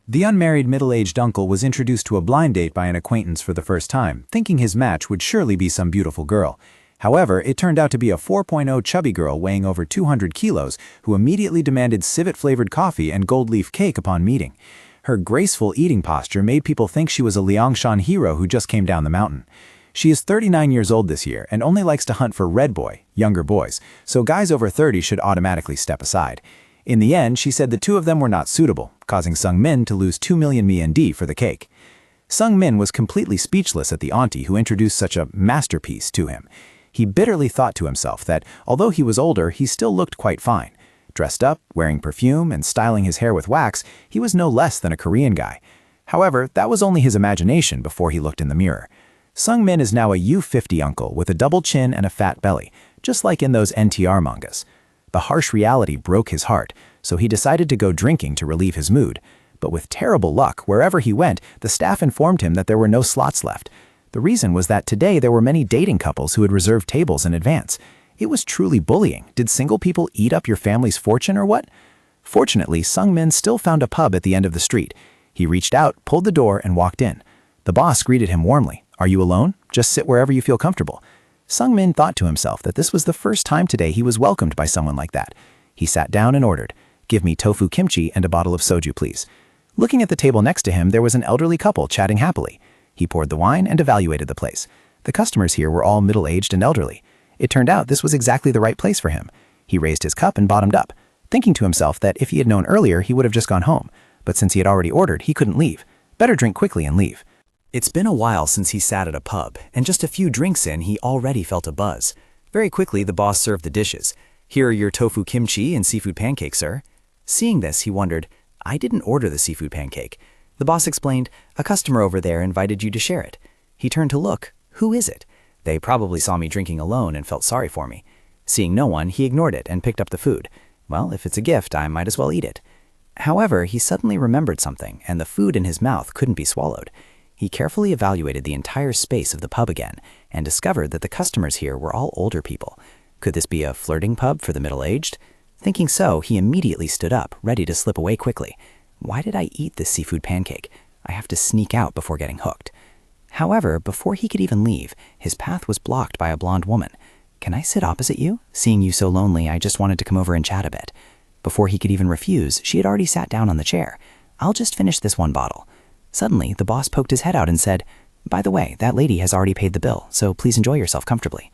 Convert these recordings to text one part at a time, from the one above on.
The unmarried middle-aged uncle was introduced to a blind date by an acquaintance for the first time, thinking his match would surely be some beautiful girl. However, it turned out to be a 4.0 chubby girl weighing over 200 kilos who immediately demanded civet-flavored coffee and gold leaf cake upon meeting. Her graceful eating posture made people think she was a Liangshan hero who just came down the mountain. She is 39 years old this year and only likes to hunt for red boy, younger boys, so guys over 30 should automatically step aside. In the end, she said the two of them were not suitable, causing Sung Min to lose 2 million MND for the cake. Sung Min was completely speechless at the auntie who introduced such a masterpiece to him. He bitterly thought to himself that, although he was older, he still looked quite fine. Dressed up, wearing perfume, and styling his hair with wax, he was no less than a Korean guy. However, that was only his imagination before he looked in the mirror. Sung Min is now a U50 uncle with a double chin and a fat belly, just like in those NTR mangas. The harsh reality broke his heart, so he decided to go drinking to relieve his mood. But with terrible luck, wherever he went, the staff informed him that there were no slots left. The reason was that today there were many dating couples who had reserved tables in advance. It was truly bullying. Did single people eat up your family's fortune or what? Fortunately, Sung Min still found a pub at the end of the street. He reached out, pulled the door, and walked in. The boss greeted him warmly. "Are you alone? Just sit wherever you feel comfortable." Sung Min thought to himself that this was the first time today he was welcomed by someone like that. He sat down and ordered, "Give me tofu kimchi and a bottle of soju, please." Looking at the table next to him, there was an elderly couple chatting happily. He poured the wine and evaluated the place. The customers here were all middle-aged and elderly. It turned out this was exactly the right place for him. He raised his cup and bottomed up, thinking to himself that if he had known earlier, he would have just gone home. But since he had already ordered, he couldn't leave. Better drink quickly and leave. It's been a while since he sat at a pub, and just a few drinks in, he already felt a buzz. Very quickly, the boss served the dishes. "Here are your tofu kimchi and seafood pancake, sir." Seeing this, he wondered, "I didn't order the seafood pancake." The boss explained, "A customer over there invited you to share it." He turned to look. Who is it? They probably saw me drinking alone and felt sorry for me. Seeing no one, he ignored it and picked up the food. Well, if it's a gift, I might as well eat it. However, he suddenly remembered something, and the food in his mouth couldn't be swallowed. He carefully evaluated the entire space of the pub again and discovered that the customers here were all older people. Could this be a flirting pub for the middle-aged? Thinking so, he immediately stood up, ready to slip away quickly. Why did I eat this seafood pancake? I have to sneak out before getting hooked. However, before he could even leave, his path was blocked by a blonde woman. "Can I sit opposite you? Seeing you so lonely, I just wanted to come over and chat a bit." Before he could even refuse, she had already sat down on the chair. "I'll just finish this one bottle." Suddenly, the boss poked his head out and said, "By the way, that lady has already paid the bill, so please enjoy yourself comfortably."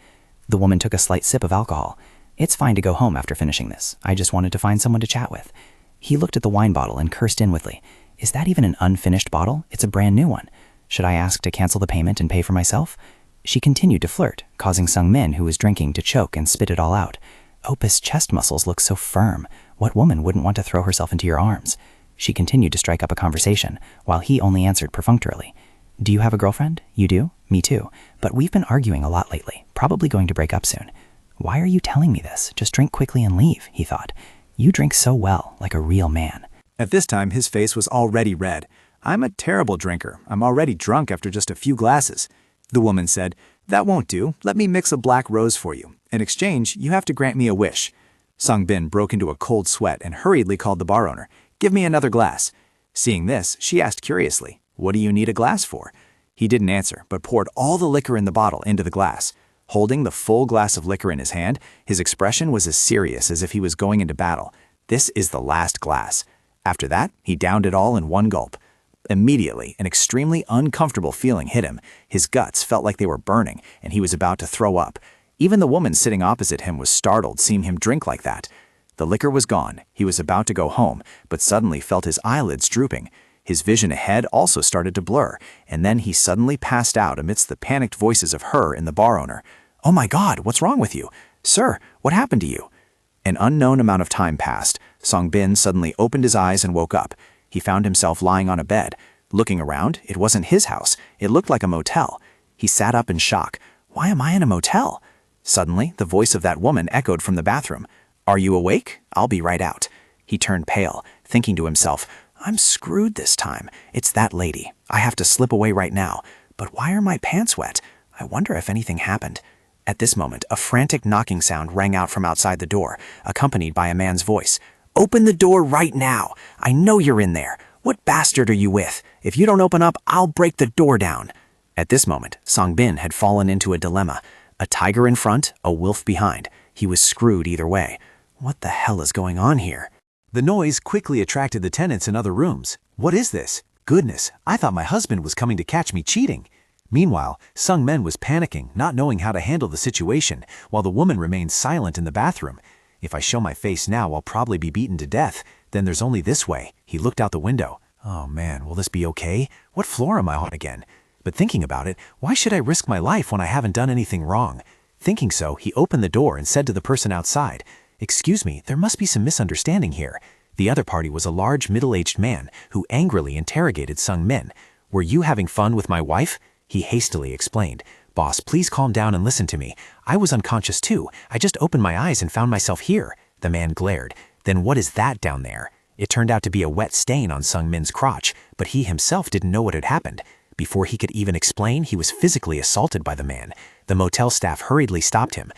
The woman took a slight sip of alcohol. "It's fine to go home after finishing this. I just wanted to find someone to chat with." He looked at the wine bottle and cursed inwardly. "Is that even an unfinished bottle? It's a brand new one. Should I ask to cancel the payment and pay for myself?" She continued to flirt, causing Sung Min, who was drinking, to choke and spit it all out. Opus' chest muscles look so firm. What woman wouldn't want to throw herself into your arms? She continued to strike up a conversation, while he only answered perfunctorily. "Do you have a girlfriend?" "You do?" "Me too. But we've been arguing a lot lately, probably going to break up soon." "Why are you telling me this? Just drink quickly and leave," he thought. "You drink so well, like a real man." At this time, his face was already red. "I'm a terrible drinker. I'm already drunk after just a few glasses." The woman said, "That won't do. Let me mix a black rose for you. In exchange, you have to grant me a wish." Sung Bin broke into a cold sweat and hurriedly called the bar owner. "Give me another glass." Seeing this, she asked curiously, "What do you need a glass for?" He didn't answer, but poured all the liquor in the bottle into the glass. Holding the full glass of liquor in his hand, his expression was as serious as if he was going into battle. "This is the last glass." After that, he downed it all in one gulp. Immediately, an extremely uncomfortable feeling hit him. His guts felt like they were burning, and he was about to throw up. Even the woman sitting opposite him was startled seeing him drink like that. The liquor was gone. He was about to go home, but suddenly felt his eyelids drooping. His vision ahead also started to blur, and then he suddenly passed out amidst the panicked voices of her and the bar owner. "Oh my God, what's wrong with you? Sir, what happened to you?" An unknown amount of time passed. Sung Bin suddenly opened his eyes and woke up. He found himself lying on a bed. Looking around, it wasn't his house. It looked like a motel. He sat up in shock. "Why am I in a motel?" Suddenly, the voice of that woman echoed from the bathroom. "Are you awake? I'll be right out." He turned pale, thinking to himself, "I'm screwed this time. It's that lady. I have to slip away right now. But why are my pants wet? I wonder if anything happened." At this moment, a frantic knocking sound rang out from outside the door, accompanied by a man's voice. "Open the door right now! I know you're in there! "What bastard are you with? If you don't open up, I'll break the door down." At this moment, Songbin had fallen into a dilemma. A tiger in front, a wolf behind. He was screwed either way. What the hell is going on here? The noise quickly attracted the tenants in other rooms. What is this? Goodness, I thought my husband was coming to catch me cheating. Meanwhile, Sung-min was panicking, not knowing how to handle the situation, while the woman remained silent in the bathroom. If I show my face now, I'll probably be beaten to death. Then there's only this way. He looked out the window. Oh man, will this be okay? What floor am I on again? But thinking about it, why should I risk my life when I haven't done anything wrong? Thinking so, he opened the door and said to the person outside, "Excuse me, there must be some misunderstanding here." The other party was a large middle-aged man who angrily interrogated Sung-min. "Were you having fun with my wife?" He hastily explained. "Boss, please calm down and listen to me. I was unconscious too. I just opened my eyes and found myself here." The man glared. "Then what is that down there?" It turned out to be a wet stain on Sung-min's crotch, but he himself didn't know what had happened. Before he could even explain, he was physically assaulted by the man. The motel staff hurriedly stopped him.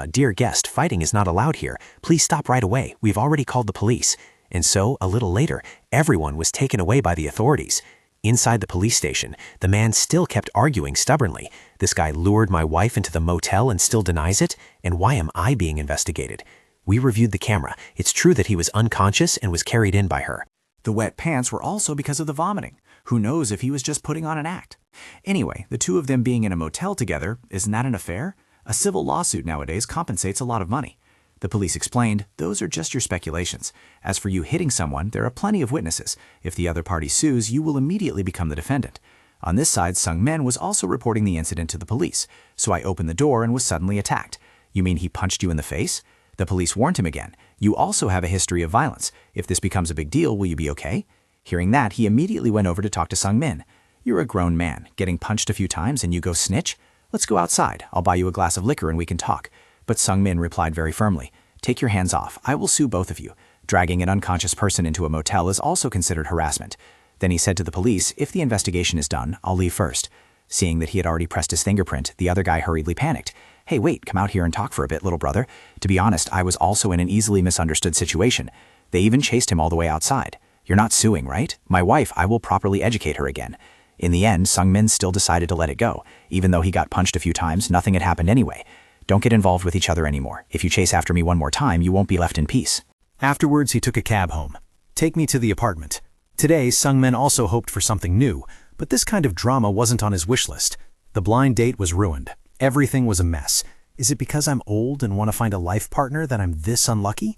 "Dear guest, fighting is not allowed here. Please stop right away. We've already called the police." And so, a little later, everyone was taken away by the authorities. Inside the police station, the man still kept arguing stubbornly. "This guy lured my wife into the motel and still denies it? And why am I being investigated?" We reviewed the camera. It's true that he was unconscious and was carried in by her. The wet pants were also because of the vomiting. Who knows if he was just putting on an act? Anyway, the two of them being in a motel together, isn't that an affair? A civil lawsuit nowadays compensates a lot of money. The police explained, "Those are just your speculations. As for you hitting someone, there are plenty of witnesses. If the other party sues, you will immediately become the defendant." On this side, Sung-min was also reporting the incident to the police. "So I opened the door and was suddenly attacked." "You mean he punched you in the face?" The police warned him again. "You also have a history of violence. If this becomes a big deal, will you be okay?" Hearing that, he immediately went over to talk to Sung-min. "You're a grown man, getting punched a few times and you go snitch? Let's go outside. I'll buy you a glass of liquor and we can talk." But Sung-min replied very firmly, "Take your hands off. I will sue both of you. Dragging an unconscious person into a motel is also considered harassment." Then he said to the police, "If the investigation is done, I'll leave first." Seeing that he had already pressed his fingerprint, the other guy hurriedly panicked. "Hey, wait, come out here and talk for a bit, little brother. To be honest, I was also in an easily misunderstood situation. They even chased him all the way outside. You're not suing, right? My wife, I will properly educate her again." In the end, Sung-min still decided to let it go. Even though he got punched a few times, nothing had happened anyway. "Don't get involved with each other anymore. If you chase after me one more time, you won't be left in peace." Afterwards, he took a cab home. "Take me to the apartment." Today, Sung-min also hoped for something new, but this kind of drama wasn't on his wish list. The blind date was ruined. Everything was a mess. Is it because I'm old and want to find a life partner that I'm this unlucky?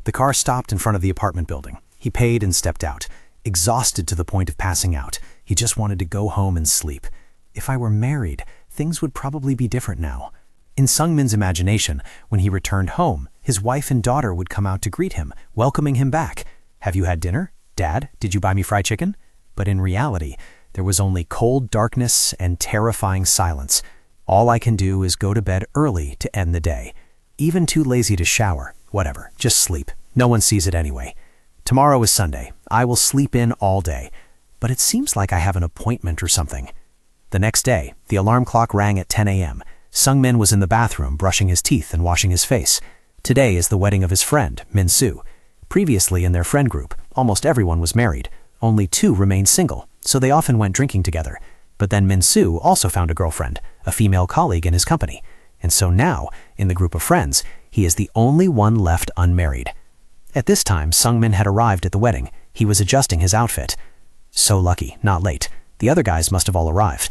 The car stopped in front of the apartment building. He paid and stepped out. Exhausted to the point of passing out, he just wanted to go home and sleep. If I were married, things would probably be different now. In Sung-min's imagination, when he returned home, his wife and daughter would come out to greet him, welcoming him back. "Have you had dinner? Dad, did you buy me fried chicken?" But in reality, there was only cold darkness and terrifying silence. All I can do is go to bed early to end the day. Even too lazy to shower. Whatever, just sleep. No one sees it anyway. Tomorrow is Sunday. I will sleep in all day. But it seems like I have an appointment or something. The next day, the alarm clock rang at 10 a.m. Sung-min was in the bathroom brushing his teeth and washing his face. Today is the wedding of his friend, Min-soo. Previously in their friend group, almost everyone was married. Only two remained single, so they often went drinking together. But then Min-soo also found a girlfriend, a female colleague in his company. And so now, in the group of friends, he is the only one left unmarried. At this time, Sung-min had arrived at the wedding. He was adjusting his outfit. So lucky, not late. The other guys must have all arrived.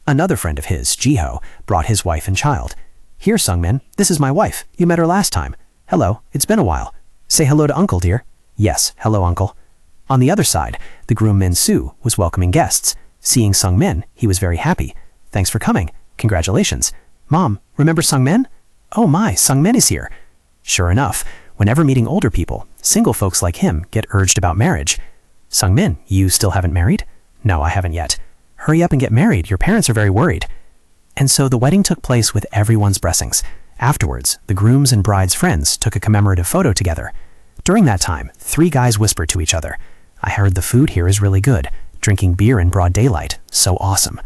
Another friend of his, Jiho, brought his wife and child. "Here, Sung-min, this is my wife. You met her last time. Hello, it's been a while. Say hello to Uncle, dear." "Yes, hello, Uncle." On the other side, the groom Min-soo was welcoming guests. Seeing Sung-min, he was very happy. "Thanks for coming. Congratulations. Mom, remember Sung-min? Oh my, Sung-min is here." Sure enough, whenever meeting older people, single folks like him get urged about marriage. "Sung-min, you still haven't married?" "No, I haven't yet." "Hurry up and get married. Your parents are very worried." And so the wedding took place with everyone's blessings. Afterwards, the groom's and bride's friends took a commemorative photo together. During that time, 3 guys whispered to each other, "I heard the food here is really good. Drinking beer in broad daylight. So awesome."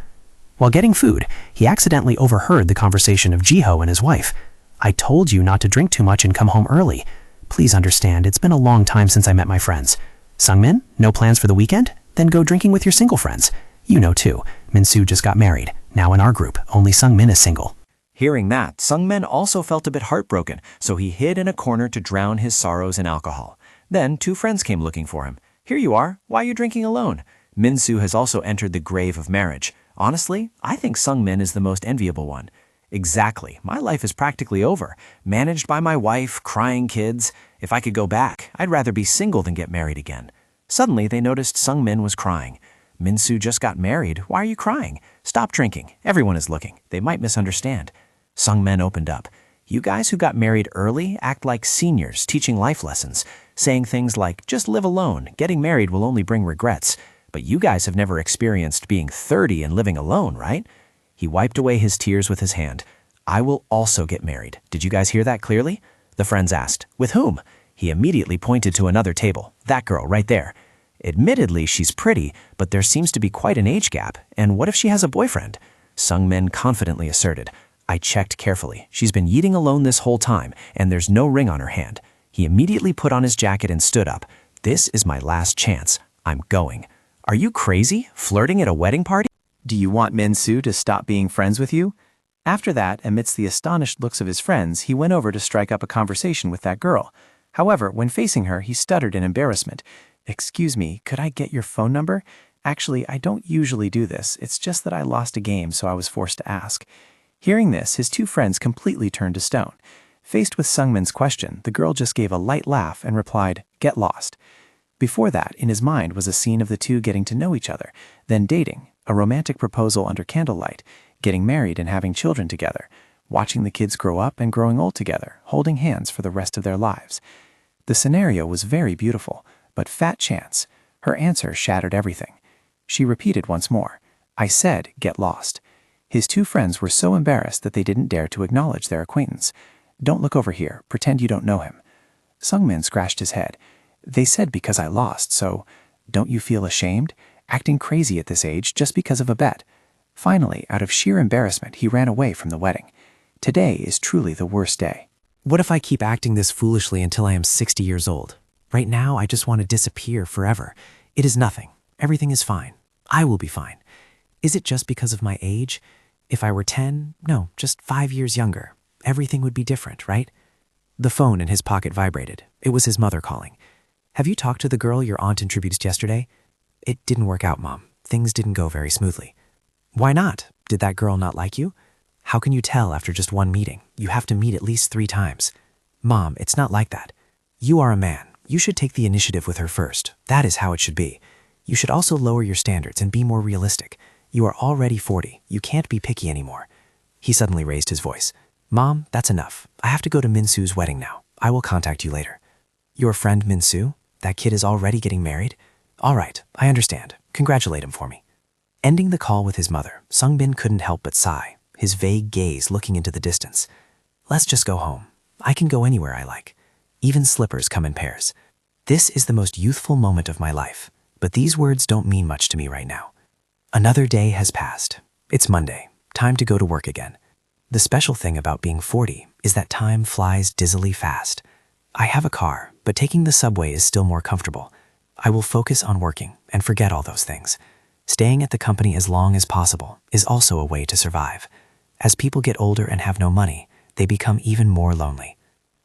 While getting food, he accidentally overheard the conversation of Jiho and his wife. "I told you not to drink too much and come home early. Please understand, it's been a long time since I met my friends." Sungmin, no plans for the weekend? Then go drinking with your single friends. You know too, Minsu just got married. Now in our group, only Sungmin is single. Hearing that, Sungmin also felt a bit heartbroken, so he hid in a corner to drown his sorrows in alcohol. Then 2 friends came looking for him. Here you are, why are you drinking alone? Minsu has also entered the grave of marriage. Honestly, I think Sungmin is the most enviable one. Exactly, my life is practically over. Managed by my wife, crying kids. If I could go back, I'd rather be single than get married again. Suddenly, they noticed Sungmin was crying. Minsu just got married, why are you crying? Stop drinking, everyone is looking, they might misunderstand. Sungmin opened up. You guys who got married early act like seniors teaching life lessons, saying things like, just live alone, getting married will only bring regrets. But you guys have never experienced being 30 and living alone, right? He wiped away his tears with his hand. I will also get married. Did you guys hear that clearly? The friends asked, with whom? He immediately pointed to another table, that girl right there. Admittedly, she's pretty, but there seems to be quite an age gap. And what if she has a boyfriend? Sungmin confidently asserted. I checked carefully. She's been eating alone this whole time, and there's no ring on her hand. He immediately put on his jacket and stood up. This is my last chance. I'm going. Are you crazy? Flirting at a wedding party? Do you want Minsu to stop being friends with you? After that, amidst the astonished looks of his friends, he went over to strike up a conversation with that girl. However, when facing her, he stuttered in embarrassment. Excuse me, could I get your phone number? Actually, I don't usually do this. It's just that I lost a game, so I was forced to ask. Hearing this, his 2 friends completely turned to stone. Faced with Sungmin's question, the girl just gave a light laugh and replied, get lost. Before that, in his mind was a scene of the 2 getting to know each other, then dating, a romantic proposal under candlelight, getting married and having children together, watching the kids grow up and growing old together, holding hands for the rest of their lives. The scenario was very beautiful, but fat chance. Her answer shattered everything. She repeated once more, I said, get lost. His 2 friends were so embarrassed that they didn't dare to acknowledge their acquaintance. Don't look over here, pretend you don't know him. Sungmin scratched his head. They said because I lost, so don't you feel ashamed? Acting crazy at this age just because of a bet. Finally, out of sheer embarrassment, he ran away from the wedding. Today is truly the worst day. What if I keep acting this foolishly until I am 60 years old? Right now, I just want to disappear forever. It is nothing. Everything is fine. I will be fine. Is it just because of my age? If I were 10, no, just 5 years younger, everything would be different, right? The phone in his pocket vibrated. It was his mother calling. Have you talked to the girl your aunt introduced yesterday? It didn't work out, Mom. Things didn't go very smoothly. Why not? Did that girl not like you? How can you tell after just one meeting? You have to meet at least 3 times. Mom, it's not like that. You are a man. You should take the initiative with her first. That is how it should be. You should also lower your standards and be more realistic. You are already 40. You can't be picky anymore. He suddenly raised his voice. Mom, that's enough. I have to go to Minsu's wedding now. I will contact you later. Your friend Minsu? That kid is already getting married? All right, I understand. Congratulate him for me. Ending the call with his mother, Sungbin couldn't help but sigh, his vague gaze looking into the distance. Let's just go home. I can go anywhere I like. Even slippers come in pairs. This is the most youthful moment of my life, but these words don't mean much to me right now. Another day has passed. It's Monday. Time to go to work again. The special thing about being 40 is that time flies dizzily fast. I have a car, but taking the subway is still more comfortable. I will focus on working and forget all those things. Staying at the company as long as possible is also a way to survive. As people get older and have no money, they become even more lonely.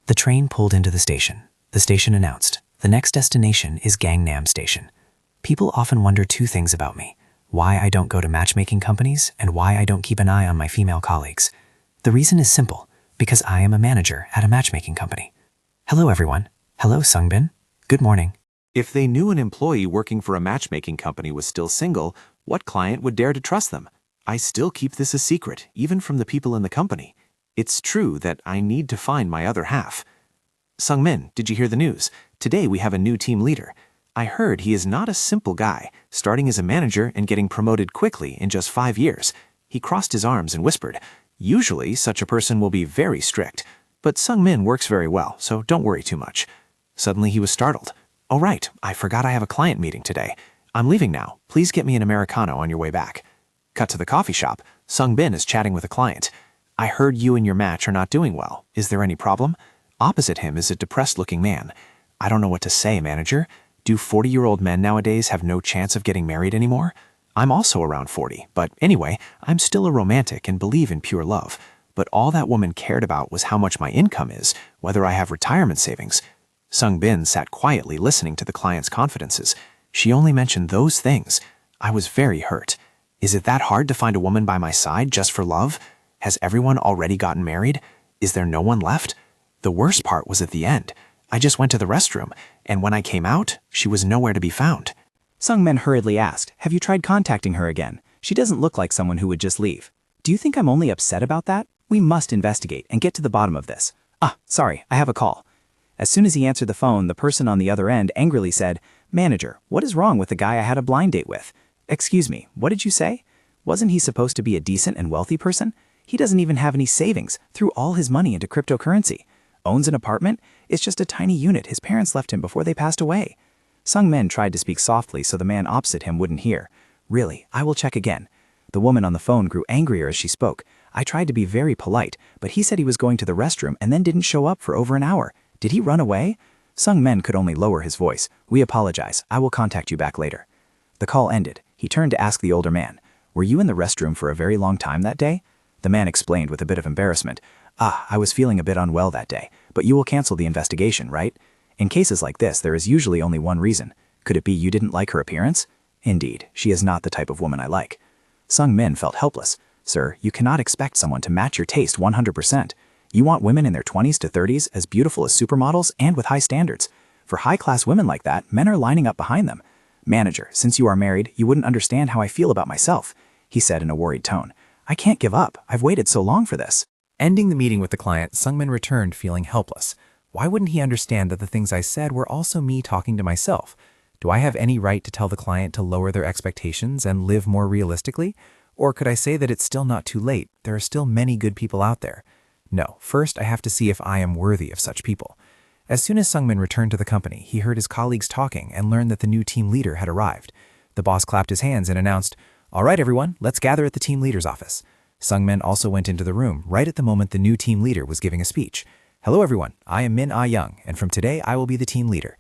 The train pulled into the station. The station announced, the next destination is Gangnam Station. People often wonder 2 things about me: why I don't go to matchmaking companies and why I don't keep an eye on my female colleagues. The reason is simple, because I am a manager at a matchmaking company. Hello everyone. Hello Sungbin. Good morning. If they knew an employee working for a matchmaking company was still single, what client would dare to trust them? I still keep this a secret, even from the people in the company. It's true that I need to find my other half. Sungmin, did you hear the news? Today we have a new team leader. I heard he is not a simple guy, starting as a manager and getting promoted quickly in just 5 years. He crossed his arms and whispered, usually such a person will be very strict, but Sungmin works very well, so don't worry too much. Suddenly he was startled. Oh right, I forgot I have a client meeting today. I'm leaving now. Please get me an Americano on your way back. Cut to the coffee shop. Sungbin is chatting with a client. I heard you and your match are not doing well. Is there any problem? Opposite him is a depressed-looking man. I don't know what to say, manager. Do 40-year-old men nowadays have no chance of getting married anymore? I'm also around 40, but anyway, I'm still a romantic and believe in pure love. But all that woman cared about was how much my income is, whether I have retirement savings. Sung Bin sat quietly listening to the client's confidences. She only mentioned those things. I was very hurt. Is it that hard to find a woman by my side just for love? Has everyone already gotten married? Is there no one left? The worst part was at the end. I just went to the restroom, and when I came out, she was nowhere to be found. Sung Min hurriedly asked, "Have you tried contacting her again? She doesn't look like someone who would just leave." "Do you think I'm only upset about that? We must investigate and get to the bottom of this." Sorry, I have a call." As soon as he answered the phone, the person on the other end angrily said, "Manager, what is wrong with the guy I had a blind date with?" "Excuse me, what did you say? Wasn't he supposed to be a decent and wealthy person? He doesn't even have any savings, threw all his money into cryptocurrency. Owns an apartment? It's just a tiny unit his parents left him before they passed away." Sung Min tried to speak softly so the man opposite him wouldn't hear. "Really, I will check again." The woman on the phone grew angrier as she spoke. "I tried to be very polite, but he said he was going to the restroom and then didn't show up for over an hour. Did he run away?" Sung Min could only lower his voice. "We apologize. I will contact you back later." The call ended. He turned to ask the older man, "Were you in the restroom for a very long time that day?" The man explained with a bit of embarrassment. I was feeling a bit unwell that day, but you will cancel the investigation, right? In cases like this, there is usually only one reason. Could it be you didn't like her appearance?" "Indeed, she is not the type of woman I like." Sung Min felt helpless. "Sir, you cannot expect someone to match your taste 100%. You want women in their 20s to 30s as beautiful as supermodels and with high standards. For high-class women like that, men are lining up behind them. Manager, since you are married, you wouldn't understand how I feel about myself," he said in a worried tone. "I can't give up. I've waited so long for this." Ending the meeting with the client, Sung Min returned feeling helpless. Why wouldn't he understand that the things I said were also me talking to myself? Do I have any right to tell the client to lower their expectations and live more realistically? Or could I say that it's still not too late? There are still many good people out there. No, first I have to see if I am worthy of such people. As soon as Sung Min returned to the company, he heard his colleagues talking and learned that the new team leader had arrived. The boss clapped his hands and announced, "All right, everyone, let's gather at the team leader's office." Sung Min also went into the room right at the moment the new team leader was giving a speech. "Hello everyone, I am Min Ah-young, and from today I will be the team leader."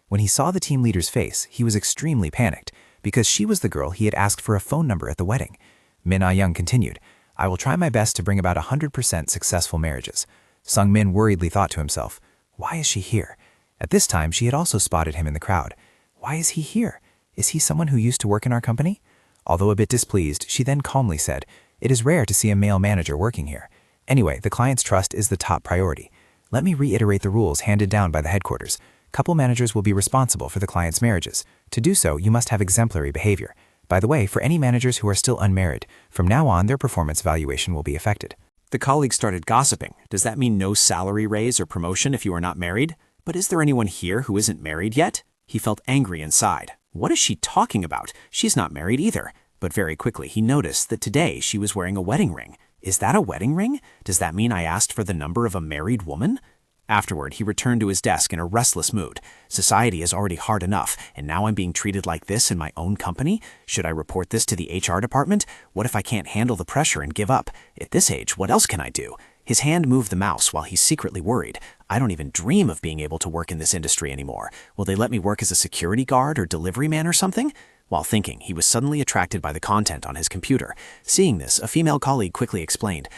When he saw the team leader's face, he was extremely panicked, because she was the girl he had asked for a phone number at the wedding. Min Ah-young continued, "I will try my best to bring about 100% successful marriages." Sung Min worriedly thought to himself, "Why is she here?" At this time, she had also spotted him in the crowd. "Why is he here? Is he someone who used to work in our company?" Although a bit displeased, she then calmly said, "It is rare to see a male manager working here. Anyway, the client's trust is the top priority. Let me reiterate the rules handed down by the headquarters. Couple managers will be responsible for the client's marriages. To do so, you must have exemplary behavior. By the way, for any managers who are still unmarried, from now on their performance evaluation will be affected." The colleagues started gossiping. Does that mean no salary raise or promotion if you are not married? But is there anyone here who isn't married yet? He felt angry inside. What is she talking about? She's not married either. But very quickly he noticed that today she was wearing a wedding ring. Is that a wedding ring? Does that mean I asked for the number of a married woman? Afterward, he returned to his desk in a restless mood. Society is already hard enough, and now I'm being treated like this in my own company? Should I report this to the HR department? What if I can't handle the pressure and give up? At this age, what else can I do? His hand moved the mouse while he's secretly worried. I don't even dream of being able to work in this industry anymore. Will they let me work as a security guard or delivery man or something? While thinking, he was suddenly attracted by the content on his computer. Seeing this, a female colleague quickly explained,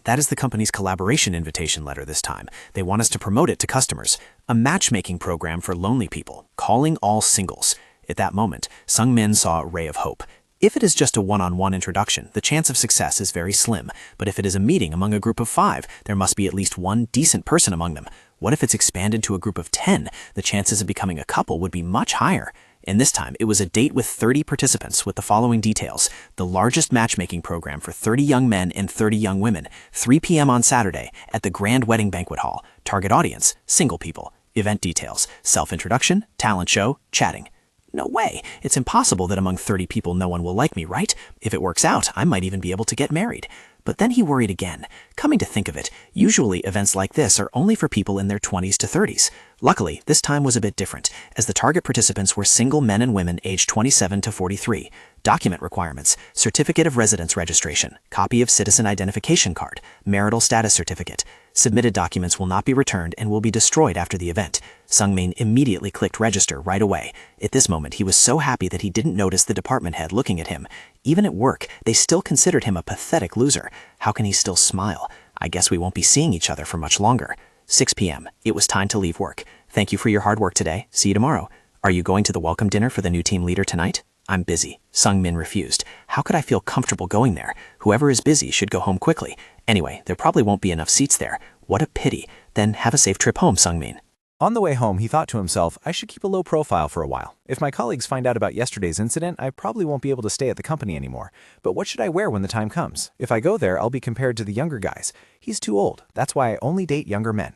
that is the company's collaboration invitation letter this time. They want us to promote it to customers. A matchmaking program for lonely people, calling all singles." At that moment, Sung Min saw a ray of hope. If it is just a one-on-one introduction, the chance of success is very slim. But if it is a meeting among a group of 5, there must be at least one decent person among them. What if it's expanded to a group of 10? The chances of becoming a couple would be much higher. And this time, it was a date with 30 participants with the following details. The largest matchmaking program for 30 young men and 30 young women, 3 p.m. on Saturday at the Grand Wedding Banquet Hall. Target audience, single people. Event details, self-introduction, talent show, chatting. No way! It's impossible that among 30 people no one will like me, right? If it works out, I might even be able to get married. But then he worried again. Coming to think of it, usually events like this are only for people in their 20s to 30s. Luckily, this time was a bit different, as the target participants were single men and women aged 27 to 43. Document requirements: certificate of residence registration, copy of citizen identification card, marital status certificate. Submitted documents will not be returned and will be destroyed after the event. Sungmin immediately clicked register right away. At this moment, he was so happy that he didn't notice the department head looking at him. Even at work, they still considered him a pathetic loser. How can he still smile? I guess we won't be seeing each other for much longer. 6 p.m. It was time to leave work. Thank you for your hard work today. See you tomorrow. Are you going to the welcome dinner for the new team leader tonight? I'm busy. Sungmin refused. How could I feel comfortable going there? Whoever is busy should go home quickly. Anyway, there probably won't be enough seats there. What a pity. Then have a safe trip home, Sungmin. On the way home, he thought to himself, I should keep a low profile for a while. If my colleagues find out about yesterday's incident, I probably won't be able to stay at the company anymore. But what should I wear when the time comes? If I go there, I'll be compared to the younger guys. He's too old. That's why I only date younger men.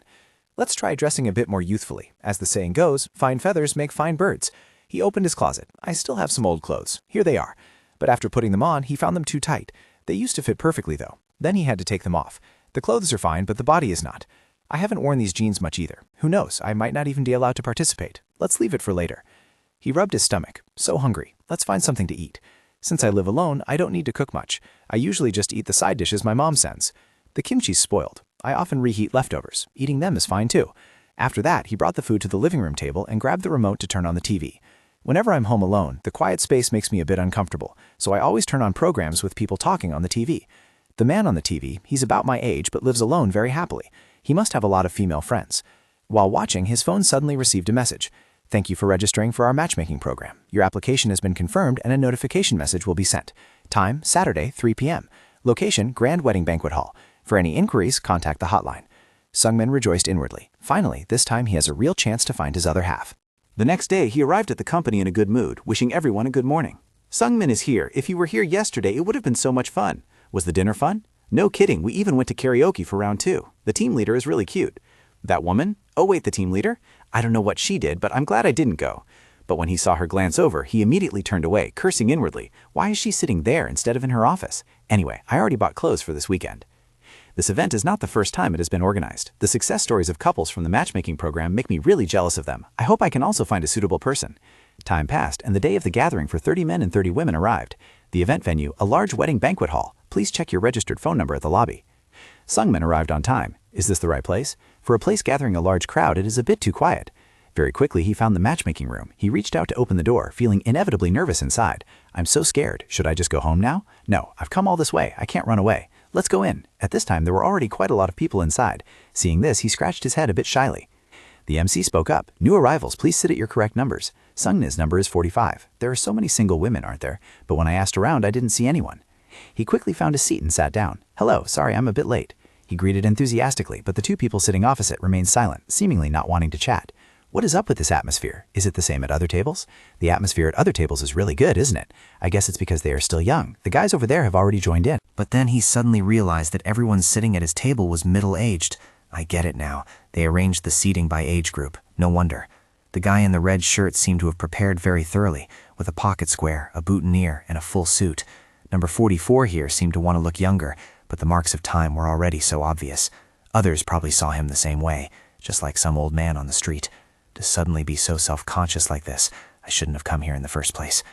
Let's try dressing a bit more youthfully. As the saying goes, fine feathers make fine birds. He opened his closet. I still have some old clothes. Here they are. But after putting them on, he found them too tight. They used to fit perfectly, though. Then he had to take them off. The clothes are fine, but the body is not. I haven't worn these jeans much either. Who knows, I might not even be allowed to participate. Let's leave it for later. He rubbed his stomach. So hungry. Let's find something to eat. Since I live alone, I don't need to cook much. I usually just eat the side dishes my mom sends. The kimchi's spoiled. I often reheat leftovers. Eating them is fine too. After that, he brought the food to the living room table and grabbed the remote to turn on the TV. Whenever I'm home alone, the quiet space makes me a bit uncomfortable, so I always turn on programs with people talking on the TV. The man on the TV, he's about my age but lives alone very happily. He must have a lot of female friends. While watching, his phone suddenly received a message. Thank you for registering for our matchmaking program. Your application has been confirmed and a notification message will be sent. Time, Saturday, 3 p.m. Location, Grand Wedding Banquet Hall. For any inquiries, contact the hotline. Sungmin rejoiced inwardly. Finally, this time he has a real chance to find his other half. The next day, he arrived at the company in a good mood, wishing everyone a good morning. Sungmin is here. If you were here yesterday, it would have been so much fun. Was the dinner fun? No kidding, we even went to karaoke for round 2. The team leader is really cute. That woman? Oh wait, the team leader? I don't know what she did, but I'm glad I didn't go. But when he saw her glance over, he immediately turned away, cursing inwardly. Why is she sitting there instead of in her office? Anyway, I already bought clothes for this weekend. This event is not the first time it has been organized. The success stories of couples from the matchmaking program make me really jealous of them. I hope I can also find a suitable person. Time passed, and the day of the gathering for 30 men and 30 women arrived. The event venue, a large wedding banquet hall. Please check your registered phone number at the lobby. Sungmin arrived on time. Is this the right place? For a place gathering a large crowd, it is a bit too quiet. Very quickly, he found the matchmaking room. He reached out to open the door, feeling inevitably nervous inside. I'm so scared. Should I just go home now? No, I've come all this way. I can't run away. Let's go in. At this time, there were already quite a lot of people inside. Seeing this, he scratched his head a bit shyly. The MC spoke up. New arrivals, please sit at your correct numbers. Sungmin's number is 45. There are so many single women, aren't there? But when I asked around, I didn't see anyone. He quickly found a seat and sat down. Hello, sorry, I'm a bit late. He greeted enthusiastically, but the two people sitting opposite remained silent, seemingly not wanting to chat. What is up with this atmosphere? Is it the same at other tables? The atmosphere at other tables is really good, isn't it? I guess it's because they are still young. The guys over there have already joined in. But then he suddenly realized that everyone sitting at his table was middle-aged. I get it now. They arranged the seating by age group. No wonder. The guy in the red shirt seemed to have prepared very thoroughly, with a pocket square, a boutonniere, and a full suit. Number 44 here seemed to want to look younger, but the marks of time were already so obvious. Others probably saw him the same way, just like some old man on the street. To suddenly be so self-conscious like this, I shouldn't have come here in the first place.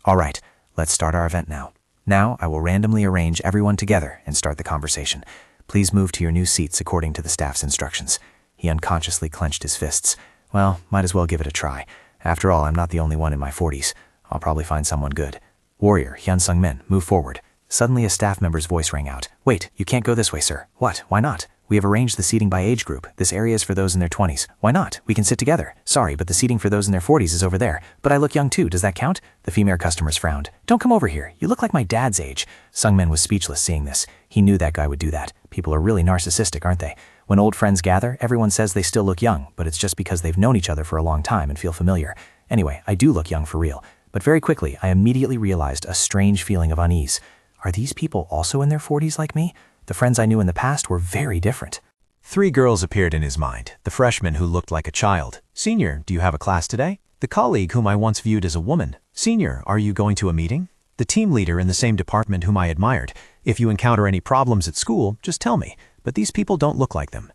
All right, let's start our event now. Now, I will randomly arrange everyone together and start the conversation. Please move to your new seats according to the staff's instructions. He unconsciously clenched his fists. Well, might as well give it a try. After all, I'm not the only one in my 40s. I'll probably find someone good. Warrior, Hyun Sung-min, move forward. Suddenly a staff member's voice rang out. Wait, you can't go this way, sir. What? Why not? We have arranged the seating by age group. This area is for those in their 20s. Why not? We can sit together. Sorry, but the seating for those in their 40s is over there. But I look young too. Does that count? The female customers frowned. Don't come over here. You look like my dad's age. Sungmin was speechless seeing this. He knew that guy would do that. People are really narcissistic, aren't they? When old friends gather, everyone says they still look young, but it's just because they've known each other for a long time and feel familiar. Anyway, I do look young for real. But very quickly, I immediately realized a strange feeling of unease. Are these people also in their 40s like me? The friends I knew in the past were very different. 3 girls appeared in his mind. The freshman who looked like a child. Senior, do you have a class today? The colleague whom I once viewed as a woman. Senior, are you going to a meeting? The team leader in the same department whom I admired. If you encounter any problems at school, just tell me. But these people don't look like them.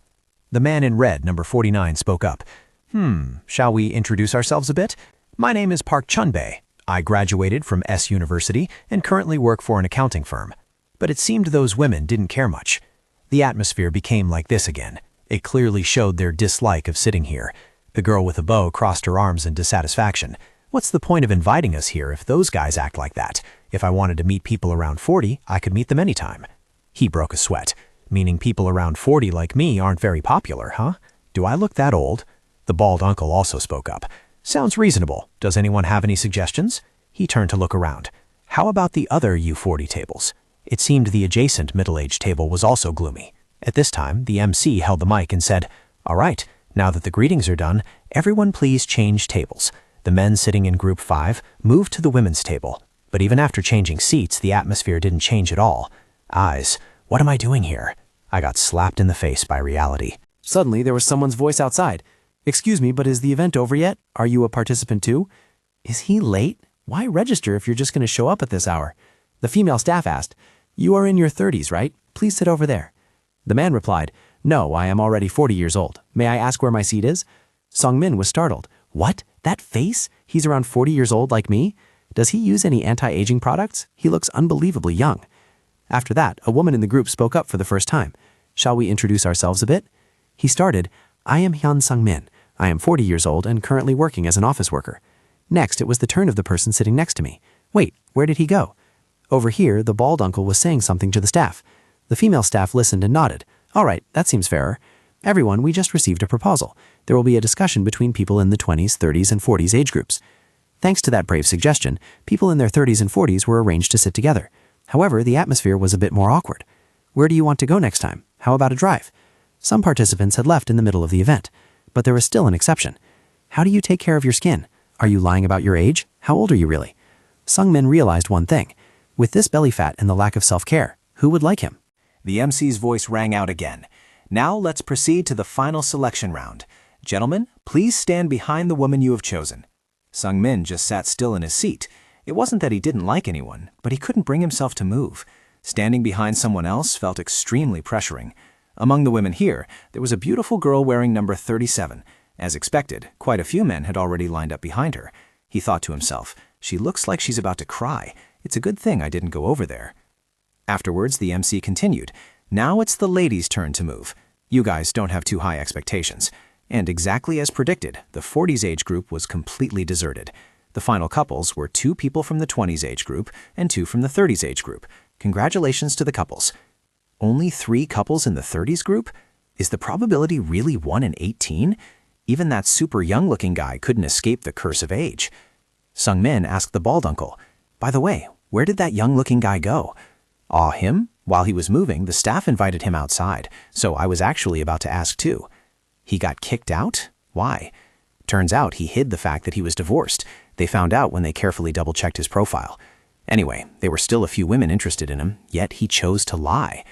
The man in red, number 49, spoke up. Shall we introduce ourselves a bit? My name is Park Chunbae. I graduated from S University and currently work for an accounting firm. But it seemed those women didn't care much. The atmosphere became like this again. It clearly showed their dislike of sitting here. The girl with a bow crossed her arms in dissatisfaction. What's the point of inviting us here if those guys act like that? If I wanted to meet people around 40, I could meet them anytime. He broke a sweat. Meaning people around 40 like me aren't very popular, huh? Do I look that old? The bald uncle also spoke up. Sounds reasonable. Does anyone have any suggestions? He turned to look around. How about the other U40 tables? It seemed the adjacent middle-aged table was also gloomy. At this time, the MC held the mic and said, "All right, now that the greetings are done, everyone please change tables." The men sitting in group 5 moved to the women's table. But even after changing seats, the atmosphere didn't change at all. Eyes, what am I doing here? I got slapped in the face by reality. Suddenly, there was someone's voice outside. "Excuse me, but is the event over yet? Are you a participant too?" "Is he late? Why register if you're just going to show up at this hour?" The female staff asked. "You are in your 30s, right? Please sit over there." The man replied, "No, I am already 40 years old. May I ask where my seat is?" Sungmin was startled. "What? That face? He's around 40 years old like me? Does he use any anti-aging products? He looks unbelievably young." After that, a woman in the group spoke up for the first time. "Shall we introduce ourselves a bit?" He started, "I am Hyun Sungmin. I am 40 years old and currently working as an office worker." Next, it was the turn of the person sitting next to me. "Wait, where did he go?" Over here, the bald uncle was saying something to the staff. The female staff listened and nodded. "All right, that seems fairer. Everyone, we just received a proposal. There will be a discussion between people in the 20s, 30s, and 40s age groups." Thanks to that brave suggestion, people in their 30s and 40s were arranged to sit together. However, the atmosphere was a bit more awkward. "Where do you want to go next time? How about a drive?" Some participants had left in the middle of the event, but there was still an exception. "How do you take care of your skin? Are you lying about your age? How old are you really?" Sungmin realized one thing. With this belly fat and the lack of self-care, who would like him? The MC's voice rang out again. "Now let's proceed to the final selection round. Gentlemen, please stand behind the woman you have chosen." Sungmin just sat still in his seat. It wasn't that he didn't like anyone, but he couldn't bring himself to move. Standing behind someone else felt extremely pressuring. Among the women here, there was a beautiful girl wearing number 37. As expected, quite a few men had already lined up behind her. He thought to himself, "She looks like she's about to cry. It's a good thing I didn't go over there." Afterwards, the MC continued. "Now it's the ladies' turn to move. You guys don't have too high expectations." And exactly as predicted, the 40s age group was completely deserted. The final couples were 2 people from the 20s age group and 2 from the 30s age group. Congratulations to the couples. Only 3 couples in the 30s group? Is the probability really 1 in 18? Even that super young-looking guy couldn't escape the curse of age. Sungmin asked the bald uncle, "By the way, where did that young-looking guy go?" "Aw, him? While he was moving, the staff invited him outside, so I was actually about to ask too." "He got kicked out? Why?" Turns out he hid the fact that he was divorced. They found out when they carefully double-checked his profile. Anyway, there were still a few women interested in him, yet he chose to lie.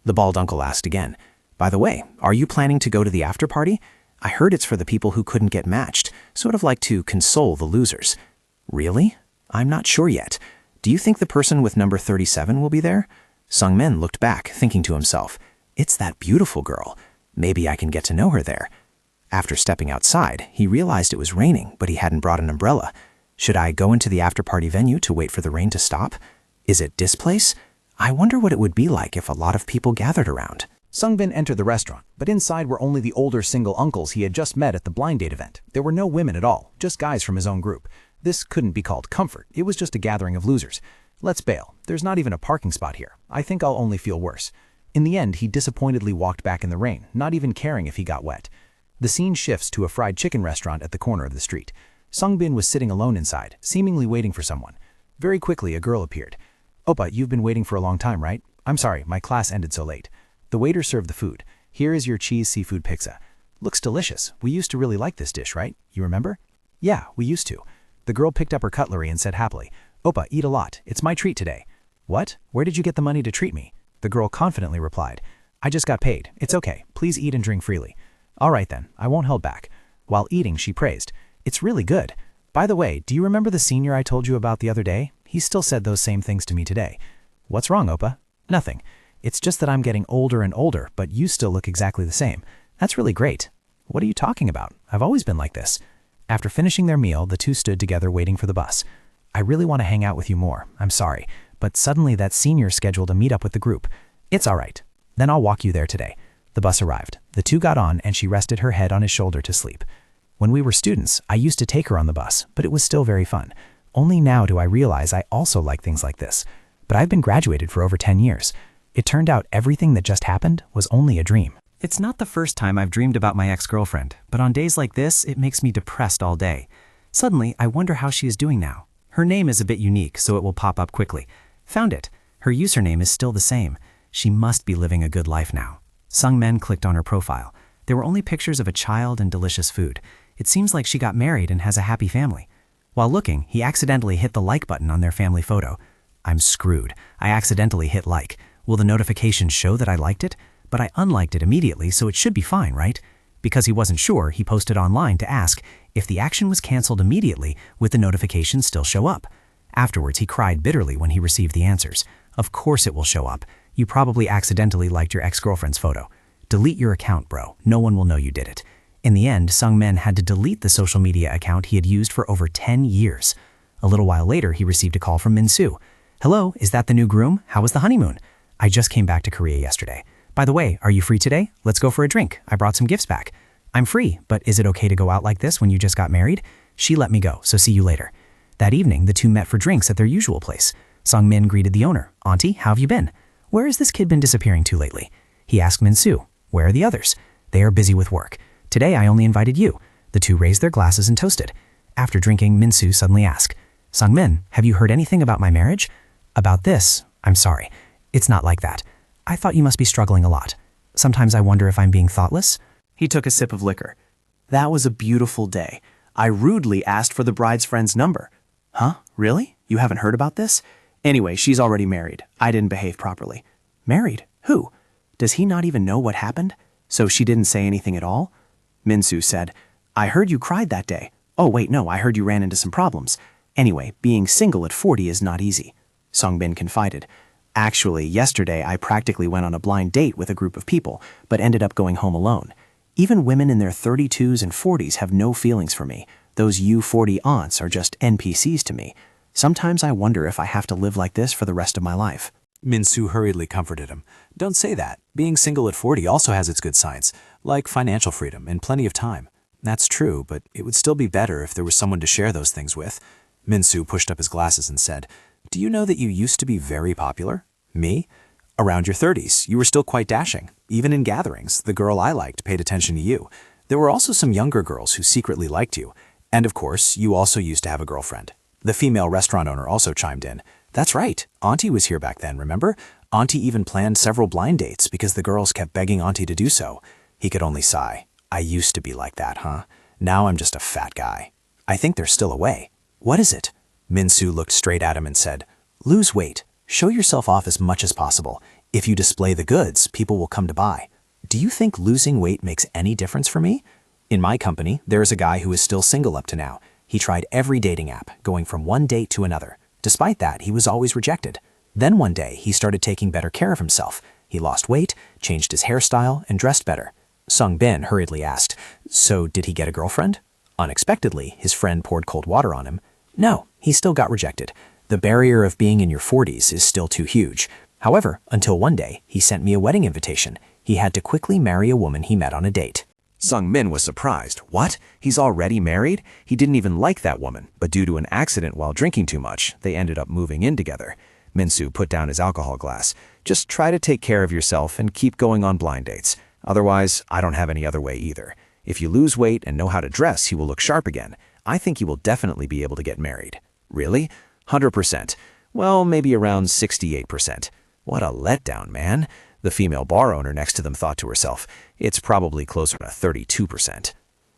The bald uncle asked again, "By the way, are you planning to go to the after-party? I heard it's for the people who couldn't get matched, sort of like to console the losers." "Really? I'm not sure yet. Do you think the person with number 37 will be there?" Sungmin looked back, thinking to himself, "It's that beautiful girl. Maybe I can get to know her there." After stepping outside, he realized it was raining, but he hadn't brought an umbrella. Should I go into the after-party venue to wait for the rain to stop? Is it this place? I wonder what it would be like if a lot of people gathered around. Sungbin entered the restaurant, but inside were only the older single uncles he had just met at the blind date event. There were no women at all, just guys from his own group. This couldn't be called comfort. It was just a gathering of losers. "Let's bail. There's not even a parking spot here. I think I'll only feel worse." In the end, he disappointedly walked back in the rain, not even caring if he got wet. The scene shifts to a fried chicken restaurant at the corner of the street. Sungbin was sitting alone inside, seemingly waiting for someone. Very quickly, a girl appeared. "Oppa, you've been waiting for a long time, right? I'm sorry, my class ended so late." The waiter served the food. "Here is your cheese seafood pizza. Looks delicious. We used to really like this dish, right? You remember?" "Yeah, we used to." The girl picked up her cutlery and said happily, "Oppa, eat a lot. It's my treat today." "What? Where did you get the money to treat me?" The girl confidently replied, "I just got paid. It's okay. Please eat and drink freely." "All right then, I won't hold back." While eating, she praised, "It's really good. By the way, do you remember the senior I told you about the other day? He still said those same things to me today." "What's wrong, Oppa?" "Nothing. It's just that I'm getting older and older, but you still look exactly the same. That's really great." "What are you talking about? I've always been like this. After finishing their meal, the two stood together waiting for the bus. I really want to hang out with you more, I'm sorry, but suddenly that senior scheduled a meetup with the group. It's all right. Then I'll walk you there today. The bus arrived. The two got on and she rested her head on his shoulder to sleep. When we were students, I used to take her on the bus, but it was still very fun. Only now do I realize I also like things like this. But I've been graduated for over 10 years. It turned out everything that just happened was only a dream. It's not the first time I've dreamed about my ex-girlfriend, but on days like this, it makes me depressed all day. Suddenly, I wonder how she is doing now. Her name is a bit unique, so it will pop up quickly. Found it. Her username is still the same. She must be living a good life now. Sungmin clicked on her profile. There were only pictures of a child and delicious food. It seems like she got married and has a happy family. While looking, he accidentally hit the like button on their family photo. I'm screwed. I accidentally hit like. Will the notification show that I liked it? But I unliked it immediately, so it should be fine, right? Because he wasn't sure, he posted online to ask if the action was canceled immediately, would the notification still show up? Afterwards, he cried bitterly when he received the answers. Of course it will show up. You probably accidentally liked your ex-girlfriend's photo. Delete your account, bro. No one will know you did it. In the end, Sungmin had to delete the social media account he had used for over 10 years. A little while later, he received a call from Minsu. Hello, is that the new groom? How was the honeymoon? I just came back to Korea yesterday. By the way, are you free today? Let's go for a drink. I brought some gifts back. I'm free, but is it okay to go out like this when you just got married? She let me go, so see you later. That evening, the two met for drinks at their usual place. Sungmin greeted the owner. Auntie, how have you been? Where has this kid been disappearing to lately? He asked Minsu. Where are the others? They are busy with work. Today I only invited you. The two raised their glasses and toasted. After drinking, Minsu suddenly asked, Sungmin, have you heard anything about my marriage? About this, I'm sorry. It's not like that. I thought you must be struggling a lot. Sometimes I wonder if I'm being thoughtless. He took a sip of liquor. That was a beautiful day. I rudely asked for the bride's friend's number. Huh? Really? You haven't heard about this? Anyway, she's already married. I didn't behave properly. Married? Who? Does he not even know what happened? So she didn't say anything at all? Minsu said, I heard you cried that day. Oh, wait, no, I heard you ran into some problems. Anyway, being single at 40 is not easy. Songbin confided. Actually, yesterday I practically went on a blind date with a group of people, but ended up going home alone. Even women in their 32s and 40s have no feelings for me. Those U40 aunts are just NPCs to me. Sometimes I wonder if I have to live like this for the rest of my life. Minsu hurriedly comforted him. Don't say that. Being single at 40 also has its good sides, like financial freedom and plenty of time. That's true, but it would still be better if there was someone to share those things with. Minsu pushed up his glasses and said, Do you know that you used to be very popular? Me? Around your 30s, you were still quite dashing. Even in gatherings, the girl I liked paid attention to you. There were also some younger girls who secretly liked you. And of course, you also used to have a girlfriend. The female restaurant owner also chimed in. That's right. Auntie was here back then, remember? Auntie even planned several blind dates because the girls kept begging Auntie to do so. He could only sigh. I used to be like that, huh? Now I'm just a fat guy. I think there's still a way. What is it? Minsu looked straight at him and said, Lose weight. Show yourself off as much as possible. If you display the goods, people will come to buy. Do you think losing weight makes any difference for me? In my company, there is a guy who is still single up to now. He tried every dating app, going from one date to another. Despite that, he was always rejected. Then one day, he started taking better care of himself. He lost weight, changed his hairstyle, and dressed better. Sung Bin hurriedly asked, So did he get a girlfriend? Unexpectedly, his friend poured cold water on him. No, he still got rejected. The barrier of being in your 40s is still too huge. However, until one day, he sent me a wedding invitation. He had to quickly marry a woman he met on a date. Sung Min was surprised. What? He's already married? He didn't even like that woman, but due to an accident while drinking too much, they ended up moving in together. Minsu put down his alcohol glass. Just try to take care of yourself and keep going on blind dates. Otherwise, I don't have any other way either. If you lose weight and know how to dress, you will look sharp again. I think you will definitely be able to get married. Really? 100%. Well, maybe around 68%. What a letdown, man. The female bar owner next to them thought to herself, it's probably closer to 32%.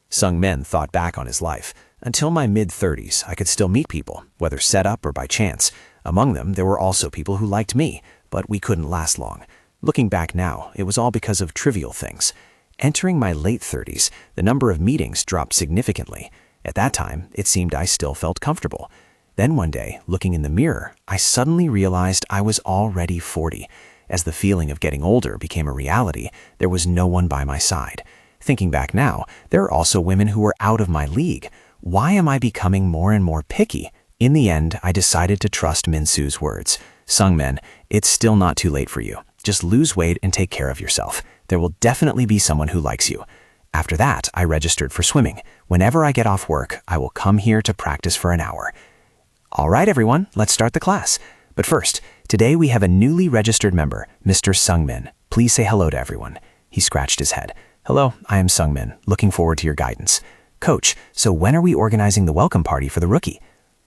Sung Min thought back on his life. Until my mid-30s, I could still meet people, whether set up or by chance. Among them, there were also people who liked me, but we couldn't last long. Looking back now, it was all because of trivial things. Entering my late 30s, the number of meetings dropped significantly. At that time, it seemed I still felt comfortable. Then one day, looking in the mirror, I suddenly realized I was already 40. As the feeling of getting older became a reality, there was no one by my side. Thinking back now, there are also women who were out of my league. Why am I becoming more and more picky? In the end, I decided to trust Min-soo's words. Sungmin, it's still not too late for you. Just lose weight and take care of yourself. There will definitely be someone who likes you. After that, I registered for swimming. Whenever I get off work, I will come here to practice for an hour. All right, everyone, let's start the class. But first, today we have a newly registered member, Mr. Sungmin. Please say hello to everyone. He scratched his head. Hello, I am Sungmin. Looking forward to your guidance. Coach, so when are we organizing the welcome party for the rookie?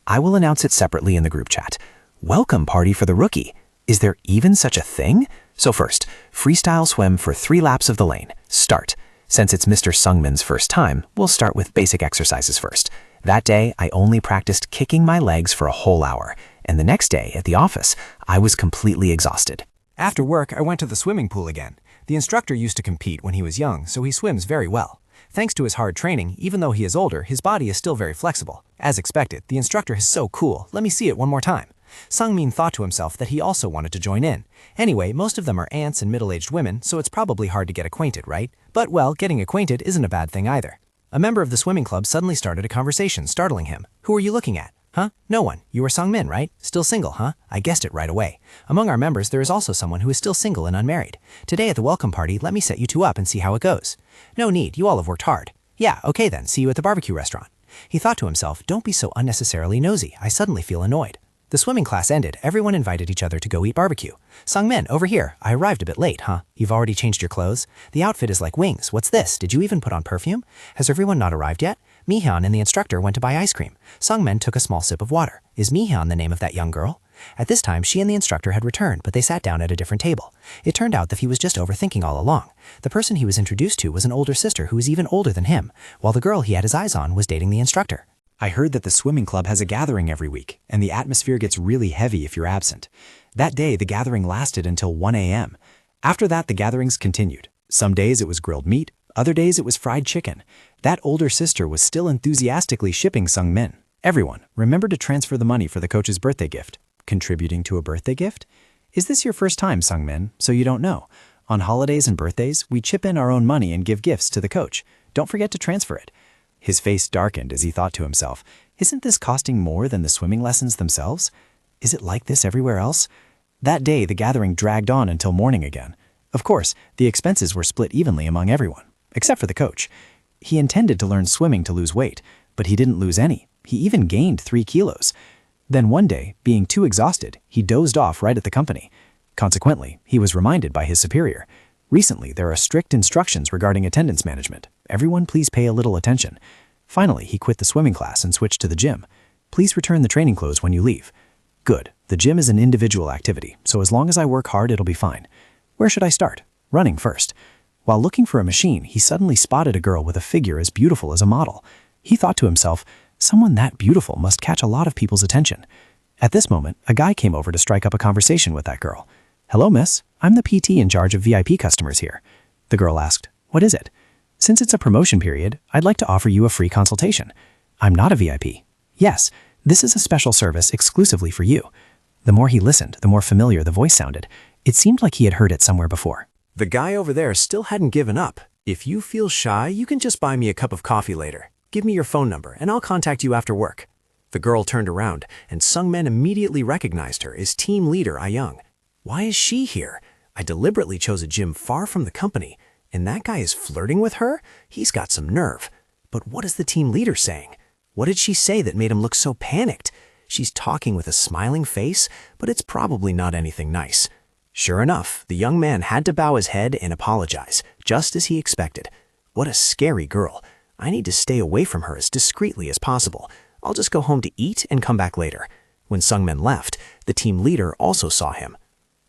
I will announce it separately in the group chat. Welcome party for the rookie? Is there even such a thing? So first, freestyle swim for 3 laps of the lane. Start. Since it's Mr. Sungmin's first time, we'll start with basic exercises first. That day, I only practiced kicking my legs for a whole hour, and the next day, at the office, I was completely exhausted. After work, I went to the swimming pool again. The instructor used to compete when he was young, so he swims very well. Thanks to his hard training, even though he is older, his body is still very flexible. As expected, the instructor is so cool, let me see it one more time. Sungmin thought to himself that he also wanted to join in. Anyway, most of them are aunts and middle-aged women, so it's probably hard to get acquainted, right? But, well, getting acquainted isn't a bad thing either. A member of the swimming club suddenly started a conversation, startling him. Who are you looking at? Huh? No one. You are Sungmin, right? Still single, huh? I guessed it right away. Among our members, there is also someone who is still single and unmarried. Today at the welcome party, let me set you two up and see how it goes. No need, you all have worked hard. Yeah, okay then, see you at the barbecue restaurant. He thought to himself, don't be so unnecessarily nosy, I suddenly feel annoyed. The swimming class ended, everyone invited each other to go eat barbecue. Sungmin, over here, I arrived a bit late, huh? You've already changed your clothes? The outfit is like wings, what's this? Did you even put on perfume? Has everyone not arrived yet? Mihyun and the instructor went to buy ice cream. Sungmin took a small sip of water. Is Mihyun the name of that young girl? At this time, she and the instructor had returned, but they sat down at a different table. It turned out that he was just overthinking all along. The person he was introduced to was an older sister who was even older than him, while the girl he had his eyes on was dating the instructor. I heard that the swimming club has a gathering every week, and the atmosphere gets really heavy if you're absent. That day, the gathering lasted until 1 a.m. After that, the gatherings continued. Some days it was grilled meat, other days it was fried chicken. That older sister was still enthusiastically shipping Sungmin. Everyone, remember to transfer the money for the coach's birthday gift. Contributing to a birthday gift? Is this your first time, Sungmin, so you don't know? On holidays and birthdays, we chip in our own money and give gifts to the coach. Don't forget to transfer it. His face darkened as he thought to himself, isn't this costing more than the swimming lessons themselves? Is it like this everywhere else? That day, the gathering dragged on until morning again. Of course, the expenses were split evenly among everyone, except for the coach. He intended to learn swimming to lose weight, but he didn't lose any. He even gained 3 kilos. Then one day, being too exhausted, he dozed off right at the company. Consequently, he was reminded by his superior. Recently, there are strict instructions regarding attendance management. Everyone please pay a little attention. Finally, he quit the swimming class and switched to the gym. Please return the training clothes when you leave. Good. The gym is an individual activity, so as long as I work hard, it'll be fine. Where should I start? Running first. While looking for a machine, he suddenly spotted a girl with a figure as beautiful as a model. He thought to himself, someone that beautiful must catch a lot of people's attention. At this moment, a guy came over to strike up a conversation with that girl. Hello, miss. I'm the PT in charge of VIP customers here. The girl asked, what is it? Since it's a promotion period, I'd like to offer you a free consultation. I'm not a VIP. Yes, this is a special service exclusively for you. The more he listened, the more familiar the voice sounded. It seemed like he had heard it somewhere before. The guy over there still hadn't given up. If you feel shy, you can just buy me a cup of coffee later. Give me your phone number, and I'll contact you after work. The girl turned around, and Sungmin immediately recognized her as team leader Ah-young. Why is she here? I deliberately chose a gym far from the company, and that guy is flirting with her? He's got some nerve. But what is the team leader saying? What did she say that made him look so panicked? She's talking with a smiling face, but it's probably not anything nice. Sure enough, the young man had to bow his head and apologize, just as he expected. What a scary girl. I need to stay away from her as discreetly as possible. I'll just go home to eat and come back later. When Sungmin left, the team leader also saw him.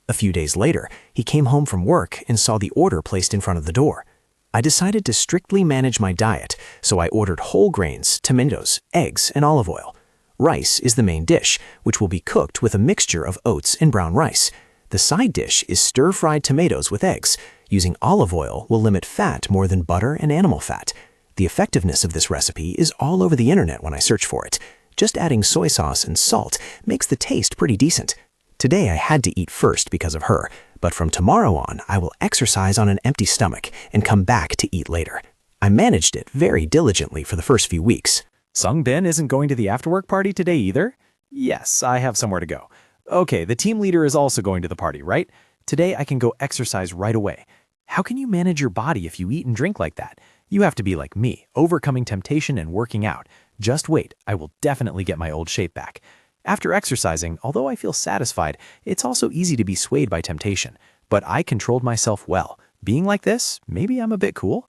A few days later, he came home from work and saw the order placed in front of the door. I decided to strictly manage my diet, so I ordered whole grains, tomatoes, eggs, and olive oil. Rice is the main dish, which will be cooked with a mixture of oats and brown rice. The side dish is stir-fried tomatoes with eggs. Using olive oil will limit fat more than butter and animal fat. The effectiveness of this recipe is all over the internet when I search for it. Just adding soy sauce and salt makes the taste pretty decent. Today I had to eat first because of her, but from tomorrow on I will exercise on an empty stomach and come back to eat later. I managed it very diligently for the first few weeks. Sungbin isn't going to the after-work party today either? Yes, I have somewhere to go. Okay, the team leader is also going to the party, right? Today I can go exercise right away. How can you manage your body if you eat and drink like that? You have to be like me, overcoming temptation and working out. Just wait, I will definitely get my old shape back. After exercising, although I feel satisfied, it's also easy to be swayed by temptation. But I controlled myself well. Being like this, maybe I'm a bit cool?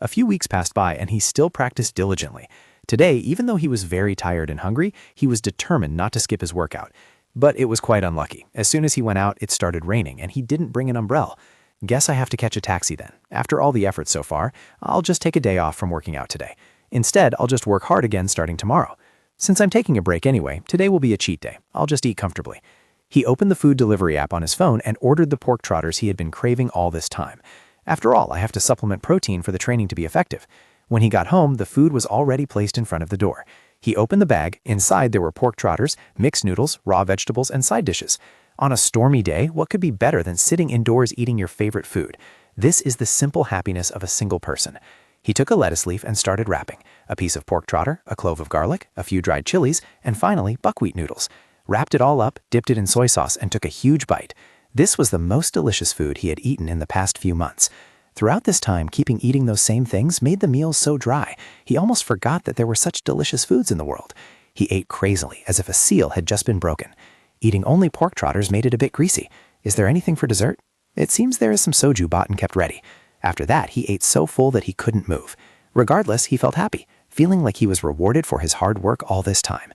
A few weeks passed by and he still practiced diligently. Today, even though he was very tired and hungry, he was determined not to skip his workout. But it was quite unlucky. As soon as he went out, it started raining and he didn't bring an umbrella. Guess I have to catch a taxi then. After all the effort so far, I'll just take a day off from working out today. Instead, I'll just work hard again starting tomorrow. Since I'm taking a break anyway, today will be a cheat day. I'll just eat comfortably. He opened the food delivery app on his phone and ordered the pork trotters he had been craving all this time. After all, I have to supplement protein for the training to be effective. When he got home, the food was already placed in front of the door. He opened the bag. Inside there were pork trotters, mixed noodles, raw vegetables, and side dishes. On a stormy day, what could be better than sitting indoors eating your favorite food? This is the simple happiness of a single person. He took a lettuce leaf and started wrapping. A piece of pork trotter, a clove of garlic, a few dried chilies, and finally buckwheat noodles. Wrapped it all up, dipped it in soy sauce, and took a huge bite. This was the most delicious food he had eaten in the past few months. Throughout this time, keeping eating those same things made the meals so dry, he almost forgot that there were such delicious foods in the world. He ate crazily, as if a seal had just been broken. Eating only pork trotters made it a bit greasy. Is there anything for dessert? It seems there is some soju bought and kept ready. After that, he ate so full that he couldn't move. Regardless, he felt happy, feeling like he was rewarded for his hard work all this time.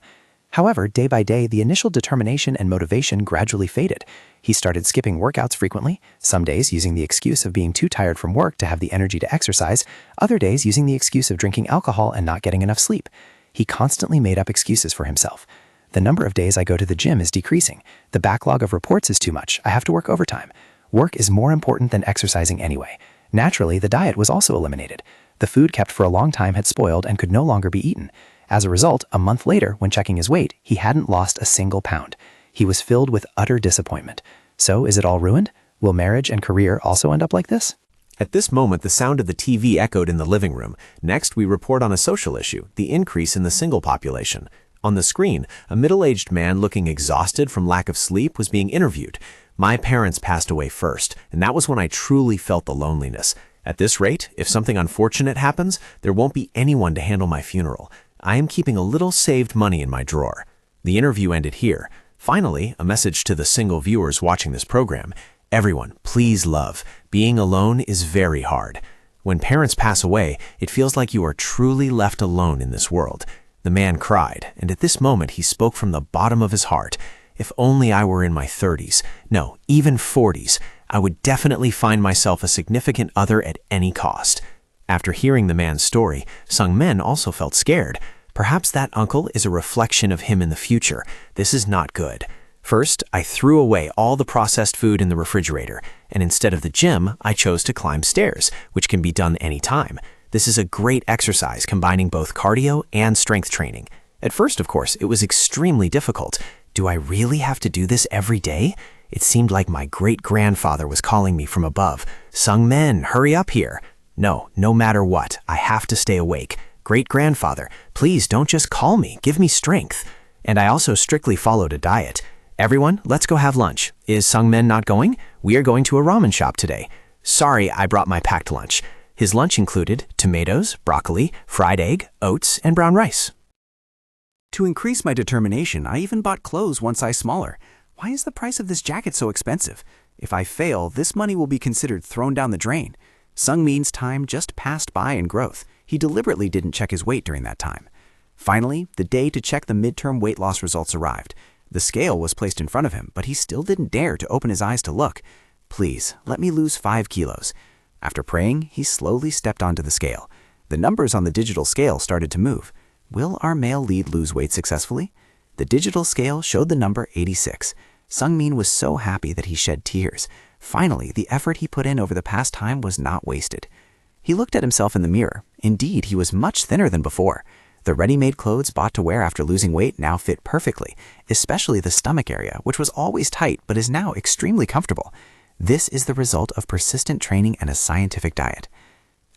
However, day by day, the initial determination and motivation gradually faded. He started skipping workouts frequently, some days using the excuse of being too tired from work to have the energy to exercise, other days using the excuse of drinking alcohol and not getting enough sleep. He constantly made up excuses for himself. The number of days I go to the gym is decreasing. The backlog of reports is too much. I have to work overtime. Work is more important than exercising anyway. Naturally, the diet was also eliminated. The food kept for a long time had spoiled and could no longer be eaten. As a result, a month later, when checking his weight, he hadn't lost a single pound. He was filled with utter disappointment. So, is it all ruined? Will marriage and career also end up like this? At this moment, the sound of the TV echoed in the living room. Next, we report on a social issue, the increase in the single population. On the screen, a middle-aged man looking exhausted from lack of sleep was being interviewed. My parents passed away first, and that was when I truly felt the loneliness. At this rate, if something unfortunate happens, there won't be anyone to handle my funeral. I am keeping a little saved money in my drawer. The interview ended here. Finally, a message to the single viewers watching this program. Everyone, please love. Being alone is very hard. When parents pass away, it feels like you are truly left alone in this world. The man cried, and at this moment he spoke from the bottom of his heart. If only I were in my 30s, no, even 40s, I would definitely find myself a significant other at any cost. After hearing the man's story, Sungmin also felt scared. Perhaps that uncle is a reflection of him in the future. This is not good. First, I threw away all the processed food in the refrigerator, and instead of the gym, I chose to climb stairs, which can be done anytime. This is a great exercise combining both cardio and strength training. At first, of course, it was extremely difficult. Do I really have to do this every day? It seemed like my great-grandfather was calling me from above. Sungmin, hurry up here. No matter what, I have to stay awake. Great-grandfather, please don't just call me, give me strength. And I also strictly followed a diet. Everyone, let's go have lunch. Is Sungmin not going? We are going to a ramen shop today. Sorry, I brought my packed lunch. His lunch included tomatoes, broccoli, fried egg, oats, and brown rice. To increase my determination, I even bought clothes one size smaller. Why is the price of this jacket so expensive? If I fail, this money will be considered thrown down the drain. Sungmin's time just passed by in growth. He deliberately didn't check his weight during that time. Finally, the day to check the midterm weight loss results arrived. The scale was placed in front of him, but he still didn't dare to open his eyes to look. Please, let me lose 5 kilos. After praying, he slowly stepped onto the scale. The numbers on the digital scale started to move. Will our male lead lose weight successfully? The digital scale showed the number 86. Sungmin was so happy that he shed tears. Finally, the effort he put in over the past time was not wasted. He looked at himself in the mirror. Indeed, he was much thinner than before. The ready-made clothes bought to wear after losing weight now fit perfectly, especially the stomach area, which was always tight but is now extremely comfortable. This is the result of persistent training and a scientific diet.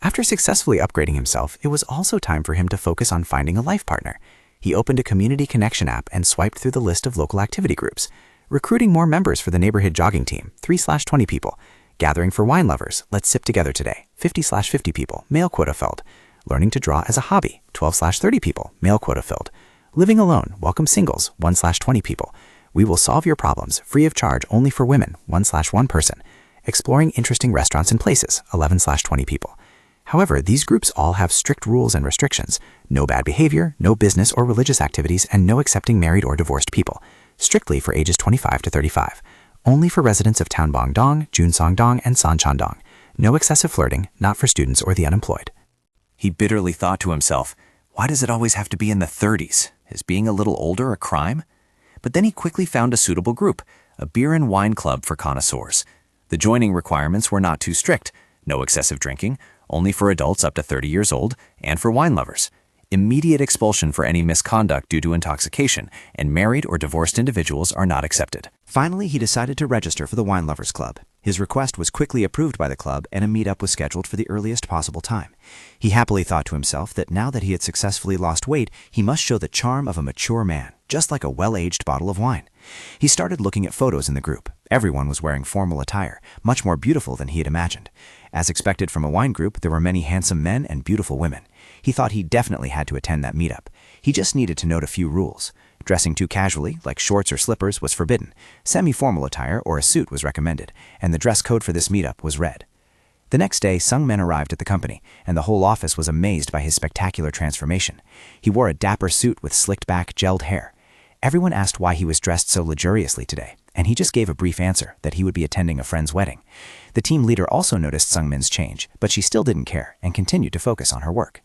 After successfully upgrading himself, it was also time for him to focus on finding a life partner. He opened a community connection app and swiped through the list of local activity groups. Recruiting more members for the neighborhood jogging team, 3/20 people. Gathering for wine lovers, let's sip together today, 50/50 people, male quota filled. Learning to draw as a hobby, 12/30 people, male quota filled. Living alone, welcome singles, 1/20 people. We will solve your problems, free of charge only for women, 1/1 person. Exploring interesting restaurants and places, 11/20 people. However, these groups all have strict rules and restrictions. No bad behavior, no business or religious activities, and no accepting married or divorced people. Strictly for ages 25 to 35. Only for residents of Townbong-dong, Junsong-dong, and Sanchan-dong. No excessive flirting, not for students or the unemployed. He bitterly thought to himself, why does it always have to be in the 30s? Is being a little older a crime? But then he quickly found a suitable group, a beer and wine club for connoisseurs. The joining requirements were not too strict. No excessive drinking, only for adults up to 30 years old, and for wine lovers. Immediate expulsion for any misconduct due to intoxication, and married or divorced individuals are not accepted. Finally, he decided to register for the Wine Lovers Club. His request was quickly approved by the club, and a meetup was scheduled for the earliest possible time. He happily thought to himself that now that he had successfully lost weight, he must show the charm of a mature man, just like a well-aged bottle of wine. He started looking at photos in the group. Everyone was wearing formal attire, much more beautiful than he had imagined. As expected from a wine group, there were many handsome men and beautiful women. He thought he definitely had to attend that meetup. He just needed to note a few rules. Dressing too casually, like shorts or slippers, was forbidden. Semi-formal attire or a suit was recommended, and the dress code for this meetup was red. The next day, Sung-min arrived at the company, and the whole office was amazed by his spectacular transformation. He wore a dapper suit with slicked-back, gelled hair. Everyone asked why he was dressed so luxuriously today, and he just gave a brief answer that he would be attending a friend's wedding. The team leader also noticed Sung-min's change, but she still didn't care and continued to focus on her work.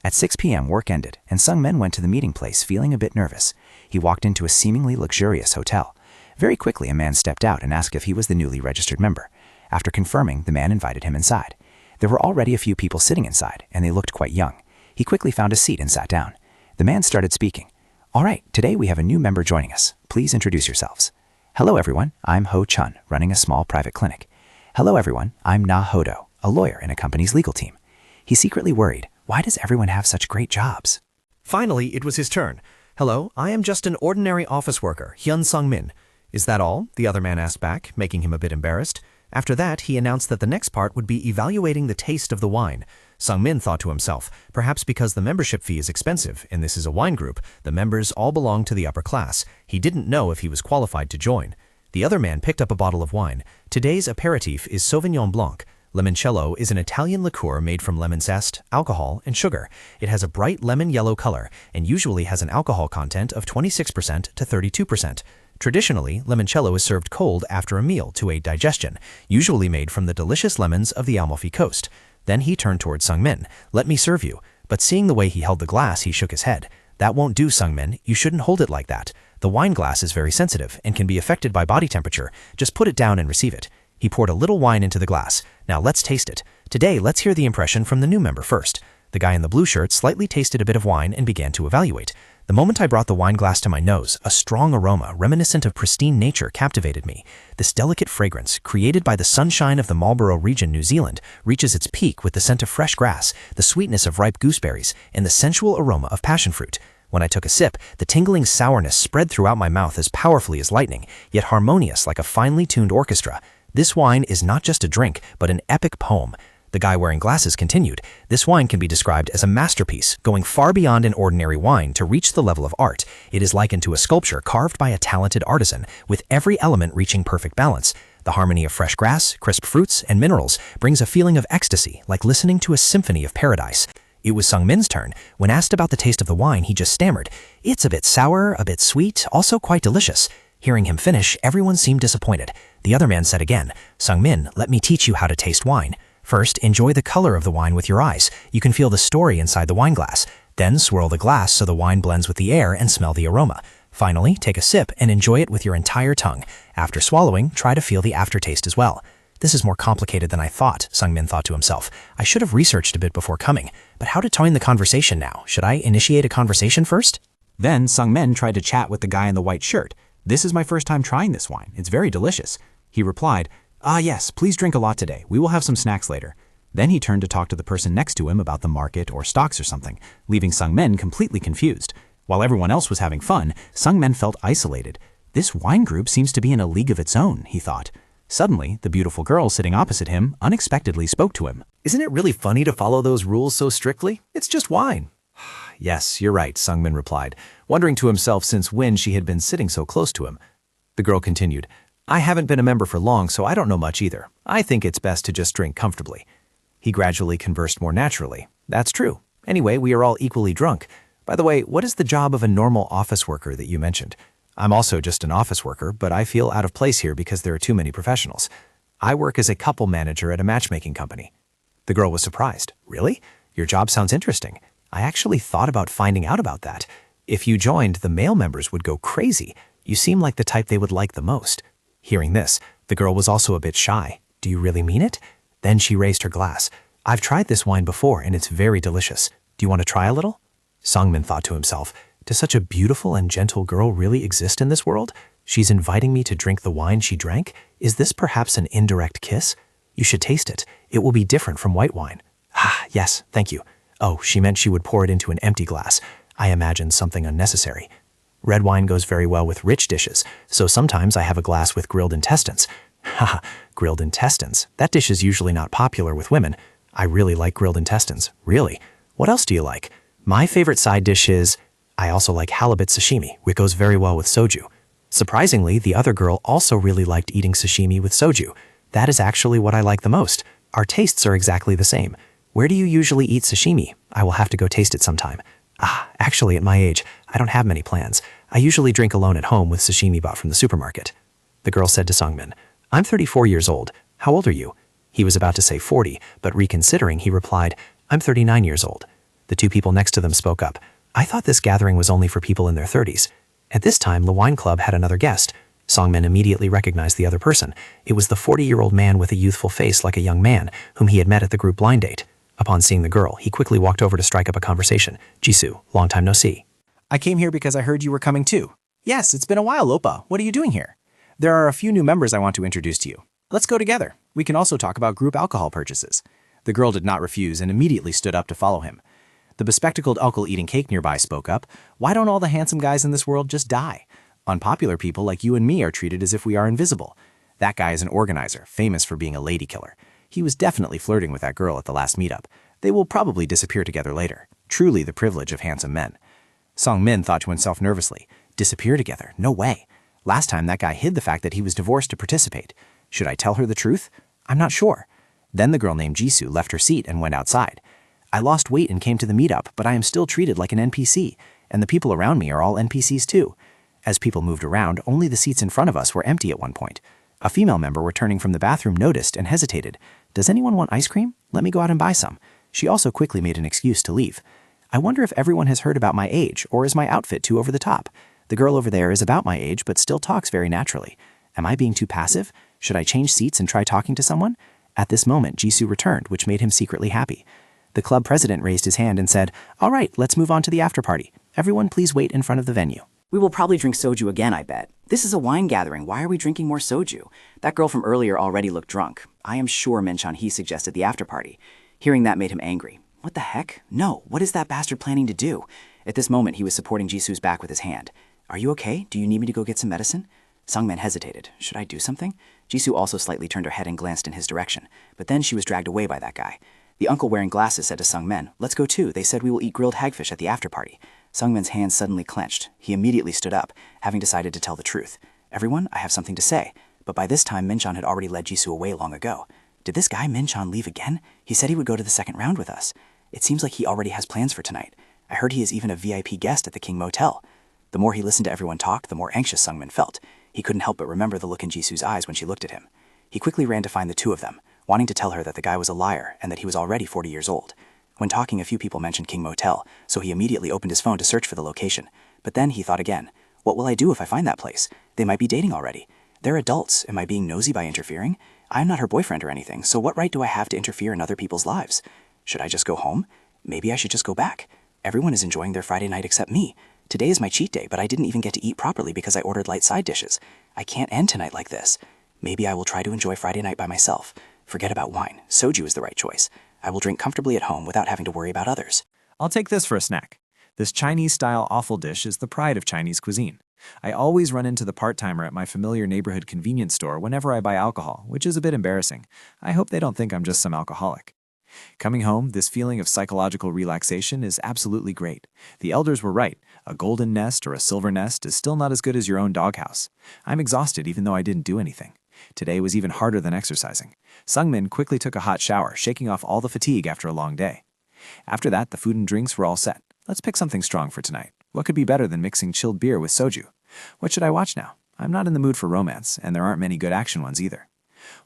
At 6 p.m., work ended, and Sung-min went to the meeting place feeling a bit nervous. He walked into a seemingly luxurious hotel. Very quickly, a man stepped out and asked if he was the newly registered member. After confirming, the man invited him inside. There were already a few people sitting inside, and they looked quite young. He quickly found a seat and sat down. The man started speaking. "All right, today we have a new member joining us. Please introduce yourselves." "Hello, everyone. I'm Ho Chun, running a small private clinic." "Hello, everyone. I'm Na Hodo, a lawyer in a company's legal team." He secretly worried, why does everyone have such great jobs? Finally, it was his turn. "Hello, I am just an ordinary office worker, Hyun Sung-min." "Is that all?" the other man asked back, making him a bit embarrassed. After that, he announced that the next part would be evaluating the taste of the wine. Sung-min thought to himself, perhaps because the membership fee is expensive, and this is a wine group, the members all belong to the upper class. He didn't know if he was qualified to join. The other man picked up a bottle of wine. Today's aperitif is Sauvignon Blanc. Limoncello is an Italian liqueur made from lemon zest, alcohol, and sugar. It has a bright lemon yellow color and usually has an alcohol content of 26% to 32%. Traditionally, limoncello is served cold after a meal to aid digestion, usually made from the delicious lemons of the Amalfi Coast. Then he turned towards Sung-min. "Let me serve you." But seeing the way he held the glass, he shook his head. "That won't do, Sung-min. You shouldn't hold it like that. The wine glass is very sensitive and can be affected by body temperature. Just put it down and receive it." He poured a little wine into the glass. "Now let's taste it. Today, let's hear the impression from the new member first." The guy in the blue shirt slightly tasted a bit of wine and began to evaluate. "The moment I brought the wine glass to my nose, a strong aroma reminiscent of pristine nature captivated me. This delicate fragrance, created by the sunshine of the Marlborough region, New Zealand, reaches its peak with the scent of fresh grass, the sweetness of ripe gooseberries, and the sensual aroma of passion fruit. When I took a sip, the tingling sourness spread throughout my mouth as powerfully as lightning, yet harmonious like a finely tuned orchestra. This wine is not just a drink, but an epic poem." The guy wearing glasses continued, "This wine can be described as a masterpiece, going far beyond an ordinary wine to reach the level of art. It is likened to a sculpture carved by a talented artisan, with every element reaching perfect balance. The harmony of fresh grass, crisp fruits, and minerals brings a feeling of ecstasy, like listening to a symphony of paradise." It was Sung-min's turn. When asked about the taste of the wine, he just stammered, "It's a bit sour, a bit sweet, also quite delicious." Hearing him finish, everyone seemed disappointed. The other man said again, "Sung-min, let me teach you how to taste wine. First, enjoy the color of the wine with your eyes. You can feel the story inside the wine glass. Then swirl the glass so the wine blends with the air and smell the aroma. Finally, take a sip and enjoy it with your entire tongue. After swallowing, try to feel the aftertaste as well." "This is more complicated than I thought," Sung-min thought to himself. "I should have researched a bit before coming. But how to join the conversation now? Should I initiate a conversation first?" Then Sung-min tried to chat with the guy in the white shirt. "This is my first time trying this wine. It's very delicious." He replied, "Ah yes, please drink a lot today. We will have some snacks later." Then he turned to talk to the person next to him about the market or stocks or something, leaving Sung-min completely confused. While everyone else was having fun, Sung-min felt isolated. This wine group seems to be in a league of its own, he thought. Suddenly, the beautiful girl sitting opposite him unexpectedly spoke to him. Isn't it really funny to follow those rules so strictly? It's just wine. Yes, you're right, Sung-min replied, wondering to himself since when she had been sitting so close to him. The girl continued, I haven't been a member for long, so I don't know much either. I think it's best to just drink comfortably. He gradually conversed more naturally. That's true. Anyway, we are all equally drunk. By the way, what is the job of a normal office worker that you mentioned? I'm also just an office worker, but I feel out of place here because there are too many professionals. I work as a couple manager at a matchmaking company. The girl was surprised. Really? Your job sounds interesting. I actually thought about finding out about that. If you joined, the male members would go crazy. You seem like the type they would like the most. Hearing this, the girl was also a bit shy. Do you really mean it? Then she raised her glass. I've tried this wine before and it's very delicious. Do you want to try a little? Sung-min thought to himself, does such a beautiful and gentle girl really exist in this world? She's inviting me to drink the wine she drank? Is this perhaps an indirect kiss? You should taste it. It will be different from white wine. Ah, yes, thank you. Oh, she meant she would pour it into an empty glass. I imagined something unnecessary. Red wine goes very well with rich dishes, so sometimes I have a glass with grilled intestines. Haha, grilled intestines. That dish is usually not popular with women. I really like grilled intestines. Really? What else do you like? My favorite side dish is... I also like halibut sashimi, which goes very well with soju. Surprisingly, the other girl also really liked eating sashimi with soju. That is actually what I like the most. Our tastes are exactly the same. Where do you usually eat sashimi? I will have to go taste it sometime. Ah, actually, at my age, I don't have many plans. I usually drink alone at home with sashimi bought from the supermarket. The girl said to Sung-min, I'm 34 years old. How old are you? He was about to say 40, but reconsidering, he replied, I'm 39 years old. The two people next to them spoke up. I thought this gathering was only for people in their 30s. At this time, the wine club had another guest. Sung-min immediately recognized the other person. It was the 40-year-old man with a youthful face like a young man, whom he had met at the group blind date. Upon seeing the girl, he quickly walked over to strike up a conversation. Jisoo, long time no see. I came here because I heard you were coming too. Yes, it's been a while, Oppa. What are you doing here? There are a few new members I want to introduce to you. Let's go together. We can also talk about group alcohol purchases. The girl did not refuse and immediately stood up to follow him. The bespectacled uncle eating cake nearby spoke up. Why don't all the handsome guys in this world just die? Unpopular people like you and me are treated as if we are invisible. That guy is an organizer, famous for being a lady killer. He was definitely flirting with that girl at the last meetup. They will probably disappear together later. Truly the privilege of handsome men. Sung-min thought to himself nervously. Disappear together? No way. Last time that guy hid the fact that he was divorced to participate. Should I tell her the truth? I'm not sure. Then the girl named Jisoo left her seat and went outside. I lost weight and came to the meetup, but I am still treated like an NPC, and the people around me are all NPCs too. As people moved around, only the seats in front of us were empty at one point. A female member returning from the bathroom noticed and hesitated. Does anyone want ice cream? Let me go out and buy some. She also quickly made an excuse to leave. I wonder if everyone has heard about my age, or is my outfit too over the top? The girl over there is about my age, but still talks very naturally. Am I being too passive? Should I change seats and try talking to someone? At this moment, Jisoo returned, which made him secretly happy. The club president raised his hand and said, All right, let's move on to the after party. Everyone please wait in front of the venue. We will probably drink soju again, I bet. This is a wine gathering. Why are we drinking more soju? That girl from earlier already looked drunk. I am sure Min-chan-hee suggested the after party. Hearing that made him angry. What the heck? No, what is that bastard planning to do? At this moment, he was supporting Jisoo's back with his hand. Are you okay? Do you need me to go get some medicine? Sung-min hesitated. Should I do something? Jisoo also slightly turned her head and glanced in his direction. But then she was dragged away by that guy. The uncle wearing glasses said to Sung-min, Let's go too. They said we will eat grilled hagfish at the after party. Sung-min's hands suddenly clenched. He immediately stood up, having decided to tell the truth. Everyone, I have something to say. But by this time, Min-chan had already led Jisoo away long ago. Did this guy Min-chan leave again? He said he would go to the second round with us. It seems like he already has plans for tonight. I heard he is even a VIP guest at the King Motel. The more he listened to everyone talk, the more anxious Sung-min felt. He couldn't help but remember the look in Jisoo's eyes when she looked at him. He quickly ran to find the two of them, wanting to tell her that the guy was a liar and that he was already 40 years old. When talking, a few people mentioned King Motel, so he immediately opened his phone to search for the location. But then he thought again, what will I do if I find that place? They might be dating already. They're adults. Am I being nosy by interfering? I'm not her boyfriend or anything, so what right do I have to interfere in other people's lives? Should I just go home? Maybe I should just go back. Everyone is enjoying their Friday night except me. Today is my cheat day, but I didn't even get to eat properly because I ordered light side dishes. I can't end tonight like this. Maybe I will try to enjoy Friday night by myself. Forget about wine. Soju is the right choice. I will drink comfortably at home without having to worry about others. I'll take this for a snack. This Chinese-style offal dish is the pride of Chinese cuisine. I always run into the part-timer at my familiar neighborhood convenience store whenever I buy alcohol, which is a bit embarrassing. I hope they don't think I'm just some alcoholic. Coming home, this feeling of psychological relaxation is absolutely great. The elders were right. A golden nest or a silver nest is still not as good as your own doghouse. I'm exhausted even though I didn't do anything. Today was even harder than exercising. Sungmin quickly took a hot shower, shaking off all the fatigue after a long day. After that, the food and drinks were all set. Let's pick something strong for tonight. What could be better than mixing chilled beer with soju? What should I watch now? I'm not in the mood for romance, and there aren't many good action ones either.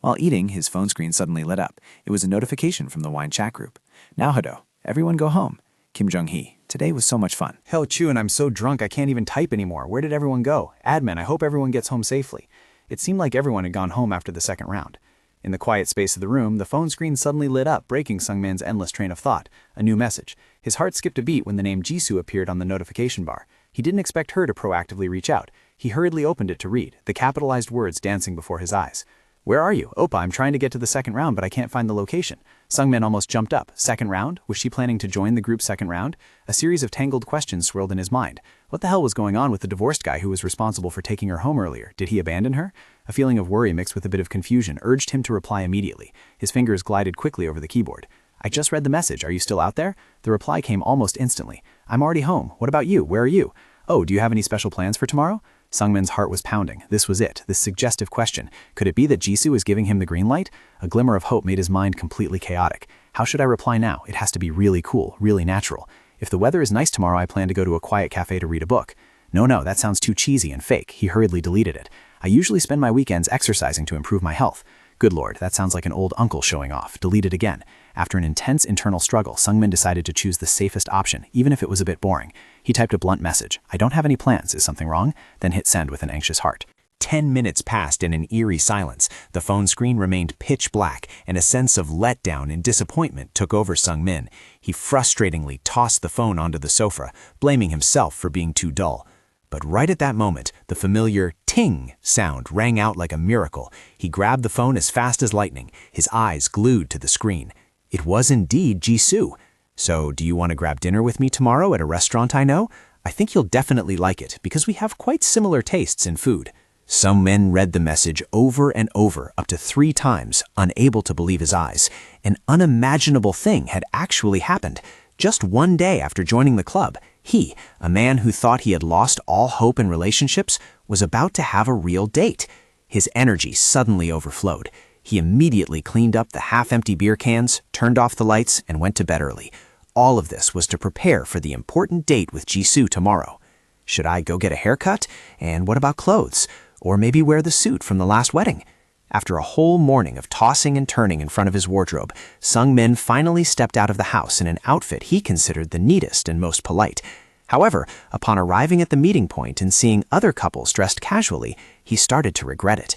While eating, his phone screen suddenly lit up. It was a notification from the wine chat group. Now, Hado, everyone go home. Kim Jong-hee, today was so much fun. Hell, Chu, and I'm so drunk I can't even type anymore. Where did everyone go? Admin, I hope everyone gets home safely. It seemed like everyone had gone home after the second round. In the quiet space of the room, the phone screen suddenly lit up, breaking Sungmin's endless train of thought. A new message. His heart skipped a beat when the name Jisoo appeared on the notification bar. He didn't expect her to proactively reach out. He hurriedly opened it to read, the capitalized words dancing before his eyes. Where are you? Oppa, I'm trying to get to the second round, but I can't find the location. Sungmin almost jumped up. Second round? Was she planning to join the group's second round? A series of tangled questions swirled in his mind. What the hell was going on with the divorced guy who was responsible for taking her home earlier? Did he abandon her? A feeling of worry mixed with a bit of confusion urged him to reply immediately. His fingers glided quickly over the keyboard. I just read the message. Are you still out there? The reply came almost instantly. I'm already home. What about you? Where are you? Oh, do you have any special plans for tomorrow? Sungmin's heart was pounding. This was it, this suggestive question. Could it be that Jisoo was giving him the green light? A glimmer of hope made his mind completely chaotic. How should I reply now? It has to be really cool, really natural. If the weather is nice tomorrow, I plan to go to a quiet cafe to read a book. No, that sounds too cheesy and fake. He hurriedly deleted it. I usually spend my weekends exercising to improve my health. Good lord, that sounds like an old uncle showing off. Deleted again. After an intense internal struggle, Sungmin decided to choose the safest option, even if it was a bit boring. He typed a blunt message. I don't have any plans. Is something wrong? Then hit send with an anxious heart. 10 minutes passed in an eerie silence. The phone screen remained pitch black, and a sense of letdown and disappointment took over Sungmin. He frustratingly tossed the phone onto the sofa, blaming himself for being too dull. But right at that moment, the familiar ting sound rang out like a miracle. He grabbed the phone as fast as lightning, his eyes glued to the screen. It was indeed Jisoo. So, do you want to grab dinner with me tomorrow at a restaurant I know? I think you'll definitely like it, because we have quite similar tastes in food. Some men read the message over and over, up to 3 times, unable to believe his eyes. An unimaginable thing had actually happened. Just one day after joining the club, he, a man who thought he had lost all hope in relationships, was about to have a real date. His energy suddenly overflowed. He immediately cleaned up the half-empty beer cans, turned off the lights, and went to bed early. All of this was to prepare for the important date with Jisoo tomorrow. Should I go get a haircut? And what about clothes? Or maybe wear the suit from the last wedding? After a whole morning of tossing and turning in front of his wardrobe, Sungmin finally stepped out of the house in an outfit he considered the neatest and most polite. However, upon arriving at the meeting point and seeing other couples dressed casually, he started to regret it.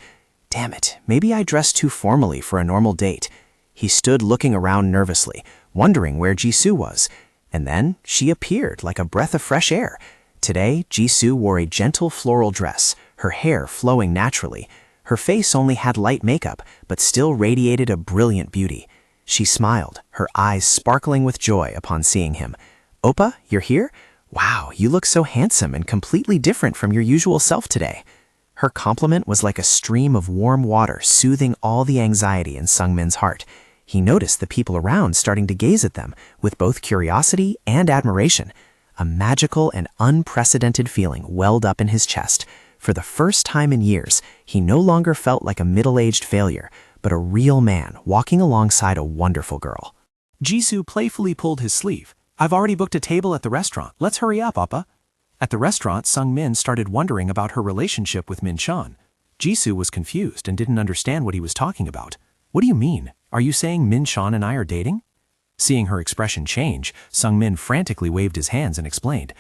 Damn it, maybe I dressed too formally for a normal date. He stood looking around nervously, wondering where Jisoo was. And then she appeared like a breath of fresh air. Today, Jisoo wore a gentle floral dress, her hair flowing naturally. Her face only had light makeup, but still radiated a brilliant beauty. She smiled, her eyes sparkling with joy upon seeing him. Oppa, you're here? Wow, you look so handsome and completely different from your usual self today. Her compliment was like a stream of warm water soothing all the anxiety in Sungmin's heart. He noticed the people around starting to gaze at them with both curiosity and admiration. A magical and unprecedented feeling welled up in his chest. For the first time in years, he no longer felt like a middle-aged failure, but a real man walking alongside a wonderful girl. Jisoo playfully pulled his sleeve. I've already booked a table at the restaurant. Let's hurry up, Oppa. At the restaurant, Sungmin started wondering about her relationship with Min-chan. Jisoo was confused and didn't understand what he was talking about. What do you mean? Are you saying Min-chan and I are dating? Seeing her expression change, Sungmin frantically waved his hands and explained.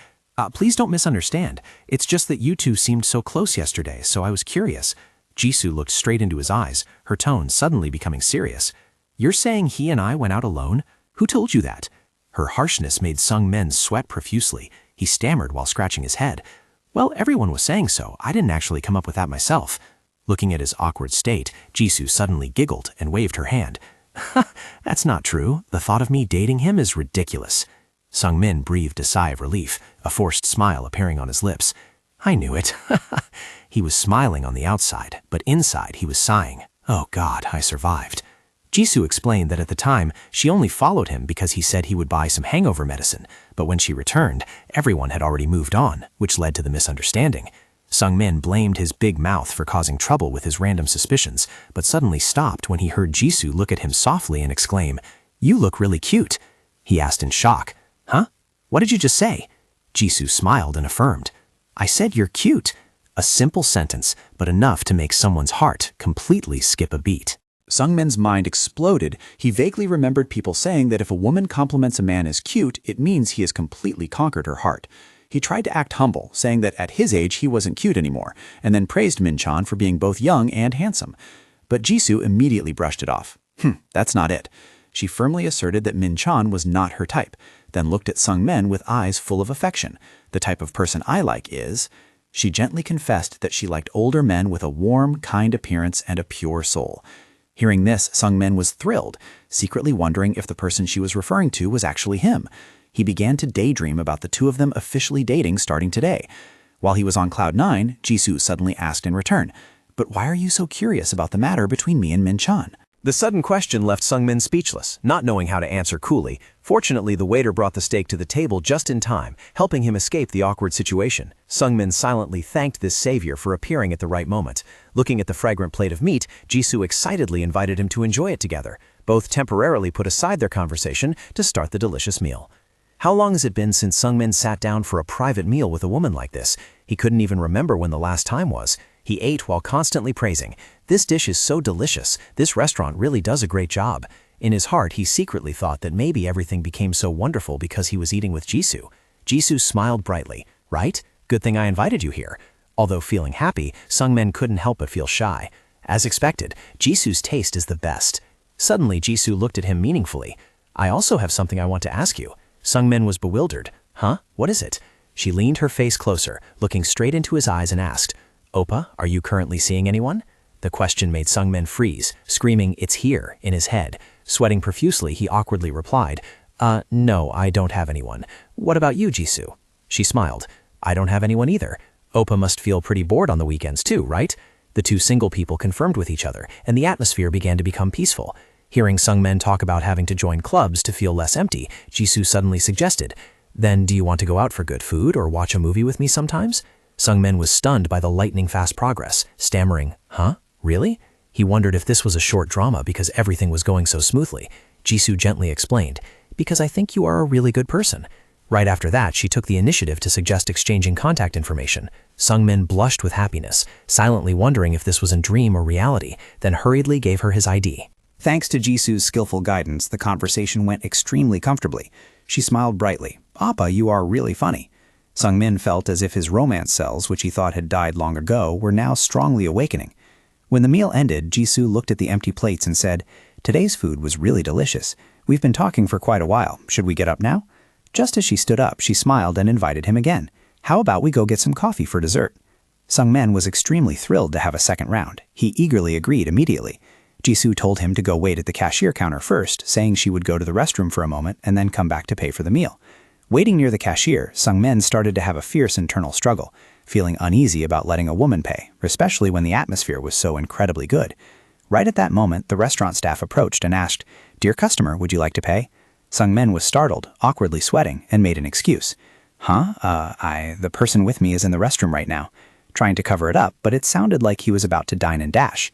Please don't misunderstand. It's just that you two seemed so close yesterday, so I was curious. Jisoo looked straight into his eyes, her tone suddenly becoming serious. You're saying he and I went out alone? Who told you that? Her harshness made Sungmin sweat profusely. He stammered while scratching his head. Well, everyone was saying so. I didn't actually come up with that myself. Looking at his awkward state, Jisoo suddenly giggled and waved her hand. That's not true. The thought of me dating him is ridiculous. Sungmin breathed a sigh of relief, a forced smile appearing on his lips. I knew it. He was smiling on the outside, but inside he was sighing. Oh God, I survived. Jisoo explained that at the time, she only followed him because he said he would buy some hangover medicine, but when she returned, everyone had already moved on, which led to the misunderstanding. Sungmin blamed his big mouth for causing trouble with his random suspicions, but suddenly stopped when he heard Jisoo look at him softly and exclaim, "You look really cute." He asked in shock, "Huh? What did you just say?" Jisoo smiled and affirmed, "I said you're cute." A simple sentence, but enough to make someone's heart completely skip a beat. Sungmin's mind exploded. He vaguely remembered people saying that if a woman compliments a man as cute, it means he has completely conquered her heart. He tried to act humble, saying that at his age he wasn't cute anymore, and then praised Min-chan for being both young and handsome. But Jisoo immediately brushed it off. That's not it. She firmly asserted that Min-chan was not her type, then looked at Sungmin with eyes full of affection. The type of person I like is... She gently confessed that she liked older men with a warm, kind appearance and a pure soul. Hearing this, Sungmin was thrilled, secretly wondering if the person she was referring to was actually him. He began to daydream about the two of them officially dating starting today. While he was on cloud 9, Jisoo suddenly asked in return, "But why are you so curious about the matter between me and Min-chan?" The sudden question left Sungmin speechless, not knowing how to answer coolly. Fortunately, the waiter brought the steak to the table just in time, helping him escape the awkward situation. Sungmin silently thanked this savior for appearing at the right moment. Looking at the fragrant plate of meat, Jisoo excitedly invited him to enjoy it together. Both temporarily put aside their conversation to start the delicious meal. How long has it been since Sungmin sat down for a private meal with a woman like this? He couldn't even remember when the last time was. He ate while constantly praising, "This dish is so delicious. This restaurant really does a great job." In his heart, he secretly thought that maybe everything became so wonderful because he was eating with Jisoo. Jisoo smiled brightly. "Right? Good thing I invited you here." Although feeling happy, Sungmin couldn't help but feel shy. As expected, Jisoo's taste is the best. Suddenly, Jisoo looked at him meaningfully. "I also have something I want to ask you." Sungmin was bewildered. "Huh? What is it?" She leaned her face closer, looking straight into his eyes and asked, "Oppa, are you currently seeing anyone?" The question made Sungmin freeze, screaming, "It's here," in his head. Sweating profusely, he awkwardly replied, No, I don't have anyone. What about you, Jisoo?" She smiled. "I don't have anyone either. Oppa must feel pretty bored on the weekends too, right?" The two single people confirmed with each other, and the atmosphere began to become peaceful. Hearing Sungmin talk about having to join clubs to feel less empty, Jisoo suddenly suggested, "Then do you want to go out for good food or watch a movie with me sometimes?" Sungmin was stunned by the lightning-fast progress, stammering, "Huh? Really?" He wondered if this was a short drama because everything was going so smoothly. Jisoo gently explained, "Because I think you are a really good person." Right after that, she took the initiative to suggest exchanging contact information. Sungmin blushed with happiness, silently wondering if this was a dream or reality, then hurriedly gave her his ID. Thanks to Jisoo's skillful guidance, the conversation went extremely comfortably. She smiled brightly. "Appa, you are really funny." Sungmin felt as if his romance cells, which he thought had died long ago, were now strongly awakening. When the meal ended, Jisoo looked at the empty plates and said, "Today's food was really delicious. We've been talking for quite a while. Should we get up now?" Just as she stood up, she smiled and invited him again. "How about we go get some coffee for dessert?" Sungmin was extremely thrilled to have a second round. He eagerly agreed immediately. Jisoo told him to go wait at the cashier counter first, saying she would go to the restroom for a moment and then come back to pay for the meal. Waiting near the cashier, Sungmin started to have a fierce internal struggle, feeling uneasy about letting a woman pay, especially when the atmosphere was so incredibly good. Right at that moment, the restaurant staff approached and asked, "Dear customer, would you like to pay?" Sungmin was startled, awkwardly sweating, and made an excuse. The person with me is in the restroom right now," trying to cover it up, but it sounded like he was about to dine and dash.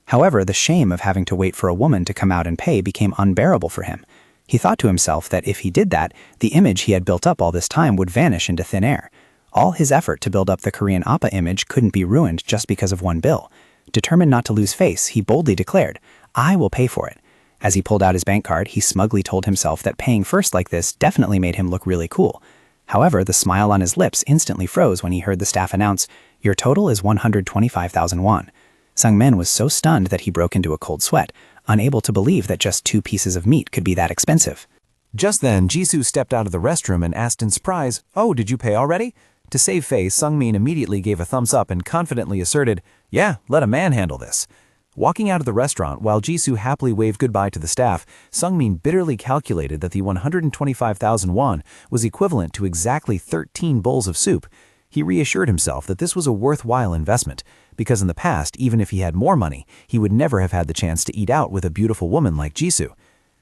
However, the shame of having to wait for a woman to come out and pay became unbearable for him. He thought to himself that if he did that, the image he had built up all this time would vanish into thin air. All his effort to build up the Korean Appa image couldn't be ruined just because of one bill. Determined not to lose face, he boldly declared, "I will pay for it." As he pulled out his bank card, he smugly told himself that paying first like this definitely made him look really cool. However, the smile on his lips instantly froze when he heard the staff announce, "Your total is 125,000 won." Sungmin was so stunned that he broke into a cold sweat, unable to believe that just 2 pieces of meat could be that expensive. Just then, Jisoo stepped out of the restroom and asked in surprise, "Oh, did you pay already?" To save face, Sungmin immediately gave a thumbs up and confidently asserted, "Yeah, let a man handle this." Walking out of the restaurant while Jisoo happily waved goodbye to the staff, Sungmin bitterly calculated that the 125,000 won was equivalent to exactly 13 bowls of soup. He reassured himself that this was a worthwhile investment, because in the past, even if he had more money, he would never have had the chance to eat out with a beautiful woman like Jisoo.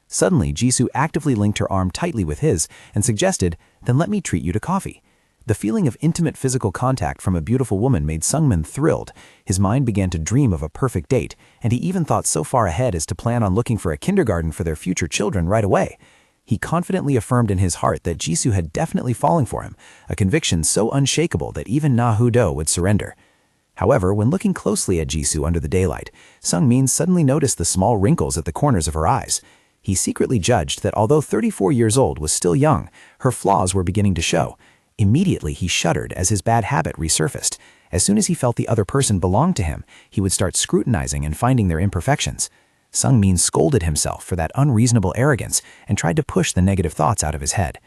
Suddenly, Jisoo actively linked her arm tightly with his and suggested, "Then let me treat you to coffee." The feeling of intimate physical contact from a beautiful woman made Sungmin thrilled. His mind began to dream of a perfect date, and he even thought so far ahead as to plan on looking for a kindergarten for their future children right away. He confidently affirmed in his heart that Jisoo had definitely fallen for him, a conviction so unshakable that even Na Hu-do would surrender. However, when looking closely at Jisoo under the daylight, Sungmin suddenly noticed the small wrinkles at the corners of her eyes. He secretly judged that although 34 years old was still young, her flaws were beginning to show. Immediately, he shuddered as his bad habit resurfaced. As soon as he felt the other person belonged to him, he would start scrutinizing and finding their imperfections. Sungmin scolded himself for that unreasonable arrogance and tried to push the negative thoughts out of his head.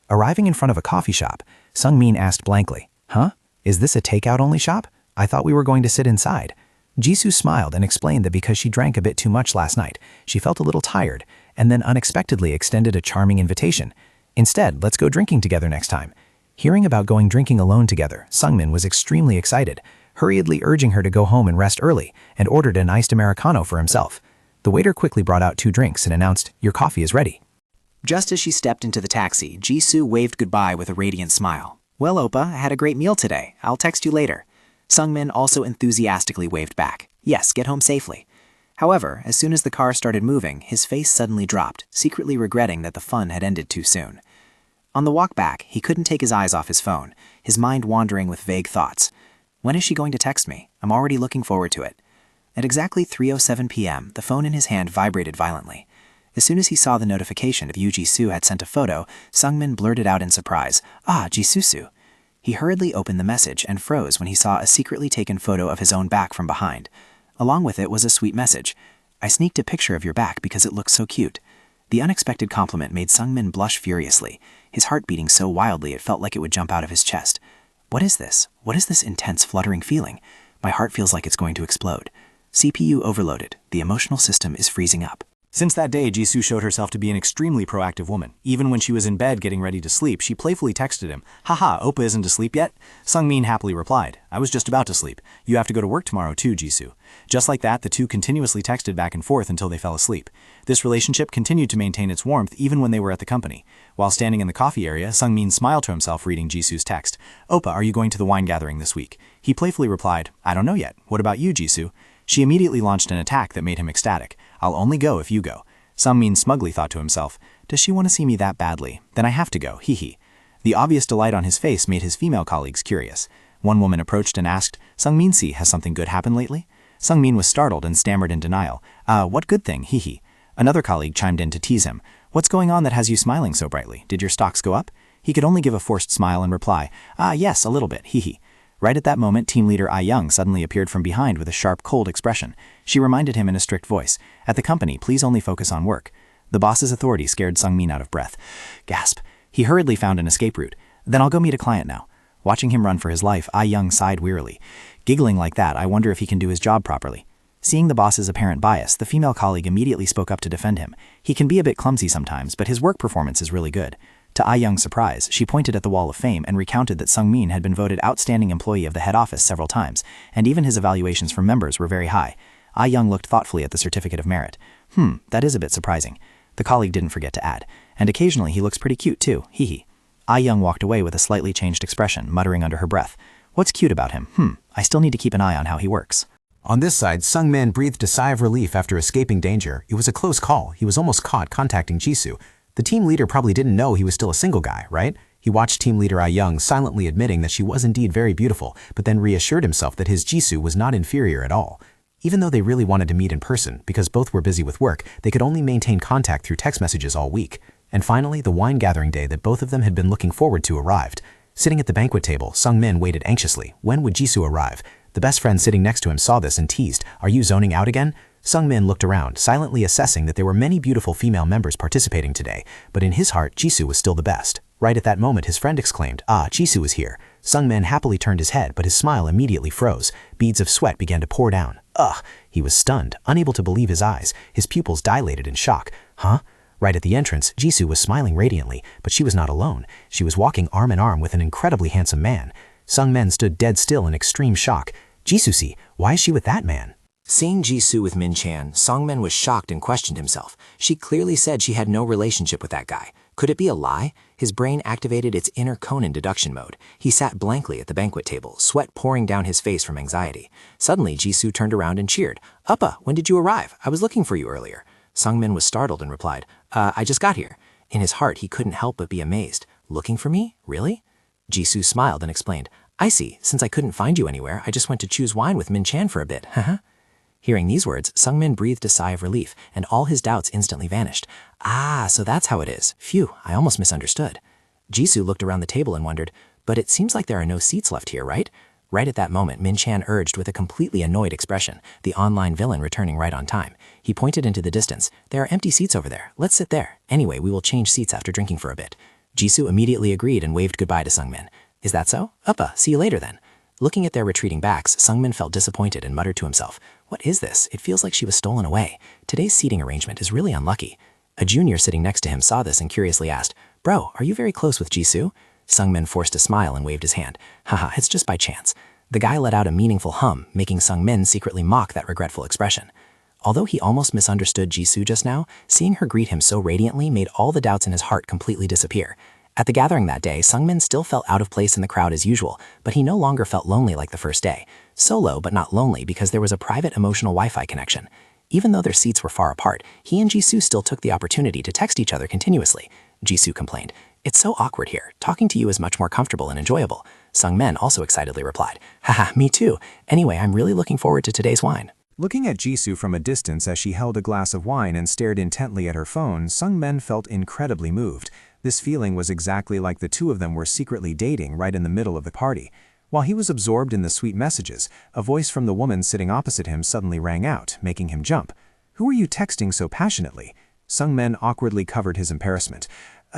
Arriving in front of a coffee shop, Sungmin asked blankly, "Huh? Is this a takeout-only shop? I thought we were going to sit inside." Jisoo smiled and explained that because she drank a bit too much last night, she felt a little tired, and then unexpectedly extended a charming invitation. "Instead, let's go drinking together next time." Hearing about going drinking alone together, Sungmin was extremely excited, hurriedly urging her to go home and rest early, and ordered an iced Americano for himself. The waiter quickly brought out 2 drinks and announced, "Your coffee is ready." Just as she stepped into the taxi, Jisoo waved goodbye with a radiant smile. "Well, Oppa, I had a great meal today. I'll text you later." Sungmin also enthusiastically waved back. "Yes, get home safely." However, as soon as the car started moving, his face suddenly dropped, secretly regretting that the fun had ended too soon. On the walk back, he couldn't take his eyes off his phone, his mind wandering with vague thoughts. When is she going to text me? I'm already looking forward to it. At exactly 3:07 p.m., the phone in his hand vibrated violently. As soon as he saw the notification of Jisoo had sent a photo, Sungmin blurted out in surprise, "Ah, Jisoo." He hurriedly opened the message and froze when he saw a secretly taken photo of his own back from behind. Along with it was a sweet message. "I sneaked a picture of your back because it looks so cute." The unexpected compliment made Sungmin blush furiously, his heart beating so wildly it felt like it would jump out of his chest. "What is this? What is this intense, fluttering feeling? My heart feels like it's going to explode. CPU overloaded. The emotional system is freezing up." Since that day, Jisoo showed herself to be an extremely proactive woman. Even when she was in bed getting ready to sleep, she playfully texted him, "Haha, Oppa isn't asleep yet?" Sungmin happily replied, "I was just about to sleep. You have to go to work tomorrow too, Jisoo." Just like that, the two continuously texted back and forth until they fell asleep. This relationship continued to maintain its warmth even when they were at the company. While standing in the coffee area, Sungmin smiled to himself reading Jisoo's text. "Oppa, are you going to the wine gathering this week?" He playfully replied, "I don't know yet. What about you, Jisoo?" She immediately launched an attack that made him ecstatic. "I'll only go if you go." Sungmin smugly thought to himself, "Does she want to see me that badly? Then I have to go, hee." The obvious delight on his face made his female colleagues curious. One woman approached and asked, "Sungmin-si, has something good happened lately?" Sungmin was startled and stammered in denial. What good thing, hee." Another colleague chimed in to tease him. "What's going on that has you smiling so brightly? Did your stocks go up?" He could only give a forced smile and reply, Yes, a little bit, hee." Right at that moment, team leader Young suddenly appeared from behind with a sharp, cold expression. She reminded him in a strict voice, "At the company, please only focus on work." The boss's authority scared Sungmin out of breath. Gasp. He hurriedly found an escape route. "Then I'll go meet a client now." Watching him run for his life, Young sighed wearily. Giggling like that, I wonder if he can do his job properly. Seeing the boss's apparent bias, the female colleague immediately spoke up to defend him. He can be a bit clumsy sometimes, but his work performance is really good. To Young's surprise, she pointed at the Wall of Fame and recounted that Sungmin had been voted Outstanding Employee of the head office several times, and even his evaluations from members were very high. Young looked thoughtfully at the Certificate of Merit. That is a bit surprising." The colleague didn't forget to add, "And occasionally he looks pretty cute too, hee." Young walked away with a slightly changed expression, muttering under her breath, "What's cute about him? I still need to keep an eye on how he works." On this side, Sungmin breathed a sigh of relief after escaping danger. It was a close call. He was almost caught contacting Jisoo. The team leader probably didn't know he was still a single guy, right? He watched team leader Young silently admitting that she was indeed very beautiful, but then reassured himself that his Jisoo was not inferior at all. Even though they really wanted to meet in person, because both were busy with work, they could only maintain contact through text messages all week. And finally, the wine gathering day that both of them had been looking forward to arrived. Sitting at the banquet table, Sungmin waited anxiously. When would Jisoo arrive? The best friend sitting next to him saw this and teased, "Are you zoning out again?" Sungmin looked around, silently assessing that there were many beautiful female members participating today, but in his heart, Jisoo was still the best. Right at that moment, his friend exclaimed, "Ah, Jisoo is here." Sungmin happily turned his head, but his smile immediately froze. Beads of sweat began to pour down. Ugh! He was stunned, unable to believe his eyes. His pupils dilated in shock. Huh? Right at the entrance, Jisoo was smiling radiantly, but she was not alone. She was walking arm in arm with an incredibly handsome man. Sungmin stood dead still in extreme shock. Jisoo-si, why is she with that man? Seeing Jisoo with Min Chan, Sungmin was shocked and questioned himself. She clearly said she had no relationship with that guy. Could it be a lie? His brain activated its inner Conan deduction mode. He sat blankly at the banquet table, sweat pouring down his face from anxiety. Suddenly, Jisoo turned around and cheered. "Uppa, when did you arrive? I was looking for you earlier." Sungmin was startled and replied, I just got here." In his heart, he couldn't help but be amazed. "Looking for me? Really?" Jisoo smiled and explained, "I see. Since I couldn't find you anywhere, I just went to choose wine with Min Chan for a bit, haha." Hearing these words, Sungmin breathed a sigh of relief, and all his doubts instantly vanished. "Ah, so that's how it is. Phew, I almost misunderstood." Jisoo looked around the table and wondered, "But it seems like there are no seats left here, right?" Right at that moment, Min Chan urged with a completely annoyed expression, the online villain returning right on time. He pointed into the distance. "There are empty seats over there. Let's sit there. Anyway, we will change seats after drinking for a bit." Jisoo immediately agreed and waved goodbye to Sungmin. "Is that so? Uppa, see you later then." Looking at their retreating backs, Sungmin felt disappointed and muttered to himself, "What is this? It feels like she was stolen away. Today's seating arrangement is really unlucky." A junior sitting next to him saw this and curiously asked, "Bro, are you very close with Jisoo?" Sungmin forced a smile and waved his hand. "Haha, it's just by chance." The guy let out a meaningful hum, making Sungmin secretly mock that regretful expression. Although he almost misunderstood Jisoo just now, seeing her greet him so radiantly made all the doubts in his heart completely disappear. At the gathering that day, Sungmin still felt out of place in the crowd as usual, but he no longer felt lonely like the first day. Solo, but not lonely because there was a private emotional Wi-Fi connection. Even though their seats were far apart, he and Jisoo still took the opportunity to text each other continuously. Jisoo complained, "It's so awkward here. Talking to you is much more comfortable and enjoyable." Sungmin also excitedly replied, "Haha, me too. Anyway, I'm really looking forward to today's wine." Looking at Jisoo from a distance as she held a glass of wine and stared intently at her phone, Sungmin felt incredibly moved. This feeling was exactly like the two of them were secretly dating right in the middle of the party. While he was absorbed in the sweet messages, a voice from the woman sitting opposite him suddenly rang out, making him jump. "Who are you texting so passionately?" Sungmin awkwardly covered his embarrassment.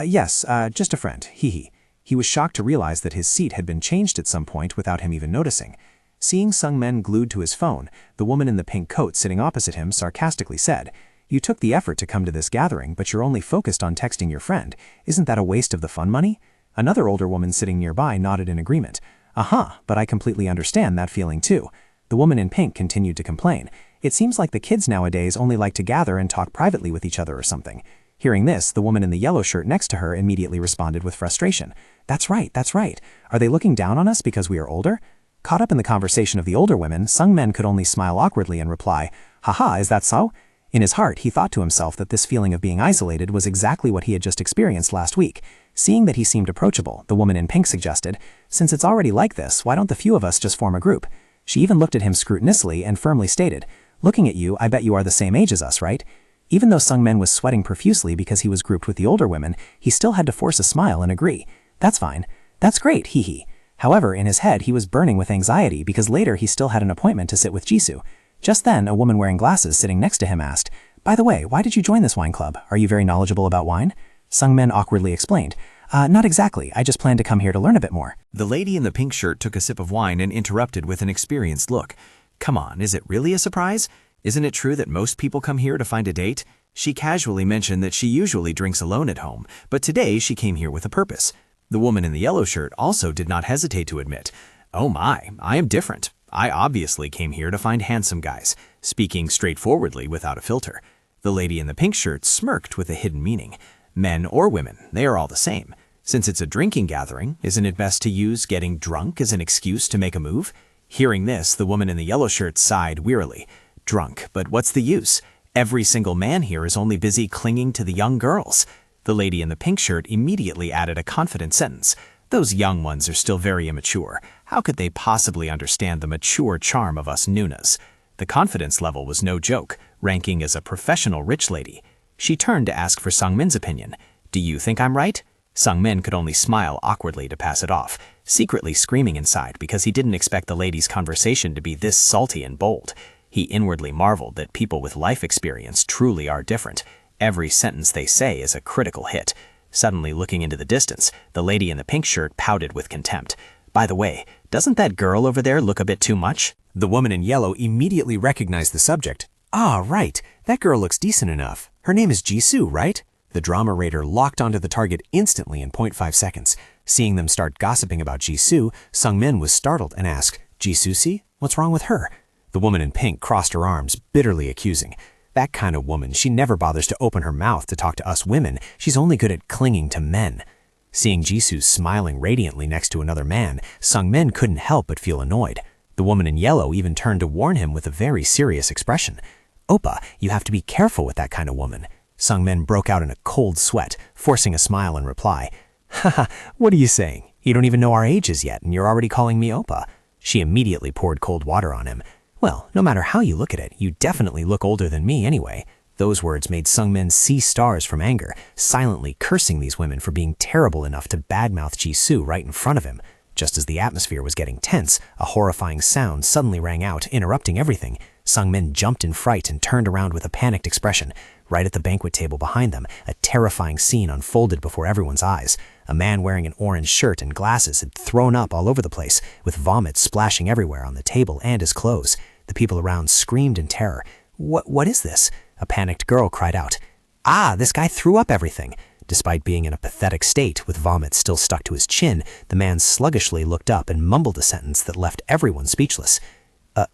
Yes, just a friend, hee." He was shocked to realize that his seat had been changed at some point without him even noticing. Seeing Sungmin glued to his phone, the woman in the pink coat sitting opposite him sarcastically said, "You took the effort to come to this gathering, but you're only focused on texting your friend. Isn't that a waste of the fun money?" Another older woman sitting nearby nodded in agreement. But I completely understand that feeling too." The woman in pink continued to complain. "It seems like the kids nowadays only like to gather and talk privately with each other or something." Hearing this, the woman in the yellow shirt next to her immediately responded with frustration. That's right. Are they looking down on us because we are older?" Caught up in the conversation of the older women, Sungmin could only smile awkwardly and reply, "Haha, is that so?" In his heart, he thought to himself that this feeling of being isolated was exactly what he had just experienced last week. Seeing that he seemed approachable, the woman in pink suggested, "Since it's already like this, why don't the few of us just form a group?" She even looked at him scrupulously and firmly stated, "Looking at you, I bet you are the same age as us, right?" Even though Sungmin was sweating profusely because he was grouped with the older women, he still had to force a smile and agree. "That's fine. That's great, hee." However, in his head, he was burning with anxiety because later he still had an appointment to sit with Jisoo. Just then, a woman wearing glasses sitting next to him asked, "By the way, why did you join this wine club? Are you very knowledgeable about wine?" Sungmin awkwardly explained, Not exactly. I just plan to come here to learn a bit more." The lady in the pink shirt took a sip of wine and interrupted with an experienced look. "Come on, is it really a surprise? Isn't it true that most people come here to find a date?" She casually mentioned that she usually drinks alone at home, but today she came here with a purpose. The woman in the yellow shirt also did not hesitate to admit, "Oh my, I am different. I obviously came here to find handsome guys," speaking straightforwardly without a filter. The lady in the pink shirt smirked with a hidden meaning. Men or women, they are all the same. Since it's a drinking gathering, isn't it best to use getting drunk as an excuse to make a move? Hearing this, the woman in the yellow shirt sighed wearily. "Drunk, but what's the use? Every single man here is only busy clinging to the young girls." The lady in the pink shirt immediately added a confident sentence. "Those young ones are still very immature. How could they possibly understand the mature charm of us Nunas?" The confidence level was no joke, ranking as a professional rich lady. She turned to ask for Sungmin's opinion. "Do you think I'm right?" Sungmin could only smile awkwardly to pass it off, secretly screaming inside because he didn't expect the lady's conversation to be this salty and bold. He inwardly marveled that people with life experience truly are different. Every sentence they say is a critical hit. Suddenly looking into the distance, the lady in the pink shirt pouted with contempt. By the way, doesn't that girl over there look a bit too much? The woman in yellow immediately recognized the subject. Ah, right, that girl looks decent enough. Her name is Jisoo, right? The drama raider locked onto the target instantly in 0.5 seconds. Seeing them start gossiping about Jisoo, Sungmin was startled and asked, Jisoo-si? What's wrong with her? The woman in pink crossed her arms, bitterly accusing. That kind of woman, she never bothers to open her mouth to talk to us women. She's only good at clinging to men. Seeing Jisoo smiling radiantly next to another man, Sungmin couldn't help but feel annoyed. The woman in yellow even turned to warn him with a very serious expression. Oppa, you have to be careful with that kind of woman. Sungmin broke out in a cold sweat, forcing a smile in reply. Haha, what are you saying? You don't even know our ages yet, and you're already calling me Oppa. She immediately poured cold water on him. Well, no matter how you look at it, you definitely look older than me anyway. Those words made Sungmin see stars from anger, silently cursing these women for being terrible enough to badmouth Jisoo right in front of him. Just as the atmosphere was getting tense, a horrifying sound suddenly rang out, interrupting everything. Sungmin jumped in fright and turned around with a panicked expression. Right at the banquet table behind them, a terrifying scene unfolded before everyone's eyes. A man wearing an orange shirt and glasses had thrown up all over the place, with vomit splashing everywhere on the table and his clothes. The people around screamed in terror. What is this? A panicked girl cried out. Ah, this guy threw up everything. Despite being in a pathetic state, with vomit still stuck to his chin, the man sluggishly looked up and mumbled a sentence that left everyone speechless.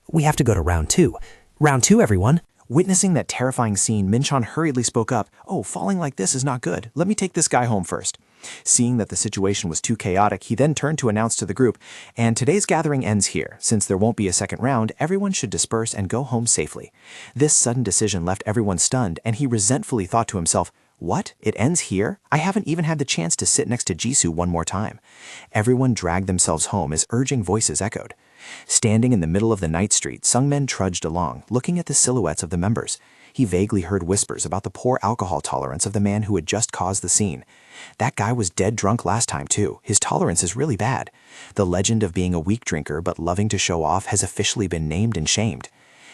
We have to go to round 2. Round 2, everyone. Witnessing that terrifying scene, Min-chan hurriedly spoke up. Oh, falling like this is not good. Let me take this guy home first. Seeing that the situation was too chaotic, he then turned to announce to the group, and today's gathering ends here. Since there won't be a second round, everyone should disperse and go home safely. This sudden decision left everyone stunned, and he resentfully thought to himself, what? It ends here? I haven't even had the chance to sit next to Jisoo one more time. Everyone dragged themselves home as urging voices echoed. Standing in the middle of the night street, Sungmin trudged along, looking at the silhouettes of the members. He vaguely heard whispers about the poor alcohol tolerance of the man who had just caused the scene. That guy was dead drunk last time too. His tolerance is really bad. The legend of being a weak drinker but loving to show off has officially been named and shamed.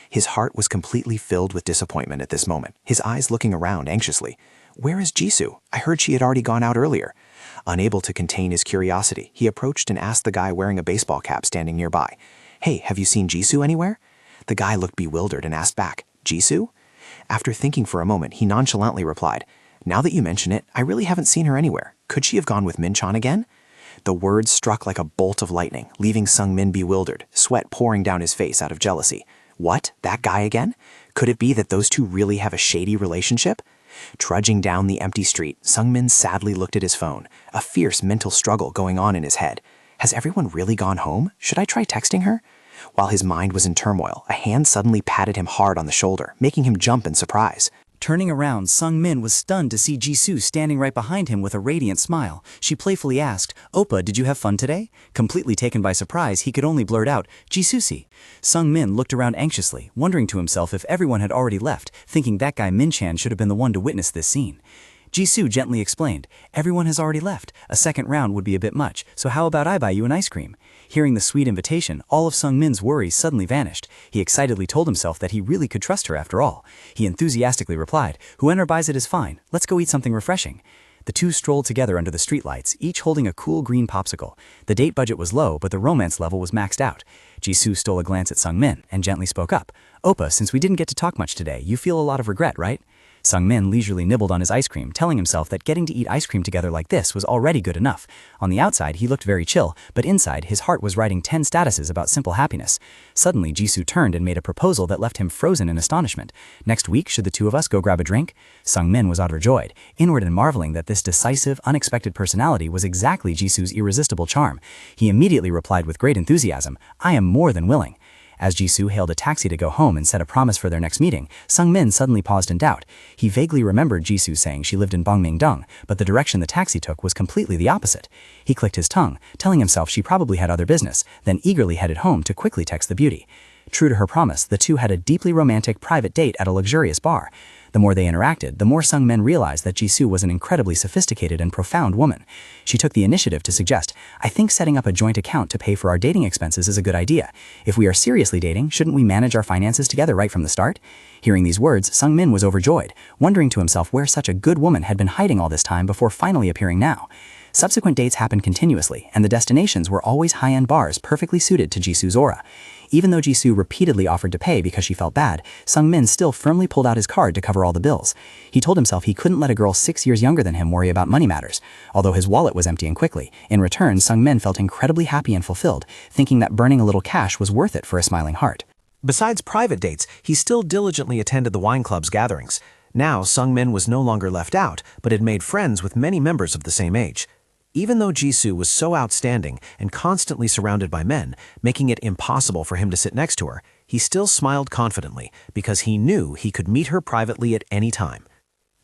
His heart was completely filled with disappointment at this moment, his eyes looking around anxiously. Where is Jisoo? I heard she had already gone out earlier. Unable to contain his curiosity, he approached and asked the guy wearing a baseball cap standing nearby, Hey, have you seen Jisoo anywhere? The guy looked bewildered and asked back, Jisoo? After thinking for a moment, he nonchalantly replied, Now that you mention it, I really haven't seen her anywhere. Could she have gone with Min-chan again? The words struck like a bolt of lightning, leaving Sungmin bewildered, sweat pouring down his face out of jealousy. What? That guy again? Could it be that those two really have a shady relationship? Trudging down the empty street, Sungmin sadly looked at his phone, a fierce mental struggle going on in his head. Has everyone really gone home? Should I try texting her? While his mind was in turmoil, a hand suddenly patted him hard on the shoulder, making him jump in surprise. Turning around, Sungmin was stunned to see Jisoo standing right behind him with a radiant smile. She playfully asked, Oppa, did you have fun today? Completely taken by surprise, he could only blurt out, Jisoo-si. Sungmin looked around anxiously, wondering to himself if everyone had already left, thinking that guy Min-chan should have been the one to witness this scene. Jisoo gently explained, Everyone has already left. A second round would be a bit much, so how about I buy you an ice cream? Hearing the sweet invitation, all of Sungmin's worries suddenly vanished. He excitedly told himself that he really could trust her after all. He enthusiastically replied, Whoever buys it is fine. Let's go eat something refreshing. The two strolled together under the streetlights, each holding a cool green popsicle. The date budget was low, but the romance level was maxed out. Jisoo stole a glance at Sungmin and gently spoke up. Oppa, since we didn't get to talk much today, you feel a lot of regret, right? Sungmin leisurely nibbled on his ice cream, telling himself that getting to eat ice cream together like this was already good enough. On the outside, he looked very chill, but inside, his heart was writing 10 statuses about simple happiness. Suddenly, Jisoo turned and made a proposal that left him frozen in astonishment. Next week, should the two of us go grab a drink? Sungmin was overjoyed, inward and marveling that this decisive, unexpected personality was exactly Jisoo's irresistible charm. He immediately replied with great enthusiasm, I am more than willing. As Jisoo hailed a taxi to go home and set a promise for their next meeting, Sungmin suddenly paused in doubt. He vaguely remembered Jisoo saying she lived in Bangmyeong-dong, but the direction the taxi took was completely the opposite. He clicked his tongue, telling himself she probably had other business, then eagerly headed home to quickly text the beauty. True to her promise, the two had a deeply romantic private date at a luxurious bar. The more they interacted, the more Sung-min realized that Jisoo was an incredibly sophisticated and profound woman. She took the initiative to suggest, "I think setting up a joint account to pay for our dating expenses is a good idea. If we are seriously dating, shouldn't we manage our finances together right from the start?" Hearing these words, Sung-min was overjoyed, wondering to himself where such a good woman had been hiding all this time before finally appearing now. Subsequent dates happened continuously, and the destinations were always high-end bars perfectly suited to Jisoo's aura. Even though Jisoo repeatedly offered to pay because she felt bad, Sung-min still firmly pulled out his card to cover all the bills. He told himself he couldn't let a girl 6 years younger than him worry about money matters. Although his wallet was emptying quickly, in return Sung-min felt incredibly happy and fulfilled, thinking that burning a little cash was worth it for a smiling heart. Besides private dates, he still diligently attended the wine club's gatherings. Now, Sung-min was no longer left out, but had made friends with many members of the same age. Even though Jisoo was so outstanding and constantly surrounded by men, making it impossible for him to sit next to her, he still smiled confidently because he knew he could meet her privately at any time.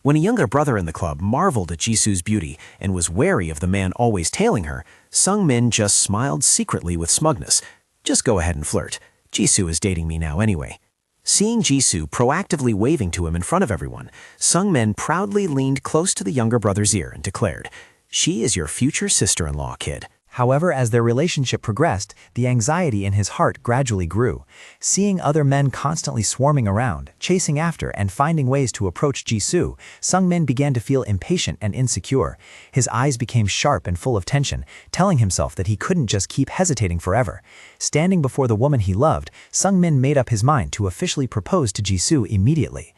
When a younger brother in the club marveled at Jisoo's beauty and was wary of the man always tailing her, Sung-min just smiled secretly with smugness. "Just go ahead and flirt. Jisoo is dating me now anyway." Seeing Jisoo proactively waving to him in front of everyone, Sung-min proudly leaned close to the younger brother's ear and declared, "She is your future sister-in-law, kid." However, as their relationship progressed, the anxiety in his heart gradually grew. Seeing other men constantly swarming around, chasing after, and finding ways to approach Jisoo, Sung-min began to feel impatient and insecure. His eyes became sharp and full of tension, telling himself that he couldn't just keep hesitating forever. Standing before the woman he loved, Sung-min made up his mind to officially propose to Jisoo immediately.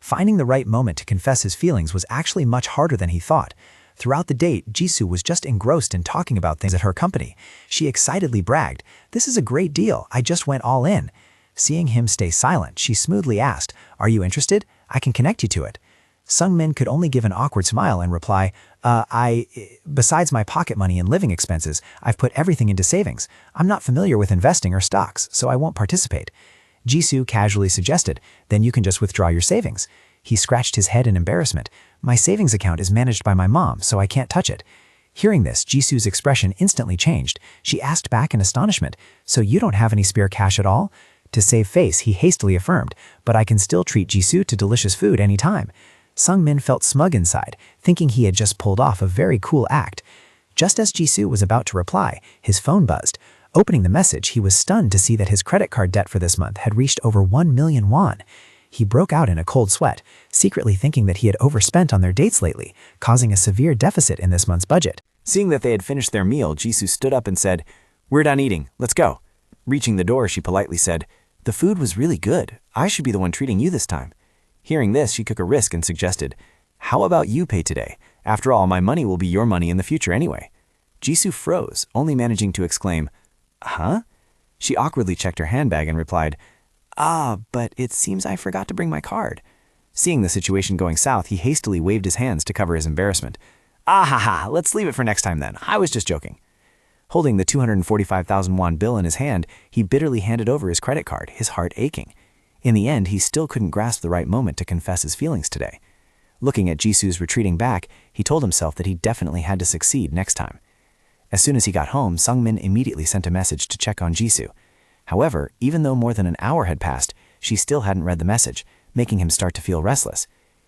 Finding the right moment to confess his feelings was actually much harder than he thought. Throughout the date, Jisoo was just engrossed in talking about things at her company. She excitedly bragged, "This is a great deal, I just went all in." Seeing him stay silent, she smoothly asked, "Are you interested? I can connect you to it." Sung-min could only give an awkward smile and reply, Besides my pocket money and living expenses, I've put everything into savings. I'm not familiar with investing or stocks, so I won't participate." Jisoo casually suggested, "Then you can just withdraw your savings." He scratched his head in embarrassment. "My savings account is managed by my mom, so I can't touch it." Hearing this, Jisoo's expression instantly changed. She asked back in astonishment, "So you don't have any spare cash at all?" To save face, he hastily affirmed, "But I can still treat Jisoo to delicious food anytime." Sung-min felt smug inside, thinking he had just pulled off a very cool act. Just as Jisoo was about to reply, his phone buzzed. Opening the message, he was stunned to see that his credit card debt for this month had reached over 1 million won. He broke out in a cold sweat, secretly thinking that he had overspent on their dates lately, causing a severe deficit in this month's budget. Seeing that they had finished their meal, Jisoo stood up and said, "We're done eating, let's go." Reaching the door, she politely said, "The food was really good. I should be the one treating you this time." Hearing this, she took a risk and suggested, "How about you pay today? After all, my money will be your money in the future anyway." Jisoo froze, only managing to exclaim, "Huh?" She awkwardly checked her handbag and replied, "But it seems I forgot to bring my card." Seeing the situation going south, he hastily waved his hands to cover his embarrassment. Let's leave it for next time then. I was just joking." Holding the 245,000 won bill in his hand, he bitterly handed over his credit card, his heart aching. In the end, he still couldn't grasp the right moment to confess his feelings today. Looking at Jisoo's retreating back, he told himself that he definitely had to succeed next time. As soon as he got home, Sung-min immediately sent a message to check on Jisoo. However, even though more than an hour had passed, she still hadn't read the message, making him start to feel restless.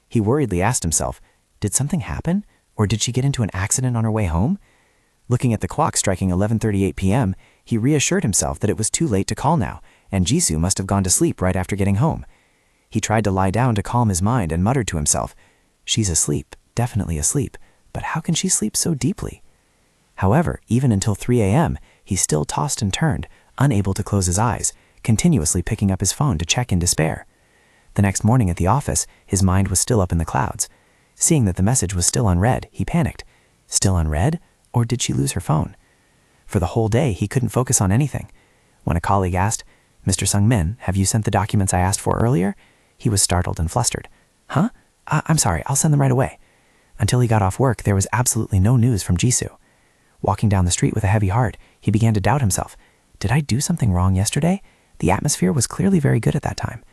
He worriedly asked himself, did something happen? Or did she get into an accident on her way home? Looking at the clock striking 11:38 p.m., he reassured himself that it was too late to call now, and Jisoo must have gone to sleep right after getting home. He tried to lie down to calm his mind and muttered to himself, "She's asleep, definitely asleep, but how can she sleep so deeply?" However, even until 3 a.m., he still tossed and turned, unable to close his eyes, continuously picking up his phone to check in despair. The next morning at the office, his mind was still up in the clouds. Seeing that the message was still unread, he panicked. Still unread? Or did she lose her phone? For the whole day, he couldn't focus on anything. When a colleague asked, "Mr. Sung-min, have you sent the documents I asked for earlier?" he was startled and flustered. "Huh? I'm sorry, I'll send them right away." Until he got off work, there was absolutely no news from Jisoo. Walking down the street with a heavy heart, he began to doubt himself. Did I do something wrong yesterday? The atmosphere was clearly very good at that time.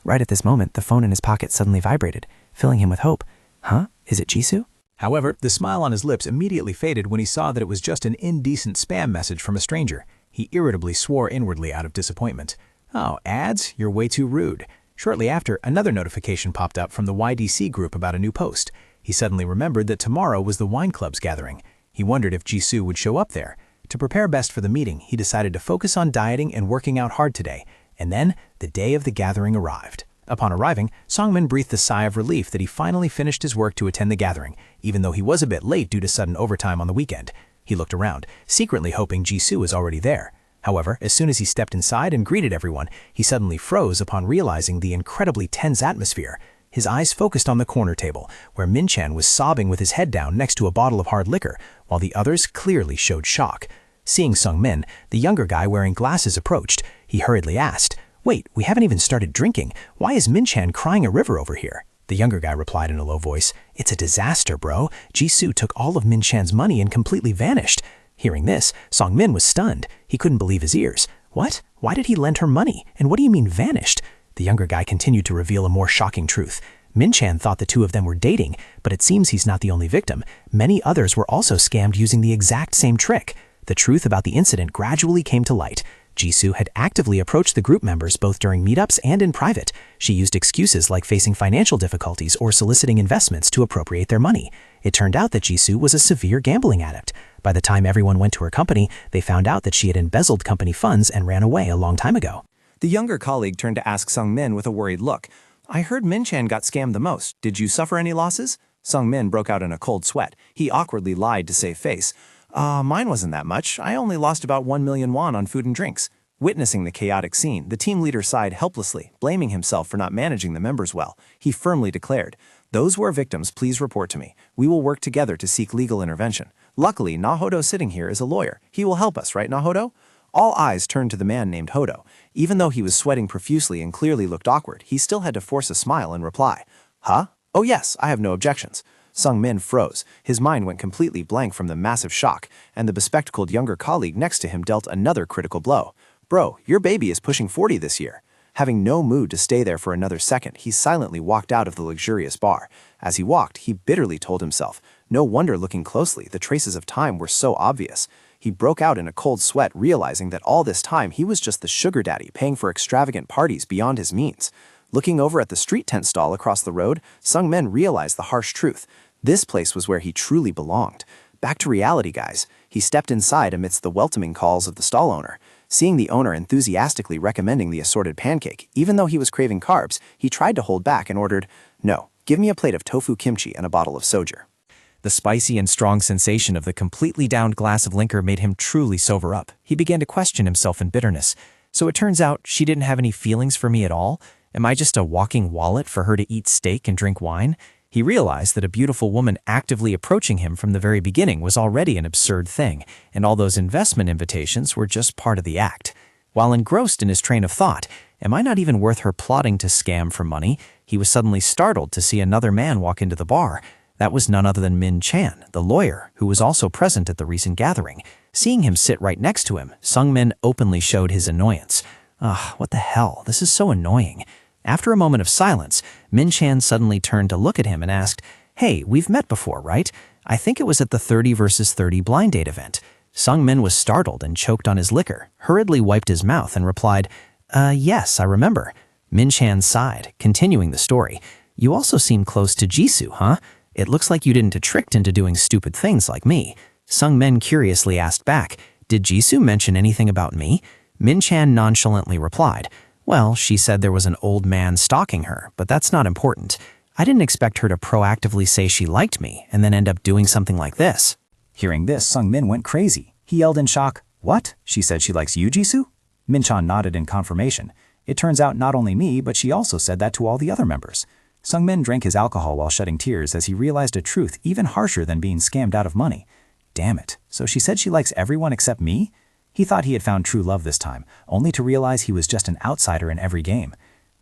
Right at this moment, the phone in his pocket suddenly vibrated, filling him with hope. Huh? Is it Jisoo? However, the smile on his lips immediately faded when he saw that it was just an indecent spam message from a stranger. He irritably swore inwardly out of disappointment. "Oh, ads? You're way too rude. Shortly after, another notification popped up from the YDC group about a new post. He suddenly remembered that tomorrow was the wine club's gathering. He wondered if Jisoo would show up there. To prepare best for the meeting, he decided to focus on dieting and working out hard today. And then, the day of the gathering arrived. Upon arriving, Songmin breathed a sigh of relief that he finally finished his work to attend the gathering, even though he was a bit late due to sudden overtime on the weekend. He looked around, secretly hoping Jisoo was already there. However, as soon as he stepped inside and greeted everyone, he suddenly froze upon realizing the incredibly tense atmosphere. His eyes focused on the corner table, where Min-chan was sobbing with his head down next to a bottle of hard liquor, while the others clearly showed shock. Seeing Sungmin, the younger guy wearing glasses approached. He hurriedly asked, "Wait, we haven't even started drinking. Why is Min-chan crying a river over here?" The younger guy replied in a low voice, "It's a disaster, bro. Jisoo took all of Min-chan's money and completely vanished." Hearing this, Songmin was stunned. He couldn't believe his ears. What? Why did he lend her money? And what do you mean vanished? The younger guy continued to reveal a more shocking truth. Min-chan thought the two of them were dating, but it seems he's not the only victim. Many others were also scammed using the exact same trick. The truth about the incident gradually came to light. Jisoo had actively approached the group members both during meetups and in private. She used excuses like facing financial difficulties or soliciting investments to appropriate their money. It turned out that Jisoo was a severe gambling addict. By the time everyone went to her company, they found out that she had embezzled company funds and ran away a long time ago. The younger colleague turned to ask Sungmin with a worried look. "I heard Min-chan got scammed the most. Did you suffer any losses?" Sungmin broke out in a cold sweat. He awkwardly lied to save face. Mine wasn't that much. I only lost about 1 million won on food and drinks." Witnessing the chaotic scene, the team leader sighed helplessly, blaming himself for not managing the members well. He firmly declared, "Those who are victims, please report to me. We will work together to seek legal intervention. Luckily, Nahodo sitting here is a lawyer. He will help us, right, Nahodo?" All eyes turned to the man named Hodo. Even though he was sweating profusely and clearly looked awkward, he still had to force a smile and reply, "Huh? Oh yes, I have no objections." Sungmin froze. His mind went completely blank from the massive shock, and the bespectacled younger colleague next to him dealt another critical blow. "Bro, your baby is pushing 40 this year." Having no mood to stay there for another second, he silently walked out of the luxurious bar. As he walked, he bitterly told himself, no wonder looking closely, the traces of time were so obvious. He broke out in a cold sweat, realizing that all this time he was just the sugar daddy paying for extravagant parties beyond his means. Looking over at the street tent stall across the road, Sungmin realized the harsh truth. This place was where he truly belonged. Back to reality, guys. He stepped inside amidst the welcoming calls of the stall owner. Seeing the owner enthusiastically recommending the assorted pancake, even though he was craving carbs, he tried to hold back and ordered, "No, give me a plate of tofu kimchi and a bottle of soju." The spicy and strong sensation of the completely downed glass of liquor made him truly sober up. He began to question himself in bitterness. So it turns out she didn't have any feelings for me at all? Am I just a walking wallet for her to eat steak and drink wine? He realized that a beautiful woman actively approaching him from the very beginning was already an absurd thing, and all those investment invitations were just part of the act. While engrossed in his train of thought, am I not even worth her plotting to scam for money? He was suddenly startled to see another man walk into the bar. That was none other than Min-chan, the lawyer, who was also present at the recent gathering. Seeing him sit right next to him, Sungmin openly showed his annoyance. What the hell? This is so annoying. After a moment of silence, Min-chan suddenly turned to look at him and asked, "Hey, we've met before, right? I think it was at the 30 versus 30 blind date event." Sungmin was startled and choked on his liquor, hurriedly wiped his mouth and replied, Yes, I remember." Min-chan sighed, continuing the story. "You also seem close to Jisoo, huh? It looks like you didn't get tricked into doing stupid things like me." Sungmin curiously asked back, "Did Jisoo mention anything about me?" Min-chan nonchalantly replied, "Well, she said there was an old man stalking her, but that's not important. I didn't expect her to proactively say she liked me and then end up doing something like this." Hearing this, Sungmin went crazy. He yelled in shock, "What? She said she likes you, Jisoo?" Min-chan nodded in confirmation. It turns out not only me, but she also said that to all the other members. Sungmin drank his alcohol while shedding tears as he realized a truth even harsher than being scammed out of money. Damn it, so she said she likes everyone except me? He thought he had found true love this time, only to realize he was just an outsider in every game.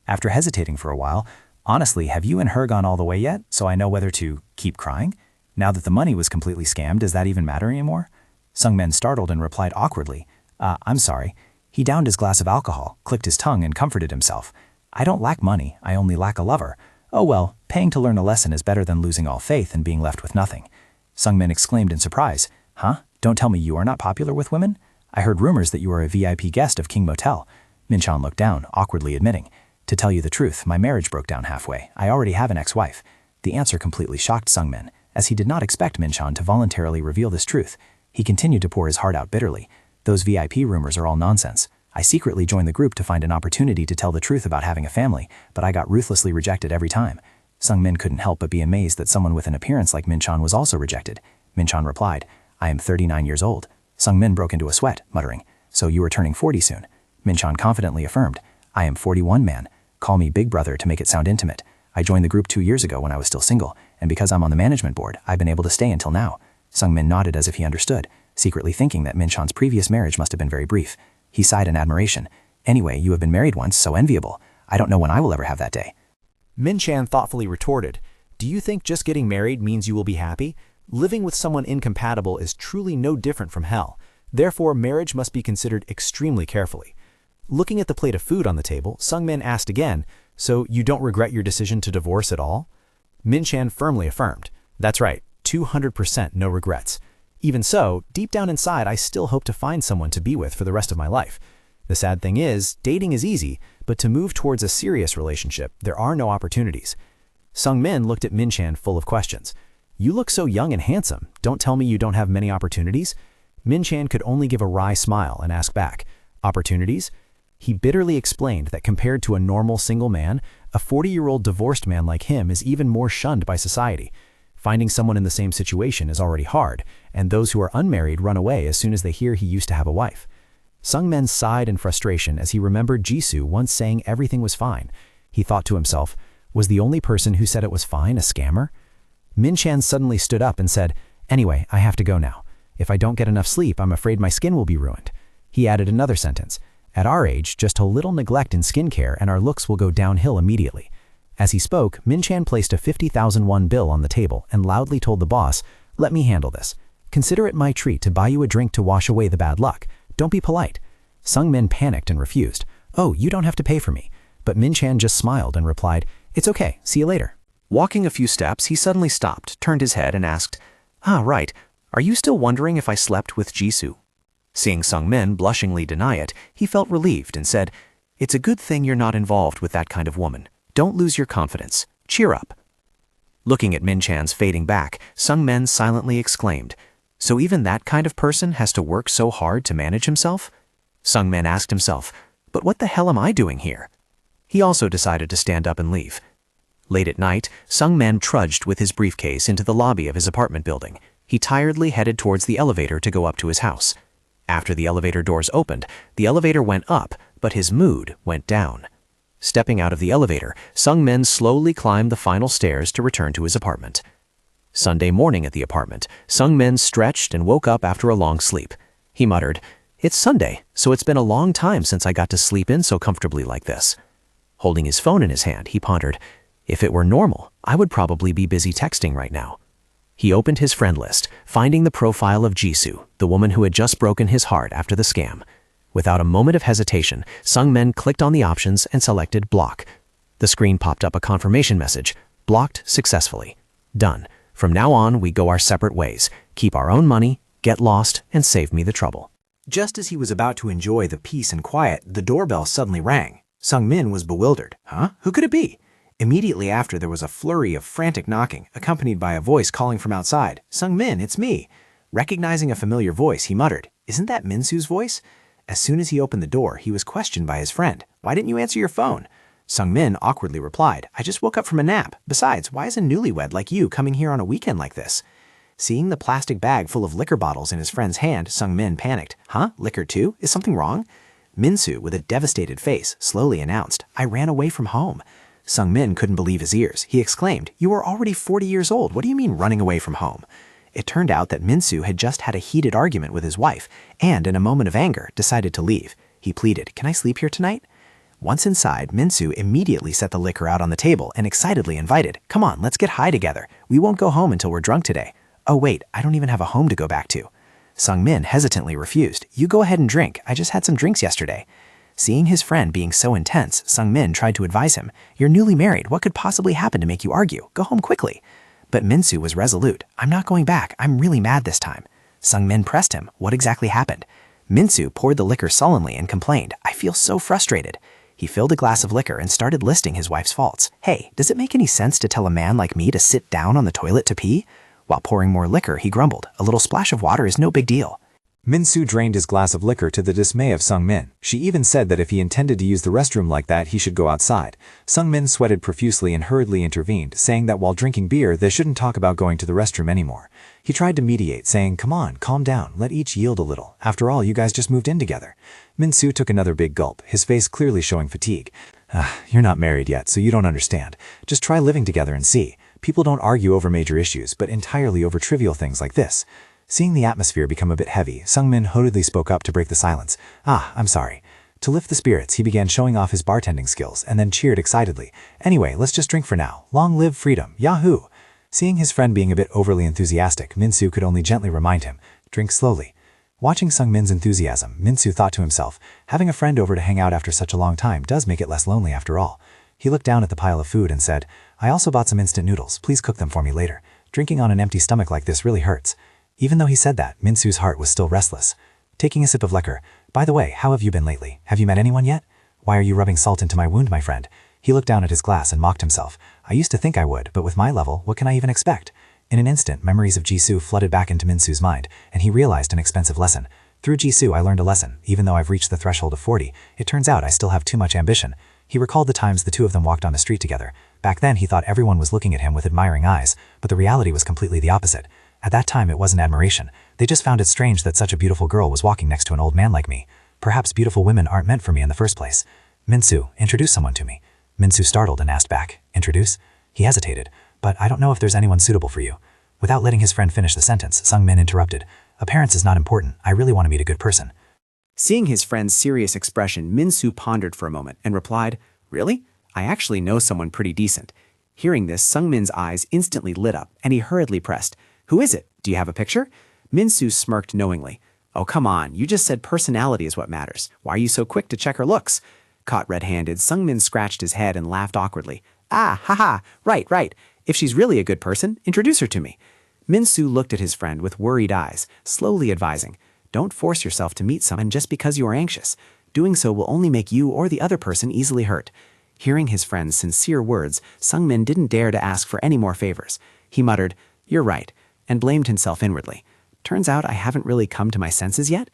After hesitating for a while, "Honestly, have you and her gone all the way yet, so I know whether to keep crying? Now that the money was completely scammed, does that even matter anymore?" Sungmin startled and replied awkwardly, I'm sorry." He downed his glass of alcohol, clicked his tongue, and comforted himself. "I don't lack money, I only lack a lover. Oh well, paying to learn a lesson is better than losing all faith and being left with nothing." Sungmin exclaimed in surprise, "Huh? Don't tell me you are not popular with women? I heard rumors that you are a VIP guest of King Motel." Min-chan looked down, awkwardly admitting, To tell you the truth, my marriage broke down halfway. I already have an ex-wife. The answer completely shocked Sungmin, as he did not expect Minchan to voluntarily reveal this truth. He continued to pour his heart out bitterly. Those VIP rumors are all nonsense. I secretly joined the group to find an opportunity to tell the truth about having a family, but I got ruthlessly rejected every time. Sungmin couldn't help but be amazed that someone with an appearance like Minchan was also rejected. Minchan replied, I am 39 years old. Sungmin broke into a sweat, muttering, so you are turning 40 soon. Minchan confidently affirmed, I am 41, man. Call me Big Brother to make it sound intimate. I joined the group 2 years ago when I was still single, and because I'm on the management board, I've been able to stay until now. Sungmin nodded as if he understood, secretly thinking that Minchan's previous marriage must have been very brief. He sighed in admiration. Anyway, you have been married once, so enviable. I don't know when I will ever have that day. Minchan thoughtfully retorted, do you think just getting married means you will be happy? Living with someone incompatible is truly no different from hell. Therefore, marriage must be considered extremely carefully. Looking at the plate of food on the table, Sungmin asked again, so you don't regret your decision to divorce at all? Minchan firmly affirmed, that's right, 200% no regrets. Even so, deep down inside, I still hope to find someone to be with for the rest of my life. The sad thing is, dating is easy, but to move towards a serious relationship, there are no opportunities. Sungmin looked at Minchan full of questions. You look so young and handsome. Don't tell me you don't have many opportunities? Minchan could only give a wry smile and ask back, opportunities? He bitterly explained that compared to a normal single man, a 40-year-old divorced man like him is even more shunned by society. Finding someone in the same situation is already hard, and those who are unmarried run away as soon as they hear he used to have a wife. Sungmin sighed in frustration as he remembered Jisoo once saying everything was fine. He thought to himself, was the only person who said it was fine a scammer? Minchan suddenly stood up and said, anyway, I have to go now. If I don't get enough sleep, I'm afraid my skin will be ruined. He added another sentence. At our age, just a little neglect in skincare and our looks will go downhill immediately. As he spoke, Minchan placed a 50,000 won bill on the table and loudly told the boss, let me handle this. Consider it my treat to buy you a drink to wash away the bad luck. Don't be polite. Sungmin panicked and refused. Oh, you don't have to pay for me. But Minchan just smiled and replied, it's okay, see you later. Walking a few steps, he suddenly stopped, turned his head and asked, ah, right, are you still wondering if I slept with Jisoo? Seeing Sungmin blushingly deny it, he felt relieved and said, it's a good thing you're not involved with that kind of woman. Don't lose your confidence. Cheer up. Looking at Minchan's fading back, Sungmin silently exclaimed, so even that kind of person has to work so hard to manage himself? Sungmin asked himself, but what the hell am I doing here? He also decided to stand up and leave. Late at night, Sungmin trudged with his briefcase into the lobby of his apartment building. He tiredly headed towards the elevator to go up to his house. After the elevator doors opened, the elevator went up, but his mood went down. Stepping out of the elevator, Sungmin slowly climbed the final stairs to return to his apartment. Sunday morning at the apartment, Sungmin stretched and woke up after a long sleep. He muttered, it's Sunday, so it's been a long time since I got to sleep in so comfortably like this. Holding his phone in his hand, he pondered, if it were normal, I would probably be busy texting right now. He opened his friend list, finding the profile of Jisoo, the woman who had just broken his heart after the scam. Without a moment of hesitation, Sungmin clicked on the options and selected block. The screen popped up a confirmation message, blocked successfully. Done. From now on, we go our separate ways. Keep our own money, get lost, and save me the trouble. Just as he was about to enjoy the peace and quiet, the doorbell suddenly rang. Sungmin was bewildered. Huh? Who could it be? Immediately after, there was a flurry of frantic knocking, accompanied by a voice calling from outside. Sungmin, it's me. Recognizing a familiar voice, he muttered, isn't that Minsu's voice? As soon as he opened the door, he was questioned by his friend. Why didn't you answer your phone? Sungmin awkwardly replied, I just woke up from a nap. Besides, why is a newlywed like you coming here on a weekend like this? Seeing the plastic bag full of liquor bottles in his friend's hand, Sungmin panicked. Huh? Liquor too? Is something wrong? Minsu, with a devastated face, slowly announced, I ran away from home. Sungmin couldn't believe his ears. He exclaimed, you are already 40 years old. What do you mean running away from home? It turned out that Minsu had just had a heated argument with his wife and, in a moment of anger, decided to leave. He pleaded, can I sleep here tonight? Once inside, Minsu immediately set the liquor out on the table and excitedly invited, come on, let's get high together. We won't go home until we're drunk today. Oh wait, I don't even have a home to go back to. Sungmin hesitantly refused. You go ahead and drink. I just had some drinks yesterday. Seeing his friend being so intense, Sungmin tried to advise him. You're newly married. What could possibly happen to make you argue? Go home quickly. But Minsu was resolute. I'm not going back. I'm really mad this time. Sungmin pressed him. What exactly happened? Minsu poured the liquor sullenly and complained. I feel so frustrated. He filled a glass of liquor and started listing his wife's faults. Hey, does it make any sense to tell a man like me to sit down on the toilet to pee? While pouring more liquor, he grumbled, a little splash of water is no big deal. Min-soo drained his glass of liquor to the dismay of Sung-min. She even said that if he intended to use the restroom like that, he should go outside. Sung-min sweated profusely and hurriedly intervened, saying that while drinking beer, they shouldn't talk about going to the restroom anymore. He tried to mediate, saying, come on, calm down, let each yield a little. After all, you guys just moved in together. Min-soo took another big gulp, his face clearly showing fatigue. You're not married yet, so you don't understand. Just try living together and see. People don't argue over major issues, but entirely over trivial things like this. Seeing the atmosphere become a bit heavy, Sung-min hurriedly spoke up to break the silence. I'm sorry. To lift the spirits, he began showing off his bartending skills, and then cheered excitedly. Anyway, let's just drink for now. Long live freedom. Yahoo! Seeing his friend being a bit overly enthusiastic, Min-soo could only gently remind him, drink slowly. Watching Sung-min's enthusiasm, Min-soo thought to himself, having a friend over to hang out after such a long time does make it less lonely after all. He looked down at the pile of food and said, I also bought some instant noodles. Please cook them for me later. Drinking on an empty stomach like this really hurts. Even though he said that, Min-soo's heart was still restless. Taking a sip of liquor, by the way, how have you been lately? Have you met anyone yet? Why are you rubbing salt into my wound, my friend? He looked down at his glass and mocked himself. I used to think I would, but with my level, what can I even expect? In an instant, memories of Jisoo flooded back into Min-soo's mind, and he realized an expensive lesson. Through Jisoo, I learned a lesson. Even though I've reached the threshold of 40, it turns out I still have too much ambition. He recalled the times the two of them walked on the street together. Back then, he thought everyone was looking at him with admiring eyes, but the reality was completely the opposite. At that time, it wasn't admiration. They just found it strange that such a beautiful girl was walking next to an old man like me. Perhaps beautiful women aren't meant for me in the first place. Min-soo, introduce someone to me. Min-soo startled and asked back, introduce? He hesitated, but I don't know if there's anyone suitable for you. Without letting his friend finish the sentence, Sung-min interrupted. Appearance is not important. I really want to meet a good person. Seeing his friend's serious expression, Min-soo pondered for a moment and replied, really? I actually know someone pretty decent. Hearing this, Sung-min's eyes instantly lit up, and he hurriedly pressed, who is it? Do you have a picture? Min-soo smirked knowingly. Oh, come on, you just said personality is what matters. Why are you so quick to check her looks? Caught red-handed, Sung-min scratched his head and laughed awkwardly. Haha, right. If she's really a good person, introduce her to me. Min-soo looked at his friend with worried eyes, slowly advising, don't force yourself to meet someone just because you are anxious. Doing so will only make you or the other person easily hurt. Hearing his friend's sincere words, Sung-min didn't dare to ask for any more favors. He muttered, you're right, and blamed himself inwardly. Turns out I haven't really come to my senses yet?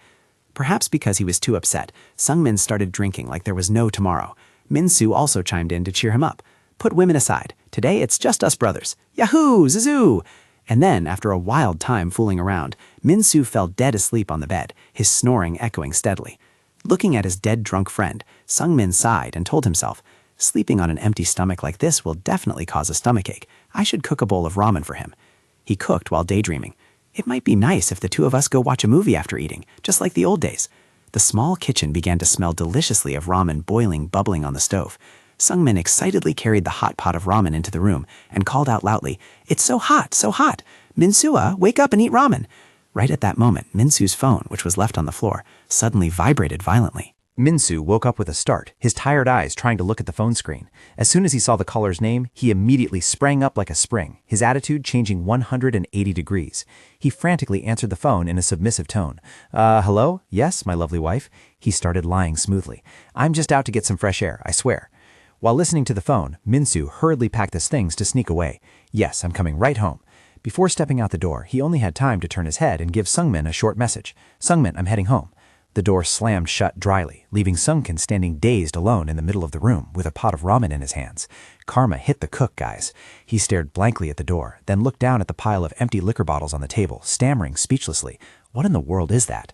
Perhaps because he was too upset, Sung-min started drinking like there was no tomorrow. Min-soo also chimed in to cheer him up. Put women aside. Today it's just us brothers. Yahoo! Zazoo! And then, after a wild time fooling around, Min-soo fell dead asleep on the bed, his snoring echoing steadily. Looking at his dead drunk friend, Sung-min sighed and told himself, sleeping on an empty stomach like this will definitely cause a stomachache. I should cook a bowl of ramen for him. He cooked while daydreaming. It might be nice if the two of us go watch a movie after eating, just like the old days. The small kitchen began to smell deliciously of ramen bubbling on the stove. Sung-min excitedly carried the hot pot of ramen into the room and called out loudly, it's so hot, so hot. Min-soo, wake up and eat ramen. Right at that moment, Min-soo's phone, which was left on the floor, suddenly vibrated violently. Min-soo woke up with a start, his tired eyes trying to look at the phone screen. As soon as he saw the caller's name, he immediately sprang up like a spring, his attitude changing 180 degrees. He frantically answered the phone in a submissive tone. Hello? Yes, my lovely wife. He started lying smoothly. I'm just out to get some fresh air, I swear. While listening to the phone, Min-soo hurriedly packed his things to sneak away. Yes, I'm coming right home. Before stepping out the door, he only had time to turn his head and give Sung-min a short message. Sung-min, I'm heading home. The door slammed shut dryly, leaving Sung-kin standing dazed alone in the middle of the room with a pot of ramen in his hands. Karma hit the cook, guys. He stared blankly at the door, then looked down at the pile of empty liquor bottles on the table, stammering speechlessly. What in the world is that?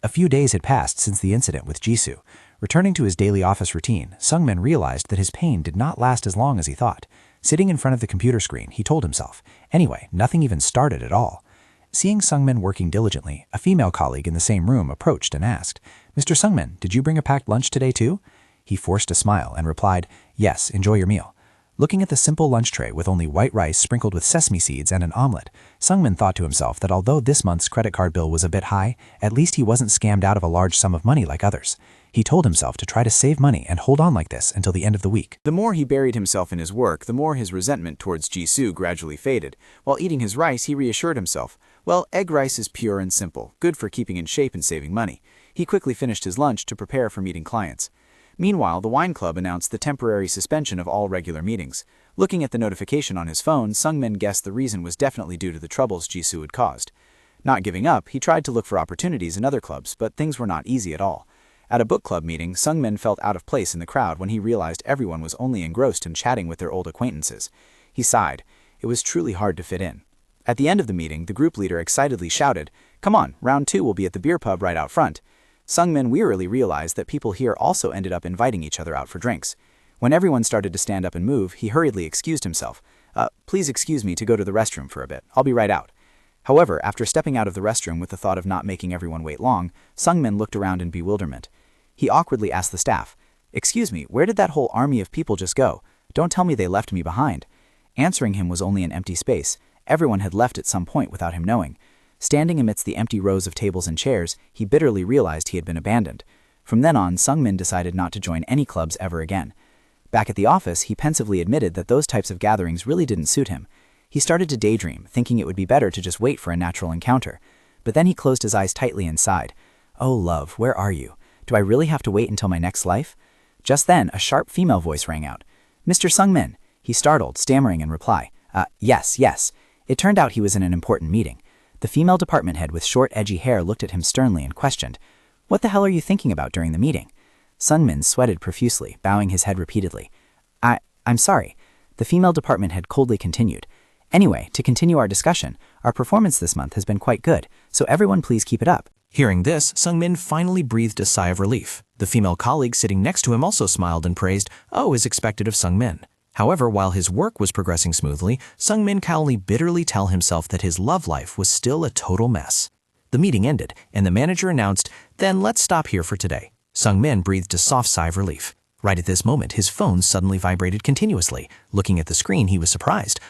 A few days had passed since the incident with Jisoo. Returning to his daily office routine, Sung-min realized that his pain did not last as long as he thought. Sitting in front of the computer screen, he told himself, anyway, nothing even started at all. Seeing Sung-min working diligently, a female colleague in the same room approached and asked, Mr. Sung-min, did you bring a packed lunch today too? He forced a smile and replied, yes, enjoy your meal. Looking at the simple lunch tray with only white rice sprinkled with sesame seeds and an omelet, Sung-min thought to himself that although this month's credit card bill was a bit high, at least he wasn't scammed out of a large sum of money like others. He told himself to try to save money and hold on like this until the end of the week. The more he buried himself in his work, the more his resentment towards Jisoo gradually faded. While eating his rice, he reassured himself, well, egg rice is pure and simple, good for keeping in shape and saving money. He quickly finished his lunch to prepare for meeting clients. Meanwhile, the wine club announced the temporary suspension of all regular meetings. Looking at the notification on his phone, Sungmin guessed the reason was definitely due to the troubles Jisoo had caused. Not giving up, he tried to look for opportunities in other clubs, but things were not easy at all. At a book club meeting, Sungmin felt out of place in the crowd when he realized everyone was only engrossed in chatting with their old acquaintances. He sighed. It was truly hard to fit in. At the end of the meeting, the group leader excitedly shouted, "Come on, round 2 will be at the beer pub right out front." Sungmin wearily realized that people here also ended up inviting each other out for drinks. When everyone started to stand up and move, he hurriedly excused himself. Please excuse me to go to the restroom for a bit. I'll be right out." However, after stepping out of the restroom with the thought of not making everyone wait long, Sungmin looked around in bewilderment. He awkwardly asked the staff, "Excuse me, where did that whole army of people just go? Don't tell me they left me behind." Answering him was only an empty space. Everyone had left at some point without him knowing. Standing amidst the empty rows of tables and chairs, he bitterly realized he had been abandoned. From then on, Sungmin decided not to join any clubs ever again. Back at the office, he pensively admitted that those types of gatherings really didn't suit him. He started to daydream, thinking it would be better to just wait for a natural encounter. But then he closed his eyes tightly and sighed. "Oh, love, where are you? Do I really have to wait until my next life?" Just then, a sharp female voice rang out. "Mr. Sungmin." He startled, stammering in reply. Yes. It turned out he was in an important meeting. The female department head with short, edgy hair looked at him sternly and questioned, "What the hell are you thinking about during the meeting?" Sungmin sweated profusely, bowing his head repeatedly. I'm sorry." The female department head coldly continued. "Anyway, to continue our discussion, our performance this month has been quite good, so everyone please keep it up." Hearing this, Sungmin finally breathed a sigh of relief. The female colleague sitting next to him also smiled and praised, as expected of Sungmin. However, while his work was progressing smoothly, Sungmin could only bitterly tell himself that his love life was still a total mess. The meeting ended, and the manager announced, "Then let's stop here for today." Sungmin breathed a soft sigh of relief. Right at this moment, his phone suddenly vibrated continuously. Looking at the screen, he was surprised.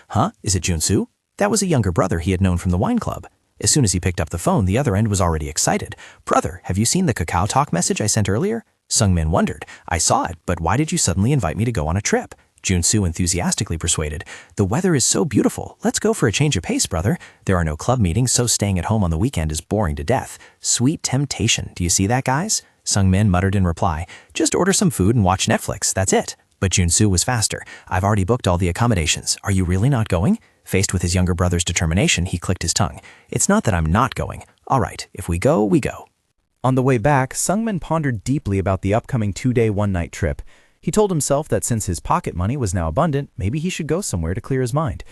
Is it Junsu? That was a younger brother he had known from the wine club. As soon as he picked up the phone, the other end was already excited. "Brother, have you seen the Kakao Talk message I sent earlier?" Sungmin wondered. "I saw it, but why did you suddenly invite me to go on a trip?" Junsu enthusiastically persuaded. "The weather is so beautiful. Let's go for a change of pace, brother. There are no club meetings, so staying at home on the weekend is boring to death. Sweet temptation. Do you see that, guys?" Sungmin muttered in reply. "Just order some food and watch Netflix. That's it." But Junsu was faster. "I've already booked all the accommodations. Are you really not going?" Faced with his younger brother's determination, he clicked his tongue. "It's not that I'm not going. All right, if we go, we go." On the way back, Sungmin pondered deeply about the upcoming 2-day, 1-night trip. He told himself that since his pocket money was now abundant, maybe he should go somewhere to clear his mind.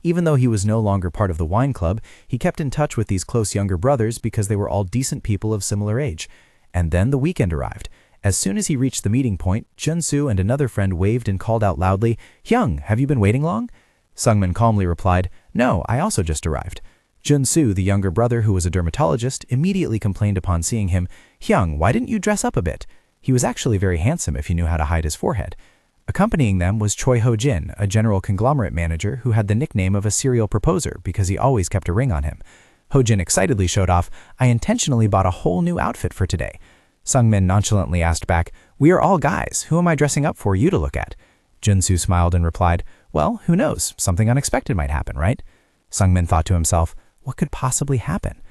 Even though he was no longer part of the wine club, he kept in touch with these close younger brothers because they were all decent people of similar age. And then the weekend arrived. As soon as he reached the meeting point, Junsu and another friend waved and called out loudly, "Hyung, have you been waiting long?" Sungmin calmly replied, "No, I also just arrived." Junsu, the younger brother who was a dermatologist, immediately complained upon seeing him, "Hyung, why didn't you dress up a bit?" He was actually very handsome if he knew how to hide his forehead. Accompanying them was Choi Ho-jin, a general conglomerate manager who had the nickname of a serial proposer because he always kept a ring on him. Ho-jin excitedly showed off, "I intentionally bought a whole new outfit for today." Sungmin nonchalantly asked back, "We are all guys. Who am I dressing up for you to look at?" Junsu smiled and replied, "Well, who knows? Something unexpected might happen, right?" Sungmin thought to himself, what could possibly happen?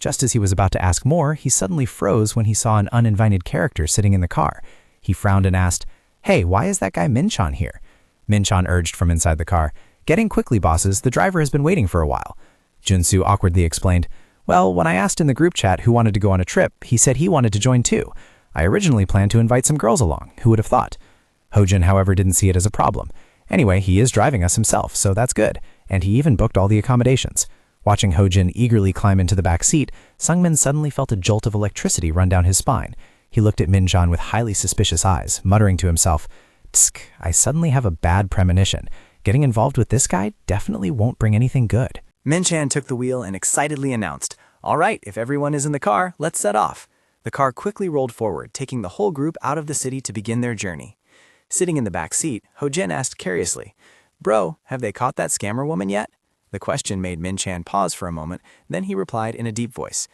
Just as he was about to ask more, he suddenly froze when he saw an uninvited character sitting in the car. He frowned and asked, "Hey, why is that guy Min-chan here?" Min-chan urged from inside the car, "Get in quickly, bosses. The driver has been waiting for a while." Junsu awkwardly explained, "Well, when I asked in the group chat who wanted to go on a trip, he said he wanted to join too. I originally planned to invite some girls along. Who would have thought?" Ho-jin, however, didn't see it as a problem. Anyway, he is driving us himself, so that's good. And he even booked all the accommodations. Watching Ho-jin eagerly climb into the back seat, Sungmin suddenly felt a jolt of electricity run down his spine. He looked at Min-chan with highly suspicious eyes, muttering to himself, "Tsk, I suddenly have a bad premonition. Getting involved with this guy definitely won't bring anything good." Min-chan took the wheel and excitedly announced, "All right, if everyone is in the car, let's set off." The car quickly rolled forward, taking the whole group out of the city to begin their journey. Sitting in the back seat, Ho-jin asked curiously, "Bro, have they caught that scammer woman yet?" The question made Min-chan pause for a moment, then he replied in a deep voice,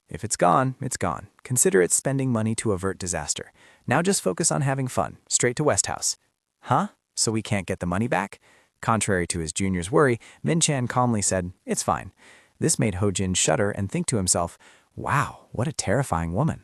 "If it's gone, it's gone. Consider it spending money to avert disaster. Now just focus on having fun, straight to West House." "Huh? So we can't get the money back?" Contrary to his junior's worry, Min-chan calmly said, "It's fine." This made Ho-jin shudder and think to himself, "Wow, what a terrifying woman."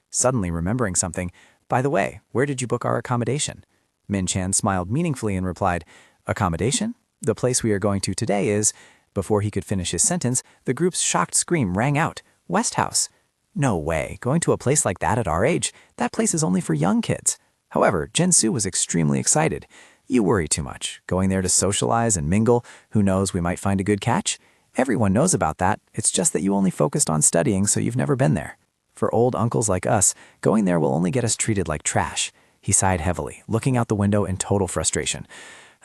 Suddenly remembering something, By the way, where did you book our accommodation? Min Chan smiled meaningfully and replied, Accommodation? The place we are going to today is... Before he could finish his sentence, the group's shocked scream rang out. West House. No way, going to a place like that at our age? That place is only for young kids. However, Jin-Soo was extremely excited. You worry too much. Going there to socialize and mingle, who knows, we might find a good catch? Everyone knows about that. It's just that you only focused on studying, so you've never been there. For old uncles like us, going there will only get us treated like trash. He sighed heavily, looking out the window in total frustration.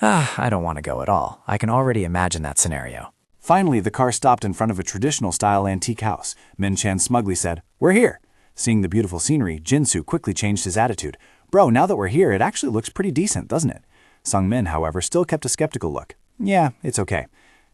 I don't want to go at all. I can already imagine that scenario. Finally, the car stopped in front of a traditional-style antique house. Min Chan smugly said, We're here. Seeing the beautiful scenery, Jin-Soo quickly changed his attitude. Bro, now that we're here, it actually looks pretty decent, doesn't it? Sung-min, however, still kept a skeptical look. Yeah, it's okay.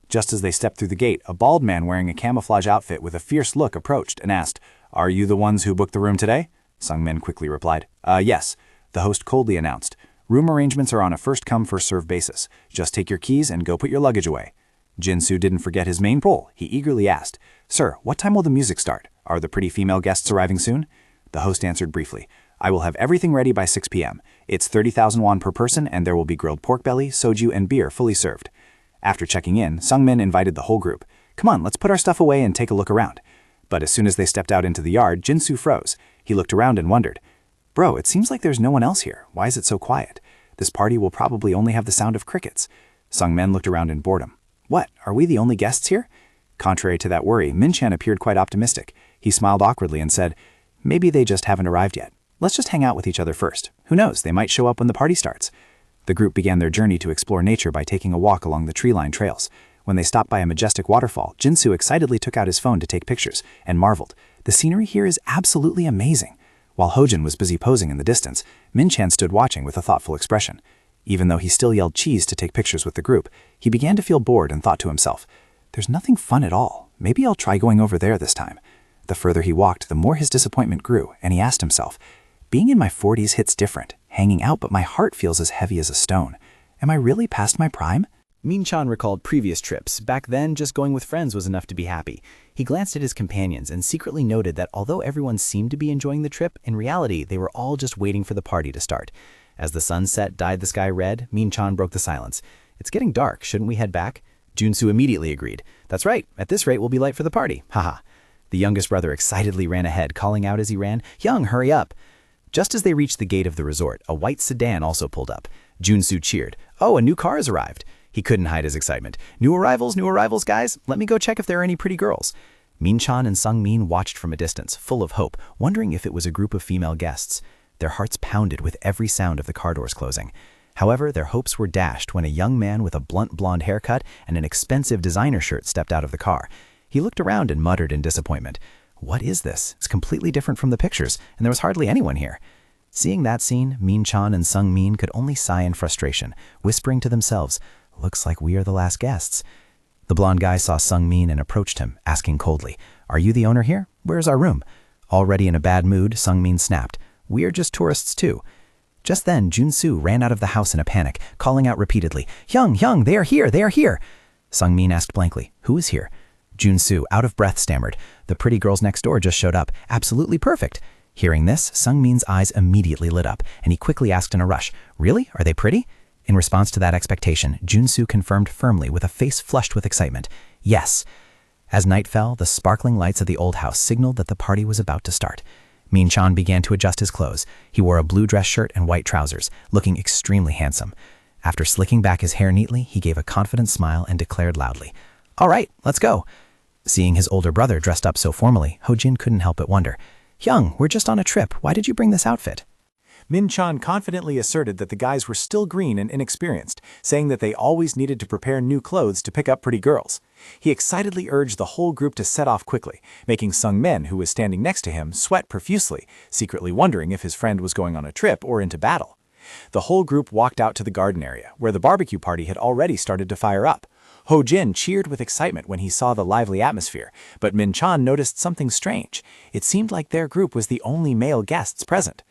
Just as they stepped through the gate, a bald man wearing a camouflage outfit with a fierce look approached and asked, Are you the ones who booked the room today? Sung-min quickly replied, Yes. The host coldly announced, Room arrangements are on a first-come, first-served basis. Just take your keys and go put your luggage away. Jin-Soo didn't forget his main role. He eagerly asked, Sir, what time will the music start? Are the pretty female guests arriving soon? The host answered briefly, I will have everything ready by 6 p.m. It's 30,000 won per person, and there will be grilled pork belly, soju, and beer fully served. After checking in, Sung-min invited the whole group. Come on, let's put our stuff away and take a look around. But as soon as they stepped out into the yard, Jin-Soo froze. He looked around and wondered, Bro, it seems like there's no one else here. Why is it so quiet? This party will probably only have the sound of crickets. Sung-min looked around in boredom. What, are we the only guests here? Contrary to that worry, Min Chan appeared quite optimistic. He smiled awkwardly and said, Maybe they just haven't arrived yet. Let's just hang out with each other first. Who knows, they might show up when the party starts. The group began their journey to explore nature by taking a walk along the tree-lined trails. When they stopped by a majestic waterfall, Jin-Soo excitedly took out his phone to take pictures and marveled. The scenery here is absolutely amazing. While Hojin was busy posing in the distance, Min Chan stood watching with a thoughtful expression. Even though he still yelled cheese to take pictures with the group, he began to feel bored and thought to himself, There's nothing fun at all. Maybe I'll try going over there this time. The further he walked, the more his disappointment grew, and he asked himself, Being in my 40s hits different, hanging out, but my heart feels as heavy as a stone. Am I really past my prime? Min Chan recalled previous trips. Back then, just going with friends was enough to be happy. He glanced at his companions and secretly noted that although everyone seemed to be enjoying the trip, in reality, they were all just waiting for the party to start. As the sunset dyed the sky red, Min Chan broke the silence. It's getting dark, shouldn't we head back? Jin-Soo immediately agreed. That's right, at this rate we'll be late for the party, haha. The youngest brother excitedly ran ahead, calling out as he ran, Young, hurry up. Just as they reached the gate of the resort, a white sedan also pulled up. Jin-Soo cheered. Oh, a new car has arrived. He couldn't hide his excitement. New arrivals, guys. Let me go check if there are any pretty girls. Min Chan and Sung-min watched from a distance, full of hope, wondering if it was a group of female guests. Their hearts pounded with every sound of the car doors closing. However, their hopes were dashed when a young man with a blunt blonde haircut and an expensive designer shirt stepped out of the car. He looked around and muttered in disappointment. What is this? It's completely different from the pictures, and there was hardly anyone here. Seeing that scene, Min Chan and Sung-min could only sigh in frustration, whispering to themselves, Looks like we are the last guests. The blonde guy saw Sung-min and approached him, asking coldly, Are you the owner here? Where's our room? Already in a bad mood, Sung-min snapped, We are just tourists too. Just then, Jin-Soo ran out of the house in a panic, calling out repeatedly, Young, they are here. Sung-min asked blankly, Who is here? Jin-Soo, out of breath, stammered, The pretty girls next door just showed up. Absolutely perfect. Hearing this, Sung-min's eyes immediately lit up, and he quickly asked in a rush, Really? Are they pretty? In response to that expectation, Jin-Soo confirmed firmly with a face flushed with excitement, Yes. As night fell, the sparkling lights of the old house signaled that the party was about to start. Min Chan began to adjust his clothes. He wore a blue dress shirt and white trousers, looking extremely handsome. After slicking back his hair neatly, he gave a confident smile and declared loudly, All right, let's go. Seeing his older brother dressed up so formally, Hojin couldn't help but wonder, Young, we're just on a trip. Why did you bring this outfit? Min Chan confidently asserted that the guys were still green and inexperienced, saying that they always needed to prepare new clothes to pick up pretty girls. He excitedly urged the whole group to set off quickly, making Sung-min, who was standing next to him, sweat profusely, secretly wondering if his friend was going on a trip or into battle. The whole group walked out to the garden area, where the barbecue party had already started to fire up. Ho-jin cheered with excitement when he saw the lively atmosphere, but Min Chan noticed something strange. It seemed like their group was the only male guests present.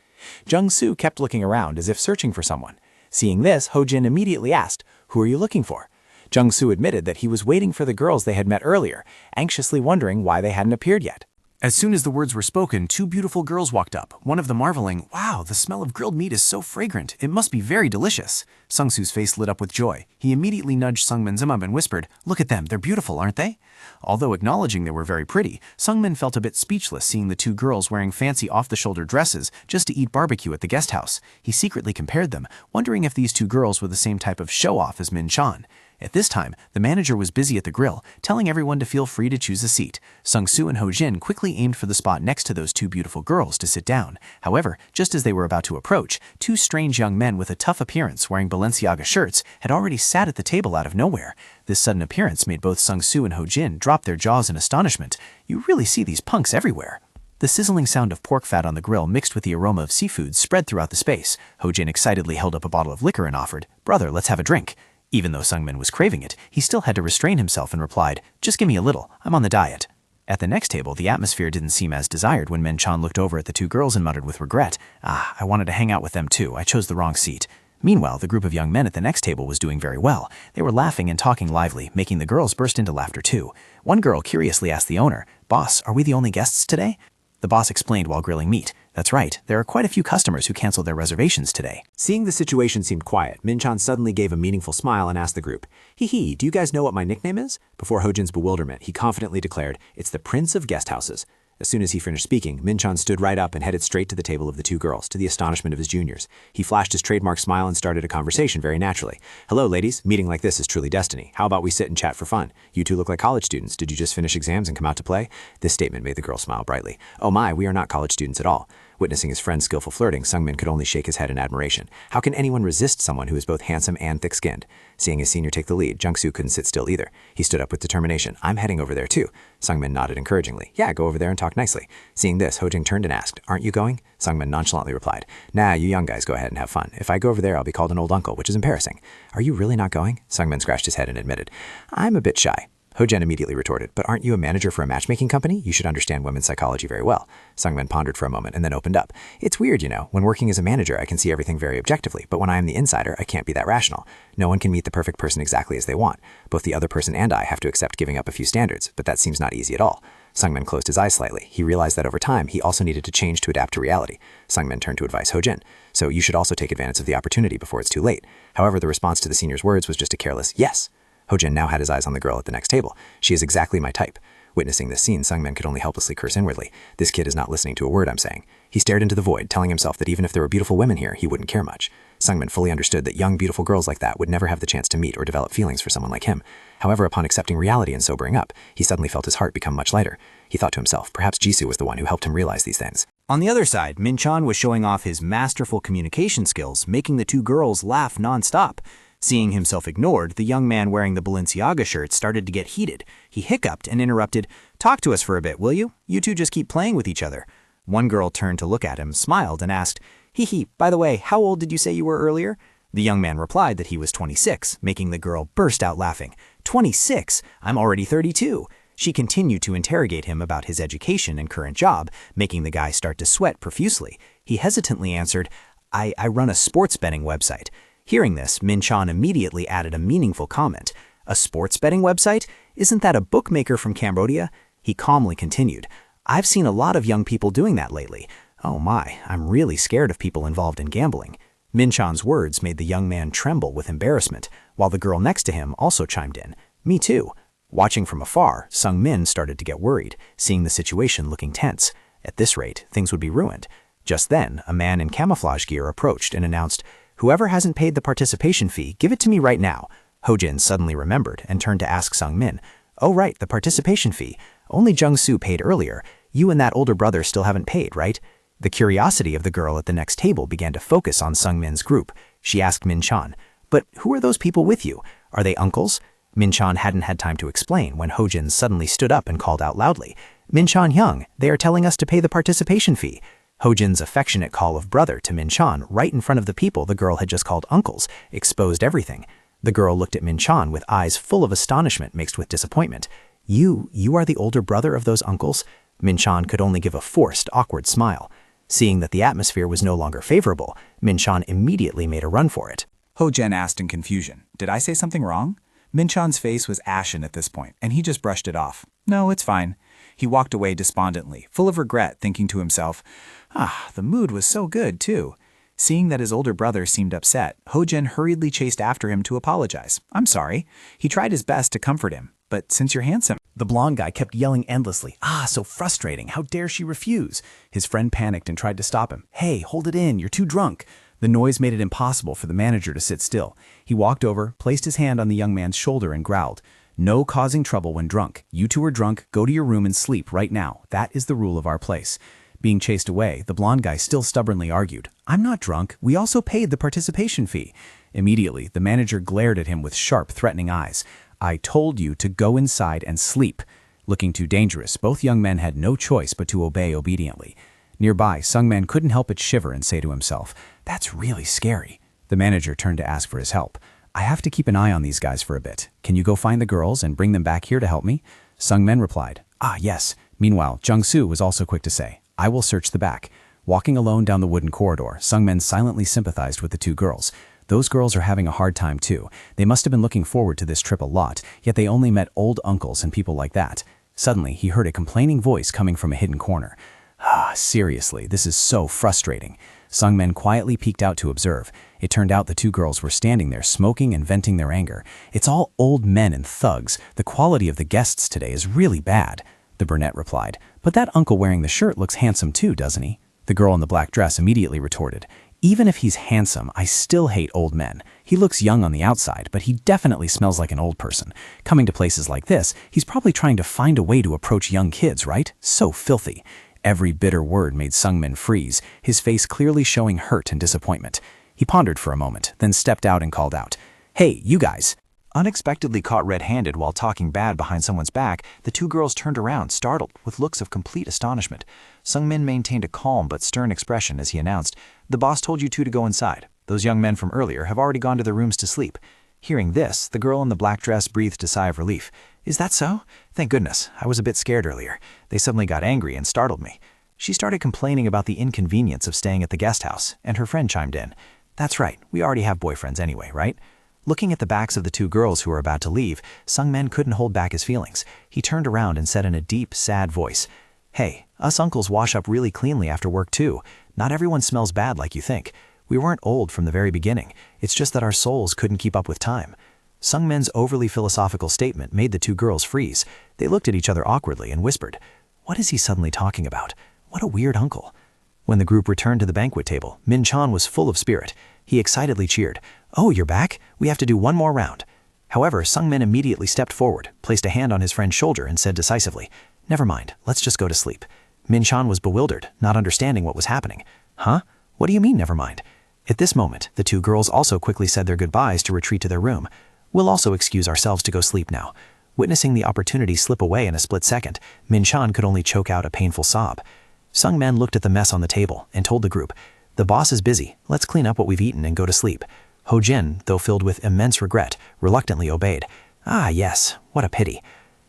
Jung-soo kept looking around as if searching for someone. Seeing this, Ho-jin immediately asked, Who are you looking for? Jung-soo admitted that he was waiting for the girls they had met earlier, anxiously wondering why they hadn't appeared yet. As soon as the words were spoken, two beautiful girls walked up, one of them marveling, "Wow, the smell of grilled meat is so fragrant. It must be very delicious." Sungsu's face lit up with joy. He immediately nudged Sungmin Zimum and whispered, "Look at them, they're beautiful, aren't they?" Although acknowledging they were very pretty, Sungmin felt a bit speechless seeing the two girls wearing fancy off-the-shoulder dresses just to eat barbecue at the guest house. He secretly compared them, wondering if these two girls were the same type of show-off as Min Chan. At this time, the manager was busy at the grill, telling everyone to feel free to choose a seat. Sung-soo and Ho-jin quickly aimed for the spot next to those two beautiful girls to sit down. However, just as they were about to approach, two strange young men with a tough appearance wearing Balenciaga shirts had already sat at the table out of nowhere. This sudden appearance made both Sung-soo and Ho-jin drop their jaws in astonishment. You really see these punks everywhere. The sizzling sound of pork fat on the grill mixed with the aroma of seafood spread throughout the space. Ho-jin excitedly held up a bottle of liquor and offered, "Brother, let's have a drink." Even though Sungmin was craving it, he still had to restrain himself and replied, "Just give me a little, I'm on the diet." At the next table, the atmosphere didn't seem as desired when Min Chan looked over at the two girls and muttered with regret, I wanted to hang out with them too, I chose the wrong seat." Meanwhile, the group of young men at the next table was doing very well. They were laughing and talking lively, making the girls burst into laughter too. One girl curiously asked the owner, "Boss, are we the only guests today?" The boss explained while grilling meat, "That's right, there are quite a few customers who canceled their reservations today." Seeing the situation seemed quiet, Min Chan suddenly gave a meaningful smile and asked the group, "Hee, do you guys know what my nickname is?" Before Ho-jin's bewilderment, he confidently declared, "It's the Prince of Guest Houses." As soon as he finished speaking, Min Chan stood right up and headed straight to the table of the two girls, to the astonishment of his juniors. He flashed his trademark smile and started a conversation very naturally. "Hello, ladies. Meeting like this is truly destiny. How about we sit and chat for fun? You two look like college students. Did you just finish exams and come out to play?" This statement made the girl smile brightly. "Oh my, we are not college students at all." Witnessing his friend's skillful flirting, Sungmin could only shake his head in admiration. How can anyone resist someone who is both handsome and thick-skinned? Seeing his senior take the lead, Jung-soo couldn't sit still either. He stood up with determination. "I'm heading over there too." Sungmin nodded encouragingly. "Yeah, go over there and talk nicely." Seeing this, Ho-jin turned and asked, "Aren't you going?" Sungmin nonchalantly replied, "Nah, you young guys go ahead and have fun. If I go over there, I'll be called an old uncle, which is embarrassing." "Are you really not going?" Sungmin scratched his head and admitted, "I'm a bit shy." Ho-jin immediately retorted, "But aren't you a manager for a matchmaking company? You should understand women's psychology very well." Sungmin pondered for a moment and then opened up. "It's weird, you know. When working as a manager, I can see everything very objectively, but when I am the insider, I can't be that rational. No one can meet the perfect person exactly as they want. Both the other person and I have to accept giving up a few standards, but that seems not easy at all." Sungmin closed his eyes slightly. He realized that over time, he also needed to change to adapt to reality. Sungmin turned to advise Ho-jin, "So you should also take advantage of the opportunity before it's too late." However, the response to the senior's words was just a careless yes. Ho-jin now had his eyes on the girl at the next table. "She is exactly my type." Witnessing this scene, Sungmin could only helplessly curse inwardly. This kid is not listening to a word I'm saying. He stared into the void, telling himself that even if there were beautiful women here, he wouldn't care much. Sungmin fully understood that young, beautiful girls like that would never have the chance to meet or develop feelings for someone like him. However, upon accepting reality and sobering up, he suddenly felt his heart become much lighter. He thought to himself, perhaps Jisoo was the one who helped him realize these things. On the other side, Min Chan was showing off his masterful communication skills, making the two girls laugh non-stop. Seeing himself ignored, the young man wearing the Balenciaga shirt started to get heated. He hiccuped and interrupted, "Talk to us for a bit, will you? You two just keep playing with each other." One girl turned to look at him, smiled, and asked, "Hee, by the way, how old did you say you were earlier?" The young man replied that he was 26, making the girl burst out laughing. 26? I'm already 32. She continued to interrogate him about his education and current job, making the guy start to sweat profusely. He hesitantly answered, I run a sports betting website." Hearing this, Min Chan immediately added a meaningful comment. "A sports betting website? Isn't that a bookmaker from Cambodia?" He calmly continued, "I've seen a lot of young people doing that lately. Oh my, I'm really scared of people involved in gambling." Min Chan's words made the young man tremble with embarrassment, while the girl next to him also chimed in, "Me too." Watching from afar, Sung Min started to get worried, seeing the situation looking tense. At this rate, things would be ruined. Just then, a man in camouflage gear approached and announced, "Whoever hasn't paid the participation fee, give it to me right now." Ho-jin suddenly remembered and turned to ask Sung Min, "Oh right, the participation fee. Only Jung-soo paid earlier. You and that older brother still haven't paid, right?" The curiosity of the girl at the next table began to focus on Sung Min's group. She asked Min Chan, "But who are those people with you? Are they uncles?" Min Chan hadn't had time to explain when Ho-jin suddenly stood up and called out loudly, "Min Chan Hyung, they are telling us to pay the participation fee." Ho-jin's affectionate call of brother to Min Chan right in front of the people the girl had just called uncles exposed everything. The girl looked at Min Chan with eyes full of astonishment mixed with disappointment. You are the older brother of those uncles?" Min Chan could only give a forced, awkward smile. Seeing that the atmosphere was no longer favorable, Min Chan immediately made a run for it. Ho-jin asked in confusion, "Did I say something wrong?" Min Chan's face was ashen at this point, and he just brushed it off. "No, it's fine." He walked away despondently, full of regret, thinking to himself, the mood was so good, too. Seeing that his older brother seemed upset, Ho-jin hurriedly chased after him to apologize. I'm sorry. He tried his best to comfort him, but since you're handsome. The blonde guy kept yelling endlessly. So frustrating. How dare she refuse? His friend panicked and tried to stop him. Hey, hold it in. You're too drunk. The noise made it impossible for the manager to sit still. He walked over, placed his hand on the young man's shoulder and growled. No causing trouble when drunk. You two are drunk. Go to your room and sleep right now. That is the rule of our place. Being chased away, the blonde guy still stubbornly argued. I'm not drunk. We also paid the participation fee. Immediately, the manager glared at him with sharp, threatening eyes. I told you to go inside and sleep. Looking too dangerous, both young men had no choice but to obey obediently. Nearby, Sungman couldn't help but shiver and say to himself, that's really scary. The manager turned to ask for his help. I have to keep an eye on these guys for a bit. Can you go find the girls and bring them back here to help me? Sungmen replied, yes. Meanwhile, Jung-soo was also quick to say, I will search the back. Walking alone down the wooden corridor, Sungmen silently sympathized with the two girls. Those girls are having a hard time too. They must have been looking forward to this trip a lot, yet they only met old uncles and people like that. Suddenly, he heard a complaining voice coming from a hidden corner. Seriously, this is so frustrating. Sungmen quietly peeked out to observe. It turned out the two girls were standing there smoking and venting their anger. It's all old men and thugs. The quality of the guests today is really bad. The brunette replied, but that uncle wearing the shirt looks handsome too, doesn't he? The girl in the black dress immediately retorted, even if he's handsome, I still hate old men. He looks young on the outside, but he definitely smells like an old person. Coming to places like this, he's probably trying to find a way to approach young kids, right? So filthy. Every bitter word made Sungmin freeze, his face clearly showing hurt and disappointment. He pondered for a moment, then stepped out and called out, Hey, you guys! Unexpectedly caught red-handed while talking bad behind someone's back, the two girls turned around, startled, with looks of complete astonishment. Sungmin maintained a calm but stern expression as he announced, The boss told you two to go inside. Those young men from earlier have already gone to their rooms to sleep. Hearing this, the girl in the black dress breathed a sigh of relief. Is that so? Thank goodness. I was a bit scared earlier. They suddenly got angry and startled me. She started complaining about the inconvenience of staying at the guest house, and her friend chimed in. That's right, we already have boyfriends anyway, right? Looking at the backs of the two girls who were about to leave, Sungmin couldn't hold back his feelings. He turned around and said in a deep, sad voice, Hey, us uncles wash up really cleanly after work too. Not everyone smells bad like you think. We weren't old from the very beginning. It's just that our souls couldn't keep up with time. Sungmin's overly philosophical statement made the two girls freeze. They looked at each other awkwardly and whispered, What is he suddenly talking about? What a weird uncle. When the group returned to the banquet table, Min Chan was full of spirit. He excitedly cheered, Oh, you're back? We have to do one more round. However, Sungmin immediately stepped forward, placed a hand on his friend's shoulder and said decisively, Never mind, let's just go to sleep. Min Chan was bewildered, not understanding what was happening. Huh? What do you mean, never mind? At this moment, the two girls also quickly said their goodbyes to retreat to their room. We'll also excuse ourselves to go sleep now. Witnessing the opportunity slip away in a split second, Min Chan could only choke out a painful sob. Sungmin looked at the mess on the table and told the group, The boss is busy. Let's clean up what we've eaten and go to sleep. Ho-jin, though filled with immense regret, reluctantly obeyed. Yes, what a pity.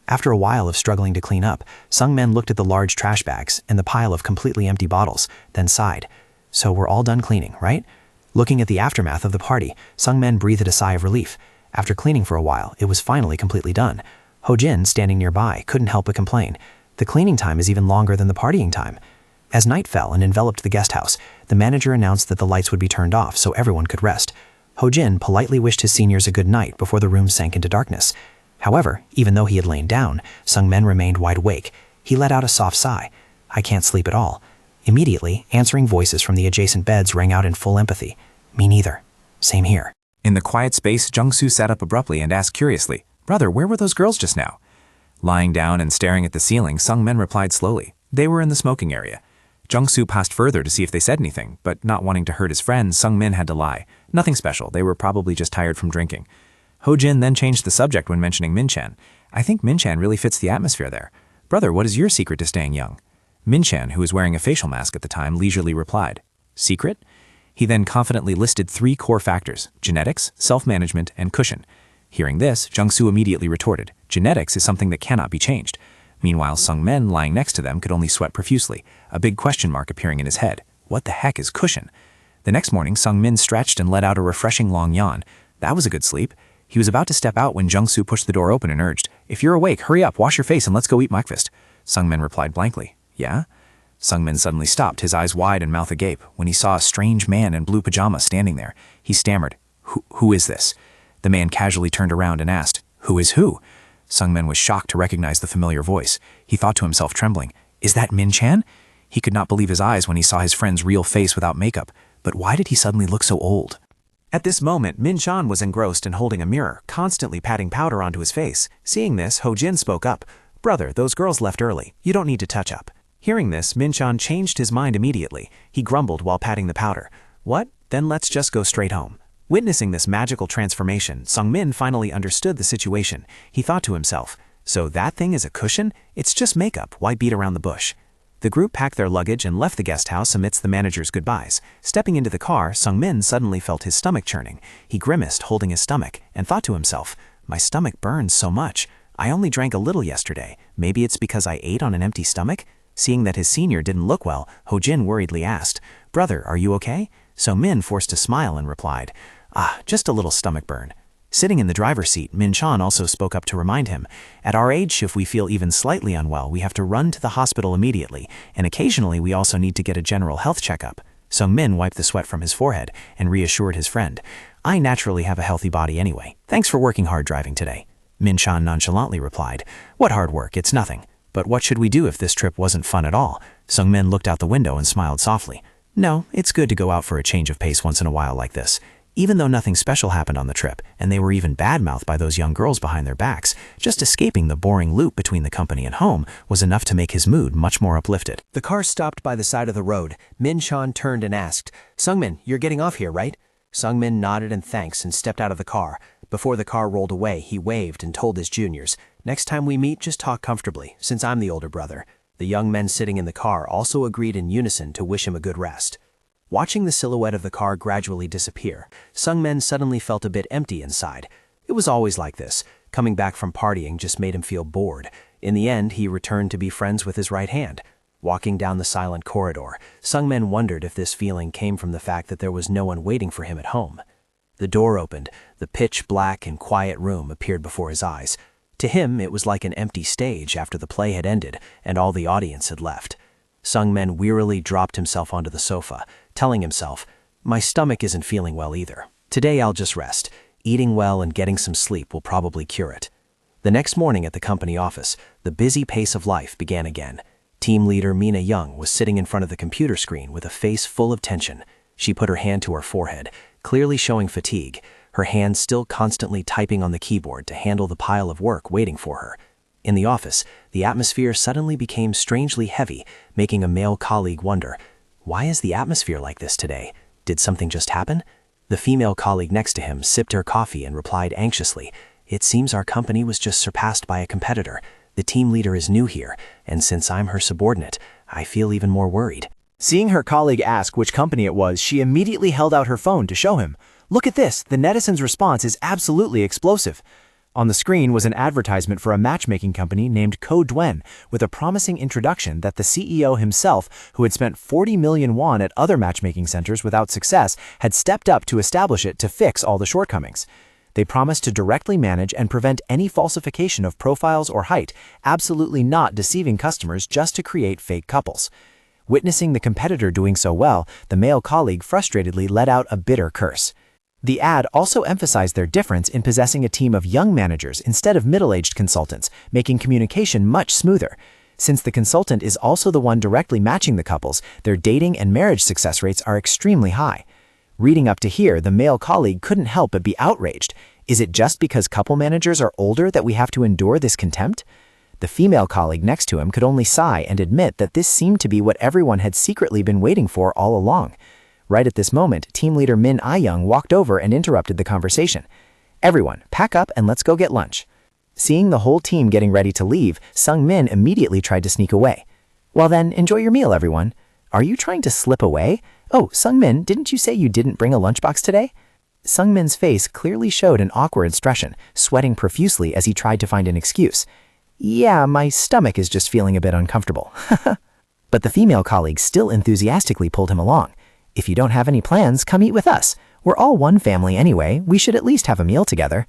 After a while of struggling to clean up, Sungmin looked at the large trash bags and the pile of completely empty bottles, then sighed. So we're all done cleaning, right? Looking at the aftermath of the party, Sungmin breathed a sigh of relief. After cleaning for a while, it was finally completely done. Ho-jin, standing nearby, couldn't help but complain. The cleaning time is even longer than the partying time. As night fell and enveloped the guest house, the manager announced that the lights would be turned off so everyone could rest. Ho-jin politely wished his seniors a good night before the room sank into darkness. However, even though he had lain down, Sungmin remained wide awake. He let out a soft sigh. I can't sleep at all. Immediately, answering voices from the adjacent beds rang out in full empathy. Me neither. Same here. In the quiet space, Jung-soo sat up abruptly and asked curiously, Brother, where were those girls just now? Lying down and staring at the ceiling, Sungmin replied slowly. They were in the smoking area. Jung-soo passed further to see if they said anything, but not wanting to hurt his friend, Sungmin had to lie. Nothing special, they were probably just tired from drinking. Ho-jin then changed the subject when mentioning Min-chan. I think Min-chan really fits the atmosphere there. Brother, what is your secret to staying young? Min-chan, who was wearing a facial mask at the time, leisurely replied, Secret? He then confidently listed 3 core factors, genetics, self-management, and cushion. Hearing this, Jung-soo immediately retorted, Genetics is something that cannot be changed. Meanwhile, Sungmin, lying next to them, could only sweat profusely, a big question mark appearing in his head. What the heck is cushion? The next morning, Sungmin stretched and let out a refreshing long yawn. That was a good sleep. He was about to step out when Jung-soo pushed the door open and urged, If you're awake, hurry up, wash your face, and let's go eat breakfast. Sungmin replied blankly, "Yeah?" Sungmin suddenly stopped, his eyes wide and mouth agape, when he saw a strange man in blue pajamas standing there. He stammered, Who is this?" The man casually turned around and asked, "Who is who?" Sungmin was shocked to recognize the familiar voice. He thought to himself, trembling, "Is that Min Chan?" He could not believe his eyes when he saw his friend's real face without makeup. But why did he suddenly look so old? At this moment, Min Chan was engrossed in holding a mirror, constantly patting powder onto his face. Seeing this, Ho Jin spoke up, "Brother, those girls left early. You don't need to touch up." Hearing this, Min Chan changed his mind immediately. He grumbled while patting the powder. "What? Then let's just go straight home." Witnessing this magical transformation, Sungmin finally understood the situation. He thought to himself, "So that thing is a cushion? It's just makeup. Why beat around the bush?" The group packed their luggage and left the guest house amidst the manager's goodbyes. Stepping into the car, Sungmin suddenly felt his stomach churning. He grimaced, holding his stomach, and thought to himself, "My stomach burns so much. I only drank a little yesterday. Maybe it's because I ate on an empty stomach?" Seeing that his senior didn't look well, Ho Jin worriedly asked, "Brother, are you okay?" So Min forced a smile and replied, "Just a little stomach burn." Sitting in the driver's seat, Min Chan also spoke up to remind him, "At our age, if we feel even slightly unwell, we have to run to the hospital immediately, and occasionally we also need to get a general health checkup." So Min wiped the sweat from his forehead and reassured his friend, "I naturally have a healthy body anyway. Thanks for working hard driving today." Min Chan nonchalantly replied, "What hard work? It's nothing. But what should we do if this trip wasn't fun at all?" Sungmin looked out the window and smiled softly. "No, it's good to go out for a change of pace once in a while like this. Even though nothing special happened on the trip, and they were even bad-mouthed by those young girls behind their backs, just escaping the boring loop between the company and home was enough to make his mood much more uplifted." The car stopped by the side of the road. Min Chan turned and asked, "Sungmin, you're getting off here, right?" Sungmin nodded in thanks and stepped out of the car. Before the car rolled away, he waved and told his juniors, "Next time we meet, just talk comfortably, since I'm the older brother." The young men sitting in the car also agreed in unison to wish him a good rest. Watching the silhouette of the car gradually disappear, Sungmin suddenly felt a bit empty inside. It was always like this. Coming back from partying just made him feel bored. In the end, he returned to be friends with his right hand. Walking down the silent corridor, Sungmin wondered if this feeling came from the fact that there was no one waiting for him at home. The door opened. The pitch-black and quiet room appeared before his eyes. To him, it was like an empty stage after the play had ended and all the audience had left. Sungmin wearily dropped himself onto the sofa, telling himself, "My stomach isn't feeling well either. Today I'll just rest. Eating well and getting some sleep will probably cure it." The next morning at the company office, the busy pace of life began again. Team leader Mina Young was sitting in front of the computer screen with a face full of tension. She put her hand to her forehead, clearly showing fatigue, her hand still constantly typing on the keyboard to handle the pile of work waiting for her. In the office, the atmosphere suddenly became strangely heavy, making a male colleague wonder, "Why is the atmosphere like this today? Did something just happen?" The female colleague next to him sipped her coffee and replied anxiously, "It seems our company was just surpassed by a competitor. The team leader is new here, and since I'm her subordinate, I feel even more worried." Seeing her colleague ask which company it was, she immediately held out her phone to show him. "Look at this, the netizens' response is absolutely explosive." On the screen was an advertisement for a matchmaking company named Underwent, with a promising introduction that the CEO himself, who had spent 40 million won at other matchmaking centers without success, had stepped up to establish it to fix all the shortcomings. They promised to directly manage and prevent any falsification of profiles or height, absolutely not deceiving customers just to create fake couples. Witnessing the competitor doing so well, the male colleague frustratedly let out a bitter curse. The ad also emphasized their difference in possessing a team of young managers instead of middle-aged consultants, making communication much smoother. Since the consultant is also the one directly matching the couples, their dating and marriage success rates are extremely high. Reading up to here, the male colleague couldn't help but be outraged. Is it just because couple managers are older that we have to endure this contempt? The female colleague next to him could only sigh and admit that this seemed to be what everyone had secretly been waiting for all along. Right at this moment, team leader Min Ah-young walked over and interrupted the conversation. "Everyone, pack up and let's go get lunch." Seeing the whole team getting ready to leave, Sung-min immediately tried to sneak away. "Well then, enjoy your meal, everyone." "Are you trying to slip away? Oh, Sung-min, didn't you say you didn't bring a lunchbox today?" Sung-min's face clearly showed an awkward expression, sweating profusely as he tried to find an excuse. "Yeah, my stomach is just feeling a bit uncomfortable." But the female colleague still enthusiastically pulled him along. "If you don't have any plans, come eat with us. We're all one family anyway. We should at least have a meal together."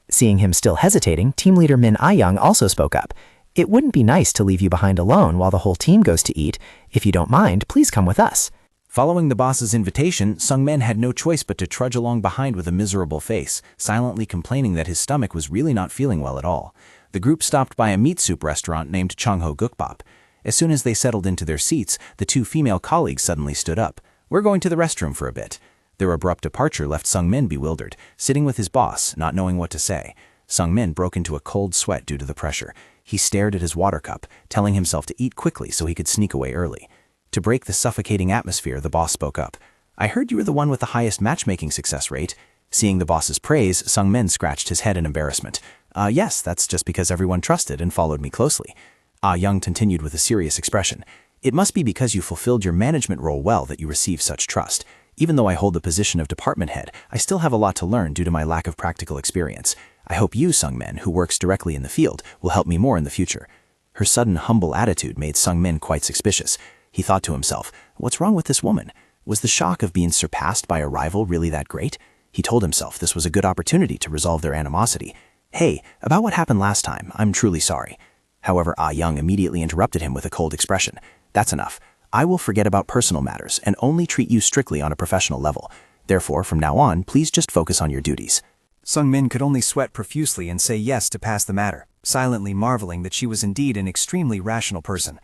Seeing him still hesitating, team leader Min Ah-young also spoke up. It wouldn't be nice to leave you behind alone while the whole team goes to eat. If you don't mind, please come with us. Following the boss's invitation, Sungmin had no choice but to trudge along behind with a miserable face, silently complaining that his stomach was really not feeling well at all. The group stopped by a meat soup restaurant named Chungho Gukbap. As soon as they settled into their seats, the two female colleagues suddenly stood up. "We're going to the restroom for a bit." Their abrupt departure left Sungmin bewildered, sitting with his boss, not knowing what to say. Sungmin broke into a cold sweat due to the pressure. He stared at his water cup, telling himself to eat quickly so he could sneak away early. To break the suffocating atmosphere, the boss spoke up. "I heard you were the one with the highest matchmaking success rate." Seeing the boss's praise, Sungmin scratched his head in embarrassment. Yes, that's just because everyone trusted and followed me closely." Young continued with a serious expression. "It must be because you fulfilled your management role well that you receive such trust. Even though I hold the position of department head, I still have a lot to learn due to my lack of practical experience. I hope you, Sungmin, who works directly in the field, will help me more in the future." Her sudden humble attitude made Sungmin quite suspicious. He thought to himself, what's wrong with this woman? Was the shock of being surpassed by a rival really that great? He told himself this was a good opportunity to resolve their animosity. "Hey, about what happened last time, I'm truly sorry." However, Young immediately interrupted him with a cold expression. "That's enough. I will forget about personal matters and only treat you strictly on a professional level. Therefore, from now on, please just focus on your duties." Sungmin could only sweat profusely and say yes to pass the matter, silently marveling that she was indeed an extremely rational person.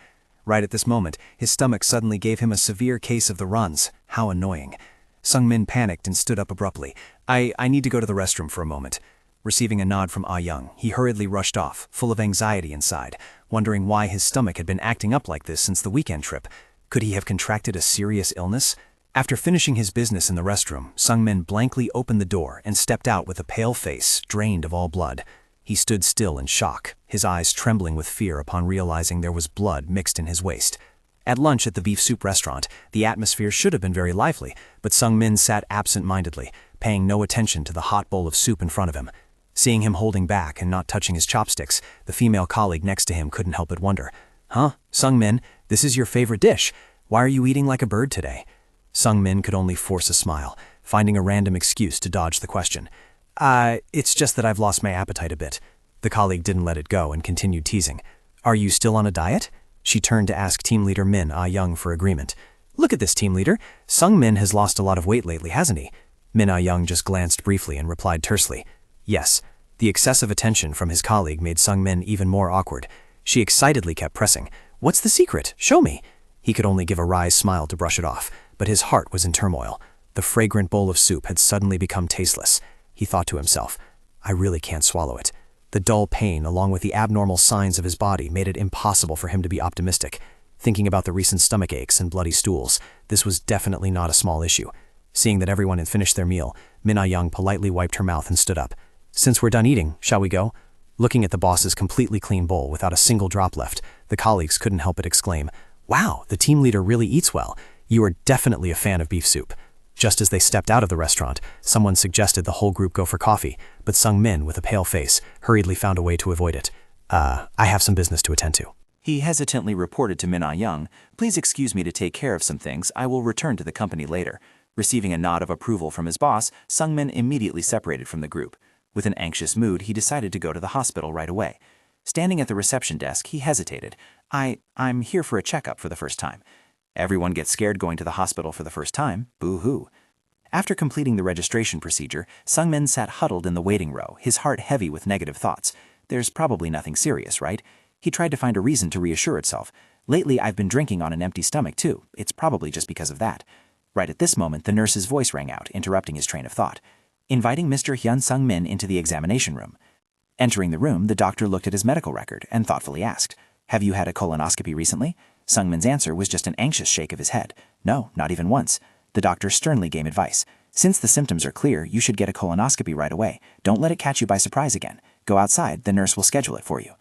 Right at this moment, his stomach suddenly gave him a severe case of the runs. How annoying. Sungmin panicked and stood up abruptly. I need to go to the restroom for a moment." Receiving a nod from Young, he hurriedly rushed off, full of anxiety inside, wondering why his stomach had been acting up like this since the weekend trip. Could he have contracted a serious illness? After finishing his business in the restroom, Sungmin blankly opened the door and stepped out with a pale face, drained of all blood. He stood still in shock, his eyes trembling with fear upon realizing there was blood mixed in his waist. At lunch at the beef soup restaurant, the atmosphere should have been very lively, but Sungmin sat absent-mindedly, paying no attention to the hot bowl of soup in front of him. Seeing him holding back and not touching his chopsticks, the female colleague next to him couldn't help but wonder. "Huh, Sungmin, this is your favorite dish. Why are you eating like a bird today?" Sungmin could only force a smile, finding a random excuse to dodge the question. It's just that I've lost my appetite a bit." The colleague didn't let it go and continued teasing. "Are you still on a diet?" She turned to ask team leader Min Young for agreement. "Look at this, team leader. Sungmin has lost a lot of weight lately, hasn't he?" Min Young just glanced briefly and replied tersely, "Yes." The excessive attention from his colleague made Sungmin even more awkward. She excitedly kept pressing. "What's the secret? Show me." He could only give a wry smile to brush it off, but his heart was in turmoil. The fragrant bowl of soup had suddenly become tasteless. He thought to himself, "I really can't swallow it." The dull pain, along with the abnormal signs of his body, made it impossible for him to be optimistic. Thinking about the recent stomach aches and bloody stools, this was definitely not a small issue. Seeing that everyone had finished their meal, Min Young politely wiped her mouth and stood up. "Since we're done eating, shall we go?" Looking at the boss's completely clean bowl without a single drop left, the colleagues couldn't help but exclaim, "Wow, the team leader really eats well. You are definitely a fan of beef soup." Just as they stepped out of the restaurant, someone suggested the whole group go for coffee, but Sungmin, with a pale face, hurriedly found a way to avoid it. I have some business to attend to." He hesitantly reported to Min Young, "Please excuse me to take care of some things. I will return to the company later." Receiving a nod of approval from his boss, Sungmin immediately separated from the group. With an anxious mood, he decided to go to the hospital right away. Standing at the reception desk, he hesitated. I'm here for a checkup for the first time." Everyone gets scared going to the hospital for the first time. Boo-hoo. After completing the registration procedure, Sungmin sat huddled in the waiting row, his heart heavy with negative thoughts. There's probably nothing serious, right? He tried to find a reason to reassure itself. Lately, I've been drinking on an empty stomach too. It's probably just because of that. Right at this moment, the nurse's voice rang out, interrupting his train of thought. Inviting Mr. Hyun Sung-min into the examination room. Entering the room, the doctor looked at his medical record and thoughtfully asked, "Have you had a colonoscopy recently?" Sungmin's answer was just an anxious shake of his head. "No, not even once." The doctor sternly gave advice. "Since the symptoms are clear, you should get a colonoscopy right away. Don't let it catch you by surprise again. Go outside, the nurse will schedule it for you."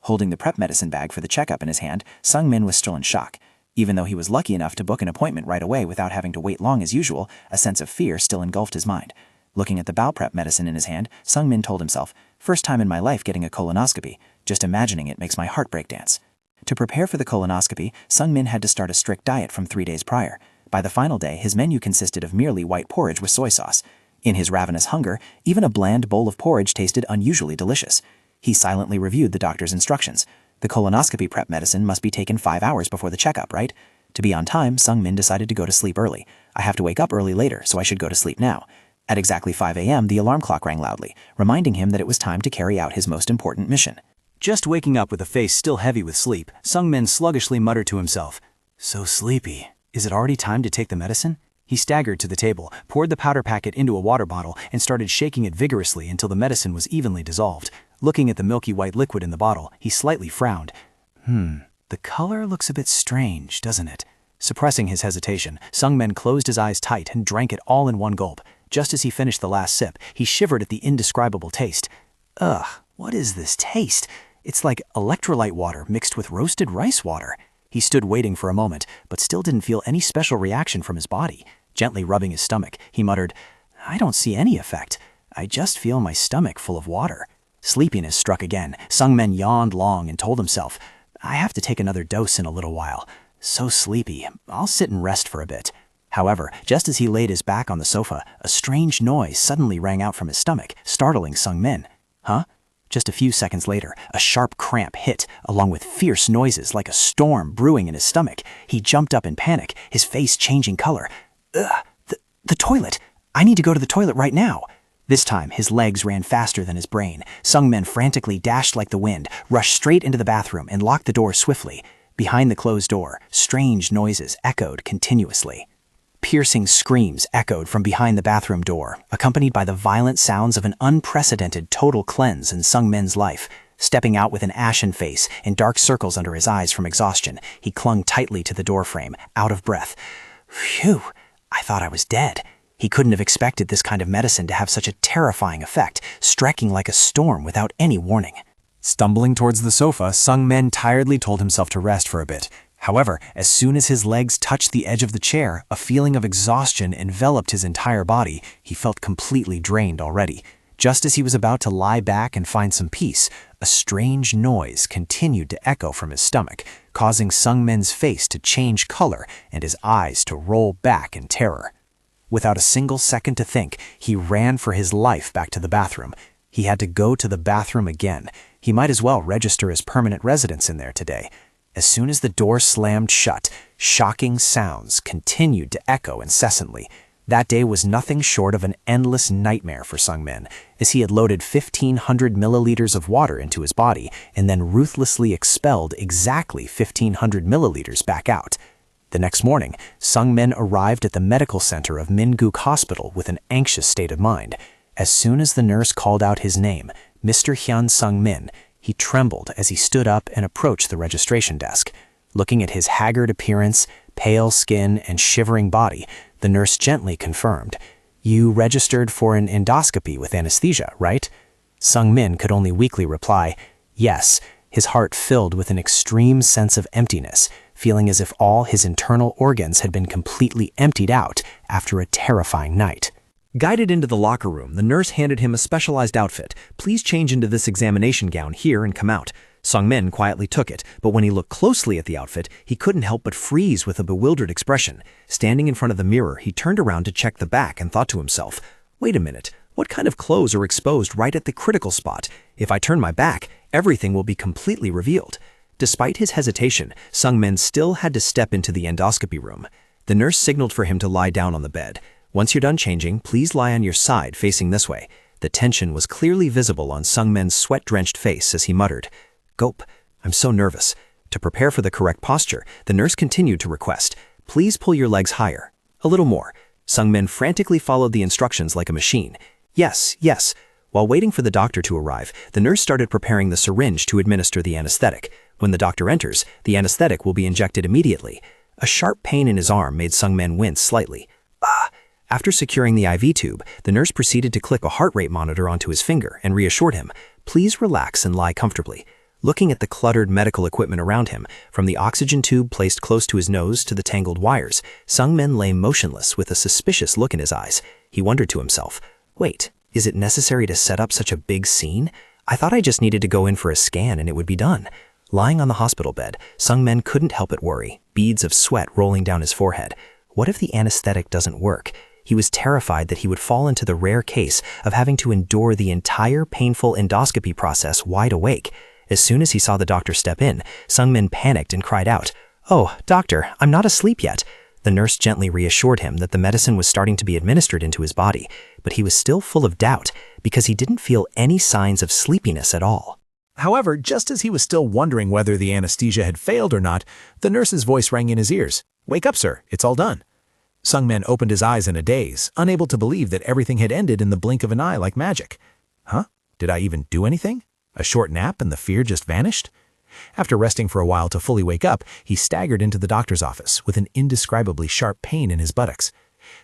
Holding the prep medicine bag for the checkup in his hand, Sung-min was still in shock. Even though he was lucky enough to book an appointment right away without having to wait long as usual, a sense of fear still engulfed his mind. Looking at the bowel prep medicine in his hand, Sung-min told himself, "First time in my life getting a colonoscopy. Just imagining it makes my heart break dance." To prepare for the colonoscopy, Sung-min had to start a strict diet from 3 days prior. By the final day, his menu consisted of merely white porridge with soy sauce. In his ravenous hunger, even a bland bowl of porridge tasted unusually delicious. He silently reviewed the doctor's instructions. The colonoscopy prep medicine must be taken 5 hours before the checkup, right? To be on time, Sung-min decided to go to sleep early. I have to wake up early later, so I should go to sleep now. At exactly 5 a.m., the alarm clock rang loudly, reminding him that it was time to carry out his most important mission. Just waking up with a face still heavy with sleep, Sung-min sluggishly muttered to himself, "So sleepy. Is it already time to take the medicine?" He staggered to the table, poured the powder packet into a water bottle, and started shaking it vigorously until the medicine was evenly dissolved. Looking at the milky white liquid in the bottle, he slightly frowned. The color looks a bit strange, doesn't it? Suppressing his hesitation, Sung-min closed his eyes tight and drank it all in one gulp. Just as he finished the last sip, he shivered at the indescribable taste. Ugh, what is this taste? It's like electrolyte water mixed with roasted rice water. He stood waiting for a moment, but still didn't feel any special reaction from his body. Gently rubbing his stomach, he muttered, "I don't see any effect. I just feel my stomach full of water." Sleepiness struck again. Sung-min yawned long and told himself, "I have to take another dose in a little while. So sleepy, I'll sit and rest for a bit." However, just as he laid his back on the sofa, a strange noise suddenly rang out from his stomach, startling Sung-min. Huh? Just a few seconds later, a sharp cramp hit, along with fierce noises like a storm brewing in his stomach. He jumped up in panic, his face changing color. Ugh, the toilet! I need to go to the toilet right now! This time, his legs ran faster than his brain. Sung-min frantically dashed like the wind, rushed straight into the bathroom, and locked the door swiftly. Behind the closed door, strange noises echoed continuously. Piercing screams echoed from behind the bathroom door, accompanied by the violent sounds of an unprecedented total cleanse in Sung-min's life. Stepping out with an ashen face and dark circles under his eyes from exhaustion, he clung tightly to the doorframe, out of breath. Phew, I thought I was dead. He couldn't have expected this kind of medicine to have such a terrifying effect, striking like a storm without any warning. Stumbling towards the sofa, Sung-min tiredly told himself to rest for a bit. However, as soon as his legs touched the edge of the chair, a feeling of exhaustion enveloped his entire body. He felt completely drained already. Just as he was about to lie back and find some peace, a strange noise continued to echo from his stomach, causing Sung-min's face to change color and his eyes to roll back in terror. Without a single second to think, he ran for his life back to the bathroom. He had to go to the bathroom again. He might as well register his permanent residence in there today. As soon as the door slammed shut, shocking sounds continued to echo incessantly. That day was nothing short of an endless nightmare for Sung-min, as he had loaded 1,500 milliliters of water into his body and then ruthlessly expelled exactly 1,500 milliliters back out. The next morning, Sung-min arrived at the medical center of Minguk Hospital with an anxious state of mind. As soon as the nurse called out his name, Mr. Hyun Sung-min, he trembled as he stood up and approached the registration desk. Looking at his haggard appearance, pale skin, and shivering body, the nurse gently confirmed, "You registered for an endoscopy with anesthesia, right?" Sung-min could only weakly reply, "Yes," his heart filled with an extreme sense of emptiness, feeling as if all his internal organs had been completely emptied out after a terrifying night. Guided into the locker room, the nurse handed him a specialized outfit. "Please change into this examination gown here and come out." Sung-min quietly took it, but when he looked closely at the outfit, he couldn't help but freeze with a bewildered expression. Standing in front of the mirror, he turned around to check the back and thought to himself, "Wait a minute, what kind of clothes are exposed right at the critical spot? If I turn my back, everything will be completely revealed." Despite his hesitation, Sung-min still had to step into the endoscopy room. The nurse signaled for him to lie down on the bed. "Once you're done changing, please lie on your side facing this way." The tension was clearly visible on Sung-min's sweat-drenched face as he muttered, "Gulp, I'm so nervous." To prepare for the correct posture, the nurse continued to request, "Please pull your legs higher. A little more." Sung-min frantically followed the instructions like a machine. "Yes, yes." While waiting for the doctor to arrive, the nurse started preparing the syringe to administer the anesthetic. When the doctor enters, the anesthetic will be injected immediately. A sharp pain in his arm made Sung-min wince slightly. "Ah!" After securing the IV tube, the nurse proceeded to click a heart rate monitor onto his finger and reassured him, "Please relax and lie comfortably." Looking at the cluttered medical equipment around him, from the oxygen tube placed close to his nose to the tangled wires, Sung-min lay motionless with a suspicious look in his eyes. He wondered to himself, "Wait, is it necessary to set up such a big scene? I thought I just needed to go in for a scan and it would be done." Lying on the hospital bed, Sung-min couldn't help but worry, beads of sweat rolling down his forehead. What if the anesthetic doesn't work? He was terrified that he would fall into the rare case of having to endure the entire painful endoscopy process wide awake. As soon as he saw the doctor step in, Sungmin panicked and cried out, "Oh, doctor, I'm not asleep yet." The nurse gently reassured him that the medicine was starting to be administered into his body, but he was still full of doubt because he didn't feel any signs of sleepiness at all. However, just as he was still wondering whether the anesthesia had failed or not, the nurse's voice rang in his ears. "Wake up, sir. It's all done." Sungmin opened his eyes in a daze, unable to believe that everything had ended in the blink of an eye like magic. Huh? Did I even do anything? A short nap and the fear just vanished? After resting for a while to fully wake up, he staggered into the doctor's office with an indescribably sharp pain in his buttocks.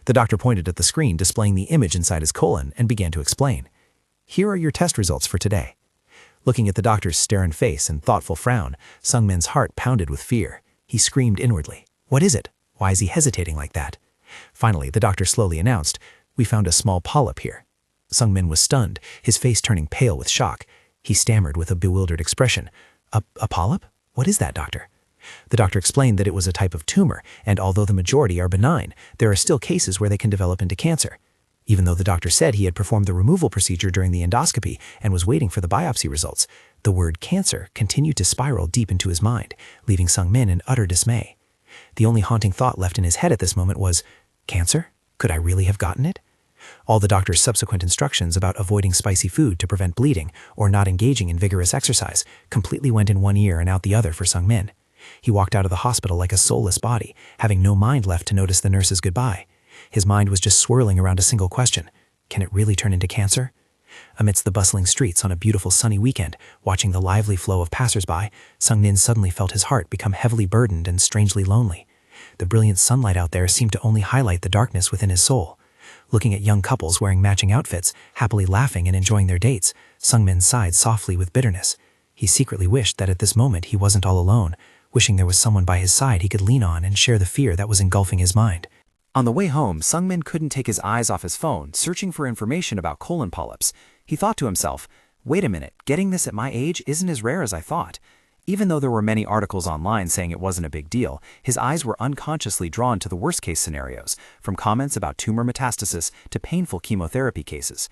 The doctor pointed at the screen displaying the image inside his colon and began to explain. "Here are your test results for today." Looking at the doctor's stern face and thoughtful frown, Sungmin's heart pounded with fear. He screamed inwardly. What is it? Why is he hesitating like that? Finally, the doctor slowly announced, "We found a small polyp here." Sungmin was stunned, his face turning pale with shock. He stammered with a bewildered expression. A polyp? What is that, doctor?" The doctor explained that it was a type of tumor, and although the majority are benign, there are still cases where they can develop into cancer. Even though the doctor said he had performed the removal procedure during the endoscopy and was waiting for the biopsy results, the word cancer continued to spiral deep into his mind, leaving Sungmin in utter dismay. The only haunting thought left in his head at this moment was, "Cancer? Could I really have gotten it?" All the doctor's subsequent instructions about avoiding spicy food to prevent bleeding or not engaging in vigorous exercise completely went in one ear and out the other for Sungmin. He walked out of the hospital like a soulless body, having no mind left to notice the nurse's goodbye. His mind was just swirling around a single question. Can it really turn into cancer? Amidst the bustling streets on a beautiful sunny weekend, watching the lively flow of passersby, Sungmin suddenly felt his heart become heavily burdened and strangely lonely. The brilliant sunlight out there seemed to only highlight the darkness within his soul. Looking at young couples wearing matching outfits, happily laughing and enjoying their dates, Sungmin sighed softly with bitterness. He secretly wished that at this moment he wasn't all alone, wishing there was someone by his side he could lean on and share the fear that was engulfing his mind. On the way home, Sungmin couldn't take his eyes off his phone, searching for information about colon polyps. He thought to himself, wait a minute, getting this at my age isn't as rare as I thought. Even though there were many articles online saying it wasn't a big deal, his eyes were unconsciously drawn to the worst-case scenarios, from comments about tumor metastasis to painful chemotherapy cases.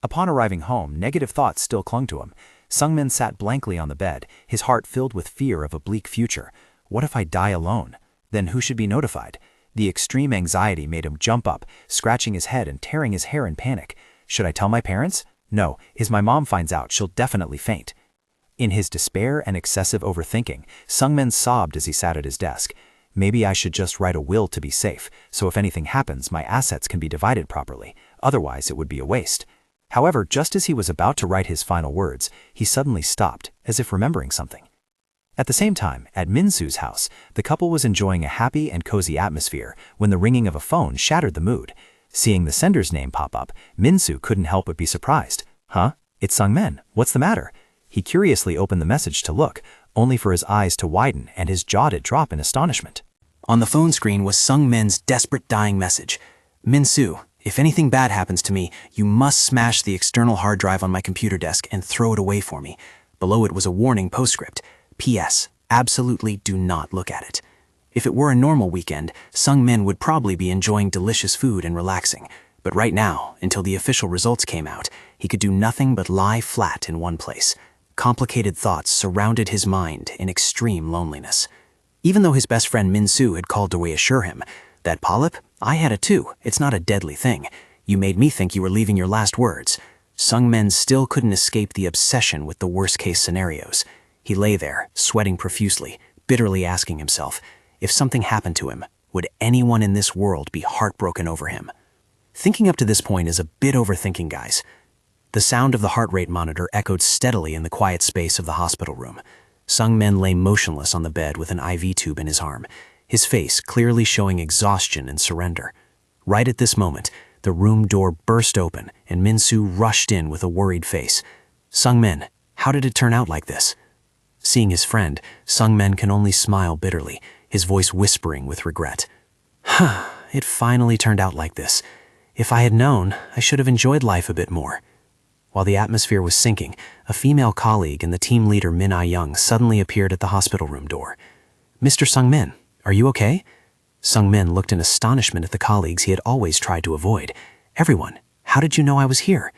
Upon arriving home, negative thoughts still clung to him. Sungmin sat blankly on the bed, his heart filled with fear of a bleak future. What if I die alone? Then who should be notified? The extreme anxiety made him jump up, scratching his head and tearing his hair in panic. Should I tell my parents? No, if my mom finds out, she'll definitely faint. In his despair and excessive overthinking, Sungmin sobbed as he sat at his desk. Maybe I should just write a will to be safe, so if anything happens, my assets can be divided properly. Otherwise, it would be a waste. However, just as he was about to write his final words, he suddenly stopped, as if remembering something. At the same time, at Minsu's house, the couple was enjoying a happy and cozy atmosphere when the ringing of a phone shattered the mood. Seeing the sender's name pop up, Minsu couldn't help but be surprised. Huh? It's Sungmin. What's the matter? He curiously opened the message to look, only for his eyes to widen and his jaw to drop in astonishment. On the phone screen was Sungmin's desperate dying message. "Minsu, if anything bad happens to me, you must smash the external hard drive on my computer desk and throw it away for me." Below it was a warning postscript. "P.S. Absolutely do not look at it." If it were a normal weekend, Sungmin would probably be enjoying delicious food and relaxing. But right now, until the official results came out, he could do nothing but lie flat in one place. Complicated thoughts surrounded his mind in extreme loneliness. Even though his best friend Minsu had called to reassure him, "That polyp? I had it too. It's not a deadly thing. You made me think you were leaving your last words." Sungmin still couldn't escape the obsession with the worst-case scenarios. He lay there, sweating profusely, bitterly asking himself, if something happened to him, would anyone in this world be heartbroken over him? Thinking up to this point is a bit overthinking, guys. The sound of the heart rate monitor echoed steadily in the quiet space of the hospital room. Sungmin lay motionless on the bed with an IV tube in his arm, his face clearly showing exhaustion and surrender. Right at this moment, the room door burst open and Minsu rushed in with a worried face. "Sungmin, how did it turn out like this?" Seeing his friend, Sungmin can only smile bitterly, his voice whispering with regret. It finally turned out like this. If I had known, I should have enjoyed life a bit more." While the atmosphere was sinking, a female colleague and the team leader Min Ah-young suddenly appeared at the hospital room door. "Mr. Sungmin, are you okay?" Sungmin looked in astonishment at the colleagues he had always tried to avoid. "Everyone, how did you know I was here?"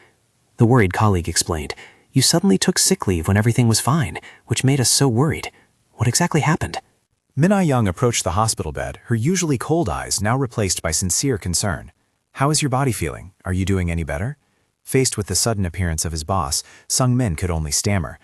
The worried colleague explained, You suddenly took sick leave when everything was fine, which made us so worried. What exactly happened? Min Ah-young approached the hospital bed, her usually cold eyes now replaced by sincere concern. How is your body feeling? Are you doing any better? Faced with the sudden appearance of his boss, Sung-min could only stammer.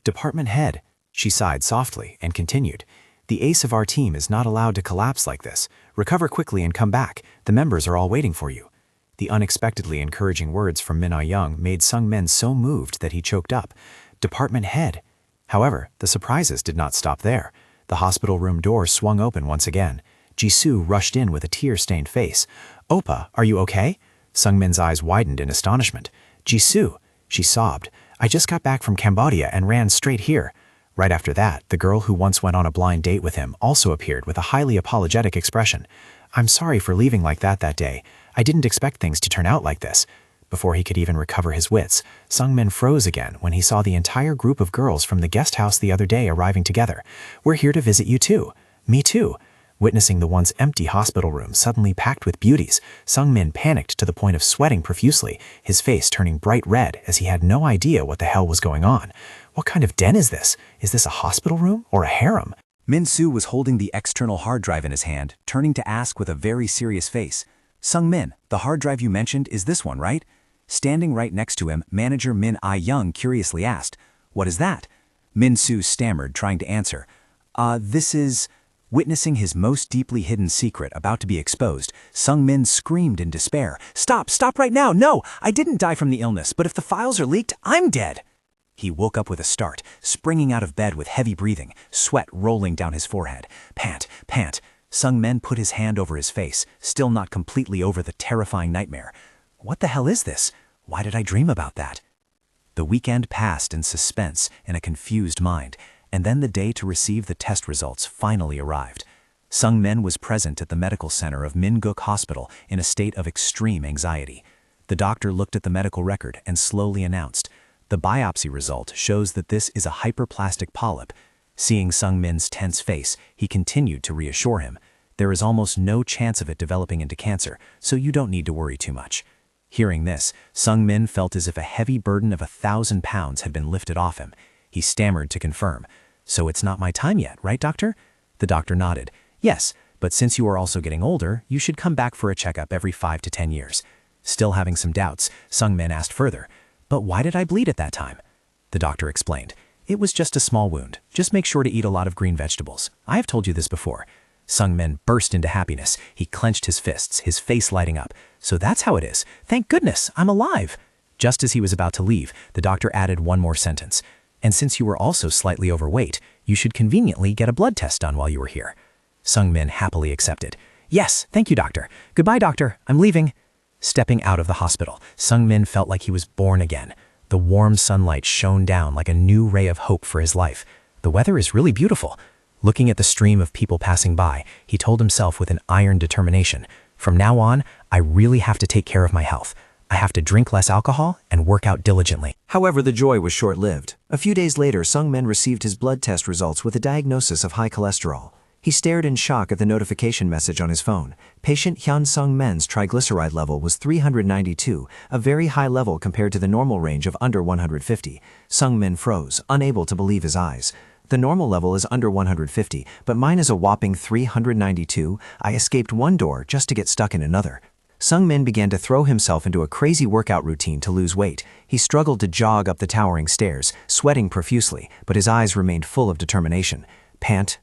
Department head, she sighed softly and continued. The ace of our team is not allowed to collapse like this. Recover quickly and come back. The members are all waiting for you. The unexpectedly encouraging words from Min Ah-young made Sung-min so moved that he choked up. Department head. However, the surprises did not stop there. The hospital room door swung open once again. Jisoo rushed in with a tear-stained face. Oppa, are you okay? Sung-min's eyes widened in astonishment. Jisoo, she sobbed. I just got back from Cambodia and ran straight here. Right after that, the girl who once went on a blind date with him also appeared with a highly apologetic expression. I'm sorry for leaving like that day. I didn't expect things to turn out like this. Before he could even recover his wits, Sung-min froze again when he saw the entire group of girls from the guest house the other day arriving together. We're here to visit you too. Me too. Witnessing the once empty hospital room suddenly packed with beauties, Sung-min panicked to the point of sweating profusely, his face turning bright red as he had no idea what the hell was going on. What kind of den is this? Is this a hospital room or a harem? Min-soo was holding the external hard drive in his hand, turning to ask with a very serious face. Sung-min, the hard drive you mentioned is this one, right? Standing right next to him, manager Min Ah-young curiously asked, What is that? Min-soo stammered, trying to answer. This is... Witnessing his most deeply hidden secret about to be exposed, Sung-min screamed in despair. Stop right now! No! I didn't die from the illness, but if the files are leaked, I'm dead! He woke up with a start, springing out of bed with heavy breathing, sweat rolling down his forehead. Pant. Sung-min put his hand over his face, still not completely over the terrifying nightmare. What the hell is this? Why did I dream about that? The weekend passed in suspense and a confused mind, and then the day to receive the test results finally arrived. Sung-min was present at the medical center of Minguk Hospital in a state of extreme anxiety. The doctor looked at the medical record and slowly announced, The biopsy result shows that this is a hyperplastic polyp. Seeing Sung-min's tense face, he continued to reassure him. There is almost no chance of it developing into cancer, so you don't need to worry too much. Hearing this, Sung-min felt as if a heavy burden of 1,000 pounds had been lifted off him. He stammered to confirm. So it's not my time yet, right, doctor? The doctor nodded. Yes, but since you are also getting older, you should come back for a checkup every 5 to 10 years. Still having some doubts, Sung-min asked further, But why did I bleed at that time? The doctor explained. It was just a small wound. Just make sure to eat a lot of green vegetables. I have told you this before. Sung-min burst into happiness. He clenched his fists, his face lighting up. So that's how it is. Thank goodness, I'm alive. Just as he was about to leave, the doctor added one more sentence. And since you were also slightly overweight, you should conveniently get a blood test done while you were here. Sung-min happily accepted. Yes, thank you, doctor. Goodbye, doctor. I'm leaving. Stepping out of the hospital, Sung-min felt like he was born again. The warm sunlight shone down like a new ray of hope for his life. The weather is really beautiful. Looking at the stream of people passing by, he told himself with an iron determination, From now on, I really have to take care of my health. I have to drink less alcohol and work out diligently. However, the joy was short-lived. A few days later, Sung-min received his blood test results with a diagnosis of high cholesterol. He stared in shock at the notification message on his phone. Patient Hyun Sung-min's triglyceride level was 392, a very high level compared to the normal range of under 150. Sung-min froze, unable to believe his eyes. The normal level is under 150, but mine is a whopping 392. I escaped one door just to get stuck in another. Sung-min began to throw himself into a crazy workout routine to lose weight. He struggled to jog up the towering stairs, sweating profusely, but his eyes remained full of determination. Pant.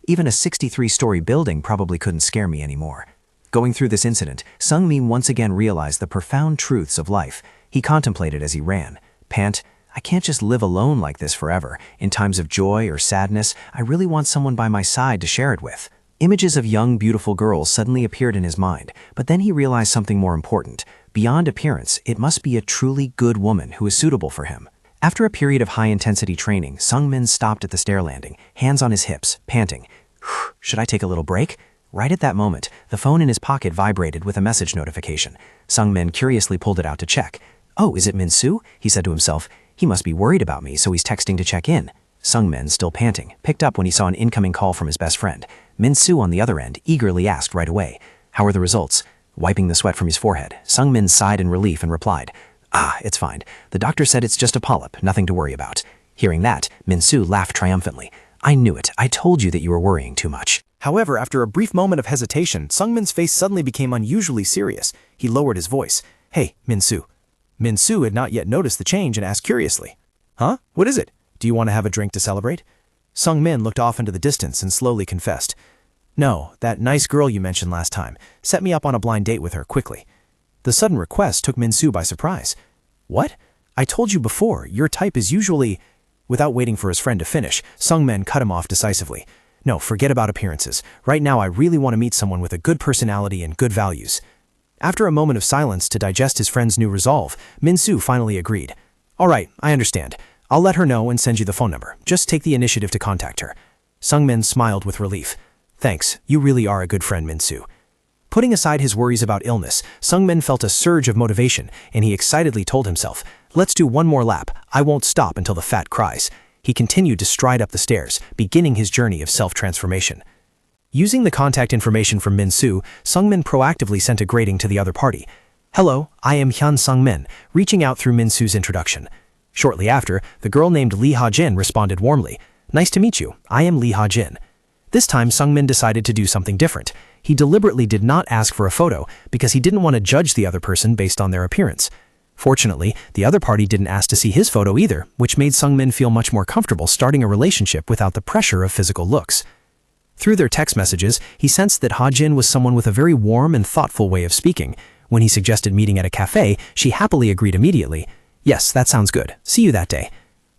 Even a 63-story building probably couldn't scare me anymore. Going through this incident, Sung-min once again realized the profound truths of life. He contemplated as he ran. Pant. I can't just live alone like this forever. In times of joy or sadness, I really want someone by my side to share it with. Images of young, beautiful girls suddenly appeared in his mind, but then he realized something more important. Beyond appearance, it must be a truly good woman who is suitable for him. After a period of high-intensity training, Sung-min stopped at the stair landing, hands on his hips, panting. Should I take a little break? Right at that moment, the phone in his pocket vibrated with a message notification. Sung-min curiously pulled it out to check. Oh, is it Min-soo? He said to himself. He must be worried about me, so he's texting to check in. Sung-min, still panting, picked up when he saw an incoming call from his best friend. Min-soo on the other end eagerly asked right away, How are the results? Wiping the sweat from his forehead, Sung-min sighed in relief and replied, Ah, it's fine. The doctor said it's just a polyp, nothing to worry about. Hearing that, Min-soo laughed triumphantly. I knew it. I told you that you were worrying too much. However, after a brief moment of hesitation, Sungmin's face suddenly became unusually serious. He lowered his voice. Hey, Min-soo. Min-soo had not yet noticed the change and asked curiously. Huh? What is it? Do you want to have a drink to celebrate? Sungmin looked off into the distance and slowly confessed. No, that nice girl you mentioned last time. Set me up on a blind date with her, quickly. The sudden request took Min-soo by surprise. What? I told you before, your type is usually... Without waiting for his friend to finish, Sungmin cut him off decisively. No, forget about appearances. Right now I really want to meet someone with a good personality and good values. After a moment of silence to digest his friend's new resolve, Min-soo finally agreed. All right, I understand. I'll let her know and send you the phone number. Just take the initiative to contact her. Sungmin smiled with relief. Thanks, you really are a good friend, Min-soo. Putting aside his worries about illness, Sungmin felt a surge of motivation, and he excitedly told himself, let's do one more lap. I won't stop until the fat cries. He continued to stride up the stairs, beginning his journey of self-transformation. Using the contact information from Min-soo, Sungmin proactively sent a greeting to the other party. Hello, I am Hyun Sungmin, reaching out through Min-soo's introduction. Shortly after, the girl named Lee Ha-jin responded warmly. Nice to meet you. I am Lee Ha-jin. This time, Sungmin decided to do something different. He deliberately did not ask for a photo because he didn't want to judge the other person based on their appearance. Fortunately, the other party didn't ask to see his photo either, which made Sungmin feel much more comfortable starting a relationship without the pressure of physical looks. Through their text messages, he sensed that Ha-jin was someone with a very warm and thoughtful way of speaking. When he suggested meeting at a cafe, she happily agreed immediately. Yes, that sounds good. See you that day.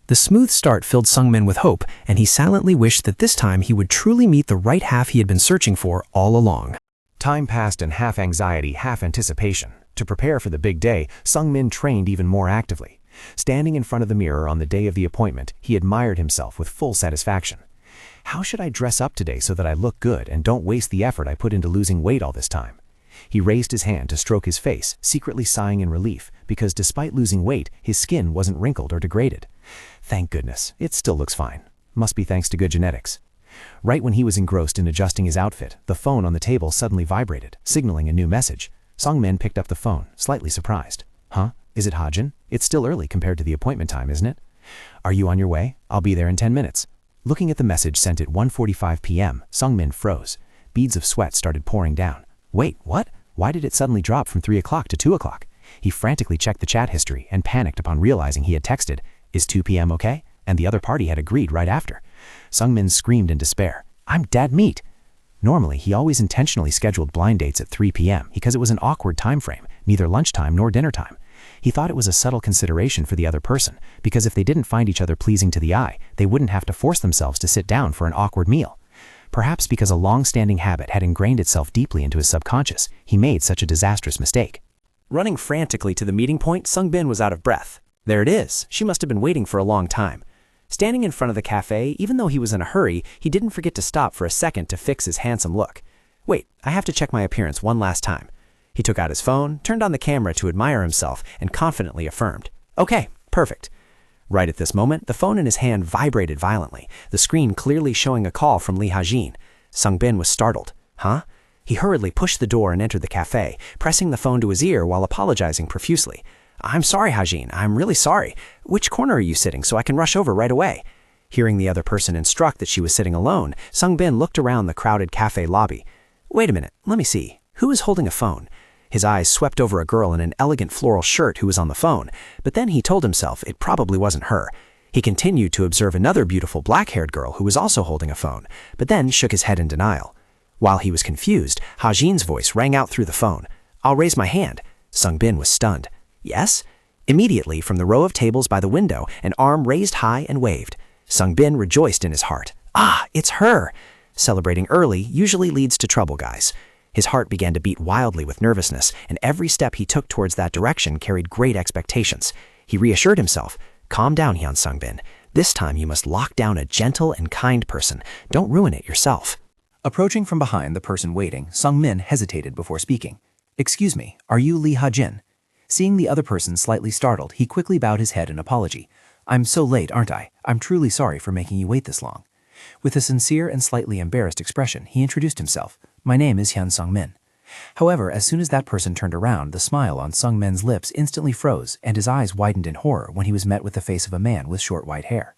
The smooth start filled Sungmin with hope, and he silently wished that this time he would truly meet the right half he had been searching for all along. Time passed in half anxiety, half anticipation. To prepare for the big day, Sungmin trained even more actively. Standing in front of the mirror on the day of the appointment, he admired himself with full satisfaction. How should I dress up today so that I look good and don't waste the effort I put into losing weight all this time? He raised his hand to stroke his face, secretly sighing in relief, because despite losing weight, his skin wasn't wrinkled or degraded. Thank goodness, it still looks fine. Must be thanks to good genetics. Right when he was engrossed in adjusting his outfit, the phone on the table suddenly vibrated, signaling a new message. Sungmin picked up the phone, slightly surprised. Huh? Is it Ha-jin? It's still early compared to the appointment time, isn't it? Are you on your way? I'll be there in 10 minutes. Looking at the message sent at 1:45 p.m., Sungmin froze. Beads of sweat started pouring down. Wait, what? Why did it suddenly drop from 3 o'clock to 2 o'clock? He frantically checked the chat history and panicked upon realizing he had texted, "Is 2 p.m. okay?" And the other party had agreed right after. Sungmin screamed in despair. I'm dead meat. Normally, he always intentionally scheduled blind dates at 3 p.m. because it was an awkward time frame, neither lunchtime nor dinner time. He thought it was a subtle consideration for the other person, because if they didn't find each other pleasing to the eye, they wouldn't have to force themselves to sit down for an awkward meal. Perhaps because a long-standing habit had ingrained itself deeply into his subconscious, he made such a disastrous mistake. Running frantically to the meeting point, Sungbin was out of breath. There it is. She must have been waiting for a long time. Standing in front of the cafe, even though he was in a hurry, he didn't forget to stop for a second to fix his handsome look. Wait, I have to check my appearance one last time. He took out his phone, turned on the camera to admire himself, and confidently affirmed, "Okay, perfect." Right at this moment, the phone in his hand vibrated violently, the screen clearly showing a call from Lee Ha-jin. Sungbin was startled. Huh? He hurriedly pushed the door and entered the cafe, pressing the phone to his ear while apologizing profusely. "I'm sorry, Ha-jin. I'm really sorry. Which corner are you sitting so I can rush over right away?" Hearing the other person instruct that she was sitting alone, Sungbin looked around the crowded cafe lobby. Wait a minute, let me see. Who is holding a phone? His eyes swept over a girl in an elegant floral shirt who was on the phone, but then he told himself it probably wasn't her. He continued to observe another beautiful black-haired girl who was also holding a phone, but then shook his head in denial. While he was confused, Ha-jin's voice rang out through the phone. "I'll raise my hand." Sungbin was stunned. "Yes?" Immediately, from the row of tables by the window, an arm raised high and waved. Sungbin rejoiced in his heart. Ah, it's her! Celebrating early usually leads to trouble, guys. His heart began to beat wildly with nervousness, and every step he took towards that direction carried great expectations. He reassured himself, "Calm down, Hyun Sungbin. This time you must lock down a gentle and kind person. Don't ruin it yourself." Approaching from behind the person waiting, Sungmin hesitated before speaking. "Excuse me, are you Lee Ha-jin?" Seeing the other person slightly startled, he quickly bowed his head in apology. "I'm so late, aren't I? I'm truly sorry for making you wait this long." With a sincere and slightly embarrassed expression, he introduced himself. "My name is Hyun Sungmin." However, as soon as that person turned around, the smile on Sung Men's lips instantly froze and his eyes widened in horror when he was met with the face of a man with short white hair.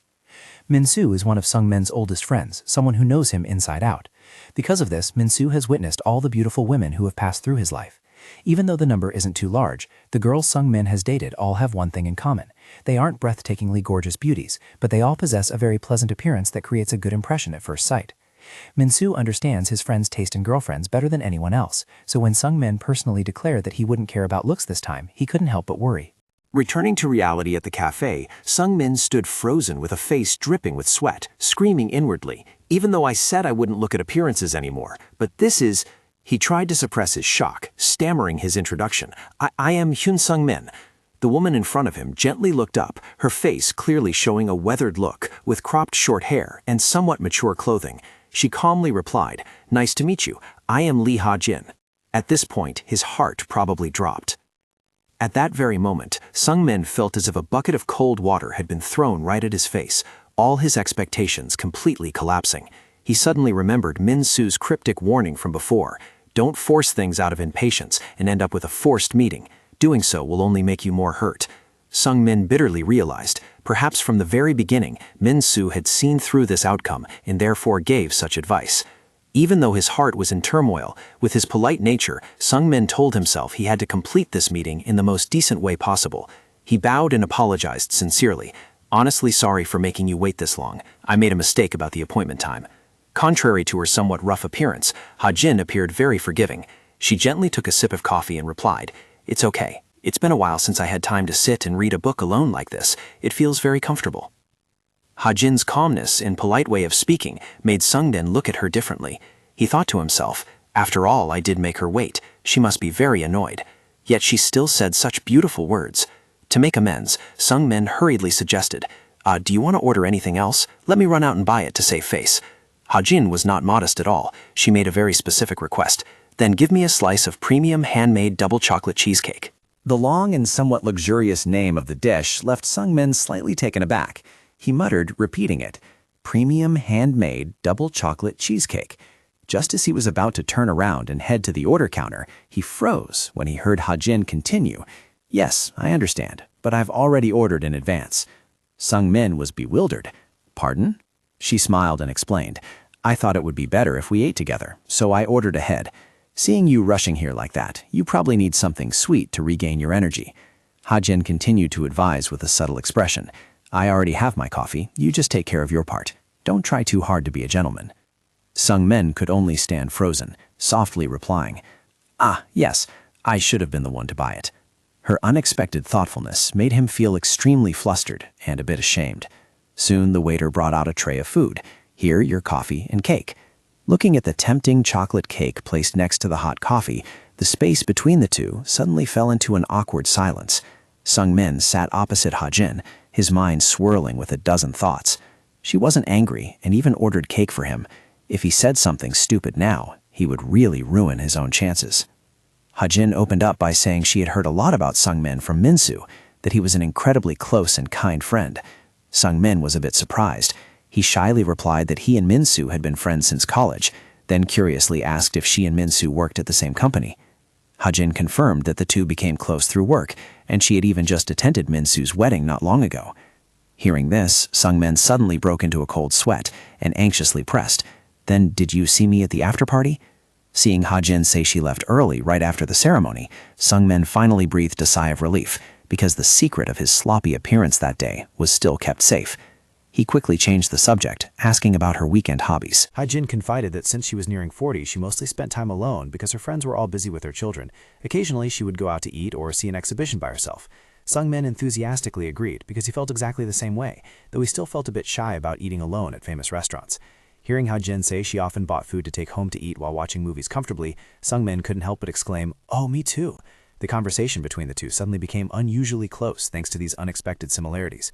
Min-soo is one of Sung Men's oldest friends, someone who knows him inside out. Because of this, Min-soo has witnessed all the beautiful women who have passed through his life. Even though the number isn't too large, the girls Sung Min has dated all have one thing in common. They aren't breathtakingly gorgeous beauties, but they all possess a very pleasant appearance that creates a good impression at first sight. Min-soo understands his friend's taste in girlfriends better than anyone else, so when Sung Min personally declared that he wouldn't care about looks this time, he couldn't help but worry. Returning to reality at the cafe, Sung Min stood frozen with a face dripping with sweat, screaming inwardly, even though I said I wouldn't look at appearances anymore. But this is... He tried to suppress his shock, stammering his introduction. I am Hyun Sung Min. The woman in front of him gently looked up, her face clearly showing a weathered look, with cropped short hair and somewhat mature clothing. She calmly replied, "Nice to meet you. I am Lee Ha-jin." At this point, his heart probably dropped. At that very moment, Sung Min felt as if a bucket of cold water had been thrown right at his face, all his expectations completely collapsing. He suddenly remembered Min-soo's cryptic warning from before. Don't force things out of impatience and end up with a forced meeting. Doing so will only make you more hurt. Sung Min bitterly realized, perhaps from the very beginning, Min-soo had seen through this outcome and therefore gave such advice. Even though his heart was in turmoil, with his polite nature, Sung Min told himself he had to complete this meeting in the most decent way possible. He bowed and apologized sincerely. "Honestly sorry for making you wait this long. I made a mistake about the appointment time." Contrary to her somewhat rough appearance, Ha-jin appeared very forgiving. She gently took a sip of coffee and replied, "It's okay. It's been a while since I had time to sit and read a book alone like this. It feels very comfortable." Ha-jin's calmness and polite way of speaking made Sung Min look at her differently. He thought to himself, after all, I did make her wait. She must be very annoyed. Yet she still said such beautiful words. To make amends, Sung Min hurriedly suggested, Do you want to order anything else? Let me run out and buy it to save face." Ha-jin was not modest at all. She made a very specific request. "Then give me a slice of premium handmade double chocolate cheesecake." The long and somewhat luxurious name of the dish left Sung Min slightly taken aback. He muttered, repeating it, "Premium handmade double chocolate cheesecake." Just as he was about to turn around and head to the order counter, he froze when he heard Ha-jin continue, "Yes, I understand, but I've already ordered in advance." Sung Min was bewildered. "Pardon?" She smiled and explained, "I thought it would be better if we ate together, so I ordered ahead. Seeing you rushing here like that, you probably need something sweet to regain your energy." Ha-jin continued to advise with a subtle expression, "I already have my coffee, you just take care of your part. Don't try too hard to be a gentleman." Sung Min could only stand frozen, softly replying, "Yes, I should have been the one to buy it." Her unexpected thoughtfulness made him feel extremely flustered and a bit ashamed. Soon the waiter brought out a tray of food. "Here, your coffee and cake." Looking at the tempting chocolate cake placed next to the hot coffee, the space between the two suddenly fell into an awkward silence. Sung Min sat opposite Ha-jin, his mind swirling with a dozen thoughts. She wasn't angry and even ordered cake for him. If he said something stupid now, he would really ruin his own chances. Ha-jin opened up by saying she had heard a lot about Sung Min from Min-soo, that he was an incredibly close and kind friend. Sung Min was a bit surprised. He shyly replied that he and Min-soo had been friends since college, then curiously asked if she and Min-soo worked at the same company. Ha-jin confirmed that the two became close through work, and she had even just attended Min-soo's wedding not long ago. Hearing this, Sung Min suddenly broke into a cold sweat and anxiously pressed, "Then did you see me at the after-party?" Seeing Ha-jin say she left early right after the ceremony, Sung Min finally breathed a sigh of relief, because the secret of his sloppy appearance that day was still kept safe. He quickly changed the subject, asking about her weekend hobbies. Ha-jin confided that since she was nearing 40, she mostly spent time alone because her friends were all busy with their children. Occasionally, she would go out to eat or see an exhibition by herself. Sung Min enthusiastically agreed because he felt exactly the same way, though he still felt a bit shy about eating alone at famous restaurants. Hearing Ha-jin say she often bought food to take home to eat while watching movies comfortably, Sung Min couldn't help but exclaim, "Oh, me too." The conversation between the two suddenly became unusually close thanks to these unexpected similarities.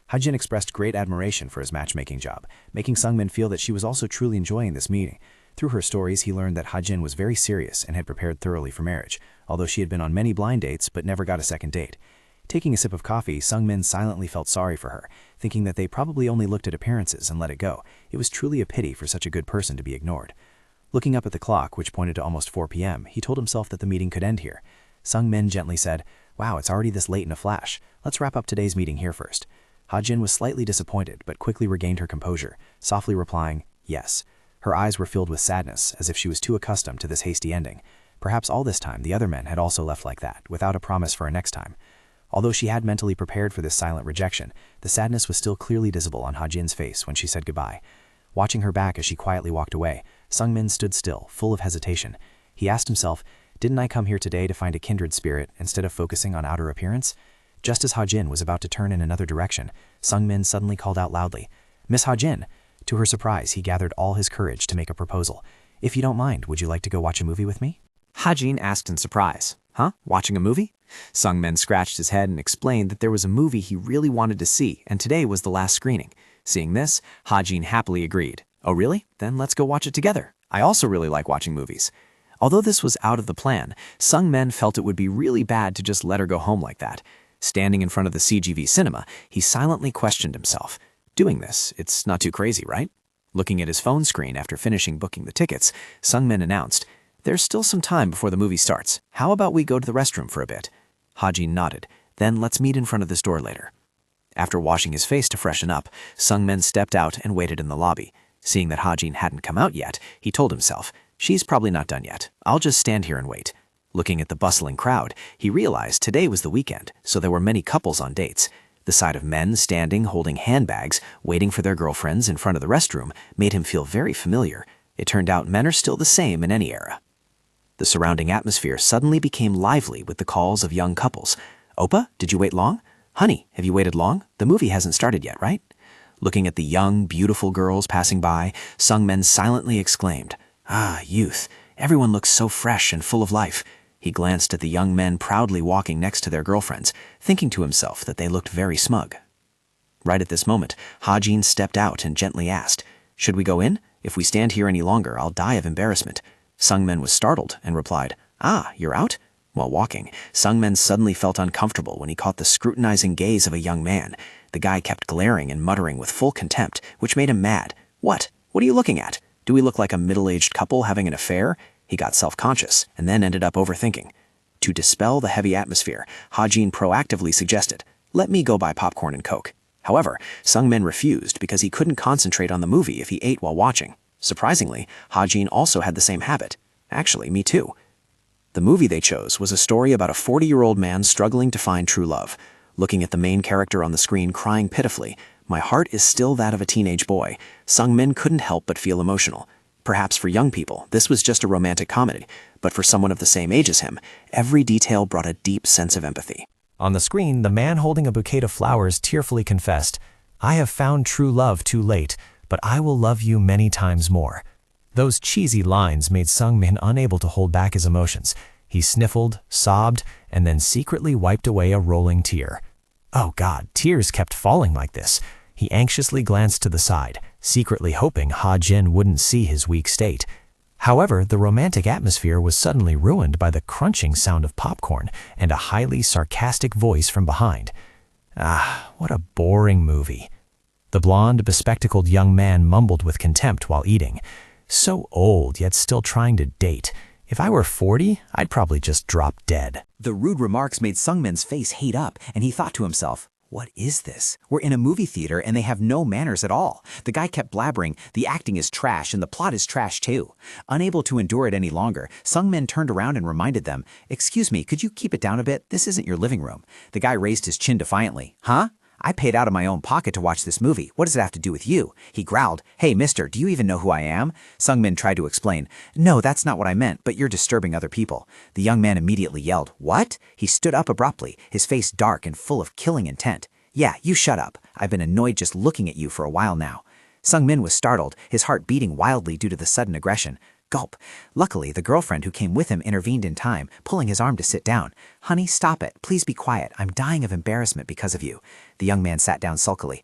Ha-jin expressed great admiration for his matchmaking job, making Sung Min feel that she was also truly enjoying this meeting. Through her stories, he learned that Ha-jin was very serious and had prepared thoroughly for marriage, although she had been on many blind dates but never got a second date. Taking a sip of coffee, Sung Min silently felt sorry for her, thinking that they probably only looked at appearances and let it go. It was truly a pity for such a good person to be ignored. Looking up at the clock, which pointed to almost 4 p.m., he told himself that the meeting could end here. Sung-min gently said, "Wow, it's already this late in a flash. Let's wrap up today's meeting here first." Ha-jin was slightly disappointed, but quickly regained her composure, softly replying, "Yes." Her eyes were filled with sadness, as if she was too accustomed to this hasty ending. Perhaps all this time the other men had also left like that, without a promise for a next time. Although she had mentally prepared for this silent rejection, the sadness was still clearly visible on Ha-jin's face when she said goodbye. Watching her back as she quietly walked away, Sung-min stood still, full of hesitation. He asked himself, didn't I come here today to find a kindred spirit instead of focusing on outer appearance? Just as Ha-jin was about to turn in another direction, Sung-min suddenly called out loudly, "Miss Ha-jin!" To her surprise, he gathered all his courage to make a proposal. "If you don't mind, would you like to go watch a movie with me?" Ha-jin asked in surprise. Huh? Watching a movie? Sung-min scratched his head and explained that there was a movie he really wanted to see, and today was the last screening. Seeing this, Ha-jin happily agreed. Oh really? Then let's go watch it together. I also really like watching movies. Although this was out of the plan, Sung-min felt it would be really bad to just let her go home like that. Standing in front of the CGV cinema, he silently questioned himself. Doing this, it's not too crazy, right? Looking at his phone screen after finishing booking the tickets, Sung-min announced, "There's still some time before the movie starts. How about we go to the restroom for a bit?" Ha-jin nodded. "Then let's meet in front of this door later." After washing his face to freshen up, Sung-min stepped out and waited in the lobby. Seeing that Ha-jin hadn't come out yet, he told himself, "She's probably not done yet. I'll just stand here and wait." Looking at the bustling crowd, he realized today was the weekend, so there were many couples on dates. The sight of men standing holding handbags, waiting for their girlfriends in front of the restroom, made him feel very familiar. It turned out men are still the same in any era. The surrounding atmosphere suddenly became lively with the calls of young couples. "Oppa, did you wait long? Honey, have you waited long? The movie hasn't started yet, right?" Looking at the young, beautiful girls passing by, Sung-min silently exclaimed, "Ah, youth. Everyone looks so fresh and full of life." He glanced at the young men proudly walking next to their girlfriends, thinking to himself that they looked very smug. Right at this moment, Ha-jin stepped out and gently asked, "Should we go in? If we stand here any longer, I'll die of embarrassment." Sung-min was startled and replied, "Ah, you're out?" While walking, Sung-min suddenly felt uncomfortable when he caught the scrutinizing gaze of a young man. The guy kept glaring and muttering with full contempt, which made him mad. What? What are you looking at? Do we look like a middle-aged couple having an affair?" He got self-conscious and then ended up overthinking. To dispel the heavy atmosphere, Ha-jin proactively suggested, "Let me go buy popcorn and Coke." However, Sung-min refused because he couldn't concentrate on the movie if he ate while watching. Surprisingly, Ha-jin also had the same habit. Actually, me too. The movie they chose was a story about a 40-year-old man struggling to find true love. Looking at the main character on the screen crying pitifully, "My heart is still that of a teenage boy," Sung-min couldn't help but feel emotional. Perhaps for young people, this was just a romantic comedy, but for someone of the same age as him, every detail brought a deep sense of empathy. On the screen, the man holding a bouquet of flowers tearfully confessed, "I have found true love too late, but I will love you many times more." Those cheesy lines made Sung-min unable to hold back his emotions. He sniffled, sobbed, and then secretly wiped away a rolling tear. Oh God, tears kept falling like this. He anxiously glanced to the side, secretly hoping Ha-jin wouldn't see his weak state. However, the romantic atmosphere was suddenly ruined by the crunching sound of popcorn and a highly sarcastic voice from behind. Ah, what a boring movie. The blonde, bespectacled young man mumbled with contempt while eating. So old, yet still trying to date. If I were 40, I'd probably just drop dead. The rude remarks made Sung-min's face heat up, and he thought to himself, "What is this? We're in a movie theater and they have no manners at all." The guy kept blabbering, "The acting is trash and the plot is trash too." Unable to endure it any longer, Sung-min turned around and reminded them, "Excuse me, could you keep it down a bit? This isn't your living room." The guy raised his chin defiantly. "Huh? I paid out of my own pocket to watch this movie. What does it have to do with you?" He growled, "Hey, mister, do you even know who I am?" Sung-min tried to explain, "No, that's not what I meant, but you're disturbing other people." The young man immediately yelled, "What?" He stood up abruptly, his face dark and full of killing intent. "Yeah, you shut up. I've been annoyed just looking at you for a while now." Sung-min was startled, his heart beating wildly due to the sudden aggression. Gulp. Luckily, the girlfriend who came with him intervened in time, pulling his arm to sit down. "Honey, stop it. Please be quiet. I'm dying of embarrassment because of you." The young man sat down sulkily.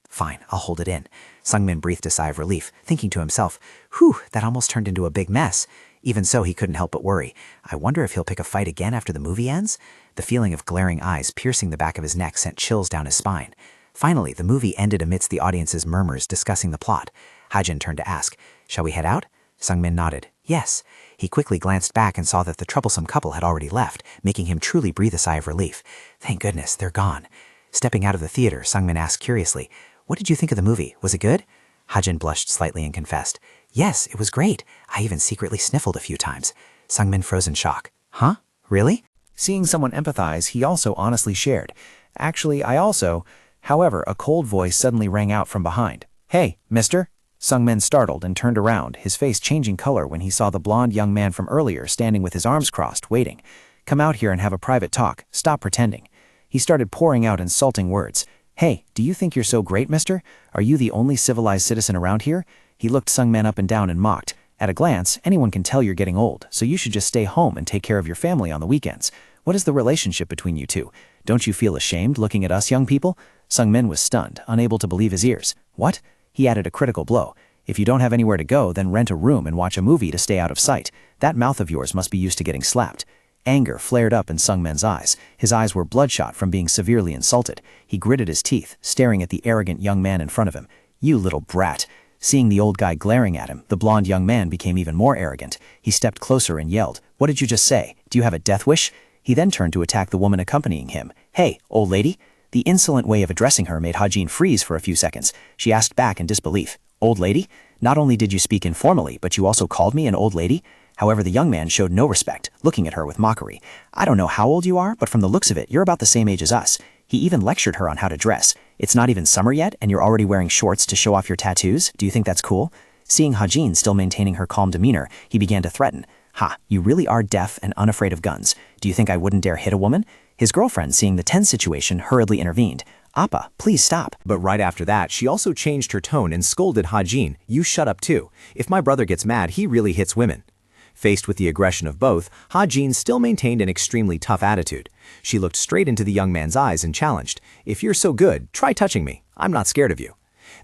Fine, I'll hold it in." Sung-min breathed a sigh of relief, thinking to himself, "Whew, that almost turned into a big mess." Even so, he couldn't help but worry. I wonder if he'll pick a fight again after the movie ends? The feeling of glaring eyes piercing the back of his neck sent chills down his spine. Finally, the movie ended amidst the audience's murmurs discussing the plot. Ha-jin turned to ask, "Shall we head out?" Sungmin nodded. Yes. He quickly glanced back and saw that the troublesome couple had already left, making him truly breathe a sigh of relief. Thank goodness, they're gone. Stepping out of the theater, Sungmin asked curiously, "What did you think of the movie? Was it good?" Hajin blushed slightly and confessed, "Yes, it was great. I even secretly sniffled a few times." Sungmin froze in shock. "Huh? Really?" Seeing someone empathize, he also honestly shared. "Actually, I also..." However, a cold voice suddenly rang out from behind. "Hey, mister?" Sungmin startled and turned around, his face changing color when he saw the blonde young man from earlier standing with his arms crossed, waiting. "Come out here and have a private talk. Stop pretending." He started pouring out insulting words. "Hey, do you think you're so great, mister? Are you the only civilized citizen around here?" He looked Sungmin up and down and mocked. "At a glance, anyone can tell you're getting old, so you should just stay home and take care of your family on the weekends. What is the relationship between you two? Don't you feel ashamed looking at us young people?" Sungmin was stunned, unable to believe his ears. "What?" He added a critical blow. "If you don't have anywhere to go, then rent a room and watch a movie to stay out of sight. That mouth of yours must be used to getting slapped." Anger flared up in Sungmin's eyes. His eyes were bloodshot from being severely insulted. He gritted his teeth, staring at the arrogant young man in front of him. "You little brat." Seeing the old guy glaring at him, the blonde young man became even more arrogant. He stepped closer and yelled, "What did you just say? Do you have a death wish?" He then turned to attack the woman accompanying him. "Hey, old lady." The insolent way of addressing her made Hajin freeze for a few seconds. She asked back in disbelief, "Old lady? Not only did you speak informally, but you also called me an old lady?" However, the young man showed no respect, looking at her with mockery. "I don't know how old you are, but from the looks of it, you're about the same age as us." He even lectured her on how to dress. "It's not even summer yet, and you're already wearing shorts to show off your tattoos? Do you think that's cool?" Seeing Hajin still maintaining her calm demeanor, he began to threaten. "Ha, you really are deaf and unafraid of guns. Do you think I wouldn't dare hit a woman?" His girlfriend, seeing the tense situation, hurriedly intervened. "Appa, please stop." But right after that, she also changed her tone and scolded Hajin, "You shut up too. If my brother gets mad, he really hits women." Faced with the aggression of both, Hajin still maintained an extremely tough attitude. She looked straight into the young man's eyes and challenged, "If you're so good, try touching me. I'm not scared of you."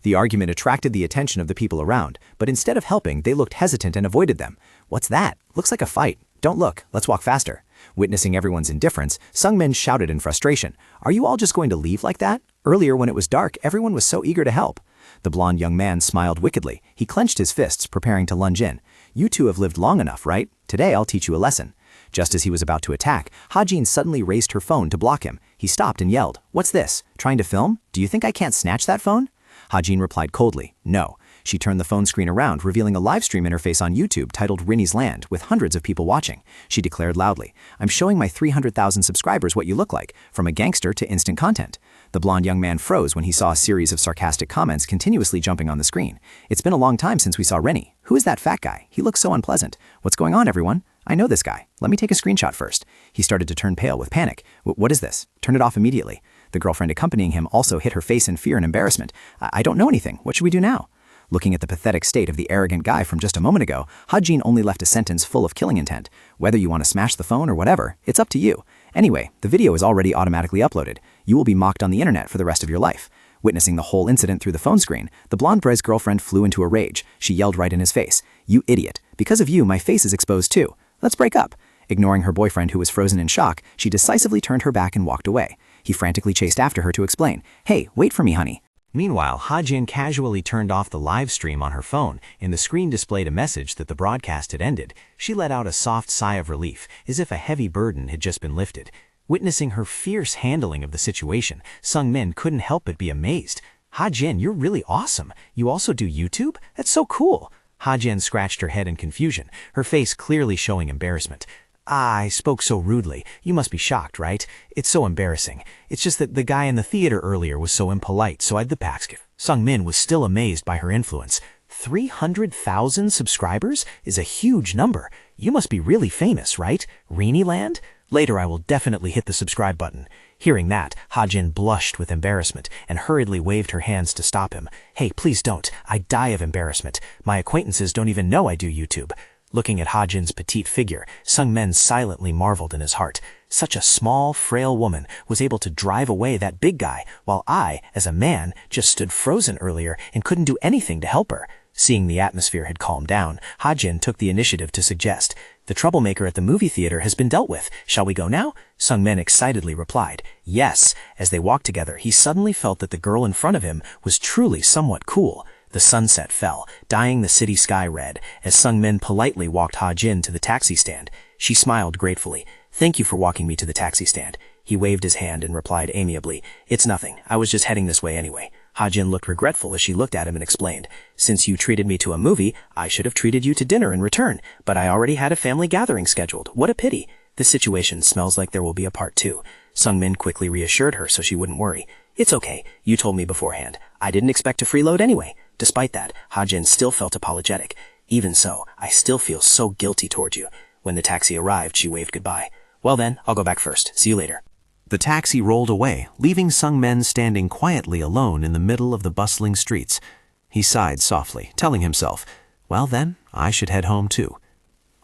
The argument attracted the attention of the people around, but instead of helping, they looked hesitant and avoided them. "What's that? Looks like a fight. Don't look. Let's walk faster." Witnessing everyone's indifference, Sungmin shouted in frustration, "Are you all just going to leave like that? Earlier when it was dark, everyone was so eager to help." The blonde young man smiled wickedly. He clenched his fists, preparing to lunge in. "You two have lived long enough, right? Today I'll teach you a lesson." Just as he was about to attack, Hajin suddenly raised her phone to block him. He stopped and yelled, "What's this? Trying to film? Do you think I can't snatch that phone?" Hajin replied coldly, "No." She turned the phone screen around, revealing a live stream interface on YouTube titled Rinny's Land, with hundreds of people watching. She declared loudly, "I'm showing my 300,000 subscribers what you look like, from a gangster to instant content." The blonde young man froze when he saw a series of sarcastic comments continuously jumping on the screen. "It's been a long time since we saw Renny. Who is that fat guy? He looks so unpleasant. What's going on, everyone? I know this guy. Let me take a screenshot first." He started to turn pale with panic. What is this? Turn it off immediately." The girlfriend accompanying him also hit her face in fear and embarrassment. I don't know anything. What should we do now?" Looking at the pathetic state of the arrogant guy from just a moment ago, Hajin only left a sentence full of killing intent. "Whether you want to smash the phone or whatever, it's up to you. Anyway, the video is already automatically uploaded. You will be mocked on the internet for the rest of your life." Witnessing the whole incident through the phone screen, the blonde boy's girlfriend flew into a rage. She yelled right in his face, "You idiot. Because of you, my face is exposed too. Let's break up." Ignoring her boyfriend, who was frozen in shock, she decisively turned her back and walked away. He frantically chased after her to explain, "Hey, wait for me, honey." Meanwhile, Hajin casually turned off the live stream on her phone, and the screen displayed a message that the broadcast had ended. She let out a soft sigh of relief, as if a heavy burden had just been lifted. Witnessing her fierce handling of the situation, Sungmin couldn't help but be amazed. "Hajin, you're really awesome. You also do YouTube? That's so cool." Hajin scratched her head in confusion, her face clearly showing embarrassment. "I spoke so rudely. You must be shocked, right? It's so embarrassing. It's just that the guy in the theater earlier was so impolite, so I'd the pax." Sungmin was still amazed by her influence. 300,000 subscribers is a huge number. You must be really famous, right? Rini Land? Later I will definitely hit the subscribe button. Hearing that, Hajin blushed with embarrassment and hurriedly waved her hands to stop him. "Hey, please don't. I die of embarrassment. My acquaintances don't even know I do YouTube." Looking at Hajin's petite figure, Sungmin silently marveled in his heart. Such a small, frail woman was able to drive away that big guy, while I, as a man, just stood frozen earlier and couldn't do anything to help her. Seeing the atmosphere had calmed down, Hajin took the initiative to suggest, "The troublemaker at the movie theater has been dealt with. Shall we go now?" Sungmin excitedly replied, "Yes." As they walked together, he suddenly felt that the girl in front of him was truly somewhat cool. The sunset fell, dyeing the city sky red, as Sung-min politely walked Ha-jin to the taxi stand. She smiled gratefully. "Thank you for walking me to the taxi stand." He waved his hand and replied amiably, "It's nothing. I was just heading this way anyway." Ha-jin looked regretful as she looked at him and explained, "Since you treated me to a movie, I should have treated you to dinner in return, but I already had a family gathering scheduled. What a pity. This situation smells like there will be a part 2. Sung-min quickly reassured her so she wouldn't worry. "It's okay. You told me beforehand. I didn't expect to freeload anyway." Despite that, Ha-jin still felt apologetic. "Even so, I still feel so guilty toward you." When the taxi arrived, she waved goodbye. "Well then, I'll go back first. See you later." The taxi rolled away, leaving Sung-min standing quietly alone in the middle of the bustling streets. He sighed softly, telling himself, "Well then, I should head home too."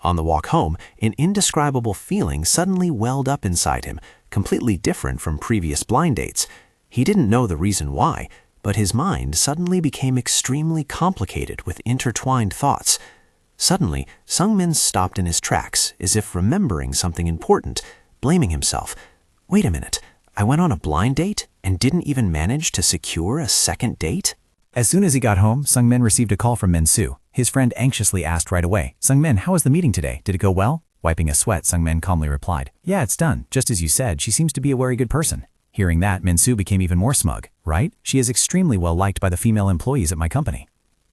On the walk home, an indescribable feeling suddenly welled up inside him, completely different from previous blind dates. He didn't know the reason why, but his mind suddenly became extremely complicated with intertwined thoughts. Suddenly, Sung-min stopped in his tracks, as if remembering something important, blaming himself. Wait a minute, I went on a blind date and didn't even manage to secure a second date? As soon as he got home, Sung-min received a call from Min-soo. His friend anxiously asked right away, "Sung-min, how was the meeting today? Did it go well?" Wiping a sweat, Sung-min calmly replied, "Yeah, it's done. Just as you said, she seems to be a very good person." Hearing that, Min-soo became even more smug. "Right? She is extremely well liked by the female employees at my company.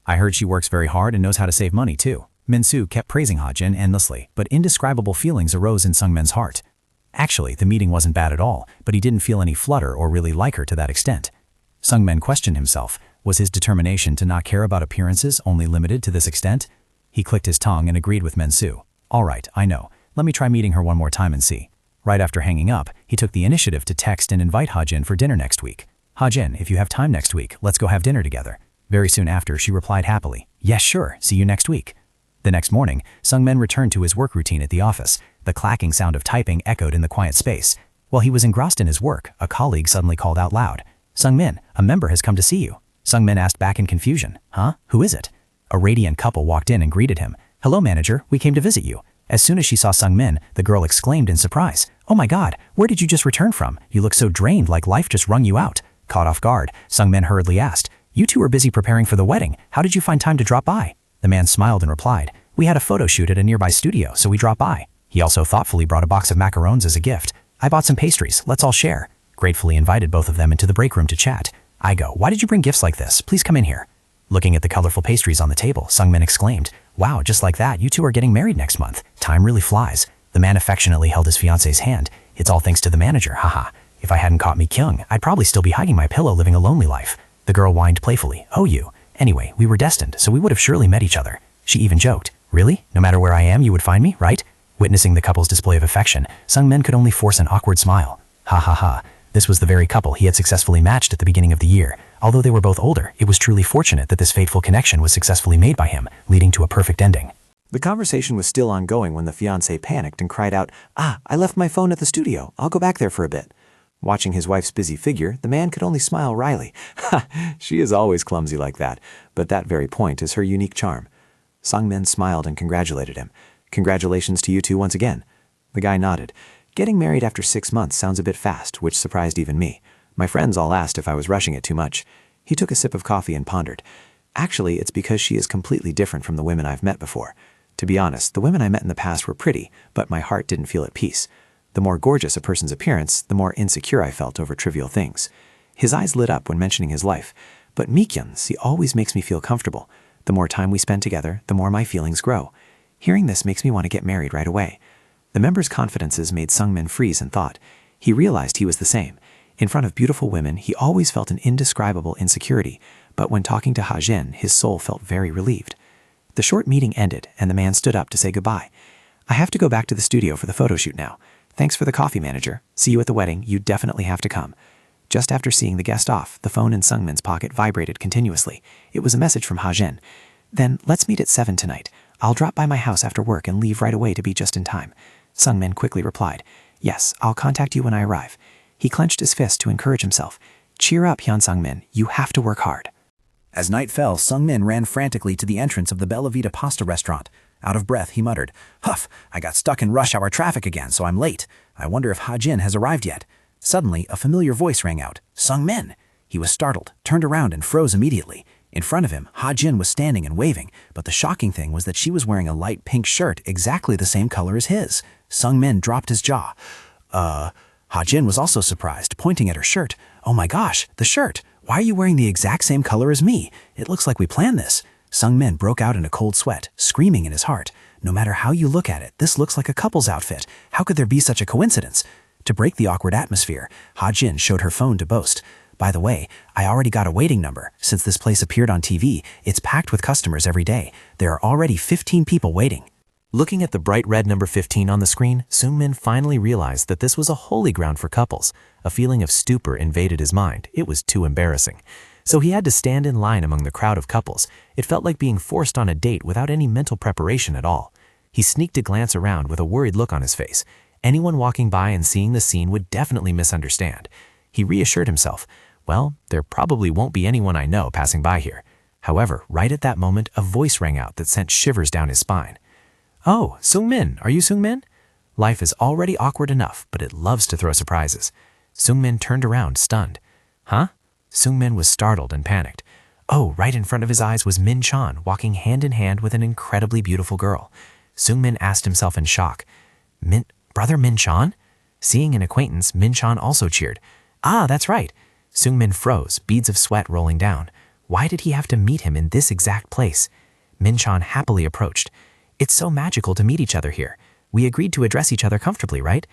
I heard she works very hard and knows how to save money too." Min-soo kept praising Ha-jin endlessly, but indescribable feelings arose in Sung-min's heart. Actually, the meeting wasn't bad at all, but he didn't feel any flutter or really like her to that extent. Sung-min questioned himself. Was his determination to not care about appearances only limited to this extent? He clicked his tongue and agreed with Min-soo. "All right, I know. Let me try meeting her one more time and see." Right after hanging up, he took the initiative to text and invite Ha-jin for dinner next week. "Ha-jin, if you have time next week, let's go have dinner together." Very soon after, she replied happily, "Yes, sure. See you next week." The next morning, Sung-min returned to his work routine at the office. The clacking sound of typing echoed in the quiet space. While he was engrossed in his work, a colleague suddenly called out loud, "Sung-min, a member has come to see you." Sung-min asked back in confusion, "Huh? Who is it?" A radiant couple walked in and greeted him. "Hello, manager. We came to visit you." As soon as she saw Sung-min, the girl exclaimed in surprise, "Oh my god, where did you just return from? You look so drained, like life just wrung you out." Caught off guard, Sung-min hurriedly asked, "You two were busy preparing for the wedding. How did you find time to drop by?" The man smiled and replied, "We had a photo shoot at a nearby studio, so we dropped by." He also thoughtfully brought a box of macarons as a gift. "I bought some pastries. Let's all share." Gratefully invited both of them into the break room to chat. "I go, why did you bring gifts like this? Please come in here." Looking at the colorful pastries on the table, Sung-min exclaimed, "Wow, just like that, you two are getting married next month. Time really flies." The man affectionately held his fiance's hand. "It's all thanks to the manager, haha. If I hadn't caught Mi-kyung, I'd probably still be hiding my pillow living a lonely life." The girl whined playfully, "Oh you. Anyway, we were destined, so we would have surely met each other." She even joked, "Really? No matter where I am, you would find me, right?" Witnessing the couple's display of affection, Sung-min could only force an awkward smile. Ha ha ha. This was the very couple he had successfully matched at the beginning of the year. Although they were both older, it was truly fortunate that this fateful connection was successfully made by him, leading to a perfect ending. The conversation was still ongoing when the fiancé panicked and cried out, I left my phone at the studio. I'll go back there for a bit." Watching his wife's busy figure, the man could only smile wryly. "Ha, she is always clumsy like that, but that very point is her unique charm." Sung-min smiled and congratulated him. "Congratulations to you two once again." The guy nodded. "Getting married after 6 months sounds a bit fast, which surprised even me. My friends all asked if I was rushing it too much." He took a sip of coffee and pondered. "Actually, it's because she is completely different from the women I've met before. To be honest, the women I met in the past were pretty, but my heart didn't feel at peace. The more gorgeous a person's appearance, the more insecure I felt over trivial things." His eyes lit up when mentioning his life. "But Mi-kyung, he always makes me feel comfortable. The more time we spend together, the more my feelings grow. Hearing this makes me want to get married right away." The member's confidences made Sung-min freeze in thought. He realized he was the same. In front of beautiful women, he always felt an indescribable insecurity, but when talking to Ha-jin, his soul felt very relieved. The short meeting ended, and the man stood up to say goodbye. "I have to go back to the studio for the photo shoot now. Thanks for the coffee, manager. See you at the wedding. You definitely have to come." Just after seeing the guest off, the phone in Sung-min's pocket vibrated continuously. It was a message from Ha-jin. "Then let's meet at 7 tonight. I'll drop by my house after work and leave right away to be just in time." Sung-min quickly replied, "Yes, I'll contact you when I arrive." He clenched his fist to encourage himself. "Cheer up, Hyun Sung-min. You have to work hard." As night fell, Sung-min ran frantically to the entrance of the Bella Vita pasta restaurant. Out of breath, he muttered, "Huff, I got stuck in rush hour traffic again, so I'm late. I wonder if Ha-jin has arrived yet." Suddenly, a familiar voice rang out, "Sung-min!" He was startled, turned around, and froze immediately. In front of him, Ha-jin was standing and waving, but the shocking thing was that she was wearing a light pink shirt exactly the same color as his. Sung-min dropped his jaw. Ha-jin was also surprised, pointing at her shirt. "Oh my gosh, the shirt! Why are you wearing the exact same color as me? It looks like we planned this." Sung-min broke out in a cold sweat, screaming in his heart. "No matter how you look at it, this looks like a couple's outfit. How could there be such a coincidence?" To break the awkward atmosphere, Ha-jin showed her phone to boast. "By the way, I already got a waiting number. Since this place appeared on TV, it's packed with customers every day. There are already 15 people waiting." Looking at the bright red number 15 on the screen, Sung-min finally realized that this was a holy ground for couples. A feeling of stupor invaded his mind. It was too embarrassing. So he had to stand in line among the crowd of couples. It felt like being forced on a date without any mental preparation at all. He sneaked a glance around with a worried look on his face. Anyone walking by and seeing the scene would definitely misunderstand. He reassured himself, "Well, there probably won't be anyone I know passing by here." However, right at that moment, a voice rang out that sent shivers down his spine. "Oh, Sung-min, are you Sung-min?" Life is already awkward enough, but it loves to throw surprises. Sung-min turned around, stunned. "Huh?" Sung-min was startled and panicked. Oh, right in front of his eyes was Min-chan, walking hand in hand with an incredibly beautiful girl. Sung-min asked himself in shock, Brother Min-chan?" Seeing an acquaintance, Min-chan also cheered. "Ah, that's right." Sung-min froze, beads of sweat rolling down. Why did he have to meet him in this exact place? Min-chan happily approached. "It's so magical to meet each other here. We agreed to address each other comfortably, right?"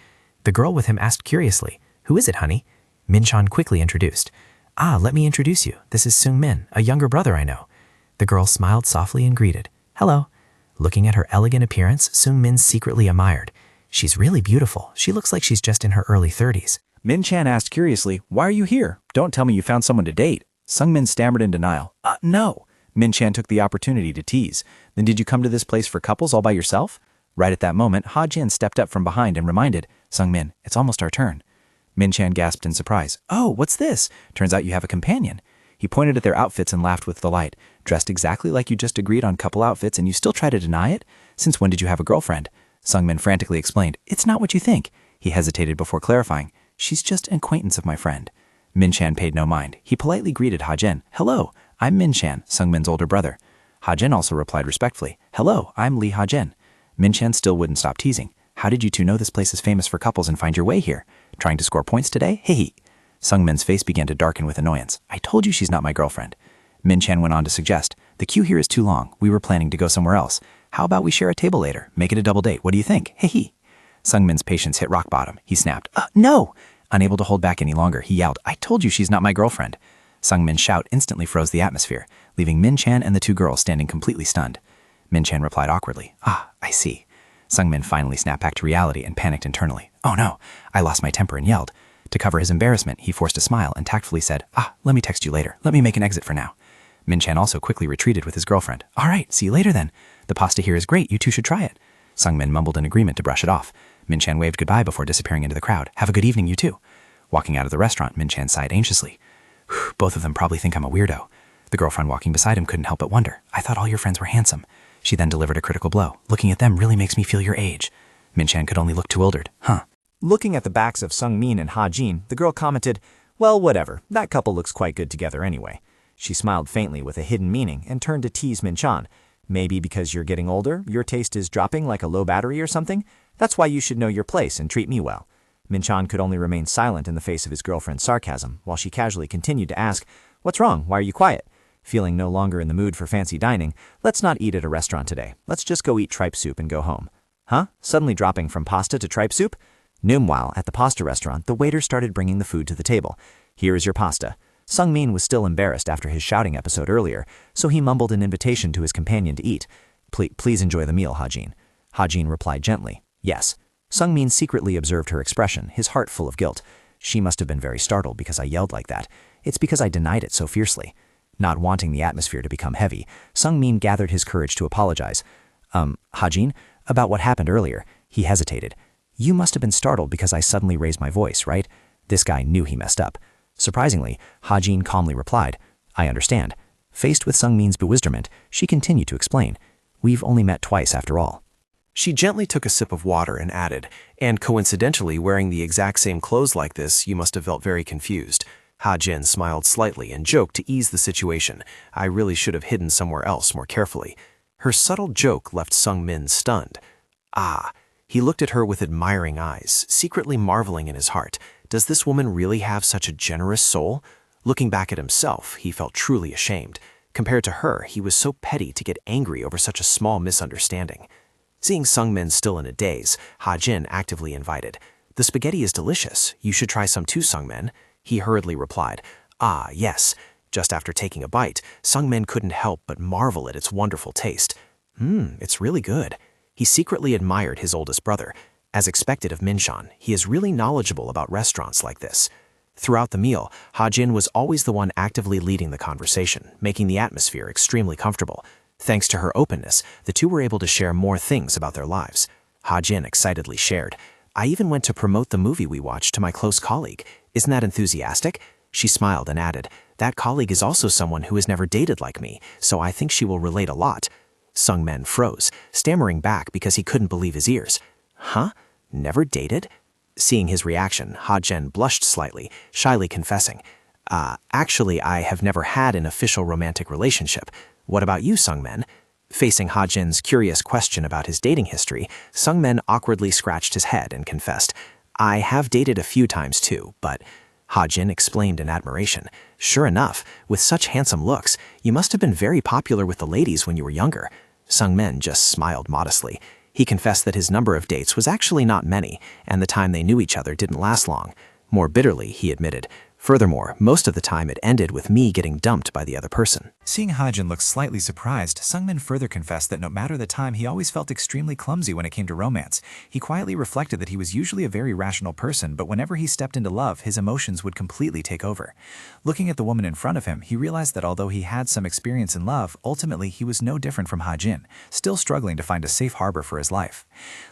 The girl with him asked curiously, "Who is it, honey?" Min-chan quickly introduced. "Ah, let me introduce you. This is Sung-min, a younger brother I know." The girl smiled softly and greeted. "Hello." Looking at her elegant appearance, Sung-min secretly admired. "She's really beautiful. She looks like she's just in her early 30s. Min-chan asked curiously, "Why are you here? Don't tell me you found someone to date." Sung-min stammered in denial. No." Min-chan took the opportunity to tease. "Then did you come to this place for couples all by yourself?" Right at that moment, Ha-jin stepped up from behind and reminded, "Sung-min, it's almost our turn." Min-chan gasped in surprise. "Oh, what's this? Turns out you have a companion." He pointed at their outfits and laughed with delight. "Dressed exactly like you just agreed on couple outfits and you still try to deny it? Since when did you have a girlfriend?" Sung-min frantically explained, "It's not what you think." He hesitated before clarifying, "She's just an acquaintance of my friend." Min-chan paid no mind. He politely greeted Ha-jin. "Hello, I'm Min-chan, Sung-min's older brother." Ha-jin also replied respectfully, "Hello, I'm Lee Ha-jin." Min-chan still wouldn't stop teasing. "How did you two know this place is famous for couples and find your way here? Trying to score points today? Hee. Sung-min's face began to darken with annoyance. "I told you she's not my girlfriend." Min-chan went on to suggest, "The queue here is too long. We were planning to go somewhere else. How about we share a table later? Make it a double date. What do you think? Hee. Sung-min's patience hit rock bottom. He snapped, "No!" Unable to hold back any longer, he yelled, "I told you she's not my girlfriend." Sung-min's shout instantly froze the atmosphere, leaving Min-chan and the two girls standing completely stunned. Min-chan replied awkwardly, "I see." Sung-min finally snapped back to reality and panicked internally. "Oh no!" I lost my temper and yelled. To cover his embarrassment, he forced a smile and tactfully said, "Let me text you later. Let me make an exit for now." Min-chan also quickly retreated with his girlfriend. "All right, see you later then. The pasta here is great. You two should try it." Sung-min mumbled in agreement to brush it off. Min-chan waved goodbye before disappearing into the crowd. "Have a good evening, you too." Walking out of the restaurant, Min-chan sighed anxiously. Both of them probably think I'm a weirdo. The girlfriend walking beside him couldn't help but wonder. "I thought all your friends were handsome." She then delivered a critical blow. "Looking at them really makes me feel your age." Min-chan could only look bewildered. Looking at the backs of Sung-min and Ha-jin, the girl commented, "Well, whatever. That couple looks quite good together anyway." She smiled faintly with a hidden meaning and turned to tease Min-chan. "Maybe because you're getting older, your taste is dropping like a low battery or something? That's why you should know your place and treat me well." Min-chan could only remain silent in the face of his girlfriend's sarcasm, while she casually continued to ask, "What's wrong? Why are you quiet?" Feeling no longer in the mood for fancy dining, "Let's not eat at a restaurant today. Let's just go eat tripe soup and go home." Huh? Suddenly dropping from pasta to tripe soup? Meanwhile, at the pasta restaurant, the waiter started bringing the food to the table. "Here is your pasta." Sung-min was still embarrassed after his shouting episode earlier, so he mumbled an invitation to his companion to eat. Please enjoy the meal, Ha-jin." Ha-jin replied gently, "Yes." Sung-min secretly observed her expression, his heart full of guilt. "She must have been very startled because I yelled like that. It's because I denied it so fiercely." Not wanting the atmosphere to become heavy, Sung-min gathered his courage to apologize. Ha-jin, about what happened earlier." He hesitated. "You must have been startled because I suddenly raised my voice, right?" This guy knew he messed up. Surprisingly, Ha-jin calmly replied, "I understand." Faced with Sung-min's bewilderment, she continued to explain, "We've only met twice after all." She gently took a sip of water and added, "And coincidentally, wearing the exact same clothes like this, you must have felt very confused. Ha-jin smiled slightly and joked to ease the situation. I really should have hidden somewhere else more carefully. Her subtle joke left Sung-min stunned. Ah, he looked at her with admiring eyes, secretly marveling in his heart. Does this woman really have such a generous soul? Looking back at himself, he felt truly ashamed. Compared to her, he was so petty to get angry over such a small misunderstanding. Seeing Sung-min still in a daze, Ha-jin actively invited. "The spaghetti is delicious. You should try some too, Sung-min." He hurriedly replied, "Ah, yes." Just after taking a bite, Sung-min couldn't help but marvel at its wonderful taste. It's really good." He secretly admired his oldest brother. As expected of Minchan, he is really knowledgeable about restaurants like this. Throughout the meal, Ha-jin was always the one actively leading the conversation, making the atmosphere extremely comfortable. Thanks to her openness, the two were able to share more things about their lives. Ha-jin excitedly shared, "I even went to promote the movie we watched to my close colleague. Isn't that enthusiastic?" She smiled and added, "That colleague is also someone who has never dated like me, so I think she will relate a lot." Sung-min froze, stammering back because he couldn't believe his ears. "Huh? Never dated?" Seeing his reaction, Ha-jin blushed slightly, shyly confessing, Actually, I have never had an official romantic relationship. What about you, Sung-min?" Facing Ha-jin's curious question about his dating history, Sung-min awkwardly scratched his head and confessed, "I have dated a few times too, but..." Ha-jin explained in admiration, "Sure enough, with such handsome looks, you must have been very popular with the ladies when you were younger." Sung-min just smiled modestly. He confessed that his number of dates was actually not many, and the time they knew each other didn't last long. More bitterly, he admitted, "Furthermore, most of the time it ended with me getting dumped by the other person." Seeing Ha-jin look slightly surprised, Sung-min further confessed that no matter the time, he always felt extremely clumsy when it came to romance. He quietly reflected that he was usually a very rational person, but whenever he stepped into love, his emotions would completely take over. Looking at the woman in front of him, he realized that although he had some experience in love, ultimately he was no different from Ha-jin, still struggling to find a safe harbor for his life.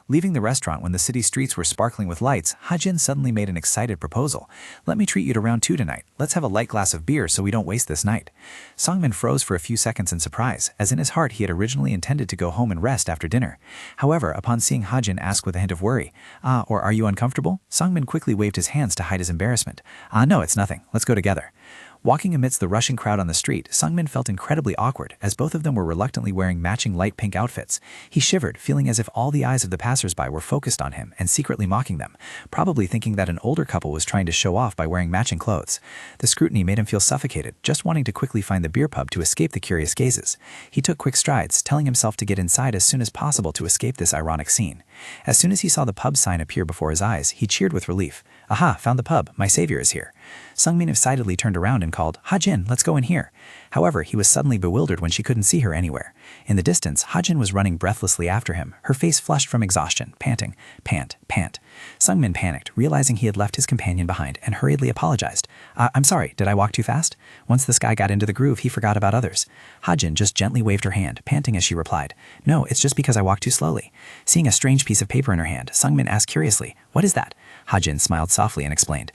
Leaving the restaurant when the city streets were sparkling with lights, Ha-jin suddenly made an excited proposal. "Let me treat you to round 2 tonight. Let's have a light glass of beer so we don't waste this night." Sung-min froze for a few seconds in surprise, as in his heart he had originally intended to go home and rest after dinner. However, upon seeing Ha-jin ask with a hint of worry, or are you uncomfortable?" Sung-min quickly waved his hands to hide his embarrassment. No, it's nothing. Let's go together." Walking amidst the rushing crowd on the street, Sung-min felt incredibly awkward, as both of them were reluctantly wearing matching light pink outfits. He shivered, feeling as if all the eyes of the passersby were focused on him and secretly mocking them, probably thinking that an older couple was trying to show off by wearing matching clothes. The scrutiny made him feel suffocated, just wanting to quickly find the beer pub to escape the curious gazes. He took quick strides, telling himself to get inside as soon as possible to escape this ironic scene. As soon as he saw the pub sign appear before his eyes, he cheered with relief. "Aha, found the pub. My savior is here." Sung-min excitedly turned around and called, "Ha-jin, let's go in here." However, he was suddenly bewildered when she couldn't see her anywhere. In the distance, Ha-jin was running breathlessly after him, her face flushed from exhaustion, panting, pant, pant. Sung-min panicked, realizing he had left his companion behind, and hurriedly apologized. I'm sorry, did I walk too fast?" Once this guy got into the groove, he forgot about others. Ha-jin just gently waved her hand, panting as she replied, "No, it's just because I walked too slowly." Seeing a strange piece of paper in her hand, Sung-min asked curiously, "What is that?" Ha-jin smiled softly and explained,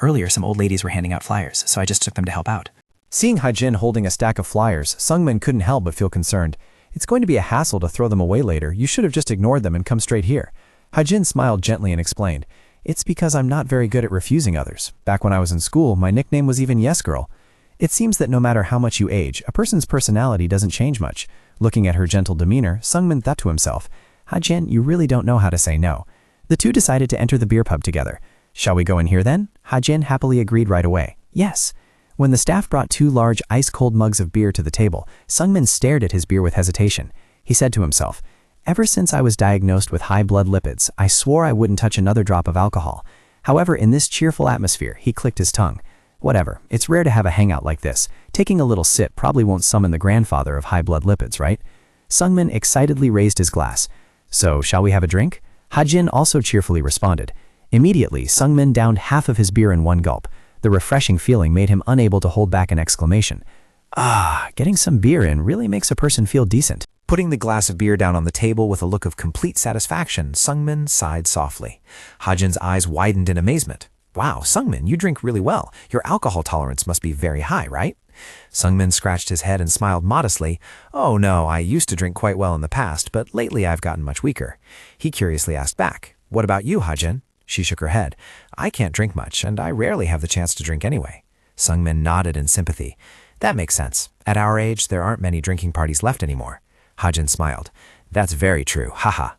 Earlier some old ladies were handing out flyers, so I just took them to help out." Seeing Ha-jin holding a stack of flyers, Sung-min couldn't help but feel concerned. "It's going to be a hassle to throw them away later. You should have just ignored them and come straight here." Ha-jin smiled gently and explained, "It's because I'm not very good at refusing others. Back when I was in school, my nickname was even Yes Girl." It seems that no matter how much you age, a person's personality doesn't change much. Looking at her gentle demeanor, Sung-min thought to himself, "Ha-jin, you really don't know how to say no." The two decided to enter the beer pub together. "Shall we go in here then?" Ha-jin happily agreed right away. "Yes." When the staff brought 2 large ice-cold mugs of beer to the table, Sung-min stared at his beer with hesitation. He said to himself, "Ever since I was diagnosed with high blood lipids, I swore I wouldn't touch another drop of alcohol." However, in this cheerful atmosphere, he clicked his tongue. Whatever, it's rare to have a hangout like this. Taking a little sip probably won't summon the grandfather of high blood lipids, right? Sung-min excitedly raised his glass. "So, shall we have a drink?" Ha-jin also cheerfully responded. Immediately, Sung-min downed half of his beer in one gulp. The refreshing feeling made him unable to hold back an exclamation. Getting some beer in really makes a person feel decent. Putting the glass of beer down on the table with a look of complete satisfaction, Sung-min sighed softly. Ha-jin's eyes widened in amazement. "Wow, Sung-min, you drink really well. Your alcohol tolerance must be very high, right?" Sung-min scratched his head and smiled modestly. "Oh no, I used to drink quite well in the past, but lately I've gotten much weaker." He curiously asked back, "What about you, Ha-jin?" She shook her head. "I can't drink much, and I rarely have the chance to drink anyway." Sungmin nodded in sympathy. That makes sense. At our age, there aren't many drinking parties left anymore. Hajin smiled. That's very true, haha.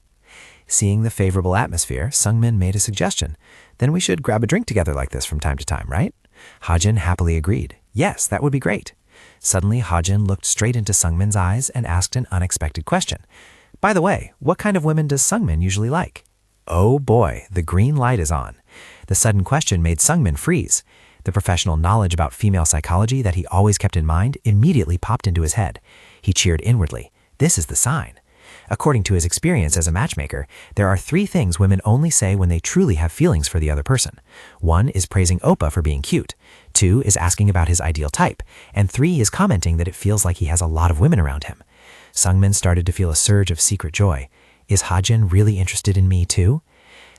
Seeing the favorable atmosphere, Sungmin made a suggestion. Then we should grab a drink together like this from time to time, right? Hajin happily agreed. Yes, that would be great. Suddenly, Hajin looked straight into Sungmin's eyes and asked an unexpected question. By the way, what kind of women does Sungmin usually like? Oh boy, the green light is on. The sudden question made Sungmin freeze. The professional knowledge about female psychology that he always kept in mind immediately popped into his head. He cheered inwardly. This is the sign. According to his experience as a matchmaker, there are 3 things women only say when they truly have feelings for the other person. 1 is praising Oppa for being cute. 2 is asking about his ideal type. And 3 is commenting that it feels like he has a lot of women around him. Sungmin started to feel a surge of secret joy. Is Hajin really interested in me too?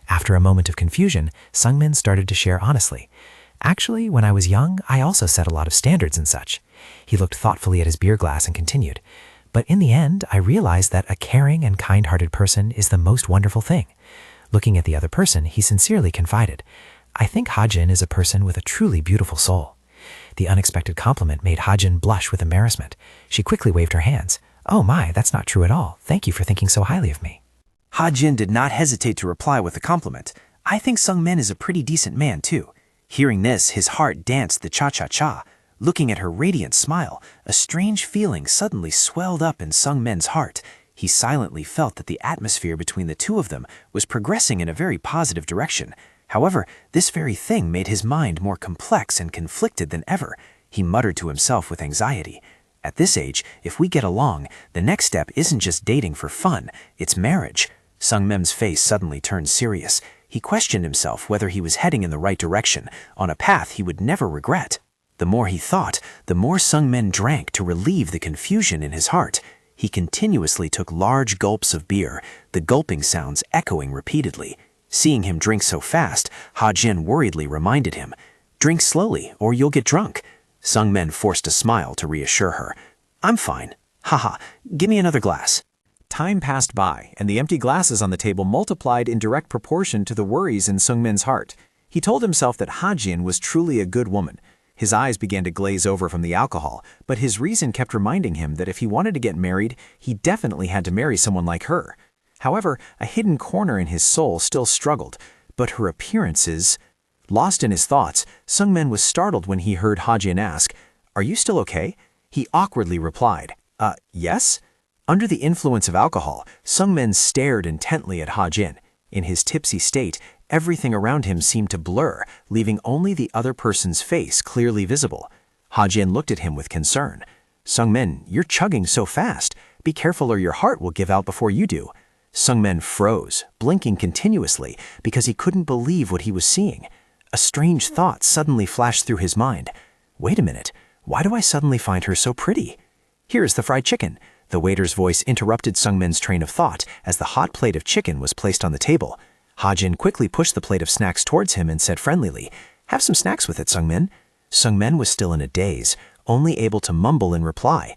After a moment of confusion, Sungmin started to share honestly. Actually, when I was young, I also set a lot of standards and such. He looked thoughtfully at his beer glass and continued. But in the end, I realized that a caring and kind-hearted person is the most wonderful thing. Looking at the other person, he sincerely confided, I think Hajin is a person with a truly beautiful soul. The unexpected compliment made Hajin blush with embarrassment. She quickly waved her hands. Oh my, that's not true at all. Thank you for thinking so highly of me. Hajin did not hesitate to reply with a compliment. I think Sungmin is a pretty decent man too. Hearing this, his heart danced the cha-cha-cha. Looking at her radiant smile, a strange feeling suddenly swelled up in Sungmin's heart. He silently felt that the atmosphere between the two of them was progressing in a very positive direction. However, this very thing made his mind more complex and conflicted than ever. He muttered to himself with anxiety. At this age, if we get along, the next step isn't just dating for fun, it's marriage. Sungmin's face suddenly turned serious. He questioned himself whether he was heading in the right direction, on a path he would never regret. The more he thought, the more Sungmin drank to relieve the confusion in his heart. He continuously took large gulps of beer, the gulping sounds echoing repeatedly. Seeing him drink so fast, Hajin worriedly reminded him, Drink slowly, or you'll get drunk. Sungmin forced a smile to reassure her. I'm fine. Haha, give me another glass. Time passed by, and the empty glasses on the table multiplied in direct proportion to the worries in Sungmin's heart. He told himself that Hajin was truly a good woman. His eyes began to glaze over from the alcohol, but his reason kept reminding him that if he wanted to get married, he definitely had to marry someone like her. However, a hidden corner in his soul still struggled, but her appearances... Lost in his thoughts, Sungmin was startled when he heard Hajin ask, Are you still okay? He awkwardly replied, Yes? Under the influence of alcohol, Sungmin stared intently at Hajin. In his tipsy state, everything around him seemed to blur, leaving only the other person's face clearly visible. Hajin looked at him with concern. Sungmin, you're chugging so fast. Be careful or your heart will give out before you do. Sungmin froze, blinking continuously because he couldn't believe what he was seeing. A strange thought suddenly flashed through his mind. Wait a minute, why do I suddenly find her so pretty? Here's the fried chicken. The waiter's voice interrupted Sungmin's train of thought as the hot plate of chicken was placed on the table. Hajin quickly pushed the plate of snacks towards him and said friendlily, Have some snacks with it, Sungmin. Sungmin was still in a daze, only able to mumble in reply,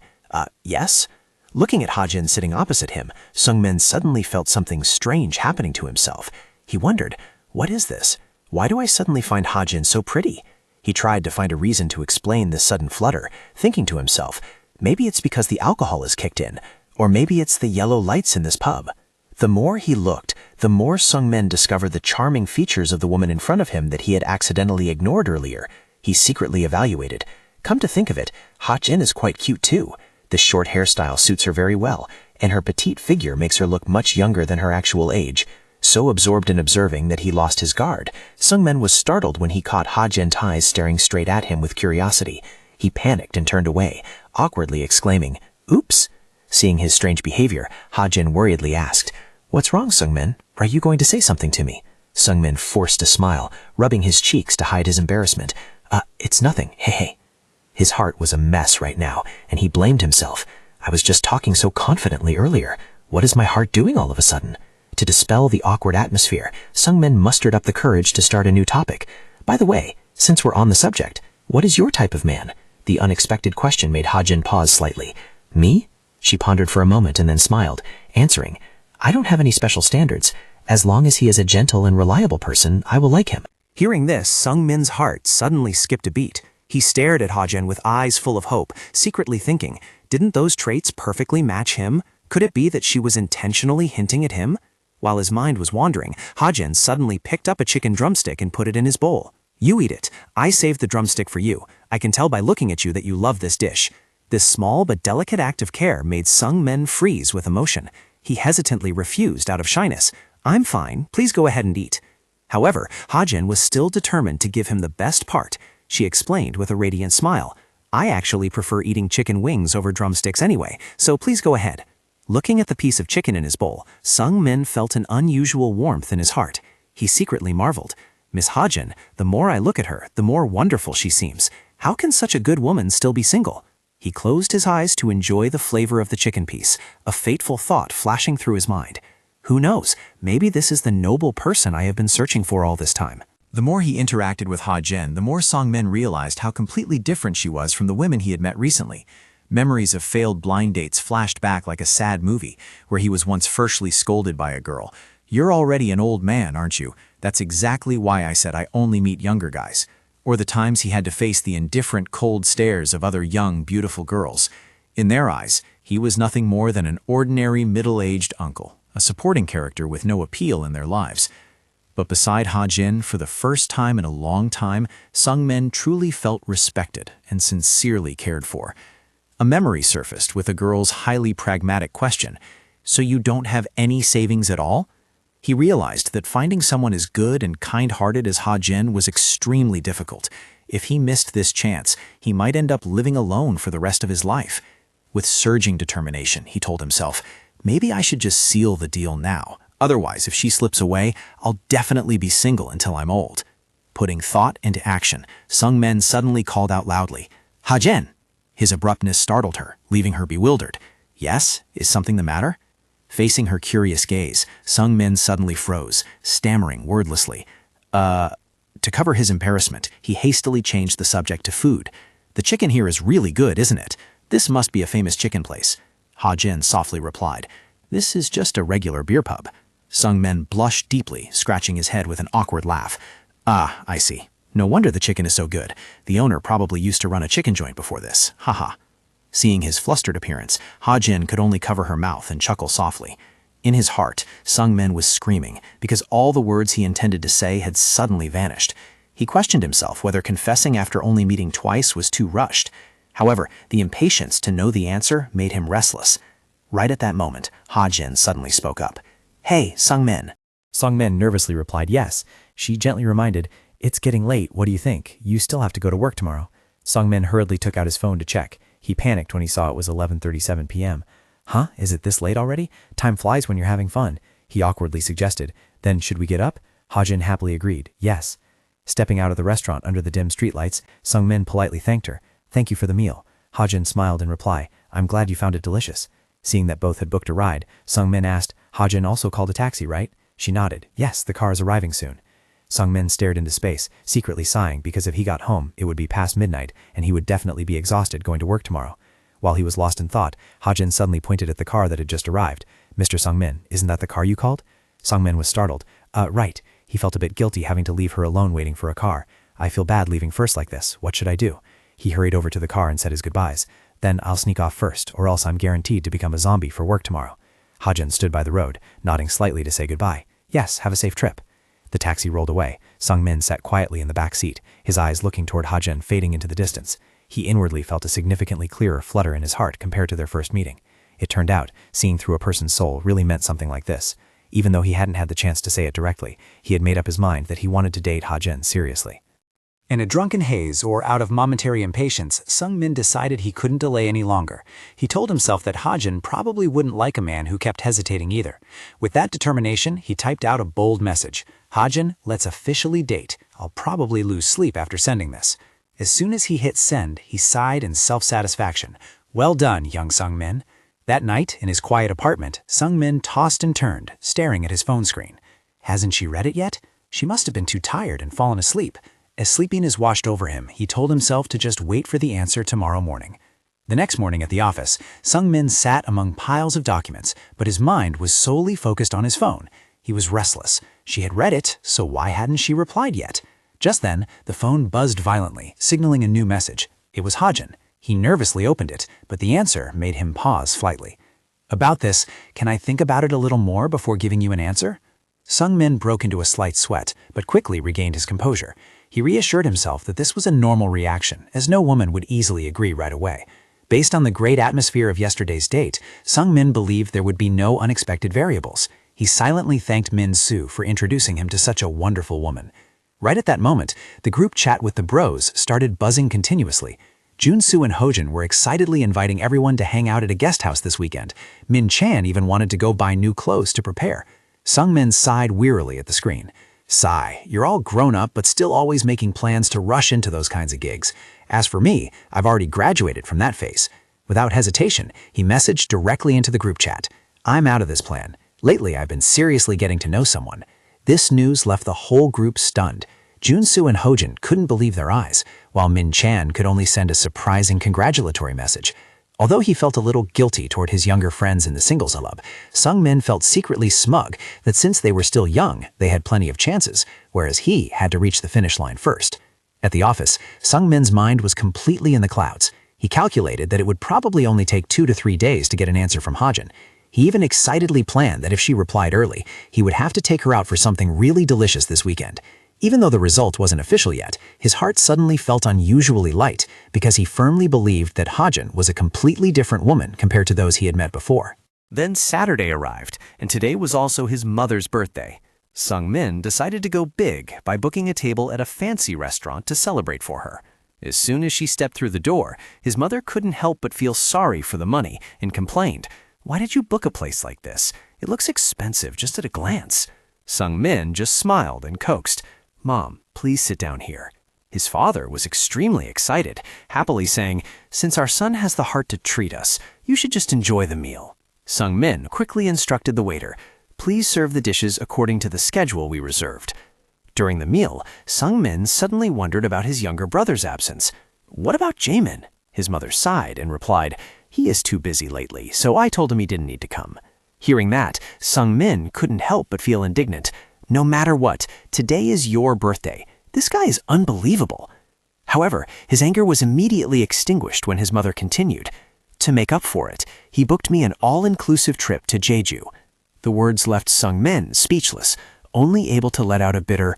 Yes? Looking at Hajin sitting opposite him, Sungmin suddenly felt something strange happening to himself. He wondered, What is this? Why do I suddenly find Hajin so pretty? He tried to find a reason to explain this sudden flutter, thinking to himself, maybe it's because the alcohol is kicked in, or maybe it's the yellow lights in this pub. The more he looked, the more Sungmin discovered the charming features of the woman in front of him that he had accidentally ignored earlier. He secretly evaluated. Come to think of it, Hajin is quite cute too. This short hairstyle suits her very well, and her petite figure makes her look much younger than her actual age. So absorbed in observing that he lost his guard, Sungmin was startled when he caught Hajin's eyes staring straight at him with curiosity. He panicked and turned away, awkwardly exclaiming, Oops! Seeing his strange behavior, Hajin worriedly asked, What's wrong, Sungmin? Are you going to say something to me? Sungmin forced a smile, rubbing his cheeks to hide his embarrassment. It's nothing, hey. His heart was a mess right now, and he blamed himself. I was just talking so confidently earlier. What is my heart doing all of a sudden? To dispel the awkward atmosphere, Sungmin mustered up the courage to start a new topic. By the way, since we're on the subject, what is your type of man? The unexpected question made Hajin pause slightly. Me? She pondered for a moment and then smiled, answering, I don't have any special standards. As long as he is a gentle and reliable person, I will like him. Hearing this, Sungmin's heart suddenly skipped a beat. He stared at Ha-jin with eyes full of hope, secretly thinking, didn't those traits perfectly match him? Could it be that she was intentionally hinting at him? While his mind was wandering, Ha-jin suddenly picked up a chicken drumstick and put it in his bowl. You eat it. I saved the drumstick for you. I can tell by looking at you that you love this dish. This small but delicate act of care made Sung-min freeze with emotion. He hesitantly refused out of shyness. I'm fine. Please go ahead and eat. However, Ha-jin was still determined to give him the best part. She explained with a radiant smile. I actually prefer eating chicken wings over drumsticks anyway, so please go ahead. Looking at the piece of chicken in his bowl, Sung-min felt an unusual warmth in his heart. He secretly marveled. Miss Ha-jin, the more I look at her, the more wonderful she seems. How can such a good woman still be single? He closed his eyes to enjoy the flavor of the chicken piece, a fateful thought flashing through his mind. Who knows, maybe this is the noble person I have been searching for all this time. The more he interacted with Ha-jin, the more Sung-min realized how completely different she was from the women he had met recently. Memories of failed blind dates flashed back like a sad movie, where he was once freshly scolded by a girl. You're already an old man, aren't you? That's exactly why I said I only meet younger guys. Or the times he had to face the indifferent, cold stares of other young, beautiful girls. In their eyes, he was nothing more than an ordinary middle-aged uncle, a supporting character with no appeal in their lives. But beside Ha-jin, for the first time in a long time, Sung-min truly felt respected and sincerely cared for. A memory surfaced with a girl's highly pragmatic question, "So you don't have any savings at all?" He realized that finding someone as good and kind-hearted as Ha-jin was extremely difficult. If he missed this chance, he might end up living alone for the rest of his life. With surging determination, he told himself, maybe I should just seal the deal now. Otherwise, if she slips away, I'll definitely be single until I'm old. Putting thought into action, Sung-min suddenly called out loudly, "Ha-jin!" His abruptness startled her, leaving her bewildered. Yes? Is something the matter? Facing her curious gaze, Sung-min suddenly froze, stammering wordlessly. To cover his embarrassment, he hastily changed the subject to food. The chicken here is really good, isn't it? This must be a famous chicken place. Ha-jin softly replied, "This is just a regular beer pub." Sung-min blushed deeply, scratching his head with an awkward laugh. Ah, I see. No wonder the chicken is so good. The owner probably used to run a chicken joint before this. Haha. Seeing his flustered appearance, Ha-jin could only cover her mouth and chuckle softly. In his heart, Sung-min was screaming, because all the words he intended to say had suddenly vanished. He questioned himself whether confessing after only meeting twice was too rushed. However, the impatience to know the answer made him restless. Right at that moment, Ha-jin suddenly spoke up. "Hey, Sung-min." Sung-min nervously replied yes. She gently reminded, "It's getting late, what do you think? You still have to go to work tomorrow." Sung-min hurriedly took out his phone to check. He panicked when he saw it was 11:37 p.m. Huh? Is it this late already? Time flies when you're having fun, he awkwardly suggested. Then should we get up? Ha-jin happily agreed, yes. Stepping out of the restaurant under the dim streetlights, Sung-min politely thanked her. Thank you for the meal. Ha-jin smiled in reply. I'm glad you found it delicious. Seeing that both had booked a ride, Sung-min asked, Ha-jin also called a taxi, right? She nodded. Yes, the car is arriving soon. Sung-min stared into space, secretly sighing because if he got home, it would be past midnight, and he would definitely be exhausted going to work tomorrow. While he was lost in thought, Ha-jin suddenly pointed at the car that had just arrived. Mr. Sung-min, isn't that the car you called? Sung-min was startled. Right. He felt a bit guilty having to leave her alone waiting for a car. I feel bad leaving first like this. What should I do? He hurried over to the car and said his goodbyes. Then I'll sneak off first, or else I'm guaranteed to become a zombie for work tomorrow. Ha-jin stood by the road, nodding slightly to say goodbye. Yes, have a safe trip. The taxi rolled away. Sung-min sat quietly in the back seat, his eyes looking toward Ha-jin fading into the distance. He inwardly felt a significantly clearer flutter in his heart compared to their first meeting. It turned out, seeing through a person's soul really meant something like this. Even though he hadn't had the chance to say it directly, he had made up his mind that he wanted to date Ha-jin seriously. In a drunken haze or out of momentary impatience, Sung-min decided he couldn't delay any longer. He told himself that Ha-jin probably wouldn't like a man who kept hesitating either. With that determination, he typed out a bold message. Ha-jin, let's officially date. I'll probably lose sleep after sending this. As soon as he hit send, he sighed in self-satisfaction. Well done, young Sung-min. That night, in his quiet apartment, Sung-min tossed and turned, staring at his phone screen. Hasn't she read it yet? She must have been too tired and fallen asleep. As sleepiness washed over him, he told himself to just wait for the answer tomorrow morning. The next morning at the office, Sung-min sat among piles of documents, but his mind was solely focused on his phone. He was restless. She had read it, so why hadn't she replied yet? Just then, the phone buzzed violently, signaling a new message. It was Hajin. He nervously opened it, but the answer made him pause slightly. About this, can I think about it a little more before giving you an answer? Sung-min broke into a slight sweat, but quickly regained his composure. He reassured himself that this was a normal reaction, as no woman would easily agree right away. Based on the great atmosphere of yesterday's date, Sung-min believed there would be no unexpected variables. He silently thanked Min-soo for introducing him to such a wonderful woman. Right at that moment, the group chat with the bros started buzzing continuously. Jun-soo and Hojin were excitedly inviting everyone to hang out at a guest house this weekend. Min-chan even wanted to go buy new clothes to prepare. Sung-min sighed wearily at the screen. Sigh, you're all grown up but still always making plans to rush into those kinds of gigs. As for me, I've already graduated from that phase. Without hesitation, he messaged directly into the group chat. I'm out of this plan. Lately, I've been seriously getting to know someone. This news left the whole group stunned. Jun-soo and Hojin couldn't believe their eyes, while Min-chan could only send a surprising congratulatory message. Although he felt a little guilty toward his younger friends in the singles club, Sung-min felt secretly smug that since they were still young, they had plenty of chances, whereas he had to reach the finish line first. At the office, Sung-min's mind was completely in the clouds. He calculated that it would probably only take 2 to 3 days to get an answer from Hajin. He even excitedly planned that if she replied early, he would have to take her out for something really delicious this weekend. Even though the result wasn't official yet, his heart suddenly felt unusually light because he firmly believed that Hajin was a completely different woman compared to those he had met before. Then Saturday arrived, and today was also his mother's birthday. Sung-min decided to go big by booking a table at a fancy restaurant to celebrate for her. As soon as she stepped through the door, his mother couldn't help but feel sorry for the money and complained, "Why did you book a place like this? It looks expensive just at a glance." Sung-min just smiled and coaxed, "Mom, please sit down here." His father was extremely excited, happily saying, "Since our son has the heart to treat us, you should just enjoy the meal." Sung-min quickly instructed the waiter, "Please serve the dishes according to the schedule we reserved." During the meal, Sung-min suddenly wondered about his younger brother's absence. "What about Jaemin?" His mother sighed and replied, "He is too busy lately, so I told him he didn't need to come." Hearing that, Sung-min couldn't help but feel indignant. "No matter what, today is your birthday. This guy is unbelievable." However, his anger was immediately extinguished when his mother continued, "To make up for it, he booked me an all-inclusive trip to Jeju." The words left Sung-min speechless, only able to let out a bitter,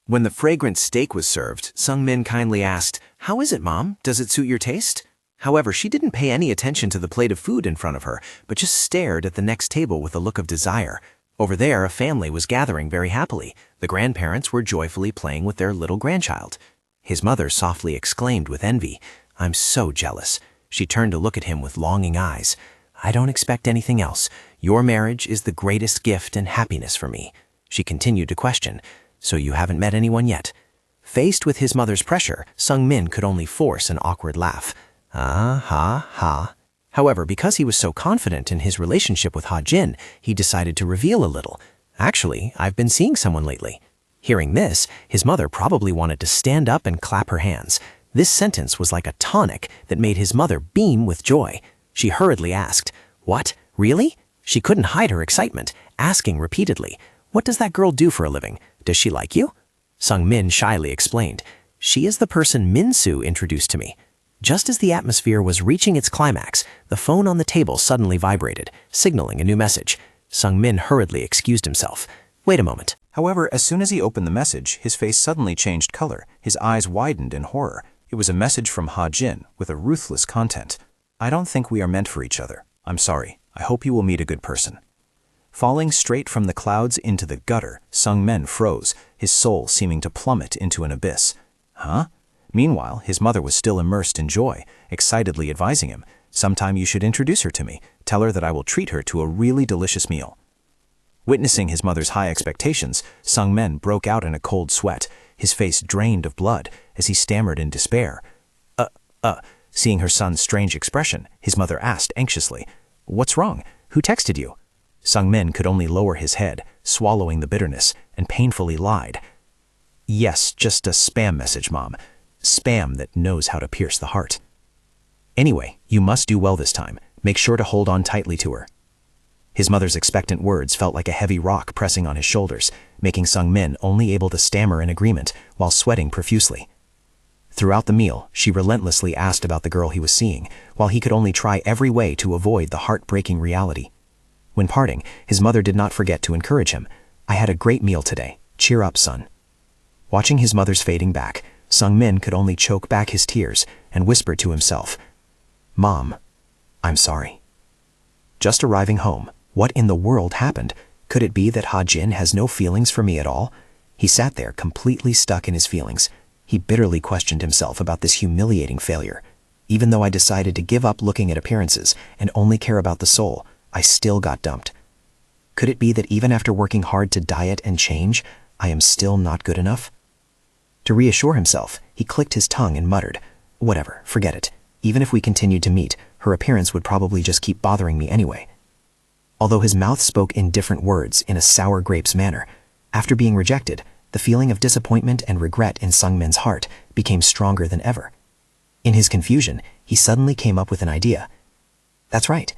When the fragrant steak was served, Sung-min kindly asked, "How is it, Mom? Does it suit your taste?" However, she didn't pay any attention to the plate of food in front of her, but just stared at the next table with a look of desire. Over there, a family was gathering very happily. The grandparents were joyfully playing with their little grandchild. His mother softly exclaimed with envy, "I'm so jealous." She turned to look at him with longing eyes. "I don't expect anything else. Your marriage is the greatest gift and happiness for me." She continued to question, "So you haven't met anyone yet?" Faced with his mother's pressure, Sung-min could only force an awkward laugh. Ha. However, because he was so confident in his relationship with Ha-jin, he decided to reveal a little. "Actually, I've been seeing someone lately." Hearing this, his mother probably wanted to stand up and clap her hands. This sentence was like a tonic that made his mother beam with joy. She hurriedly asked, "What? Really?" She couldn't hide her excitement, asking repeatedly, "What does that girl do for a living? Does she like you?" Sung-min shyly explained, "She is the person Min-soo introduced to me." Just as the atmosphere was reaching its climax, the phone on the table suddenly vibrated, signaling a new message. Sung-min hurriedly excused himself. "Wait a moment." However, as soon as he opened the message, his face suddenly changed color. His eyes widened in horror. It was a message from Ha-jin with a ruthless content. "I don't think we are meant for each other. I'm sorry. I hope you will meet a good person." Falling straight from the clouds into the gutter, Sung-min froze, his soul seeming to plummet into an abyss. Huh? Meanwhile, his mother was still immersed in joy, excitedly advising him, "Sometime you should introduce her to me. Tell her that I will treat her to a really delicious meal." Witnessing his mother's high expectations, Sung-min broke out in a cold sweat, his face drained of blood, as he stammered in despair. Seeing her son's strange expression, his mother asked anxiously, "What's wrong? Who texted you?" Sung-min could only lower his head, swallowing the bitterness, and painfully lied. "Yes, just a spam message, Mom. Spam that knows how to pierce the heart. Anyway, you must do well this time. Make sure to hold on tightly to her." His mother's expectant words felt like a heavy rock pressing on his shoulders, making Sung-min only able to stammer in agreement while sweating profusely. Throughout the meal, she relentlessly asked about the girl he was seeing, while he could only try every way to avoid the heartbreaking reality. When parting, his mother did not forget to encourage him. "I had a great meal today. Cheer up, son." Watching his mother's fading back, Sung-min could only choke back his tears and whisper to himself, "Mom, I'm sorry." Just arriving home, what in the world happened? Could it be that Ha-jin has no feelings for me at all? He sat there completely stuck in his feelings. He bitterly questioned himself about this humiliating failure. Even though I decided to give up looking at appearances and only care about the soul, I still got dumped. Could it be that even after working hard to diet and change, I am still not good enough? To reassure himself, he clicked his tongue and muttered, "Whatever, forget it. Even if we continued to meet, her appearance would probably just keep bothering me anyway." Although his mouth spoke in different words in a sour grapes manner, after being rejected, the feeling of disappointment and regret in Sung-min's heart became stronger than ever. In his confusion, he suddenly came up with an idea. "That's right.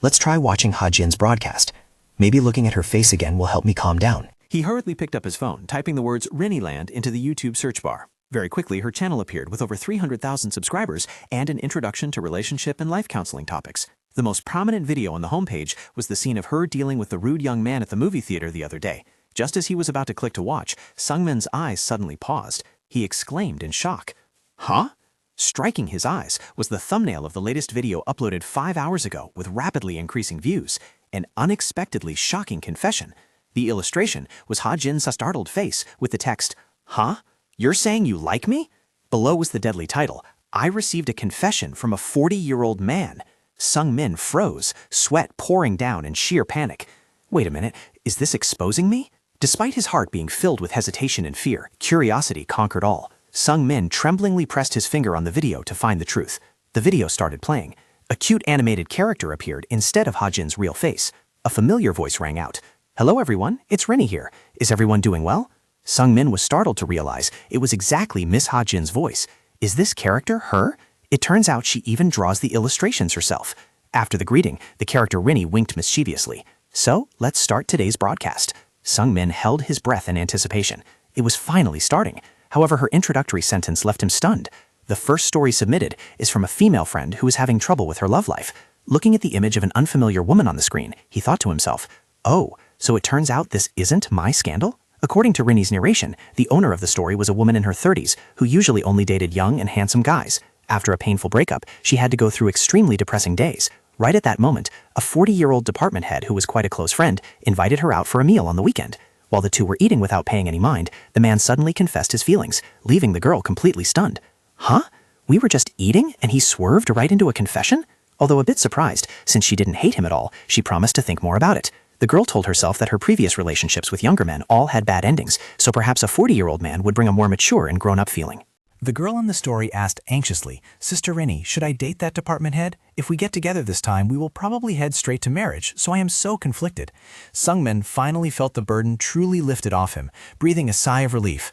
Let's try watching Ha-jin's broadcast. Maybe looking at her face again will help me calm down." He hurriedly picked up his phone, typing the words Rennieland into the YouTube search bar. Very quickly, her channel appeared with over 300,000 subscribers and an introduction to relationship and life counseling topics. The most prominent video on the homepage was the scene of her dealing with the rude young man at the movie theater the other day. Just as he was about to click to watch, Sung-min's eyes suddenly paused. He exclaimed in shock, "Huh?" Striking his eyes was the thumbnail of the latest video uploaded 5 hours ago with rapidly increasing views. An unexpectedly shocking confession. The illustration was Ha-jin's startled face with the text, "Huh? You're saying you like me?" Below was the deadly title, "I received a confession from a 40-year-old man." Sung-min froze, sweat pouring down in sheer panic. Wait a minute, is this exposing me? Despite his heart being filled with hesitation and fear, curiosity conquered all. Sung-min tremblingly pressed his finger on the video to find the truth. The video started playing. A cute animated character appeared instead of Ha-jin's real face. A familiar voice rang out. "Hello everyone, it's Rennie here. Is everyone doing well?" Sung-min was startled to realize it was exactly Miss Ha-jin's voice. Is this character her? It turns out she even draws the illustrations herself. After the greeting, the character Rennie winked mischievously. "So, let's start today's broadcast." Sung-min held his breath in anticipation. It was finally starting. However, her introductory sentence left him stunned. The first story submitted is from a female friend who is having trouble with her love life. Looking at the image of an unfamiliar woman on the screen, he thought to himself, "Oh, so it turns out this isn't my scandal?" According to Rennie's narration, the owner of the story was a woman in her 30s who usually only dated young and handsome guys. After a painful breakup, she had to go through extremely depressing days. Right at that moment, a 40-year-old department head who was quite a close friend invited her out for a meal on the weekend. While the two were eating without paying any mind, the man suddenly confessed his feelings, leaving the girl completely stunned. "Huh? We were just eating and he swerved right into a confession?" Although a bit surprised, since she didn't hate him at all, she promised to think more about it. The girl told herself that her previous relationships with younger men all had bad endings, so perhaps a 40-year-old man would bring a more mature and grown-up feeling. The girl in the story asked anxiously, "Sister Rennie, should I date that department head? If we get together this time, we will probably head straight to marriage, so I am so conflicted." Sung-min finally felt the burden truly lifted off him, breathing a sigh of relief.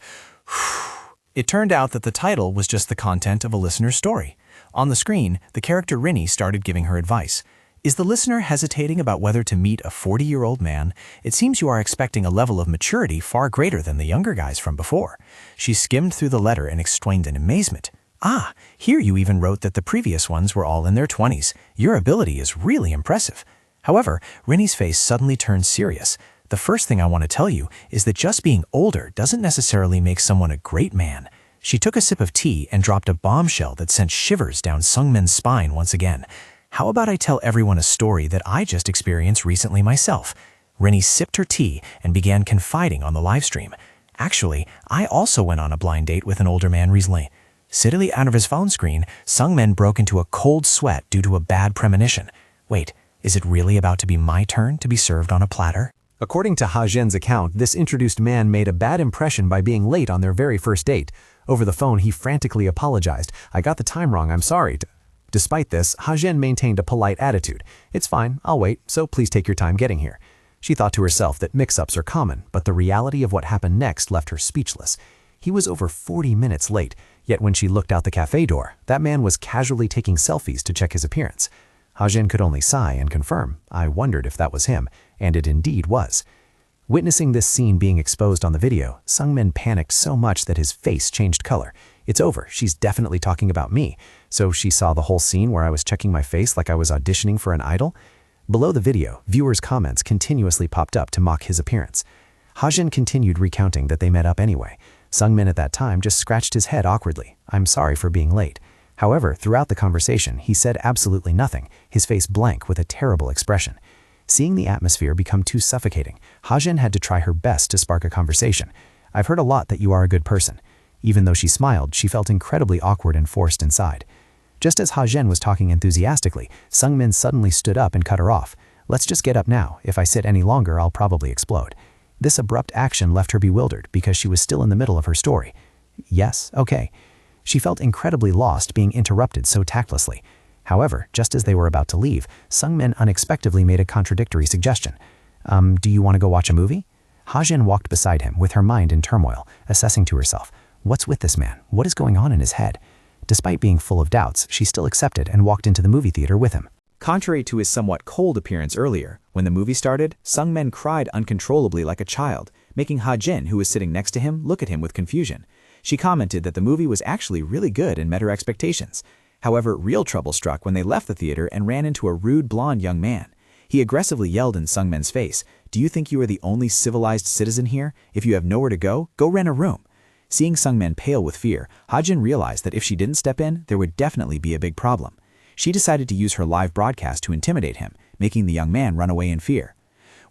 It turned out that the title was just the content of a listener's story. On the screen, the character Rennie started giving her advice. Is the listener hesitating about whether to meet a 40-year-old man? It seems you are expecting a level of maturity far greater than the younger guys from before. She skimmed through the letter and exclaimed in amazement. "Ah, here you even wrote that the previous ones were all in their 20s. Your ability is really impressive." However, Rennie's face suddenly turned serious. "The first thing I want to tell you is that just being older doesn't necessarily make someone a great man." She took a sip of tea and dropped a bombshell that sent shivers down Sung-min's spine once again. "How about I tell everyone a story that I just experienced recently myself?" Rennie sipped her tea and began confiding on the livestream. "Actually, I also went on a blind date with an older man recently." Sitting out of his phone screen, Sung-min broke into a cold sweat due to a bad premonition. Wait, is it really about to be my turn to be served on a platter? According to Ha-jin's account, this introduced man made a bad impression by being late on their very first date. Over the phone, he frantically apologized. "I got the time wrong, I'm sorry." Despite this, Ha-jin maintained a polite attitude. "It's fine, I'll wait, so please take your time getting here." She thought to herself that mix-ups are common, but the reality of what happened next left her speechless. He was over 40 minutes late, yet when she looked out the cafe door, that man was casually taking selfies to check his appearance. Ha-jin could only sigh and confirm. I wondered if that was him, and it indeed was. Witnessing this scene being exposed on the video, Sungmin panicked so much that his face changed color. It's over, she's definitely talking about me. So she saw the whole scene where I was checking my face like I was auditioning for an idol? Below the video, viewers' comments continuously popped up to mock his appearance. Ha-jin continued recounting that they met up anyway. Sungmin at that time just scratched his head awkwardly. I'm sorry for being late. However, throughout the conversation, he said absolutely nothing, his face blank with a terrible expression. Seeing the atmosphere become too suffocating, Ha-jin had to try her best to spark a conversation. I've heard a lot that you are a good person. Even though she smiled, she felt incredibly awkward and forced inside. Just as Ha-jin was talking enthusiastically, Sungmin suddenly stood up and cut her off. Let's just get up now. If I sit any longer, I'll probably explode. This abrupt action left her bewildered because she was still in the middle of her story. Yes, okay. She felt incredibly lost being interrupted so tactlessly. However, just as they were about to leave, Sungmin unexpectedly made a contradictory suggestion. Do you want to go watch a movie? Ha-jin walked beside him with her mind in turmoil, assessing to herself, what's with this man? What is going on in his head? Despite being full of doubts, she still accepted and walked into the movie theater with him. Contrary to his somewhat cold appearance earlier, when the movie started, Sungmin cried uncontrollably like a child, making Ha-jin, who was sitting next to him, look at him with confusion. She commented that the movie was actually really good and met her expectations. However, real trouble struck when they left the theater and ran into a rude blonde young man. He aggressively yelled in Sungmin's face, "Do you think you are the only civilized citizen here? If you have nowhere to go rent a room." Seeing Sungmin pale with fear, Ha-jin realized that if she didn't step in, there would definitely be a big problem. She decided to use her live broadcast to intimidate him, making the young man run away in fear.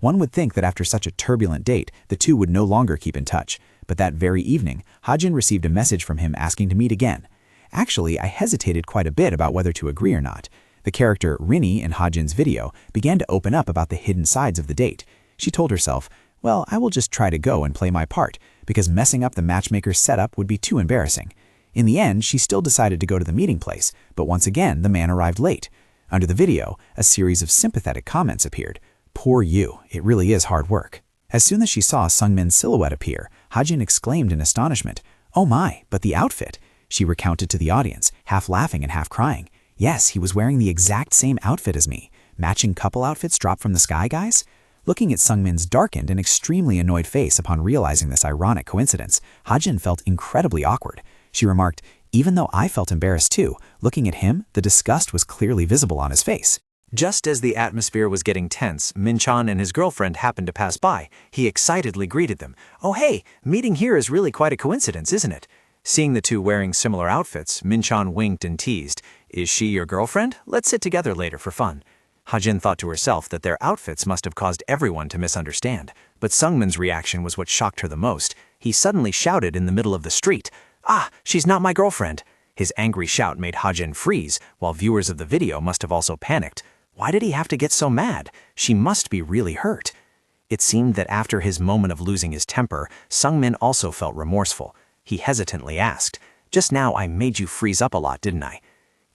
One would think that after such a turbulent date, the two would no longer keep in touch, but that very evening, Ha-jin received a message from him asking to meet again. Actually, I hesitated quite a bit about whether to agree or not. The character Rinny in Ha-jin's video began to open up about the hidden sides of the date. She told herself, well, I will just try to go and play my part, because messing up the matchmaker's setup would be too embarrassing. In the end, she still decided to go to the meeting place, but once again, the man arrived late. Under the video, a series of sympathetic comments appeared. Poor you, it really is hard work. As soon as she saw Sungmin's silhouette appear, Ha-jin exclaimed in astonishment, oh my, but the outfit! She recounted to the audience, half laughing and half crying. Yes, he was wearing the exact same outfit as me. Matching couple outfits dropped from the sky, guys? Looking at Sungmin's darkened and extremely annoyed face upon realizing this ironic coincidence, Ha-jin felt incredibly awkward. She remarked, even though I felt embarrassed too, looking at him, the disgust was clearly visible on his face. Just as the atmosphere was getting tense, Min-chan and his girlfriend happened to pass by. He excitedly greeted them. Oh hey, meeting here is really quite a coincidence, isn't it? Seeing the two wearing similar outfits, Min-chan winked and teased. Is she your girlfriend? Let's sit together later for fun. Ha-jin thought to herself that their outfits must have caused everyone to misunderstand. But Sungmin's reaction was what shocked her the most. He suddenly shouted in the middle of the street, "Ah, she's not my girlfriend!" His angry shout made Ha-jin freeze, while viewers of the video must have also panicked. Why did he have to get so mad? She must be really hurt. It seemed that after his moment of losing his temper, Sungmin also felt remorseful. He hesitantly asked, "Just now I made you freeze up a lot, didn't I?"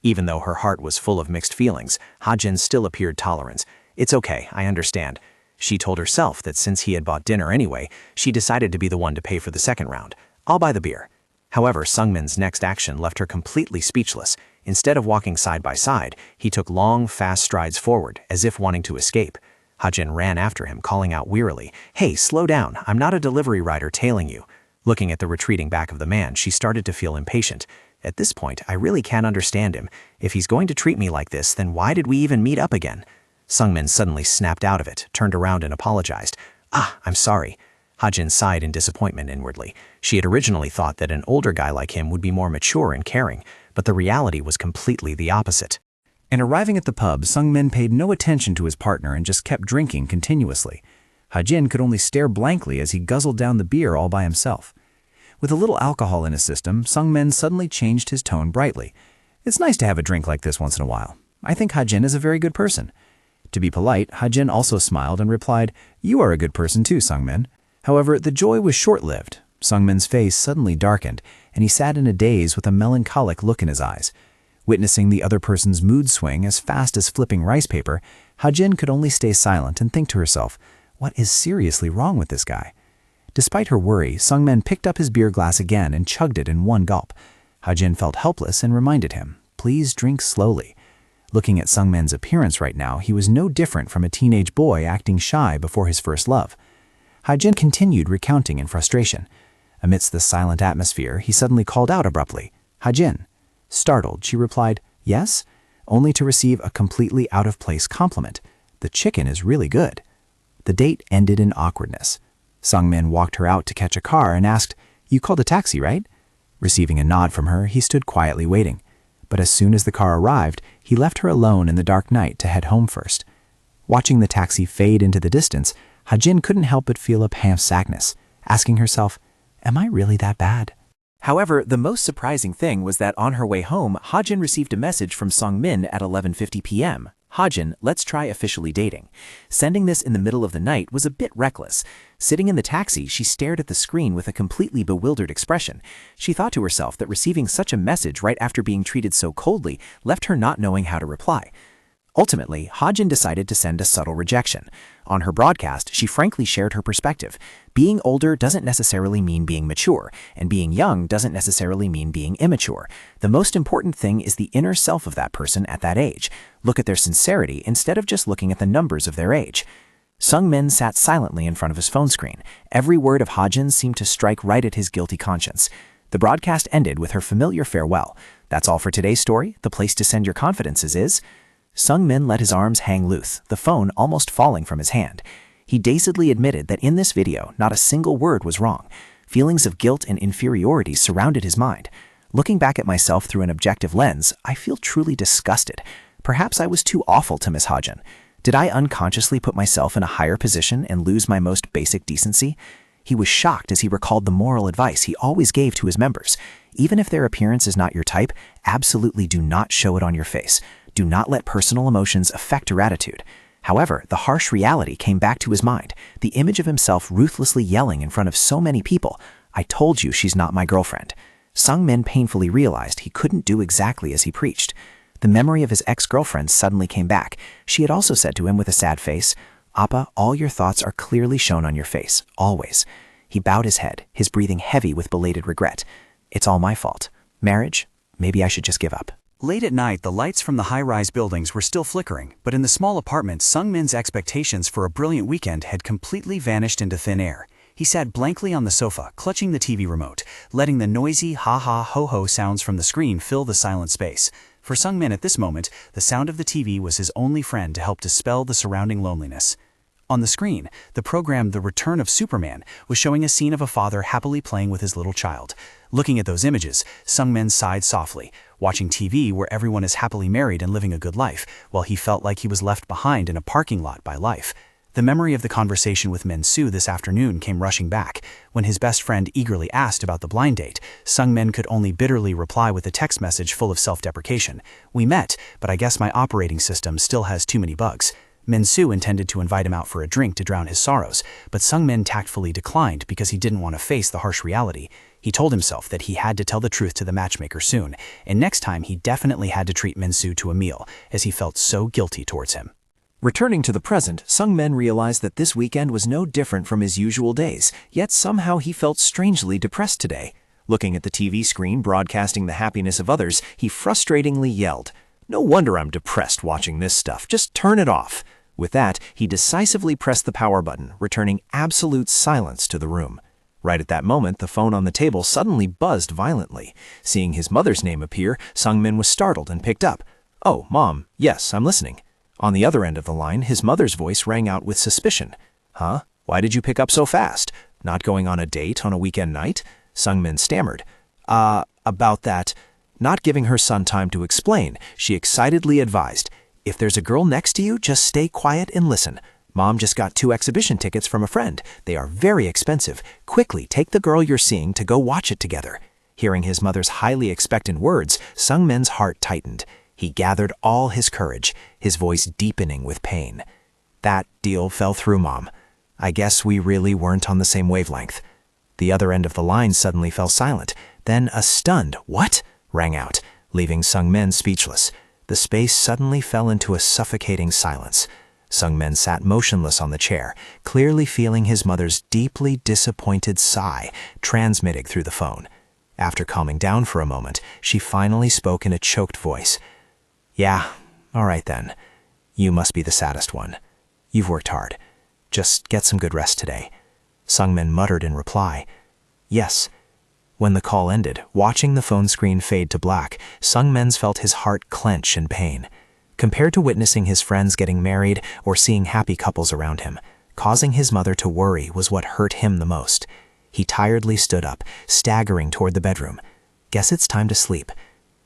Even though her heart was full of mixed feelings, Ha-jin still appeared tolerant. It's okay, I understand. She told herself that since he had bought dinner anyway, she decided to be the one to pay for the second round. I'll buy the beer. However, Sungmin's next action left her completely speechless. Instead of walking side by side, he took long, fast strides forward, as if wanting to escape. Ha-jin ran after him, calling out wearily, "Hey, slow down, I'm not a delivery rider tailing you." Looking at the retreating back of the man, she started to feel impatient. At this point, I really can't understand him. If he's going to treat me like this, then why did we even meet up again? Sungmin suddenly snapped out of it, turned around and apologized. "Ah, I'm sorry." Ha-jin sighed in disappointment inwardly. She had originally thought that an older guy like him would be more mature and caring, but the reality was completely the opposite. And arriving at the pub, Sungmin paid no attention to his partner and just kept drinking continuously. Ha-jin could only stare blankly as he guzzled down the beer all by himself. With a little alcohol in his system, Sungmin suddenly changed his tone brightly. It's nice to have a drink like this once in a while. I think Ha-jin is a very good person. To be polite, Ha-jin also smiled and replied, "You are a good person too, Sungmin." However, the joy was short-lived. Sungmin's face suddenly darkened, and he sat in a daze with a melancholic look in his eyes. Witnessing the other person's mood swing as fast as flipping rice paper, Ha-jin could only stay silent and think to herself, what is seriously wrong with this guy? Despite her worry, Sungmin picked up his beer glass again and chugged it in one gulp. Ha-jin felt helpless and reminded him, please drink slowly. Looking at Sungmin's appearance right now, he was no different from a teenage boy acting shy before his first love. Haejin continued recounting in frustration. Amidst the silent atmosphere, he suddenly called out abruptly, "Haejin." Startled, she replied, "Yes?" only to receive a completely out-of-place compliment. "The chicken is really good." The date ended in awkwardness. Sungmin walked her out to catch a car and asked, "You called a taxi, right?" Receiving a nod from her, he stood quietly waiting. But as soon as the car arrived, he left her alone in the dark night to head home first. Watching the taxi fade into the distance, Haejin couldn't help but feel a pang of sadness, asking herself, "Am I really that bad?" However, the most surprising thing was that on her way home, Haejin received a message from Sungmin at 11:50 p.m. "Haejin, let's try officially dating." Sending this in the middle of the night was a bit reckless. Sitting in the taxi, she stared at the screen with a completely bewildered expression. She thought to herself that receiving such a message right after being treated so coldly left her not knowing how to reply. Ultimately, Haejin decided to send a subtle rejection. On her broadcast, she frankly shared her perspective. Being older doesn't necessarily mean being mature, and being young doesn't necessarily mean being immature. The most important thing is the inner self of that person at that age. Look at their sincerity instead of just looking at the numbers of their age. Sungmin sat silently in front of his phone screen. Every word of Haejin seemed to strike right at his guilty conscience. The broadcast ended with her familiar farewell. That's all for today's story. The place to send your confidences is... Sungmin let his arms hang loose, the phone almost falling from his hand. He dazedly admitted that in this video, not a single word was wrong. Feelings of guilt and inferiority surrounded his mind. Looking back at myself through an objective lens, I feel truly disgusted. Perhaps I was too awful to Miss Haejin. Did I unconsciously put myself in a higher position and lose my most basic decency? He was shocked as he recalled the moral advice he always gave to his members. Even if their appearance is not your type, absolutely do not show it on your face. Do not let personal emotions affect your attitude. However, the harsh reality came back to his mind, the image of himself ruthlessly yelling in front of so many people, "I told you she's not my girlfriend." Sungmin painfully realized he couldn't do exactly as he preached. The memory of his ex-girlfriend suddenly came back. She had also said to him with a sad face, "Appa, all your thoughts are clearly shown on your face, always." He bowed his head, his breathing heavy with belated regret. "It's all my fault. Marriage? Maybe I should just give up." Late at night, the lights from the high-rise buildings were still flickering, but in the small apartment, Sungmin's expectations for a brilliant weekend had completely vanished into thin air. He sat blankly on the sofa, clutching the TV remote, letting the noisy ha-ha ho-ho sounds from the screen fill the silent space. For Sungmin at this moment, the sound of the TV was his only friend to help dispel the surrounding loneliness. On the screen, the program The Return of Superman was showing a scene of a father happily playing with his little child. Looking at those images, Sungmin sighed softly, watching TV where everyone is happily married and living a good life, while he felt like he was left behind in a parking lot by life. The memory of the conversation with Min-soo this afternoon came rushing back. When his best friend eagerly asked about the blind date, Sungmin could only bitterly reply with a text message full of self-deprecation. "We met, but I guess my operating system still has too many bugs." Min-soo intended to invite him out for a drink to drown his sorrows, but Sungmin tactfully declined because he didn't want to face the harsh reality. He told himself that he had to tell the truth to the matchmaker soon, and next time he definitely had to treat Min-soo to a meal, as he felt so guilty towards him. Returning to the present, Sungmin realized that this weekend was no different from his usual days, yet somehow he felt strangely depressed today. Looking at the TV screen broadcasting the happiness of others, he frustratingly yelled, "No wonder I'm depressed watching this stuff, just turn it off." With that, he decisively pressed the power button, returning absolute silence to the room. Right at that moment, the phone on the table suddenly buzzed violently. Seeing his mother's name appear, Sungmin was startled and picked up. "Oh, Mom, yes, I'm listening." On the other end of the line, his mother's voice rang out with suspicion. "Huh? Why did you pick up so fast? Not going on a date on a weekend night?" Sungmin stammered. About that." Not giving her son time to explain, she excitedly advised, "If there's a girl next to you, just stay quiet and listen. Mom just got 2 exhibition tickets from a friend. They are very expensive. Quickly take the girl you're seeing to go watch it together." Hearing his mother's highly expectant words, Sungmin's heart tightened. He gathered all his courage, his voice deepening with pain. "That deal fell through, Mom. I guess we really weren't on the same wavelength." The other end of the line suddenly fell silent. Then a stunned "What?" rang out, leaving Sungmin speechless. The space suddenly fell into a suffocating silence. Sungmin sat motionless on the chair, clearly feeling his mother's deeply disappointed sigh transmitting through the phone. After calming down for a moment, she finally spoke in a choked voice. "Yeah, All right then. You must be the saddest one. You've worked hard. Just get some good rest today. Sungmin muttered in reply. Yes. When the call ended, watching the phone screen fade to black, Sungmin felt his heart clench in pain. Compared to witnessing his friends getting married or seeing happy couples around him, causing his mother to worry was what hurt him the most. He tiredly stood up, staggering toward the bedroom. Guess it's time to sleep.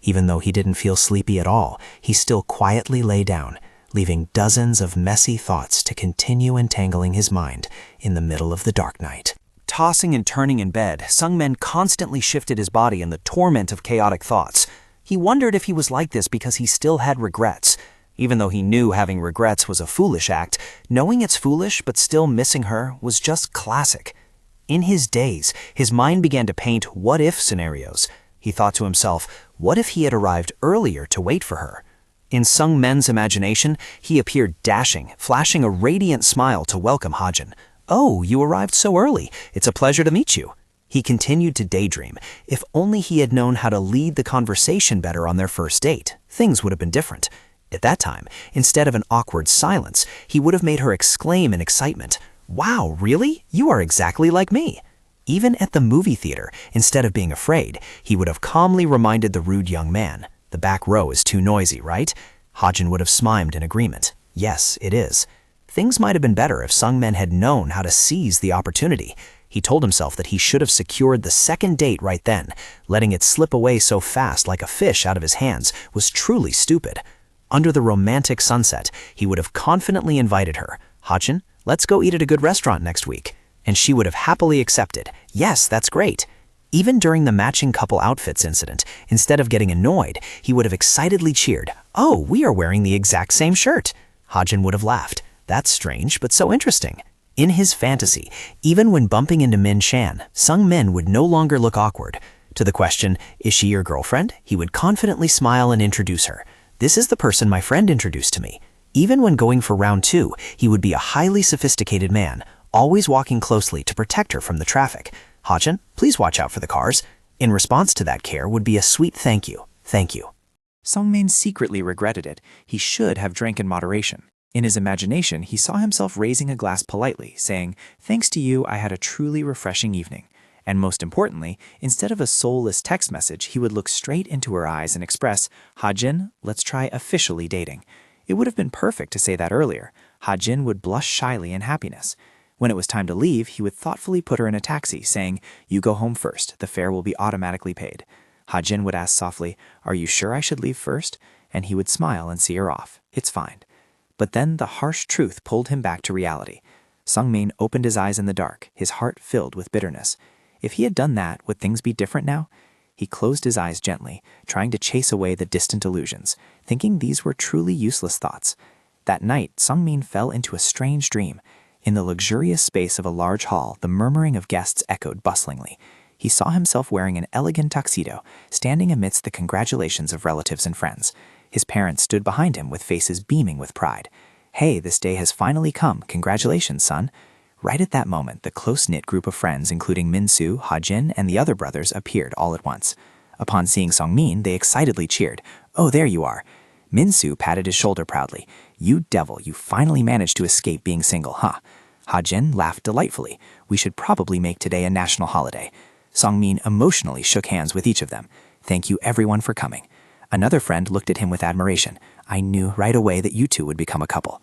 Even though he didn't feel sleepy at all, he still quietly lay down, leaving dozens of messy thoughts to continue entangling his mind in the middle of the dark night. Tossing and turning in bed, Sungmin constantly shifted his body in the torment of chaotic thoughts. He wondered if he was like this because he still had regrets. Even though he knew having regrets was a foolish act, knowing it's foolish but still missing her was just classic. In his daze, his mind began to paint what-if scenarios. He thought to himself, what if he had arrived earlier to wait for her? In Sungmin's imagination, he appeared dashing, flashing a radiant smile to welcome Hajin. Oh, you arrived so early. It's a pleasure to meet you. He continued to daydream. If only he had known how to lead the conversation better on their first date, things would have been different. At that time, instead of an awkward silence, he would have made her exclaim in excitement, "Wow, really? You are exactly like me." Even at the movie theater, instead of being afraid, he would have calmly reminded the rude young man, "The back row is too noisy, right?" Hajin would have smiled in agreement. Yes, it is. Things might have been better if Sungmin had known how to seize the opportunity. He told himself that he should have secured the second date right then. Letting it slip away so fast like a fish out of his hands was truly stupid. Under the romantic sunset, he would have confidently invited her. "Hajin, let's go eat at a good restaurant next week." And she would have happily accepted. Yes, that's great. Even during the matching couple outfits incident, instead of getting annoyed, he would have excitedly cheered, "Oh, we are wearing the exact same shirt." Hajin would have laughed. That's strange, but so interesting. In his fantasy, even when bumping into Min Chan, Sungmin would no longer look awkward. To the question, "Is she your girlfriend?" he would confidently smile and introduce her. "This is the person my friend introduced to me." Even when going for round 2, he would be a highly sophisticated man, always walking closely to protect her from the traffic. "Hajin, please watch out for the cars." In response to that care would be a sweet "thank you, thank you." Sungmin secretly regretted it. He should have drank in moderation. In his imagination, he saw himself raising a glass politely, saying, "Thanks to you, I had a truly refreshing evening." And most importantly, instead of a soulless text message, he would look straight into her eyes and express, "Hajin, let's try officially dating." It would have been perfect to say that earlier. Hajin would blush shyly in happiness. When it was time to leave, he would thoughtfully put her in a taxi, saying, "You go home first. The fare will be automatically paid." Hajin would ask softly, "Are you sure I should leave first?" And he would smile and see her off. "It's fine." But then the harsh truth pulled him back to reality. Sungmin opened his eyes in the dark, his heart filled with bitterness. If he had done that, would things be different now? He closed his eyes gently, trying to chase away the distant illusions, thinking these were truly useless thoughts. That night, Sungmin fell into a strange dream. In the luxurious space of a large hall, the murmuring of guests echoed bustlingly. He saw himself wearing an elegant tuxedo, standing amidst the congratulations of relatives and friends. His parents stood behind him with faces beaming with pride. "Hey, this day has finally come. Congratulations, son." Right at that moment, the close-knit group of friends, including Min-soo, Ha-jin, and the other brothers, appeared all at once. Upon seeing Sungmin, they excitedly cheered. "Oh, there you are." Min-soo patted his shoulder proudly. "You devil, you finally managed to escape being single, huh?" Ha-jin laughed delightfully. "We should probably make today a national holiday." Sungmin emotionally shook hands with each of them. "Thank you everyone for coming." Another friend looked at him with admiration. "I knew right away that you two would become a couple."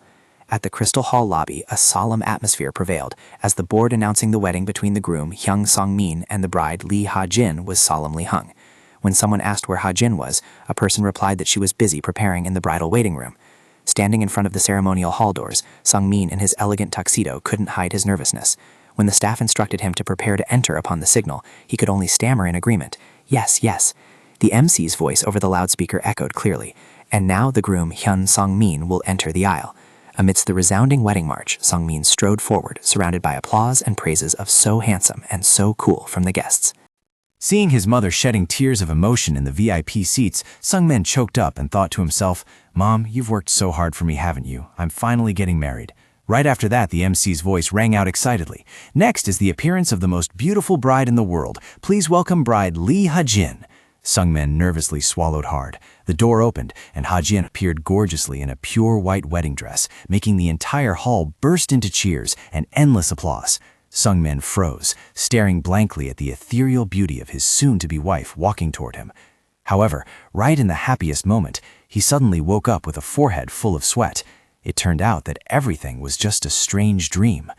At the Crystal Hall lobby, a solemn atmosphere prevailed, as the board announcing the wedding between the groom, Hyung Sung-min, and the bride, Lee Ha-jin, was solemnly hung. When someone asked where Ha-jin was, a person replied that she was busy preparing in the bridal waiting room. Standing in front of the ceremonial hall doors, Sung-min in his elegant tuxedo couldn't hide his nervousness. When the staff instructed him to prepare to enter upon the signal, he could only stammer in agreement. "Yes, yes." The MC's voice over the loudspeaker echoed clearly. "And now the groom, Hyun Sung-min, will enter the aisle." Amidst the resounding wedding march, Sung-min strode forward, surrounded by applause and praises of "so handsome" and "so cool" from the guests. Seeing his mother shedding tears of emotion in the VIP seats, Sungmin choked up and thought to himself, "Mom, you've worked so hard for me, haven't you? I'm finally getting married." Right after that, the MC's voice rang out excitedly. "Next is the appearance of the most beautiful bride in the world. Please welcome bride Lee Ha-jin." Sungmin nervously swallowed hard. The door opened, and Ha-jin appeared gorgeously in a pure white wedding dress, making the entire hall burst into cheers and endless applause. Sungmin froze, staring blankly at the ethereal beauty of his soon-to-be wife walking toward him. However, right in the happiest moment, he suddenly woke up with a forehead full of sweat. It turned out that everything was just a strange dream.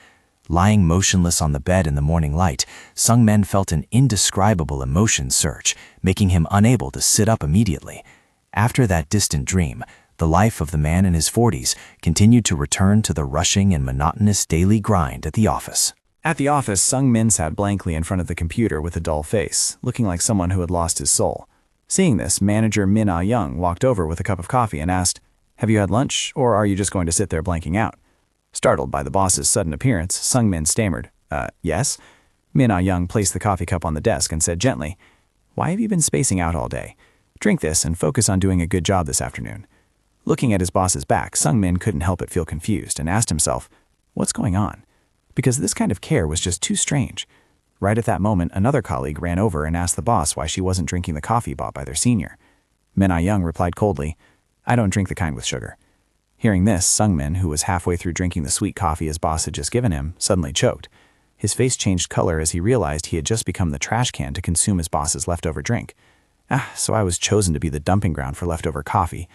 Lying motionless on the bed in the morning light, Sungmin felt an indescribable emotion surge, making him unable to sit up immediately. After that distant dream, the life of the man in his 40s continued to return to the rushing and monotonous daily grind at the office. At the office, Sungmin sat blankly in front of the computer with a dull face, looking like someone who had lost his soul. Seeing this, manager Min Ah-young walked over with a cup of coffee and asked, "Have you had lunch, or are you just going to sit there blanking out?" Startled by the boss's sudden appearance, Sungmin stammered, yes. Min Ah-young placed the coffee cup on the desk and said gently, "Why have you been spacing out all day? Drink this and focus on doing a good job this afternoon." Looking at his boss's back, Sungmin couldn't help but feel confused and asked himself, what's going on? Because this kind of care was just too strange. Right at that moment, another colleague ran over and asked the boss why she wasn't drinking the coffee bought by their senior. Min Ah-young replied coldly, "I don't drink the kind with sugar." Hearing this, Sungmin, who was halfway through drinking the sweet coffee his boss had just given him, suddenly choked. His face changed color as he realized he had just become the trash can to consume his boss's leftover drink. So I was chosen to be the dumping ground for leftover coffee.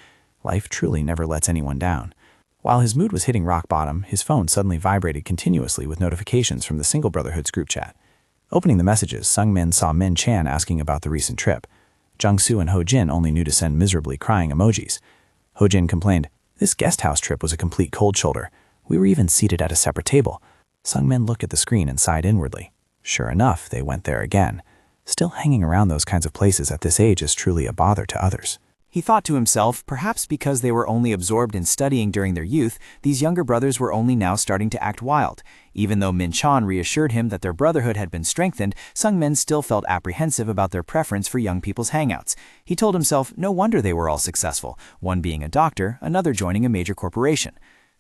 Life truly never lets anyone down. While his mood was hitting rock bottom, his phone suddenly vibrated continuously with notifications from the Single Brotherhood's group chat. Opening the messages, Sungmin saw Min Chan asking about the recent trip. Jung-soo and Ho-jin only knew to send miserably crying emojis. Ho-jin complained, "This guest house trip was a complete cold shoulder. We were even seated at a separate table." Sungmin looked at the screen and sighed inwardly. Sure enough, they went there again. Still hanging around those kinds of places at this age is truly a bother to others. He thought to himself, perhaps because they were only absorbed in studying during their youth, these younger brothers were only now starting to act wild. Even though Min Chan reassured him that their brotherhood had been strengthened, Sungmin still felt apprehensive about their preference for young people's hangouts. He told himself no wonder they were all successful, one being a doctor, another joining a major corporation.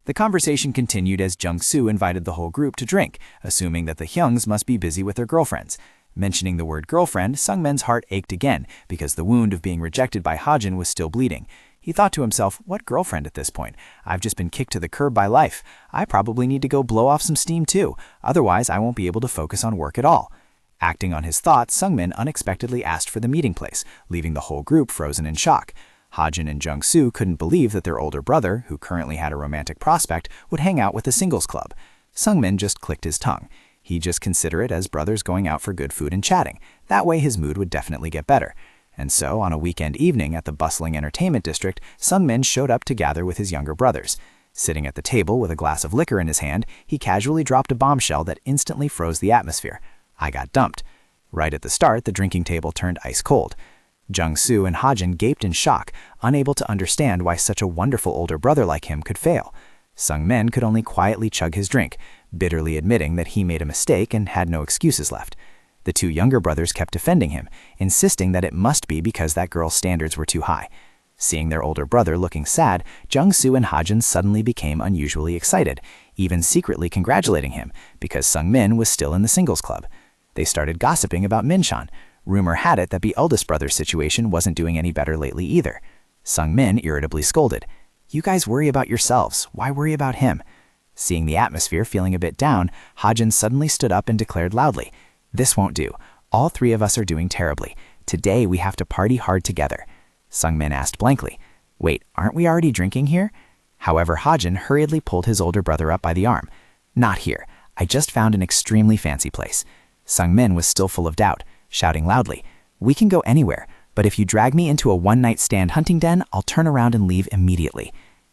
The conversation continued as Jung-soo invited the whole group to drink, assuming that the Hyungs must be busy with their girlfriends. Mentioning the word girlfriend, Sungmin's heart ached again because the wound of being rejected by Ha-jin was still bleeding. He thought to himself, what girlfriend at this point? I've just been kicked to the curb by life. I probably need to go blow off some steam too, otherwise I won't be able to focus on work at all. Acting on his thoughts, Sungmin unexpectedly asked for the meeting place, leaving the whole group frozen in shock. Ha-jin and Jung-soo couldn't believe that their older brother, who currently had a romantic prospect, would hang out with the singles club. Sungmin just clicked his tongue. He'd just consider it as brothers going out for good food and chatting. That way his mood would definitely get better. And so, on a weekend evening at the bustling entertainment district, Sungmin showed up to gather with his younger brothers. Sitting at the table with a glass of liquor in his hand, he casually dropped a bombshell that instantly froze the atmosphere. I got dumped. Right at the start, the drinking table turned ice cold. Jung-soo and Ha-jin gaped in shock, unable to understand why such a wonderful older brother like him could fail. Sungmin could only quietly chug his drink, bitterly admitting that he made a mistake and had no excuses left. The two younger brothers kept defending him, insisting that it must be because that girl's standards were too high. Seeing their older brother looking sad, Jung-soo and Ha-jin suddenly became unusually excited, even secretly congratulating him because Sungmin was still in the singles club. They started gossiping about Min Chan. Rumor had it that the eldest brother's situation wasn't doing any better lately either. Sungmin irritably scolded, "You guys worry about yourselves. Why worry about him?" Seeing the atmosphere feeling a bit down, Ha-jin suddenly stood up and declared loudly, "This won't do. All three of us are doing terribly. Today we have to party hard together." Sungmin asked blankly, "Wait, aren't we already drinking here?" However, Ha-jin hurriedly pulled his older brother up by the arm. "Not here. I just found an extremely fancy place." Sungmin was still full of doubt, shouting loudly, "We can go anywhere, but if you drag me into a one-night stand hunting den, I'll turn around and leave immediately."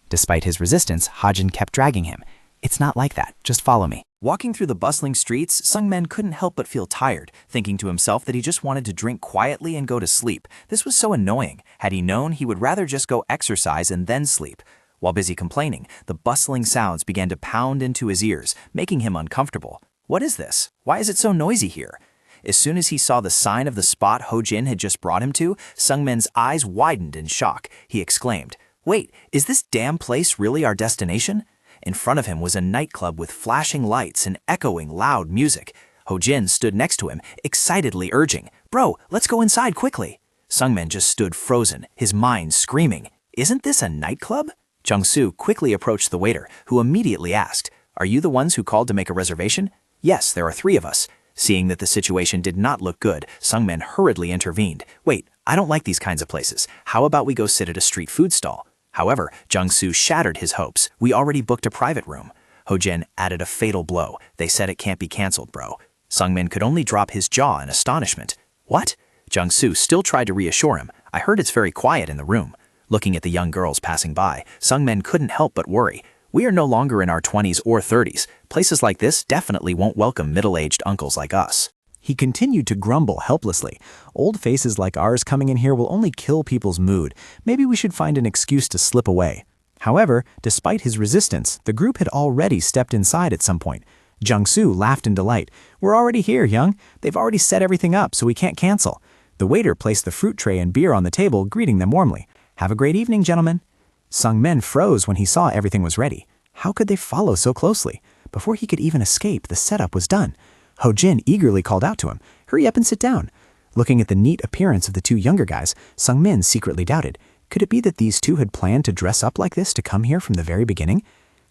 Despite his resistance, Ha-jin kept dragging him. "It's not like that. Just follow me." Walking through the bustling streets, Sungmin couldn't help but feel tired, thinking to himself that he just wanted to drink quietly and go to sleep. This was so annoying. Had he known, he would rather just go exercise and then sleep. While busy complaining, the bustling sounds began to pound into his ears, making him uncomfortable. What is this? Why is it so noisy here? As soon as he saw the sign of the spot Ho-jin had just brought him to, Sungmin's eyes widened in shock. He exclaimed, "Wait, is this damn place really our destination?" In front of him was a nightclub with flashing lights and echoing loud music. Ho-jin stood next to him, excitedly urging, "Bro, let's go inside quickly." Sungmin just stood frozen, his mind screaming, "Isn't this a nightclub?" Jung-soo quickly approached the waiter, who immediately asked, "Are you the ones who called to make a reservation?" "Yes, there are 3 of us." Seeing that the situation did not look good, Sungmin hurriedly intervened. "Wait, I don't like these kinds of places. How about we go sit at a street food stall?" However, Jung-soo shattered his hopes. "We already booked a private room." Ho-jin added a fatal blow. "They said it can't be cancelled, bro." Sungmin could only drop his jaw in astonishment. "What?" Jung-soo still tried to reassure him. "I heard it's very quiet in the room." Looking at the young girls passing by, Sungmin couldn't help but worry. "We are no longer in our 20s or 30s. Places like this definitely won't welcome middle-aged uncles like us." He continued to grumble helplessly. "Old faces like ours coming in here will only kill people's mood. Maybe we should find an excuse to slip away." However, despite his resistance, the group had already stepped inside at some point. Jung-soo laughed in delight. "We're already here, Young. They've already set everything up, so we can't cancel." The waiter placed the fruit tray and beer on the table, greeting them warmly. "Have a great evening, gentlemen." Sungmin froze when he saw everything was ready. How could they follow so closely? Before he could even escape, the setup was done. Ho-jin eagerly called out to him, "Hurry up and sit down." Looking at the neat appearance of the 2 younger guys, Sungmin secretly doubted. Could it be that these 2 had planned to dress up like this to come here from the very beginning?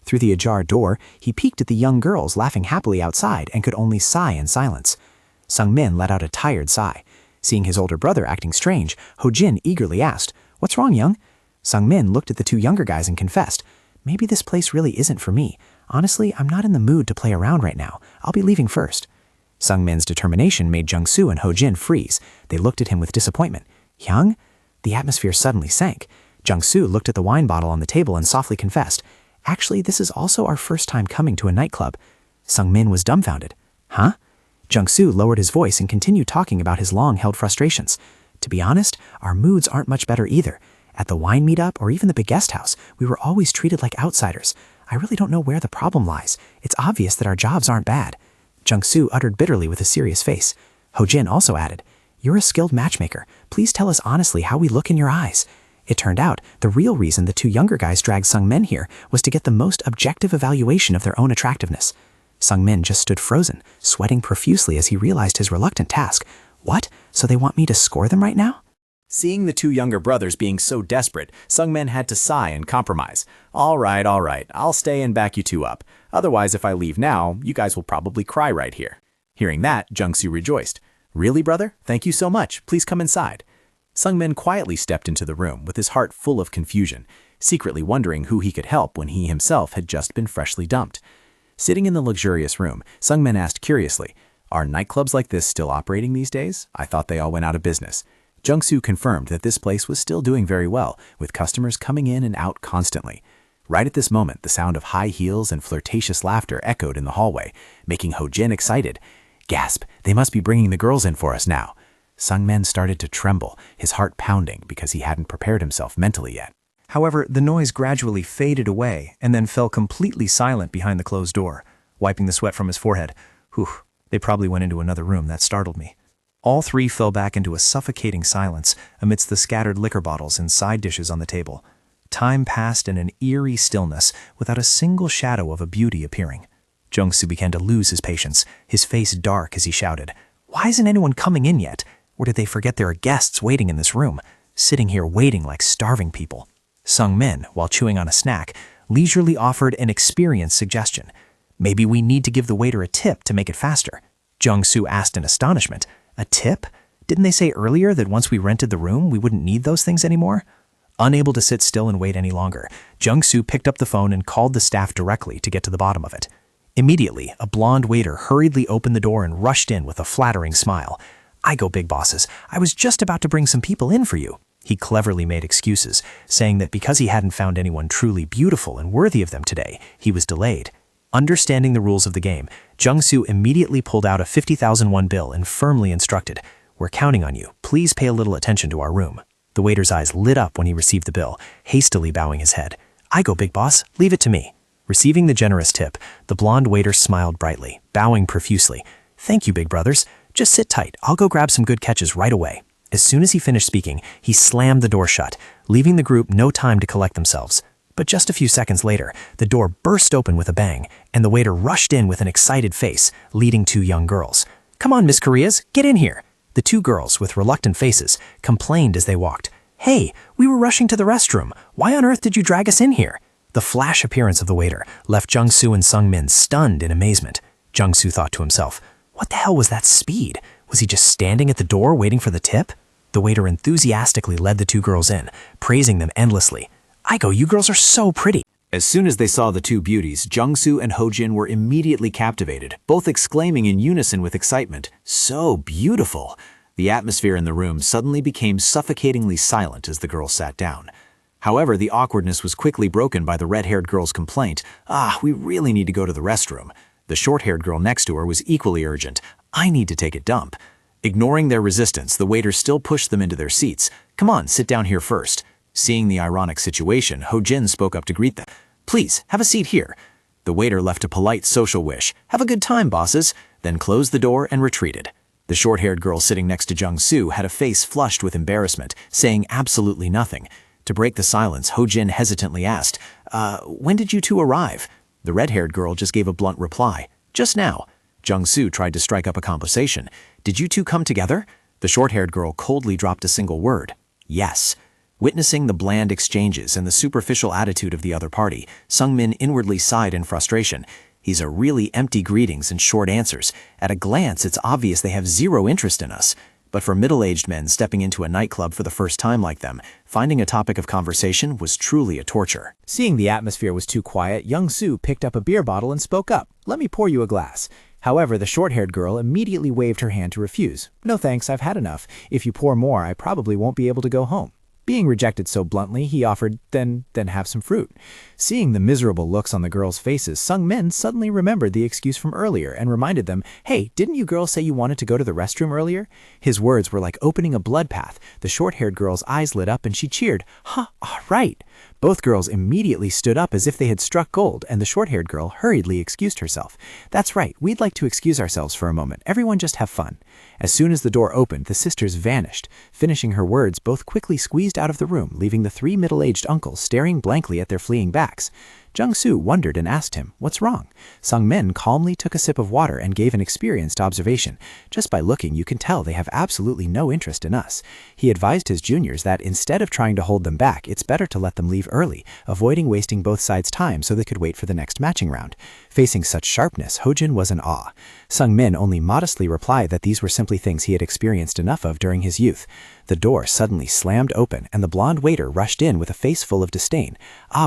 Through the ajar door, he peeked at the young girls laughing happily outside and could only sigh in silence. Sungmin let out a tired sigh. Seeing his older brother acting strange, Ho-jin eagerly asked, "What's wrong, Young?" Sungmin looked at the 2 younger guys and confessed, "Maybe this place really isn't for me. Honestly, I'm not in the mood to play around right now. I'll be leaving first." Sungmin's determination made Jung-soo and Ho-jin freeze. They looked at him with disappointment. "Young?" The atmosphere suddenly sank. Jung-soo looked at the wine bottle on the table and softly confessed, "Actually, this is also our first time coming to a nightclub." Sungmin was dumbfounded. "Huh?" Jung-soo lowered his voice and continued talking about his long-held frustrations. "To be honest, our moods aren't much better either. At the wine meetup or even the big guest house, we were always treated like outsiders. I really don't know where the problem lies. It's obvious that our jobs aren't bad." Jung-soo uttered bitterly with a serious face. Ho-jin also added, "You're a skilled matchmaker. Please tell us honestly how we look in your eyes." It turned out the real reason the 2 younger guys dragged Sungmin here was to get the most objective evaluation of their own attractiveness. Sungmin just stood frozen, sweating profusely as he realized his reluctant task. "What? So they want me to score them right now?" Seeing the 2 younger brothers being so desperate, Sungmin had to sigh and compromise. All right, I'll stay and back you 2 up. Otherwise, if I leave now, you guys will probably cry right here." Hearing that, Jung-soo rejoiced. "Really, brother? Thank you so much. Please come inside." Sungmin quietly stepped into the room with his heart full of confusion, secretly wondering who he could help when he himself had just been freshly dumped. Sitting in the luxurious room, Sungmin asked curiously, "Are nightclubs like this still operating these days? I thought they all went out of business." Jung-soo confirmed that this place was still doing very well, with customers coming in and out constantly. Right at this moment, the sound of high heels and flirtatious laughter echoed in the hallway, making Ho-jin excited. Gasp, they must be bringing the girls in for us now. Sungmin started to tremble, his heart pounding because he hadn't prepared himself mentally yet. However, the noise gradually faded away and then fell completely silent behind the closed door. Wiping the sweat from his forehead, "Whew, they probably went into another room. That startled me." All 3 fell back into a suffocating silence amidst the scattered liquor bottles and side dishes on the table. Time passed in an eerie stillness without a single shadow of a beauty appearing. Jung-soo began to lose his patience, his face dark as he shouted, "Why isn't anyone coming in yet? Or did they forget there are guests waiting in this room, sitting here waiting like starving people?" Sungmin, while chewing on a snack, leisurely offered an experienced suggestion. "Maybe we need to give the waiter a tip to make it faster." Jung-soo asked in astonishment, "A tip? Didn't they say earlier that once we rented the room, we wouldn't need those things anymore?" Unable to sit still and wait any longer, Jung-soo picked up the phone and called the staff directly to get to the bottom of it. Immediately, a blonde waiter hurriedly opened the door and rushed in with a flattering smile. "I go, big bosses. I was just about to bring some people in for you." He cleverly made excuses, saying that because he hadn't found anyone truly beautiful and worthy of them today, he was delayed. Understanding the rules of the game, Jung-soo immediately pulled out a 50,000 won bill and firmly instructed, "We're counting on you. Please pay a little attention to our room." The waiter's eyes lit up when he received the bill, hastily bowing his head. "I go, big boss. Leave it to me." Receiving the generous tip, the blonde waiter smiled brightly, bowing profusely. "Thank you, big brothers. Just sit tight. I'll go grab some good catches right away." As soon as he finished speaking, he slammed the door shut, leaving the group no time to collect themselves. But just a few seconds later, the door burst open with a bang, and the waiter rushed in with an excited face, leading 2 young girls. "Come on, Miss Koreas, get in here." The two girls, with reluctant faces, complained as they walked. "Hey, we were rushing to the restroom. Why on earth did you drag us in here?" The flash appearance of the waiter left Jung-soo and Sung-min stunned in amazement. Jung-soo thought to himself, what the hell was that speed? Was he just standing at the door waiting for the tip? The waiter enthusiastically led the two girls in, praising them endlessly. "Aiko, you girls are so pretty." As soon as they saw the two beauties, Jung-soo and Ho-jin were immediately captivated, both exclaiming in unison with excitement, "So beautiful!" The atmosphere in the room suddenly became suffocatingly silent as the girls sat down. However, the awkwardness was quickly broken by the red-haired girl's complaint, we really need to go to the restroom." The short-haired girl next to her was equally urgent, "I need to take a dump." Ignoring their resistance, the waiter still pushed them into their seats. "Come on, sit down here first." Seeing the ironic situation, Ho-jin spoke up to greet them. "Please, have a seat here." The waiter left a polite social wish, "Have a good time, bosses," then closed the door and retreated. The short-haired girl sitting next to Jung-soo had a face flushed with embarrassment, saying absolutely nothing. To break the silence, Ho-jin hesitantly asked, "When did you two arrive?" The red-haired girl just gave a blunt reply, "Just now." Jung-soo tried to strike up a conversation. "Did you two come together?" The short-haired girl coldly dropped a single word, "Yes." Witnessing the bland exchanges and the superficial attitude of the other party, Sung-min inwardly sighed in frustration. These are really empty greetings and short answers. At a glance, it's obvious they have zero interest in us. But for middle-aged men stepping into a nightclub for the first time like them, finding a topic of conversation was truly a torture. Seeing the atmosphere was too quiet, Jung-soo picked up a beer bottle and spoke up. "Let me pour you a glass." However, the short-haired girl immediately waved her hand to refuse. "No thanks, I've had enough. If you pour more, I probably won't be able to go home." Being rejected so bluntly, he offered, then have some fruit. Seeing the miserable looks on the girls' faces, Sung-min suddenly remembered the excuse from earlier and reminded them, "Hey, didn't you girls say you wanted to go to the restroom earlier?" His words were like opening a blood path. The short-haired girl's eyes lit up and she cheered, "Huh, all right." Both girls immediately stood up as if they had struck gold, and the short-haired girl hurriedly excused herself. "That's right, we'd like to excuse ourselves for a moment. Everyone just have fun." As soon as the door opened, the sisters vanished. Finishing her words, both quickly squeezed out of the room, leaving the three middle-aged uncles staring blankly at their fleeing backs. Jung-soo wondered and asked him, "What's wrong?" Sung-min calmly took a sip of water and gave an experienced observation. "Just by looking, you can tell they have absolutely no interest in us." He advised his juniors that instead of trying to hold them back, it's better to let them leave early, avoiding wasting both sides' time so they could wait for the next matching round. Facing such sharpness, Ho-jin was in awe. Sung-min only modestly replied that these were simply things he had experienced enough of during his youth. The door suddenly slammed open, and the blonde waiter rushed in with a face full of disdain.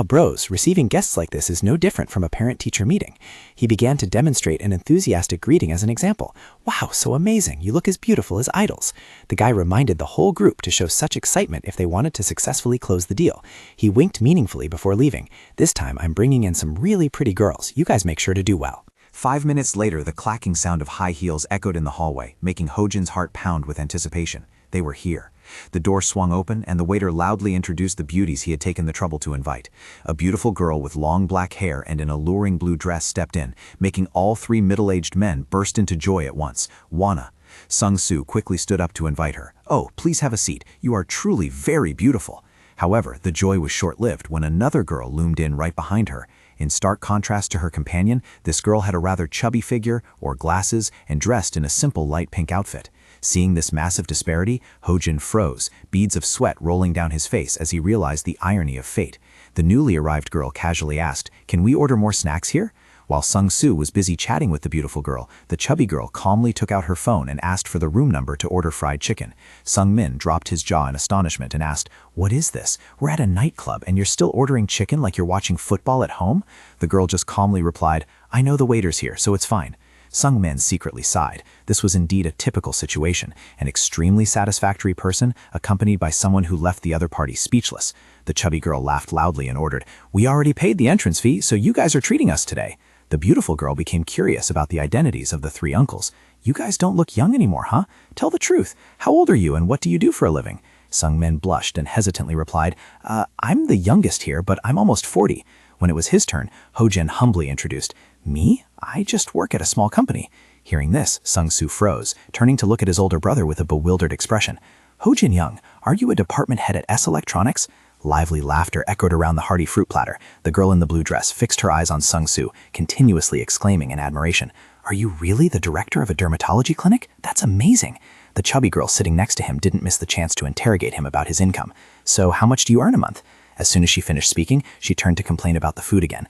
Bros, receiving guests like this is no different from a parent-teacher meeting." He began to demonstrate an enthusiastic greeting as an example. "Wow, so amazing. You look as beautiful as idols." The guy reminded the whole group to show such excitement if they wanted to successfully close the deal. He winked meaningfully before leaving. "This time, I'm bringing in some really pretty girls. You guys make sure to do well." 5 minutes later, the clacking sound of high heels echoed in the hallway, making Ho-jin's heart pound with anticipation. They were here. The door swung open, and the waiter loudly introduced the beauties he had taken the trouble to invite. A beautiful girl with long black hair and an alluring blue dress stepped in, making all three middle-aged men burst into joy at once. "Wanna." Sung-soo quickly stood up to invite her. "Oh, please have a seat. You are truly very beautiful." However, the joy was short-lived when another girl loomed in right behind her. In stark contrast to her companion, this girl had a rather chubby figure, wore glasses, and dressed in a simple light pink outfit. Seeing this massive disparity, Ho-jin froze, beads of sweat rolling down his face as he realized the irony of fate. The newly arrived girl casually asked, "Can we order more snacks here?" While Sung-soo was busy chatting with the beautiful girl, the chubby girl calmly took out her phone and asked for the room number to order fried chicken. Sung-min dropped his jaw in astonishment and asked, "What is this? We're at a nightclub and you're still ordering chicken like you're watching football at home?" The girl just calmly replied, "I know the waiter's here, so it's fine." Sung-min secretly sighed. This was indeed a typical situation, an extremely satisfactory person accompanied by someone who left the other party speechless. The chubby girl laughed loudly and ordered, "We already paid the entrance fee, so you guys are treating us today." The beautiful girl became curious about the identities of the three uncles. "You guys don't look young anymore, huh? Tell the truth. How old are you and what do you do for a living?" Sung-min blushed and hesitantly replied, "I'm the youngest here, but I'm almost 40. When it was his turn, Ho-jin humbly introduced, "Me? I just work at a small company." Hearing this, Sung-soo froze, turning to look at his older brother with a bewildered expression. "Ho-jin Young, are you a department head at S Electronics?" Lively laughter echoed around the hearty fruit platter. The girl in the blue dress fixed her eyes on Sung-soo, continuously exclaiming in admiration, Are you really the director of a dermatology clinic? That's amazing. The chubby girl sitting next to him didn't miss the chance to interrogate him about his income. So how much do you earn a month? As soon as she finished speaking, she turned to complain about the food again.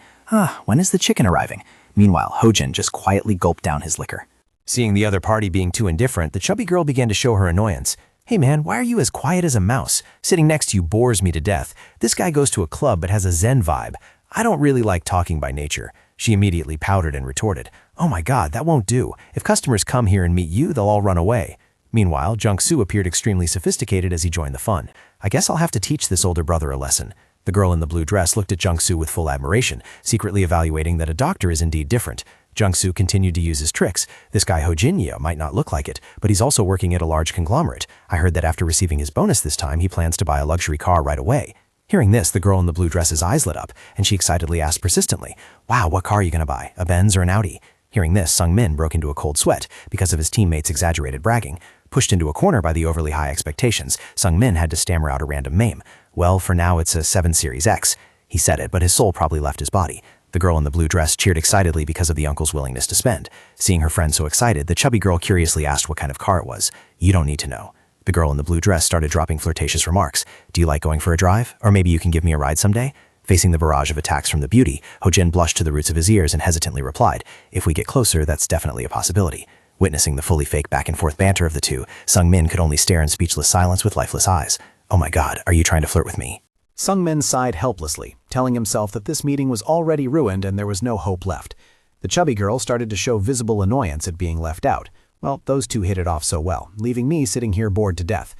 When is the chicken arriving? Meanwhile, Hojin just quietly gulped down his liquor. Seeing the other party being too indifferent, the chubby girl began to show her annoyance. Hey man, why are you as quiet as a mouse? Sitting next to you bores me to death. This guy goes to a club but has a zen vibe. I don't really like talking by nature. She immediately pouted and retorted. Oh my god, that won't do. If customers come here and meet you, they'll all run away. Meanwhile, Jung-soo appeared extremely sophisticated as he joined the fun. I guess I'll have to teach this older brother a lesson. The girl in the blue dress looked at Jung-soo with full admiration, secretly evaluating that a doctor is indeed different. Jung-soo continued to use his tricks. This guy Hojin might not look like it, but he's also working at a large conglomerate. I heard that after receiving his bonus this time, he plans to buy a luxury car right away. Hearing this, the girl in the blue dress's eyes lit up, and she excitedly asked persistently, Wow, what car are you gonna buy? A Benz or an Audi? Hearing this, Sung-min broke into a cold sweat because of his teammates' exaggerated bragging. Pushed into a corner by the overly high expectations, Sung-min had to stammer out a random name. Well, for now it's a 7 Series X. He said it, but his soul probably left his body. The girl in the blue dress cheered excitedly because of the uncle's willingness to spend. Seeing her friend so excited, the chubby girl curiously asked what kind of car it was. You don't need to know. The girl in the blue dress started dropping flirtatious remarks. Do you like going for a drive? Or maybe you can give me a ride someday? Facing the barrage of attacks from the beauty, Hojin blushed to the roots of his ears and hesitantly replied, If we get closer, that's definitely a possibility. Witnessing the fully fake back-and-forth banter of the two, Sung-min could only stare in speechless silence with lifeless eyes. Oh my god, are you trying to flirt with me? Sung-min sighed helplessly, telling himself that this meeting was already ruined and there was no hope left. The chubby girl started to show visible annoyance at being left out. Well, those two hit it off so well, leaving me sitting here bored to death.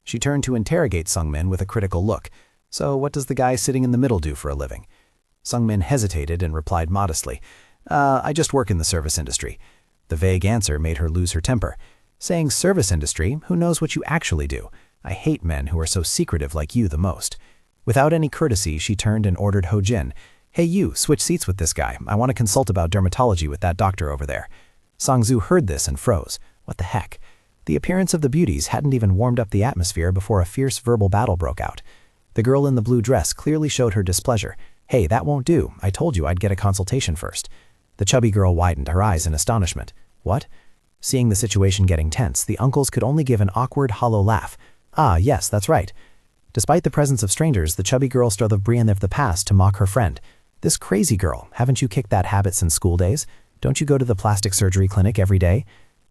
She turned to interrogate Sung-min with a critical look. So what does the guy sitting in the middle do for a living? Sung-min hesitated and replied modestly, I just work in the service industry. The vague answer made her lose her temper. Saying service industry, who knows what you actually do? I hate men who are so secretive like you the most. Without any courtesy, she turned and ordered Hojin, Hey you, switch seats with this guy. I want to consult about dermatology with that doctor over there. Song-zu heard this and froze. What the heck? The appearance of the beauties hadn't even warmed up the atmosphere before a fierce verbal battle broke out. The girl in the blue dress clearly showed her displeasure. Hey, that won't do. I told you I'd get a consultation first. The chubby girl widened her eyes in astonishment. What? Seeing the situation getting tense, the uncles could only give an awkward, hollow laugh. Ah, yes, that's right. Despite the presence of strangers, the chubby girl strove the Brian of the past to mock her friend. This crazy girl, haven't you kicked that habit since school days? Don't you go to the plastic surgery clinic every day?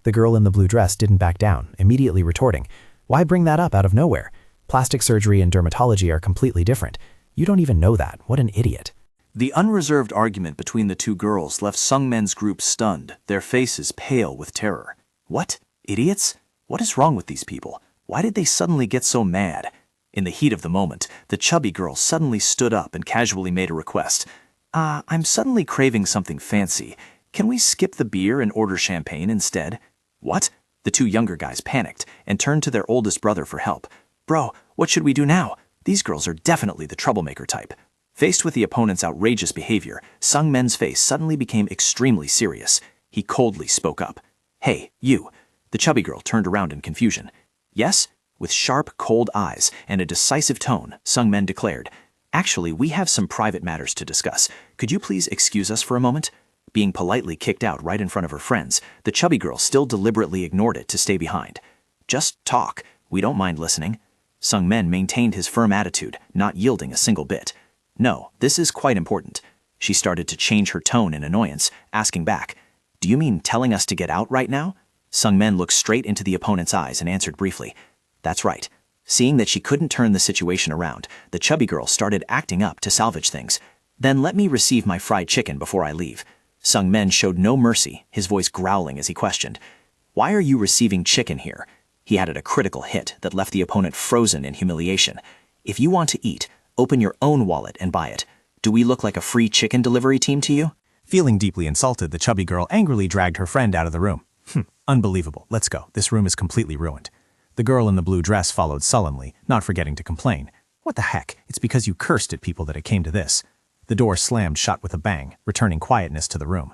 The girl in the blue dress didn't back down, immediately retorting, Why bring that up out of nowhere? Plastic surgery and dermatology are completely different. You don't even know that. What an idiot. The unreserved argument between the two girls left Sung-men's group stunned, their faces pale with terror. What? Idiots? What is wrong with these people? Why did they suddenly get so mad? In the heat of the moment, the chubby girl suddenly stood up and casually made a request. I'm suddenly craving something fancy. Can we skip the beer and order champagne instead? What? The two younger guys panicked and turned to their oldest brother for help. Bro, what should we do now? These girls are definitely the troublemaker type. Faced with the opponent's outrageous behavior, Sung-men's face suddenly became extremely serious. He coldly spoke up. Hey, you. The chubby girl turned around in confusion. Yes? With sharp, cold eyes and a decisive tone, Sung-men declared, Actually, we have some private matters to discuss. Could you please excuse us for a moment? Being politely kicked out right in front of her friends, the chubby girl still deliberately ignored it to stay behind. Just talk. We don't mind listening. Sung-men maintained his firm attitude, not yielding a single bit. No, this is quite important. She started to change her tone in annoyance, asking back, Do you mean telling us to get out right now? Sung-men looked straight into the opponent's eyes and answered briefly, That's right. Seeing that she couldn't turn the situation around, the chubby girl started acting up to salvage things. Then let me receive my fried chicken before I leave. Sung-men showed no mercy, his voice growling as he questioned, Why are you receiving chicken here? He added a critical hit that left the opponent frozen in humiliation. If you want to eat, open your own wallet and buy it. Do we look like a free chicken delivery team to you? Feeling deeply insulted, the chubby girl angrily dragged her friend out of the room. Unbelievable. Let's go. This room is completely ruined. The girl in the blue dress followed sullenly, not forgetting to complain. What the heck? It's because you cursed at people that it came to this. The door slammed shut with a bang, returning quietness to the room.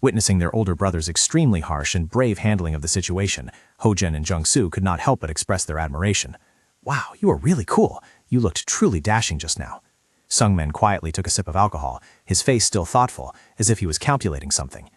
Witnessing their older brother's extremely harsh and brave handling of the situation, Hojin and Jung-soo could not help but express their admiration. Wow, you are really cool. You looked truly dashing just now. Sung-men quietly took a sip of alcohol, his face still thoughtful, as if he was calculating something.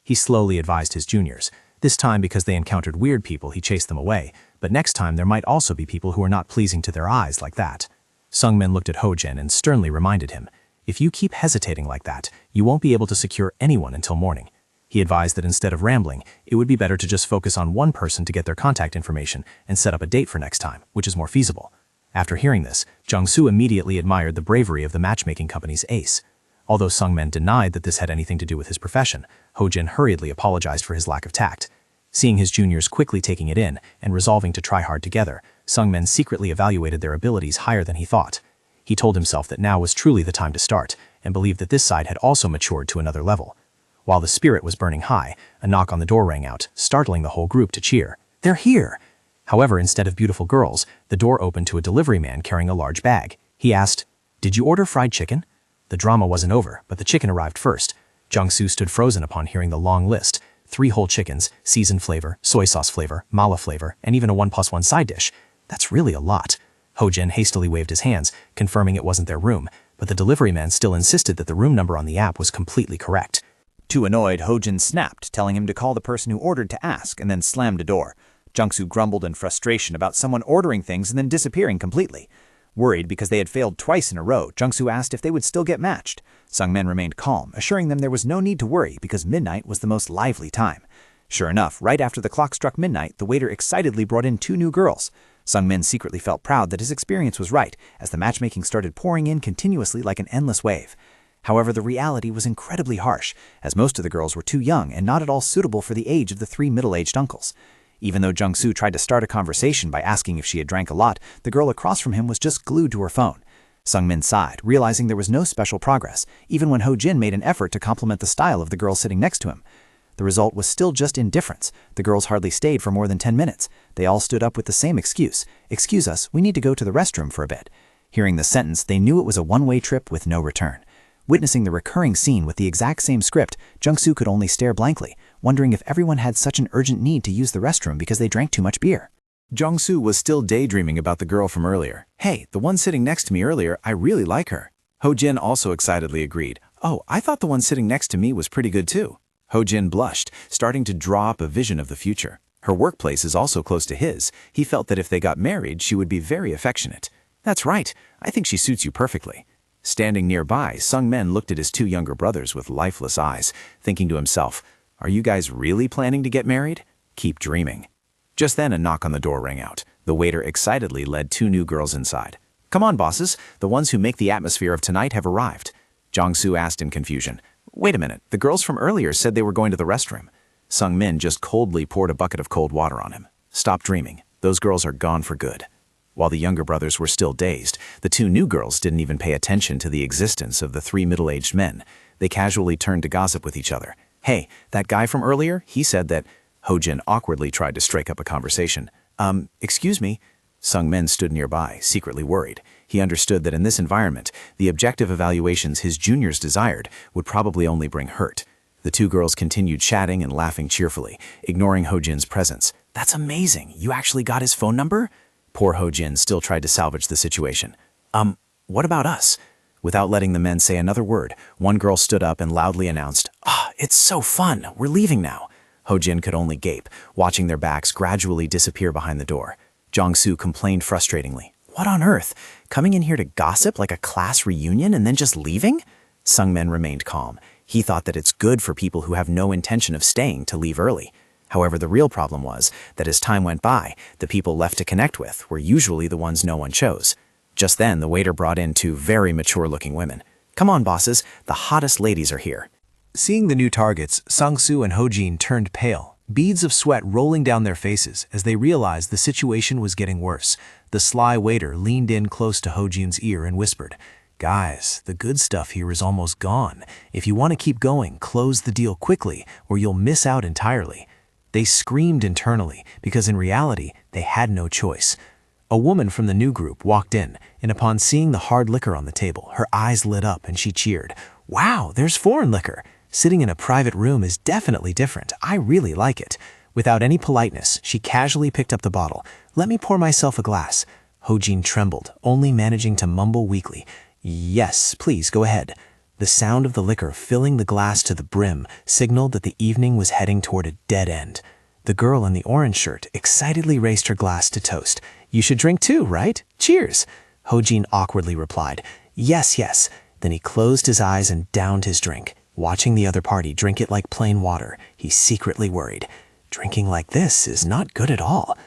He slowly advised his juniors. This time, because they encountered weird people, he chased them away, but next time there might also be people who are not pleasing to their eyes like that. Sungmin looked at Hojin and sternly reminded him, if you keep hesitating like that, you won't be able to secure anyone until morning. He advised that instead of rambling, it would be better to just focus on one person to get their contact information and set up a date for next time, which is more feasible. After hearing this, Jung-soo immediately admired the bravery of the matchmaking company's ace. Although Sungmin denied that this had anything to do with his profession, Hojin hurriedly apologized for his lack of tact. Seeing his juniors quickly taking it in and resolving to try hard together, Sungmin secretly evaluated their abilities higher than he thought. He told himself that now was truly the time to start, and believed that this side had also matured to another level. While the spirit was burning high, a knock on the door rang out, startling the whole group to cheer. They're here! However, instead of beautiful girls, the door opened to a delivery man carrying a large bag. He asked, "Did you order fried chicken?" The drama wasn't over, but the chicken arrived first. Jung-soo stood frozen upon hearing the long list. 3 whole chickens, seasoned flavor, soy sauce flavor, mala flavor, and even a 1+1 side dish. That's really a lot. Hojin hastily waved his hands, confirming it wasn't their room, but the delivery man still insisted that the room number on the app was completely correct. Too annoyed, Hojin snapped, telling him to call the person who ordered to ask, and then slammed a door. Jung-soo grumbled in frustration about someone ordering things and then disappearing completely. Worried because they had failed twice in a row, Jung-soo asked if they would still get matched. Sungmin remained calm, assuring them there was no need to worry because midnight was the most lively time. Sure enough, right after the clock struck midnight, the waiter excitedly brought in 2 new girls. Sungmin secretly felt proud that his experience was right, as the matchmaking started pouring in continuously like an endless wave. However, the reality was incredibly harsh, as most of the girls were too young and not at all suitable for the age of the 3 middle-aged uncles. Even though Jung-soo tried to start a conversation by asking if she had drank a lot, the girl across from him was just glued to her phone. Sungmin sighed, realizing there was no special progress, even when Hojin made an effort to compliment the style of the girl sitting next to him. The result was still just indifference. The girls hardly stayed for more than 10 minutes. They all stood up with the same excuse. "Excuse us, we need to go to the restroom for a bit." Hearing the sentence, they knew it was a one-way trip with no return. Witnessing the recurring scene with the exact same script, Jung-soo could only stare blankly, wondering if everyone had such an urgent need to use the restroom because they drank too much beer. Jung-soo was still daydreaming about the girl from earlier. "Hey, the one sitting next to me earlier, I really like her." Hojin also excitedly agreed. "Oh, I thought the one sitting next to me was pretty good too." Hojin blushed, starting to draw up a vision of the future. Her workplace is also close to his. He felt that if they got married, she would be very affectionate. "That's right. I think she suits you perfectly." Standing nearby, Sungmin looked at his 2 younger brothers with lifeless eyes, thinking to himself, "Are you guys really planning to get married? Keep dreaming." Just then, a knock on the door rang out. The waiter excitedly led 2 new girls inside. "Come on, bosses. The ones who make the atmosphere of tonight have arrived." Jung-soo asked in confusion, "Wait a minute, the girls from earlier said they were going to the restroom." Sungmin just coldly poured a bucket of cold water on him. "Stop dreaming. Those girls are gone for good." While the younger brothers were still dazed, the 2 new girls didn't even pay attention to the existence of the 3 middle-aged men. They casually turned to gossip with each other. "Hey, that guy from earlier, he said that..." Hojin awkwardly tried to strike up a conversation. Excuse me?" Sungmin stood nearby, secretly worried. He understood that in this environment, the objective evaluations his juniors desired would probably only bring hurt. The 2 girls continued chatting and laughing cheerfully, ignoring Hojin's presence. "That's amazing. You actually got his phone number?" Poor Hojin still tried to salvage the situation. What about us?" Without letting the men say another word, one girl stood up and loudly announced, "It's so fun. We're leaving now." Hojin could only gape, watching their backs gradually disappear behind the door. Jung-soo complained frustratingly, "What on earth? Coming in here to gossip like a class reunion and then just leaving?" Sungmin remained calm. He thought that it's good for people who have no intention of staying to leave early. However, the real problem was that as time went by, the people left to connect with were usually the ones no one chose. Just then, the waiter brought in 2 very mature-looking women. "Come on, bosses, the hottest ladies are here." Seeing the new targets, Sung-soo and Hojin turned pale, beads of sweat rolling down their faces as they realized the situation was getting worse. The sly waiter leaned in close to Hojin's ear and whispered, "Guys, the good stuff here is almost gone. If you want to keep going, close the deal quickly or you'll miss out entirely." They screamed internally because in reality, they had no choice. A woman from the new group walked in, and upon seeing the hard liquor on the table, her eyes lit up and she cheered, "Wow, there's foreign liquor. Sitting in a private room is definitely different. I really like it." Without any politeness, she casually picked up the bottle. "Let me pour myself a glass." Hojin trembled, only managing to mumble weakly, "Yes, please, go ahead." The sound of the liquor filling the glass to the brim signaled that the evening was heading toward a dead end. The girl in the orange shirt excitedly raised her glass to toast. "You should drink too, right? Cheers!" Hojin awkwardly replied, "Yes, yes." Then he closed his eyes and downed his drink. Watching the other party drink it like plain water, he secretly worried. Drinking like this is not good at all.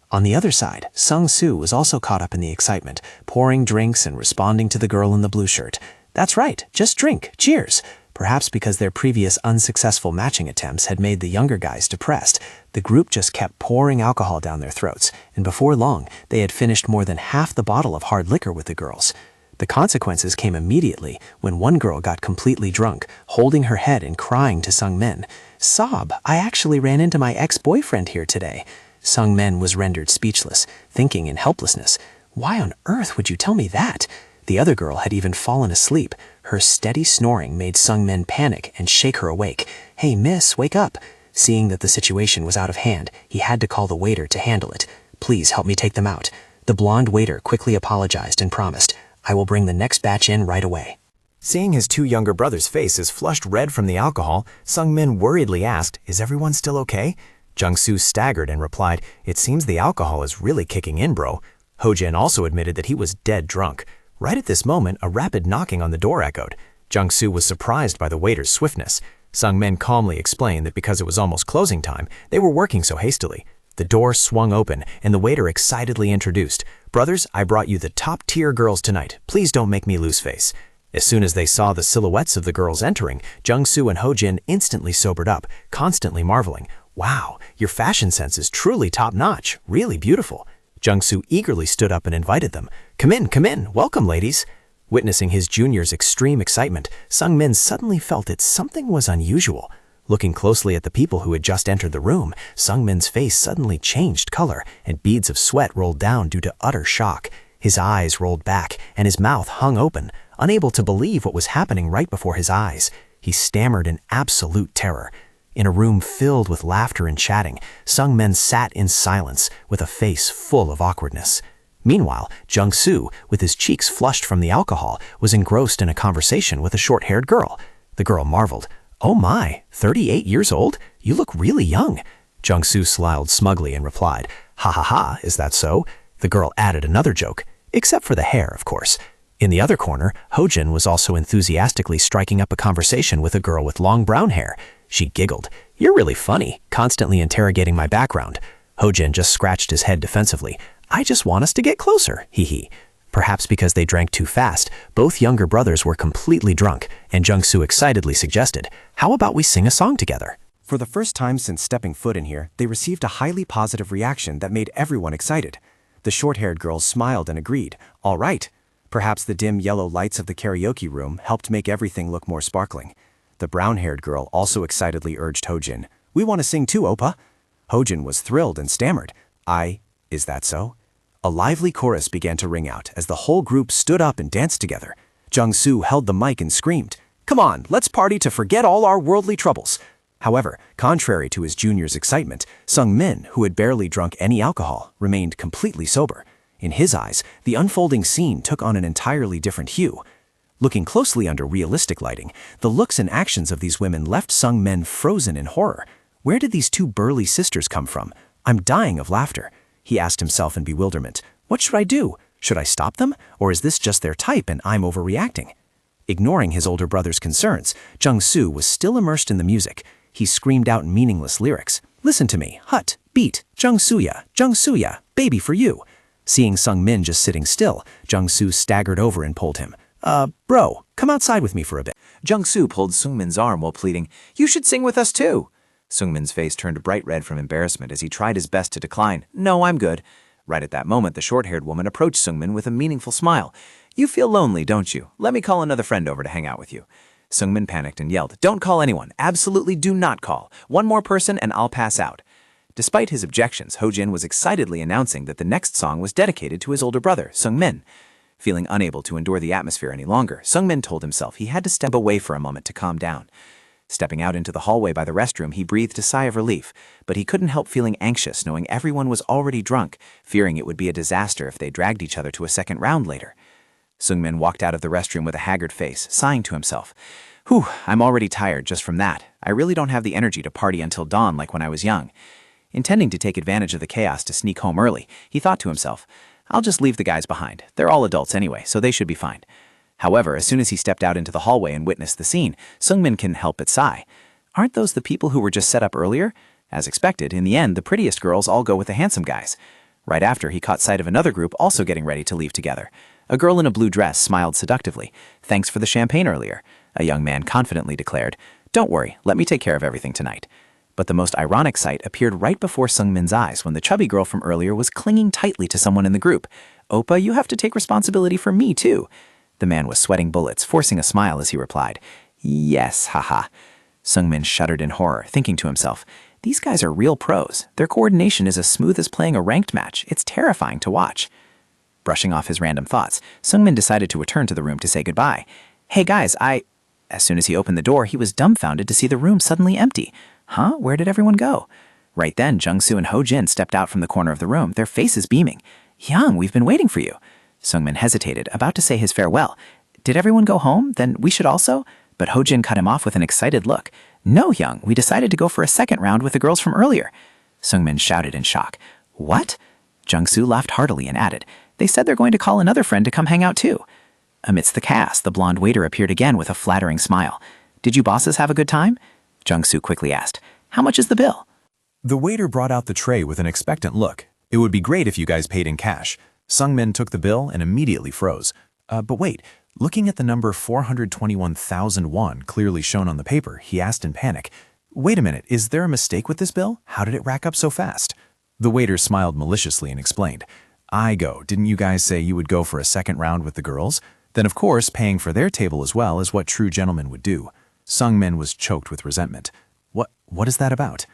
On the other side, Sung-soo was also caught up in the excitement, pouring drinks and responding to the girl in the blue shirt. "That's right, just drink, cheers." Perhaps because their previous unsuccessful matching attempts had made the younger guys depressed, the group just kept pouring alcohol down their throats, and before long, they had finished more than half the bottle of hard liquor with the girls. The consequences came immediately when one girl got completely drunk, holding her head and crying to Sung-min. "Sob, I actually ran into my ex-boyfriend here today." Sung-min was rendered speechless, thinking in helplessness. "Why on earth would you tell me that?" The other girl had even fallen asleep. Her steady snoring made Sung-min panic and shake her awake. "Hey, miss, wake up." Seeing that the situation was out of hand, he had to call the waiter to handle it. "Please help me take them out." The blonde waiter quickly apologized and promised, "I will bring the next batch in right away." Seeing his two younger brothers' faces flushed red from the alcohol, Sung-min worriedly asked, "Is everyone still okay?" Jung-soo staggered and replied, "It seems the alcohol is really kicking in, bro." Ho-jin also admitted that he was dead drunk. Right at this moment, a rapid knocking on the door echoed. Jung-soo was surprised by the waiter's swiftness. Sung-min calmly explained that because it was almost closing time, they were working so hastily. The door swung open, and the waiter excitedly introduced, "Brothers, I brought you the top-tier girls tonight. Please don't make me lose face." As soon as they saw the silhouettes of the girls entering, Jung-soo and Ho-jin instantly sobered up, constantly marveling. "Wow, your fashion sense is truly top-notch, really beautiful." Jung-soo eagerly stood up and invited them. Come in, welcome, ladies." Witnessing his junior's extreme excitement, Sung-min suddenly felt that something was unusual. Looking closely at the people who had just entered the room, Sung-min's face suddenly changed color, and beads of sweat rolled down due to utter shock. His eyes rolled back, and his mouth hung open, unable to believe what was happening right before his eyes. He stammered in absolute terror. In a room filled with laughter and chatting, Sung-min sat in silence, with a face full of awkwardness. Meanwhile, Jung-soo, with his cheeks flushed from the alcohol, was engrossed in a conversation with a short-haired girl. The girl marveled. "Oh my, 38 years old? You look really young." Jung-soo smiled smugly and replied, "Ha ha ha, is that so?" The girl added another joke, except for the hair, of course. In the other corner, Ho-jin was also enthusiastically striking up a conversation with a girl with long brown hair. She giggled. "You're really funny, constantly interrogating my background." Ho-jin just scratched his head defensively. "I just want us to get closer, hee. Perhaps because they drank too fast, both younger brothers were completely drunk, and Jung-soo excitedly suggested, "How about we sing a song together?" For the first time since stepping foot in here, they received a highly positive reaction that made everyone excited. The short-haired girls smiled and agreed, "All right." Perhaps the dim yellow lights of the karaoke room helped make everything look more sparkling. The brown-haired girl also excitedly urged Ho-jin, "We want to sing too, Oppa." Ho-jin was thrilled and stammered, Is that so?" A lively chorus began to ring out as the whole group stood up and danced together. Jung-soo held the mic and screamed, "Come on, let's party to forget all our worldly troubles." However, contrary to his junior's excitement, Sung-min, who had barely drunk any alcohol, remained completely sober. In his eyes, the unfolding scene took on an entirely different hue. Looking closely under realistic lighting, the looks and actions of these women left Sung-min frozen in horror. Where did these two burly sisters come from? "I'm dying of laughter," he asked himself in bewilderment. "What should I do? Should I stop them? Or is this just their type and I'm overreacting?" Ignoring his older brother's concerns, Jung-soo was still immersed in the music. He screamed out meaningless lyrics. "Listen to me, hut, beat, Jung-sooya, baby for you." Seeing Sung-min just sitting still, Jung-soo staggered over and pulled him. Bro, come outside with me for a bit." Jung-soo pulled Sung-min's arm while pleading, "You should sing with us too." Sung-min's face turned bright red from embarrassment as he tried his best to decline. "No, I'm good." Right at that moment, the short-haired woman approached Sung-min with a meaningful smile. "You feel lonely, don't you? Let me call another friend over to hang out with you." Sung-min panicked and yelled, "Don't call anyone. Absolutely do not call. One more person and I'll pass out." Despite his objections, Ho-jin was excitedly announcing that the next song was dedicated to his older brother, Sung-min. Feeling unable to endure the atmosphere any longer, Sung-min told himself he had to step away for a moment to calm down. Stepping out into the hallway by the restroom, he breathed a sigh of relief, but he couldn't help feeling anxious knowing everyone was already drunk, fearing it would be a disaster if they dragged each other to a second round later. Sungmin walked out of the restroom with a haggard face, sighing to himself. Whew, I'm already tired just from that. I really don't have the energy to party until dawn like when I was young. Intending to take advantage of the chaos to sneak home early, he thought to himself, I'll just leave the guys behind. They're all adults anyway, so they should be fine. However, as soon as he stepped out into the hallway and witnessed the scene, Sungmin couldn't help but sigh. Aren't those the people who were just set up earlier? As expected, in the end, the prettiest girls all go with the handsome guys. Right after, he caught sight of another group also getting ready to leave together. A girl in a blue dress smiled seductively. Thanks for the champagne earlier, a young man confidently declared. Don't worry, let me take care of everything tonight. But the most ironic sight appeared right before Sungmin's eyes when the chubby girl from earlier was clinging tightly to someone in the group. Oppa, you have to take responsibility for me too. The man was sweating bullets, forcing a smile as he replied, Yes, haha. Sungmin shuddered in horror, thinking to himself, these guys are real pros. Their coordination is as smooth as playing a ranked match. It's terrifying to watch. Brushing off his random thoughts, Sungmin decided to return to the room to say goodbye. Hey guys, As soon as he opened the door, he was dumbfounded to see the room suddenly empty. Huh? Where did everyone go? Right then, Jung-soo and Ho-jin stepped out from the corner of the room, their faces beaming. Young, we've been waiting for you. Sungmin hesitated, about to say his farewell. Did everyone go home? Then we should also? But Ho-jin cut him off with an excited look. No, Young, we decided to go for a second round with the girls from earlier. Sungmin shouted in shock. What? Jung-soo laughed heartily and added, They said they're going to call another friend to come hang out too. Amidst the chaos, the blonde waiter appeared again with a flattering smile. Did you bosses have a good time? Jung-soo quickly asked. How much is the bill? The waiter brought out the tray with an expectant look. It would be great if you guys paid in cash. Sungmin took the bill and immediately froze. But wait, looking at the number 421,000 won clearly shown on the paper, he asked in panic, Wait a minute, is there a mistake with this bill? How did it rack up so fast? The waiter smiled maliciously and explained, didn't you guys say you would go for a second round with the girls? Then of course, paying for their table as well is what true gentlemen would do. Sungmin was choked with resentment. What is that about?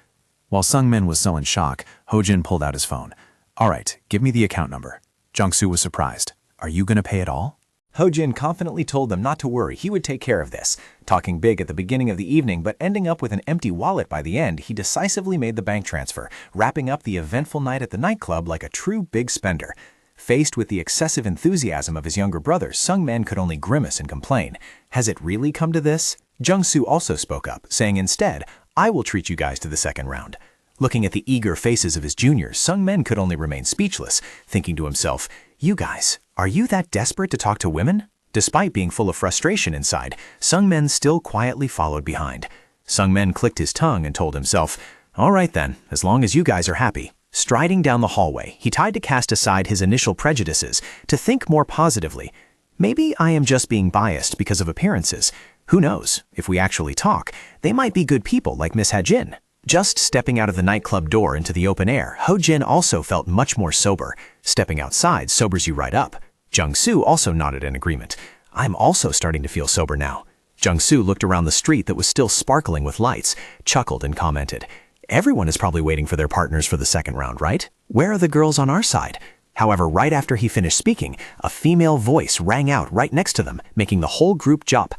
While Sungmin was so in shock, Ho-jin pulled out his phone. All right, give me the account number. Jung-soo was surprised. Are you gonna pay it all? Ho-jin confidently told them not to worry, he would take care of this. Talking big at the beginning of the evening, but ending up with an empty wallet by the end, he decisively made the bank transfer, wrapping up the eventful night at the nightclub like a true big spender. Faced with the excessive enthusiasm of his younger brother, Sungmin could only grimace and complain. Has it really come to this? Jung-soo also spoke up, saying instead, I will treat you guys to the second round. Looking at the eager faces of his juniors, Sungmin could only remain speechless, thinking to himself, You guys, are you that desperate to talk to women? Despite being full of frustration inside, Sungmin still quietly followed behind. Sungmin clicked his tongue and told himself, All right then, as long as you guys are happy. Striding down the hallway, he tried to cast aside his initial prejudices, to think more positively. Maybe I am just being biased because of appearances. Who knows, if we actually talk, they might be good people like Miss Ha-jin. Just stepping out of the nightclub door into the open air, Ho-jin also felt much more sober. Stepping outside sobers you right up. Jung-soo also nodded in agreement. I'm also starting to feel sober now. Jung-soo looked around the street that was still sparkling with lights, chuckled and commented, Everyone is probably waiting for their partners for the second round, right? Where are the girls on our side? However, right after he finished speaking, a female voice rang out right next to them, making the whole group jump.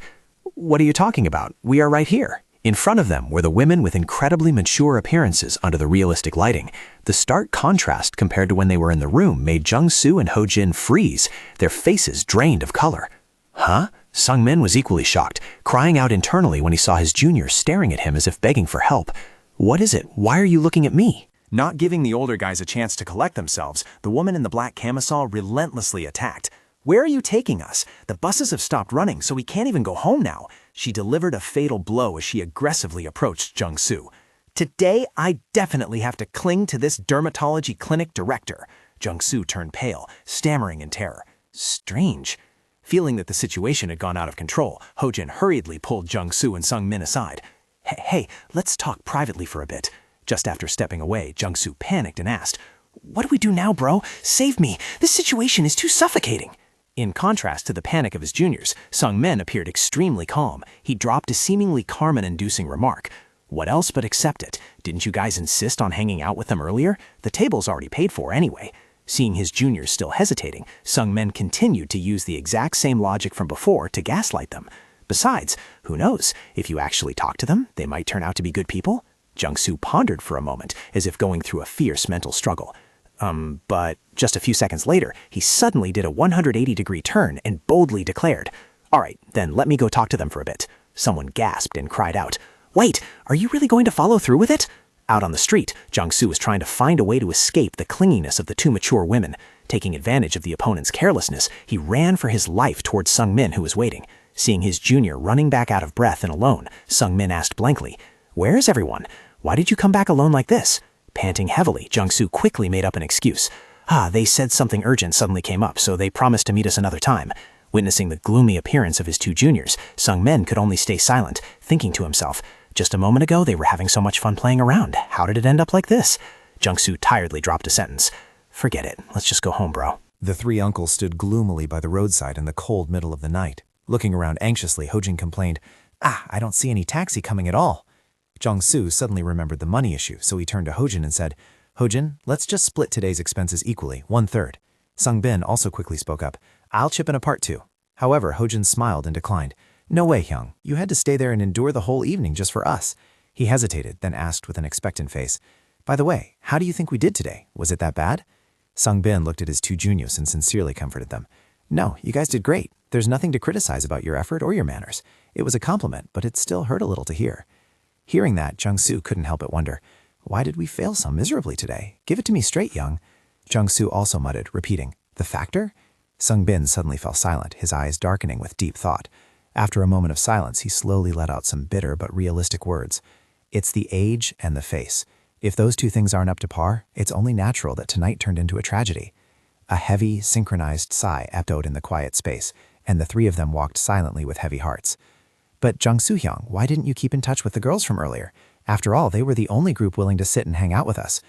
What are you talking about? We are right here. In front of them were the women with incredibly mature appearances under the realistic lighting. The stark contrast compared to when they were in the room made Jung-soo and Ho-jin freeze, their faces drained of color. Huh? Sungmin was equally shocked, crying out internally when he saw his juniors staring at him as if begging for help. What is it? Why are you looking at me? Not giving the older guys a chance to collect themselves, the woman in the black camisole relentlessly attacked. Where are you taking us? The buses have stopped running, so we can't even go home now. She delivered a fatal blow as she aggressively approached Jung-soo. Today, I definitely have to cling to this dermatology clinic director. Jung-soo turned pale, stammering in terror. Strange. Feeling that the situation had gone out of control, Ho-jin hurriedly pulled Jung-soo and Sungmin aside. Hey, let's talk privately for a bit. Just after stepping away, Jung-soo panicked and asked, What do we do now, bro? Save me. This situation is too suffocating. In contrast to the panic of his juniors, Sungmin appeared extremely calm. He dropped a seemingly Carmen-inducing remark. What else but accept it? Didn't you guys insist on hanging out with them earlier? The table's already paid for anyway. Seeing his juniors still hesitating, Sungmin continued to use the exact same logic from before to gaslight them. Besides, who knows? If you actually talk to them, they might turn out to be good people. Jung-soo pondered for a moment, as if going through a fierce mental struggle. But just a few seconds later, he suddenly did a 180-degree turn and boldly declared, "All right, then let me go talk to them for a bit." Someone gasped and cried out, "Wait, are you really going to follow through with it?" Out on the street, Jung-soo was trying to find a way to escape the clinginess of the two mature women. Taking advantage of the opponent's carelessness, he ran for his life towards Sung-min, who was waiting. Seeing his junior running back out of breath and alone, Sung-min asked blankly, "Where is everyone? Why did you come back alone like this?" Panting heavily, Jung-soo quickly made up an excuse. They said something urgent suddenly came up, so they promised to meet us another time." Witnessing the gloomy appearance of his two juniors, Sung-min could only stay silent, thinking to himself, "Just a moment ago they were having so much fun playing around. How did it end up like this?" Jung-soo tiredly dropped a sentence. "Forget it. Let's just go home, bro." The three uncles stood gloomily by the roadside in the cold middle of the night. Looking around anxiously, Hojin complained, I don't see any taxi coming at all." Jung-soo suddenly remembered the money issue, so he turned to Hojin and said, "Hojin, let's just split today's expenses equally, 1/3. Sung-bin also quickly spoke up, "I'll chip in a part too." However, Hojin smiled and declined. "No way, Hyung. You had to stay there and endure the whole evening just for us." He hesitated, then asked with an expectant face, "By the way, how do you think we did today? Was it that bad?" Sung-bin looked at his two juniors and sincerely comforted them. "No, you guys did great. There's nothing to criticize about your effort or your manners. It was a compliment, but it still hurt a little to hear." Hearing that, Jung-soo couldn't help but wonder, "Why did we fail so miserably today? Give it to me straight, Young." Jung-soo also muttered, repeating, "The factor?" Sung-bin suddenly fell silent, his eyes darkening with deep thought. After a moment of silence, he slowly let out some bitter but realistic words. "It's the age and the face. If those two things aren't up to par, it's only natural that tonight turned into a tragedy." A heavy, synchronized sigh echoed in the quiet space, and the three of them walked silently with heavy hearts. "But Jung Soo-hyung, why didn't you keep in touch with the girls from earlier? After all, they were the only group willing to sit and hang out with us."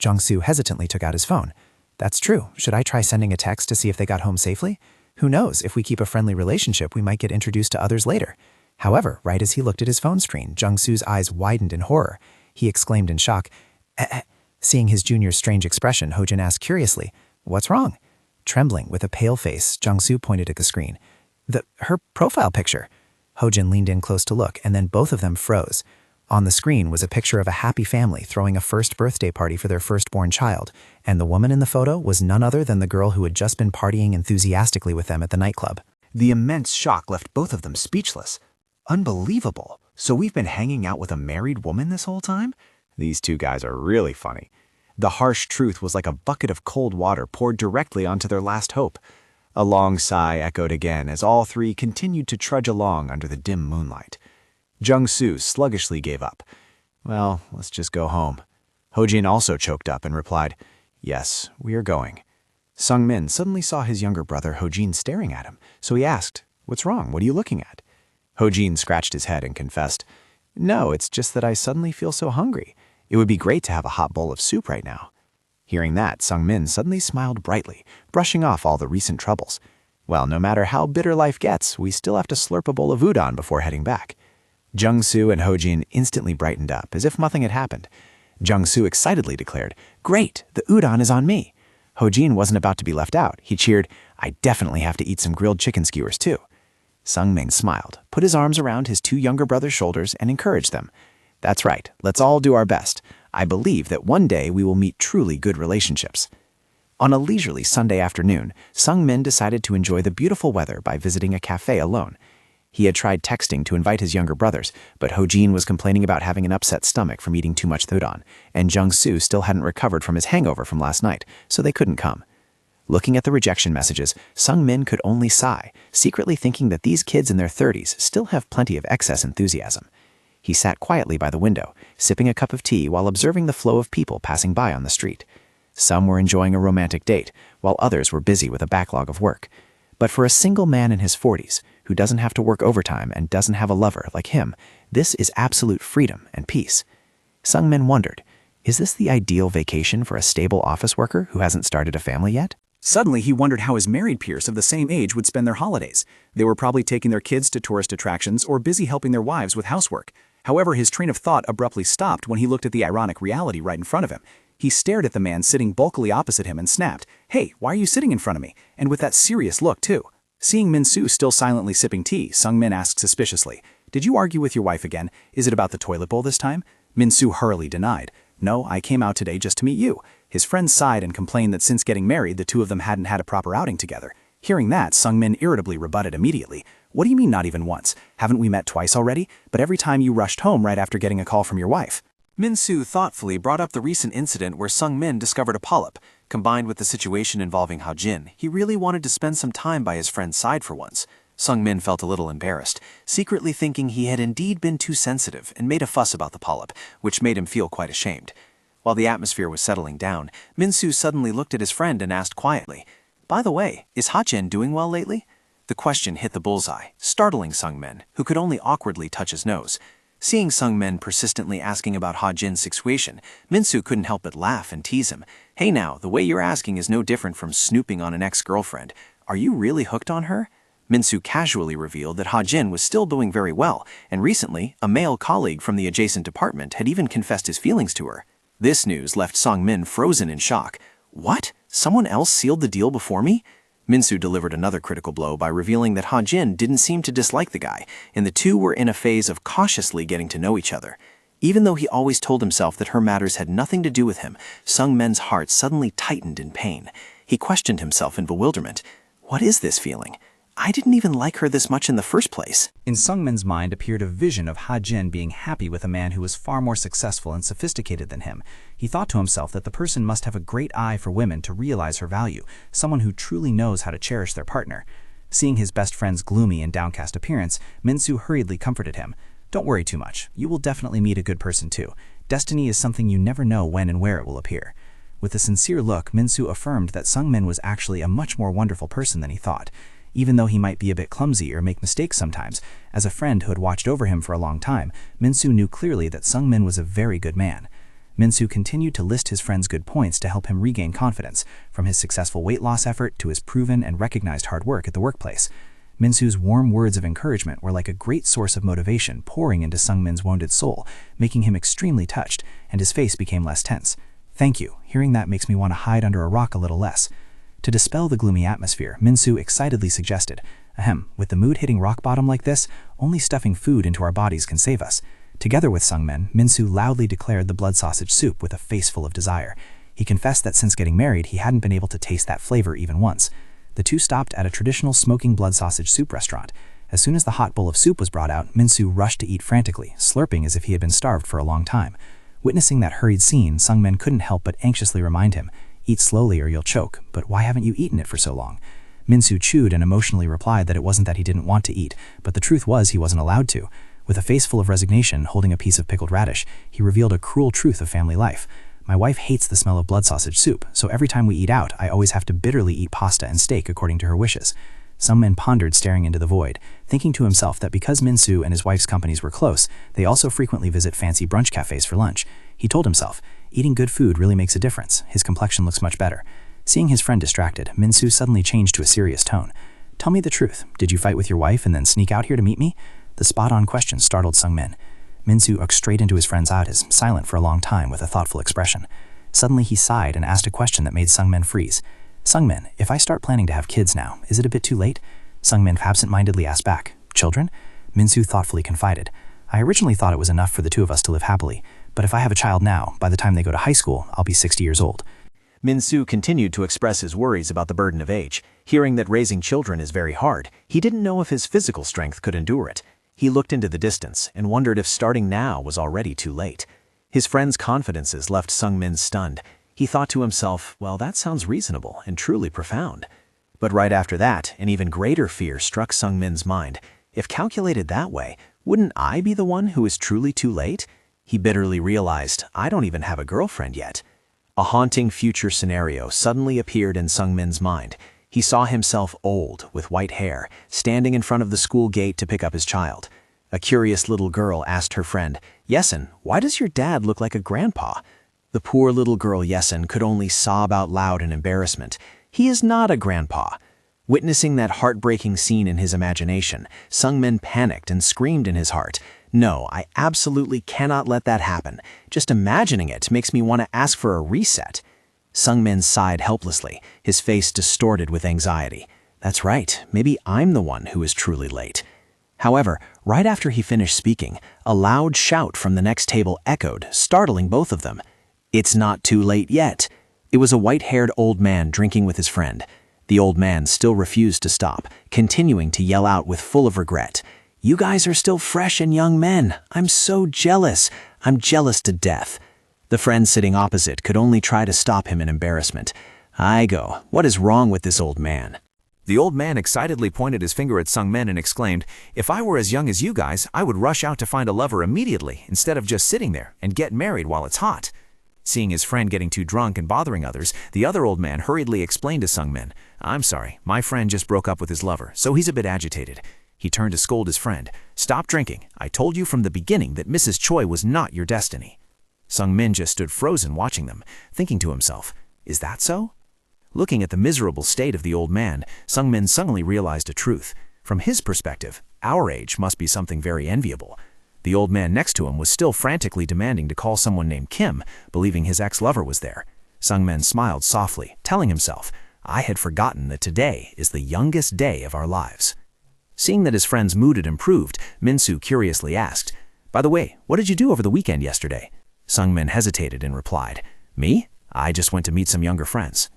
Jung-soo hesitantly took out his phone. "That's true. Should I try sending a text to see if they got home safely? Who knows, if we keep a friendly relationship, we might get introduced to others later." However, right as he looked at his phone screen, Jung-soo's eyes widened in horror. He exclaimed in shock, Seeing his junior's strange expression, Hojin asked curiously, "What's wrong?" Trembling, with a pale face, Jung-soo pointed at the screen. Her profile picture." Hojin leaned in close to look, and then both of them froze. On the screen was a picture of a happy family throwing a first birthday party for their firstborn child, and the woman in the photo was none other than the girl who had just been partying enthusiastically with them at the nightclub. The immense shock left both of them speechless. Unbelievable. So we've been hanging out with a married woman this whole time? These two guys are really funny. The harsh truth was like a bucket of cold water poured directly onto their last hope. A long sigh echoed again as all three continued to trudge along under the dim moonlight. Jung-soo sluggishly gave up. "Well, let's just go home." Hojin also choked up and replied, "Yes, we are going." Sung-min suddenly saw his younger brother Hojin staring at him, so he asked, "What's wrong? What are you looking at?" Hojin scratched his head and confessed, "No, it's just that I suddenly feel so hungry. It would be great to have a hot bowl of soup right now." Hearing that, Sung-min suddenly smiled brightly, brushing off all the recent troubles. Well, no matter how bitter life gets, we still have to slurp a bowl of udon before heading back. Jung-soo and Hojin instantly brightened up, as if nothing had happened. Jung-soo excitedly declared, "Great, the udon is on me." Hojin wasn't about to be left out. He cheered, "I definitely have to eat some grilled chicken skewers too." Sung-min smiled, put his arms around his two younger brothers' shoulders, and encouraged them. "That's right, let's all do our best. I believe that one day we will meet truly good relationships." On a leisurely Sunday afternoon, Sung-min decided to enjoy the beautiful weather by visiting a cafe alone. He had tried texting to invite his younger brothers, but Hojin was complaining about having an upset stomach from eating too much udon, and Jung-soo still hadn't recovered from his hangover from last night, so they couldn't come. Looking at the rejection messages, Sung-min could only sigh, secretly thinking that these kids in their 30s still have plenty of excess enthusiasm. He sat quietly by the window, sipping a cup of tea while observing the flow of people passing by on the street. Some were enjoying a romantic date, while others were busy with a backlog of work. But for a single man in his 40s, who doesn't have to work overtime and doesn't have a lover like him, this is absolute freedom and peace. Sung-min wondered, is this the ideal vacation for a stable office worker who hasn't started a family yet? Suddenly, he wondered how his married peers of the same age would spend their holidays. They were probably taking their kids to tourist attractions or busy helping their wives with housework. However, his train of thought abruptly stopped when he looked at the ironic reality right in front of him. He stared at the man sitting bulkily opposite him and snapped, "Hey, why are you sitting in front of me?" And with that serious look, too. Seeing Min-soo still silently sipping tea, Sung-min asked suspiciously, "Did you argue with your wife again? Is it about the toilet bowl this time?" Min-soo hurriedly denied. No, I came out today just to meet you. His friends sighed and complained that since getting married, the two of them hadn't had a proper outing together. Hearing that, Sungmin irritably rebutted immediately. What do you mean not even once? Haven't we met twice already? But every time you rushed home right after getting a call from your wife. Min-soo thoughtfully brought up the recent incident where Sung-min discovered a polyp. Combined with the situation involving Ha-jin, he really wanted to spend some time by his friend's side for once. Sung-min felt a little embarrassed, secretly thinking he had indeed been too sensitive and made a fuss about the polyp, which made him feel quite ashamed. While the atmosphere was settling down, Min-soo suddenly looked at his friend and asked quietly, "By the way, is Ha-jin doing well lately?" The question hit the bullseye, startling Sung-min, who could only awkwardly touch his nose. Seeing Sung-min persistently asking about Ha-jin's situation, Min-soo couldn't help but laugh and tease him. "Hey now, the way you're asking is no different from snooping on an ex-girlfriend. Are you really hooked on her?" Min-soo casually revealed that Ha-jin was still doing very well, and recently, a male colleague from the adjacent department had even confessed his feelings to her. This news left Sung-min frozen in shock. "What? Someone else sealed the deal before me?" Min-soo delivered another critical blow by revealing that Ha-jin didn't seem to dislike the guy, and the two were in a phase of cautiously getting to know each other. Even though he always told himself that her matters had nothing to do with him, Sung-min's heart suddenly tightened in pain. He questioned himself in bewilderment. What is this feeling? I didn't even like her this much in the first place. In Sungmin's mind appeared a vision of Ha-jin being happy with a man who was far more successful and sophisticated than him. He thought to himself that the person must have a great eye for women to realize her value, someone who truly knows how to cherish their partner. Seeing his best friend's gloomy and downcast appearance, Min-soo hurriedly comforted him. "Don't worry too much. You will definitely meet a good person too. Destiny is something you never know when and where it will appear." With a sincere look, Min-soo affirmed that Sung-min was actually a much more wonderful person than he thought. Even though he might be a bit clumsy or make mistakes sometimes, as a friend who had watched over him for a long time, Min-soo knew clearly that Sung-min was a very good man. Min-soo continued to list his friend's good points to help him regain confidence, from his successful weight loss effort to his proven and recognized hard work at the workplace. Min-soo's warm words of encouragement were like a great source of motivation pouring into Sung-min's wounded soul, making him extremely touched, and his face became less tense. "Thank you. Hearing that makes me want to hide under a rock a little less." To dispel the gloomy atmosphere, Min-soo excitedly suggested, with the mood hitting rock bottom like this, only stuffing food into our bodies can save us." Together with Sung-min, Min-soo loudly declared the blood sausage soup with a face full of desire. He confessed that since getting married, he hadn't been able to taste that flavor even once. The two stopped at a traditional smoking blood sausage soup restaurant. As soon as the hot bowl of soup was brought out, Min-soo rushed to eat frantically, slurping as if he had been starved for a long time. Witnessing that hurried scene, Sung-min couldn't help but anxiously remind him, "Eat slowly or you'll choke, but why haven't you eaten it for so long?" Min-soo chewed and emotionally replied that it wasn't that he didn't want to eat, but the truth was he wasn't allowed to. With a face full of resignation, holding a piece of pickled radish, he revealed a cruel truth of family life. "My wife hates the smell of blood sausage soup, so every time we eat out, I always have to bitterly eat pasta and steak according to her wishes." Sung-min pondered, staring into the void, thinking to himself that because Min-soo and his wife's companies were close, they also frequently visit fancy brunch cafes for lunch. He told himself, eating good food really makes a difference. His complexion looks much better. Seeing his friend distracted, Min-soo suddenly changed to a serious tone. "Tell me the truth. Did you fight with your wife and then sneak out here to meet me?" The spot-on question startled Sung-min. Min-soo looked straight into his friend's eyes, silent for a long time with a thoughtful expression. Suddenly he sighed and asked a question that made Sung-min freeze. "Sung-min, if I start planning to have kids now, is it a bit too late?" Sung-min absent-mindedly asked back. "Children?" Min-soo thoughtfully confided. "I originally thought it was enough for the two of us to live happily, but if I have a child now, by the time they go to high school, I'll be 60 years old." Min-soo continued to express his worries about the burden of age. Hearing that raising children is very hard, he didn't know if his physical strength could endure it. He looked into the distance and wondered if starting now was already too late. His friend's confidences left Sung-min stunned. He thought to himself, well, that sounds reasonable and truly profound. But right after that, an even greater fear struck Sung-min's mind. If calculated that way, wouldn't I be the one who is truly too late? He bitterly realized, I don't even have a girlfriend yet. A haunting future scenario suddenly appeared in Sung-min's mind. He saw himself old, with white hair, standing in front of the school gate to pick up his child. A curious little girl asked her friend, "Yesin, why does your dad look like a grandpa?" The poor little girl Yesin could only sob out loud in embarrassment. He is not a grandpa. Witnessing that heartbreaking scene in his imagination, Sung-min panicked and screamed in his heart, "No, I absolutely cannot let that happen. Just imagining it makes me want to ask for a reset." Sung-min sighed helplessly, his face distorted with anxiety. That's right, maybe I'm the one who is truly late. However, right after he finished speaking, a loud shout from the next table echoed, startling both of them. It's not too late yet. It was a white-haired old man drinking with his friend. The old man still refused to stop, continuing to yell out with full of regret. You guys are still fresh and young men. I'm so jealous. I'm jealous to death. The friend sitting opposite could only try to stop him in embarrassment. Aigo, what is wrong with this old man? The old man excitedly pointed his finger at Sungmin and exclaimed, "If I were as young as you guys, I would rush out to find a lover immediately instead of just sitting there and get married while it's hot." Seeing his friend getting too drunk and bothering others, the other old man hurriedly explained to Sungmin, "I'm sorry, my friend just broke up with his lover, so he's a bit agitated." He turned to scold his friend, "Stop drinking. I told you from the beginning that Mrs. Choi was not your destiny." Sungmin just stood frozen watching them, thinking to himself, "Is that so?" Looking at the miserable state of the old man, Sungmin suddenly realized a truth. From his perspective, our age must be something very enviable. The old man next to him was still frantically demanding to call someone named Kim, believing his ex-lover was there. Sungmin smiled softly, telling himself, "I had forgotten that today is the youngest day of our lives." Seeing that his friend's mood had improved, Minsu curiously asked, "By the way, what did you do over the weekend yesterday?" Sungmin hesitated and replied, "Me? I just went to meet some younger friends."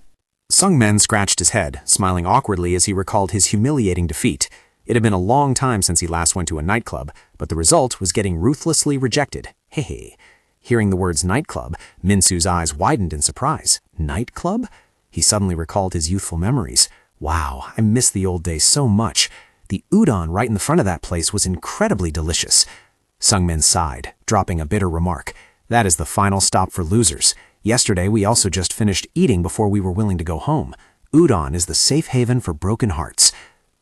Sungmin scratched his head, smiling awkwardly as he recalled his humiliating defeat. It had been a long time since he last went to a nightclub, but the result was getting ruthlessly rejected. Hehe. Hearing the words nightclub, Minsu's eyes widened in surprise. Nightclub? He suddenly recalled his youthful memories. Wow, I miss the old days so much. The udon right in the front of that place was incredibly delicious. Sungmin sighed, dropping a bitter remark. That is the final stop for losers. Yesterday we also just finished eating before we were willing to go home. Udon is the safe haven for broken hearts.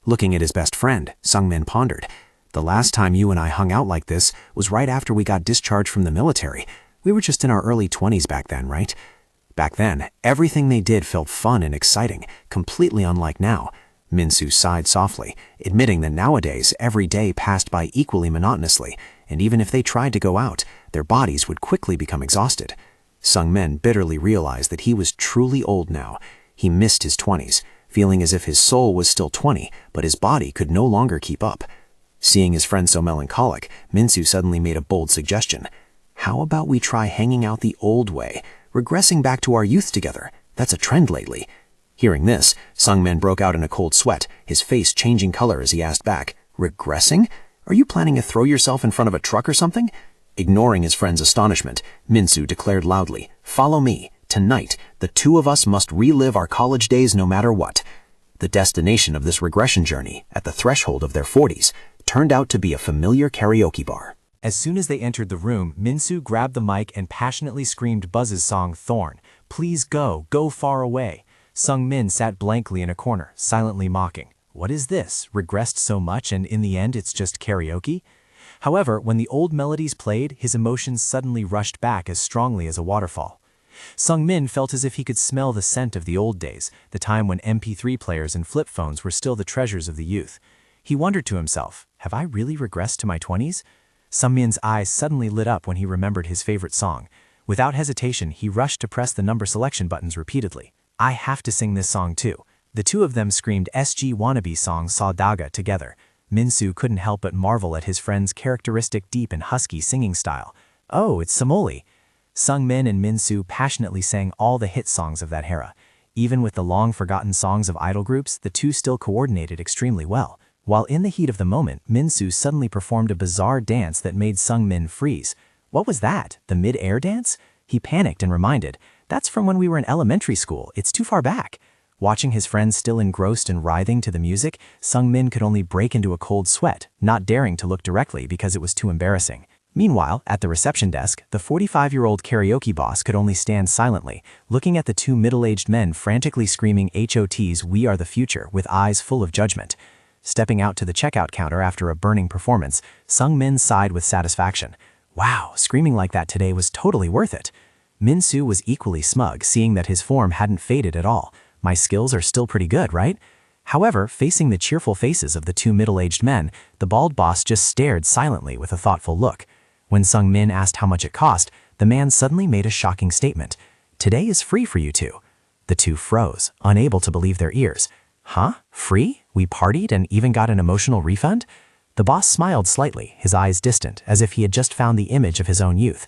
Looking at his best friend, Sungmin pondered. The last time you and I hung out like this was right after we got discharged from the military. We were just in our early 20s back then, right? Back then, everything they did felt fun and exciting, completely unlike now. Minsu sighed softly, admitting that nowadays every day passed by equally monotonously, and even if they tried to go out, their bodies would quickly become exhausted. Sungmin bitterly realized that he was truly old now. He missed his 20s, feeling as if his soul was still 20, but his body could no longer keep up. Seeing his friend so melancholic, Minsu suddenly made a bold suggestion. How about we try hanging out the old way, regressing back to our youth together? That's a trend lately. Hearing this, Sungmin broke out in a cold sweat, his face changing color as he asked back, "Regressing? Are you planning to throw yourself in front of a truck or something?" Ignoring his friend's astonishment, Minsu declared loudly, "Follow me. Tonight, the two of us must relive our college days no matter what." The destination of this regression journey, at the threshold of their 40s, turned out to be a familiar karaoke bar. As soon as they entered the room, Minsu grabbed the mic and passionately screamed Buzz's song Thorn. "Please go, go far away." Sungmin sat blankly in a corner, silently mocking. What is this? Regressed so much and in the end it's just karaoke? However, when the old melodies played, his emotions suddenly rushed back as strongly as a waterfall. Sungmin felt as if he could smell the scent of the old days, the time when MP3 players and flip phones were still the treasures of the youth. He wondered to himself, have I really regressed to my 20s? Sungmin's eyes suddenly lit up when he remembered his favorite song. Without hesitation, he rushed to press the number selection buttons repeatedly. I have to sing this song too. The two of them screamed SG Wannabe song Saw Daga together. Minsu couldn't help but marvel at his friend's characteristic deep and husky singing style. Oh, it's Samoli. Sungmin and Minsu passionately sang all the hit songs of that era. Even with the long-forgotten songs of idol groups, the two still coordinated extremely well. While in the heat of the moment, Minsu suddenly performed a bizarre dance that made Sungmin freeze. What was that? The mid-air dance? He panicked and reminded, that's from when we were in elementary school, it's too far back. Watching his friends still engrossed and writhing to the music, Sungmin could only break into a cold sweat, not daring to look directly because it was too embarrassing. Meanwhile, at the reception desk, the 45-year-old karaoke boss could only stand silently, looking at the two middle-aged men frantically screaming HOT's "We Are the Future" with eyes full of judgment. Stepping out to the checkout counter after a burning performance, Sungmin sighed with satisfaction. Wow, screaming like that today was totally worth it. Minsu was equally smug, seeing that his form hadn't faded at all. My skills are still pretty good, right? However, facing the cheerful faces of the two middle-aged men, the bald boss just stared silently with a thoughtful look. When Sungmin asked how much it cost, the man suddenly made a shocking statement. Today is free for you two. The two froze, unable to believe their ears. Huh? Free? We partied and even got an emotional refund? The boss smiled slightly, his eyes distant, as if he had just found the image of his own youth.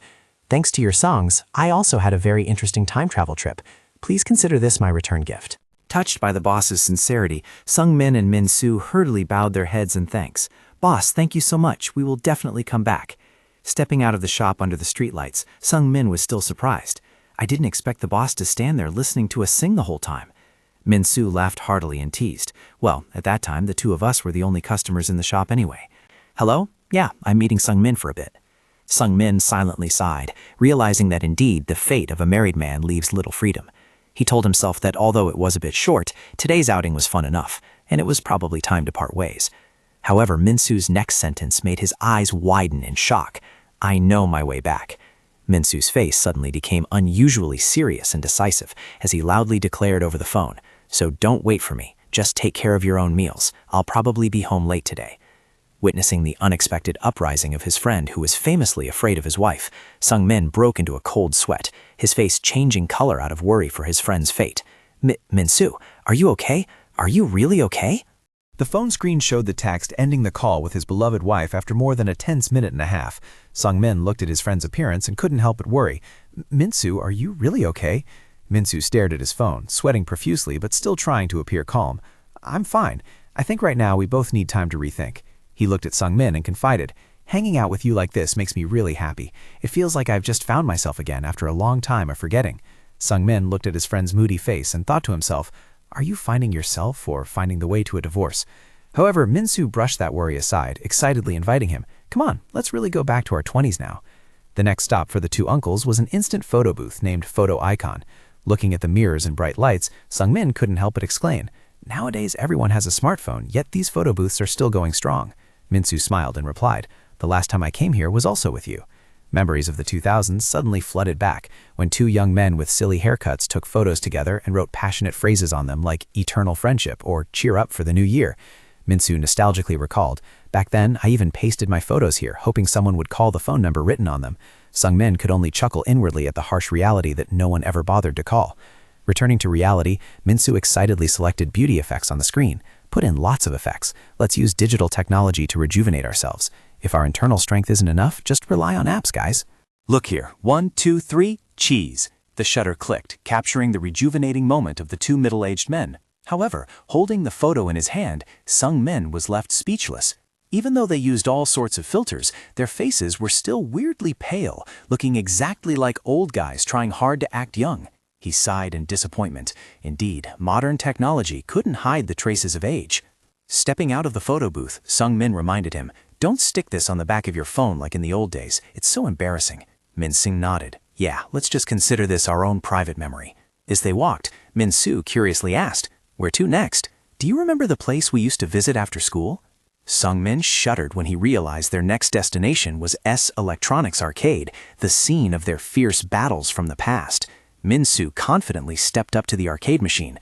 Thanks to your songs, I also had a very interesting time travel trip. Please consider this my return gift. Touched by the boss's sincerity, Sung-min and Min-soo hurriedly bowed their heads in thanks. Boss, thank you so much. We will definitely come back. Stepping out of the shop under the streetlights, Sung-min was still surprised. I didn't expect the boss to stand there listening to us sing the whole time. Min-soo laughed heartily and teased. Well, at that time, the two of us were the only customers in the shop anyway. Hello? Yeah, I'm meeting Sung-min for a bit. Sung-min silently sighed, realizing that indeed the fate of a married man leaves little freedom. He told himself that although it was a bit short, today's outing was fun enough, and it was probably time to part ways. However, Min-soo's next sentence made his eyes widen in shock. I know my way back. Min-soo's face suddenly became unusually serious and decisive as he loudly declared over the phone, "So don't wait for me. Just take care of your own meals. I'll probably be home late today." Witnessing the unexpected uprising of his friend who was famously afraid of his wife, Sung-min broke into a cold sweat, his face changing color out of worry for his friend's fate. Min-soo, are you okay? Are you really okay? The phone screen showed the text ending the call with his beloved wife after more than a tense minute and a half. Sung-min looked at his friend's appearance and couldn't help but worry. Min-soo, are you really okay? Min-soo stared at his phone, sweating profusely but still trying to appear calm. I'm fine. I think right now we both need time to rethink. He looked at Sung-min and confided, hanging out with you like this makes me really happy. It feels like I've just found myself again after a long time of forgetting. Sung-min looked at his friend's moody face and thought to himself, are you finding yourself or finding the way to a divorce? However, Min-soo brushed that worry aside, excitedly inviting him, come on, let's really go back to our 20s now. The next stop for the two uncles was an instant photo booth named Photo Icon. Looking at the mirrors and bright lights, Sung-min couldn't help but exclaim, nowadays everyone has a smartphone, yet these photo booths are still going strong. Min-soo smiled and replied, the last time I came here was also with you. Memories of the 2000s suddenly flooded back when two young men with silly haircuts took photos together and wrote passionate phrases on them like eternal friendship or cheer up for the new year. Min-soo nostalgically recalled, back then I even pasted my photos here, hoping someone would call the phone number written on them. Sung-min could only chuckle inwardly at the harsh reality that no one ever bothered to call. Returning to reality, Min-soo excitedly selected beauty effects on the screen. Put in lots of effects. Let's use digital technology to rejuvenate ourselves. If our internal strength isn't enough, just rely on apps, guys. Look here. 1, 2, 3, cheese. The shutter clicked, capturing the rejuvenating moment of the two middle-aged men. However, holding the photo in his hand, Sung-min was left speechless. Even though they used all sorts of filters, their faces were still weirdly pale, looking exactly like old guys trying hard to act young. He sighed in disappointment. Indeed, modern technology couldn't hide the traces of age. Stepping out of the photo booth, Sung-min reminded him, don't stick this on the back of your phone like in the old days. It's so embarrassing. Min-soo nodded. Yeah, let's just consider this our own private memory. As they walked, Min-soo curiously asked, where to next? Do you remember the place we used to visit after school? Sung-min shuddered when he realized their next destination was S Electronics Arcade, the scene of their fierce battles from the past. Min-soo confidently stepped up to the arcade machine.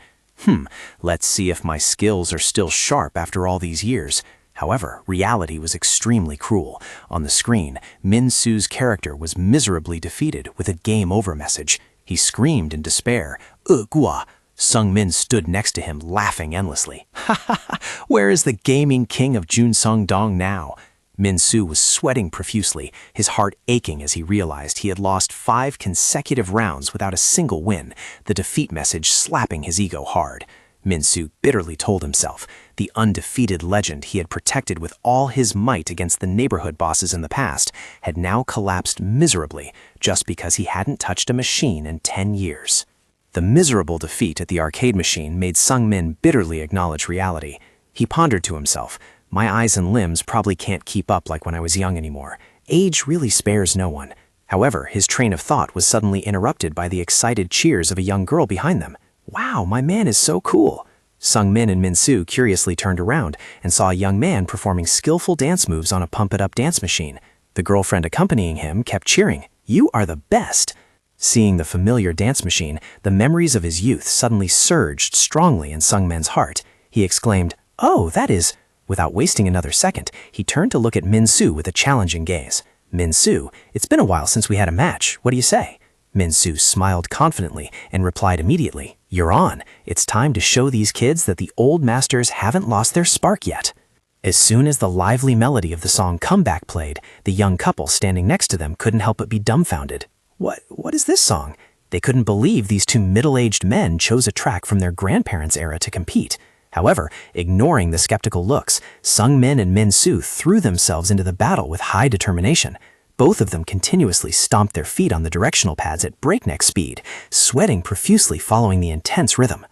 Let's see if my skills are still sharp after all these years. However, reality was extremely cruel. On the screen, Min-soo's character was miserably defeated with a game over message. He screamed in despair, Gua! Sung-min stood next to him, laughing endlessly. Ha ha ha! Where is the gaming king of Junsung-dong now? Min-soo was sweating profusely, his heart aching as he realized he had lost 5 consecutive rounds without a single win, the defeat message slapping his ego hard. Min-soo bitterly told himself, the undefeated legend he had protected with all his might against the neighborhood bosses in the past had now collapsed miserably just because he hadn't touched a machine in 10 years. The miserable defeat at the arcade machine made Sung-min bitterly acknowledge reality. He pondered to himself, my eyes and limbs probably can't keep up like when I was young anymore. Age really spares no one. However, his train of thought was suddenly interrupted by the excited cheers of a young girl behind them. Wow, my man is so cool. Sung-min and Min-soo curiously turned around and saw a young man performing skillful dance moves on a pump-it-up dance machine. The girlfriend accompanying him kept cheering, you are the best. Seeing the familiar dance machine, the memories of his youth suddenly surged strongly in Sung-min's heart. He exclaimed, oh, that is... Without wasting another second, he turned to look at Min-soo with a challenging gaze. Min-soo, it's been a while since we had a match. What do you say? Min-soo smiled confidently and replied immediately, you're on. It's time to show these kids that the old masters haven't lost their spark yet. As soon as the lively melody of the song Comeback played, the young couple standing next to them couldn't help but be dumbfounded. What is this song? They couldn't believe these two middle-aged men chose a track from their grandparents' era to compete. However, ignoring the skeptical looks, Sung-min and Min-soo threw themselves into the battle with high determination. Both of them continuously stomped their feet on the directional pads at breakneck speed, sweating profusely following the intense rhythm.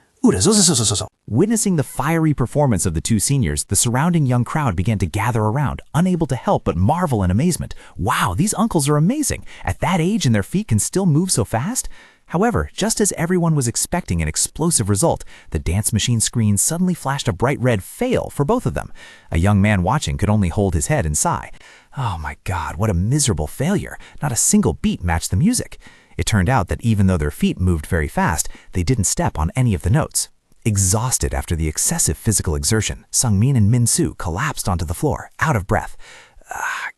Witnessing the fiery performance of the two seniors, the surrounding young crowd began to gather around, unable to help but marvel in amazement. Wow, these uncles are amazing. At that age and their feet can still move so fast? However, just as everyone was expecting an explosive result, the dance machine screen suddenly flashed a bright red fail for both of them. A young man watching could only hold his head and sigh. Oh my God, what a miserable failure. Not a single beat matched the music. It turned out that even though their feet moved very fast, they didn't step on any of the notes. Exhausted after the excessive physical exertion, Sung-min and Min-soo collapsed onto the floor, out of breath.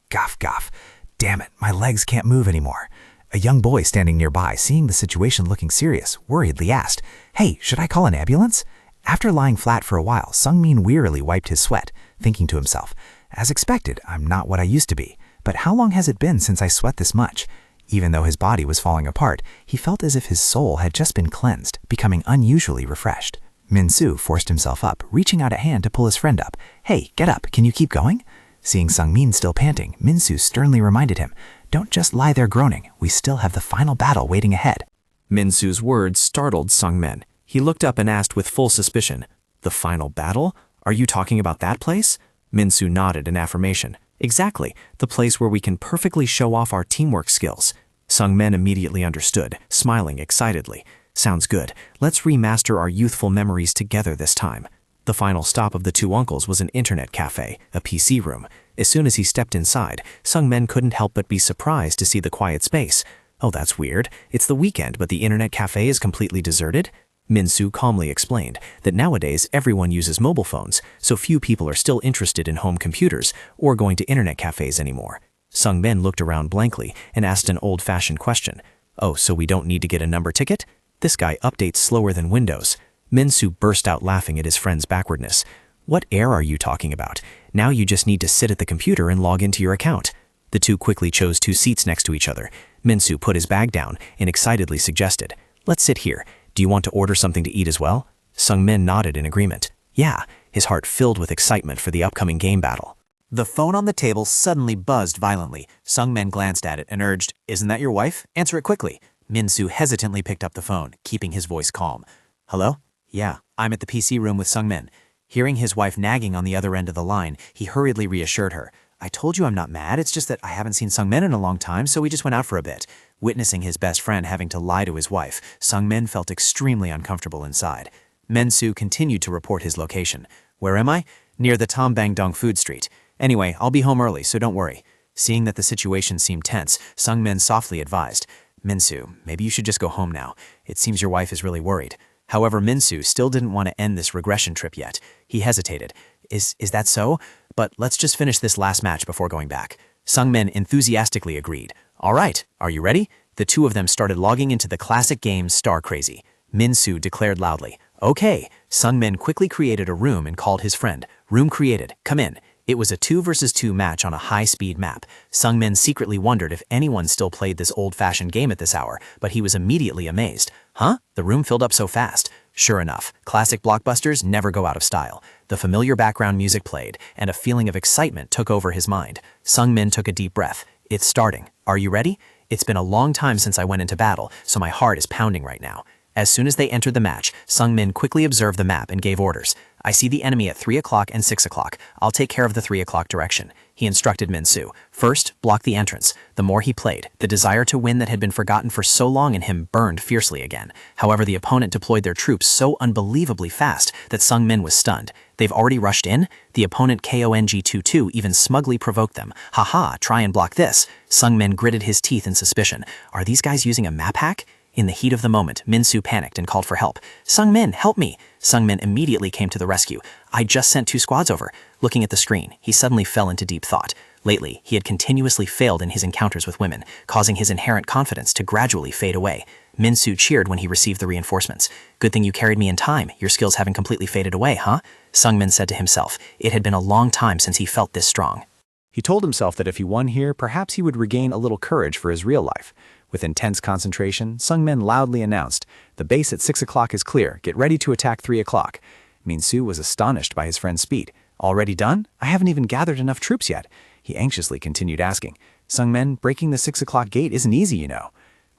Goff. Damn it, my legs can't move anymore. A young boy standing nearby, seeing the situation looking serious, worriedly asked, "Hey, should I call an ambulance?" After lying flat for a while, Sung-min wearily wiped his sweat, thinking to himself, "As expected, I'm not what I used to be. But how long has it been since I sweat this much?" Even though his body was falling apart, he felt as if his soul had just been cleansed, becoming unusually refreshed. Min-soo forced himself up, reaching out a hand to pull his friend up. "Hey, get up, can you keep going?" Seeing Sung-min still panting, Min-soo sternly reminded him, "Don't just lie there groaning, we still have the final battle waiting ahead." Min-soo's words startled Sung-min. He looked up and asked with full suspicion, "The final battle? Are you talking about that place?" Min-soo nodded in affirmation. "Exactly, the place where we can perfectly show off our teamwork skills." Sung-min immediately understood, smiling excitedly. "Sounds good. Let's remaster our youthful memories together this time." The final stop of the two uncles was an internet cafe, a PC room. As soon as he stepped inside, Sung-min couldn't help but be surprised to see the quiet space. "Oh, that's weird. It's the weekend, but the internet cafe is completely deserted?" Min-soo calmly explained that nowadays everyone uses mobile phones, so few people are still interested in home computers or going to internet cafes anymore. Sung-min looked around blankly and asked an old-fashioned question. "Oh, so we don't need to get a number ticket? This guy updates slower than Windows." Min-soo burst out laughing at his friend's backwardness. "What air are you talking about? Now you just need to sit at the computer and log into your account." The two quickly chose two seats next to each other. Min-soo put his bag down and excitedly suggested, "Let's sit here. Do you want to order something to eat as well?" Sung-min nodded in agreement. Yeah, his heart filled with excitement for the upcoming game battle. The phone on the table suddenly buzzed violently. Sung-min glanced at it and urged, "Isn't that your wife? Answer it quickly." Min-soo hesitantly picked up the phone, keeping his voice calm. "Hello? Yeah, I'm at the PC room with Sung-min." Hearing his wife nagging on the other end of the line, he hurriedly reassured her. "I told you I'm not mad, it's just that I haven't seen Sung-min in a long time, so we just went out for a bit." Witnessing his best friend having to lie to his wife, Sung-min felt extremely uncomfortable inside. Min-soo continued to report his location. "Where am I? Near the Tom Bang Dong Food Street. Anyway, I'll be home early, so don't worry." Seeing that the situation seemed tense, Sung-min softly advised, "Min-soo, maybe you should just go home now. It seems your wife is really worried." However, Min-soo still didn't want to end this regression trip yet. He hesitated. Is that so? But let's just finish this last match before going back." Sung-min enthusiastically agreed. "All right, are you ready?" The two of them started logging into the classic game Star Crazy. Min-soo declared loudly, "Okay." Sung-min quickly created a room and called his friend. "Room created, come in." It was a 2 versus 2 match on a high-speed map. Sung-min secretly wondered if anyone still played this old-fashioned game at this hour, but he was immediately amazed. Huh? The room filled up so fast. Sure enough, classic blockbusters never go out of style. The familiar background music played, and a feeling of excitement took over his mind. Sung-min took a deep breath. "It's starting. Are you ready? It's been a long time since I went into battle, so my heart is pounding right now." As soon as they entered the match, Sung-min quickly observed the map and gave orders. "I see the enemy at 3 o'clock and 6 o'clock. I'll take care of the 3 o'clock direction." He instructed Min-soo. First, block the entrance. The more he played, the desire to win that had been forgotten for so long in him burned fiercely again. However, the opponent deployed their troops so unbelievably fast that Sung-min was stunned. They've already rushed in? The opponent KONG-22 even smugly provoked them. "Haha, try and block this." Sung-min gritted his teeth in suspicion. Are these guys using a map hack? In the heat of the moment, Min-soo panicked and called for help. "Sung-min, help me!" Sung-min immediately came to the rescue. "I just sent 2 squads over." Looking at the screen, he suddenly fell into deep thought. Lately, he had continuously failed in his encounters with women, causing his inherent confidence to gradually fade away. Min-soo cheered when he received the reinforcements. "Good thing you carried me in time. Your skills haven't completely faded away, huh?" Sung-min said to himself. It had been a long time since he felt this strong. He told himself that if he won here, perhaps he would regain a little courage for his real life. With intense concentration, Sungmin loudly announced, "The base at 6 o'clock is clear. Get ready to attack 3 o'clock." Min-soo was astonished by his friend's speed. "Already done? I haven't even gathered enough troops yet." He anxiously continued asking, "Sungmin, breaking the 6 o'clock gate isn't easy, you know."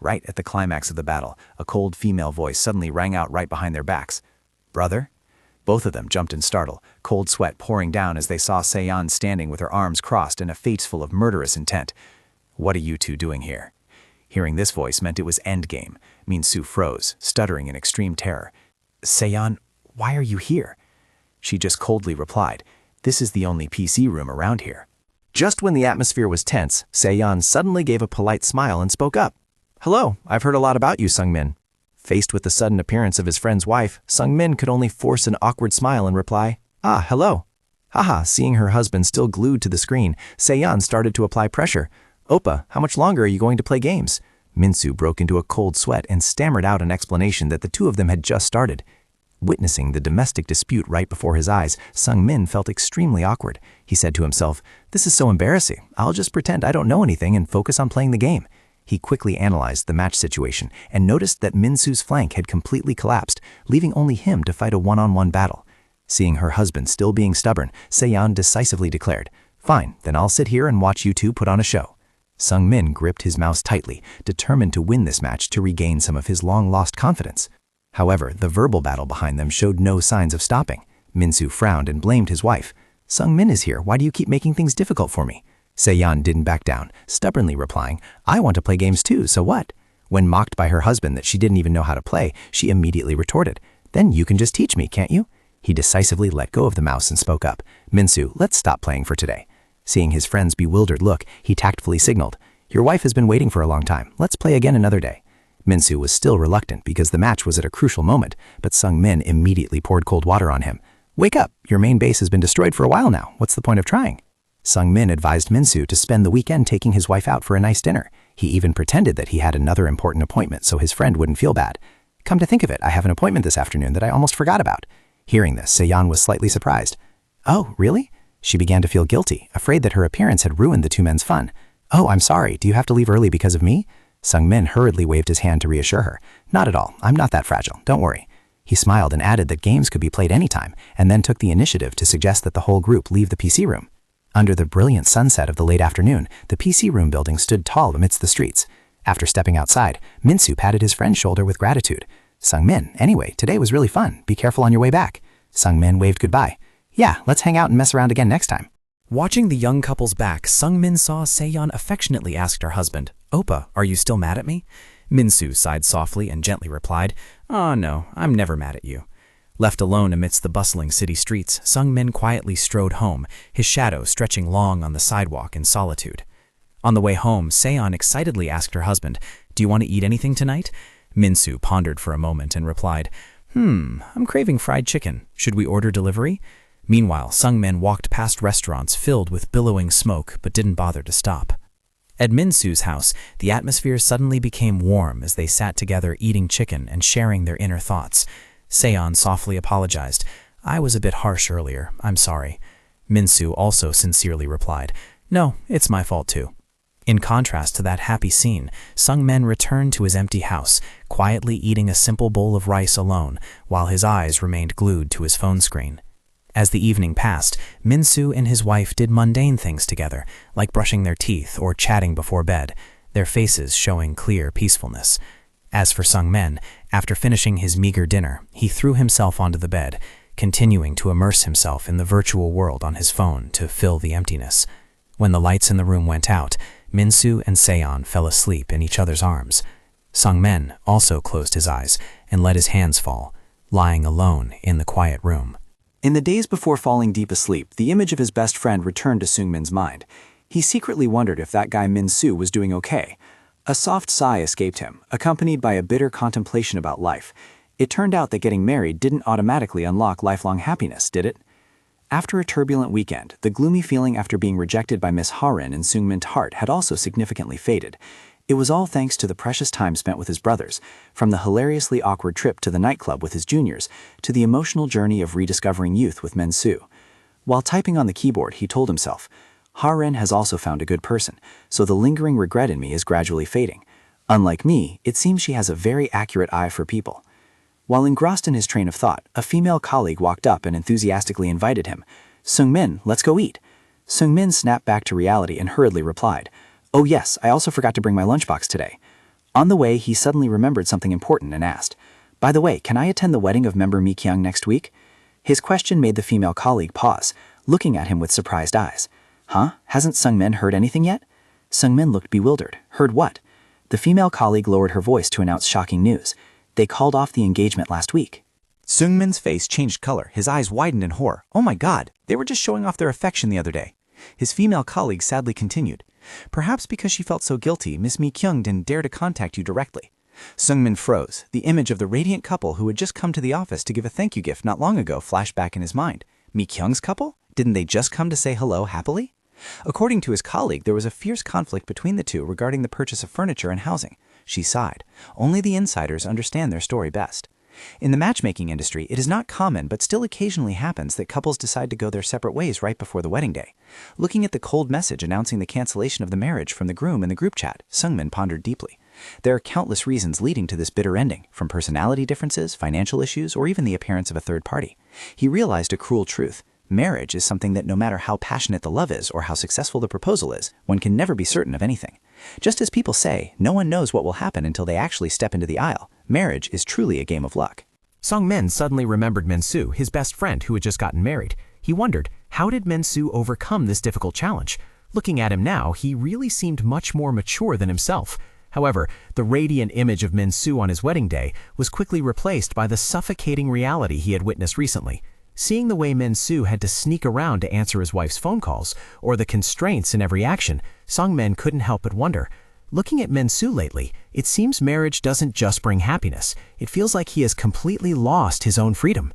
Right at the climax of the battle, a cold female voice suddenly rang out right behind their backs. "Brother?" Both of them jumped in startle, cold sweat pouring down as they saw Se-yeon standing with her arms crossed and a face full of murderous intent. "What are you two doing here?" Hearing this voice meant it was endgame. Min-soo froze, stuttering in extreme terror. "Se-yeon, why are you here?" She just coldly replied, "This is the only PC room around here." Just when the atmosphere was tense, Se-yeon suddenly gave a polite smile and spoke up. "Hello, I've heard a lot about you, Sungmin." Faced with the sudden appearance of his friend's wife, Sungmin could only force an awkward smile and reply, "Ah, hello." Haha, seeing her husband still glued to the screen, Se-yeon started to apply pressure. "Oppa, how much longer are you going to play games?" Min-soo broke into a cold sweat and stammered out an explanation that the two of them had just started. Witnessing the domestic dispute right before his eyes, Sungmin felt extremely awkward. He said to himself, "This is so embarrassing. I'll just pretend I don't know anything and focus on playing the game." He quickly analyzed the match situation and noticed that Min-soo's flank had completely collapsed, leaving only him to fight a one-on-one battle. Seeing her husband still being stubborn, Se-yeon decisively declared, "Fine, then I'll sit here and watch you two put on a show." Sungmin gripped his mouse tightly, determined to win this match to regain some of his long-lost confidence. However, the verbal battle behind them showed no signs of stopping. Min-soo frowned and blamed his wife. "Sungmin is here. Why do you keep making things difficult for me?" Se-yeon didn't back down, stubbornly replying, "I want to play games too, so what?" When mocked by her husband that she didn't even know how to play, she immediately retorted, "Then you can just teach me, can't you?" He decisively let go of the mouse and spoke up, "Min-soo, let's stop playing for today." Seeing his friend's bewildered look, he tactfully signaled, "Your wife has been waiting for a long time. Let's play again another day." Min-soo was still reluctant because the match was at a crucial moment, but Sungmin immediately poured cold water on him. "Wake up! Your main base has been destroyed for a while now. What's the point of trying?" Sungmin advised Min-soo to spend the weekend taking his wife out for a nice dinner. He even pretended that he had another important appointment so his friend wouldn't feel bad. "Come to think of it, I have an appointment this afternoon that I almost forgot about." Hearing this, Se-yeon was slightly surprised. "Oh, really?" She began to feel guilty, afraid that her appearance had ruined the two men's fun. "Oh, I'm sorry. Do you have to leave early because of me?" Sungmin hurriedly waved his hand to reassure her. "Not at all. I'm not that fragile. Don't worry." He smiled and added that games could be played anytime, and then took the initiative to suggest that the whole group leave the PC room. Under the brilliant sunset of the late afternoon, the PC room building stood tall amidst the streets. After stepping outside, Min-soo patted his friend's shoulder with gratitude. "Sungmin, anyway, today was really fun. Be careful on your way back." Sungmin waved goodbye. "Yeah, let's hang out and mess around again next time." Watching the young couple's back, Sungmin saw Se-yeon affectionately asked her husband, "Oppa, are you still mad at me?" Min-soo sighed softly and gently replied, "Oh no, I'm never mad at you." Left alone amidst the bustling city streets, Sungmin quietly strode home, his shadow stretching long on the sidewalk in solitude. On the way home, Se-yeon excitedly asked her husband, "Do you want to eat anything tonight?" Min-soo pondered for a moment and replied, I'm craving fried chicken. Should we order delivery?" Meanwhile, Sungmin walked past restaurants filled with billowing smoke but didn't bother to stop. At Min-soo's house, the atmosphere suddenly became warm as they sat together eating chicken and sharing their inner thoughts. Se-yeon softly apologized. "I was a bit harsh earlier. I'm sorry." Min-soo also sincerely replied, "No, it's my fault too." In contrast to that happy scene, Sungmin returned to his empty house, quietly eating a simple bowl of rice alone, while his eyes remained glued to his phone screen. As the evening passed, Min-soo and his wife did mundane things together, like brushing their teeth or chatting before bed, their faces showing clear peacefulness. As for Sungmin, after finishing his meager dinner, he threw himself onto the bed, continuing to immerse himself in the virtual world on his phone to fill the emptiness. When the lights in the room went out, Min-soo and Se-yeon fell asleep in each other's arms. Sungmin also closed his eyes and let his hands fall, lying alone in the quiet room. In the days before falling deep asleep, the image of his best friend returned to Sungmin's mind. He secretly wondered if that guy Min-soo was doing okay. A soft sigh escaped him, accompanied by a bitter contemplation about life. It turned out that getting married didn't automatically unlock lifelong happiness, did it? After a turbulent weekend, the gloomy feeling after being rejected by Miss Ha-rin in Sungmin's heart had also significantly faded. It was all thanks to the precious time spent with his brothers, from the hilariously awkward trip to the nightclub with his juniors, to the emotional journey of rediscovering youth with Min-soo. While typing on the keyboard, he told himself, "Ha-rin has also found a good person, so the lingering regret in me is gradually fading. Unlike me, it seems she has a very accurate eye for people. While engrossed in his train of thought, a female colleague walked up and enthusiastically invited him. "Sung-min, let's go eat." Sung-min snapped back to reality and hurriedly replied, "Oh yes, I also forgot to bring my lunchbox today." On the way, he suddenly remembered something important and asked, "By the way, can I attend the wedding of member Mi-kyung next week?" His question made the female colleague pause, looking at him with surprised eyes. "Huh? Hasn't Sung-min heard anything yet?" Sung-min looked bewildered. "Heard what?" The female colleague lowered her voice to announce shocking news. They called off the engagement last week. Sung-min's face changed color, his eyes widened in horror. Oh my god, they were just showing off their affection the other day. His female colleague sadly continued. Perhaps because she felt so guilty, Miss Mi-kyung didn't dare to contact you directly. Sung-min froze. The image of the radiant couple who had just come to the office to give a thank you gift not long ago flashed back in his mind. Mi-kyung's couple? Didn't they just come to say hello happily? According to his colleague, there was a fierce conflict between the two regarding the purchase of furniture and housing. She sighed. Only the insiders understand their story best. In the matchmaking industry, it is not common but still occasionally happens that couples decide to go their separate ways right before the wedding day. Looking at the cold message announcing the cancellation of the marriage from the groom in the group chat, Sung-min pondered deeply. There are countless reasons leading to this bitter ending, from personality differences, financial issues, or even the appearance of a third party. He realized a cruel truth. Marriage is something that no matter how passionate the love is or how successful the proposal is, one can never be certain of anything. Just as people say, no one knows what will happen until they actually step into the aisle, marriage is truly a game of luck. Sung-min suddenly remembered Min-soo, his best friend who had just gotten married. He wondered, how did Min-soo overcome this difficult challenge? Looking at him now, he really seemed much more mature than himself. However, the radiant image of Min-soo on his wedding day was quickly replaced by the suffocating reality he had witnessed recently. Seeing the way Min-soo had to sneak around to answer his wife's phone calls, or the constraints in every action, Sung-min couldn't help but wonder. Looking at Min-soo lately, it seems marriage doesn't just bring happiness. It feels like he has completely lost his own freedom.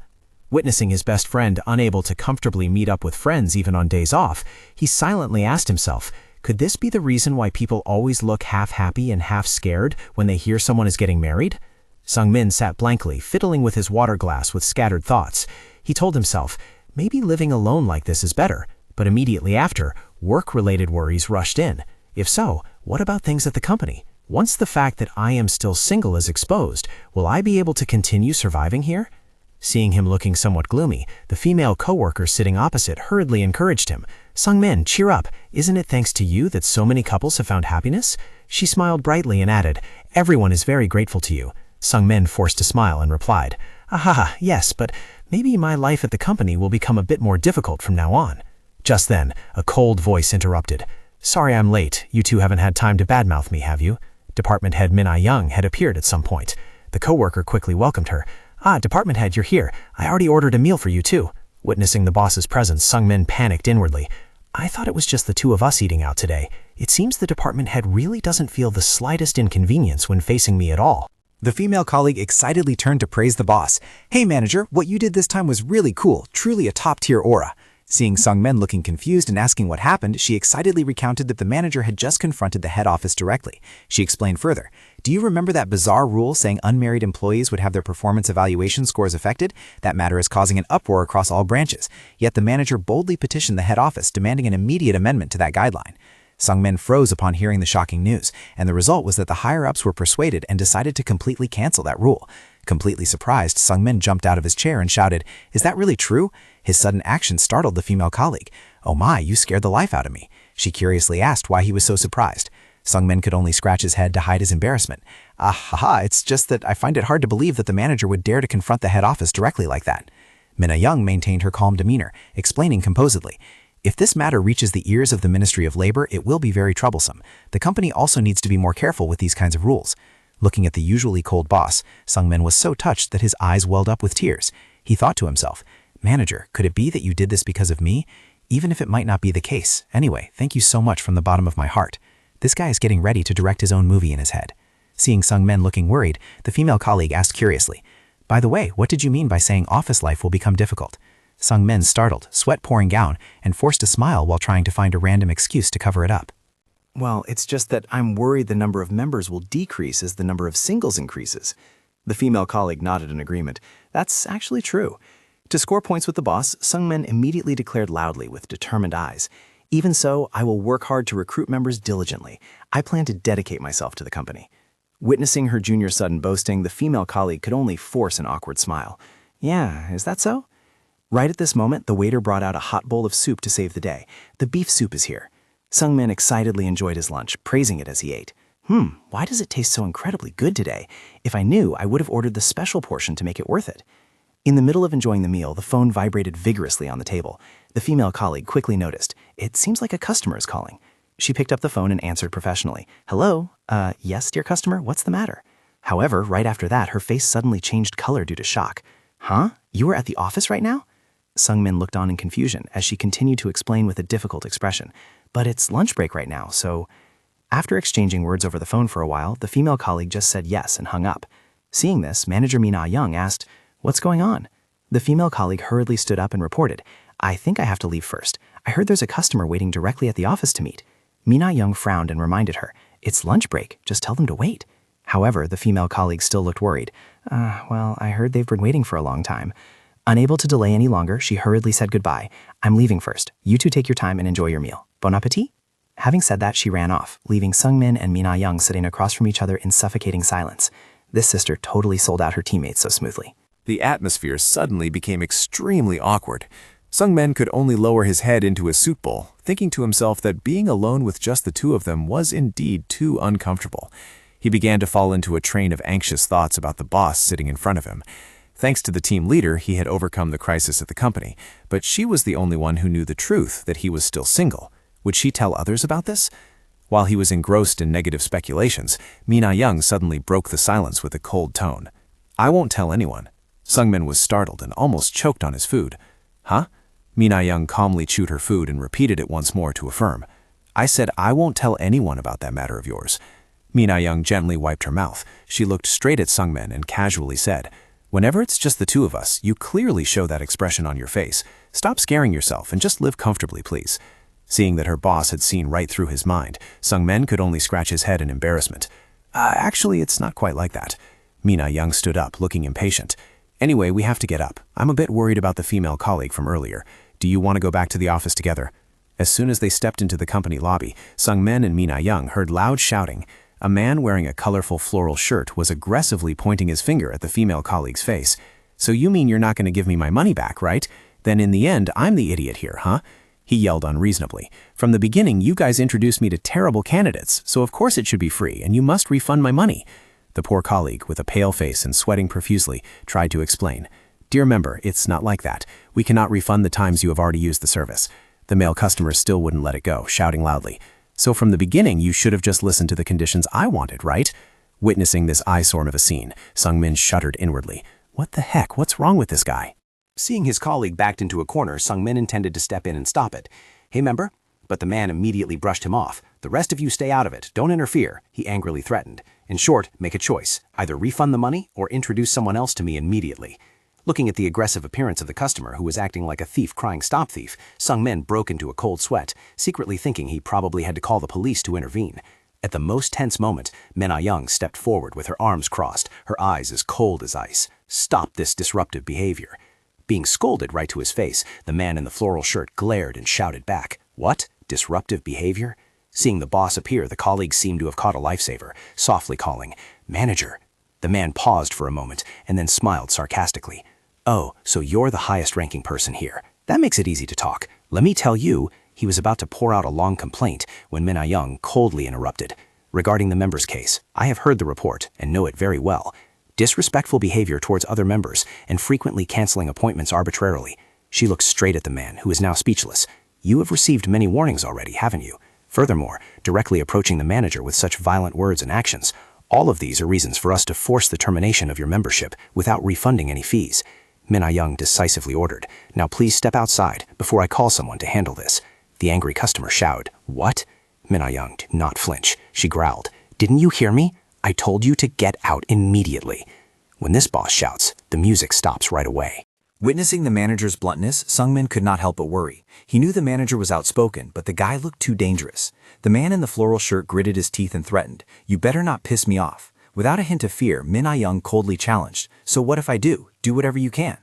Witnessing his best friend unable to comfortably meet up with friends even on days off, he silently asked himself, could this be the reason why people always look half happy and half scared when they hear someone is getting married? Sung-min sat blankly, fiddling with his water glass with scattered thoughts. He told himself, maybe living alone like this is better, but immediately after, work-related worries rushed in. If so, what about things at the company? Once the fact that I am still single is exposed, will I be able to continue surviving here? Seeing him looking somewhat gloomy, the female coworker sitting opposite hurriedly encouraged him. Sung-min, cheer up. Isn't it thanks to you that so many couples have found happiness? She smiled brightly and added, everyone is very grateful to you. Sung-min forced a smile and replied, "Aha, yes, but maybe my life at the company will become a bit more difficult from now on." Just then, a cold voice interrupted. "Sorry I'm late. You two haven't had time to badmouth me, have you?" Department head Min Ah-young had appeared at some point. The coworker quickly welcomed her. "Ah, department head, you're here. I already ordered a meal for you too." Witnessing the boss's presence, Sung-min panicked inwardly. "I thought it was just the two of us eating out today. It seems the department head really doesn't feel the slightest inconvenience when facing me at all." The female colleague excitedly turned to praise the boss. "Hey manager, what you did this time was really cool, truly a top-tier aura." Seeing Sung-min looking confused and asking what happened, she excitedly recounted that the manager had just confronted the head office directly. She explained further, "Do you remember that bizarre rule saying unmarried employees would have their performance evaluation scores affected? That matter is causing an uproar across all branches. Yet the manager boldly petitioned the head office demanding an immediate amendment to that guideline." Sung-min froze upon hearing the shocking news, and the result was that the higher-ups were persuaded and decided to completely cancel that rule. Completely surprised, Sung-min jumped out of his chair and shouted, "Is that really true?" His sudden action startled the female colleague. "Oh my, you scared the life out of me." She curiously asked why he was so surprised. Sung-min could only scratch his head to hide his embarrassment. It's just that I find it hard to believe that the manager would dare to confront the head office directly like that." Min Ah-young maintained her calm demeanor, explaining composedly, "If this matter reaches the ears of the Ministry of Labor, it will be very troublesome. The company also needs to be more careful with these kinds of rules." Looking at the usually cold boss, Sung-min was so touched that his eyes welled up with tears. He thought to himself, "Manager, could it be that you did this because of me? Even if it might not be the case. Anyway, thank you so much from the bottom of my heart." This guy is getting ready to direct his own movie in his head. Seeing Sung-min looking worried, the female colleague asked curiously, "By the way, what did you mean by saying office life will become difficult?" Sung-min startled, sweat pouring down, and forced a smile while trying to find a random excuse to cover it up. "Well, it's just that I'm worried the number of members will decrease as the number of singles increases." The female colleague nodded in agreement. That's actually true. To score points with the boss, Sung-min immediately declared loudly with determined eyes, "Even so, I will work hard to recruit members diligently. I plan to dedicate myself to the company." Witnessing her junior's sudden boasting, the female colleague could only force an awkward smile. Yeah, is that so? Right at this moment, the waiter brought out a hot bowl of soup to save the day. The beef soup is here. Sungmin excitedly enjoyed his lunch, praising it as he ate. Why does it taste so incredibly good today? If I knew, I would have ordered the special portion to make it worth it. In the middle of enjoying the meal, the phone vibrated vigorously on the table. The female colleague quickly noticed. It seems like a customer is calling. She picked up the phone and answered professionally. Hello? Yes, dear customer, what's the matter? However, right after that, her face suddenly changed color due to shock. Huh? You are at the office right now? Sungmin looked on in confusion as she continued to explain with a difficult expression. But it's lunch break right now, so... After exchanging words over the phone for a while, the female colleague just said yes and hung up. Seeing this, manager Mina Young asked, What's going on? The female colleague hurriedly stood up and reported, I think I have to leave first. I heard there's a customer waiting directly at the office to meet. Mina Young frowned and reminded her, It's lunch break, just tell them to wait. However, the female colleague still looked worried. Well, I heard they've been waiting for a long time. Unable to delay any longer, she hurriedly said goodbye. I'm leaving first. You two take your time and enjoy your meal. Bon appetit? Having said that, she ran off, leaving Sungmin and Mina Young sitting across from each other in suffocating silence. This sister totally sold out her teammates so smoothly. The atmosphere suddenly became extremely awkward. Sungmin could only lower his head into his soup bowl, thinking to himself that being alone with just the two of them was indeed too uncomfortable. He began to fall into a train of anxious thoughts about the boss sitting in front of him. Thanks to the team leader, he had overcome the crisis at the company, but she was the only one who knew the truth that he was still single. Would she tell others about this? While he was engrossed in negative speculations, Mina Young suddenly broke the silence with a cold tone. I won't tell anyone. Sungmin was startled and almost choked on his food. Huh? Mina Young calmly chewed her food and repeated it once more to affirm. I said I won't tell anyone about that matter of yours. Mina Young gently wiped her mouth. She looked straight at Sungmin and casually said, Whenever it's just the two of us, you clearly show that expression on your face. Stop scaring yourself and just live comfortably, please. Seeing that her boss had seen right through his mind, Sungmin could only scratch his head in embarrassment. Actually, it's not quite like that. Mina Young stood up, looking impatient. Anyway, we have to get up. I'm a bit worried about the female colleague from earlier. Do you want to go back to the office together? As soon as they stepped into the company lobby, Sungmin and Mina Young heard loud shouting. A man wearing a colorful floral shirt was aggressively pointing his finger at the female colleague's face. So you mean you're not going to give me my money back, right? Then in the end, I'm the idiot here, huh? He yelled unreasonably. From the beginning, you guys introduced me to terrible candidates, so of course it should be free, and you must refund my money. The poor colleague, with a pale face and sweating profusely, tried to explain. Dear member, it's not like that. We cannot refund the times you have already used the service. The male customer still wouldn't let it go, shouting loudly. So from the beginning, you should have just listened to the conditions I wanted, right? Witnessing this eyesore of a scene, Sungmin shuddered inwardly. What the heck? What's wrong with this guy? Seeing his colleague backed into a corner, Sungmin intended to step in and stop it. Hey, member? But the man immediately brushed him off. The rest of you stay out of it. Don't interfere, he angrily threatened. In short, make a choice. Either refund the money or introduce someone else to me immediately. Looking at the aggressive appearance of the customer, who was acting like a thief crying stop thief, Sungmin broke into a cold sweat, secretly thinking he probably had to call the police to intervene. At the most tense moment, Mina Young stepped forward with her arms crossed, her eyes as cold as ice. Stop this disruptive behavior. Being scolded right to his face, the man in the floral shirt glared and shouted back, What? Disruptive behavior? Seeing the boss appear, the colleague seemed to have caught a lifesaver, softly calling, Manager. The man paused for a moment and then smiled sarcastically. Oh, so you're the highest-ranking person here. That makes it easy to talk. Let me tell you, he was about to pour out a long complaint when Mina Young coldly interrupted. Regarding the member's case, I have heard the report and know it very well. Disrespectful behavior towards other members and frequently canceling appointments arbitrarily. She looked straight at the man, who is now speechless. You have received many warnings already, haven't you? Furthermore, directly approaching the manager with such violent words and actions. All of these are reasons for us to force the termination of your membership without refunding any fees. Mina Young decisively ordered, Now please step outside before I call someone to handle this. The angry customer shouted, What? Mina Young did not flinch. She growled, Didn't you hear me? I told you to get out immediately. When this boss shouts, the music stops right away. Witnessing the manager's bluntness, Sungmin could not help but worry. He knew the manager was outspoken, but the guy looked too dangerous. The man in the floral shirt gritted his teeth and threatened, You better not piss me off. Without a hint of fear, Mina Young coldly challenged, So what if I do? Do whatever you can.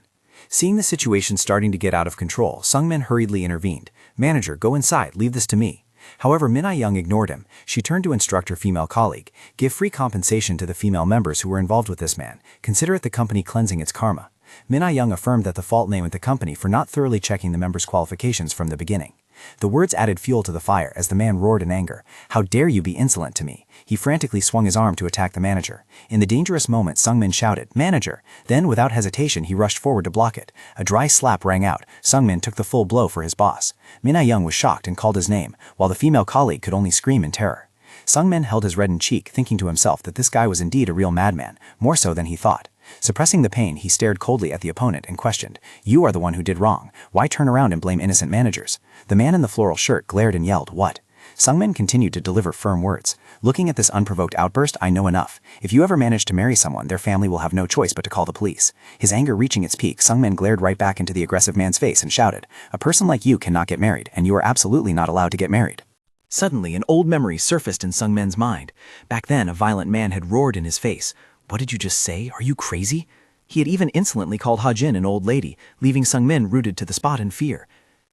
Seeing the situation starting to get out of control, Sungmin hurriedly intervened. Manager, go inside, leave this to me. However, Min Young ignored him. She turned to instruct her female colleague. Give free compensation to the female members who were involved with this man. Consider it the company cleansing its karma. Min Young affirmed that the fault lay with the company for not thoroughly checking the members' qualifications from the beginning. The words added fuel to the fire as the man roared in anger. How dare you be insolent to me? He frantically swung his arm to attack the manager. In the dangerous moment, Sungmin shouted, "Manager!" Then, without hesitation, he rushed forward to block it. A dry slap rang out. Sungmin took the full blow for his boss. Min Young was shocked and called his name, while the female colleague could only scream in terror. Sungmin held his reddened cheek, thinking to himself that this guy was indeed a real madman, more so than he thought. Suppressing the pain, he stared coldly at the opponent and questioned, "You are the one who did wrong. Why turn around and blame innocent managers?" The man in the floral shirt glared and yelled, "What?" Sungmin continued to deliver firm words. "Looking at this unprovoked outburst, I know enough. If you ever manage to marry someone, their family will have no choice but to call the police." His anger reaching its peak, Sungmin glared right back into the aggressive man's face and shouted, "A person like you cannot get married, and you are absolutely not allowed to get married." Suddenly, an old memory surfaced in Sungmin's mind. Back then, a violent man had roared in his face. "What did you just say? Are you crazy?" He had even insolently called Ha-jin an old lady, leaving Sungmin rooted to the spot in fear.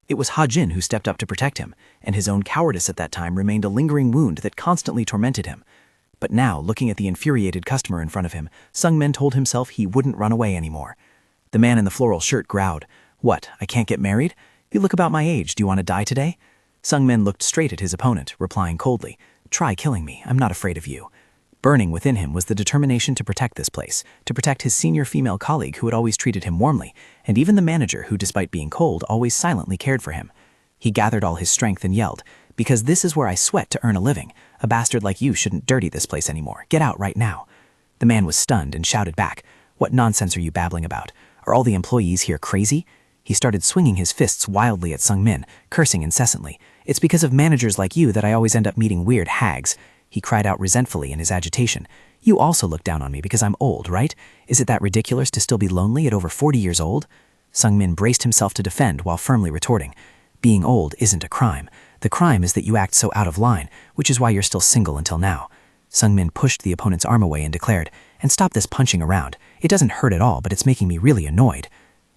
It was Ha-jin who stepped up to protect him, and his own cowardice at that time remained a lingering wound that constantly tormented him. But now, looking at the infuriated customer in front of him, Sungmin told himself he wouldn't run away anymore. The man in the floral shirt growled, "What, I can't get married? You look about my age, do you want to die today?" Sungmin looked straight at his opponent, replying coldly, "Try killing me, I'm not afraid of you." Burning within him was the determination to protect this place, to protect his senior female colleague who had always treated him warmly, and even the manager who, despite being cold, always silently cared for him. He gathered all his strength and yelled, "Because this is where I sweat to earn a living. A bastard like you shouldn't dirty this place anymore. Get out right now." The man was stunned and shouted back, "What nonsense are you babbling about? Are all the employees here crazy?" He started swinging his fists wildly at Sungmin, cursing incessantly. "It's because of managers like you that I always end up meeting weird hags." He cried out resentfully in his agitation. "You also look down on me because I'm old, right? Is it that ridiculous to still be lonely at over 40 years old?" Sungmin braced himself to defend while firmly retorting, "Being old isn't a crime. The crime is that you act so out of line, which is why you're still single until now." Sungmin pushed the opponent's arm away and declared, "And stop this punching around. It doesn't hurt at all, but it's making me really annoyed."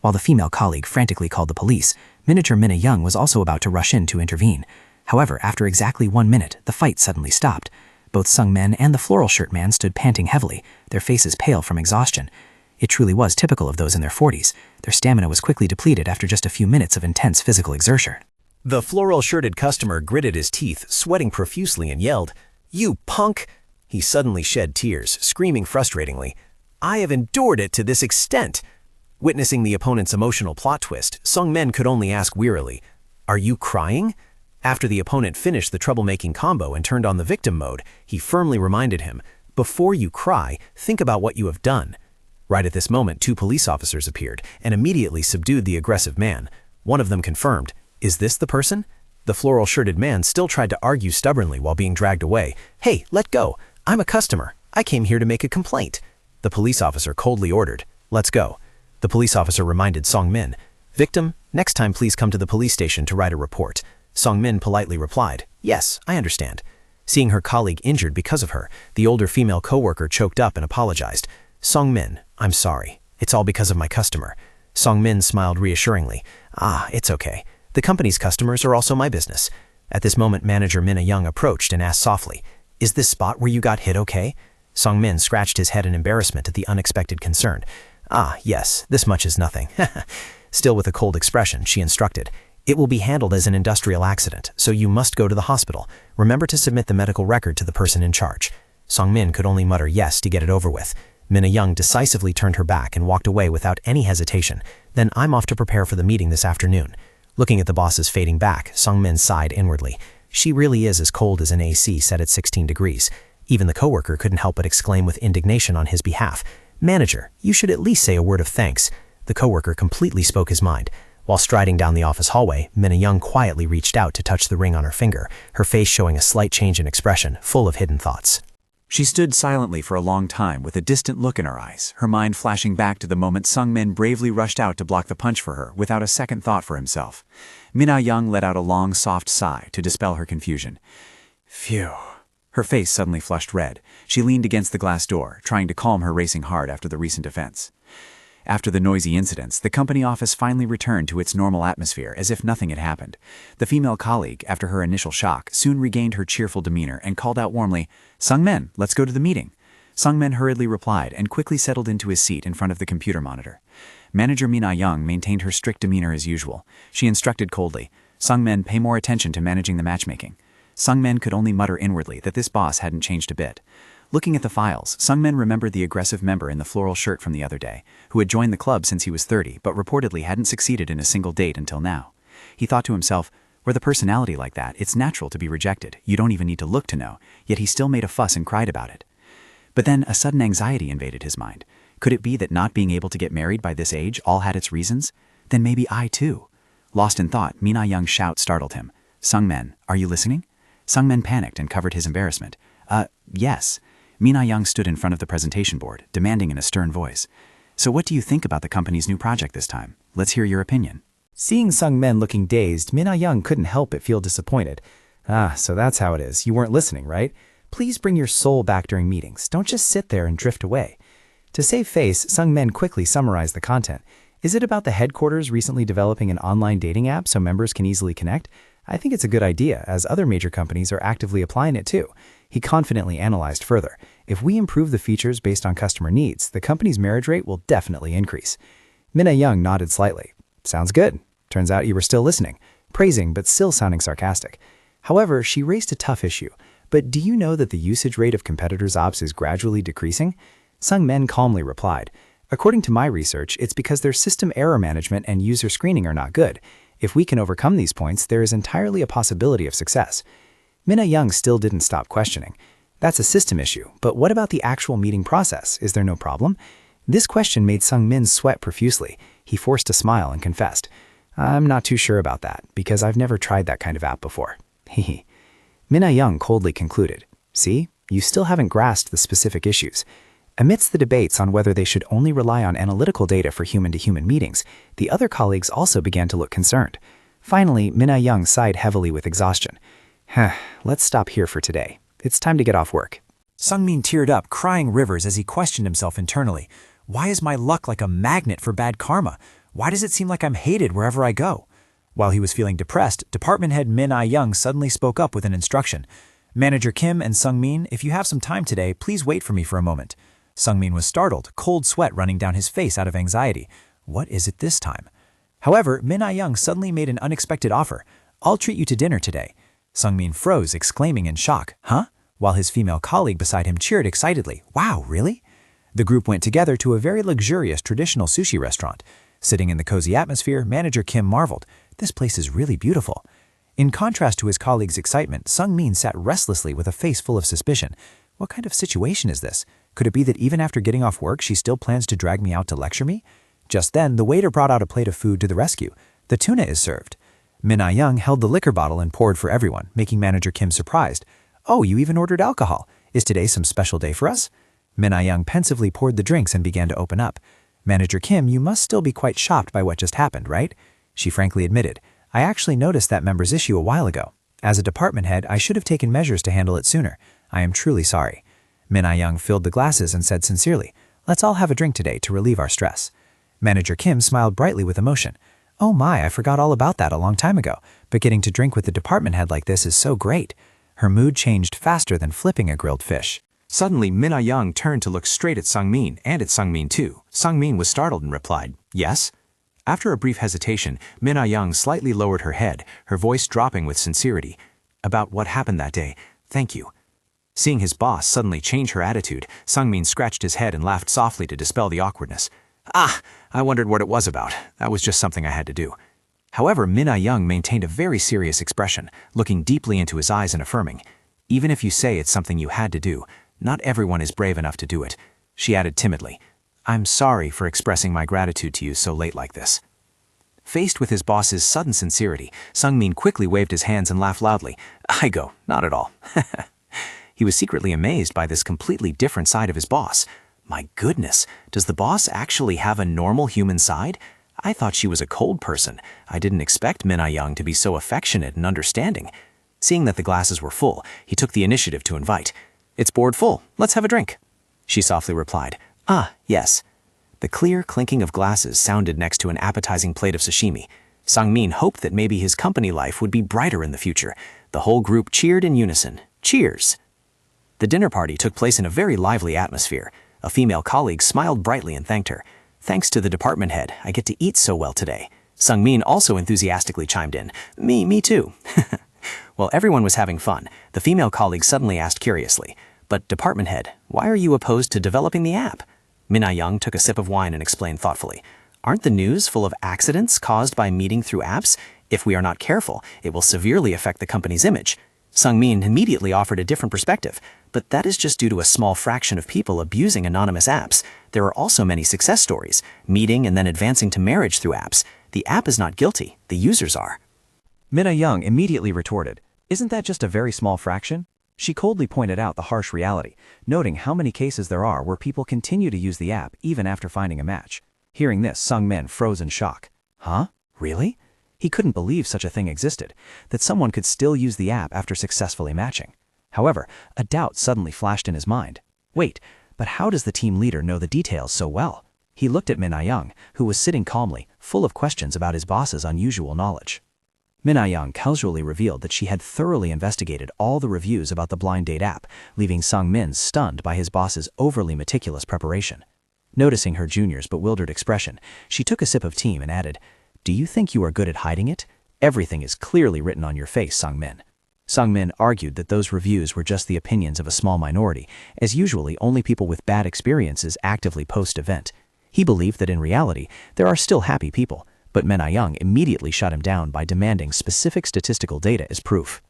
While the female colleague frantically called the police, miniature Min Young was also about to rush in to intervene. However, after exactly 1 minute, the fight suddenly stopped. Both Sungmin and the floral shirt man stood panting heavily, their faces pale from exhaustion. It truly was typical of those in their 40s. Their stamina was quickly depleted after just a few minutes of intense physical exertion. The floral-shirted customer gritted his teeth, sweating profusely, and yelled, "You punk!" He suddenly shed tears, screaming frustratingly, "I have endured it to this extent!" Witnessing the opponent's emotional plot twist, Sungmin could only ask wearily, "Are you crying?" After the opponent finished the troublemaking combo and turned on the victim mode, he firmly reminded him, "Before you cry, think about what you have done." Right at this moment, 2 police officers appeared and immediately subdued the aggressive man. One of them confirmed, "Is this the person?" The floral-shirted man still tried to argue stubbornly while being dragged away. "Hey, let go. I'm a customer. I came here to make a complaint." The police officer coldly ordered, "Let's go." The police officer reminded Sungmin, "Victim, next time please come to the police station to write a report." Sungmin politely replied, "Yes, I understand." Seeing her colleague injured because of her, the older female coworker choked up and apologized. "Sungmin, I'm sorry. It's all because of my customer." Sungmin smiled reassuringly. "Ah, it's okay. The company's customers are also my business." At this moment, manager Min Young approached and asked softly, "Is this spot where you got hit okay?" Sungmin scratched his head in embarrassment at the unexpected concern. "Ah, yes, this much is nothing." Still with a cold expression, she instructed, "It will be handled as an industrial accident, so you must go to the hospital. Remember to submit the medical record to the person in charge." Sungmin could only mutter yes to get it over with. Min Young decisively turned her back and walked away without any hesitation. "Then I'm off to prepare for the meeting this afternoon." Looking at the boss's fading back, Sungmin sighed inwardly. She really is as cold as an AC set at 16 degrees. Even the coworker couldn't help but exclaim with indignation on his behalf, "Manager, you should at least say a word of thanks." The coworker completely spoke his mind. While striding down the office hallway, Min Young quietly reached out to touch the ring on her finger, her face showing a slight change in expression, full of hidden thoughts. She stood silently for a long time with a distant look in her eyes, her mind flashing back to the moment Sungmin bravely rushed out to block the punch for her without a second thought for himself. Min Young let out a long, soft sigh to dispel her confusion. Phew. Her face suddenly flushed red. She leaned against the glass door, trying to calm her racing heart after the recent events. After the noisy incidents, the company office finally returned to its normal atmosphere as if nothing had happened. The female colleague, after her initial shock, soon regained her cheerful demeanor and called out warmly, "Sungmin, let's go to the meeting." Sungmin hurriedly replied and quickly settled into his seat in front of the computer monitor. Manager Mina Young maintained her strict demeanor as usual. She instructed coldly, "Sungmin, pay more attention to managing the matchmaking." Sungmin could only mutter inwardly that this boss hadn't changed a bit. Looking at the files, Sungmin remembered the aggressive member in the floral shirt from the other day, who had joined the club since he was 30 but reportedly hadn't succeeded in a single date until now. He thought to himself, with a personality like that, it's natural to be rejected. You don't even need to look to know, yet he still made a fuss and cried about it. But then a sudden anxiety invaded his mind. Could it be that not being able to get married by this age all had its reasons? Then maybe I too. Lost in thought, Mina Young's shout startled him. "Sungmin, are you listening?" Sungmin panicked and covered his embarrassment. Yes." Mina Young stood in front of the presentation board, demanding in a stern voice. "So what do you think about the company's new project this time? Let's hear your opinion." Seeing Sungmin looking dazed, Mina Young couldn't help but feel disappointed. So that's how it is. You weren't listening, right? Please bring your soul back during meetings. Don't just sit there and drift away. To save face, Sungmin quickly summarized the content. Is it about the headquarters recently developing an online dating app so members can easily connect? I think it's a good idea, as other major companies are actively applying it too. He confidently analyzed further. If we improve the features based on customer needs, the company's marriage rate will definitely increase. Mina Young nodded slightly. Sounds good. Turns out you were still listening, praising but still sounding sarcastic. However, she raised a tough issue. But do you know that the usage rate of competitors' apps is gradually decreasing? Sungmin calmly replied, "According to my research, it's because their system error management and user screening are not good. If we can overcome these points, there is entirely a possibility of success." Mina Young still didn't stop questioning. That's a system issue, but what about the actual meeting process? Is there no problem? This question made Sungmin sweat profusely. He forced a smile and confessed, "I'm not too sure about that, because I've never tried that kind of app before." Hehe. Mina Young coldly concluded, "See, you still haven't grasped the specific issues." Amidst the debates on whether they should only rely on analytical data for human-to-human meetings, the other colleagues also began to look concerned. Finally, Mina Young sighed heavily with exhaustion. Let's stop here for today. It's time to get off work." Sungmin teared up, crying rivers as he questioned himself internally. Why is my luck like a magnet for bad karma? Why does it seem like I'm hated wherever I go? While he was feeling depressed, department head Min Young suddenly spoke up with an instruction. "Manager Kim and Sungmin, if you have some time today, please wait for me for a moment." Sungmin was startled, cold sweat running down his face out of anxiety. What is it this time? However, Min Young suddenly made an unexpected offer. "I'll treat you to dinner today." Sungmin froze, exclaiming in shock, "Huh?" While his female colleague beside him cheered excitedly, "Wow, really?" The group went together to a very luxurious traditional sushi restaurant. Sitting in the cozy atmosphere, Manager Kim marveled, "This place is really beautiful." In contrast to his colleague's excitement, Sungmin sat restlessly with a face full of suspicion. What kind of situation is this? Could it be that even after getting off work, she still plans to drag me out to lecture me? Just then, the waiter brought out a plate of food to the rescue. The tuna is served. Min Young held the liquor bottle and poured for everyone, making Manager Kim surprised. "Oh, you even ordered alcohol. Is today some special day for us?" Min Young pensively poured the drinks and began to open up. "Manager Kim, you must still be quite shocked by what just happened, right?" She frankly admitted, "I actually noticed that member's issue a while ago. As a department head, I should have taken measures to handle it sooner. I am truly sorry." Min Young filled the glasses and said sincerely, "Let's all have a drink today to relieve our stress." Manager Kim smiled brightly with emotion. "Oh my, I forgot all about that a long time ago, but getting to drink with the department head like this is so great." Her mood changed faster than flipping a grilled fish. Suddenly, Min Young turned to look straight at Sungmin, and at Sungmin too. Sungmin was startled and replied, "Yes?" After a brief hesitation, Min Young slightly lowered her head, her voice dropping with sincerity. "About what happened that day, thank you." Seeing his boss suddenly change her attitude, Sungmin scratched his head and laughed softly to dispel the awkwardness. I wondered what it was about. That was just something I had to do." However, Min Young maintained a very serious expression, looking deeply into his eyes and affirming, "Even if you say it's something you had to do, not everyone is brave enough to do it." She added timidly, "I'm sorry for expressing my gratitude to you so late like this." Faced with his boss's sudden sincerity, Sungmin quickly waved his hands and laughed loudly. "I go, not at all." He was secretly amazed by this completely different side of his boss. My goodness, does the boss actually have a normal human side? I thought she was a cold person. I didn't expect Min Young to be so affectionate and understanding. Seeing that the glasses were full, he took the initiative to invite. "It's board full. Let's have a drink." She softly replied, "Yes." The clear clinking of glasses sounded next to an appetizing plate of sashimi. Sungmin hoped that maybe his company life would be brighter in the future. The whole group cheered in unison. Cheers! The dinner party took place in a very lively atmosphere. A female colleague smiled brightly and thanked her. Thanks to the department head, I get to eat so well today. Sungmin also enthusiastically chimed in. Me too. While everyone was having fun, the female colleague suddenly asked curiously, "But department head, why are you opposed to developing the app?" Min Ah-young took a sip of wine and explained thoughtfully, "Aren't the news full of accidents caused by meeting through apps? If we are not careful, it will severely affect the company's image." Sungmin immediately offered a different perspective, but that is just due to a small fraction of people abusing anonymous apps. There are also many success stories, meeting and then advancing to marriage through apps. The app is not guilty, the users are. Min Ah-young immediately retorted, "Isn't that just a very small fraction?" She coldly pointed out the harsh reality, noting how many cases there are where people continue to use the app even after finding a match. Hearing this, Sungmin froze in shock. Huh? Really? He couldn't believe such a thing existed, that someone could still use the app after successfully matching. However, a doubt suddenly flashed in his mind. Wait, but how does the team leader know the details so well? He looked at Min Ah-young, who was sitting calmly, full of questions about his boss's unusual knowledge. Min Ah-young casually revealed that she had thoroughly investigated all the reviews about the blind date app, leaving Sungmin stunned by his boss's overly meticulous preparation. Noticing her junior's bewildered expression, she took a sip of tea and added, "Do you think you are good at hiding it? Everything is clearly written on your face, Sungmin." Sungmin argued that those reviews were just the opinions of a small minority, as usually only people with bad experiences actively post-event. He believed that in reality, there are still happy people, but Min Ah-young immediately shut him down by demanding specific statistical data as proof.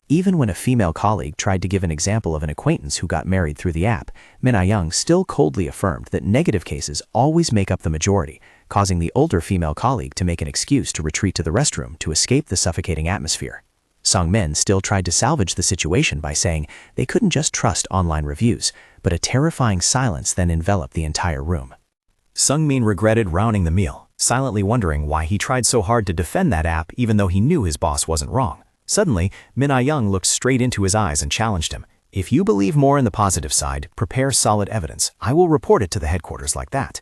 Even when a female colleague tried to give an example of an acquaintance who got married through the app, Min Ah-young still coldly affirmed that negative cases always make up the majority, causing the older female colleague to make an excuse to retreat to the restroom to escape the suffocating atmosphere. Sungmin still tried to salvage the situation by saying they couldn't just trust online reviews, but a terrifying silence then enveloped the entire room. Sungmin regretted rounding the meal, silently wondering why he tried so hard to defend that app even though he knew his boss wasn't wrong. Suddenly, Min Ah-young looked straight into his eyes and challenged him. "If you believe more in the positive side, prepare solid evidence. I will report it to the headquarters like that."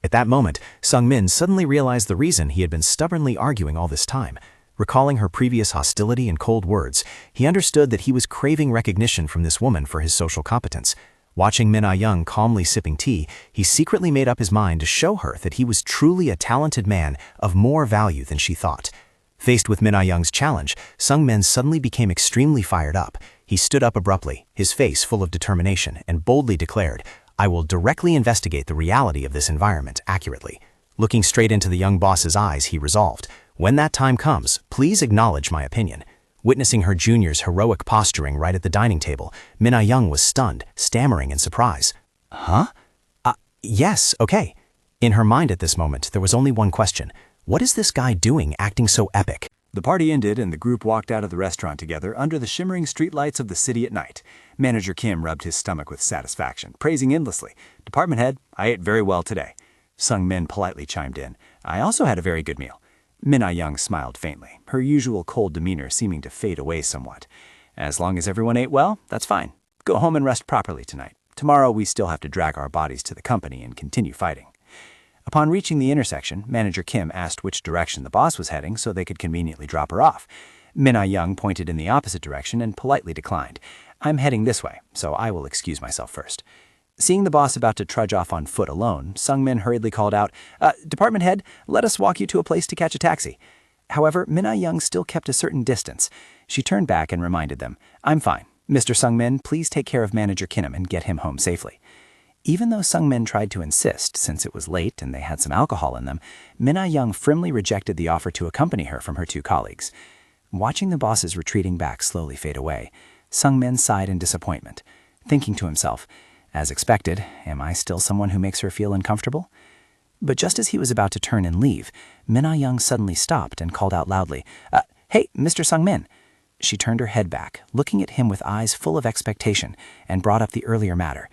At that moment, Sungmin suddenly realized the reason he had been stubbornly arguing all this time. Recalling her previous hostility and cold words, he understood that he was craving recognition from this woman for his social competence. Watching Min Ah-young calmly sipping tea, he secretly made up his mind to show her that he was truly a talented man of more value than she thought. Faced with Min Ah-young's challenge, Sungmin suddenly became extremely fired up. He stood up abruptly, his face full of determination, and boldly declared, "I will directly investigate the reality of this environment accurately." Looking straight into the young boss's eyes, he resolved, "When that time comes, please acknowledge my opinion." Witnessing her junior's heroic posturing right at the dining table, Min Ah-young was stunned, stammering in surprise. "Huh? Yes, okay." In her mind at this moment, there was only one question. What is this guy doing acting so epic? The party ended and the group walked out of the restaurant together under the shimmering streetlights of the city at night. Manager Kim rubbed his stomach with satisfaction, praising endlessly. "Department head, I ate very well today." Sungmin politely chimed in. "I also had a very good meal." Min Ah-young smiled faintly, her usual cold demeanor seeming to fade away somewhat. "As long as everyone ate well, that's fine. Go home and rest properly tonight. Tomorrow we still have to drag our bodies to the company and continue fighting." Upon reaching the intersection, Manager Kim asked which direction the boss was heading so they could conveniently drop her off. Min Ah-young pointed in the opposite direction and politely declined. "I'm heading this way, so I will excuse myself first." Seeing the boss about to trudge off on foot alone, Sungmin hurriedly called out, "Department head, let us walk you to a place to catch a taxi." However, Min Ah-young still kept a certain distance. She turned back and reminded them, "I'm fine. Mr. Sungmin, please take care of Manager Kim and get him home safely." Even though Sungmin tried to insist, since it was late and they had some alcohol in them, Min Ah-young firmly rejected the offer to accompany her from her two colleagues. Watching the boss's retreating back slowly fade away, Sungmin sighed in disappointment, thinking to himself, "As expected, am I still someone who makes her feel uncomfortable?" But just as he was about to turn and leave, Min Ah-young suddenly stopped and called out loudly, "Hey, Mr. Sungmin." She turned her head back, looking at him with eyes full of expectation, and brought up the earlier matter.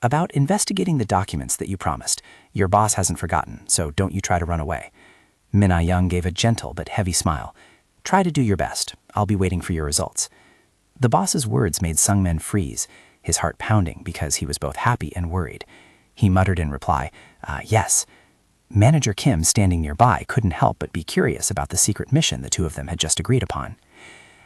"About investigating the documents that you promised. Your boss hasn't forgotten, so don't you try to run away." Min Ah-young gave a gentle but heavy smile. "Try to do your best. I'll be waiting for your results." The boss's words made Sungmin freeze, his heart pounding because he was both happy and worried. He muttered in reply, yes. Manager Kim, standing nearby, couldn't help but be curious about the secret mission the two of them had just agreed upon.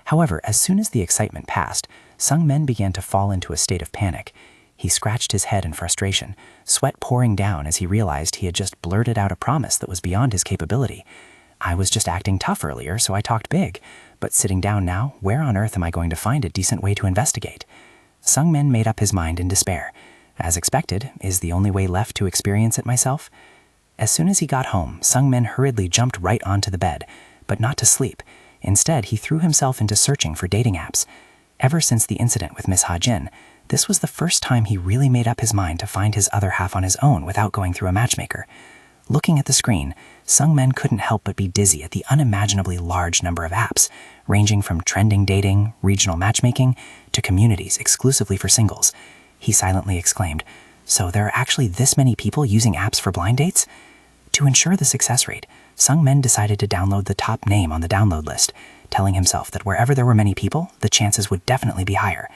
However, as soon as the excitement passed, Sung-min began to fall into a state of panic. He scratched his head in frustration, sweat pouring down as he realized he had just blurted out a promise that was beyond his capability. I was just acting tough earlier, so I talked big. But sitting down now, where on earth am I going to find a decent way to investigate? Sung-min made up his mind in despair. As expected, is the only way left to experience it myself? As soon as he got home, Sung-min hurriedly jumped right onto the bed, but not to sleep. Instead, he threw himself into searching for dating apps. Ever since the incident with Miss Ha-jin, this was the first time he really made up his mind to find his other half on his own without going through a matchmaker. Looking at the screen, Sung-min couldn't help but be dizzy at the unimaginably large number of apps, ranging from trending dating, regional matchmaking, to communities exclusively for singles. He silently exclaimed, "So there are actually this many people using apps for blind dates?" To ensure the success rate, Sung-min decided to download the top name on the download list, telling himself that wherever there were many people, the chances would definitely be higher.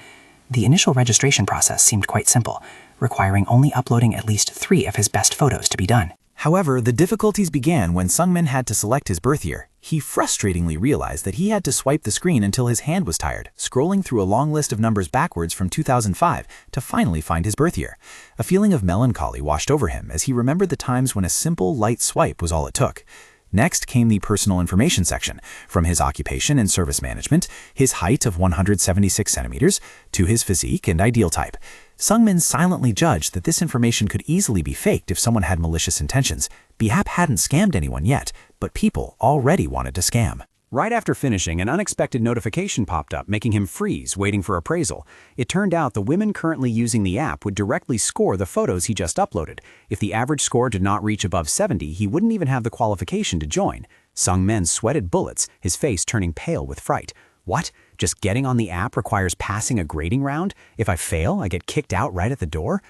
The initial registration process seemed quite simple, requiring only uploading at least 3 of his best photos to be done. However, the difficulties began when Sung-min had to select his birth year. He frustratingly realized that he had to swipe the screen until his hand was tired, scrolling through a long list of numbers backwards from 2005 to finally find his birth year. A feeling of melancholy washed over him as he remembered the times when a simple, light swipe was all it took. Next came the personal information section, from his occupation and service management, his height of 176 centimeters, to his physique and ideal type. Sung-min silently judged that this information could easily be faked if someone had malicious intentions. Behap hadn't scammed anyone yet, but people already wanted to scam. Right after finishing, an unexpected notification popped up, making him freeze, waiting for appraisal. It turned out the women currently using the app would directly score the photos he just uploaded. If the average score did not reach above 70, he wouldn't even have the qualification to join. Sung-min sweated bullets, his face turning pale with fright. What? Just getting on the app requires passing a grading round? If I fail, I get kicked out right at the door?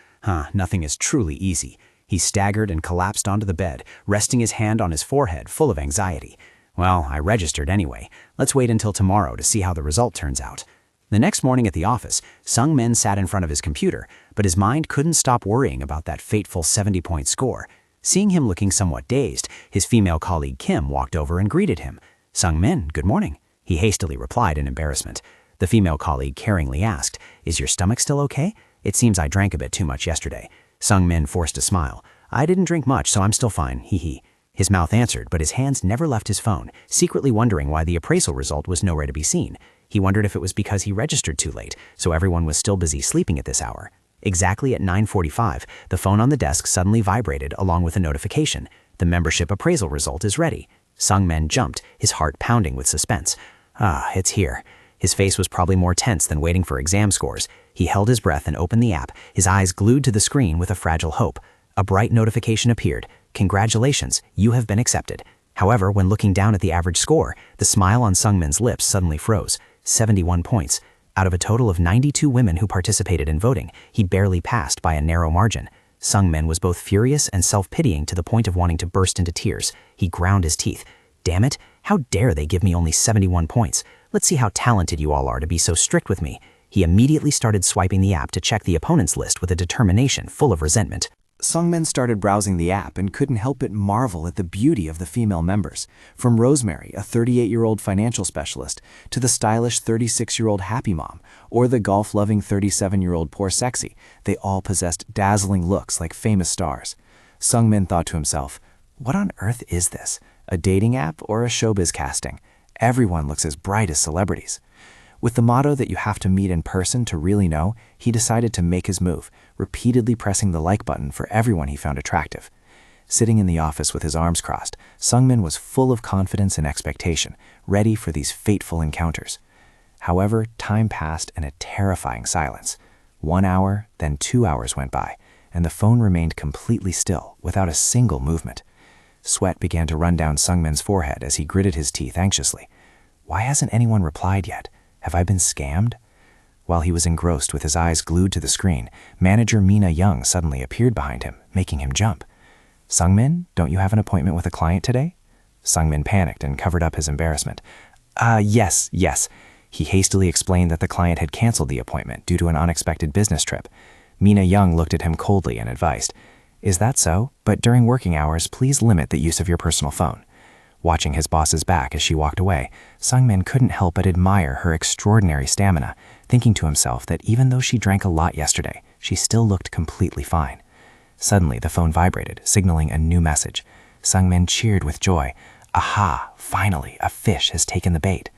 Nothing is truly easy. He staggered and collapsed onto the bed, resting his hand on his forehead, full of anxiety. Well, I registered anyway. Let's wait until tomorrow to see how the result turns out. The next morning at the office, Sung-min sat in front of his computer, but his mind couldn't stop worrying about that fateful 70-point score. Seeing him looking somewhat dazed, his female colleague Kim walked over and greeted him. "Sung-min, good morning." He hastily replied in embarrassment. The female colleague caringly asked, "Is your stomach still okay? It seems I drank a bit too much yesterday." Sung-min forced a smile. "I didn't drink much, so I'm still fine, hee." His mouth answered, but his hands never left his phone, secretly wondering why the appraisal result was nowhere to be seen. He wondered if it was because he registered too late, so everyone was still busy sleeping at this hour. Exactly at 9:45, the phone on the desk suddenly vibrated along with a notification. The membership appraisal result is ready. Sung-min jumped, his heart pounding with suspense. It's here. His face was probably more tense than waiting for exam scores. He held his breath and opened the app, his eyes glued to the screen with a fragile hope. A bright notification appeared. "Congratulations, you have been accepted." However, when looking down at the average score, the smile on Sung-min's lips suddenly froze. 71 points. Out of a total of 92 women who participated in voting, he barely passed by a narrow margin. Sung-min was both furious and self-pitying to the point of wanting to burst into tears. He ground his teeth. "Damn it, how dare they give me only 71 points? Let's see how talented you all are to be so strict with me." He immediately started swiping the app to check the opponent's list with a determination full of resentment. Sung-min started browsing the app and couldn't help but marvel at the beauty of the female members. From Rosemary, a 38-year-old financial specialist, to the stylish 36-year-old happy mom, or the golf-loving 37-year-old poor sexy, they all possessed dazzling looks like famous stars. Sung-min thought to himself, what on earth is this? A dating app or a showbiz casting? Everyone looks as bright as celebrities. With the motto that you have to meet in person to really know, he decided to make his move, repeatedly pressing the like button for everyone he found attractive. Sitting in the office with his arms crossed, Sung-min was full of confidence and expectation, ready for these fateful encounters. However, time passed in a terrifying silence. 1 hour, then 2 hours went by, and the phone remained completely still, without a single movement. Sweat began to run down Sung-min's forehead as he gritted his teeth anxiously. Why hasn't anyone replied yet? Have I been scammed? While he was engrossed with his eyes glued to the screen, manager Mina Young suddenly appeared behind him, making him jump. "Sung-min, don't you have an appointment with a client today?" Sung-min panicked and covered up his embarrassment. Yes. He hastily explained that the client had canceled the appointment due to an unexpected business trip. Mina Young looked at him coldly and advised, Is that so? But during working hours, please limit the use of your personal phone. Watching his boss's back as she walked away, Sungmin couldn't help but admire her extraordinary stamina, thinking to himself that even though she drank a lot yesterday, she still looked completely fine. Suddenly, the phone vibrated, signaling a new message. Sungmin cheered with joy. Aha! Finally, a fish has taken the bait.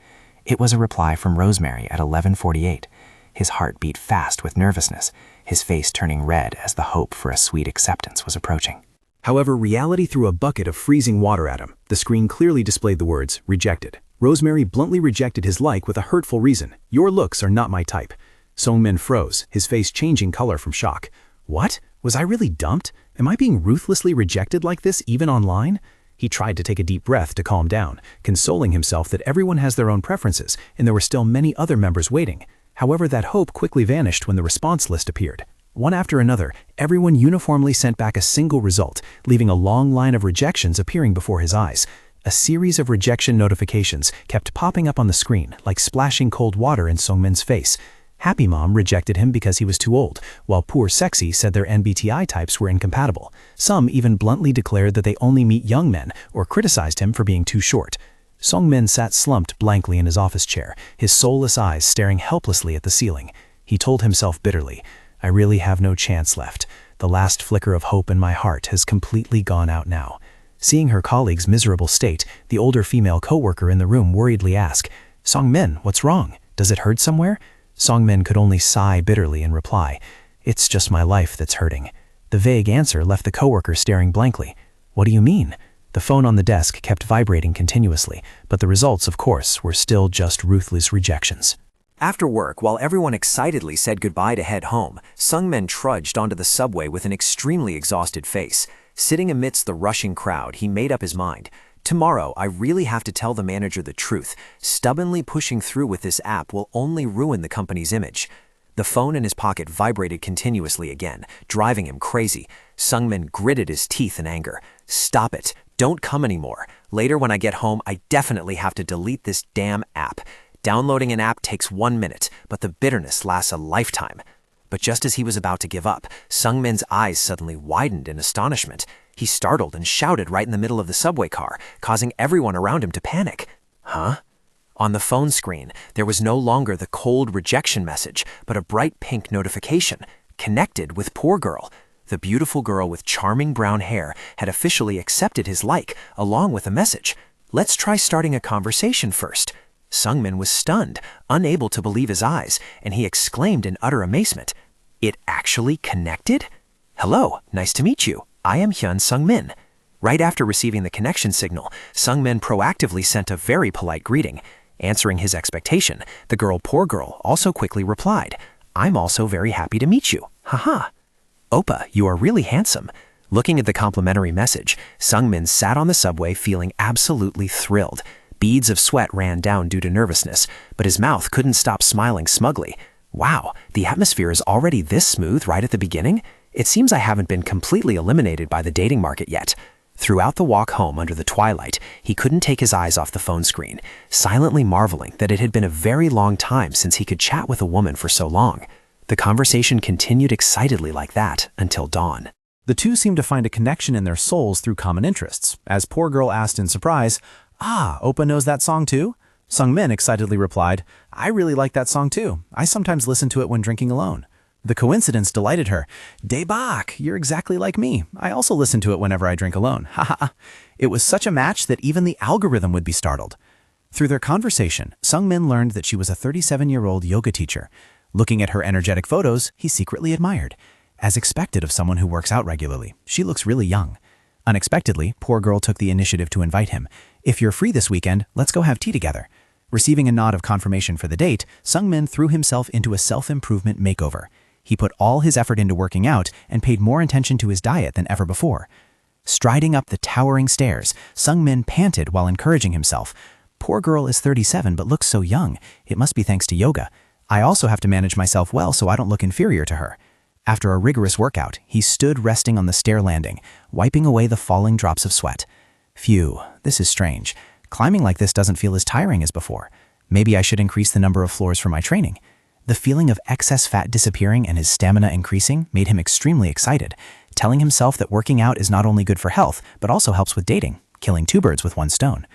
It was a reply from Rosemary at 11:48. His heart beat fast with nervousness, his face turning red as the hope for a sweet acceptance was approaching. However, reality threw a bucket of freezing water at him. The screen clearly displayed the words, rejected. Rosemary bluntly rejected his like with a hurtful reason. Your looks are not my type. Sungmin froze, his face changing color from shock. What? Was I really dumped? Am I being ruthlessly rejected like this even online? He tried to take a deep breath to calm down, consoling himself that everyone has their own preferences and there were still many other members waiting. However, that hope quickly vanished when the response list appeared. One after another, everyone uniformly sent back a single result, leaving a long line of rejections appearing before his eyes. A series of rejection notifications kept popping up on the screen, like splashing cold water in Sungmin's face. Happy Mom rejected him because he was too old, while Poor Sexy said their MBTI types were incompatible. Some even bluntly declared that they only meet young men or criticized him for being too short. Sungmin sat slumped blankly in his office chair, his soulless eyes staring helplessly at the ceiling. He told himself bitterly, I really have no chance left. The last flicker of hope in my heart has completely gone out now. Seeing her colleague's miserable state, the older female coworker in the room worriedly asked, Sungmin, what's wrong? Does it hurt somewhere? Sungmin could only sigh bitterly and reply, It's just my life that's hurting. The vague answer left the coworker staring blankly. What do you mean? The phone on the desk kept vibrating continuously, but the results, of course, were still just ruthless rejections. After work, while everyone excitedly said goodbye to head home, Sungmin trudged onto the subway with an extremely exhausted face. Sitting amidst the rushing crowd, he made up his mind. Tomorrow, I really have to tell the manager the truth. Stubbornly pushing through with this app will only ruin the company's image. The phone in his pocket vibrated continuously again, driving him crazy. Sungmin gritted his teeth in anger. Stop it. Don't come anymore. Later when I get home, I definitely have to delete this damn app. Downloading an app takes 1 minute, but the bitterness lasts a lifetime. But just as he was about to give up, Sungmin's eyes suddenly widened in astonishment. He startled and shouted right in the middle of the subway car, causing everyone around him to panic. Huh? On the phone screen, there was no longer the cold rejection message, but a bright pink notification. Connected with Poor Girl. The beautiful girl with charming brown hair had officially accepted his like, along with a message. Let's try starting a conversation first. Sungmin was stunned, unable to believe his eyes, and he exclaimed in utter amazement, It actually connected? Hello, nice to meet you. I am Hyun Sungmin. Right after receiving the connection signal, Sungmin proactively sent a very polite greeting. Answering his expectation, the girl Poor Girl also quickly replied, I'm also very happy to meet you. Haha. Oppa, you are really handsome. Looking at the complimentary message, Sungmin sat on the subway feeling absolutely thrilled. Beads of sweat ran down due to nervousness, but his mouth couldn't stop smiling smugly. Wow, the atmosphere is already this smooth right at the beginning? It seems I haven't been completely eliminated by the dating market yet. Throughout the walk home under the twilight, he couldn't take his eyes off the phone screen, silently marveling that it had been a very long time since he could chat with a woman for so long. The conversation continued excitedly like that until dawn. The two seemed to find a connection in their souls through common interests. As Poor Girl asked in surprise, Oppa knows that song too? Sungmin excitedly replied, I really like that song too. I sometimes listen to it when drinking alone. The coincidence delighted her. Daebak, you're exactly like me. I also listen to it whenever I drink alone. Haha. It was such a match that even the algorithm would be startled. Through their conversation, Sungmin learned that she was a 37-year-old yoga teacher. Looking at her energetic photos, he secretly admired. As expected of someone who works out regularly, she looks really young. Unexpectedly, Poor Girl took the initiative to invite him. If you're free this weekend, let's go have tea together. Receiving a nod of confirmation for the date, Sungmin threw himself into a self-improvement makeover. He put all his effort into working out and paid more attention to his diet than ever before. Striding up the towering stairs, Sungmin panted while encouraging himself. Poor Girl is 37 but looks so young. It must be thanks to yoga. I also have to manage myself well so I don't look inferior to her. After a rigorous workout, he stood resting on the stair landing, wiping away the falling drops of sweat. Phew, this is strange. Climbing like this doesn't feel as tiring as before. Maybe I should increase the number of floors for my training. The feeling of excess fat disappearing and his stamina increasing made him extremely excited. telling himself that working out is not only good for health, but also helps with dating, killing two birds with one stone.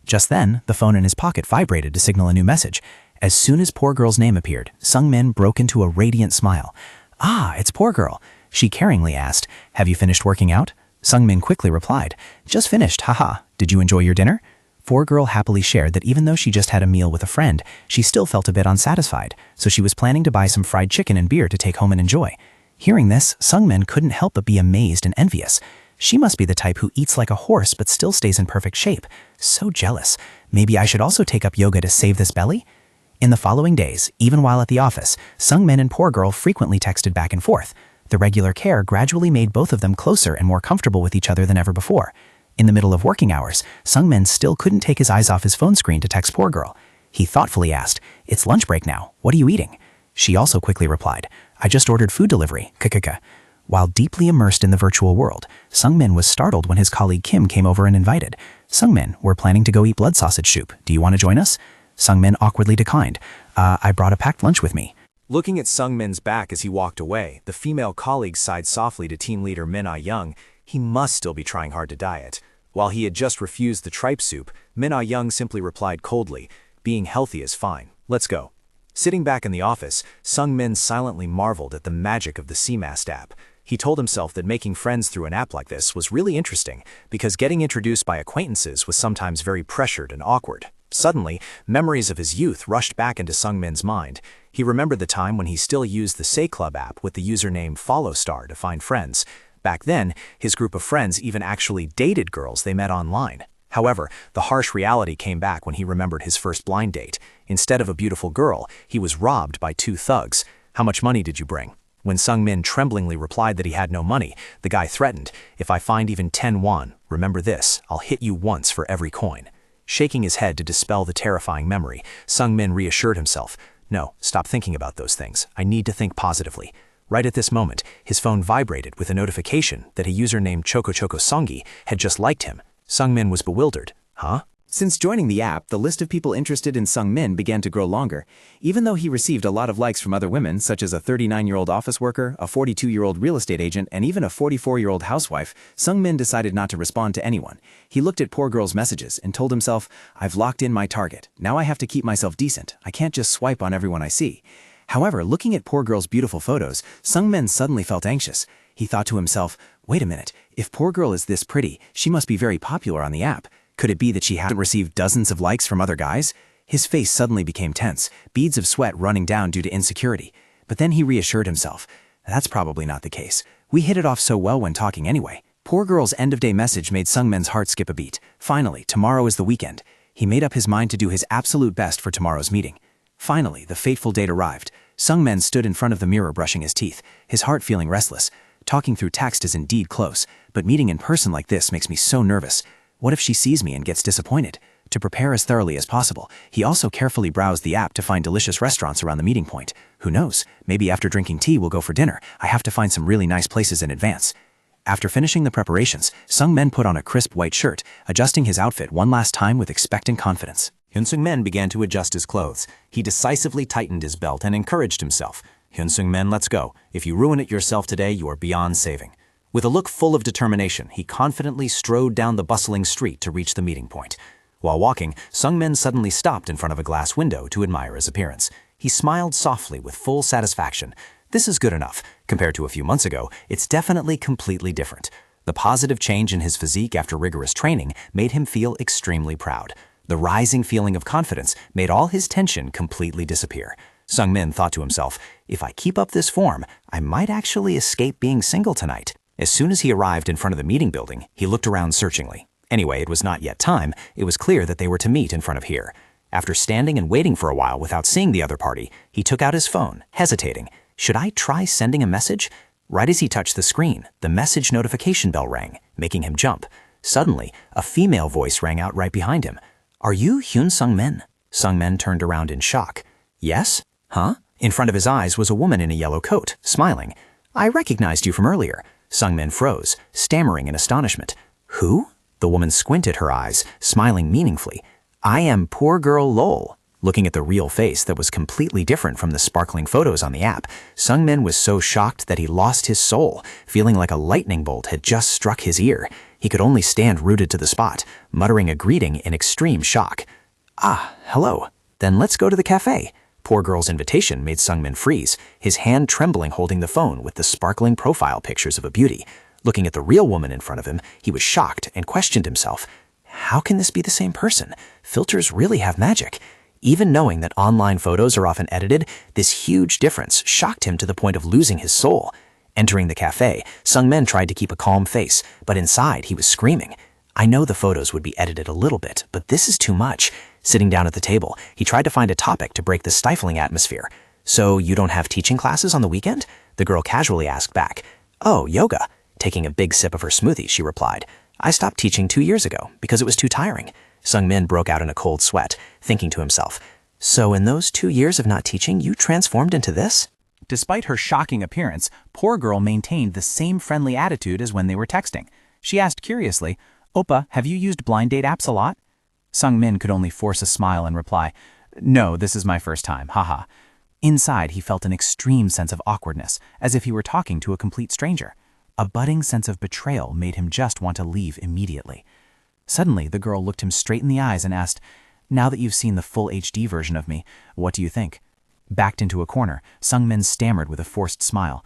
Just then, the phone in his pocket vibrated to signal a new message. As soon as Poor Girl's name appeared, Sung-min broke into a radiant smile. "Ah, it's Poor Girl." She caringly asked, "Have you finished working out?" Sung-min quickly replied, "Just finished, haha. Did you enjoy your dinner?" Poor Girl happily shared that even though she just had a meal with a friend, she still felt a bit unsatisfied, so she was planning to buy some fried chicken and beer to take home and enjoy. Hearing this, Sung-min couldn't help but be amazed and envious. She must be the type who eats like a horse but still stays in perfect shape. So jealous. Maybe I should also take up yoga to save this belly? In the following days, even while at the office, Sung-min and Poor Girl frequently texted back and forth. The regular care gradually made both of them closer and more comfortable with each other than ever before. In the middle of working hours, Sung-min still couldn't take his eyes off his phone screen to text Poor Girl. He thoughtfully asked, "It's lunch break now. What are you eating?" She also quickly replied, "I just ordered food delivery, kkk." While deeply immersed in the virtual world, Sung-min was startled when his colleague Kim came over and invited. "Sung-min, we're planning to go eat blood sausage soup. Do you want to join us?" Sung-min awkwardly declined. I brought a packed lunch with me." Looking at Sung-min's back as he walked away, the female colleague sighed softly to team leader Min-ah-young. He must still be trying hard to diet. While he had just refused the tripe soup, Min-ah-young simply replied coldly, "Being healthy is fine. Let's go." Sitting back in the office, Sung-min silently marveled at the magic of the CMAST app. He told himself that making friends through an app like this was really interesting, because getting introduced by acquaintances was sometimes very pressured and awkward. Suddenly, memories of his youth rushed back into Sung-min's mind. He remembered the time when he still used the Say Club app with the username FollowStar to find friends. Back then, his group of friends even actually dated girls they met online. However, the harsh reality came back when he remembered his first blind date. Instead of a beautiful girl, he was robbed by two thugs. "How much money did you bring?" When Sung-min tremblingly replied that he had no money, the guy threatened, "If I find even 10 won, remember this, I'll hit you once for every coin." Shaking his head to dispel the terrifying memory, Sung-min reassured himself, "No, stop thinking about those things. I need to think positively." Right at this moment, his phone vibrated with a notification that a user named Choco Choco Songi had just liked him. Sung-min was bewildered. Huh? Since joining the app, the list of people interested in Sung-min began to grow longer. Even though he received a lot of likes from other women, such as a 39-year-old office worker, a 42-year-old real estate agent, and even a 44-year-old housewife, Sung-min decided not to respond to anyone. He looked at Poor Girl's messages and told himself, "I've locked in my target. Now I have to keep myself decent. I can't just swipe on everyone I see." However, looking at Poor Girl's beautiful photos, Sung-min suddenly felt anxious. He thought to himself, "Wait a minute, if Poor Girl is this pretty, she must be very popular on the app. Could it be that she hadn't received dozens of likes from other guys?" His face suddenly became tense, beads of sweat running down due to insecurity. But then he reassured himself, "That's probably not the case. We hit it off so well when talking anyway." Poor Girl's end-of-day message made Sung-min's heart skip a beat. Finally, tomorrow is the weekend. He made up his mind to do his absolute best for tomorrow's meeting. Finally, the fateful date arrived. Sung-min stood in front of the mirror brushing his teeth, his heart feeling restless. Talking through text is indeed close, but meeting in person like this makes me so nervous. What if she sees me and gets disappointed? To prepare as thoroughly as possible, he also carefully browsed the app to find delicious restaurants around the meeting point. Who knows, maybe after drinking tea we'll go for dinner. I have to find some really nice places in advance. After finishing the preparations, Sung-min put on a crisp white shirt, adjusting his outfit one last time with expectant confidence. Hyun-sung-min began to adjust his clothes. He decisively tightened his belt and encouraged himself. "Hyun-sung-min, let's go. If you ruin it yourself today, you are beyond saving." With a look full of determination, he confidently strode down the bustling street to reach the meeting point. While walking, Sung-min suddenly stopped in front of a glass window to admire his appearance. He smiled softly with full satisfaction. This is good enough. Compared to a few months ago, it's definitely completely different. The positive change in his physique after rigorous training made him feel extremely proud. The rising feeling of confidence made all his tension completely disappear. Sung-min thought to himself, "If I keep up this form, I might actually escape being single tonight." As soon as he arrived in front of the meeting building, he looked around searchingly. Anyway, it was not yet time. It was clear that they were to meet in front of here. After standing and waiting for a while without seeing the other party, he took out his phone, hesitating. Should I try sending a message? Right as he touched the screen, the message notification bell rang, making him jump. Suddenly, a female voice rang out right behind him. "Are you Hyun-sung-min?" Sung-min turned around in shock. "Yes? Huh?" In front of his eyes was a woman in a yellow coat, smiling. "I recognized you from earlier." Sung-min froze, stammering in astonishment. "Who?" The woman squinted her eyes, smiling meaningfully. "I am Poor Girl Lol." Looking at the real face that was completely different from the sparkling photos on the app, Sungmin was so shocked that he lost his soul, feeling like a lightning bolt had just struck his ear. He could only stand rooted to the spot, muttering a greeting in extreme shock. "Ah, hello. Then let's go to the cafe." Poor girl's invitation made Sungmin freeze, his hand trembling holding the phone with the sparkling profile pictures of a beauty. Looking at the real woman in front of him, he was shocked and questioned himself. How can this be the same person? Filters really have magic. Even knowing that online photos are often edited, this huge difference shocked him to the point of losing his soul. Entering the cafe, Sungmin tried to keep a calm face, but inside he was screaming. I know the photos would be edited a little bit, but this is too much. Sitting down at the table, he tried to find a topic to break the stifling atmosphere. So you don't have teaching classes on the weekend? The girl casually asked back. Oh, yoga. Taking a big sip of her smoothie, she replied. I stopped teaching 2 years ago because it was too tiring. Sungmin broke out in a cold sweat, thinking to himself, so in those 2 years of not teaching, you transformed into this? Despite her shocking appearance, poor girl maintained the same friendly attitude as when they were texting. She asked curiously, Oppa, have you used blind date apps a lot? Sungmin could only force a smile and reply, No, this is my first time, haha. Inside, he felt an extreme sense of awkwardness, as if he were talking to a complete stranger. A budding sense of betrayal made him just want to leave immediately. Suddenly, the girl looked him straight in the eyes and asked, Now that you've seen the full HD version of me, what do you think? Backed into a corner, Sungmin stammered with a forced smile.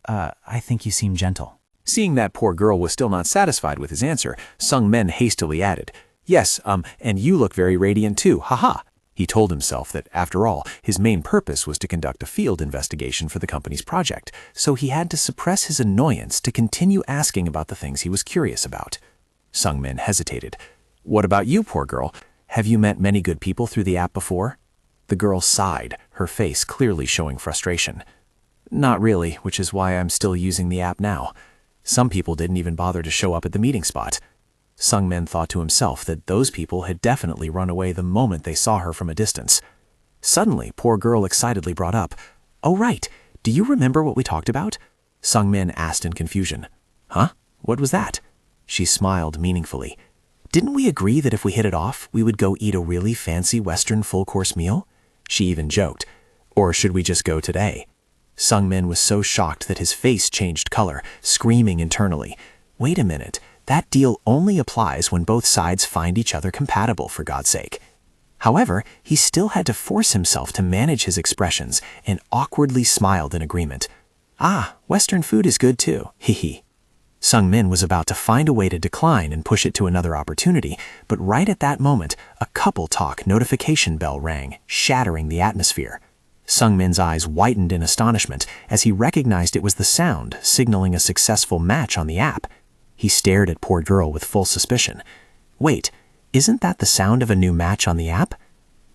I think you seem gentle. Seeing that poor girl was still not satisfied with his answer, Sungmin hastily added, Yes, and you look very radiant too, haha. He told himself that, after all, his main purpose was to conduct a field investigation for the company's project, so he had to suppress his annoyance to continue asking about the things he was curious about. Sungmin hesitated. What about you, poor girl? Have you met many good people through the app before? The girl sighed, her face clearly showing frustration. Not really, which is why I'm still using the app now. Some people didn't even bother to show up at the meeting spot. Sungmin thought to himself that those people had definitely run away the moment they saw her from a distance. Suddenly, poor girl excitedly brought up, Oh right, do you remember what we talked about? Sungmin asked in confusion. Huh? What was that? She smiled meaningfully. Didn't we agree that if we hit it off, we would go eat a really fancy Western full-course meal? She even joked. Or should we just go today? Sungmin was so shocked that his face changed color, screaming internally. Wait a minute. That deal only applies when both sides find each other compatible, for God's sake. However, he still had to force himself to manage his expressions and awkwardly smiled in agreement. Ah, Western food is good too, hee. Sungmin was about to find a way to decline and push it to another opportunity, but right at that moment, a couple talk notification bell rang, shattering the atmosphere. Sungmin's eyes widened in astonishment as he recognized it was the sound signaling a successful match on the app. He stared at poor girl with full suspicion. Wait, isn't that the sound of a new match on the app?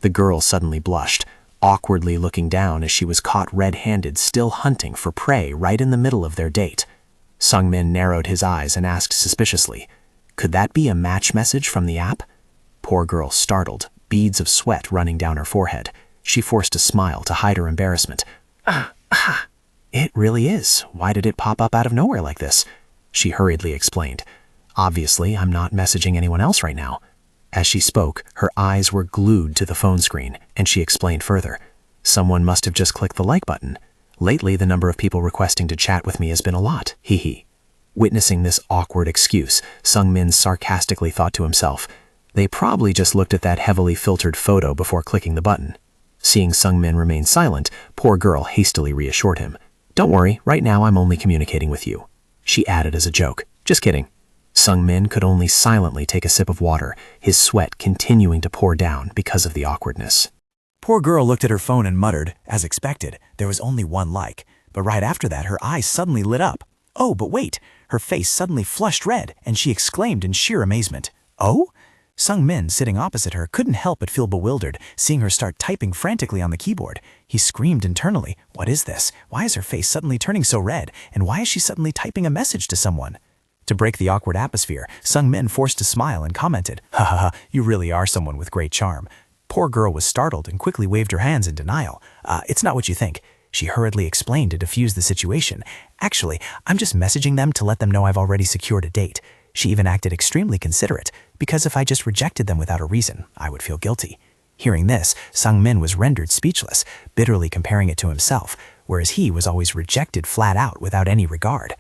The girl suddenly blushed, awkwardly looking down as she was caught red-handed still hunting for prey right in the middle of their date. Sungmin narrowed his eyes and asked suspiciously, Could that be a match message from the app? Poor girl startled, beads of sweat running down her forehead. She forced a smile to hide her embarrassment. It really is. Why did it pop up out of nowhere like this? She hurriedly explained. Obviously, I'm not messaging anyone else right now. As she spoke, her eyes were glued to the phone screen, and she explained further. Someone must have just clicked the like button. Lately, the number of people requesting to chat with me has been a lot, hee. Witnessing this awkward excuse, Sungmin sarcastically thought to himself, they probably just looked at that heavily filtered photo before clicking the button. Seeing Sungmin remain silent, poor girl hastily reassured him. Don't worry, right now I'm only communicating with you. She added as a joke, just kidding. Sungmin could only silently take a sip of water, his sweat continuing to pour down because of the awkwardness. Poor girl looked at her phone and muttered, as expected, there was only one like, but right after that her eyes suddenly lit up. Oh, but wait, her face suddenly flushed red, and she exclaimed in sheer amazement. Oh? Sungmin, sitting opposite her, couldn't help but feel bewildered, seeing her start typing frantically on the keyboard. He screamed internally, What is this? Why is her face suddenly turning so red, and why is she suddenly typing a message to someone? To break the awkward atmosphere, Sungmin forced a smile and commented, Ha ha ha, you really are someone with great charm. Poor girl was startled and quickly waved her hands in denial. It's not what you think. She hurriedly explained to defuse the situation. Actually, I'm just messaging them to let them know I've already secured a date. She even acted extremely considerate, because if I just rejected them without a reason, I would feel guilty. Hearing this, Sung-min was rendered speechless, bitterly comparing it to himself, whereas he was always rejected flat out without any regard.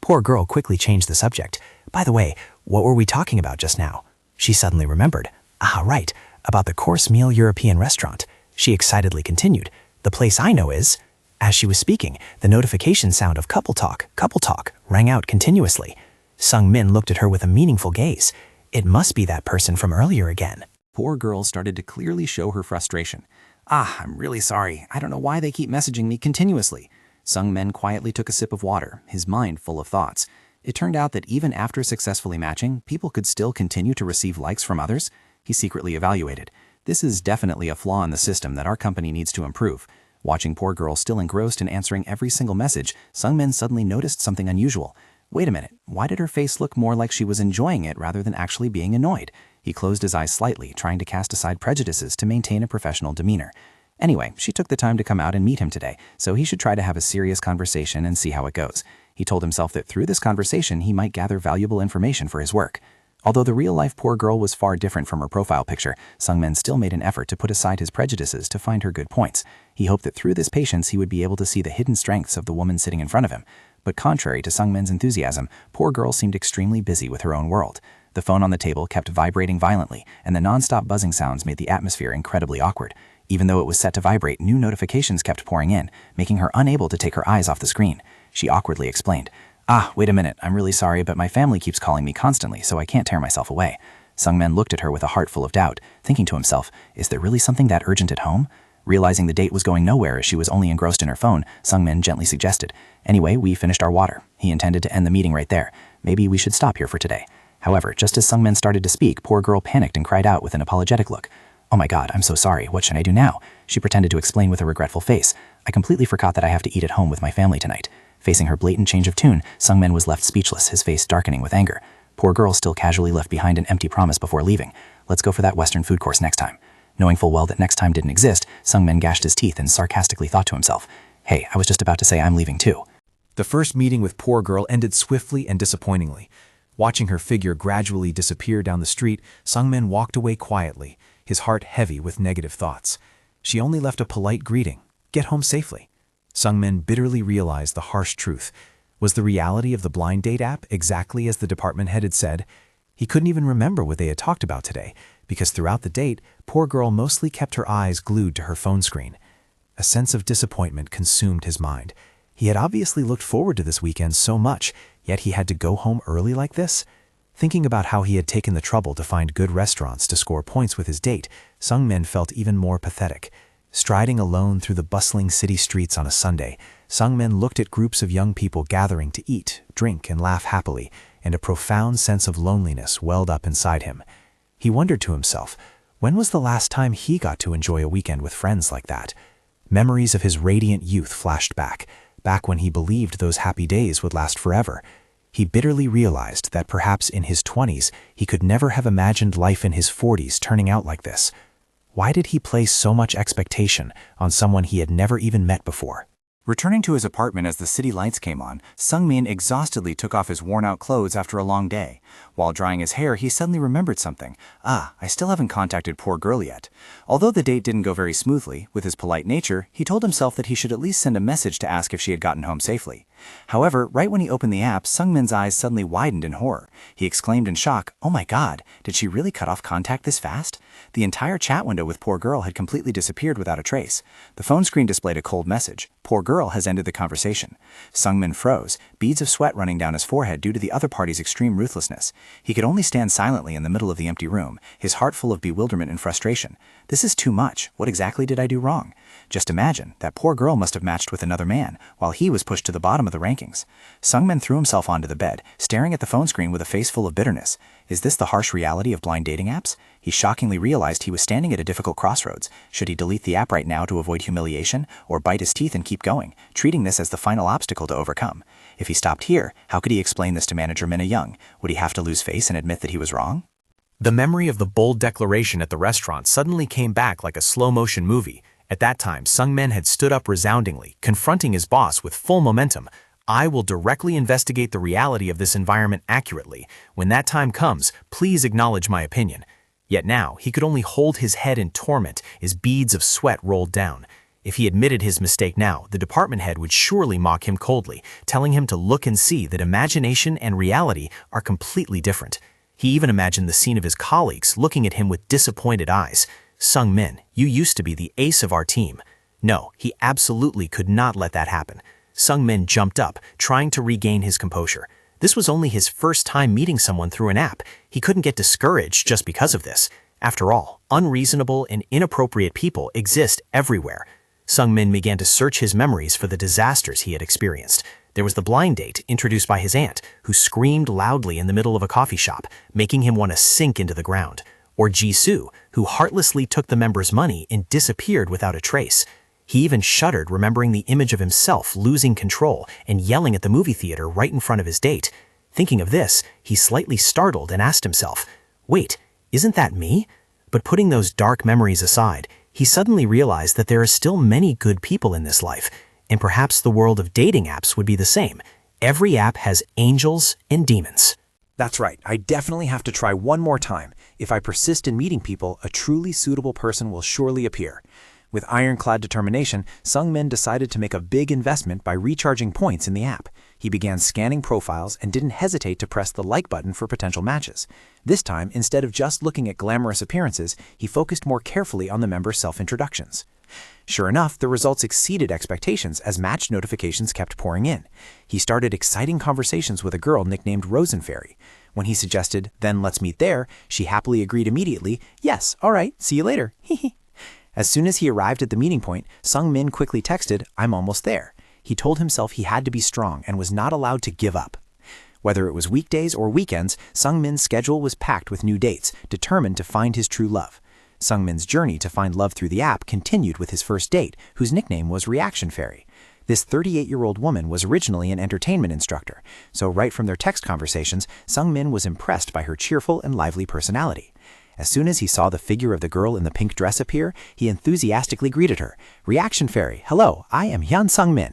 Poor girl quickly changed the subject. By the way, what were we talking about just now? She suddenly remembered. Ah, right, about the course meal European restaurant. She excitedly continued. The place I know is... As she was speaking, the notification sound of couple talk, rang out continuously. Sung-min looked at her with a meaningful gaze. It must be that person from earlier again. Poor girl started to clearly show her frustration. Ah, I'm really sorry. I don't know why they keep messaging me continuously. Sung-min quietly took a sip of water, his mind full of thoughts. It turned out that even after successfully matching, people could still continue to receive likes from others. He secretly evaluated. This is definitely a flaw in the system that our company needs to improve. Watching poor girl still engrossed in answering every single message, Sung-min suddenly noticed something unusual. Wait a minute, why did her face look more like she was enjoying it rather than actually being annoyed? He closed his eyes slightly, trying to cast aside prejudices to maintain a professional demeanor. Anyway, she took the time to come out and meet him today, so he should try to have a serious conversation and see how it goes. He told himself that through this conversation he might gather valuable information for his work. Although the real-life poor girl was far different from her profile picture, Sung-min still made an effort to put aside his prejudices to find her good points. He hoped that through this patience he would be able to see the hidden strengths of the woman sitting in front of him. But contrary to Sung-min's enthusiasm, poor girl seemed extremely busy with her own world. The phone on the table kept vibrating violently, and the non-stop buzzing sounds made the atmosphere incredibly awkward. Even though it was set to vibrate, new notifications kept pouring in, making her unable to take her eyes off the screen. She awkwardly explained, Ah, wait a minute, I'm really sorry, but my family keeps calling me constantly, so I can't tear myself away. Sung-min looked at her with a heart full of doubt, thinking to himself, is there really something that urgent at home? Realizing the date was going nowhere as she was only engrossed in her phone, Sung-min gently suggested, Anyway, we finished our water. He intended to end the meeting right there. Maybe we should stop here for today. However, just as Sung-min started to speak, poor girl panicked and cried out with an apologetic look. Oh my god, I'm so sorry, what should I do now? She pretended to explain with a regretful face. I completely forgot that I have to eat at home with my family tonight. Facing her blatant change of tune, Sung-min was left speechless, his face darkening with anger. Poor girl still casually left behind an empty promise before leaving. Let's go for that Western food course next time. Knowing full well that next time didn't exist, Sung-min gashed his teeth and sarcastically thought to himself, Hey, I was just about to say I'm leaving too. The first meeting with poor girl ended swiftly and disappointingly. Watching her figure gradually disappear down the street, Sung-min walked away quietly, his heart heavy with negative thoughts. She only left a polite greeting, get home safely. Sung-min bitterly realized the harsh truth. Was the reality of the blind date app exactly as the department head had said? He couldn't even remember what they had talked about today, because throughout the date, poor girl mostly kept her eyes glued to her phone screen. A sense of disappointment consumed his mind. He had obviously looked forward to this weekend so much, yet he had to go home early like this? Thinking about how he had taken the trouble to find good restaurants to score points with his date, Sung-min felt even more pathetic. Striding alone through the bustling city streets on a Sunday, Sung-min looked at groups of young people gathering to eat, drink, and laugh happily, and a profound sense of loneliness welled up inside him. He wondered to himself, when was the last time he got to enjoy a weekend with friends like that? Memories of his radiant youth flashed back when he believed those happy days would last forever. He bitterly realized that perhaps in his 20s he could never have imagined life in his 40s turning out like this. Why did he place so much expectation on someone he had never even met before? Returning to his apartment as the city lights came on, Sung-min exhaustedly took off his worn-out clothes after a long day. While drying his hair, he suddenly remembered something. Ah, I still haven't contacted poor girl yet. Although the date didn't go very smoothly, with his polite nature, he told himself that he should at least send a message to ask if she had gotten home safely. However, right when he opened the app, Sung-min's eyes suddenly widened in horror. He exclaimed in shock, Oh my god, did she really cut off contact this fast? The entire chat window with poor girl had completely disappeared without a trace. The phone screen displayed a cold message. Poor girl has ended the conversation. Sung-min froze, beads of sweat running down his forehead due to the other party's extreme ruthlessness. He could only stand silently in the middle of the empty room, his heart full of bewilderment and frustration. This is too much. What exactly did I do wrong? Just imagine, that poor girl must have matched with another man, while he was pushed to the bottom of the rankings. Sung-min threw himself onto the bed, staring at the phone screen with a face full of bitterness. Is this the harsh reality of blind dating apps? He shockingly realized he was standing at a difficult crossroads. Should he delete the app right now to avoid humiliation, or bite his teeth and keep going, treating this as the final obstacle to overcome? If he stopped here, how could he explain this to manager Minna Young? Would he have to lose face and admit that he was wrong? The memory of the bold declaration at the restaurant suddenly came back like a slow-motion movie. At that time, Sung-min had stood up resoundingly, confronting his boss with full momentum. I will directly investigate the reality of this environment accurately. When that time comes, please acknowledge my opinion. Yet now, he could only hold his head in torment as beads of sweat rolled down. If he admitted his mistake now, the department head would surely mock him coldly, telling him to look and see that imagination and reality are completely different. He even imagined the scene of his colleagues looking at him with disappointed eyes. Sung-min, you used to be the ace of our team. No, he absolutely could not let that happen. Sung-min jumped up, trying to regain his composure. This was only his first time meeting someone through an app. He couldn't get discouraged just because of this. After all, unreasonable and inappropriate people exist everywhere. Sung-min began to search his memories for the disasters he had experienced. There was the blind date introduced by his aunt, who screamed loudly in the middle of a coffee shop, making him want to sink into the ground. Or Jisoo, who heartlessly took the members' money and disappeared without a trace. He even shuddered remembering the image of himself losing control and yelling at the movie theater right in front of his date. Thinking of this, he slightly startled and asked himself, "Wait, isn't that me?" But putting those dark memories aside, he suddenly realized that there are still many good people in this life, and perhaps the world of dating apps would be the same. Every app has angels and demons. That's right, I definitely have to try one more time. If I persist in meeting people, a truly suitable person will surely appear. With ironclad determination, Sung-min decided to make a big investment by recharging points in the app. He began scanning profiles and didn't hesitate to press the like button for potential matches. This time, instead of just looking at glamorous appearances, he focused more carefully on the members' self-introductions. Sure enough, the results exceeded expectations as match notifications kept pouring in. He started exciting conversations with a girl nicknamed Rosenfairy. When he suggested, "Then let's meet there," she happily agreed immediately, "Yes, all right, see you later." As soon as he arrived at the meeting point, Sung-min quickly texted, "I'm almost there." He told himself he had to be strong and was not allowed to give up. Whether it was weekdays or weekends, Sung-min's schedule was packed with new dates, determined to find his true love. Sung-min's journey to find love through the app continued with his first date, whose nickname was Reaction Fairy. This 38-year-old woman was originally an entertainment instructor, so right from their text conversations, Sung-min was impressed by her cheerful and lively personality. As soon as he saw the figure of the girl in the pink dress appear, he enthusiastically greeted her. "Reaction Fairy, hello, I am Hyun Sung-min."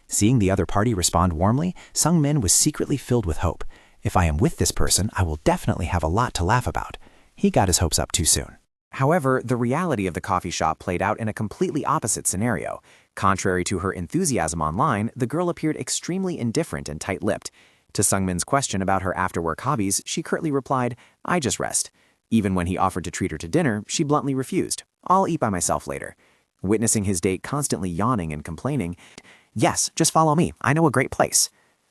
Seeing the other party respond warmly, Sung-min was secretly filled with hope. If I am with this person, I will definitely have a lot to laugh about. He got his hopes up too soon. However, the reality of the coffee shop played out in a completely opposite scenario. Contrary to her enthusiasm online, the girl appeared extremely indifferent and tight-lipped. To Sung-min's question about her after-work hobbies, she curtly replied, "I just rest." Even when he offered to treat her to dinner, she bluntly refused. "I'll eat by myself later." Witnessing his date constantly yawning and complaining, "Yes, just follow me, I know a great place."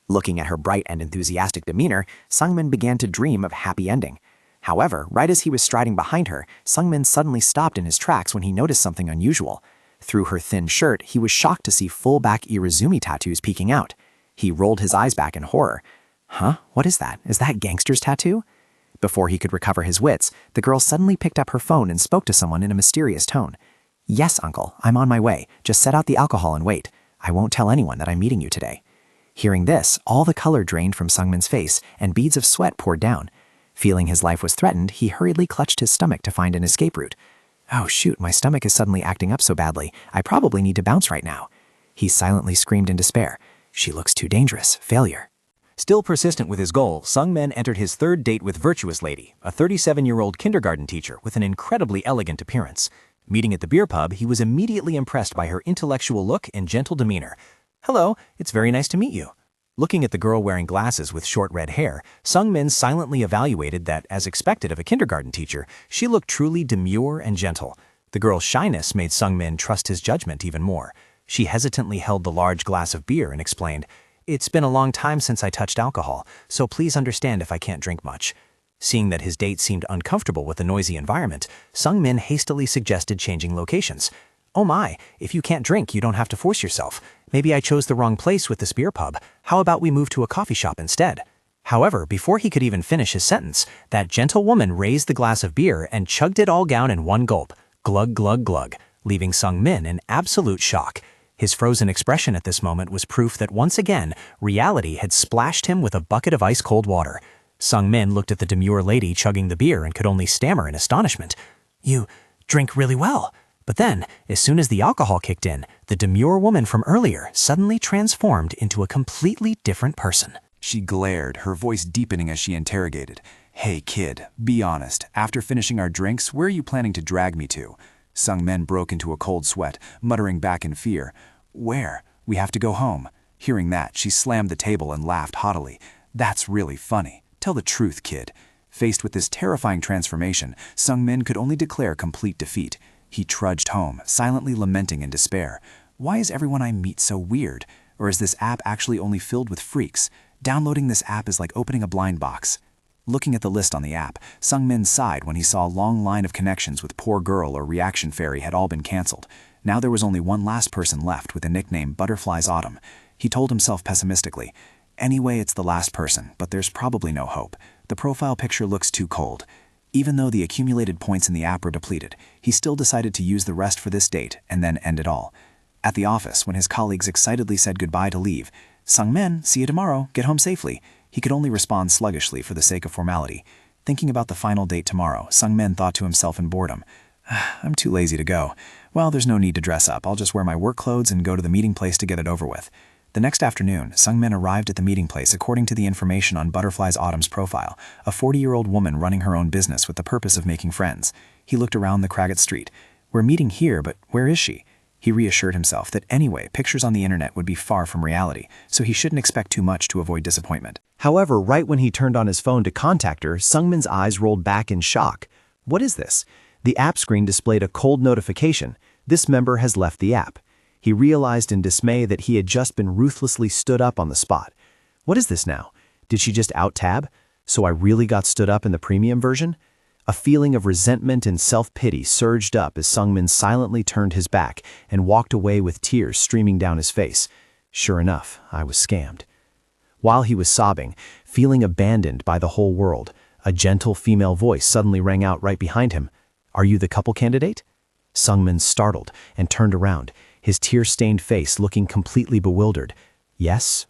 Looking at her bright and enthusiastic demeanor, Sung-min began to dream of a happy ending. However, right as he was striding behind her, Sung-min suddenly stopped in his tracks when he noticed something unusual. Through her thin shirt, he was shocked to see full-back Irizumi tattoos peeking out. He rolled his eyes back in horror. "Huh? What is that? Is that gangster's tattoo?" Before he could recover his wits, the girl suddenly picked up her phone and spoke to someone in a mysterious tone. "Yes, uncle, I'm on my way. Just set out the alcohol and wait. I won't tell anyone that I'm meeting you today." Hearing this, all the color drained from Sung-min's face and beads of sweat poured down. Feeling his life was threatened, he hurriedly clutched his stomach to find an escape route. "Oh shoot, my stomach is suddenly acting up so badly. I probably need to bounce right now." He silently screamed in despair. "She looks too dangerous. Failure." Still persistent with his goal, Sung-min entered his third date with Virtuous Lady, a 37-year-old kindergarten teacher with an incredibly elegant appearance. Meeting at the beer pub, he was immediately impressed by her intellectual look and gentle demeanor. "Hello, it's very nice to meet you." Looking at the girl wearing glasses with short red hair, Sung-min silently evaluated that, as expected of a kindergarten teacher, she looked truly demure and gentle. The girl's shyness made Sung-min trust his judgment even more. She hesitantly held the large glass of beer and explained, "It's been a long time since I touched alcohol, so please understand if I can't drink much." Seeing that his date seemed uncomfortable with the noisy environment, Sung-min hastily suggested changing locations. "Oh my, if you can't drink, you don't have to force yourself. Maybe I chose the wrong place with this beer pub. How about we move to a coffee shop instead?" However, before he could even finish his sentence, that gentle woman raised the glass of beer and chugged it all down in one gulp. Glug, glug, glug, leaving Sung-min in absolute shock. His frozen expression at this moment was proof that once again, reality had splashed him with a bucket of ice-cold water. Sung-min looked at the demure lady chugging the beer and could only stammer in astonishment. "You drink really well." But then, as soon as the alcohol kicked in, the demure woman from earlier suddenly transformed into a completely different person. She glared, her voice deepening as she interrogated. Hey kid, be honest, after finishing our drinks, where are you planning to drag me to? Sung-min broke into a cold sweat, muttering back in fear. Where? We have to go home. Hearing that, she slammed the table and laughed haughtily. That's really funny. Tell the truth, kid. Faced with this terrifying transformation, Sung-min could only declare complete defeat. He trudged home, silently lamenting in despair. Why is everyone I meet so weird? Or is this app actually only filled with freaks? Downloading this app is like opening a blind box. Looking at the list on the app, Sung-min sighed when he saw a long line of connections with Poor Girl or Reaction Fairy had all been cancelled. Now there was only one last person left with the nickname Butterfly's Autumn. He told himself pessimistically, anyway, it's the last person, but there's probably no hope. The profile picture looks too cold. Even though the accumulated points in the app were depleted, he still decided to use the rest for this date and then end it all. At the office, when his colleagues excitedly said goodbye to leave, Sung-min, see you tomorrow, get home safely. He could only respond sluggishly for the sake of formality. Thinking about the final date tomorrow, Sung-min thought to himself in boredom, I'm too lazy to go. Well, there's no need to dress up. I'll just wear my work clothes and go to the meeting place to get it over with. The next afternoon, Sung-min arrived at the meeting place according to the information on Butterfly's Autumn's profile, a 40-year-old woman running her own business with the purpose of making friends. He looked around the crowded street. We're meeting here, but where is she? He reassured himself that anyway, pictures on the internet would be far from reality, so he shouldn't expect too much to avoid disappointment. However, right when he turned on his phone to contact her, Sung-min's eyes rolled back in shock. What is this? The app screen displayed a cold notification. This member has left the app. He realized in dismay that he had just been ruthlessly stood up on the spot. What is this now? Did she just out-tab? So I really got stood up in the premium version? A feeling of resentment and self-pity surged up as Sung-min silently turned his back and walked away with tears streaming down his face. Sure enough, I was scammed. While he was sobbing, feeling abandoned by the whole world, a gentle female voice suddenly rang out right behind him. Are you the couple candidate? Sung-min startled and turned around, his tear-stained face looking completely bewildered. Yes?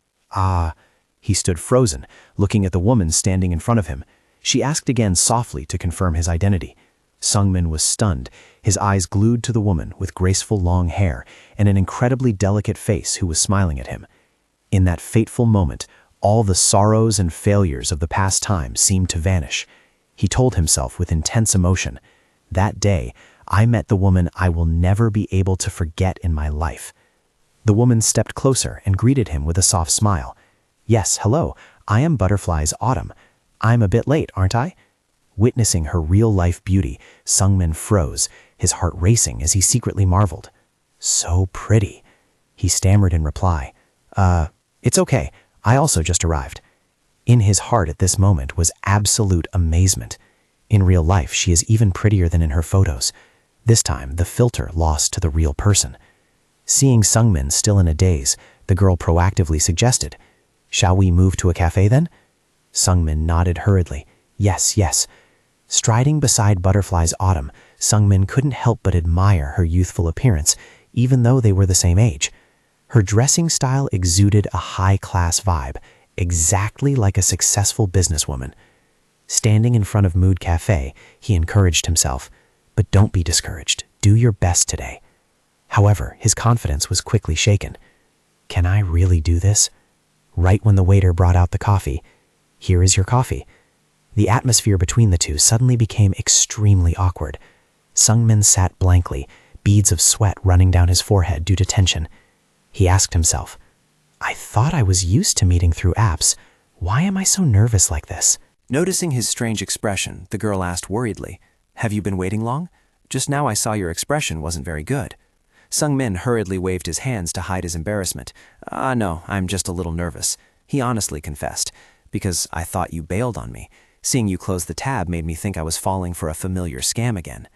He stood frozen, looking at the woman standing in front of him. She asked again softly to confirm his identity. Sung-min was stunned, his eyes glued to the woman with graceful long hair and an incredibly delicate face who was smiling at him. In that fateful moment, all the sorrows and failures of the past time seemed to vanish. He told himself with intense emotion, that day, I met the woman I will never be able to forget in my life. The woman stepped closer and greeted him with a soft smile. Yes, hello, I am Butterfly's Autumn. I'm a bit late, aren't I? Witnessing her real-life beauty, Sung-min froze, his heart racing as he secretly marveled. So pretty. He stammered in reply. It's okay. I also just arrived. In his heart at this moment was absolute amazement. In real life, she is even prettier than in her photos. This time, the filter lost to the real person. Seeing Sung-min still in a daze, the girl proactively suggested, shall we move to a cafe then? Sung-min nodded hurriedly. Yes, yes. Striding beside Butterfly's Autumn, Sung-min couldn't help but admire her youthful appearance, even though they were the same age. Her dressing style exuded a high-class vibe, exactly like a successful businesswoman. Standing in front of Mood Cafe, he encouraged himself, but don't be discouraged. Do your best today. However, his confidence was quickly shaken. Can I really do this? Right when the waiter brought out the coffee, here is your coffee. The atmosphere between the two suddenly became extremely awkward. Sung-min sat blankly, beads of sweat running down his forehead due to tension. He asked himself, I thought I was used to meeting through apps. Why am I so nervous like this? Noticing his strange expression, the girl asked worriedly, have you been waiting long? Just now I saw your expression wasn't very good. Sung-min hurriedly waved his hands to hide his embarrassment. No, I'm just a little nervous. He honestly confessed, because I thought you bailed on me. Seeing you close the tab made me think I was falling for a familiar scam again.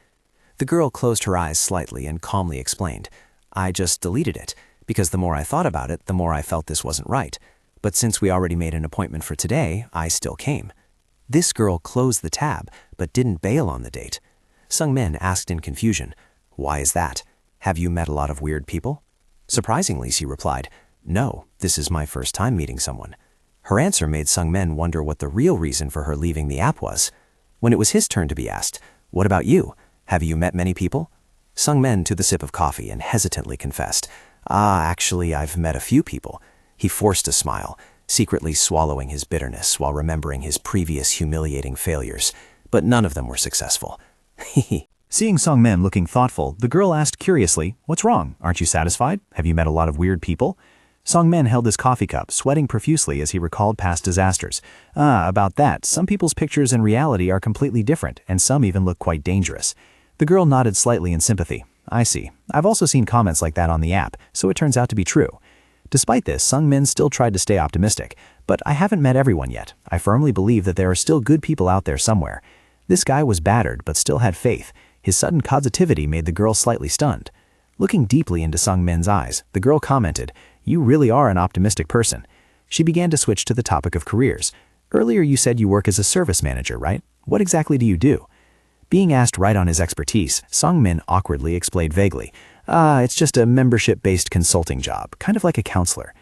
The girl closed her eyes slightly and calmly explained, I just deleted it, because the more I thought about it, the more I felt this wasn't right. But since we already made an appointment for today, I still came. This girl closed the tab, but didn't bail on the date. Sung-min asked in confusion, why is that? Have you met a lot of weird people? Surprisingly, she replied, no, this is my first time meeting someone. Her answer made Sung-min wonder what the real reason for her leaving the app was. When it was his turn to be asked, what about you? Have you met many people? Sung-min took a sip of coffee and hesitantly confessed, actually, I've met a few people. He forced a smile. secretly swallowing his bitterness while remembering his previous humiliating failures, but none of them were successful. Seeing Sungmin looking thoughtful, the girl asked curiously, "What's wrong? Aren't you satisfied? Have you met a lot of weird people?" Sungmin held his coffee cup, sweating profusely as he recalled past disasters. About that, some people's pictures and reality are completely different, and some even look quite dangerous. The girl nodded slightly in sympathy. "I see. I've also seen comments like that on the app, so it turns out to be true." Despite this, Sungmin still tried to stay optimistic. "But I haven't met everyone yet. I firmly believe that there are still good people out there somewhere." This guy was battered, but still had faith. His sudden causativity made the girl slightly stunned. Looking deeply into Sungmin's eyes, the girl commented, "You really are an optimistic person." She began to switch to the topic of careers. "Earlier you said you work as a service manager, right? What exactly do you do?" Being asked right on his expertise, Sungmin awkwardly explained vaguely, It's just a membership-based consulting job, kind of like a counselor."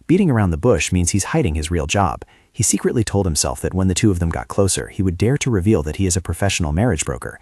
Beating around the bush means he's hiding his real job. He secretly told himself that when the two of them got closer, he would dare to reveal that he is a professional marriage broker.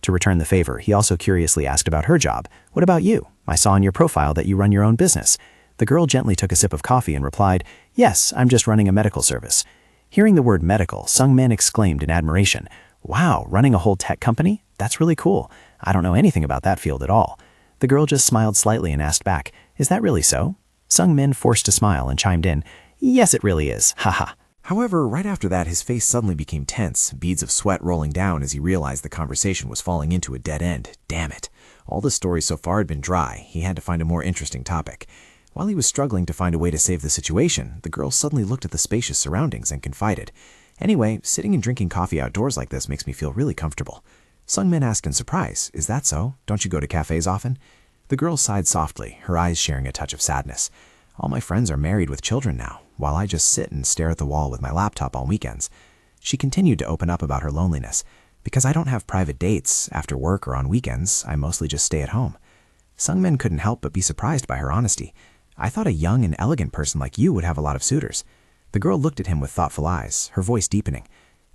To return the favor, he also curiously asked about her job. "What about you? I saw in your profile that you run your own business." The girl gently took a sip of coffee and replied, "Yes, I'm just running a medical service." Hearing the word medical, Sungmin exclaimed in admiration, "Wow, running a whole tech company? That's really cool. I don't know anything about that field at all." The girl just smiled slightly and asked back, "Is that really so?" Sungmin forced a smile and chimed in, "Yes, it really is, haha." However, right after that, his face suddenly became tense, beads of sweat rolling down as he realized the conversation was falling into a dead end. Damn it. All the stories so far had been dry. He had to find a more interesting topic. While he was struggling to find a way to save the situation, the girl suddenly looked at the spacious surroundings and confided, "Anyway, sitting and drinking coffee outdoors like this makes me feel really comfortable." Sungmin asked in surprise, "Is that so? Don't you go to cafes often?" The girl sighed softly, her eyes sharing a touch of sadness. "All my friends are married with children now, while I just sit and stare at the wall with my laptop on weekends." She continued to open up about her loneliness. "Because I don't have private dates after work or on weekends, I mostly just stay at home." Sungmin couldn't help but be surprised by her honesty. "I thought a young and elegant person like you would have a lot of suitors." The girl looked at him with thoughtful eyes, her voice deepening.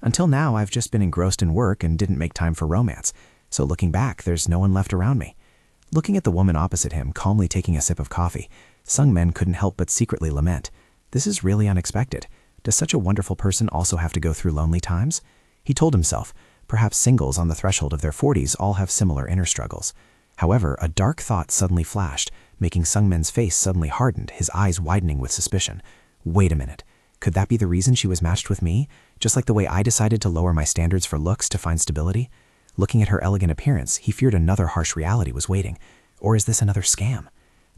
"Until now, I've just been engrossed in work and didn't make time for romance. So looking back, there's no one left around me." Looking at the woman opposite him, calmly taking a sip of coffee, Sungmin couldn't help but secretly lament. This is really unexpected. Does such a wonderful person also have to go through lonely times? He told himself, perhaps singles on the threshold of their 40s all have similar inner struggles. However, a dark thought suddenly flashed, making Sungmin's face suddenly hardened, his eyes widening with suspicion. Wait a minute. Could that be the reason she was matched with me? Just like the way I decided to lower my standards for looks to find stability? Looking at her elegant appearance, he feared another harsh reality was waiting. Or is this another scam?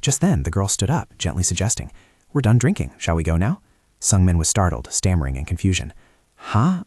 Just then, the girl stood up, gently suggesting, "We're done drinking. Shall we go now?" Sungmin was startled, stammering in confusion. "Huh?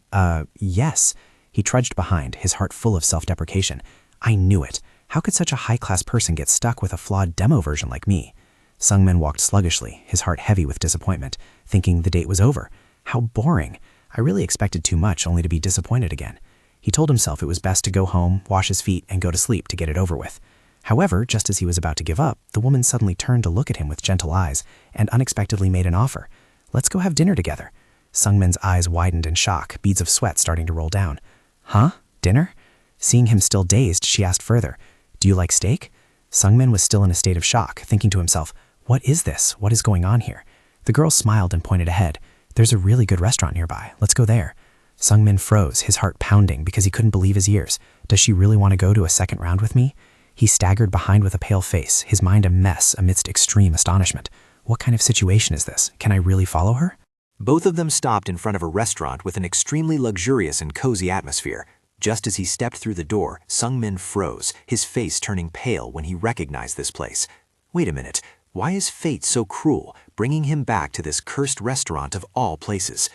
Yes." He trudged behind, his heart full of self-deprecation. I knew it. How could such a high-class person get stuck with a flawed demo version like me? Sungmin walked sluggishly, his heart heavy with disappointment, thinking the date was over. How boring. I really expected too much only to be disappointed again. He told himself it was best to go home, wash his feet, and go to sleep to get it over with. However, just as he was about to give up, the woman suddenly turned to look at him with gentle eyes and unexpectedly made an offer. "Let's go have dinner together." Sungmin's eyes widened in shock, beads of sweat starting to roll down. "Huh? Dinner?" Seeing him still dazed, she asked further, "Do you like steak?" Sungmin was still in a state of shock, thinking to himself, "What is this? What is going on here?" The girl smiled and pointed ahead. "There's a really good restaurant nearby. Let's go there." Sungmin froze, his heart pounding because he couldn't believe his ears. Does she really want to go to a second round with me? He staggered behind with a pale face, his mind a mess amidst extreme astonishment. What kind of situation is this? Can I really follow her? Both of them stopped in front of a restaurant with an extremely luxurious and cozy atmosphere. Just as he stepped through the door, Sungmin froze, his face turning pale when he recognized this place. Wait a minute, why is fate so cruel, bringing him back to this cursed restaurant of all places?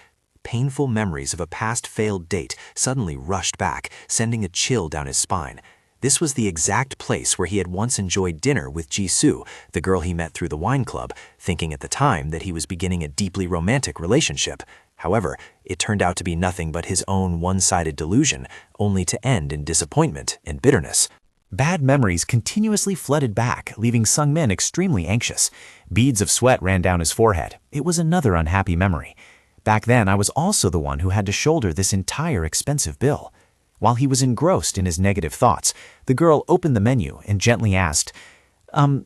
Painful memories of a past failed date suddenly rushed back, sending a chill down his spine. This was the exact place where he had once enjoyed dinner with Jisoo, the girl he met through the wine club, thinking at the time that he was beginning a deeply romantic relationship. However, it turned out to be nothing but his own one-sided delusion, only to end in disappointment and bitterness. Bad memories continuously flooded back, leaving Sungmin extremely anxious. Beads of sweat ran down his forehead. It was another unhappy memory. Back then, I was also the one who had to shoulder this entire expensive bill. While he was engrossed in his negative thoughts, the girl opened the menu and gently asked,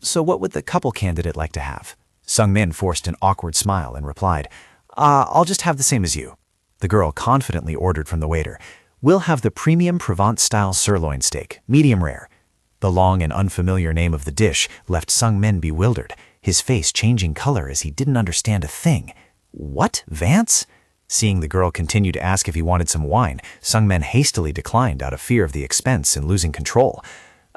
So what would the couple candidate like to have?" Sungmin forced an awkward smile and replied, I'll just have the same as you. The girl confidently ordered from the waiter. We'll have the premium Provence-style sirloin steak, medium rare. The long and unfamiliar name of the dish left Sung-min bewildered, his face changing color as he didn't understand a thing. What, Vance? Seeing the girl continue to ask if he wanted some wine, Sung-min hastily declined out of fear of the expense and losing control.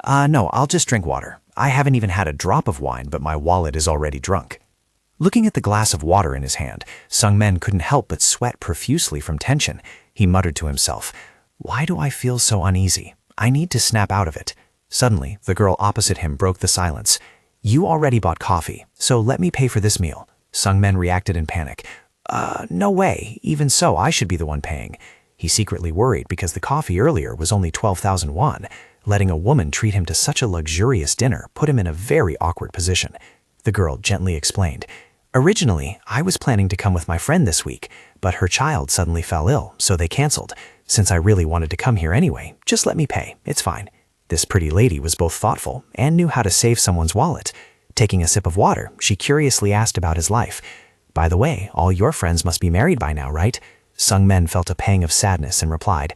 No, I'll just drink water. I haven't even had a drop of wine, but my wallet is already drunk. Looking at the glass of water in his hand, Sung-min couldn't help but sweat profusely from tension. He muttered to himself, "Why do I feel so uneasy? I need to snap out of it." Suddenly, the girl opposite him broke the silence. "You already bought coffee, so let me pay for this meal." Sung-min reacted in panic. No way. Even so, I should be the one paying." He secretly worried because the coffee earlier was only 12,000 won. Letting a woman treat him to such a luxurious dinner put him in a very awkward position. The girl gently explained, "Originally, I was planning to come with my friend this week, but her child suddenly fell ill, so they canceled. Since I really wanted to come here anyway, just let me pay. It's fine." This pretty lady was both thoughtful and knew how to save someone's wallet. Taking a sip of water, she curiously asked about his life. "By the way, all your friends must be married by now, right?" Sung-min felt a pang of sadness and replied,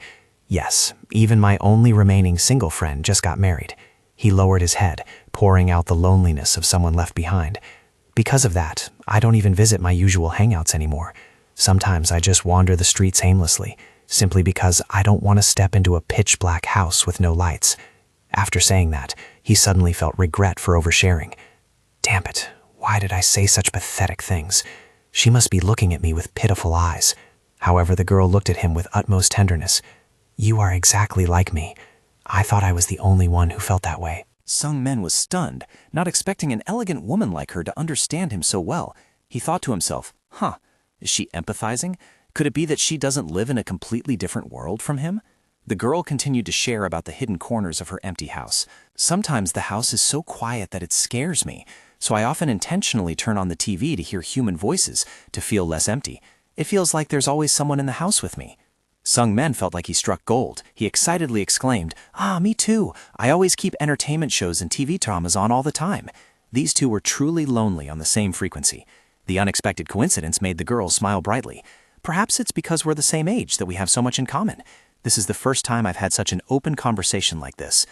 "Yes, even my only remaining single friend just got married." He lowered his head, pouring out the loneliness of someone left behind. "Because of that, I don't even visit my usual hangouts anymore. Sometimes I just wander the streets aimlessly, simply because I don't want to step into a pitch-black house with no lights." After saying that, he suddenly felt regret for oversharing. Damn it, why did I say such pathetic things? She must be looking at me with pitiful eyes. However, the girl looked at him with utmost tenderness. "You are exactly like me. I thought I was the only one who felt that way." Sung-min was stunned, not expecting an elegant woman like her to understand him so well. He thought to himself, is she empathizing? Could it be that she doesn't live in a completely different world from him? The girl continued to share about the hidden corners of her empty house. "Sometimes the house is so quiet that it scares me, so I often intentionally turn on the TV to hear human voices, to feel less empty. It feels like there's always someone in the house with me." Sung-min felt like he struck gold. He excitedly exclaimed, "Me too. I always keep entertainment shows and TV dramas on all the time." These two were truly lonely on the same frequency. The unexpected coincidence made the girl smile brightly. "Perhaps it's because we're the same age that we have so much in common. This is the first time I've had such an open conversation like this."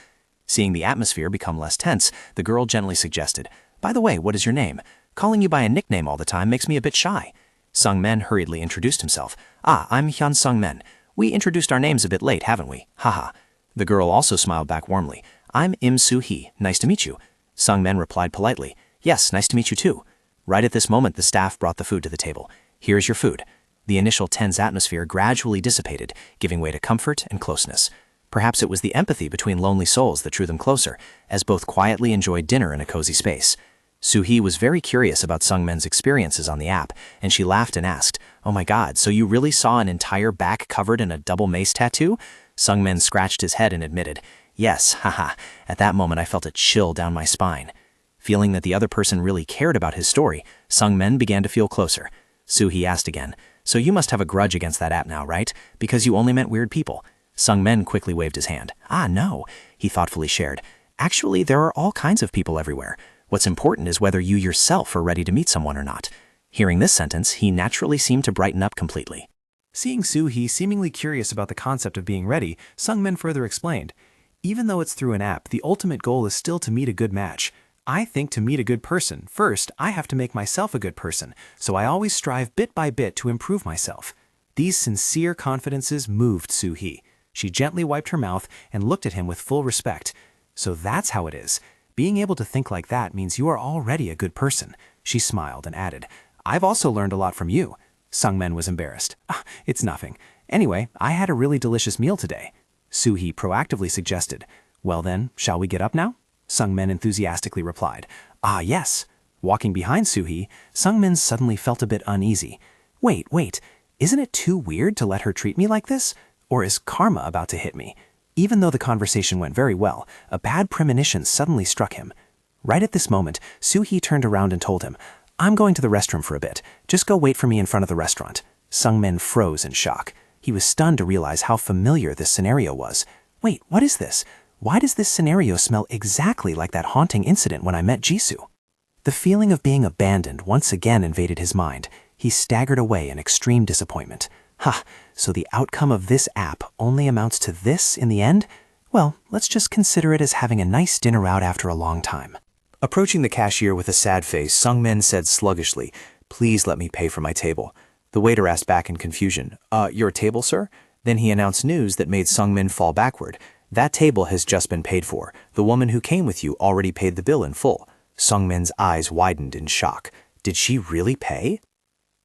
Seeing the atmosphere become less tense, the girl gently suggested, "By the way, what is your name? Calling you by a nickname all the time makes me a bit shy." Sung-min hurriedly introduced himself. "I'm Hyun Sung-min. We introduced our names a bit late, haven't we? Haha." The girl also smiled back warmly. "I'm Im Soo-hee. Nice to meet you." Sung-min replied politely, "Yes, nice to meet you too." Right at this moment, the staff brought the food to the table. "Here's your food." The initial tense atmosphere gradually dissipated, giving way to comfort and closeness. Perhaps it was the empathy between lonely souls that drew them closer, as both quietly enjoyed dinner in a cozy space. Soo-hee was very curious about Sung-min's experiences on the app, and she laughed and asked, "Oh my god, so you really saw an entire back covered in a double mace tattoo?" Sung-min scratched his head and admitted, "Yes, haha." At that moment I felt a chill down my spine. Feeling that the other person really cared about his story, Sung-min began to feel closer. Soo-hee asked again, "So you must have a grudge against that app now, right? Because you only met weird people." Sung-min quickly waved his hand. No," he thoughtfully shared. "Actually, there are all kinds of people everywhere. What's important is whether you yourself are ready to meet someone or not." Hearing this sentence, he naturally seemed to brighten up completely. Seeing Soo-hee seemingly curious about the concept of being ready, Sung-min further explained, "Even though it's through an app, the ultimate goal is still to meet a good match. I think to meet a good person, first, I have to make myself a good person, so I always strive bit by bit to improve myself." These sincere confidences moved Soo-hee. She gently wiped her mouth and looked at him with full respect. "So that's how it is. Being able to think like that means you are already a good person." She smiled and added, "I've also learned a lot from you." Sung-min was embarrassed. "It's nothing. Anyway, I had a really delicious meal today." Soo-hee proactively suggested, "Well then, shall we get up now?" Sung-min enthusiastically replied, Yes." Walking behind Soo-hee, Sung-min suddenly felt a bit uneasy. Wait, isn't it too weird to let her treat me like this? Or is karma about to hit me? Even though the conversation went very well, a bad premonition suddenly struck him. Right at this moment, Soo-hee turned around and told him, "I'm going to the restroom for a bit. Just go wait for me in front of the restaurant." Sung-min froze in shock. He was stunned to realize how familiar this scenario was. Wait, what is this? Why does this scenario smell exactly like that haunting incident when I met Jisoo? The feeling of being abandoned once again invaded his mind. He staggered away in extreme disappointment. Ha, so the outcome of this app only amounts to this in the end? Well, let's just consider it as having a nice dinner out after a long time. Approaching the cashier with a sad face, Sungmin said sluggishly, "Please let me pay for my table." The waiter asked back in confusion, Your table, sir?" Then he announced news that made Sungmin fall backward. "That table has just been paid for. The woman who came with you already paid the bill in full." Sungmin's eyes widened in shock. Did she really pay?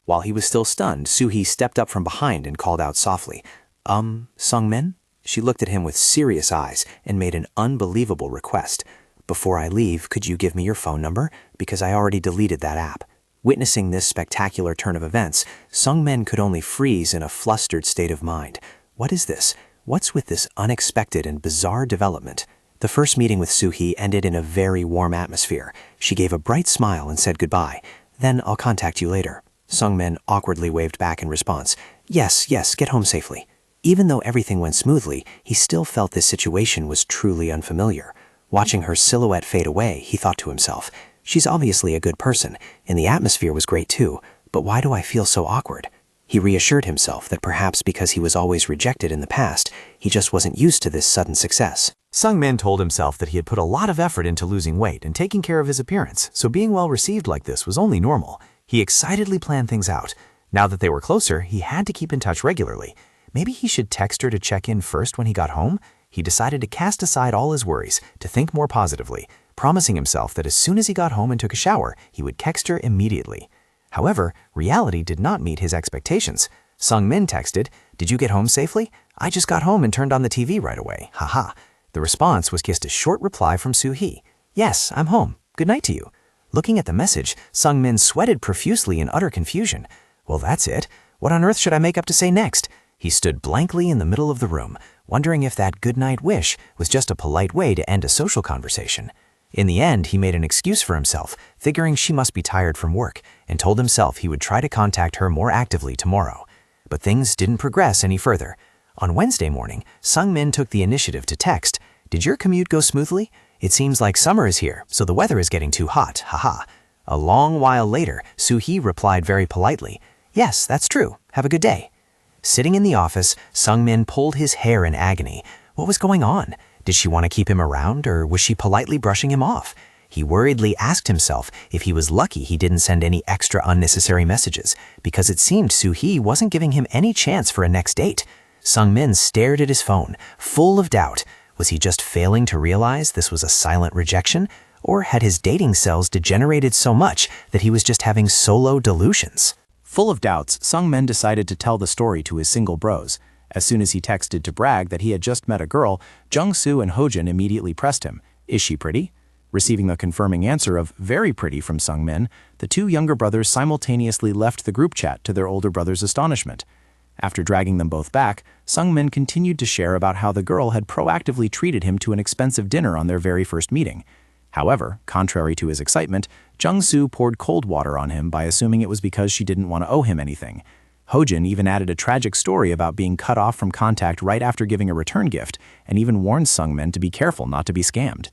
While he was still stunned, Soo-hee stepped up from behind and called out softly, Sungmin?" She looked at him with serious eyes and made an unbelievable request. "Before I leave, could you give me your phone number? Because I already deleted that app." Witnessing this spectacular turn of events, Sungmin could only freeze in a flustered state of mind. What is this? What's with this unexpected and bizarre development? The first meeting with Soo-hee ended in a very warm atmosphere. She gave a bright smile and said goodbye. "Then I'll contact you later." Sungmin awkwardly waved back in response. Yes, get home safely." Even though everything went smoothly, he still felt this situation was truly unfamiliar. Watching her silhouette fade away, he thought to himself, she's obviously a good person, and the atmosphere was great too, but why do I feel so awkward? He reassured himself that perhaps because he was always rejected in the past, he just wasn't used to this sudden success. Sungmin told himself that he had put a lot of effort into losing weight and taking care of his appearance, so being well received like this was only normal. He excitedly planned things out. Now that they were closer, he had to keep in touch regularly. Maybe he should text her to check in first when he got home? He decided to cast aside all his worries, to think more positively, promising himself that as soon as he got home and took a shower, he would text her immediately. However, reality did not meet his expectations. Sungmin texted, "Did you get home safely? I just got home and turned on the TV right away. Haha." The response was just a short reply from Soo-hee. "Yes, I'm home. Good night to you." Looking at the message, Sungmin sweated profusely in utter confusion. Well, that's it. What on earth should I make up to say next? He stood blankly in the middle of the room, wondering if that goodnight wish was just a polite way to end a social conversation. In the end, he made an excuse for himself, figuring she must be tired from work, and told himself he would try to contact her more actively tomorrow. But things didn't progress any further. On Wednesday morning, Sungmin took the initiative to text, "Did your commute go smoothly? It seems like summer is here, so the weather is getting too hot, haha." A long while later, Soo-hee replied very politely, "Yes, that's true. Have a good day." Sitting in the office, Sungmin pulled his hair in agony. What was going on? Did she want to keep him around, or was she politely brushing him off? He worriedly asked himself if he was lucky he didn't send any extra unnecessary messages, because it seemed Soo-hee wasn't giving him any chance for a next date. Sungmin stared at his phone, full of doubt. Was he just failing to realize this was a silent rejection? Or had his dating cells degenerated so much that he was just having solo delusions? Full of doubts, Sungmin decided to tell the story to his single bros. As soon as he texted to brag that he had just met a girl, Jung-soo and Hojin immediately pressed him, "Is she pretty?" Receiving the confirming answer of "very pretty" from Sungmin, the two younger brothers simultaneously left the group chat to their older brother's astonishment. After dragging them both back, Sungmin continued to share about how the girl had proactively treated him to an expensive dinner on their very first meeting. However, contrary to his excitement, Jung-soo poured cold water on him by assuming it was because she didn't want to owe him anything. Hojin even added a tragic story about being cut off from contact right after giving a return gift, and even warned Sungmin to be careful not to be scammed.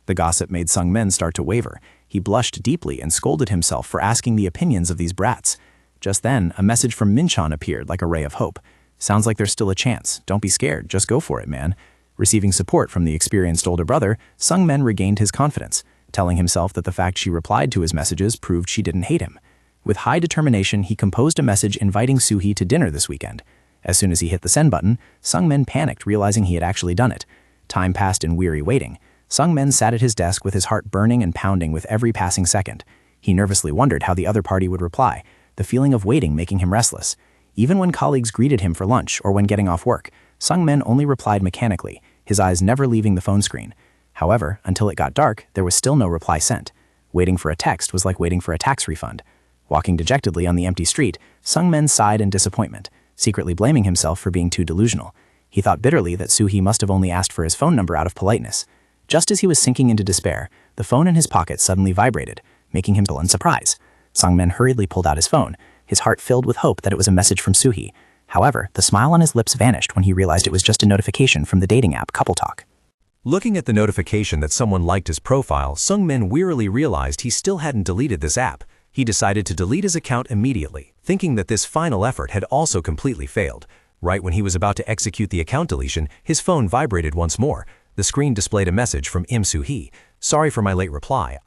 The gossip made Sungmin start to waver. He blushed deeply and scolded himself for asking the opinions of these brats. Just then, a message from Minchan appeared like a ray of hope. "Sounds like there's still a chance. Don't be scared. Just go for it, man." Receiving support from the experienced older brother, Sungmin regained his confidence, telling himself that the fact she replied to his messages proved she didn't hate him. With high determination, he composed a message inviting Soo-hee to dinner this weekend. As soon as he hit the send button, Sungmin panicked, realizing he had actually done it. Time passed in weary waiting. Sungmin sat at his desk with his heart burning and pounding with every passing second. He nervously wondered how the other party would reply, the feeling of waiting making him restless. Even when colleagues greeted him for lunch or when getting off work, Sungmin only replied mechanically, his eyes never leaving the phone screen. However, until it got dark, there was still no reply sent. Waiting for a text was like waiting for a tax refund. Walking dejectedly on the empty street, Sungmin sighed in disappointment, secretly blaming himself for being too delusional. He thought bitterly that Soo-hee must have only asked for his phone number out of politeness. Just as he was sinking into despair, the phone in his pocket suddenly vibrated, making him in surprise. Sungmin hurriedly pulled out his phone, his heart filled with hope that it was a message from Soo-hee. However, the smile on his lips vanished when he realized it was just a notification from the dating app Couple Talk. Looking at the notification that someone liked his profile, Sungmin wearily realized he still hadn't deleted this app. He decided to delete his account immediately, thinking that this final effort had also completely failed. Right when he was about to execute the account deletion, his phone vibrated once more. The screen displayed a message from Im Soo-hee. "Sorry for my late reply.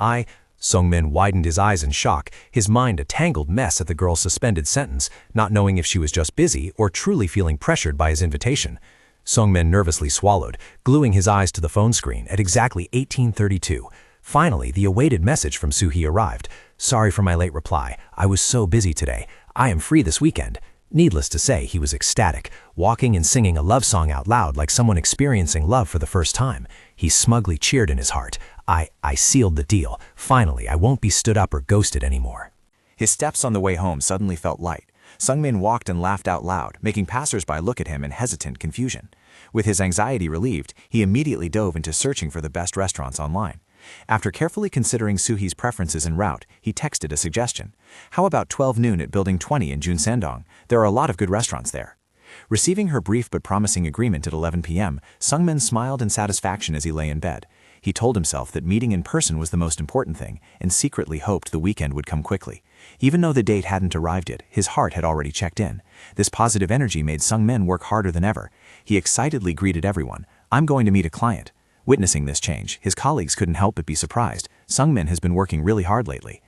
Sung-min widened his eyes in shock, his mind a tangled mess at the girl's suspended sentence, not knowing if she was just busy or truly feeling pressured by his invitation. Sung-min nervously swallowed, gluing his eyes to the phone screen at exactly 18:32. Finally, the awaited message from Soo-hee arrived. "Sorry for my late reply. I was so busy today. I am free this weekend." Needless to say, he was ecstatic, walking and singing a love song out loud like someone experiencing love for the first time. He smugly cheered in his heart. I sealed the deal. Finally, I won't be stood up or ghosted anymore." His steps on the way home suddenly felt light. Sung-min walked and laughed out loud, making passers-by look at him in hesitant confusion. With his anxiety relieved, he immediately dove into searching for the best restaurants online. After carefully considering Soo-hee's preferences en route, he texted a suggestion. "How about 12 noon at Building 20 in Junsandong? There are a lot of good restaurants there." Receiving her brief but promising agreement at 11 p.m., Sung-min smiled in satisfaction as he lay in bed. He told himself that meeting in person was the most important thing, and secretly hoped the weekend would come quickly. Even though the date hadn't arrived yet, his heart had already checked in. This positive energy made Sung-min work harder than ever. He excitedly greeted everyone. "I'm going to meet a client." Witnessing this change, his colleagues couldn't help but be surprised. Sung-min has been working really hard lately.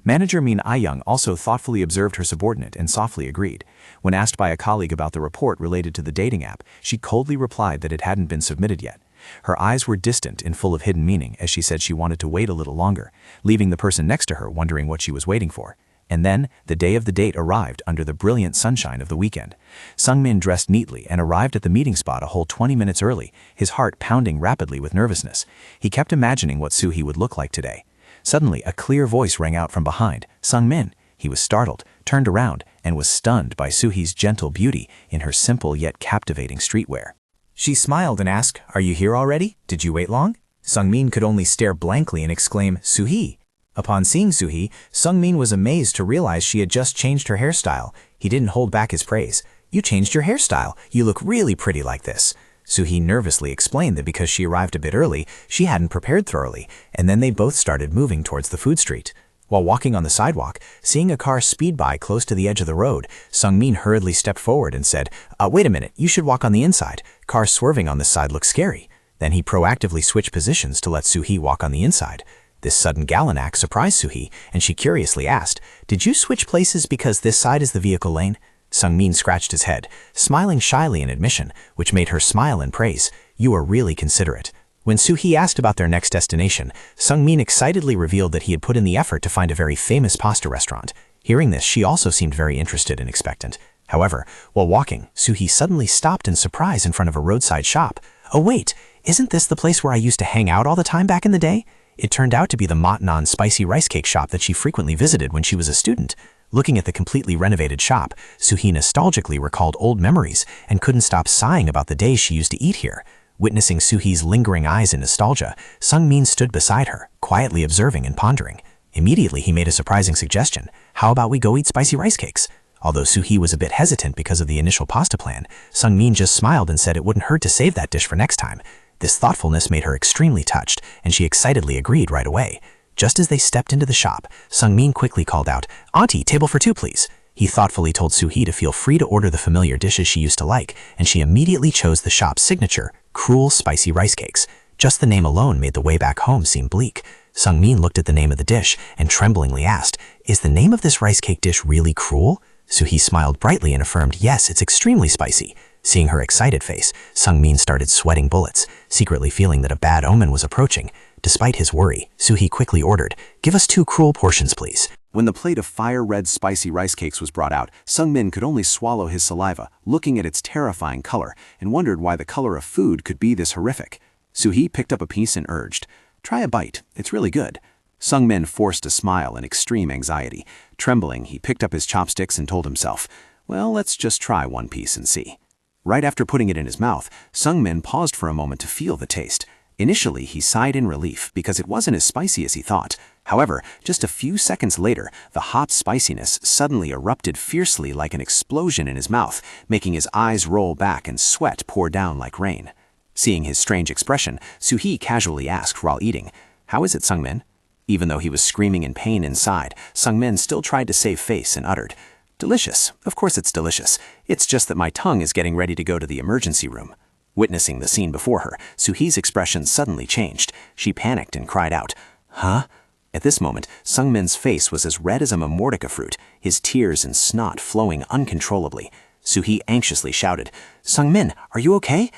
Manager Min Ah-young also thoughtfully observed her subordinate and softly agreed. When asked by a colleague about the report related to the dating app, she coldly replied that it hadn't been submitted yet. Her eyes were distant and full of hidden meaning as she said she wanted to wait a little longer, leaving the person next to her wondering what she was waiting for. And then, the day of the date arrived under the brilliant sunshine of the weekend. Sung-min dressed neatly and arrived at the meeting spot a whole 20 minutes early, his heart pounding rapidly with nervousness. He kept imagining what Soo-hee would look like today. Suddenly, a clear voice rang out from behind. "Sung-min." He was startled, turned around, and was stunned by Soo-hee's gentle beauty in her simple yet captivating streetwear. She smiled and asked, "Are you here already? Did you wait long?" Sung-min could only stare blankly and exclaim, "Soo-hee." Upon seeing Soo-hee, Sung-min was amazed to realize she had just changed her hairstyle. He didn't hold back his praise. "You changed your hairstyle. You look really pretty like this." Soo-hee nervously explained that because she arrived a bit early, she hadn't prepared thoroughly, and then they both started moving towards the food street. While walking on the sidewalk, seeing a car speed by close to the edge of the road, Sung-min hurriedly stepped forward and said, "Wait a minute, you should walk on the inside. Cars swerving on this side look scary." Then he proactively switched positions to let Soo-hee walk on the inside. This sudden gallant act surprised Soo-hee, and she curiously asked, "Did you switch places because this side is the vehicle lane?" Sung-min scratched his head, smiling shyly in admission, which made her smile in praise. "You are really considerate." When Soo-hee asked about their next destination, Sung-min excitedly revealed that he had put in the effort to find a very famous pasta restaurant. Hearing this, she also seemed very interested and expectant. However, while walking, Soo-hee suddenly stopped in surprise in front of a roadside shop. "Oh wait, isn't this the place where I used to hang out all the time back in the day?" It turned out to be the Motnan spicy rice cake shop that she frequently visited when she was a student. Looking at the completely renovated shop, Soo-hee nostalgically recalled old memories and couldn't stop sighing about the days she used to eat here. Witnessing Soo-hee's lingering eyes in nostalgia, Sung-min stood beside her, quietly observing and pondering. Immediately, he made a surprising suggestion. "How about we go eat spicy rice cakes?" Although Soo-hee was a bit hesitant because of the initial pasta plan, Sung-min just smiled and said it wouldn't hurt to save that dish for next time. This thoughtfulness made her extremely touched, and she excitedly agreed right away. Just as they stepped into the shop, Sung-min quickly called out, "Auntie, table for two, please." He thoughtfully told Soo-hee to feel free to order the familiar dishes she used to like, and she immediately chose the shop's signature, cruel spicy rice cakes. Just the name alone made the way back home seem bleak. Sung-min looked at the name of the dish and tremblingly asked, "Is the name of this rice cake dish really cruel?" Soo-hee smiled brightly and affirmed, "Yes, it's extremely spicy." Seeing her excited face, Sung-min started sweating bullets, secretly feeling that a bad omen was approaching. Despite his worry, Soo-hee quickly ordered, "Give us 2 cruel portions, please." When the plate of fire-red spicy rice cakes was brought out, Sung-min could only swallow his saliva, looking at its terrifying color, and wondered why the color of food could be this horrific. Soo-hee picked up a piece and urged, "Try a bite, it's really good." Sung-min forced a smile in extreme anxiety. Trembling, he picked up his chopsticks and told himself, "Well, let's just try one piece and see." Right after putting it in his mouth, Sung-min paused for a moment to feel the taste. Initially, he sighed in relief because it wasn't as spicy as he thought. However, just a few seconds later, the hot spiciness suddenly erupted fiercely like an explosion in his mouth, making his eyes roll back and sweat pour down like rain. Seeing his strange expression, Soo-hee casually asked while eating, "How is it, Sung-min?" Even though he was screaming in pain inside, Sung-min still tried to save face and uttered, Delicious. Of course it's delicious. It's just that my tongue is getting ready to go to the emergency room. Witnessing the scene before her, Soo-hee's expression suddenly changed. She panicked and cried out, "Huh?" At this moment, Sung-min's face was as red as a mamortica fruit, his tears and snot flowing uncontrollably. Soo-hee anxiously shouted, "Sung-min, are you okay?"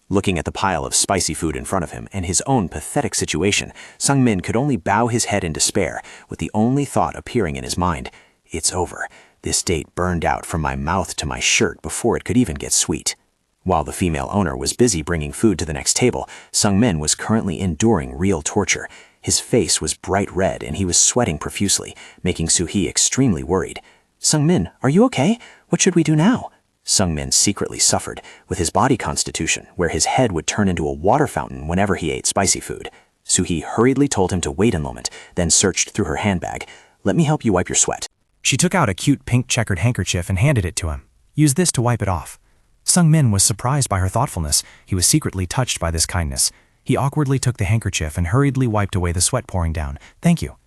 Looking at the pile of spicy food in front of him and his own pathetic situation, Sung-min could only bow his head in despair, with the only thought appearing in his mind, "It's over. This date burned out from my mouth to my shirt before it could even get sweet." While the female owner was busy bringing food to the next table, Sung-min was currently enduring real torture. His face was bright red and he was sweating profusely, making Soo-hee extremely worried. "Sung-min, are you okay? What should we do now?" Sung-min secretly suffered with his body constitution, where his head would turn into a water fountain whenever he ate spicy food. Soo-hee hurriedly told him to wait a moment, then searched through her handbag. "Let me help you wipe your sweat." She took out a cute pink checkered handkerchief and handed it to him. "Use this to wipe it off." Sung-min was surprised by her thoughtfulness. He was secretly touched by this kindness. He awkwardly took the handkerchief and hurriedly wiped away the sweat pouring down. "Thank you."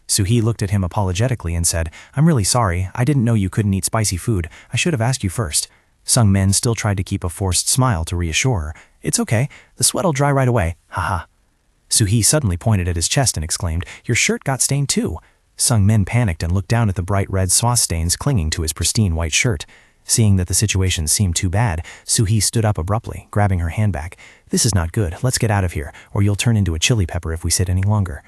Soo-hee looked at him apologetically and said, "I'm really sorry. I didn't know you couldn't eat spicy food. I should have asked you first." Sung-min still tried to keep a forced smile to reassure her. "It's okay. The sweat'll dry right away. Haha." Soo-hee suddenly pointed at his chest and exclaimed, "Your shirt got stained too." Sung-min panicked and looked down at the bright red sauce stains clinging to his pristine white shirt. Seeing that the situation seemed too bad, Soo-hee stood up abruptly, grabbing her handbag. "This is not good. Let's get out of here, or you'll turn into a chili pepper if we sit any longer."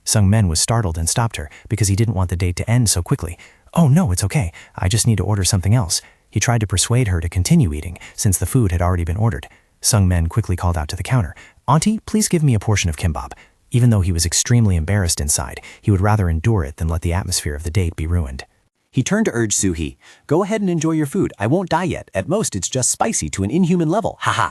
Sung-min was startled and stopped her, because he didn't want the date to end so quickly. "Oh no, it's okay. I just need to order something else." He tried to persuade her to continue eating, since the food had already been ordered. Sung-min quickly called out to the counter, "Auntie, please give me a portion of kimbap." Even though he was extremely embarrassed inside, he would rather endure it than let the atmosphere of the date be ruined. He turned to urge Soo-hee, "Go ahead and enjoy your food. I won't die yet. At most, it's just spicy to an inhuman level. Haha."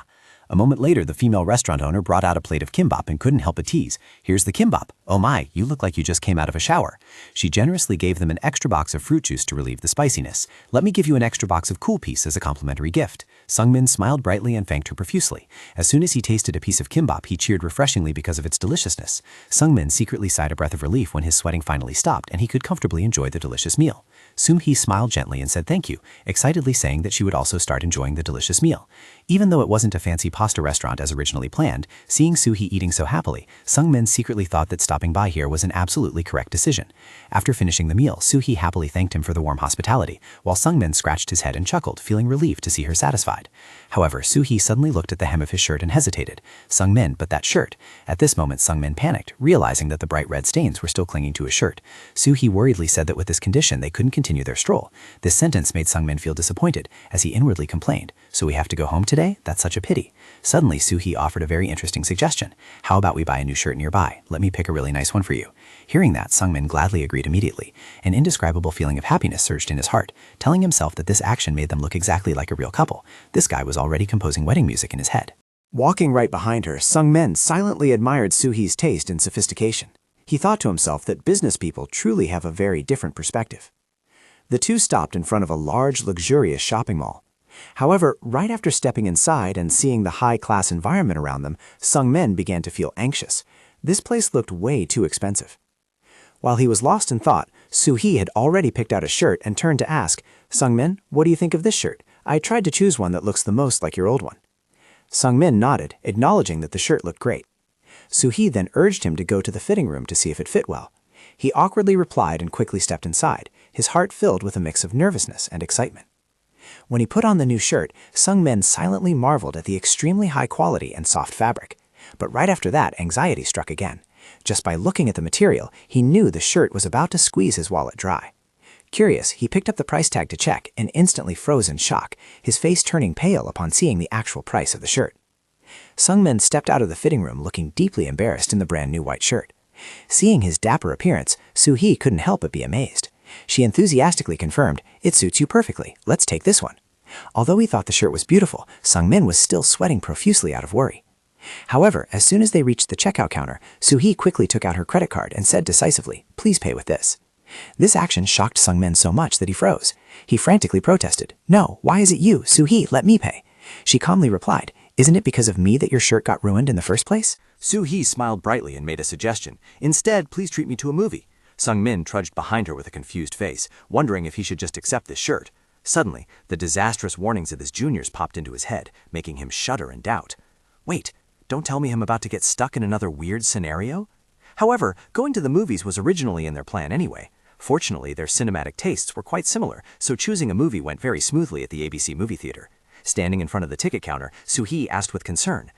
A moment later, the female restaurant owner brought out a plate of kimbap and couldn't help but tease. "Here's the kimbap. Oh my, you look like you just came out of a shower." She generously gave them an extra box of fruit juice to relieve the spiciness. "Let me give you an extra box of Cool Piece as a complimentary gift." Sung-min smiled brightly and thanked her profusely. As soon as he tasted a piece of kimbap, he cheered refreshingly because of its deliciousness. Sung-min secretly sighed a breath of relief when his sweating finally stopped and he could comfortably enjoy the delicious meal. Soo-hee smiled gently and said thank you, excitedly saying that she would also start enjoying the delicious meal. Even though it wasn't a fancy pasta restaurant as originally planned, seeing Soo-hee eating so happily, Sung-min secretly thought that stopping by here was an absolutely correct decision. After finishing the meal, Soo-hee happily thanked him for the warm hospitality, while Sung-min scratched his head and chuckled, feeling relieved to see her satisfied. However, Soo-hee suddenly looked at the hem of his shirt and hesitated. Sung-min, but that shirt. At this moment, Sung-min panicked, realizing that the bright red stains were still clinging to his shirt. Soo-hee worriedly said that with this condition, they couldn't continue their stroll. This sentence made Sung-min feel disappointed, as he inwardly complained, "So we have to go home today? That's such a pity." Suddenly, Soo-hee offered a very interesting suggestion. "How about we buy a new shirt nearby? Let me pick a really nice one for you." Hearing that, Sung-min gladly agreed immediately. An indescribable feeling of happiness surged in his heart, telling himself that this action made them look exactly like a real couple. This guy was already composing wedding music in his head. Walking right behind her, Sung-min silently admired Soo-hee's taste and sophistication. He thought to himself that business people truly have a very different perspective. The two stopped in front of a large, luxurious shopping mall. However, right after stepping inside and seeing the high-class environment around them, Sung-min began to feel anxious. This place looked way too expensive. While he was lost in thought, Soo-hee had already picked out a shirt and turned to ask, "Sung-min, what do you think of this shirt? I tried to choose one that looks the most like your old one." Sung-min nodded, acknowledging that the shirt looked great. Soo-hee then urged him to go to the fitting room to see if it fit well. He awkwardly replied and quickly stepped inside, his heart filled with a mix of nervousness and excitement. When he put on the new shirt, Sung-min silently marveled at the extremely high quality and soft fabric. But right after that, anxiety struck again. Just by looking at the material, he knew the shirt was about to squeeze his wallet dry. Curious, he picked up the price tag to check and instantly froze in shock, his face turning pale upon seeing the actual price of the shirt. Sung-min stepped out of the fitting room looking deeply embarrassed in the brand new white shirt. Seeing his dapper appearance, Soo-hee couldn't help but be amazed. She enthusiastically confirmed, "It suits you perfectly. Let's take this one." Although he thought the shirt was beautiful, Sung-min was still sweating profusely out of worry. However, as soon as they reached the checkout counter, Soo-hee quickly took out her credit card and said decisively, "Please pay with this." This action shocked Sung-min so much that he froze. He frantically protested, "No, why is it you? Soo-hee, let me pay." She calmly replied, "Isn't it because of me that your shirt got ruined in the first place?" Soo-hee smiled brightly and made a suggestion. "Instead, please treat me to a movie." Sung-min trudged behind her with a confused face, wondering if he should just accept this shirt. Suddenly, the disastrous warnings of his juniors popped into his head, making him shudder and doubt. Wait, don't tell me I'm about to get stuck in another weird scenario? However, going to the movies was originally in their plan anyway. Fortunately, their cinematic tastes were quite similar, so choosing a movie went very smoothly at the ABC movie theater. Standing in front of the ticket counter, Soo-hee asked with concern,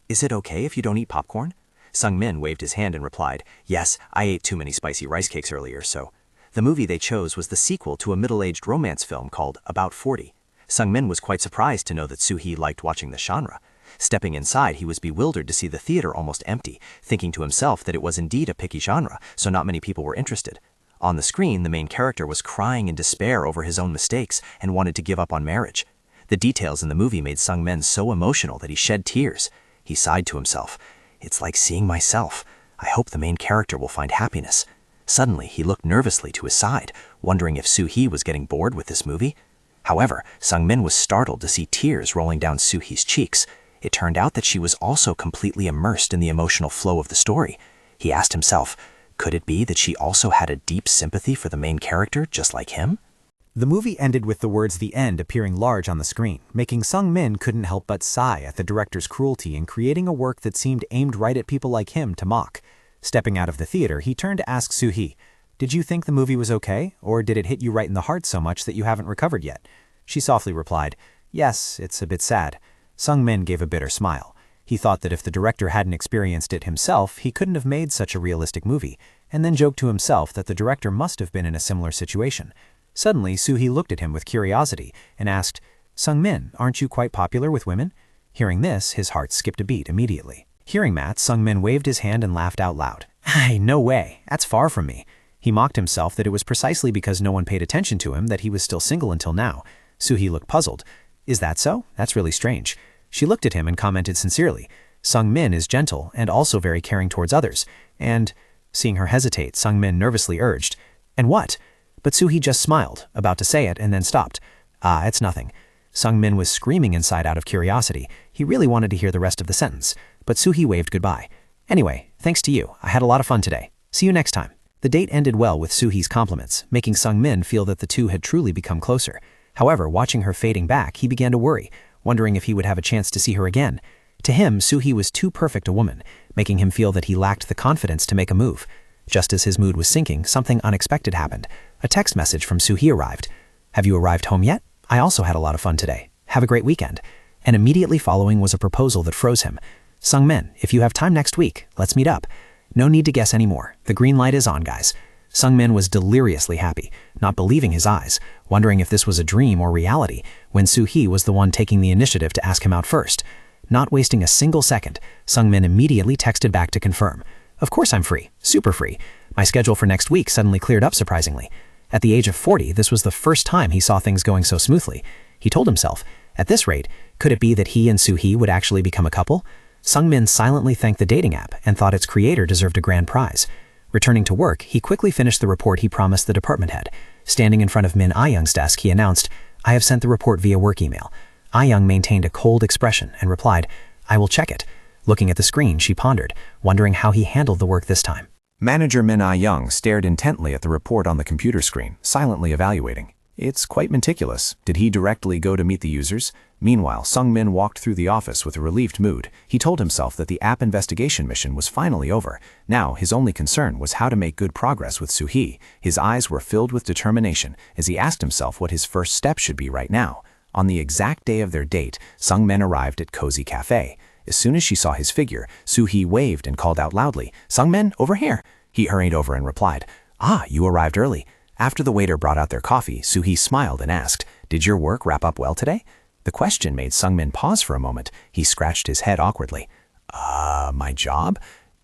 "Is it okay if you don't eat popcorn?" Sung-min waved his hand and replied, "Yes, I ate too many spicy rice cakes earlier, so." The movie they chose was the sequel to a middle-aged romance film called About 40. Sung-min was quite surprised to know that Soo-hee liked watching the genre. Stepping inside, he was bewildered to see the theater almost empty, thinking to himself that it was indeed a picky genre, so not many people were interested. On the screen, the main character was crying in despair over his own mistakes and wanted to give up on marriage. The details in the movie made Sung-min so emotional that he shed tears. He sighed to himself, "It's like seeing myself. I hope the main character will find happiness." Suddenly, he looked nervously to his side, wondering if Soo-hee was getting bored with this movie. However, Sung-min was startled to see tears rolling down Soo-hee's cheeks. It turned out that she was also completely immersed in the emotional flow of the story. He asked himself, could it be that she also had a deep sympathy for the main character, just like him? The movie ended with the words "the end" appearing large on the screen, making Sung-min couldn't help but sigh at the director's cruelty in creating a work that seemed aimed right at people like him to mock. Stepping out of the theater, he turned to ask Soo-hee, "Did you think the movie was okay, or did it hit you right in the heart so much that you haven't recovered yet?" She softly replied, "Yes, it's a bit sad." Sung-min gave a bitter smile. He thought that if the director hadn't experienced it himself, he couldn't have made such a realistic movie, and then joked to himself that the director must have been in a similar situation. Suddenly, Soo-hee looked at him with curiosity and asked, "Sung-min, aren't you quite popular with women?" Hearing this, his heart skipped a beat immediately. Hearing that, Sung-min waved his hand and laughed out loud. "Hey, no way, that's far from me." He mocked himself that it was precisely because no one paid attention to him that he was still single until now. Soo-hee looked puzzled. "Is that so? That's really strange." She looked at him and commented sincerely, "Sung-min is gentle and also very caring towards others, and..." Seeing her hesitate, Sung-min nervously urged, "And what?" But Soo-hee just smiled, about to say it, and then stopped. "Ah, it's nothing." Sung-min was screaming inside out of curiosity. He really wanted to hear the rest of the sentence, but Soo-hee waved goodbye. "Anyway, thanks to you. I had a lot of fun today. See you next time." The date ended well with Soo-hee's compliments, making Sung-min feel that the two had truly become closer. However, watching her fading back, he began to worry, wondering if he would have a chance to see her again. To him, Soo-hee was too perfect a woman, making him feel that he lacked the confidence to make a move. Just as his mood was sinking, something unexpected happened. A text message from Soo-hee arrived. "Have you arrived home yet? I also had a lot of fun today. Have a great weekend." And immediately following was a proposal that froze him. "Sung-min, if you have time next week, let's meet up." No need to guess anymore. The green light is on, guys. Sung-min was deliriously happy, not believing his eyes, wondering if this was a dream or reality, when Soo-hee was the one taking the initiative to ask him out first. Not wasting a single second, Sung-min immediately texted back to confirm. "Of course I'm free, super free. My schedule for next week suddenly cleared up surprisingly." At the age of 40, this was the first time he saw things going so smoothly. He told himself, at this rate, could it be that he and Soo-hee would actually become a couple? Sung-min silently thanked the dating app and thought its creator deserved a grand prize. Returning to work, he quickly finished the report he promised the department head. Standing in front of Min Ah-young's desk, he announced, "I have sent the report via work email." Ah-young maintained a cold expression and replied, "I will check it." Looking at the screen, she pondered, wondering how he handled the work this time. Manager Min Ah-young stared intently at the report on the computer screen, silently evaluating. It's quite meticulous. Did he directly go to meet the users? Meanwhile, Sung-min walked through the office with a relieved mood. He told himself that the app investigation mission was finally over. Now, his only concern was how to make good progress with Soo-hee. His eyes were filled with determination as he asked himself what his first step should be right now. On the exact day of their date, Sung-min arrived at Cozy Cafe. As soon as she saw his figure, Soo-hee waved and called out loudly, "Sung-min, over here!" He hurried over and replied, "Ah, you arrived early." After the waiter brought out their coffee, Soo-hee smiled and asked, "Did your work wrap up well today?" The question made Sung-min pause for a moment. He scratched his head awkwardly. My job?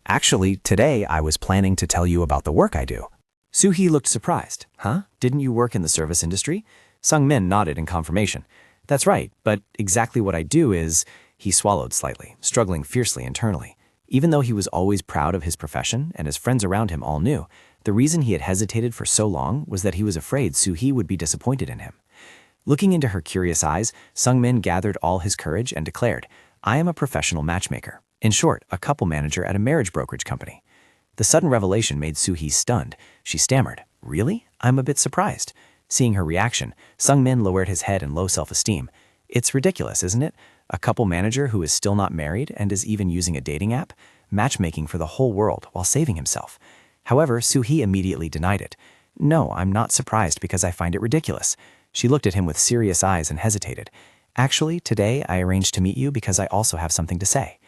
Actually, today I was planning to tell you about the work I do." Soo-hee looked surprised. "Huh? Didn't you work in the service industry?" Sung-min nodded in confirmation. "That's right, but exactly what I do is..." He swallowed slightly, struggling fiercely internally. Even though he was always proud of his profession and his friends around him all knew, the reason he had hesitated for so long was that he was afraid Soo-hee would be disappointed in him. Looking into her curious eyes, Sung-min gathered all his courage and declared, "I am a professional matchmaker. In short, a couple manager at a marriage brokerage company." The sudden revelation made Soo-hee stunned. She stammered, "Really? I'm a bit surprised." Seeing her reaction, Sung-min lowered his head in low self-esteem. It's ridiculous, isn't it? A couple manager who is still not married and is even using a dating app, matchmaking for the whole world while saving himself. However, Soo-hee immediately denied it. "No, I'm not surprised because I find it ridiculous." She looked at him with serious eyes and hesitated. "Actually, today I arranged to meet you because I also have something to say."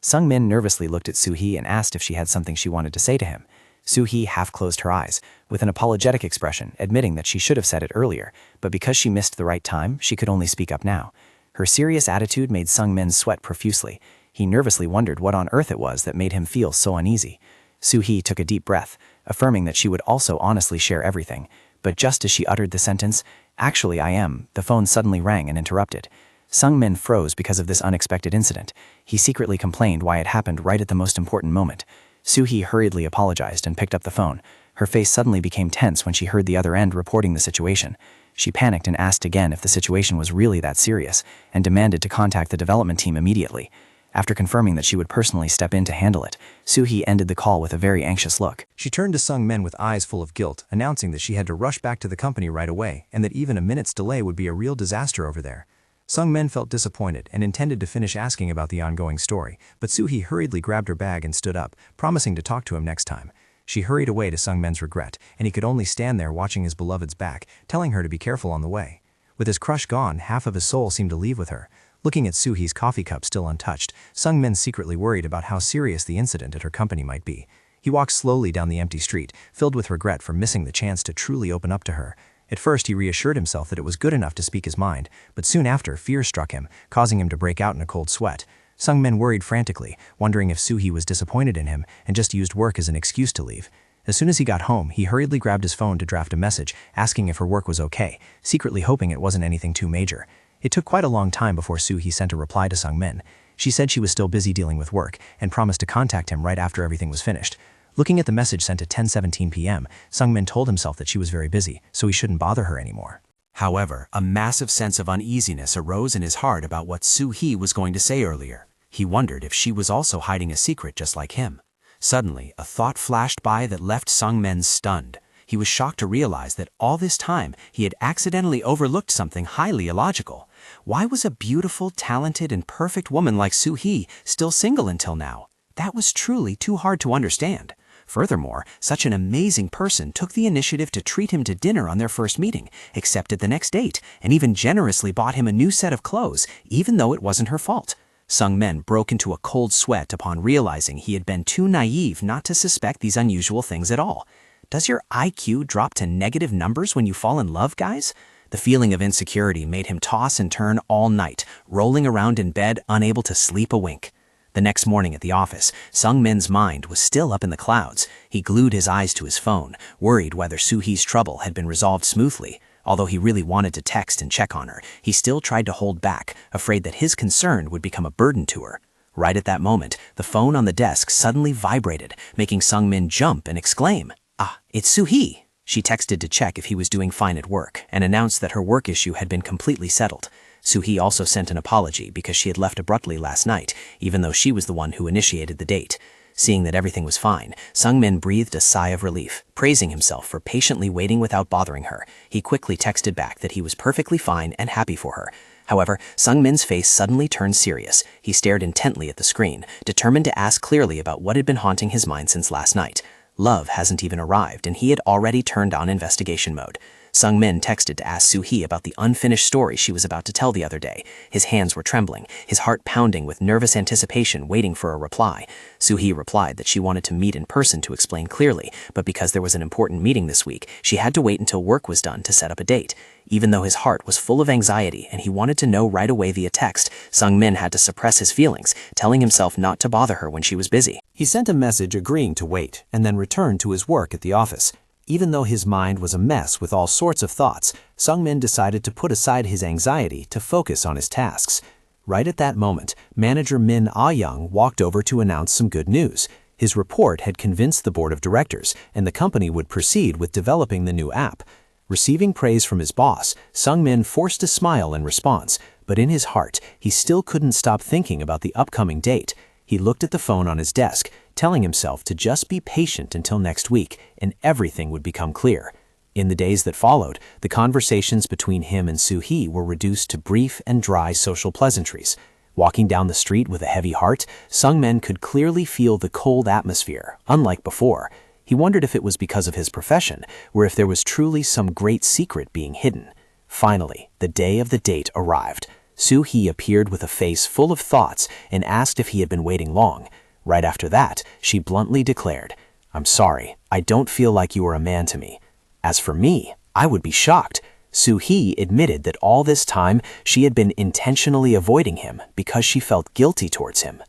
Sung-min nervously looked at Soo-hee and asked if she had something she wanted to say to him. Soo-hee half closed her eyes, with an apologetic expression, admitting that she should have said it earlier, but because she missed the right time, she could only speak up now. Her serious attitude made Sung-min sweat profusely. He nervously wondered what on earth it was that made him feel so uneasy. Soo-hee took a deep breath, affirming that she would also honestly share everything. But just as she uttered the sentence, "Actually, I am," the phone suddenly rang and interrupted. Sung-min froze because of this unexpected incident. He secretly complained why it happened right at the most important moment. Soo-hee hurriedly apologized and picked up the phone. Her face suddenly became tense when she heard the other end reporting the situation. She panicked and asked again if the situation was really that serious, and demanded to contact the development team immediately. After confirming that she would personally step in to handle it, Soo-hee ended the call with a very anxious look. She turned to Sung-min with eyes full of guilt, announcing that she had to rush back to the company right away and that even a minute's delay would be a real disaster over there. Sung-min felt disappointed and intended to finish asking about the ongoing story, but Soo-hee hurriedly grabbed her bag and stood up, promising to talk to him next time. She hurried away to Sung-min's regret, and he could only stand there watching his beloved's back, telling her to be careful on the way. With his crush gone, half of his soul seemed to leave with her. Looking at Soo-hee's coffee cup still untouched, Sung-min secretly worried about how serious the incident at her company might be. He walked slowly down the empty street, filled with regret for missing the chance to truly open up to her. At first, he reassured himself that it was good enough to speak his mind, but soon after, fear struck him, causing him to break out in a cold sweat. Sung-min worried frantically, wondering if Soo-hee was disappointed in him and just used work as an excuse to leave. As soon as he got home, he hurriedly grabbed his phone to draft a message, asking if her work was okay, secretly hoping it wasn't anything too major. It took quite a long time before Soo-hee sent a reply to Sung-min. She said she was still busy dealing with work and promised to contact him right after everything was finished. Looking at the message sent at 10:17 p.m., Sung-min told himself that she was very busy, so he shouldn't bother her anymore. However, a massive sense of uneasiness arose in his heart about what Soo-hee was going to say earlier. He wondered if she was also hiding a secret just like him. Suddenly, a thought flashed by that left Sung-min stunned. He was shocked to realize that all this time he had accidentally overlooked something highly illogical. Why was a beautiful, talented, and perfect woman like Soo-hee still single until now? That was truly too hard to understand. Furthermore, such an amazing person took the initiative to treat him to dinner on their first meeting, accepted the next date, and even generously bought him a new set of clothes, even though it wasn't her fault. Sung-min broke into a cold sweat upon realizing he had been too naive not to suspect these unusual things at all. Does your IQ drop to negative numbers when you fall in love, guys? The feeling of insecurity made him toss and turn all night, rolling around in bed, unable to sleep a wink. The next morning at the office, Sung-min's mind was still up in the clouds. He glued his eyes to his phone, worried whether Soo-hee's trouble had been resolved smoothly. Although he really wanted to text and check on her, he still tried to hold back, afraid that his concern would become a burden to her. Right at that moment, the phone on the desk suddenly vibrated, making Sung-min jump and exclaim, "Ah, it's Soo-hee!" She texted to check if he was doing fine at work and announced that her work issue had been completely settled. Soo-hee also sent an apology because she had left abruptly last night, even though she was the one who initiated the date. Seeing that everything was fine, Sung-min breathed a sigh of relief, praising himself for patiently waiting without bothering her. He quickly texted back that he was perfectly fine and happy for her. However, Sung-min's face suddenly turned serious. He stared intently at the screen, determined to ask clearly about what had been haunting his mind since last night. Love hasn't even arrived, and he had already turned on investigation mode. Sung-min texted to ask Soo-hee about the unfinished story she was about to tell the other day. His hands were trembling, his heart pounding with nervous anticipation, waiting for a reply. Soo-hee replied that she wanted to meet in person to explain clearly, but because there was an important meeting this week, she had to wait until work was done to set up a date. Even though his heart was full of anxiety and he wanted to know right away via text, Sung-min had to suppress his feelings, telling himself not to bother her when she was busy. He sent a message agreeing to wait, and then returned to his work at the office. Even though his mind was a mess with all sorts of thoughts, Sung-min decided to put aside his anxiety to focus on his tasks. Right at that moment, manager Min Ah-young walked over to announce some good news. His report had convinced the board of directors, and the company would proceed with developing the new app. Receiving praise from his boss, Sung-min forced a smile in response, but in his heart, he still couldn't stop thinking about the upcoming date. He looked at the phone on his desk, telling himself to just be patient until next week, and everything would become clear. In the days that followed, the conversations between him and Soo-hee were reduced to brief and dry social pleasantries. Walking down the street with a heavy heart, Sung-min could clearly feel the cold atmosphere, unlike before. He wondered if it was because of his profession, or if there was truly some great secret being hidden. Finally, the day of the date arrived. Soo-hee appeared with a face full of thoughts and asked if he had been waiting long. Right after that, she bluntly declared, "I'm sorry, I don't feel like you are a man to me." As for me, I would be shocked. Soo-hee admitted that all this time she had been intentionally avoiding him because she felt guilty towards him.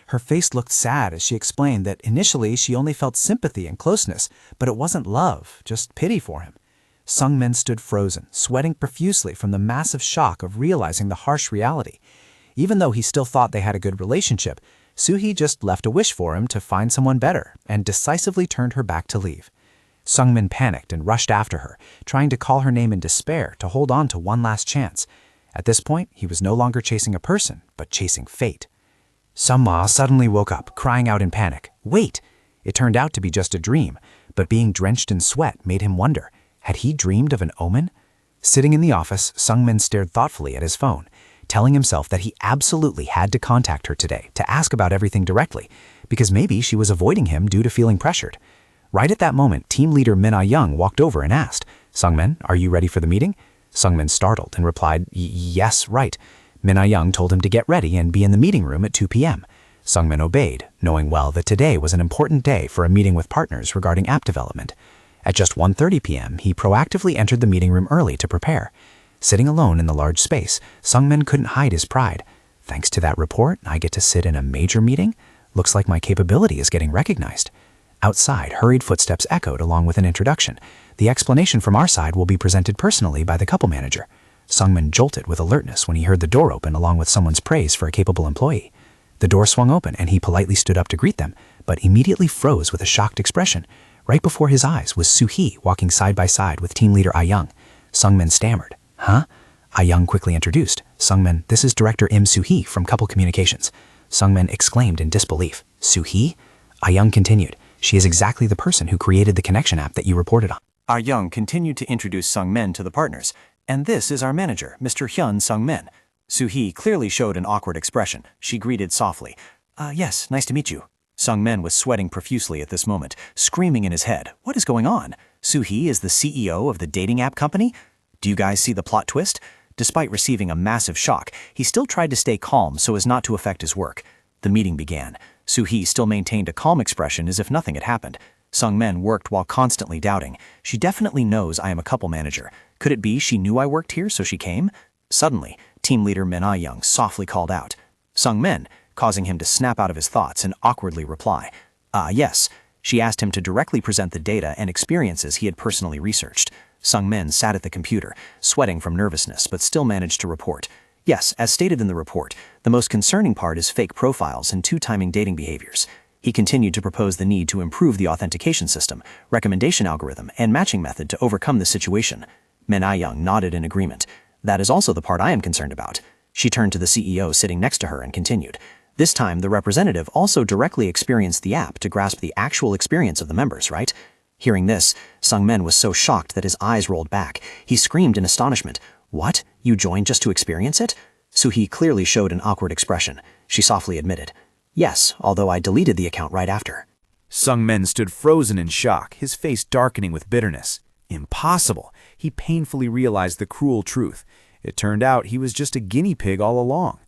Her face looked sad as she explained that initially she only felt sympathy and closeness, but it wasn't love, just pity for him. Sung-min stood frozen, sweating profusely from the massive shock of realizing the harsh reality. Even though he still thought they had a good relationship, Soo-hee just left a wish for him to find someone better and decisively turned her back to leave. Sung-min panicked and rushed after her, trying to call her name in despair to hold on to one last chance. At this point, he was no longer chasing a person, but chasing fate. Sung-ma suddenly woke up, crying out in panic, "Wait!" It turned out to be just a dream, but being drenched in sweat made him wonder, had he dreamed of an omen? Sitting in the office, Sung-min stared thoughtfully at his phone, telling himself that he absolutely had to contact her today to ask about everything directly, because maybe she was avoiding him due to feeling pressured. Right at that moment, team leader Min Ah-young walked over and asked, "Sung-min, are you ready for the meeting?" Sung-min startled and replied, "Yes, right." Min Ah-young told him to get ready and be in the meeting room at 2 p.m. Sung-min obeyed, knowing well that today was an important day for a meeting with partners regarding app development. At just 1:30 p.m., he proactively entered the meeting room early to prepare. Sitting alone in the large space, Sung-min couldn't hide his pride. Thanks to that report, I get to sit in a major meeting? Looks like my capability is getting recognized. Outside, hurried footsteps echoed along with an introduction. The explanation from our side will be presented personally by the couple manager. Sung-min jolted with alertness when he heard the door open along with someone's praise for a capable employee. The door swung open and he politely stood up to greet them, but immediately froze with a shocked expression. Right before his eyes was Soo-hee walking side by side with team leader Ah-young. Sung-min stammered, "Huh?" Ah-young quickly introduced, "Sung-min, this is Director Im Soo-hee from Couple Communications." Sung-min exclaimed in disbelief, "Soo-hee?" Ah-young continued, "She is exactly the person who created the connection app that you reported on." Ah-young continued to introduce Sung-min to the partners. "And this is our manager, Mr. Hyun Sung-min." Soo-hee clearly showed an awkward expression. She greeted softly, "Yes, nice to meet you." Sung-min was sweating profusely at this moment, screaming in his head, "What is going on? Soo-hee is the CEO of the dating app company? Do you guys see the plot twist?" Despite receiving a massive shock, he still tried to stay calm so as not to affect his work. The meeting began. Soo-hee still maintained a calm expression as if nothing had happened. Sung-min worked while constantly doubting. "She definitely knows I am a couple manager. Could it be she knew I worked here so she came?" Suddenly, team leader Min Ah-young softly called out, "Sung-min," causing him to snap out of his thoughts and awkwardly reply, Yes." She asked him to directly present the data and experiences he had personally researched. Sung-min sat at the computer, sweating from nervousness, but still managed to report, "Yes, as stated in the report, the most concerning part is fake profiles and two-timing dating behaviors." He continued to propose the need to improve the authentication system, recommendation algorithm, and matching method to overcome this situation. Min Ah-young nodded in agreement. "That is also the part I am concerned about." She turned to the CEO sitting next to her and continued, "This time, the representative also directly experienced the app to grasp the actual experience of the members, right?" Hearing this, Sung-min was so shocked that his eyes rolled back. He screamed in astonishment, "What? You joined just to experience it?" Soo-hee clearly showed an awkward expression. She softly admitted, "Yes, although I deleted the account right after." Sung-min stood frozen in shock, his face darkening with bitterness. Impossible! He painfully realized the cruel truth. It turned out he was just a guinea pig all along.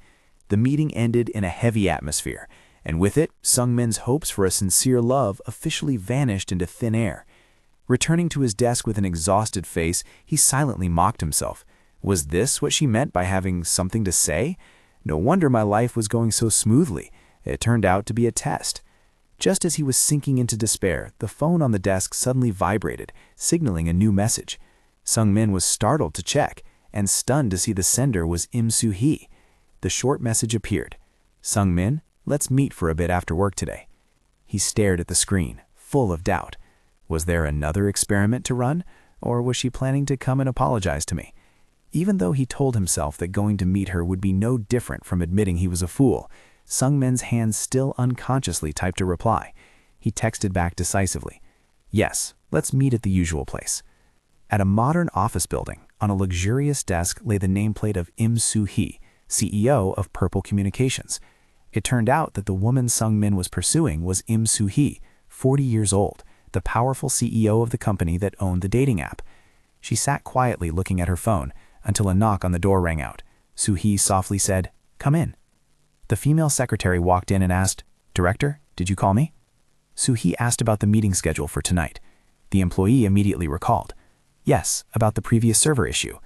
The meeting ended in a heavy atmosphere, and with it, Sung-min's hopes for a sincere love officially vanished into thin air. Returning to his desk with an exhausted face, he silently mocked himself. Was this what she meant by having something to say? No wonder my life was going so smoothly. It turned out to be a test. Just as he was sinking into despair, the phone on the desk suddenly vibrated, signaling a new message. Sung-min was startled to check, and stunned to see the sender was Im Soo-hee. The short message appeared. "Sung-min, let's meet for a bit after work today." He stared at the screen, full of doubt. Was there another experiment to run, or was she planning to come and apologize to me? Even though he told himself that going to meet her would be no different from admitting he was a fool, Sungmin's hand still unconsciously typed a reply. He texted back decisively. Yes, let's meet at the usual place. At a modern office building, on a luxurious desk lay the nameplate of Im Soo-hee, CEO of Purple Communications. It turned out that the woman Sungmin was pursuing was Im Soo-hee, 40 years old, the powerful CEO of the company that owned the dating app. She sat quietly looking at her phone until a knock on the door rang out. Soo-hee softly said, "Come in." The female secretary walked in and asked, "Director, did you call me?" Soo-hee asked about the meeting schedule for tonight. The employee immediately recalled, "Yes, about the previous server issue."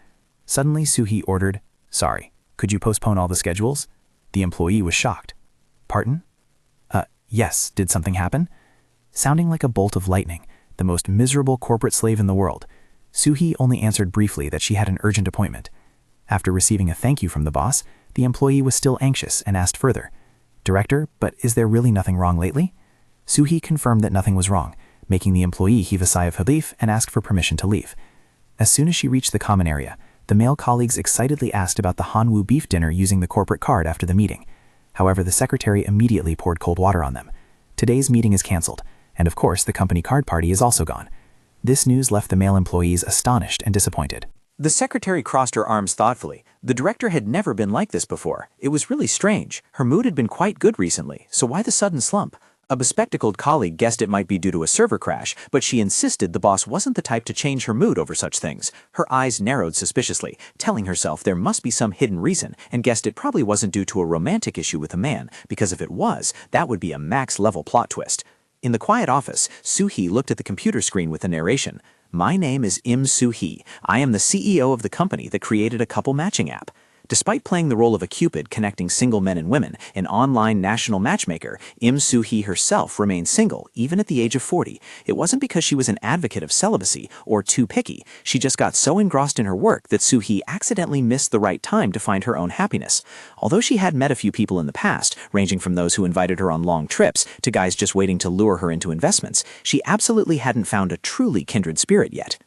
Suddenly, Soo-hee ordered, "Sorry, could you postpone all the schedules?" The employee was shocked. "Pardon?" Yes, did something happen?" Sounding like a bolt of lightning, the most miserable corporate slave in the world, Soo-hee only answered briefly that she had an urgent appointment. After receiving a thank you from the boss, the employee was still anxious and asked further, "Director, but is there really nothing wrong lately?" Soo-hee confirmed that nothing was wrong, making the employee heave a sigh of relief and ask for permission to leave. As soon as she reached the common area, the male colleagues excitedly asked about the Hanwoo beef dinner using the corporate card after the meeting. However, the secretary immediately poured cold water on them. Today's meeting is cancelled, and of course the company card party is also gone. This news left the male employees astonished and disappointed. The secretary crossed her arms thoughtfully. The director had never been like this before. It was really strange. Her mood had been quite good recently, so why the sudden slump? A bespectacled colleague guessed it might be due to a server crash, but she insisted the boss wasn't the type to change her mood over such things. Her eyes narrowed suspiciously, telling herself there must be some hidden reason, and guessed it probably wasn't due to a romantic issue with a man, because if it was, that would be a max-level plot twist. In the quiet office, Soo-hee looked at the computer screen with the narration. "My name is Im Soo-hee. I am the CEO of the company that created a couple matching app." Despite playing the role of a Cupid connecting single men and women, an online national matchmaker, Im Soo-hee herself remained single, even at the age of 40. It wasn't because she was an advocate of celibacy or too picky. She just got so engrossed in her work that Soo-hee accidentally missed the right time to find her own happiness. Although she had met a few people in the past, ranging from those who invited her on long trips to guys just waiting to lure her into investments, she absolutely hadn't found a truly kindred spirit yet.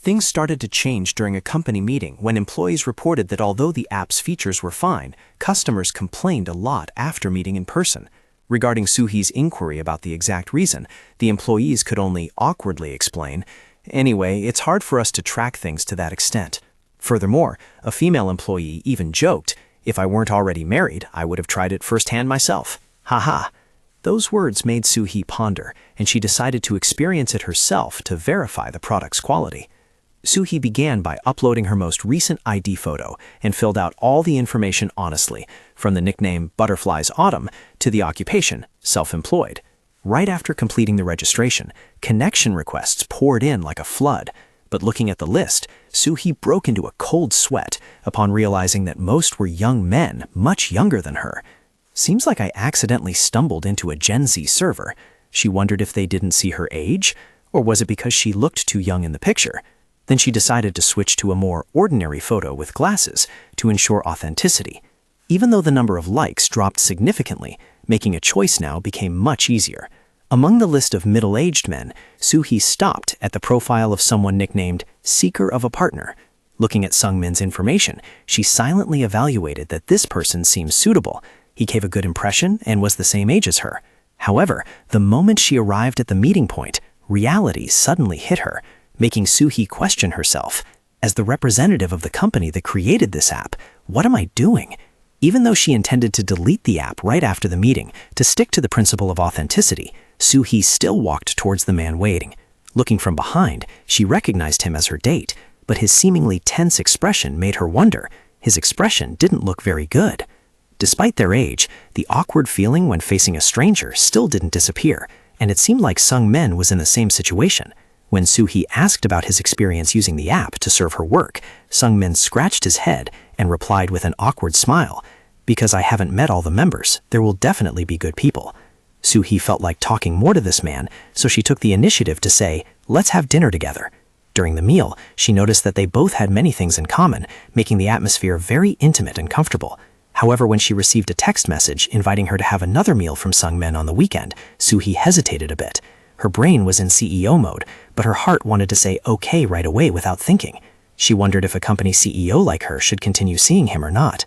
Things started to change during a company meeting when employees reported that although the app's features were fine, customers complained a lot after meeting in person. Regarding Soo-hee's inquiry about the exact reason, the employees could only awkwardly explain, "Anyway, it's hard for us to track things to that extent." Furthermore, a female employee even joked, "If I weren't already married, I would have tried it firsthand myself. Haha." Those words made Soo-hee ponder, and she decided to experience it herself to verify the product's quality. Soo-hee began by uploading her most recent ID photo and filled out all the information honestly, from the nickname Butterflies Autumn to the occupation, self-employed. Right after completing the registration, connection requests poured in like a flood. But looking at the list, Soo-hee broke into a cold sweat upon realizing that most were young men, much younger than her. Seems like I accidentally stumbled into a Gen Z server. She wondered if they didn't see her age, or was it because she looked too young in the picture? Then she decided to switch to a more ordinary photo with glasses to ensure authenticity. Even though the number of likes dropped significantly, making a choice now became much easier. Among the list of middle-aged men, Soo-hee stopped at the profile of someone nicknamed Seeker of a Partner. Looking at Sungmin's information, she silently evaluated that this person seemed suitable. He gave a good impression and was the same age as her. However, the moment she arrived at the meeting point, reality suddenly hit her, making Soo-hee question herself. As the representative of the company that created this app, what am I doing? Even though she intended to delete the app right after the meeting to stick to the principle of authenticity, Soo-hee still walked towards the man waiting. Looking from behind, she recognized him as her date, but his seemingly tense expression made her wonder. His expression didn't look very good. Despite their age, the awkward feeling when facing a stranger still didn't disappear, and it seemed like Sungmin was in the same situation. When Soo-hee asked about his experience using the app to serve her work, Sungmin scratched his head and replied with an awkward smile, "Because I haven't met all the members, there will definitely be good people." Soo-hee felt like talking more to this man, so she took the initiative to say, "Let's have dinner together." During the meal, she noticed that they both had many things in common, making the atmosphere very intimate and comfortable. However, when she received a text message inviting her to have another meal from Sungmin on the weekend, Soo-hee hesitated a bit. Her brain was in CEO mode, but her heart wanted to say okay right away without thinking. She wondered if a company CEO like her should continue seeing him or not.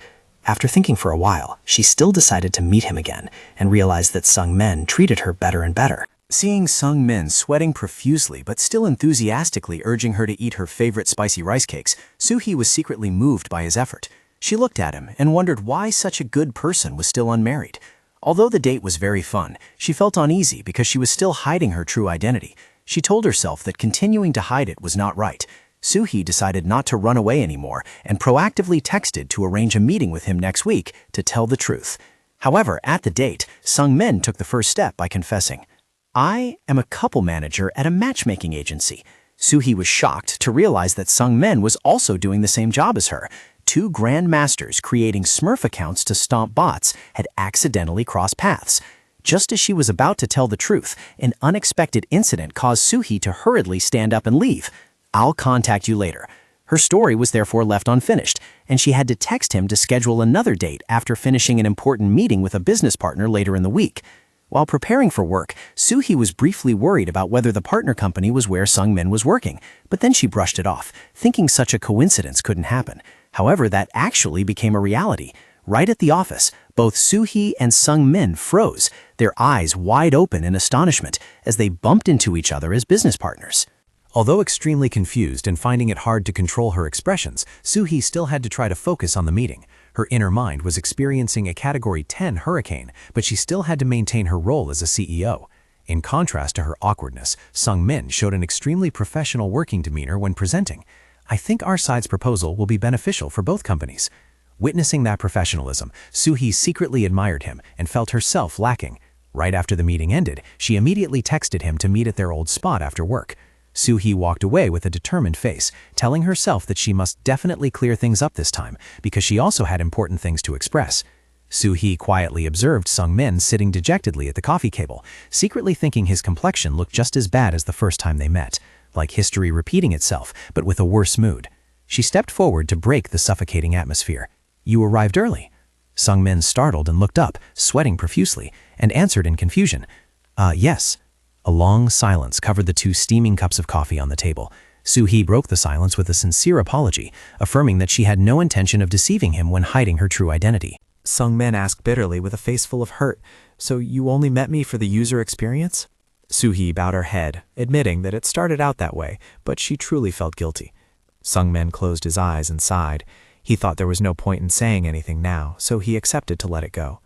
After thinking for a while, she still decided to meet him again and realized that Sung-min treated her better and better. Seeing Sung-min sweating profusely but still enthusiastically urging her to eat her favorite spicy rice cakes, Soo-hee was secretly moved by his effort. She looked at him and wondered why such a good person was still unmarried. Although the date was very fun, she felt uneasy because she was still hiding her true identity. She told herself that continuing to hide it was not right. Soo-hee decided not to run away anymore and proactively texted to arrange a meeting with him next week to tell the truth. However, at the date, Sung-min took the first step by confessing, "I am a couple manager at a matchmaking agency." Soo-hee was shocked to realize that Sung-min was also doing the same job as her. Two grandmasters creating Smurf accounts to stomp bots had accidentally crossed paths. Just as she was about to tell the truth, an unexpected incident caused Soo-hee to hurriedly stand up and leave. "I'll contact you later." Her story was therefore left unfinished, and she had to text him to schedule another date after finishing an important meeting with a business partner later in the week. While preparing for work, Soo-hee was briefly worried about whether the partner company was where Sung-min was working, but then she brushed it off, thinking such a coincidence couldn't happen. However, that actually became a reality. Right at the office, both Soo-hee and Sung-min froze, their eyes wide open in astonishment as they bumped into each other as business partners. Although extremely confused and finding it hard to control her expressions, Soo-hee still had to try to focus on the meeting. Her inner mind was experiencing a Category 10 hurricane, but she still had to maintain her role as a CEO. In contrast to her awkwardness, Sung-min showed an extremely professional working demeanor when presenting. "I think our side's proposal will be beneficial for both companies." Witnessing that professionalism, Soo-hee secretly admired him and felt herself lacking. Right after the meeting ended, she immediately texted him to meet at their old spot after work. Soo-hee walked away with a determined face, telling herself that she must definitely clear things up this time, because she also had important things to express. Soo-hee quietly observed Sung-min sitting dejectedly at the coffee table, secretly thinking his complexion looked just as bad as the first time they met, like history repeating itself, but with a worse mood. She stepped forward to break the suffocating atmosphere. "You arrived early." Sung-min startled and looked up, sweating profusely, and answered in confusion, Yes." A long silence covered the two steaming cups of coffee on the table. Soo-hee broke the silence with a sincere apology, affirming that she had no intention of deceiving him when hiding her true identity. Sung-min asked bitterly with a face full of hurt, "So you only met me for the user experience?" Soo-hee bowed her head, admitting that it started out that way, but she truly felt guilty. Sung-min closed his eyes and sighed. He thought there was no point in saying anything now, so he accepted to let it go.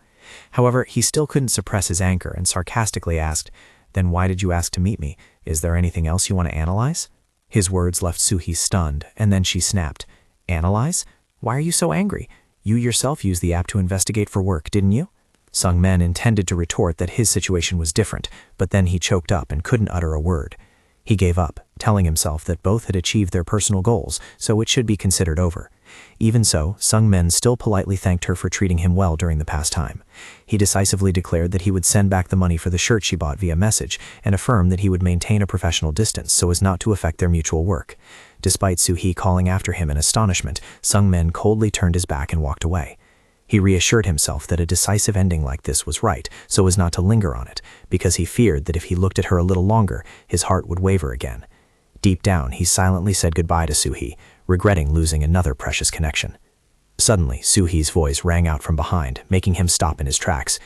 However, he still couldn't suppress his anger and sarcastically asked, "Then why did you ask to meet me? Is there anything else you want to analyze?" His words left Soo-hee stunned, and then she snapped, "Analyze? Why are you so angry? You yourself used the app to investigate for work, didn't you?" Sung-min intended to retort that his situation was different, but then he choked up and couldn't utter a word. He gave up, telling himself that both had achieved their personal goals, so it should be considered over. Even so, Sung-min still politely thanked her for treating him well during the past time. He decisively declared that he would send back the money for the shirt she bought via message and affirmed that he would maintain a professional distance so as not to affect their mutual work. Despite Soo-hee calling after him in astonishment, Sung-min coldly turned his back and walked away. He reassured himself that a decisive ending like this was right, so as not to linger on it, because he feared that if he looked at her a little longer, his heart would waver again. Deep down, he silently said goodbye to Soo-hee, regretting losing another precious connection. Suddenly, Soo-hee's voice rang out from behind, making him stop in his tracks.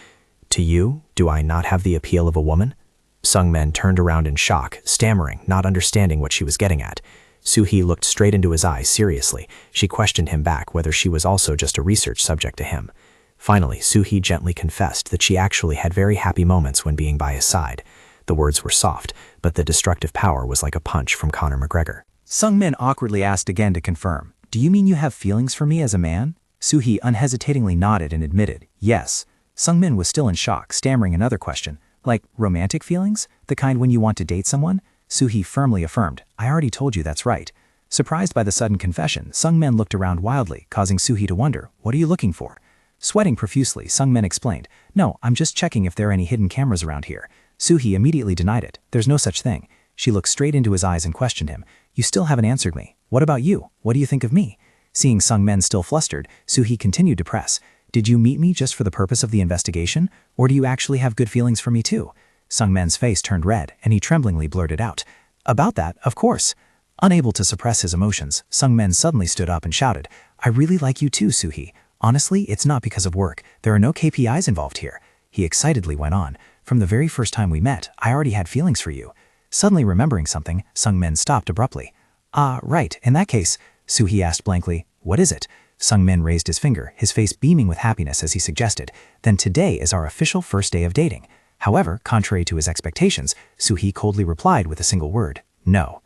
"To you, do I not have the appeal of a woman?" Sung-min turned around in shock, stammering, not understanding what she was getting at. Soo-hee looked straight into his eyes seriously. She questioned him back whether she was also just a research subject to him. Finally, Soo-hee gently confessed that she actually had very happy moments when being by his side. The words were soft, but the destructive power was like a punch from Conor McGregor. Sung-min awkwardly asked again to confirm, "Do you mean you have feelings for me as a man?" Soo-hee unhesitatingly nodded and admitted, "Yes." Sung-min was still in shock, stammering another question, "Like romantic feelings? The kind when you want to date someone?" Soo-hee firmly affirmed, "I already told you that's right." Surprised by the sudden confession, Sung-min looked around wildly, causing Soo-hee to wonder, "What are you looking for?" Sweating profusely, Sung-min explained, "No, I'm just checking if there are any hidden cameras around here." Soo-hee immediately denied it. "There's no such thing." She looked straight into his eyes and questioned him, "You still haven't answered me. What about you? What do you think of me?" Seeing Sung-min still flustered, Soo-hee continued to press, "Did you meet me just for the purpose of the investigation, or do you actually have good feelings for me too?" Sung-min's face turned red, and he tremblingly blurted out, "About that, of course." Unable to suppress his emotions, Sung-min suddenly stood up and shouted, "I really like you too, Soo-hee. Honestly, it's not because of work. There are no KPIs involved here. He excitedly went on. From the very first time we met, I already had feelings for you. Suddenly remembering something, Sung-min stopped abruptly. Right. In that case, Soo-hee asked blankly, what is it? Sung-min raised his finger, his face beaming with happiness as he suggested, then today is our official first day of dating. However, contrary to his expectations, Soo-hee coldly replied with a single word, no.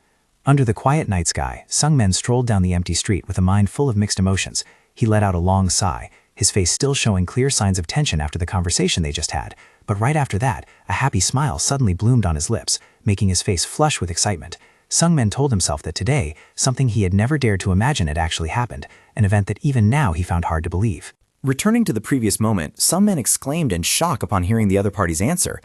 Under the quiet night sky, Sung-min strolled down the empty street with a mind full of mixed emotions. He let out a long sigh, his face still showing clear signs of tension after the conversation they just had. But right after that, a happy smile suddenly bloomed on his lips, making his face flush with excitement. Sung-min told himself that today, something he had never dared to imagine had actually happened, an event that even now he found hard to believe. Returning to the previous moment, Sung-min exclaimed in shock upon hearing the other party's answer.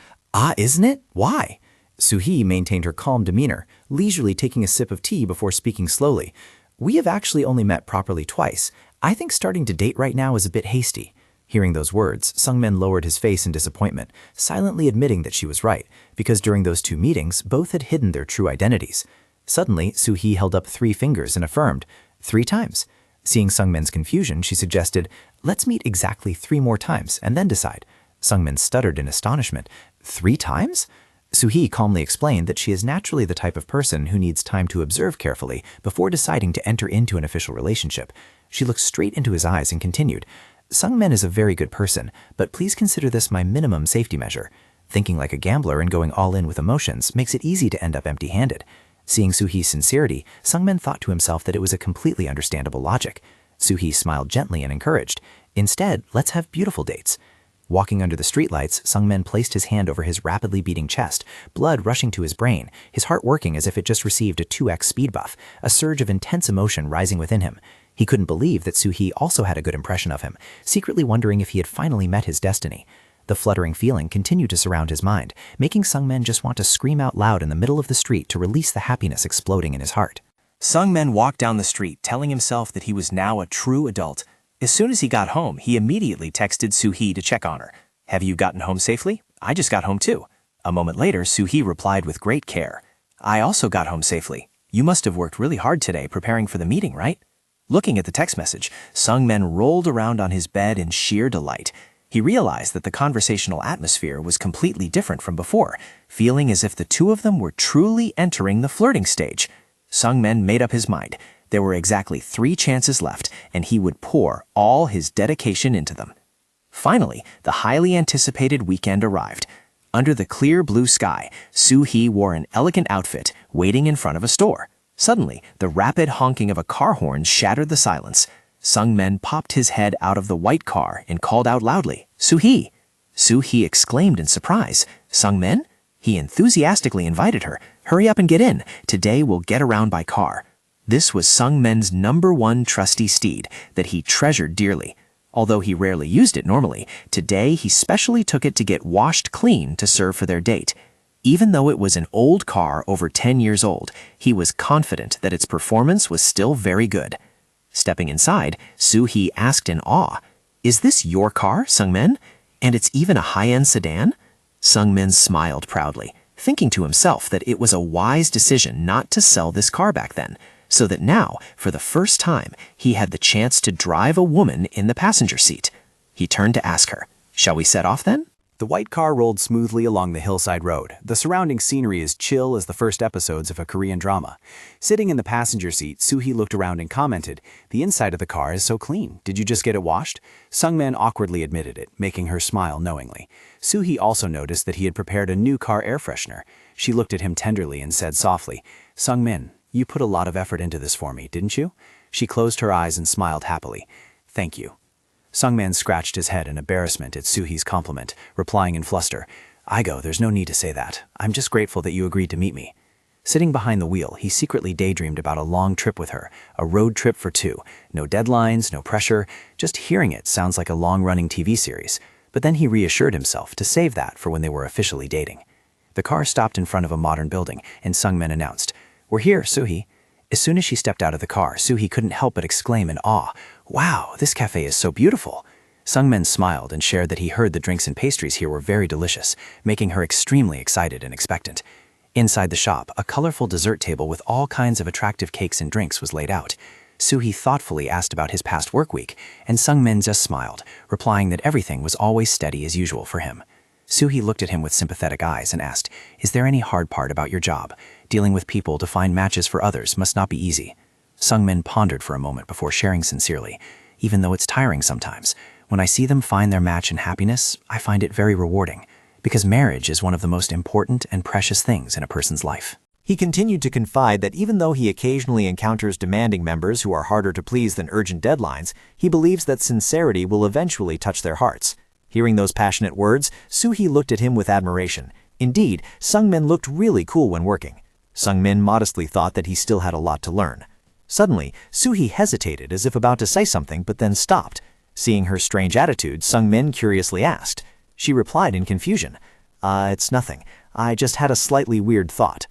Isn't it? Why? Soo-hee maintained her calm demeanor, leisurely taking a sip of tea before speaking slowly. We have actually only met properly twice. I think starting to date right now is a bit hasty. Hearing those words, Sung-min lowered his face in disappointment, silently admitting that she was right, because during those 2 meetings, both had hidden their true identities. Suddenly, Soo-hee held up 3 fingers and affirmed, 3 times. Seeing Sung-min's confusion, she suggested, let's meet exactly 3 more times and then decide. Sung-min stuttered in astonishment. 3 times? Soo-hee calmly explained that she is naturally the type of person who needs time to observe carefully before deciding to enter into an official relationship. She looked straight into his eyes and continued, Sung-min is a very good person, but please consider this my minimum safety measure. Thinking like a gambler and going all in with emotions makes it easy to end up empty-handed. Seeing Soo-hee's sincerity, Sung-min thought to himself that it was a completely understandable logic. Soo-hee smiled gently and encouraged, instead, let's have beautiful dates. Walking under the streetlights, Sung-min placed his hand over his rapidly beating chest, blood rushing to his brain, his heart working as if it just received a 2x speed buff, a surge of intense emotion rising within him. He couldn't believe that Soo-hee also had a good impression of him, secretly wondering if he had finally met his destiny. The fluttering feeling continued to surround his mind, making Sung-min just want to scream out loud in the middle of the street to release the happiness exploding in his heart. Sung-min walked down the street, telling himself that he was now a true adult. As soon as he got home, he immediately texted Soo-hee to check on her. Have you gotten home safely? I just got home too. A moment later, Soo-hee replied with great care. I also got home safely. You must have worked really hard today preparing for the meeting, right? Looking at the text message, Sung-min rolled around on his bed in sheer delight. He realized that the conversational atmosphere was completely different from before, feeling as if the 2 of them were truly entering the flirting stage. Sung-min made up his mind. There were exactly 3 chances left, and he would pour all his dedication into them. Finally, the highly anticipated weekend arrived. Under the clear blue sky, Soo-hee wore an elegant outfit, waiting in front of a store. Suddenly, the rapid honking of a car horn shattered the silence. Sung-min popped his head out of the white car and called out loudly, Soo-hee! Soo-hee exclaimed in surprise, Sung-min? He enthusiastically invited her, hurry up and get in. Today we'll get around by car. This was Sung-min's #1 trusty steed that he treasured dearly. Although he rarely used it normally, today he specially took it to get washed clean to serve for their date. Even though it was an old car over 10 years old, he was confident that its performance was still very good. Stepping inside, Soo-hee asked in awe, Is this your car, Sung-min? And it's even a high-end sedan? Sung-min smiled proudly, thinking to himself that it was a wise decision not to sell this car back then, so that now, for the first time, he had the chance to drive a woman in the passenger seat. He turned to ask her, Shall we set off then? The white car rolled smoothly along the hillside road. The surrounding scenery as chill as the first episodes of a Korean drama. Sitting in the passenger seat, Soo-hee looked around and commented, The inside of the car is so clean. Did you just get it washed? Sung-min awkwardly admitted it, making her smile knowingly. Soo-hee also noticed that he had prepared a new car air freshener. She looked at him tenderly and said softly, Sung-min, you put a lot of effort into this for me, didn't you? She closed her eyes and smiled happily. Thank you. Sung-min scratched his head in embarrassment at Soo-hee's compliment, replying in fluster, there's no need to say that. I'm just grateful that you agreed to meet me. Sitting behind the wheel, he secretly daydreamed about a long trip with her, a road trip for 2. No deadlines, no pressure. Just hearing it sounds like a long-running TV series. But then he reassured himself to save that for when they were officially dating. The car stopped in front of a modern building, and Sung-min announced, We're here, Soo-hee. As soon as she stepped out of the car, Soo-hee couldn't help but exclaim in awe, Wow, this cafe is so beautiful. Sung-min smiled and shared that he heard the drinks and pastries here were very delicious, making her extremely excited and expectant. Inside the shop, a colorful dessert table with all kinds of attractive cakes and drinks was laid out. Soo-hee thoughtfully asked about his past work week, and Sung-min just smiled, replying that everything was always steady as usual for him. Soo-hee looked at him with sympathetic eyes and asked, "Is there any hard part about your job? Dealing with people to find matches for others must not be easy." Sung-min pondered for a moment before sharing sincerely, "Even though it's tiring sometimes, when I see them find their match in happiness, I find it very rewarding, because marriage is one of the most important and precious things in a person's life." He continued to confide that even though he occasionally encounters demanding members who are harder to please than urgent deadlines, he believes that sincerity will eventually touch their hearts. Hearing those passionate words, Soo-hee looked at him with admiration. Indeed, Sung-min looked really cool when working. Sung-min modestly thought that he still had a lot to learn. Suddenly, Soo-hee hesitated as if about to say something but then stopped. Seeing her strange attitude, Sung-min curiously asked. She replied in confusion, "It's nothing. I just had a slightly weird thought."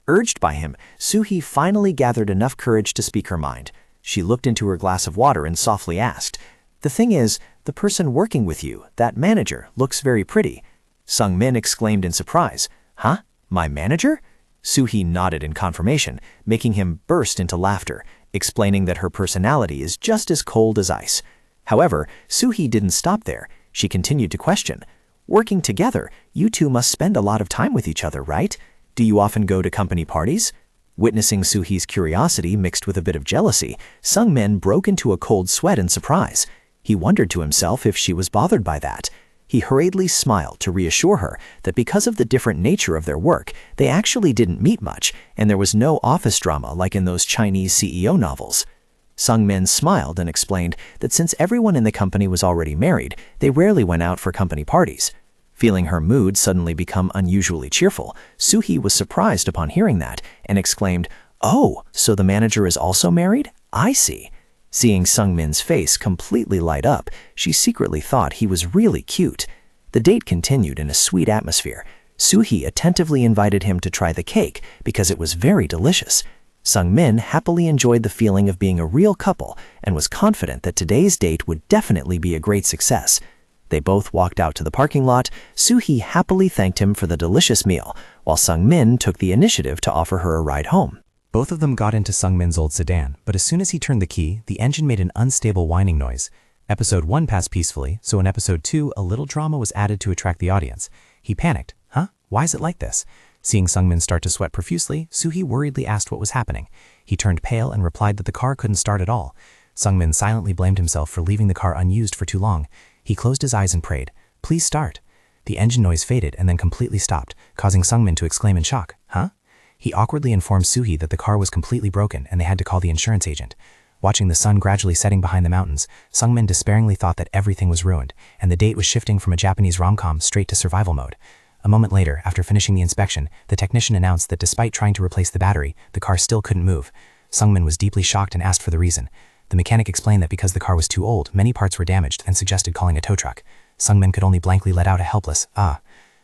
Urged by him, Soo-hee finally gathered enough courage to speak her mind. She looked into her glass of water and softly asked, "The thing is, the person working with you, that manager, looks very pretty." Sung-min exclaimed in surprise, "Huh? My manager?" Soo-hee nodded in confirmation, making him burst into laughter, explaining that her personality is just as cold as ice. However, Soo-hee didn't stop there. She continued to question, "Working together, you two must spend a lot of time with each other, right? Do you often go to company parties?" Witnessing Soo-hee's curiosity mixed with a bit of jealousy, Sung-min broke into a cold sweat in surprise. He wondered to himself if she was bothered by that. He hurriedly smiled to reassure her that because of the different nature of their work, they actually didn't meet much, and there was no office drama like in those Chinese CEO novels. Sung-min smiled and explained that since everyone in the company was already married, they rarely went out for company parties. Feeling her mood suddenly become unusually cheerful, Soo-hee was surprised upon hearing that and exclaimed, "Oh, so the manager is also married? I see." Seeing Sung-min's face completely light up, she secretly thought he was really cute. The date continued in a sweet atmosphere. Soo-hee attentively invited him to try the cake because it was very delicious. Sung-min happily enjoyed the feeling of being a real couple and was confident that today's date would definitely be a great success. They both walked out to the parking lot. Soo-hee happily thanked him for the delicious meal, while Sung-min took the initiative to offer her a ride home. Both of them got into Sung-min's old sedan, but as soon as he turned the key, the engine made an unstable whining noise. Episode 1 passed peacefully, so in Episode 2, a little drama was added to attract the audience. He panicked. "Huh? Why is it like this?" Seeing Sung-min start to sweat profusely, Soo-hee worriedly asked what was happening. He turned pale and replied that the car couldn't start at all. Sung-min silently blamed himself for leaving the car unused for too long. He closed his eyes and prayed, "Please start." The engine noise faded and then completely stopped, causing Sung-min to exclaim in shock, "Huh?" He awkwardly informed Soo-hee that the car was completely broken and they had to call the insurance agent. Watching the sun gradually setting behind the mountains, Sung-min despairingly thought that everything was ruined, and the date was shifting from a Japanese rom-com straight to survival mode. A moment later, after finishing the inspection, the technician announced that despite trying to replace the battery, the car still couldn't move. Sung-min was deeply shocked and asked for the reason. The mechanic explained that because the car was too old, many parts were damaged and suggested calling a tow truck. Sung-min could only blankly let out a helpless, "Ah."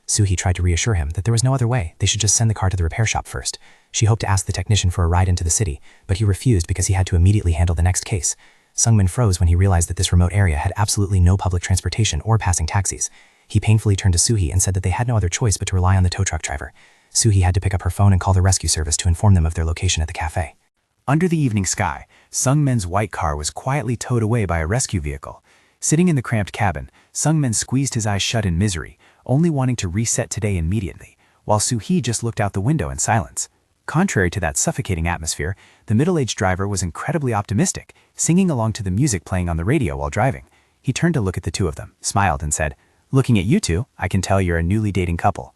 Soo-hee tried to reassure him that there was no other way, they should just send the car to the repair shop first. She hoped to ask the technician for a ride into the city, but he refused because he had to immediately handle the next case. Sung-min froze when he realized that this remote area had absolutely no public transportation or passing taxis. He painfully turned to Soo-hee and said that they had no other choice but to rely on the tow truck driver. Soo-hee had to pick up her phone and call the rescue service to inform them of their location at the cafe. Under the evening sky, Sung-min's white car was quietly towed away by a rescue vehicle. Sitting in the cramped cabin, Sung-min squeezed his eyes shut in misery, only wanting to reset today immediately, while Soo-hee just looked out the window in silence. Contrary to that suffocating atmosphere, the middle-aged driver was incredibly optimistic, singing along to the music playing on the radio while driving. He turned to look at the two of them, smiled and said, "Looking at you two, I can tell you're a newly dating couple."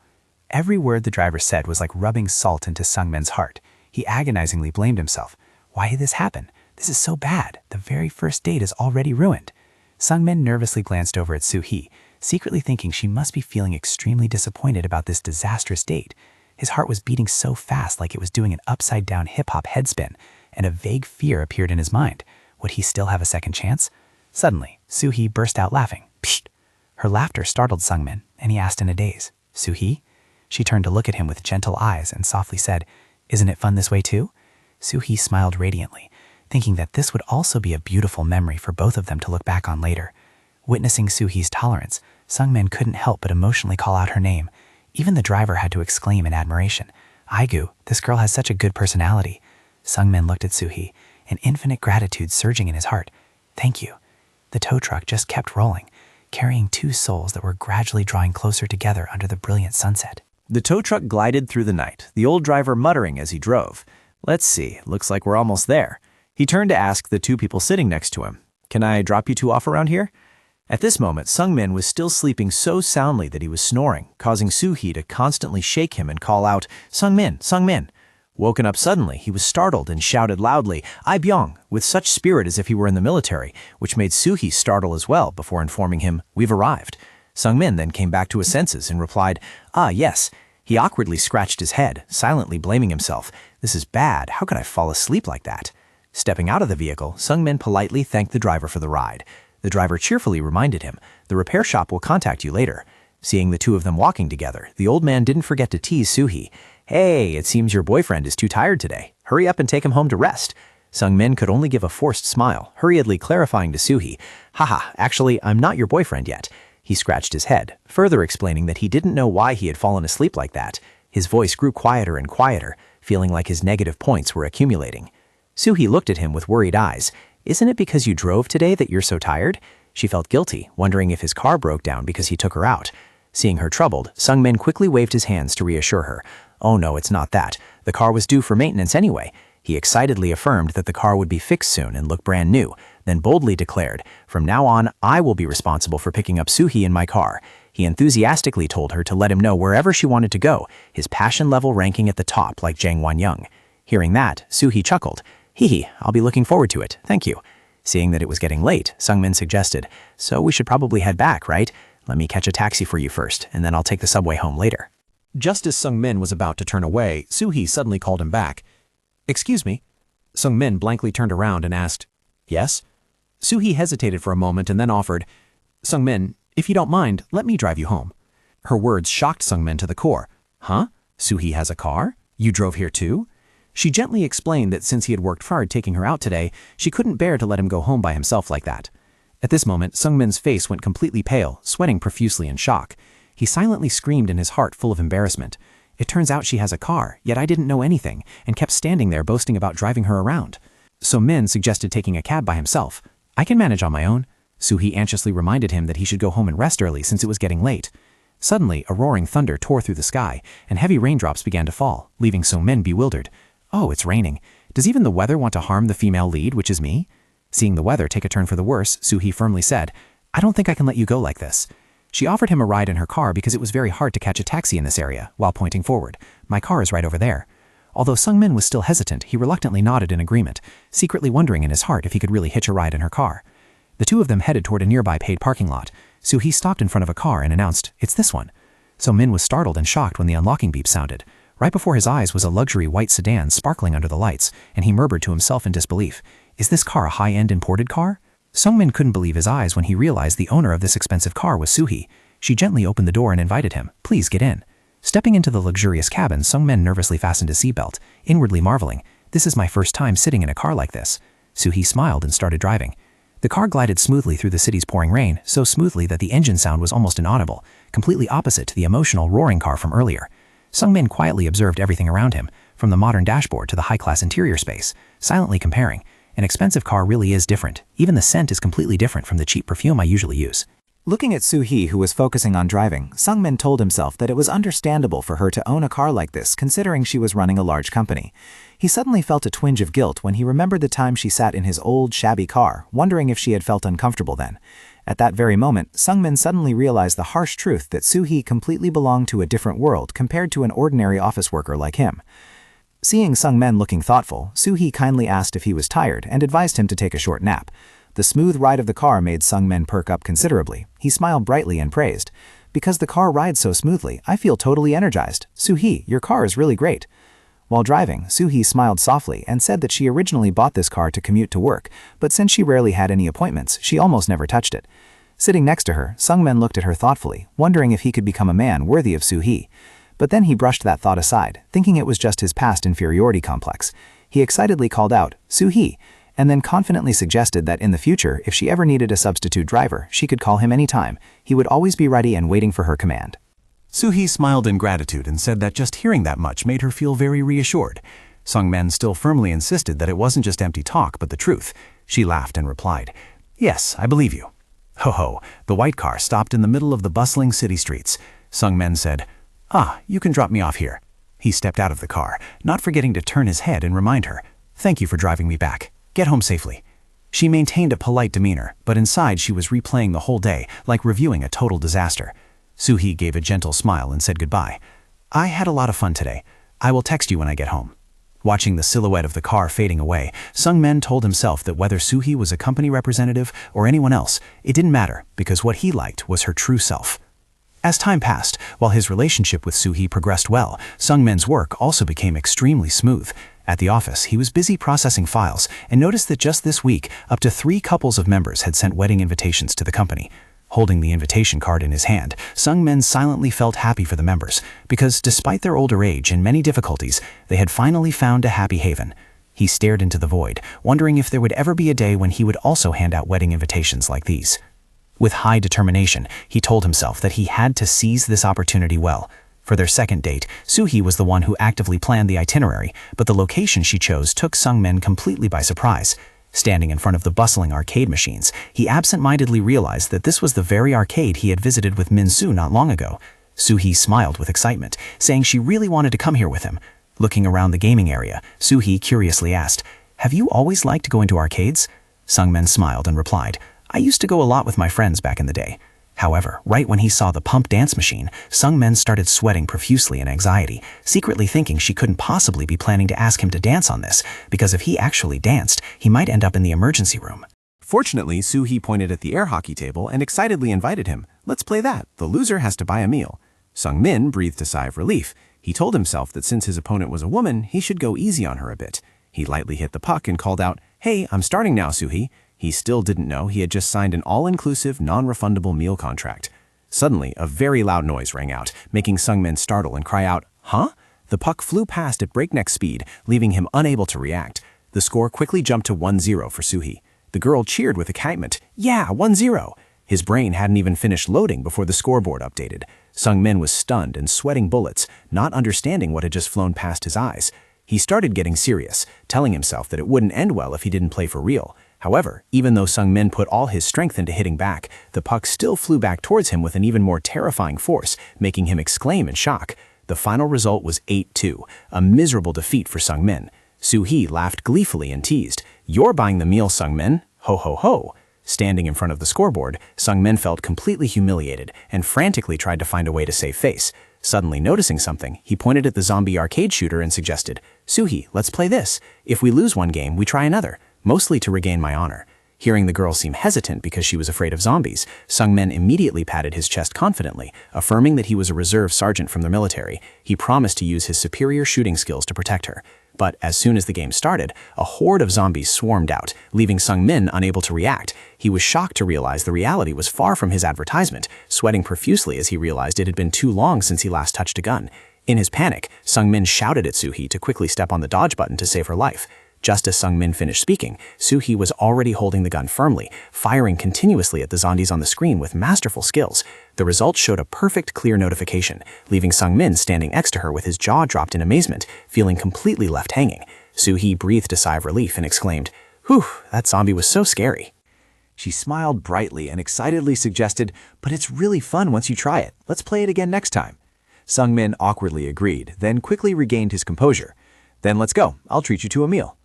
Every word the driver said was like rubbing salt into Sung-min's heart. He agonizingly blamed himself. Why did this happen? This is so bad. The very first date is already ruined. Sung-min nervously glanced over at Soo-hee, secretly thinking she must be feeling extremely disappointed about this disastrous date. His heart was beating so fast like it was doing an upside-down hip-hop headspin, and a vague fear appeared in his mind. Would he still have a second chance? Suddenly, Soo-hee burst out laughing. Psst! Her laughter startled Sung-min, and he asked in a daze, "Soo-hee?" She turned to look at him with gentle eyes and softly said, "Isn't it fun this way too?" Soo-hee smiled radiantly, thinking that this would also be a beautiful memory for both of them to look back on later. Witnessing Soo-hee's tolerance, Sung-min couldn't help but emotionally call out her name. Even the driver had to exclaim in admiration, "Aigu, this girl has such a good personality." Sung-min looked at Soo-hee, an infinite gratitude surging in his heart. Thank you. The tow truck just kept rolling, carrying two souls that were gradually drawing closer together under the brilliant sunset. The tow truck glided through the night, the old driver muttering as he drove. Let's see, looks like we're almost there. He turned to ask the two people sitting next to him, "Can I drop you two off around here?" At this moment, Sungmin was still sleeping so soundly that he was snoring, causing Soo-hee to constantly shake him and call out, "Sungmin, Sungmin." Woken up suddenly, he was startled and shouted loudly, "I Byung," with such spirit as if he were in the military, which made Soo-hee startle as well before informing him, "We've arrived." Sungmin then came back to his senses and replied, "Ah, yes." He awkwardly scratched his head, silently blaming himself. "This is bad. How could I fall asleep like that?" Stepping out of the vehicle, Sungmin politely thanked the driver for the ride. The driver cheerfully reminded him, "The repair shop will contact you later." Seeing the two of them walking together, the old man didn't forget to tease Soo-hee. "Hey, it seems your boyfriend is too tired today. Hurry up and take him home to rest." Sungmin could only give a forced smile, hurriedly clarifying to Soo-hee, "Haha, actually, I'm not your boyfriend yet." He scratched his head, further explaining that he didn't know why he had fallen asleep like that. His voice grew quieter and quieter, feeling like his negative points were accumulating. Soo-hee looked at him with worried eyes. "Isn't it because you drove today that you're so tired?" She felt guilty, wondering if his car broke down because he took her out. Seeing her troubled, Sungmin quickly waved his hands to reassure her. "Oh no, it's not that. The car was due for maintenance anyway." He excitedly affirmed that the car would be fixed soon and look brand new, then boldly declared, "From now on, I will be responsible for picking up Soo-hee in my car." He enthusiastically told her to let him know wherever she wanted to go, his passion level ranking at the top like Jang Wan-young. Hearing that, Soo-hee chuckled. "Hee, I'll be looking forward to it, thank you." Seeing that it was getting late, Sungmin suggested, "So we should probably head back, right? Let me catch a taxi for you first, and then I'll take the subway home later." Just as Sungmin was about to turn away, Soo-hee suddenly called him back. "Excuse me?" Sungmin blankly turned around and asked, "Yes?" Soo-hee hesitated for a moment and then offered, "Sungmin, if you don't mind, let me drive you home." Her words shocked Sungmin to the core. "Huh? Soo-hee has a car? You drove here too?" She gently explained that since he had worked hard taking her out today, she couldn't bear to let him go home by himself like that. At this moment, Sungmin's face went completely pale, sweating profusely in shock. He silently screamed in his heart full of embarrassment. "It turns out she has a car, yet I didn't know anything, and kept standing there boasting about driving her around." So Min suggested taking a cab by himself. "I can manage on my own." Soo-hee anxiously reminded him that he should go home and rest early since it was getting late. Suddenly, a roaring thunder tore through the sky, and heavy raindrops began to fall, leaving So Min bewildered. "Oh, it's raining. Does even the weather want to harm the female lead, which is me?" Seeing the weather take a turn for the worse, Soo-hee firmly said, "I don't think I can let you go like this." She offered him a ride in her car because it was very hard to catch a taxi in this area, while pointing forward. "My car is right over there." Although Sungmin was still hesitant, he reluctantly nodded in agreement, secretly wondering in his heart if he could really hitch a ride in her car. The two of them headed toward a nearby paid parking lot. Soo-hee stopped in front of a car and announced, "It's this one." So Min was startled and shocked when the unlocking beep sounded. Right before his eyes was a luxury white sedan sparkling under the lights, and he murmured to himself in disbelief, "Is this car a high-end imported car?" Sungmin couldn't believe his eyes when he realized the owner of this expensive car was Soo-hee. She gently opened the door and invited him, "Please get in." Stepping into the luxurious cabin, Sungmin nervously fastened his seatbelt, inwardly marveling, "This is my first time sitting in a car like this." Soo-hee smiled and started driving. The car glided smoothly through the city's pouring rain, so smoothly that the engine sound was almost inaudible, completely opposite to the emotional roaring car from earlier. Sungmin quietly observed everything around him, from the modern dashboard to the high-class interior space, silently comparing. An expensive car really is different. Even the scent is completely different from the cheap perfume I usually use. Looking at Soo-hee, who was focusing on driving, Sungmin told himself that it was understandable for her to own a car like this considering she was running a large company. He suddenly felt a twinge of guilt when he remembered the time she sat in his old, shabby car, wondering if she had felt uncomfortable then. At that very moment, Sungmin suddenly realized the harsh truth that Soo-hee completely belonged to a different world compared to an ordinary office worker like him. Seeing Sungmin looking thoughtful, Soo-hee kindly asked if he was tired and advised him to take a short nap. The smooth ride of the car made Sungmin perk up considerably. He smiled brightly and praised, "Because the car rides so smoothly, I feel totally energized. Soo-hee, your car is really great." While driving, Soo-hee smiled softly and said that she originally bought this car to commute to work, but since she rarely had any appointments, she almost never touched it. Sitting next to her, Sungmin looked at her thoughtfully, wondering if he could become a man worthy of Soo-hee. But then he brushed that thought aside, thinking it was just his past inferiority complex. He excitedly called out, "Soo-hee," and then confidently suggested that in the future, if she ever needed a substitute driver, she could call him anytime. He would always be ready and waiting for her command. Soo-hee smiled in gratitude and said that just hearing that much made her feel very reassured. Sung-men still firmly insisted that it wasn't just empty talk but the truth. She laughed and replied, "Yes, I believe you." Ho-ho, the white car stopped in the middle of the bustling city streets. Sung-men said, "Ah, you can drop me off here." He stepped out of the car, not forgetting to turn his head and remind her, "Thank you for driving me back. Get home safely." She maintained a polite demeanor, but inside she was replaying the whole day, like reviewing a total disaster. Soo-hee gave a gentle smile and said goodbye. "I had a lot of fun today. I will text you when I get home." Watching the silhouette of the car fading away, Sung-men told himself that whether Soo-hee was a company representative or anyone else, it didn't matter because what he liked was her true self. As time passed, while his relationship with Soo-hee progressed well, Sung-men's work also became extremely smooth. At the office, he was busy processing files and noticed that just this week, up to 3 couples of members had sent wedding invitations to the company. Holding the invitation card in his hand, Sung-men silently felt happy for the members because, despite their older age and many difficulties, they had finally found a happy haven. He stared into the void, wondering if there would ever be a day when he would also hand out wedding invitations like these. With high determination, he told himself that he had to seize this opportunity well. For their second date, Soo-hee was the one who actively planned the itinerary, but the location she chose took Sung-men completely by surprise. Standing in front of the bustling arcade machines, he absent-mindedly realized that this was the very arcade he had visited with Min-soo not long ago. Soo-hee smiled with excitement, saying she really wanted to come here with him. Looking around the gaming area, Soo-hee curiously asked, "Have you always liked to go into arcades?" Sung-men smiled and replied, "I used to go a lot with my friends back in the day." However, right when he saw the pump dance machine, Sung-men started sweating profusely in anxiety, secretly thinking she couldn't possibly be planning to ask him to dance on this, because if he actually danced, he might end up in the emergency room. Fortunately, Soo-hee pointed at the air hockey table and excitedly invited him. "Let's play that. The loser has to buy a meal." Sung-min breathed a sigh of relief. He told himself that since his opponent was a woman, he should go easy on her a bit. He lightly hit the puck and called out, "Hey, I'm starting now, Soo-hee." He still didn't know he had just signed an all-inclusive, non-refundable meal contract. Suddenly, a very loud noise rang out, making Sung-min startle and cry out, "Huh?" The puck flew past at breakneck speed, leaving him unable to react. The score quickly jumped to 1-0 for Soo-hee. The girl cheered with excitement. "Yeah, 1-0!" His brain hadn't even finished loading before the scoreboard updated. Sung-min was stunned and sweating bullets, not understanding what had just flown past his eyes. He started getting serious, telling himself that it wouldn't end well if he didn't play for real. However, even though Sung-min put all his strength into hitting back, the puck still flew back towards him with an even more terrifying force, making him exclaim in shock. The final result was 8-2, a miserable defeat for Sung-min. Soo-hee laughed gleefully and teased, "You're buying the meal, Sung-min. Ho ho ho." Standing in front of the scoreboard, Sung-min felt completely humiliated and frantically tried to find a way to save face. Suddenly noticing something, he pointed at the zombie arcade shooter and suggested, "Soo-hee, let's play this. If we lose one game, we try another. Mostly to regain my honor." Hearing the girl seem hesitant because she was afraid of zombies, Sung-min immediately patted his chest confidently, affirming that he was a reserve sergeant from the military. He promised to use his superior shooting skills to protect her. But as soon as the game started, a horde of zombies swarmed out, leaving Sung-min unable to react. He was shocked to realize the reality was far from his advertisement, sweating profusely as he realized it had been too long since he last touched a gun. In his panic, Sung-min shouted at Soo-hee to quickly step on the dodge button to save her life. Just as Sung-min finished speaking, Soo-hee was already holding the gun firmly, firing continuously at the zombies on the screen with masterful skills. The results showed a perfect, clear notification, leaving Sung-min standing next to her with his jaw dropped in amazement, feeling completely left hanging. Soo-hee breathed a sigh of relief and exclaimed, "Whew, that zombie was so scary." She smiled brightly and excitedly suggested, "But it's really fun once you try it. Let's play it again next time." Sung-min awkwardly agreed, then quickly regained his composure. "Then let's go. I'll treat you to a meal."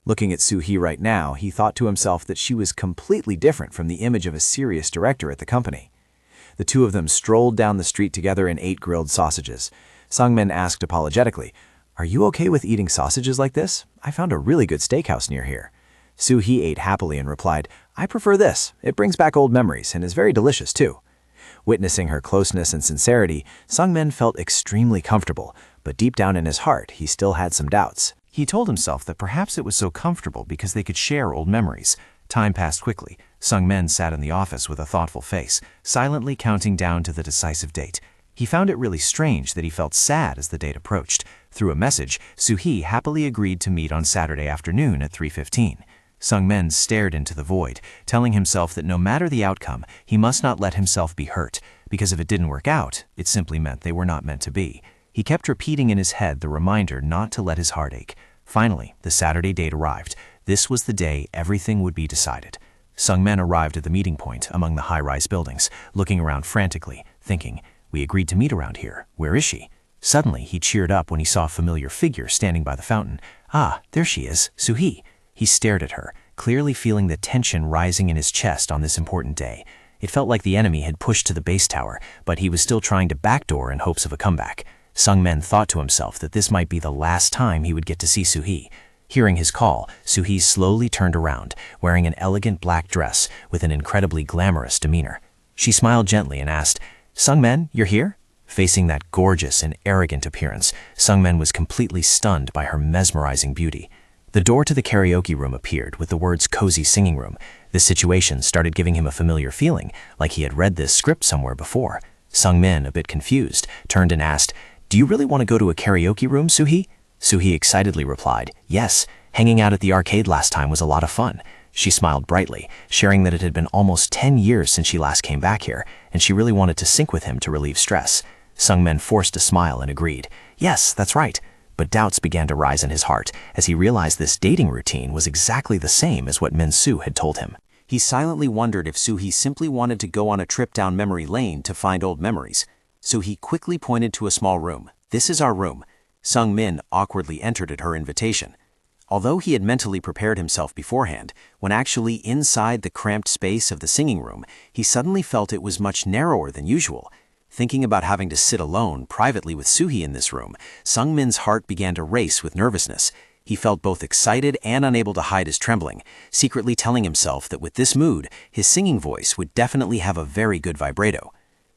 Looking at Soo-hee right now, he thought to himself that she was completely different from the image of a serious director at the company. The two of them strolled down the street together and ate grilled sausages. Sung-min asked apologetically, "Are you okay with eating sausages like this? I found a really good steakhouse near here." Soo-hee ate happily and replied, "I prefer this. It brings back old memories and is very delicious too." Witnessing her closeness and sincerity, Sung-min felt extremely comfortable, but deep down in his heart, he still had some doubts. He told himself that perhaps it was so comfortable because they could share old memories. Time passed quickly. Sung-min sat in the office with a thoughtful face, silently counting down to the decisive date. He found it really strange that he felt sad as the date approached. Through a message, Soo-hee happily agreed to meet on Saturday afternoon at 3:15. Sung-min stared into the void, telling himself that no matter the outcome, he must not let himself be hurt, because if it didn't work out, it simply meant they were not meant to be. He kept repeating in his head the reminder not to let his heart ache. Finally, the Saturday date arrived. This was the day everything would be decided. Sungmin arrived at the meeting point among the high-rise buildings, looking around frantically, thinking, "We agreed to meet around here. Where is she?" Suddenly, he cheered up when he saw a familiar figure standing by the fountain. "Ah, there she is, Soo-hee." He stared at her, clearly feeling the tension rising in his chest on this important day. It felt like the enemy had pushed to the base tower, but he was still trying to backdoor in hopes of a comeback. Sungmin thought to himself that this might be the last time he would get to see Soo-hee. Hearing his call, Soo-hee slowly turned around, wearing an elegant black dress with an incredibly glamorous demeanor. She smiled gently and asked, "Sungmin, you're here?" Facing that gorgeous and arrogant appearance, Sungmin was completely stunned by her mesmerizing beauty. The door to the karaoke room appeared with the words "cozy singing room." This situation started giving him a familiar feeling, like he had read this script somewhere before. Sungmin, a bit confused, turned and asked, "Do you really want to go to a karaoke room, Soo-hee?" Soo-hee excitedly replied, "Yes, hanging out at the arcade last time was a lot of fun." She smiled brightly, sharing that it had been almost 10 years since she last came back here, and she really wanted to sync with him to relieve stress. Sungmin forced a smile and agreed, "Yes, that's right." But doubts began to rise in his heart as he realized this dating routine was exactly the same as what Min-soo had told him. He silently wondered if Soo-hee simply wanted to go on a trip down memory lane to find old memories. Soo-hee quickly pointed to a small room. "This is our room." Sung-min awkwardly entered at her invitation. Although he had mentally prepared himself beforehand, when actually inside the cramped space of the singing room, he suddenly felt it was much narrower than usual. Thinking about having to sit alone, privately with Soo-hee in this room, Sung-min's heart began to race with nervousness. He felt both excited and unable to hide his trembling, secretly telling himself that with this mood, his singing voice would definitely have a very good vibrato.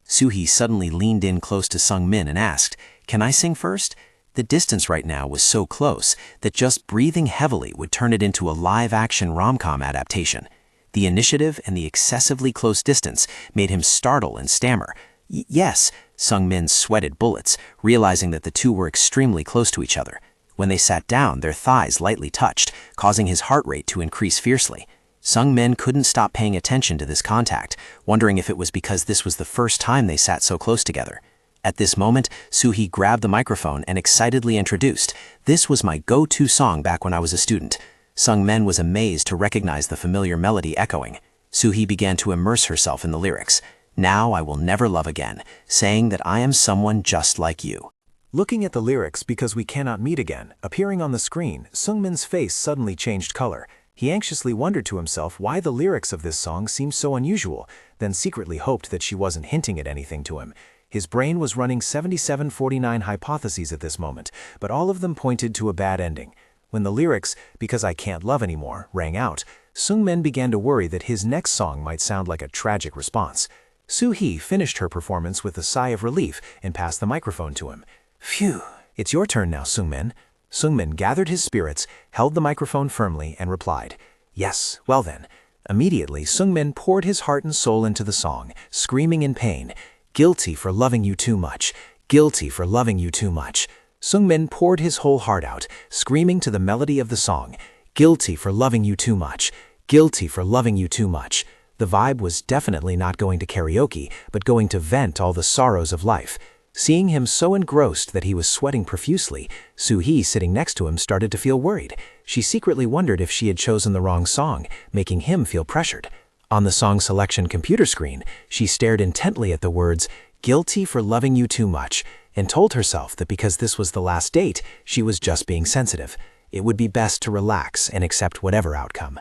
Soo-hee suddenly leaned in close to Sung-min and asked, "Can I sing first?" The distance right now was so close that just breathing heavily would turn it into a live-action rom-com adaptation. The initiative and the excessively close distance made him startle and stammer. "Yes," Sung-min sweated bullets, realizing that the two were extremely close to each other. When they sat down, their thighs lightly touched, causing his heart rate to increase fiercely. Sung-min couldn't stop paying attention to this contact, wondering if it was because this was the first time they sat so close together. At this moment, Soo-hee grabbed the microphone and excitedly introduced, "This was my go-to song back when I was a student." Sung-min was amazed to recognize the familiar melody echoing. Soo-hee began to immerse herself in the lyrics. "Now I will never love again, saying that I am someone just like you." Looking at the lyrics "Because we cannot meet again" appearing on the screen, Sungmin's face suddenly changed color. He anxiously wondered to himself why the lyrics of this song seemed so unusual, then secretly hoped that she wasn't hinting at anything to him. His brain was running 7749 hypotheses at this moment, but all of them pointed to a bad ending. When the lyrics "Because I can't love anymore" rang out, Sungmin began to worry that his next song might sound like a tragic response. Soo-hee finished her performance with a sigh of relief and passed the microphone to him. "Phew, it's your turn now, Sungmin." Sungmin gathered his spirits, held the microphone firmly, and replied, "Yes, well then." Immediately, Sungmin poured his heart and soul into the song, screaming in pain, "Guilty for loving you too much, guilty for loving you too much." Sungmin poured his whole heart out, screaming to the melody of the song, "Guilty for loving you too much, guilty for loving you too much." The vibe was definitely not going to karaoke, but going to vent all the sorrows of life. Seeing him so engrossed that he was sweating profusely, Soo-hee sitting next to him started to feel worried. She secretly wondered if she had chosen the wrong song, making him feel pressured. On the song selection computer screen, she stared intently at the words, "Guilty for loving you too much," and told herself that because this was the last date, she was just being sensitive. It would be best to relax and accept whatever outcome.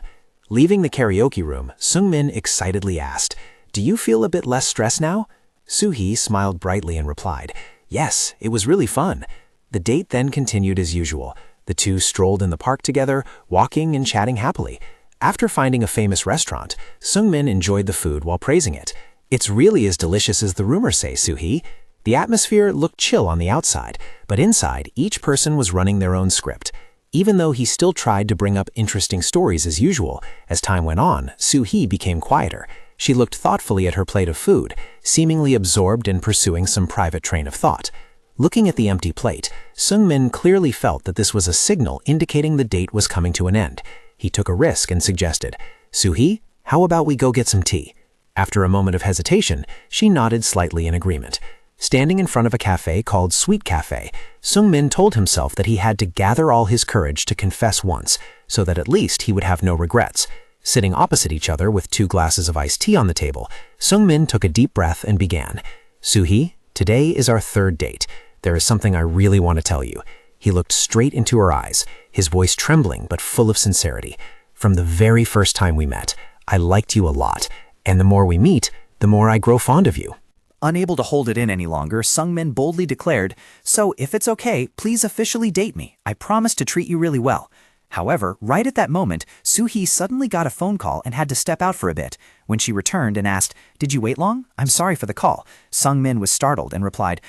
Leaving the karaoke room, Sungmin excitedly asked, "Do you feel a bit less stressed now?" Soo-hee smiled brightly and replied, "Yes, it was really fun." The date then continued as usual. The two strolled in the park together, walking and chatting happily. After finding a famous restaurant, Sungmin enjoyed the food while praising it. "It's really as delicious as the rumors say, Soo-hee." The atmosphere looked chill on the outside, but inside, each person was running their own script. Even though he still tried to bring up interesting stories as usual, as time went on, Soo-hee became quieter. She looked thoughtfully at her plate of food, seemingly absorbed in pursuing some private train of thought. Looking at the empty plate, Sungmin clearly felt that this was a signal indicating the date was coming to an end. He took a risk and suggested, "Soo-hee, how about we go get some tea?" After a moment of hesitation, she nodded slightly in agreement. Standing in front of a cafe called Sweet Cafe, Sung-min told himself that he had to gather all his courage to confess once, so that at least he would have no regrets. Sitting opposite each other with 2 glasses of iced tea on the table, Sung-min took a deep breath and began. "Soo-hee, today is our 3rd date. There is something I really want to tell you." He looked straight into her eyes, his voice trembling but full of sincerity. "From the very first time we met, I liked you a lot, and the more we meet, the more I grow fond of you." Unable to hold it in any longer, Sung-min boldly declared, "So if it's okay, please officially date me. I promise to treat you really well." However, right at that moment, Soo-hee suddenly got a phone call and had to step out for a bit. When she returned and asked, "Did you wait long? I'm sorry for the call," Sung-min was startled and replied,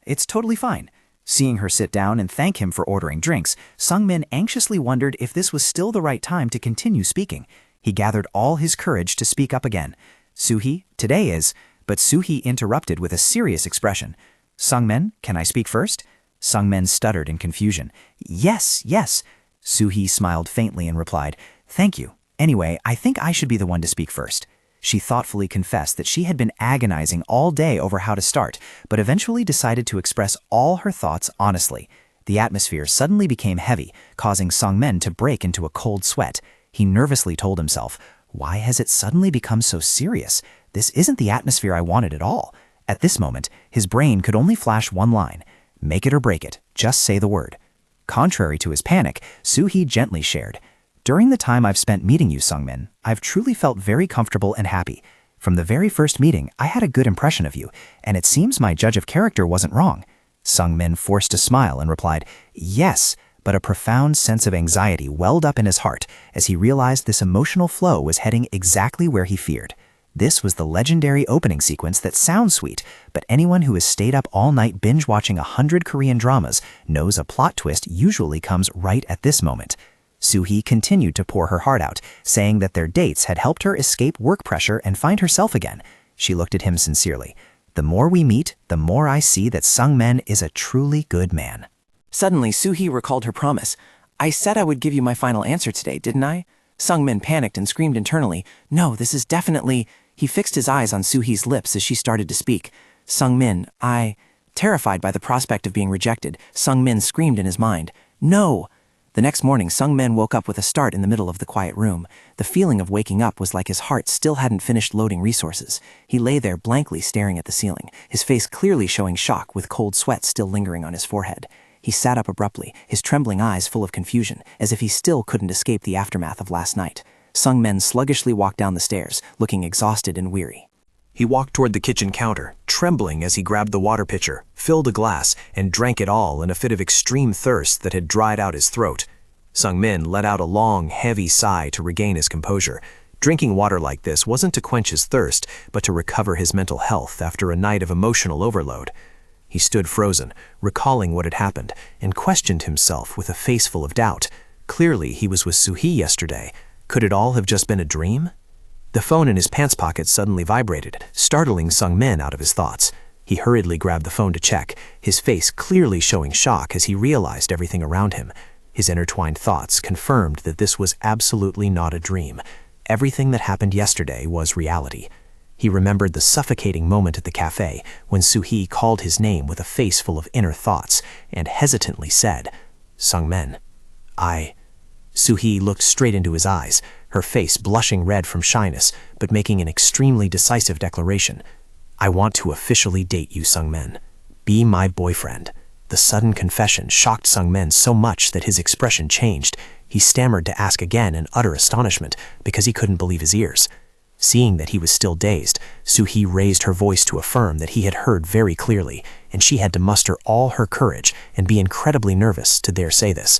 "It's totally fine." Seeing her sit down and thank him for ordering drinks, Sung-min anxiously wondered if this was still the right time to continue speaking. He gathered all his courage to speak up again. "Soo-hee, today is..." But Soo-hee interrupted with a serious expression. "Sung-min, can I speak first?" Sung-min stuttered in confusion. Yes. Soo-hee smiled faintly and replied, "Thank you. Anyway, I think I should be the one to speak first." She thoughtfully confessed that she had been agonizing all day over how to start, but eventually decided to express all her thoughts honestly. The atmosphere suddenly became heavy, causing Sung-min to break into a cold sweat. He nervously told himself, "Why has it suddenly become so serious? This isn't the atmosphere I wanted at all." At this moment, his brain could only flash one line: "Make it or break it. Just say the word." Contrary to his panic, Soo-hee gently shared, "During the time I've spent meeting you, Sung-min, I've truly felt very comfortable and happy. From the very first meeting, I had a good impression of you, and it seems my judge of character wasn't wrong." Sung-min forced a smile and replied, "Yes," but a profound sense of anxiety welled up in his heart as he realized this emotional flow was heading exactly where he feared. This was the legendary opening sequence that sounds sweet, but anyone who has stayed up all night binge-watching 100 Korean dramas knows a plot twist usually comes right at this moment. Soo-hee continued to pour her heart out, saying that their dates had helped her escape work pressure and find herself again. She looked at him sincerely. "The more we meet, the more I see that Sung-min is a truly good man." Suddenly, Soo-hee recalled her promise. "I said I would give you my final answer today, didn't I?" Sung-min panicked and screamed internally, "No, this is definitely..." He fixed his eyes on Soo-hee's lips as she started to speak. "Sung-min, I..." Terrified by the prospect of being rejected, Sung-min screamed in his mind, "No!" The next morning, Sung-min woke up with a start in the middle of the quiet room. The feeling of waking up was like his heart still hadn't finished loading resources. He lay there blankly staring at the ceiling, his face clearly showing shock with cold sweat still lingering on his forehead. He sat up abruptly, his trembling eyes full of confusion, as if he still couldn't escape the aftermath of last night. Sung-min sluggishly walked down the stairs, looking exhausted and weary. He walked toward the kitchen counter, trembling as he grabbed the water pitcher, filled a glass, and drank it all in a fit of extreme thirst that had dried out his throat. Sung-min let out a long, heavy sigh to regain his composure. Drinking water like this wasn't to quench his thirst, but to recover his mental health after a night of emotional overload. He stood frozen, recalling what had happened, and questioned himself with a face full of doubt. Clearly, he was with Soo-hee yesterday. Could it all have just been a dream? The phone in his pants pocket suddenly vibrated, startling Sung-min out of his thoughts. He hurriedly grabbed the phone to check, his face clearly showing shock as he realized everything around him. His intertwined thoughts confirmed that this was absolutely not a dream. Everything that happened yesterday was reality. He remembered the suffocating moment at the cafe when Soo-hee called his name with a face full of inner thoughts and hesitantly said, "Sung-min, I..." Soo-hee looked straight into his eyes, her face blushing red from shyness, but making an extremely decisive declaration. "I want to officially date you, Sung-min. Be my boyfriend." The sudden confession shocked Sung-min so much that his expression changed. He stammered to ask again in utter astonishment because he couldn't believe his ears. Seeing that he was still dazed, Soo-hee raised her voice to affirm that he had heard very clearly, and she had to muster all her courage and be incredibly nervous to dare say this.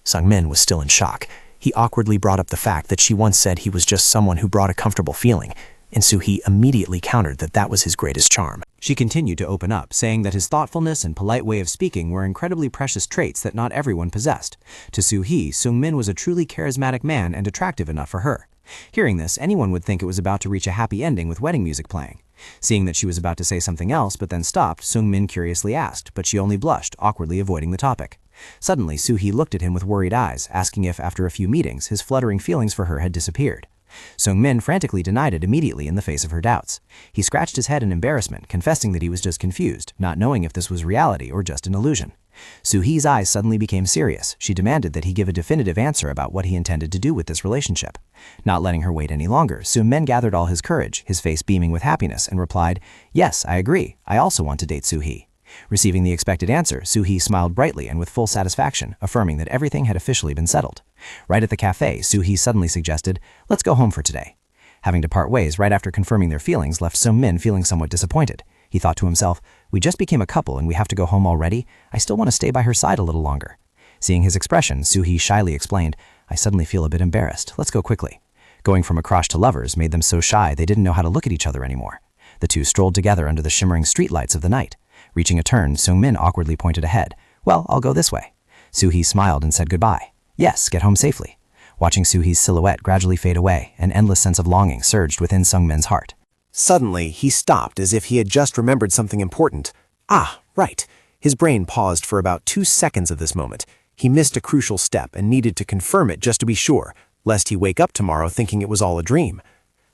Sung-min was still in shock. He awkwardly brought up the fact that she once said he was just someone who brought a comfortable feeling, and Soo-hee immediately countered that that was his greatest charm. She continued to open up, saying that his thoughtfulness and polite way of speaking were incredibly precious traits that not everyone possessed. To Soo-hee, Sung-min was a truly charismatic man and attractive enough for her. Hearing this, anyone would think it was about to reach a happy ending with wedding music playing. Seeing that she was about to say something else but then stopped, Sung-min curiously asked, but she only blushed, awkwardly avoiding the topic. Suddenly, Soo-hee looked at him with worried eyes, asking if, after a few meetings, his fluttering feelings for her had disappeared. Sung-min frantically denied it immediately in the face of her doubts. He scratched his head in embarrassment, confessing that he was just confused, not knowing if this was reality or just an illusion. Soo-hee's eyes suddenly became serious. She demanded that he give a definitive answer about what he intended to do with this relationship. Not letting her wait any longer, Sung-min gathered all his courage, his face beaming with happiness, and replied, "Yes, I agree. I also want to date Soo-hee." Receiving the expected answer, Soo-hee smiled brightly and with full satisfaction, affirming that everything had officially been settled. Right at the cafe, Soo-hee suddenly suggested, "Let's go home for today." Having to part ways right after confirming their feelings left Sung-min feeling somewhat disappointed. He thought to himself, "We just became a couple and we have to go home already? I still want to stay by her side a little longer." Seeing his expression, Soo-hee shyly explained, "I suddenly feel a bit embarrassed. Let's go quickly." Going from a crush to lovers made them so shy they didn't know how to look at each other anymore. The two strolled together under the shimmering streetlights of the night. Reaching a turn, Sung-min awkwardly pointed ahead. "Well, I'll go this way." Soo-hee smiled and said goodbye. "Yes, get home safely." Watching Soo-hee's silhouette gradually fade away, an endless sense of longing surged within Sung-min's heart. Suddenly, he stopped as if he had just remembered something important. Ah, right. His brain paused for about 2 seconds of this moment. He missed a crucial step and needed to confirm it just to be sure, lest he wake up tomorrow thinking it was all a dream.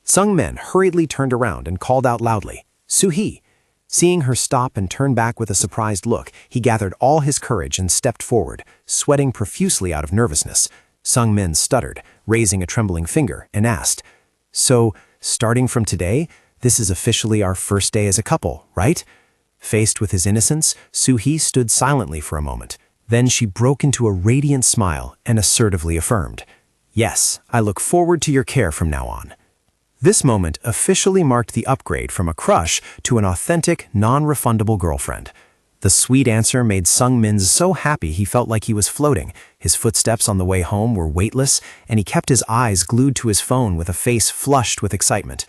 Sung-min hurriedly turned around and called out loudly, "Soo-hee!" Seeing her stop and turn back with a surprised look, he gathered all his courage and stepped forward, sweating profusely out of nervousness. Sung-min stuttered, raising a trembling finger, and asked, "So, starting from today, this is officially our first day as a couple, right?" Faced with his innocence, Soo-hee stood silently for a moment. Then she broke into a radiant smile and assertively affirmed, "Yes, I look forward to your care from now on." This moment officially marked the upgrade from a crush to an authentic, non-refundable girlfriend. The sweet answer made Sung-min so happy he felt like he was floating. His footsteps on the way home were weightless, and he kept his eyes glued to his phone with a face flushed with excitement.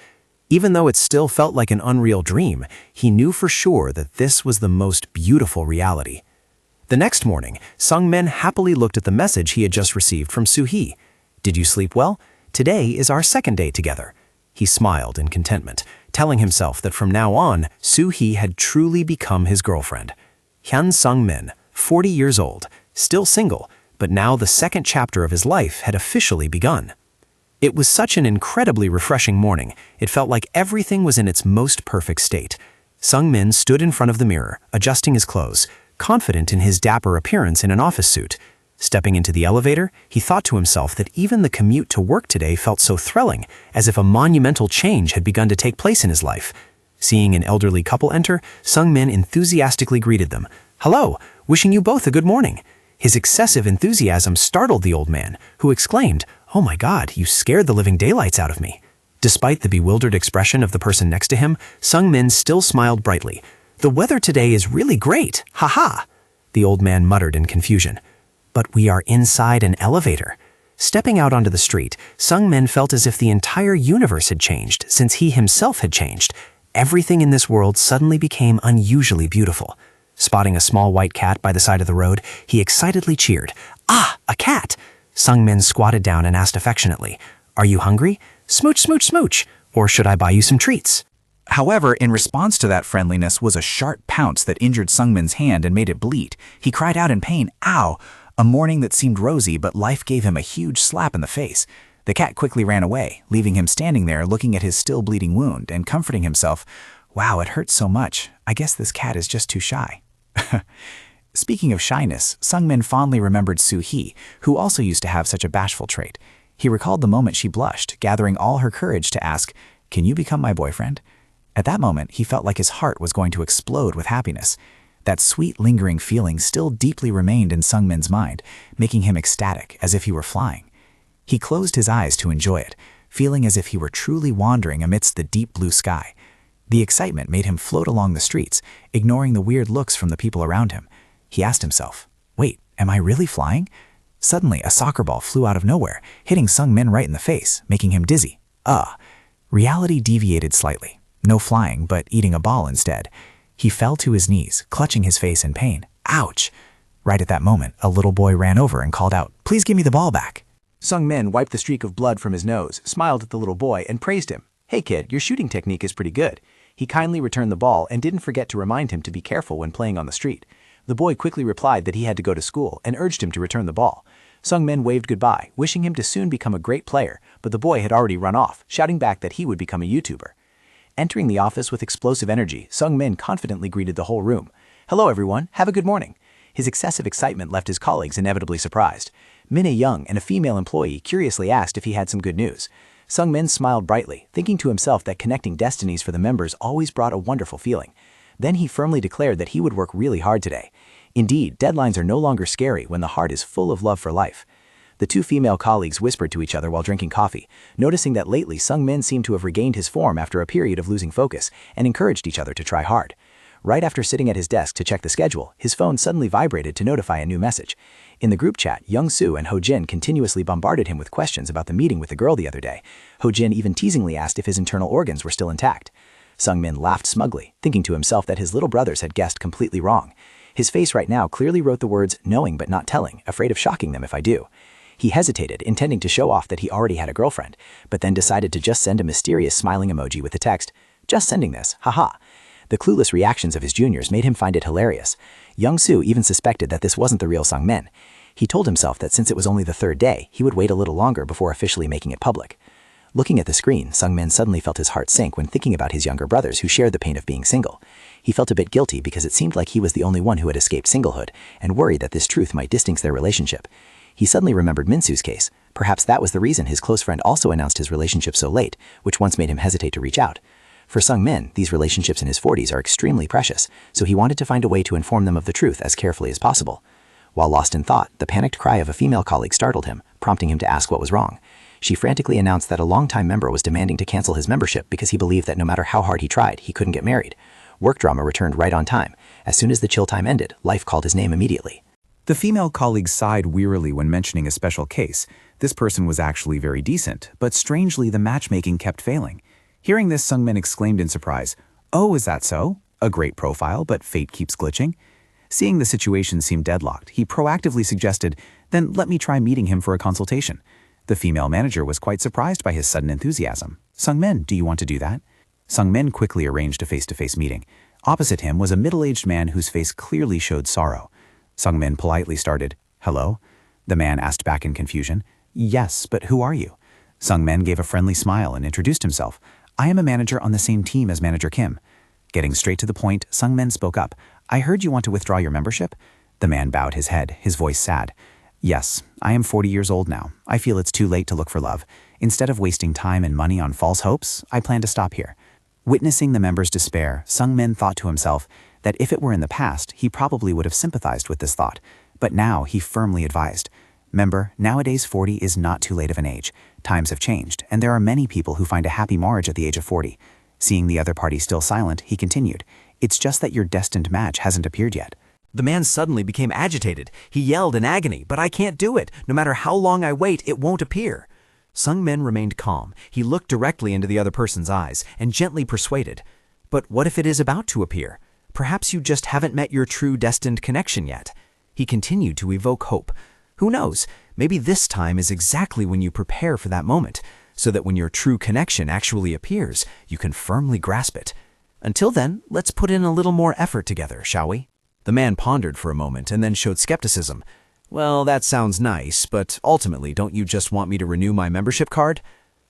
Even though it still felt like an unreal dream, he knew for sure that this was the most beautiful reality. The next morning, Sung-min happily looked at the message he had just received from Soo-hee. "Did you sleep well? Today is our second day together." He smiled in contentment, telling himself that from now on, Soo-hee had truly become his girlfriend. Hyun Sung-min, 40 years old, still single, but now the second chapter of his life had officially begun. It was such an incredibly refreshing morning. It felt like everything was in its most perfect state. Sung-min stood in front of the mirror, adjusting his clothes, confident in his dapper appearance in an office suit. Stepping into the elevator, he thought to himself that even the commute to work today felt so thrilling, as if a monumental change had begun to take place in his life. Seeing an elderly couple enter, Sung-min enthusiastically greeted them. "Hello, wishing you both a good morning." His excessive enthusiasm startled the old man, who exclaimed, "Oh my God, you scared the living daylights out of me." Despite the bewildered expression of the person next to him, Sung-min still smiled brightly. "The weather today is really great, ha-ha," the old man muttered in confusion. "But we are inside an elevator." Stepping out onto the street, Sung-min felt as if the entire universe had changed, since he himself had changed. Everything in this world suddenly became unusually beautiful. Spotting a small white cat by the side of the road, he excitedly cheered, "Ah, a cat!" Sung-min squatted down and asked affectionately, "Are you hungry? Smooch, smooch, smooch! Or should I buy you some treats?" However, in response to that friendliness was a sharp pounce that injured Sung-min's hand and made it bleed. He cried out in pain, "Ow!" A morning that seemed rosy, but life gave him a huge slap in the face. The cat quickly ran away, leaving him standing there looking at his still bleeding wound and comforting himself. "Wow, it hurts so much. I guess this cat is just too shy." Speaking of shyness, Sung-min fondly remembered Soo-hee, who also used to have such a bashful trait. He recalled the moment she blushed, gathering all her courage to ask, "Can you become my boyfriend?" At that moment, he felt like his heart was going to explode with happiness. That sweet, lingering feeling still deeply remained in Sung-min's mind, making him ecstatic, as if he were flying. He closed his eyes to enjoy it, feeling as if he were truly wandering amidst the deep blue sky. The excitement made him float along the streets, ignoring the weird looks from the people around him. He asked himself, "Wait, am I really flying?" Suddenly, a soccer ball flew out of nowhere, hitting Sung-min right in the face, making him dizzy. Reality deviated slightly. No flying, but eating a ball instead. He fell to his knees, clutching his face in pain. Ouch! Right at that moment, a little boy ran over and called out, "Please give me the ball back." Sung-min wiped the streak of blood from his nose, smiled at the little boy, and praised him. "Hey kid, your shooting technique is pretty good." He kindly returned the ball and didn't forget to remind him to be careful when playing on the street. The boy quickly replied that he had to go to school and urged him to return the ball. Sungmin waved goodbye, wishing him to soon become a great player, but the boy had already run off, shouting back that he would become a YouTuber. Entering the office with explosive energy, Sungmin confidently greeted the whole room. "Hello everyone, have a good morning." His excessive excitement left his colleagues inevitably surprised. Min Young and a female employee curiously asked if he had some good news. Sungmin smiled brightly, thinking to himself that connecting destinies for the members always brought a wonderful feeling. Then he firmly declared that he would work really hard today. Indeed, deadlines are no longer scary when the heart is full of love for life. The two female colleagues whispered to each other while drinking coffee, noticing that lately Sungmin seemed to have regained his form after a period of losing focus, and encouraged each other to try hard. Right after sitting at his desk to check the schedule, his phone suddenly vibrated to notify a new message. In the group chat, Young Soo and Ho Jin continuously bombarded him with questions about the meeting with the girl the other day. Ho Jin even teasingly asked if his internal organs were still intact. Sungmin laughed smugly, thinking to himself that his little brothers had guessed completely wrong. His face right now clearly wrote the words, "knowing but not telling, afraid of shocking them if I do." He hesitated, intending to show off that he already had a girlfriend, but then decided to just send a mysterious smiling emoji with the text, "Just sending this, haha." The clueless reactions of his juniors made him find it hilarious. Young Soo even suspected that this wasn't the real Sungmin. He told himself that since it was only the third day, he would wait a little longer before officially making it public. Looking at the screen, Sungmin suddenly felt his heart sink when thinking about his younger brothers who shared the pain of being single. He felt a bit guilty because it seemed like he was the only one who had escaped singlehood, and worried that this truth might distance their relationship. He suddenly remembered Minsu's case. Perhaps that was the reason his close friend also announced his relationship so late, which once made him hesitate to reach out. For Sungmin, these relationships in his 40s are extremely precious, so he wanted to find a way to inform them of the truth as carefully as possible. While lost in thought, the panicked cry of a female colleague startled him, prompting him to ask what was wrong. She frantically announced that a longtime member was demanding to cancel his membership because he believed that no matter how hard he tried, he couldn't get married. Work drama returned right on time. As soon as the chill time ended, life called his name immediately. The female colleague sighed wearily when mentioning a special case. This person was actually very decent, but strangely the matchmaking kept failing. Hearing this, Sungmin exclaimed in surprise, "Oh, is that so? A great profile, but fate keeps glitching." Seeing the situation seemed deadlocked, he proactively suggested, "Then let me try meeting him for a consultation." The female manager was quite surprised by his sudden enthusiasm. "Sungmin, do you want to do that?" Sungmin quickly arranged a face-to-face meeting. Opposite him was a middle-aged man whose face clearly showed sorrow. Sungmin politely started, "Hello?" The man asked back in confusion, "Yes, but who are you?" Sungmin gave a friendly smile and introduced himself. "I am a manager on the same team as Manager Kim." Getting straight to the point, Sungmin spoke up. "I heard you want to withdraw your membership?" The man bowed his head, his voice sad. "Yes, I am 40 years old now. I feel it's too late to look for love. Instead of wasting time and money on false hopes, I plan to stop here." Witnessing the member's despair, Sungmin thought to himself that if it were in the past, he probably would have sympathized with this thought. But now he firmly advised, "Member, nowadays 40 is not too late of an age. Times have changed, and there are many people who find a happy marriage at the age of 40. Seeing the other party still silent, he continued, "It's just that your destined match hasn't appeared yet." The man suddenly became agitated. He yelled in agony, "But I can't do it. No matter how long I wait, it won't appear." Sungmin remained calm. He looked directly into the other person's eyes and gently persuaded, "But what if it is about to appear? Perhaps you just haven't met your true destined connection yet." He continued to evoke hope. "Who knows? Maybe this time is exactly when you prepare for that moment, so that when your true connection actually appears, you can firmly grasp it. Until then, let's put in a little more effort together, shall we?" The man pondered for a moment and then showed skepticism. "Well, that sounds nice, but ultimately, don't you just want me to renew my membership card?"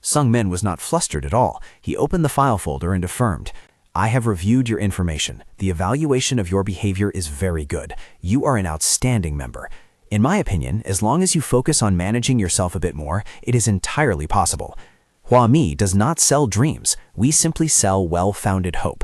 Sungmin was not flustered at all. He opened the file folder and affirmed, "I have reviewed your information. The evaluation of your behavior is very good. You are an outstanding member. In my opinion, as long as you focus on managing yourself a bit more, it is entirely possible. Hua Mi does not sell dreams. We simply sell well-founded hope."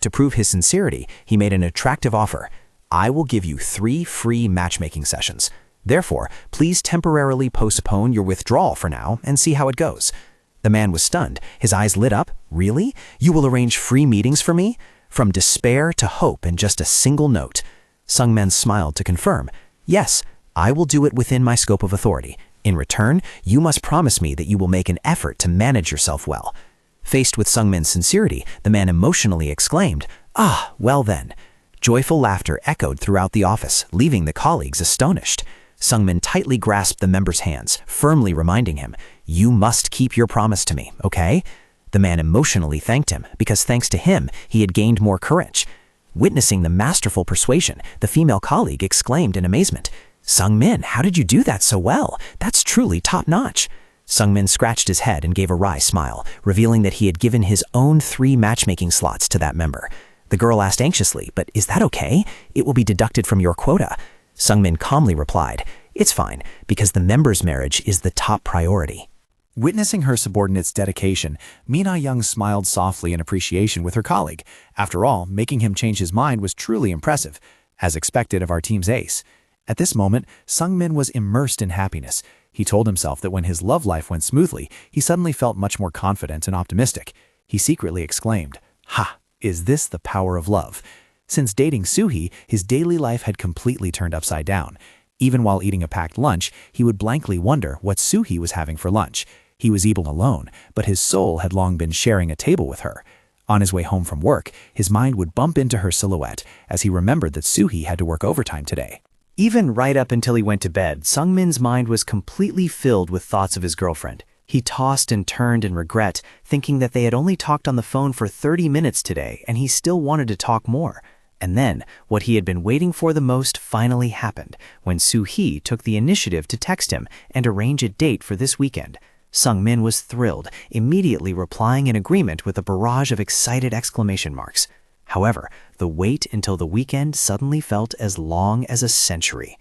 To prove his sincerity, he made an attractive offer. "I will give you 3 free matchmaking sessions. Therefore, please temporarily postpone your withdrawal for now and see how it goes." The man was stunned. His eyes lit up. "Really? You will arrange free meetings for me? From despair to hope in just a single note." Sungmin smiled to confirm, "Yes, I will do it within my scope of authority. In return, you must promise me that you will make an effort to manage yourself well." Faced with Sungmin's sincerity, the man emotionally exclaimed, "Ah, well then." Joyful laughter echoed throughout the office, leaving the colleagues astonished. Sungmin tightly grasped the member's hands, firmly reminding him, "You must keep your promise to me, okay?" The man emotionally thanked him, because thanks to him, he had gained more courage. Witnessing the masterful persuasion, the female colleague exclaimed in amazement, Sungmin, how did you do that so well? That's truly top-notch. Sungmin scratched his head and gave a wry smile, revealing that he had given his own 3 matchmaking slots to that member. The girl asked anxiously, but is that okay? It will be deducted from your quota. Sungmin calmly replied, it's fine, because the member's marriage is the top priority. Witnessing her subordinate's dedication, Min Ah-young smiled softly in appreciation with her colleague. After all, making him change his mind was truly impressive, as expected of our team's ace. At this moment, Sungmin was immersed in happiness. He told himself that when his love life went smoothly, he suddenly felt much more confident and optimistic. He secretly exclaimed, "Ha! Is this the power of love?" Since dating Soo-hee, his daily life had completely turned upside down. Even while eating a packed lunch, he would blankly wonder what Soo-hee was having for lunch. He was eating alone, but his soul had long been sharing a table with her. On his way home from work, his mind would bump into her silhouette as he remembered that Soo-hee had to work overtime today. Even right up until he went to bed, Sungmin's mind was completely filled with thoughts of his girlfriend. He tossed and turned in regret, thinking that they had only talked on the phone for 30 minutes today and he still wanted to talk more. And then, what he had been waiting for the most finally happened, when Soo-hee took the initiative to text him and arrange a date for this weekend. Sungmin was thrilled, immediately replying in agreement with a barrage of excited exclamation marks. However, the wait until the weekend suddenly felt as long as a century.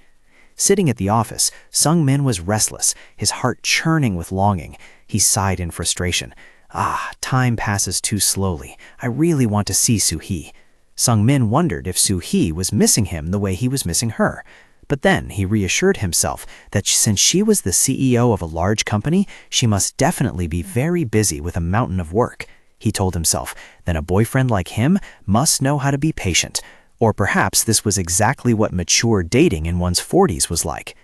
Sitting at the office, Sungmin was restless, his heart churning with longing. He sighed in frustration. Time passes too slowly. I really want to see Soo-hee. Sungmin wondered if Soo-hee was missing him the way he was missing her. But then he reassured himself that since she was the CEO of a large company, she must definitely be very busy with a mountain of work. He told himself, then a boyfriend like him must know how to be patient. Or perhaps this was exactly what mature dating in one's 40s was like.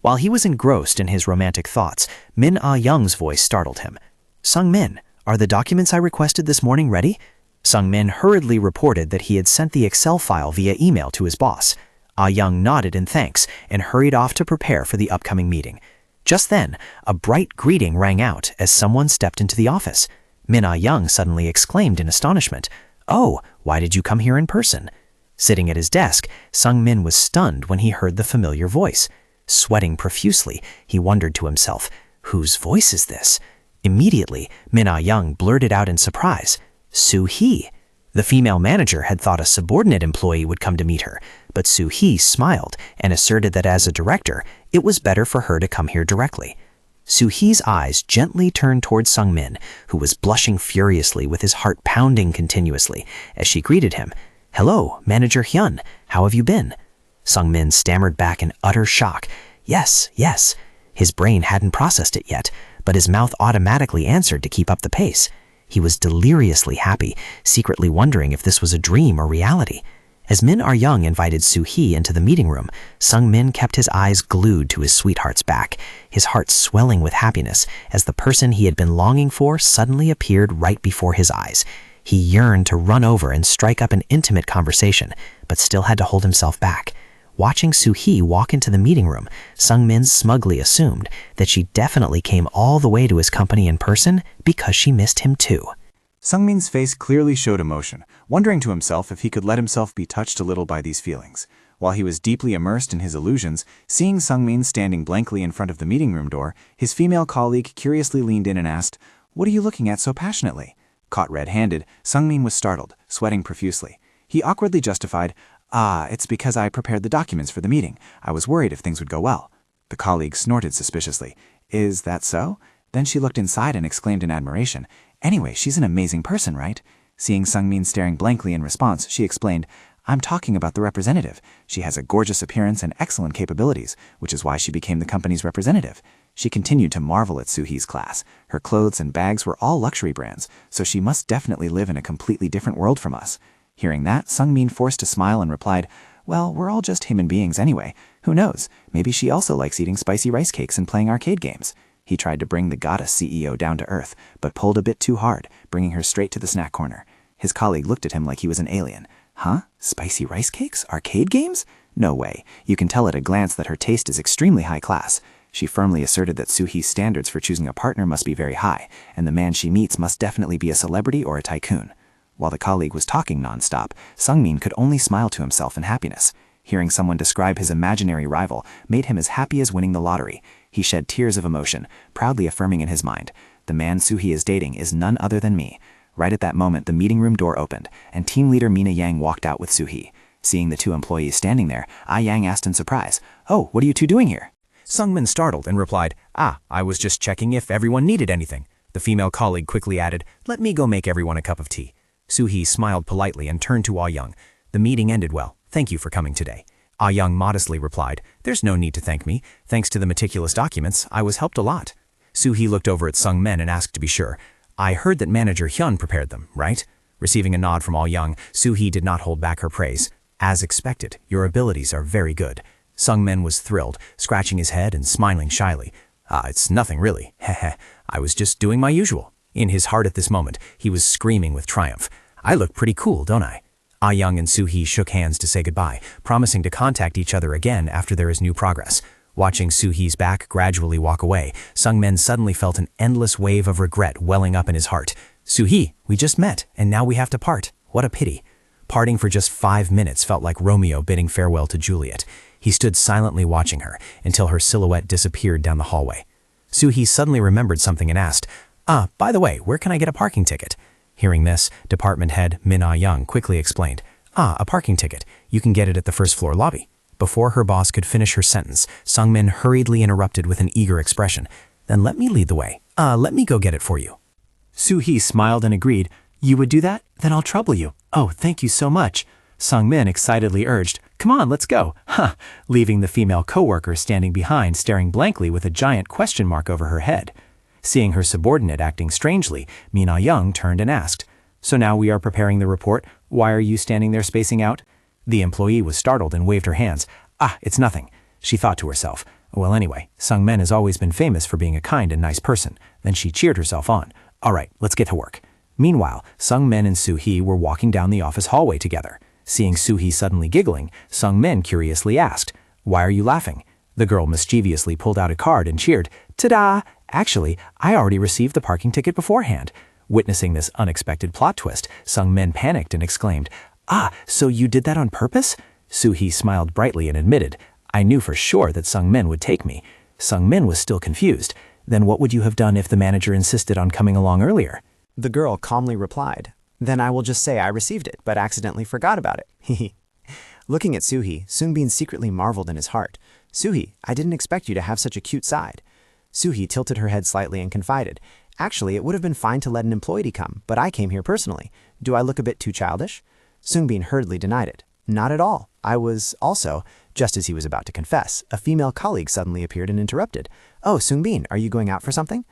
While he was engrossed in his romantic thoughts, Min Ah-young's voice startled him. Sungmin, are the documents I requested this morning ready? Sungmin hurriedly reported that he had sent the Excel file via email to his boss. Ah-young nodded in thanks and hurried off to prepare for the upcoming meeting. Just then, a bright greeting rang out as someone stepped into the office. Min Ah-young suddenly exclaimed in astonishment, "Oh, why did you come here in person?" Sitting at his desk, Sungmin was stunned when he heard the familiar voice. Sweating profusely, he wondered to himself, whose voice is this? Immediately, Min Ah-young blurted out in surprise, Soo-hee. The female manager had thought a subordinate employee would come to meet her, but Soo-hee smiled and asserted that as a director, it was better for her to come here directly. Soo-hee's eyes gently turned towards Sungmin, who was blushing furiously with his heart pounding continuously, as she greeted him. "Hello, Manager Hyun, how have you been?" Sungmin stammered back in utter shock. Yes. His brain hadn't processed it yet, but his mouth automatically answered to keep up the pace. He was deliriously happy, secretly wondering if this was a dream or reality. As Min Ah-young invited Soo-hee into the meeting room, Sungmin kept his eyes glued to his sweetheart's back, his heart swelling with happiness as the person he had been longing for suddenly appeared right before his eyes. He yearned to run over and strike up an intimate conversation, but still had to hold himself back. Watching Soo-hee walk into the meeting room, Sungmin smugly assumed that she definitely came all the way to his company in person because she missed him too. Sungmin's face clearly showed emotion, wondering to himself if he could let himself be touched a little by these feelings. While he was deeply immersed in his illusions, seeing Sungmin standing blankly in front of the meeting room door, his female colleague curiously leaned in and asked, "What are you looking at so passionately?" Caught red-handed, Sungmin was startled, sweating profusely. He awkwardly justified, "It's because I prepared the documents for the meeting. I was worried if things would go well." The colleague snorted suspiciously. "Is that so?" Then she looked inside and exclaimed in admiration, "Anyway, she's an amazing person, right?" Seeing Sungmin staring blankly in response, she explained, "I'm talking about the representative. She has a gorgeous appearance and excellent capabilities, which is why she became the company's representative." She continued to marvel at Soo-hee's class. Her clothes and bags were all luxury brands, so she must definitely live in a completely different world from us. Hearing that, Sungmin forced a smile and replied, "Well, we're all just human beings anyway. Who knows? Maybe she also likes eating spicy rice cakes and playing arcade games." He tried to bring the goddess CEO down to earth, but pulled a bit too hard, bringing her straight to the snack corner. His colleague looked at him like he was an alien. "Huh? Spicy rice cakes? Arcade games? No way. You can tell at a glance that her taste is extremely high class." She firmly asserted that Soo-hee's standards for choosing a partner must be very high, and the man she meets must definitely be a celebrity or a tycoon. While the colleague was talking nonstop, Sungmin could only smile to himself in happiness. Hearing someone describe his imaginary rival made him as happy as winning the lottery. He shed tears of emotion, proudly affirming in his mind, "The man Soo-hee is dating is none other than me." Right at that moment, the meeting room door opened, and team leader Mina Yang walked out with Soo-hee. Seeing the two employees standing there, Yang asked in surprise, "Oh, what are you two doing here?" Sungmin startled and replied, I was just checking if everyone needed anything. The female colleague quickly added, "Let me go make everyone a cup of tea." Soo-hee smiled politely and turned to Young. "The meeting ended well. Thank you for coming today." Young modestly replied, "There's no need to thank me. Thanks to the meticulous documents, I was helped a lot." Soo-hee looked over at Sungmin and asked to be sure, "I heard that manager Hyun prepared them, right?" Receiving a nod from Young, Soo-hee did not hold back her praise. "As expected, your abilities are very good." Sungmin was thrilled, scratching his head and smiling shyly. It's nothing really. Heh. I was just doing my usual." In his heart at this moment, he was screaming with triumph. "I look pretty cool, don't I?" Young and Soo-hee shook hands to say goodbye, promising to contact each other again after there is new progress. Watching Soo-hee's back gradually walk away, Sungmin suddenly felt an endless wave of regret welling up in his heart. "Soo-hee, we just met, and now we have to part. What a pity." Parting for just 5 minutes felt like Romeo bidding farewell to Juliet. He stood silently watching her until her silhouette disappeared down the hallway. Soo-hee suddenly remembered something and asked, "By the way, where can I get a parking ticket?" Hearing this, department head Min Young quickly explained, "A parking ticket. You can get it at the first floor lobby." Before her boss could finish her sentence, Sungmin hurriedly interrupted with an eager expression. "Then let me lead the way. Let me go get it for you." Soo-hee smiled and agreed. "You would do that? Then I'll trouble you." "Oh, thank you so much." Sungmin excitedly urged, "Come on, let's go." Leaving the female coworker standing behind staring blankly with a giant question mark over her head. Seeing her subordinate acting strangely, Min Young turned and asked, "So now we are preparing the report. Why are you standing there spacing out?" The employee was startled and waved her hands. It's nothing." She thought to herself, "Well, anyway, Sungmin has always been famous for being a kind and nice person." Then she cheered herself on. "All right, let's get to work." Meanwhile, Sungmin and Soo-hee were walking down the office hallway together. Seeing Soo-hee suddenly giggling, Sungmin curiously asked, "Why are you laughing?" The girl mischievously pulled out a card and cheered, "Ta-da! Actually, I already received the parking ticket beforehand." Witnessing this unexpected plot twist, Sungmin panicked and exclaimed, "So you did that on purpose?" Soo-hee smiled brightly and admitted, "I knew for sure that Sungmin would take me." Sungmin was still confused. "Then what would you have done if the manager insisted on coming along earlier?" The girl calmly replied, "Then I will just say I received it, but accidentally forgot about it." Looking at Soo-hee, Sungbin secretly marveled in his heart. "Soo-hee, I didn't expect you to have such a cute side." Soo-hee tilted her head slightly and confided, "Actually, it would have been fine to let an employee come, but I came here personally. Do I look a bit too childish?" Sungbin hurriedly denied it. "Not at all. I was also," just as he was about to confess, a female colleague suddenly appeared and interrupted. "Oh, Sungbin, are you going out for something?"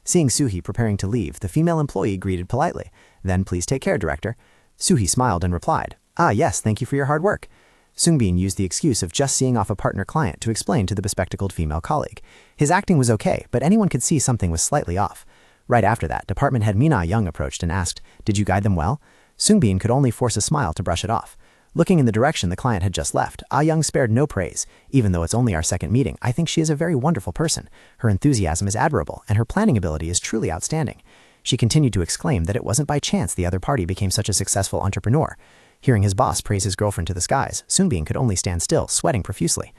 Seeing Soo-hee preparing to leave, the female employee greeted politely. "Then please take care, director." Soo-hee smiled and replied, "Yes, thank you for your hard work." Sungbin used the excuse of just seeing off a partner client to explain to the bespectacled female colleague. His acting was okay, but anyone could see something was slightly off. Right after that, department head Min Young approached and asked, "Did you guide them well?" Sungbin could only force a smile to brush it off. Looking in the direction the client had just left, Young spared no praise. "Even though it's only our second meeting, I think she is a very wonderful person. Her enthusiasm is admirable, and her planning ability is truly outstanding." She continued to exclaim that it wasn't by chance the other party became such a successful entrepreneur. Hearing his boss praise his girlfriend to the skies, Sungbin could only stand still, sweating profusely.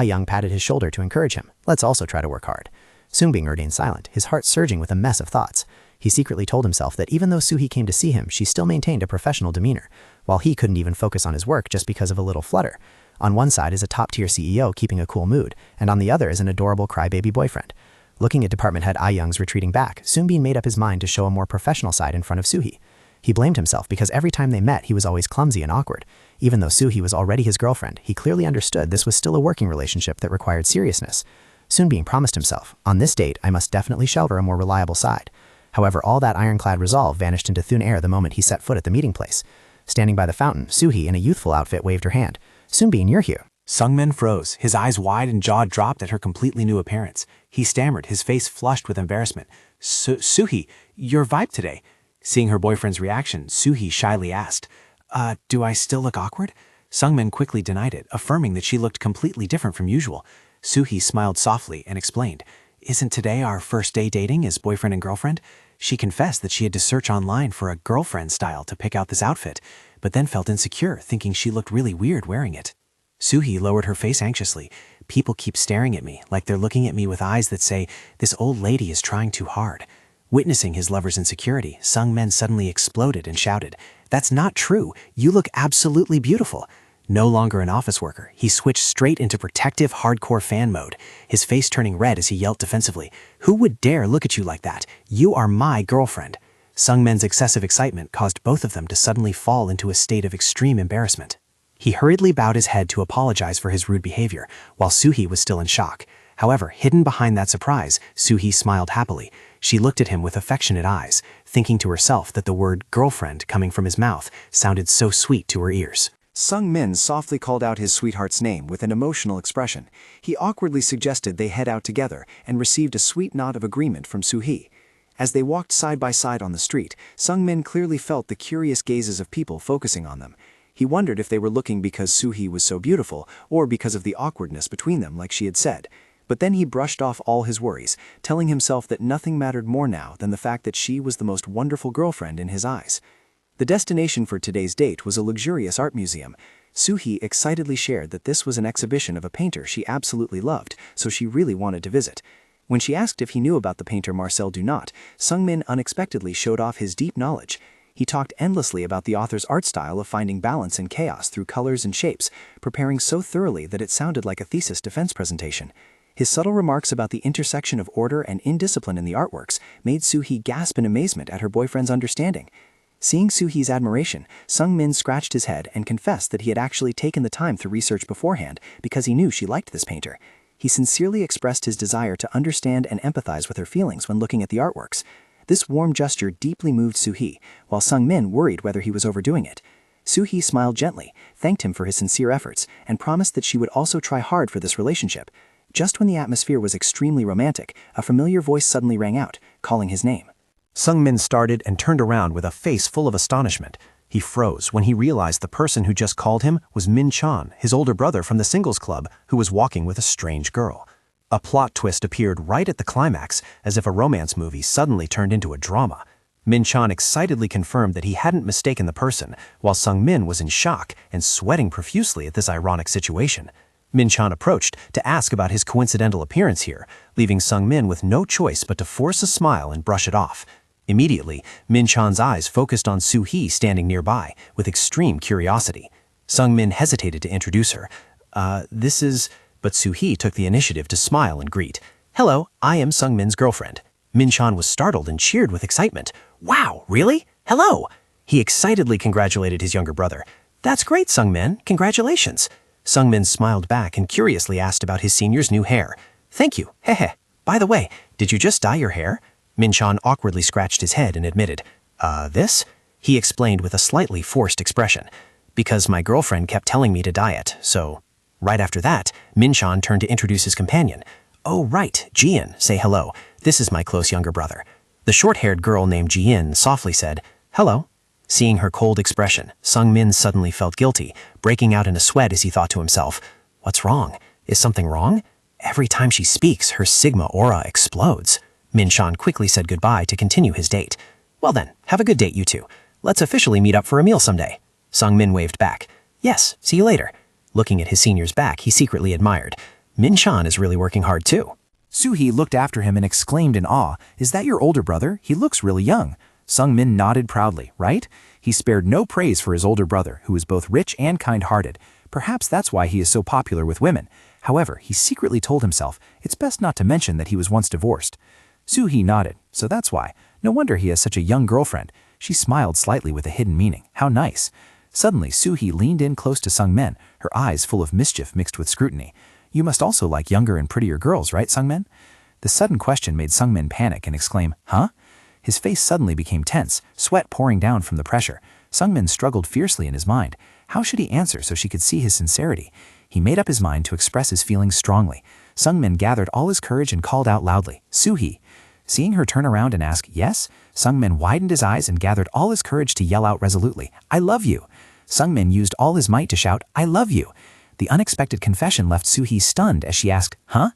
Young patted his shoulder to encourage him. "Let's also try to work hard." Sungbin remained silent, his heart surging with a mess of thoughts. He secretly told himself that even though Soo-hee came to see him, she still maintained a professional demeanor, while he couldn't even focus on his work just because of a little flutter. On one side is a top-tier CEO keeping a cool mood, and on the other is an adorable crybaby boyfriend. Looking at department head Young's retreating back, Sungbin made up his mind to show a more professional side in front of Soo-hee. He blamed himself because every time they met, he was always clumsy and awkward. Even though Soo-hee was already his girlfriend, he clearly understood this was still a working relationship that required seriousness. Sungbin promised himself, "On this date, I must definitely show her a more reliable side." However, all that ironclad resolve vanished into thin air the moment he set foot at the meeting place. Standing by the fountain, Soo-hee in a youthful outfit waved her hand. "Sungbin, you're here." Sungmin froze, his eyes wide and jaw dropped at her completely new appearance. He stammered, his face flushed with embarrassment. "Soo-hee, your vibe today." Seeing her boyfriend's reaction, Soo-hee shyly asked, "Do I still look awkward?" Sungmin quickly denied it, affirming that she looked completely different from usual. Soo-hee smiled softly and explained, "Isn't today our first day dating as boyfriend and girlfriend?" She confessed that she had to search online for a girlfriend style to pick out this outfit, but then felt insecure, thinking she looked really weird wearing it. Suhee lowered her face anxiously. People keep staring at me, like they're looking at me with eyes that say, this old lady is trying too hard. Witnessing his lover's insecurity, Sungmin suddenly exploded and shouted, that's not true. You look absolutely beautiful. No longer an office worker, he switched straight into protective, hardcore fan mode, his face turning red as he yelled defensively, who would dare look at you like that? You are my girlfriend. Sungmin's excessive excitement caused both of them to suddenly fall into a state of extreme embarrassment. He hurriedly bowed his head to apologize for his rude behavior, while Suhee was still in shock. However, hidden behind that surprise, Suhee smiled happily. She looked at him with affectionate eyes, thinking to herself that the word girlfriend coming from his mouth sounded so sweet to her ears. Sungmin softly called out his sweetheart's name with an emotional expression. He awkwardly suggested they head out together and received a sweet nod of agreement from Suhee. As they walked side by side on the street, Sungmin clearly felt the curious gazes of people focusing on them. He wondered if they were looking because Suhee was so beautiful or because of the awkwardness between them like she had said. But then he brushed off all his worries, telling himself that nothing mattered more now than the fact that she was the most wonderful girlfriend in his eyes. The destination for today's date was a luxurious art museum. Suhee excitedly shared that this was an exhibition of a painter she absolutely loved, so she really wanted to visit. When she asked if he knew about the painter Marcel Dunat, Sungmin unexpectedly showed off his deep knowledge. He talked endlessly about the author's art style of finding balance in chaos through colors and shapes, preparing so thoroughly that it sounded like a thesis defense presentation. His subtle remarks about the intersection of order and indiscipline in the artworks made Suhee gasp in amazement at her boyfriend's understanding. Seeing Suhee's admiration, Sungmin scratched his head and confessed that he had actually taken the time to research beforehand because he knew she liked this painter. He sincerely expressed his desire to understand and empathize with her feelings when looking at the artworks. This warm gesture deeply moved Suhee, while Sungmin worried whether he was overdoing it. Suhee smiled gently, thanked him for his sincere efforts, and promised that she would also try hard for this relationship. Just when the atmosphere was extremely romantic, a familiar voice suddenly rang out, calling his name. Sungmin started and turned around with a face full of astonishment. He froze when he realized the person who just called him was Min Chan, his older brother from the singles club, who was walking with a strange girl. A plot twist appeared right at the climax, as if a romance movie suddenly turned into a drama. Min Chan excitedly confirmed that he hadn't mistaken the person, while Sungmin was in shock and sweating profusely at this ironic situation. Min Chan approached to ask about his coincidental appearance here, leaving Sungmin with no choice but to force a smile and brush it off. Immediately, Min Chan's eyes focused on Suhee standing nearby, with extreme curiosity. Sungmin hesitated to introduce her. This is... But Suhee took the initiative to smile and greet. Hello, I am Sungmin's girlfriend. Min Chan was startled and cheered with excitement. Wow, really? Hello! He excitedly congratulated his younger brother. That's great, Sungmin. Congratulations. Sungmin smiled back and curiously asked about his senior's new hair. Thank you, hehe. By the way, did you just dye your hair? Min Chan awkwardly scratched his head and admitted, this? He explained with a slightly forced expression. Because my girlfriend kept telling me to dye it, so... Right after that, Min Chan turned to introduce his companion. Oh right, Jian, say hello. This is my close younger brother. The short-haired girl named Jian softly said, hello. Seeing her cold expression, Sungmin suddenly felt guilty, breaking out in a sweat as he thought to himself, what's wrong? Is something wrong? Every time she speaks, her Sigma aura explodes. Min Chan quickly said goodbye to continue his date. Well then, have a good date, you two. Let's officially meet up for a meal someday. Sungmin waved back. Yes, see you later. Looking at his senior's back, he secretly admired. Min Chan is really working hard too. Suhee looked after him and exclaimed in awe, is that your older brother? He looks really young. Sungmin nodded proudly, right? He spared no praise for his older brother, who was both rich and kind-hearted. Perhaps that's why he is so popular with women. However, he secretly told himself it's best not to mention that he was once divorced. Suhee nodded, so that's why. No wonder he has such a young girlfriend. She smiled slightly with a hidden meaning. How nice. Suddenly, Suhee leaned in close to Sungmin, her eyes full of mischief mixed with scrutiny. You must also like younger and prettier girls, right, Sungmin? The sudden question made Sungmin panic and exclaim, huh? His face suddenly became tense, sweat pouring down from the pressure. Sungmin struggled fiercely in his mind. How should he answer so she could see his sincerity? He made up his mind to express his feelings strongly. Sungmin gathered all his courage and called out loudly, Suhee. Seeing her turn around and ask, yes, Sungmin widened his eyes and gathered all his courage to yell out resolutely, I love you. Sungmin used all his might to shout, I love you. The unexpected confession left Suhee stunned as she asked, huh?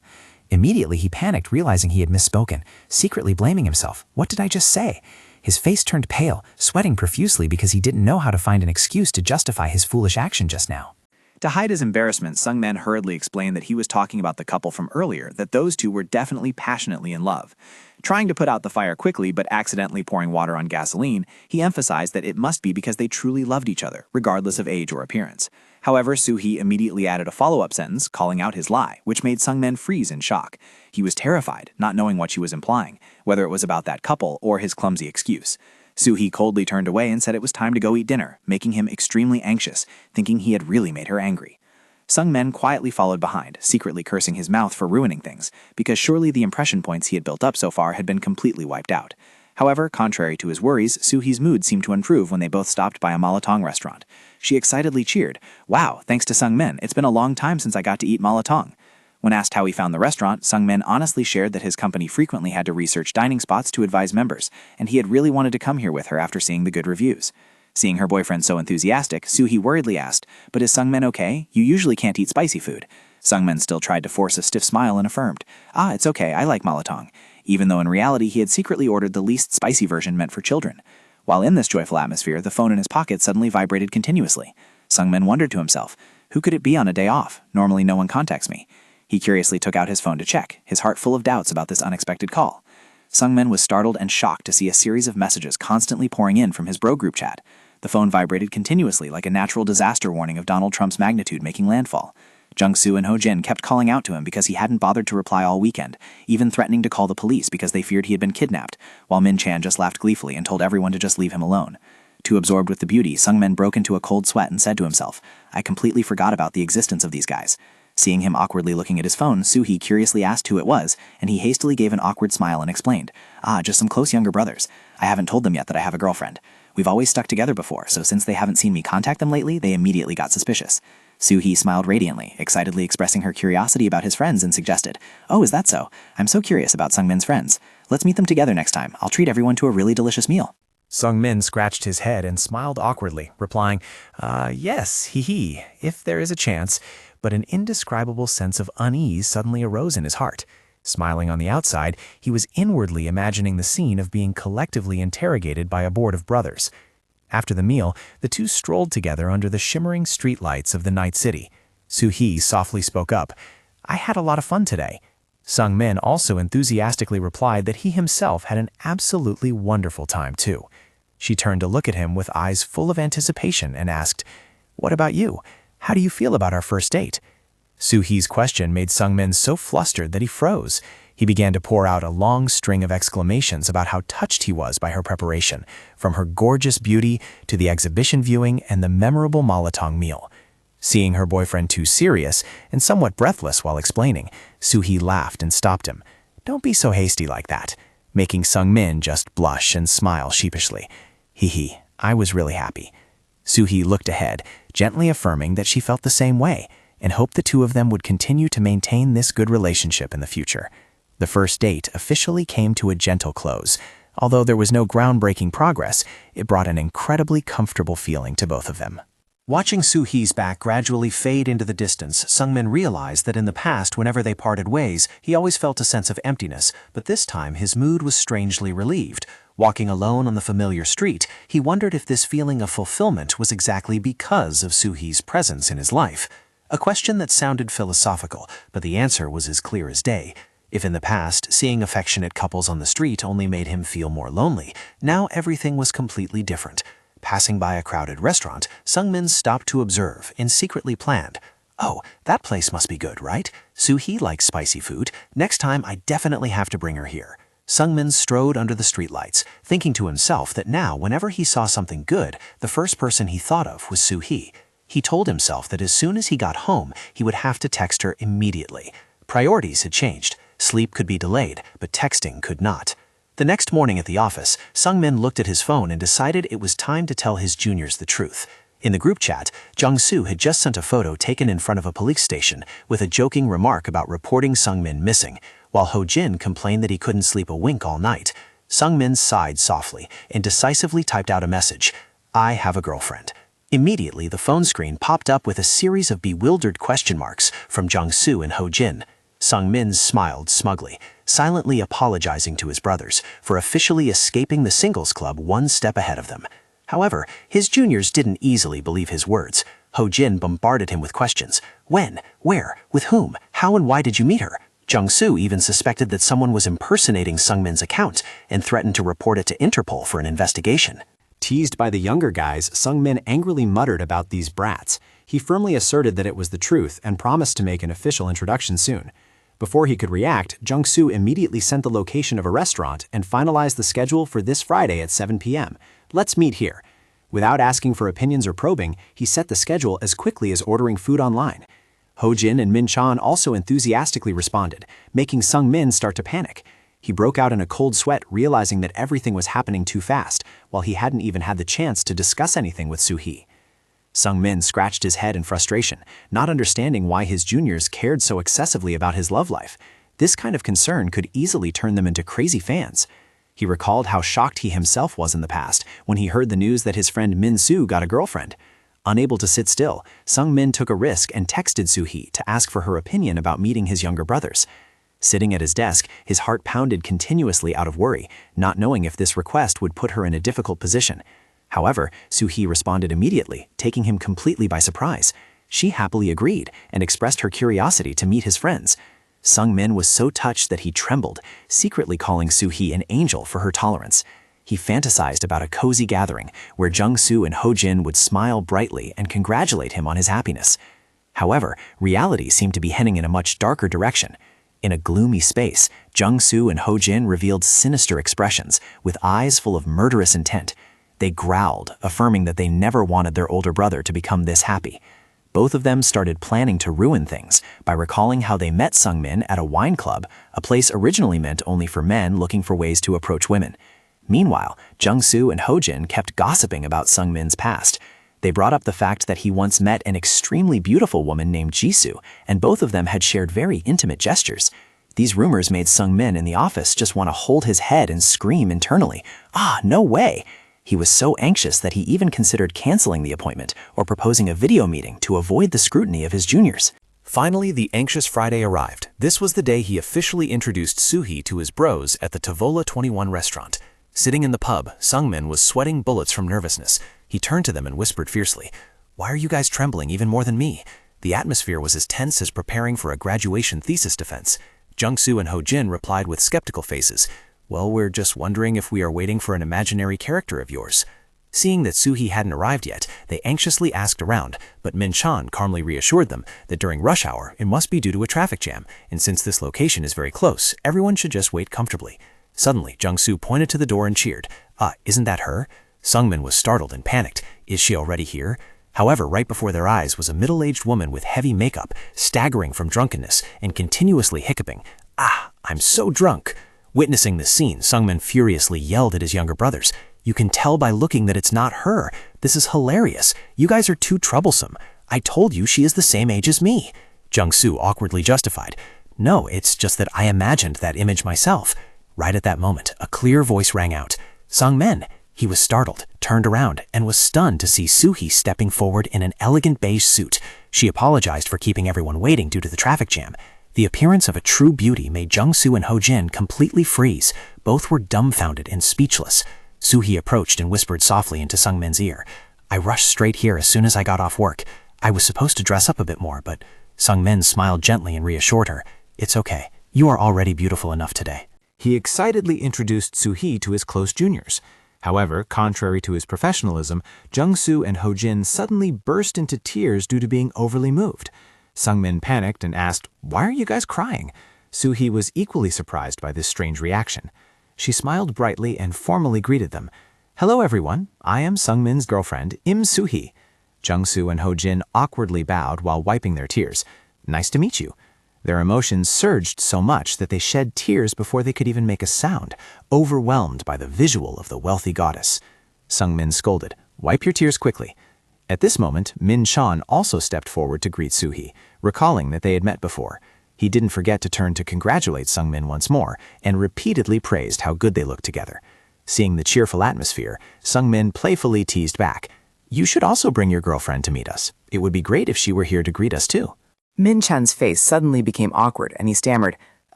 Immediately he panicked, realizing he had misspoken, secretly blaming himself. What did I just say? His face turned pale, sweating profusely because he didn't know how to find an excuse to justify his foolish action just now. To hide his embarrassment, Sungmin hurriedly explained that he was talking about the couple from earlier, that those two were definitely passionately in love. Trying to put out the fire quickly but accidentally pouring water on gasoline, he emphasized that it must be because they truly loved each other, regardless of age or appearance. However, Soo-hee immediately added a follow-up sentence, calling out his lie, which made Sungmin freeze in shock. He was terrified, not knowing what she was implying, whether it was about that couple or his clumsy excuse. Soo-hee coldly turned away and said it was time to go eat dinner, making him extremely anxious, thinking he had really made her angry. Sungmin quietly followed behind, secretly cursing his mouth for ruining things, because surely the impression points he had built up so far had been completely wiped out. However, contrary to his worries, Soo-hee's mood seemed to improve when they both stopped by a malatong restaurant. She excitedly cheered, "Wow, thanks to Sungmin, it's been a long time since I got to eat malatong." When asked how he found the restaurant, Sungmin honestly shared that his company frequently had to research dining spots to advise members, and he had really wanted to come here with her after seeing the good reviews. Seeing her boyfriend so enthusiastic, Soo-hee worriedly asked, "But is Sungmin okay? You usually can't eat spicy food." Sungmin still tried to force a stiff smile and affirmed, "Ah, it's okay, I like malatong," even though in reality he had secretly ordered the least spicy version meant for children. While in this joyful atmosphere, the phone in his pocket suddenly vibrated continuously. Sungmin wondered to himself, who could it be on a day off? Normally no one contacts me. He curiously took out his phone to check, his heart full of doubts about this unexpected call. Sungmin was startled and shocked to see a series of messages constantly pouring in from his bro group chat. The phone vibrated continuously like a natural disaster warning of Donald Trump's magnitude making landfall. Jung-soo and Ho-jin kept calling out to him because he hadn't bothered to reply all weekend, even threatening to call the police because they feared he had been kidnapped, while Min-chan just laughed gleefully and told everyone to just leave him alone. Too absorbed with the beauty, Sungmin broke into a cold sweat and said to himself, "I completely forgot about the existence of these guys." Seeing him awkwardly looking at his phone, Soo-hee curiously asked who it was, and he hastily gave an awkward smile and explained, "Ah, just some close younger brothers. I haven't told them yet that I have a girlfriend. We've always stuck together before, so since they haven't seen me contact them lately, they immediately got suspicious." Soo-hee smiled radiantly, excitedly expressing her curiosity about his friends and suggested, "Oh, is that so? I'm so curious about Sungmin's friends. Let's meet them together next time. I'll treat everyone to a really delicious meal." Sungmin scratched his head and smiled awkwardly, replying, yes, hee, if there is a chance, but an indescribable sense of unease suddenly arose in his heart. Smiling on the outside, he was inwardly imagining the scene of being collectively interrogated by a board of brothers. After the meal, the two strolled together under the shimmering streetlights of the night city. Soo-hee softly spoke up, "I had a lot of fun today." Sungmin also enthusiastically replied that he himself had an absolutely wonderful time too. She turned to look at him with eyes full of anticipation and asked, "What about you? How do you feel about our first date?" Soo-hee's question made Sungmin so flustered that he froze. He began to pour out a long string of exclamations about how touched he was by her preparation, from her gorgeous beauty to the exhibition viewing and the memorable malatong meal. Seeing her boyfriend too serious and somewhat breathless while explaining, Soo-hee laughed and stopped him. "Don't be so hasty like that," making Sungmin just blush and smile sheepishly. "Hee, I was really happy." Soo-hee looked ahead, gently affirming that she felt the same way, and hoped the two of them would continue to maintain this good relationship in the future. The first date officially came to a gentle close. Although there was no groundbreaking progress, it brought an incredibly comfortable feeling to both of them. Watching Soo-hee's back gradually fade into the distance, Sungmin realized that in the past, whenever they parted ways, he always felt a sense of emptiness, but this time his mood was strangely relieved. Walking alone on the familiar street, he wondered if this feeling of fulfillment was exactly because of Soo-hee's presence in his life. A question that sounded philosophical, but the answer was as clear as day. If in the past, seeing affectionate couples on the street only made him feel more lonely, now everything was completely different. Passing by a crowded restaurant, Sungmin stopped to observe and secretly planned, "Oh, that place must be good, right? Soo-hee likes spicy food. Next time, I definitely have to bring her here." Sungmin strode under the streetlights, thinking to himself that now, whenever he saw something good, the first person he thought of was Soo-hee. He told himself that as soon as he got home, he would have to text her immediately. Priorities had changed. Sleep could be delayed, but texting could not. The next morning at the office, Sungmin looked at his phone and decided it was time to tell his juniors the truth. In the group chat, Jung-soo had just sent a photo taken in front of a police station with a joking remark about reporting Sungmin missing, while Ho-jin complained that he couldn't sleep a wink all night. Sungmin sighed softly and decisively typed out a message, "I have a girlfriend." Immediately, the phone screen popped up with a series of bewildered question marks from Jung-soo and Ho-jin. Sungmin smiled smugly, silently apologizing to his brothers for officially escaping the singles club one step ahead of them. However, his juniors didn't easily believe his words. Ho-jin bombarded him with questions. When? Where? With whom? How and why did you meet her? Jung-soo even suspected that someone was impersonating Sungmin's account and threatened to report it to Interpol for an investigation. Teased by the younger guys, Sungmin angrily muttered about these brats. He firmly asserted that it was the truth and promised to make an official introduction soon. Before he could react, Jung-soo immediately sent the location of a restaurant and finalized the schedule for this Friday at 7 p.m. Let's meet here. Without asking for opinions or probing, he set the schedule as quickly as ordering food online. Ho-jin and Min-chan also enthusiastically responded, making Sung-min start to panic. He broke out in a cold sweat, realizing that everything was happening too fast, while he hadn't even had the chance to discuss anything with Soo-hee. Sung-min scratched his head in frustration, not understanding why his juniors cared so excessively about his love life. This kind of concern could easily turn them into crazy fans. He recalled how shocked he himself was in the past when he heard the news that his friend Min-soo got a girlfriend. Unable to sit still, Sung-min took a risk and texted Soo-hee to ask for her opinion about meeting his younger brothers. Sitting at his desk, his heart pounded continuously out of worry, not knowing if this request would put her in a difficult position. However, Soo-hee responded immediately, taking him completely by surprise. She happily agreed and expressed her curiosity to meet his friends. Sung-min was so touched that he trembled, secretly calling Soo-hee an angel for her tolerance. He fantasized about a cozy gathering where Jung-soo and Ho-jin would smile brightly and congratulate him on his happiness. However, reality seemed to be heading in a much darker direction. In a gloomy space, Jung-soo and Ho-jin revealed sinister expressions, with eyes full of murderous intent. They growled, affirming that they never wanted their older brother to become this happy. Both of them started planning to ruin things by recalling how they met Sung-min at a wine club, a place originally meant only for men looking for ways to approach women. Meanwhile, Jung-soo and Ho-jin kept gossiping about Sung-min's past. They brought up the fact that he once met an extremely beautiful woman named Jisoo, and both of them had shared very intimate gestures. These rumors made Sung-min in the office just want to hold his head and scream internally, "Ah, no way!" He was so anxious that he even considered canceling the appointment or proposing a video meeting to avoid the scrutiny of his juniors. Finally, the anxious Friday arrived. This was the day he officially introduced Soo-hee to his bros at the Tavola 21 restaurant. Sitting in the pub, Sung-min was sweating bullets from nervousness. He turned to them and whispered fiercely, "Why are you guys trembling even more than me?" The atmosphere was as tense as preparing for a graduation thesis defense. Jung-soo and Ho-jin replied with skeptical faces, "Well, we're just wondering if we are waiting for an imaginary character of yours." Seeing that Soo-hee hadn't arrived yet, they anxiously asked around, but Min-chan calmly reassured them that during rush hour, it must be due to a traffic jam, and since this location is very close, everyone should just wait comfortably. Suddenly, Jung-soo pointed to the door and cheered, "Isn't that her?" Sung-min was startled and panicked. Is she already here? However, right before their eyes was a middle-aged woman with heavy makeup, staggering from drunkenness and continuously hiccuping. I'm so drunk." Witnessing this scene, Sung-min furiously yelled at his younger brothers, "You can tell by looking that it's not her. This is hilarious. You guys are too troublesome. I told you she is the same age as me." Jung-soo awkwardly justified, "No, it's just that I imagined that image myself." Right at that moment, a clear voice rang out, "Sung-min." He was startled, turned around, and was stunned to see Soo-hee stepping forward in an elegant beige suit. She apologized for keeping everyone waiting due to the traffic jam. The appearance of a true beauty made Jung-soo and Ho-jin completely freeze. Both were dumbfounded and speechless. Soo-hee approached and whispered softly into Sung-min's ear, "I rushed straight here as soon as I got off work. I was supposed to dress up a bit more, but..." Sung-min smiled gently and reassured her, "It's okay. You are already beautiful enough today." He excitedly introduced Soo-hee to his close juniors. However, contrary to his professionalism, Jung-soo and Ho-jin suddenly burst into tears due to being overly moved. Sung-min panicked and asked, "Why are you guys crying?" Soo-hee was equally surprised by this strange reaction. She smiled brightly and formally greeted them. "Hello everyone, I am Sung-min's girlfriend, Im Soo-hee." Jung-soo and Ho-jin awkwardly bowed while wiping their tears. "Nice to meet you." Their emotions surged so much that they shed tears before they could even make a sound, overwhelmed by the visual of the wealthy goddess. Sung-min scolded, "Wipe your tears quickly." At this moment, Min-chan also stepped forward to greet Soo-hee, recalling that they had met before. He didn't forget to turn to congratulate Sung-min once more, and repeatedly praised how good they looked together. Seeing the cheerful atmosphere, Sung-min playfully teased back, "You should also bring your girlfriend to meet us. It would be great if she were here to greet us too." Min-chan's face suddenly became awkward, and he stammered,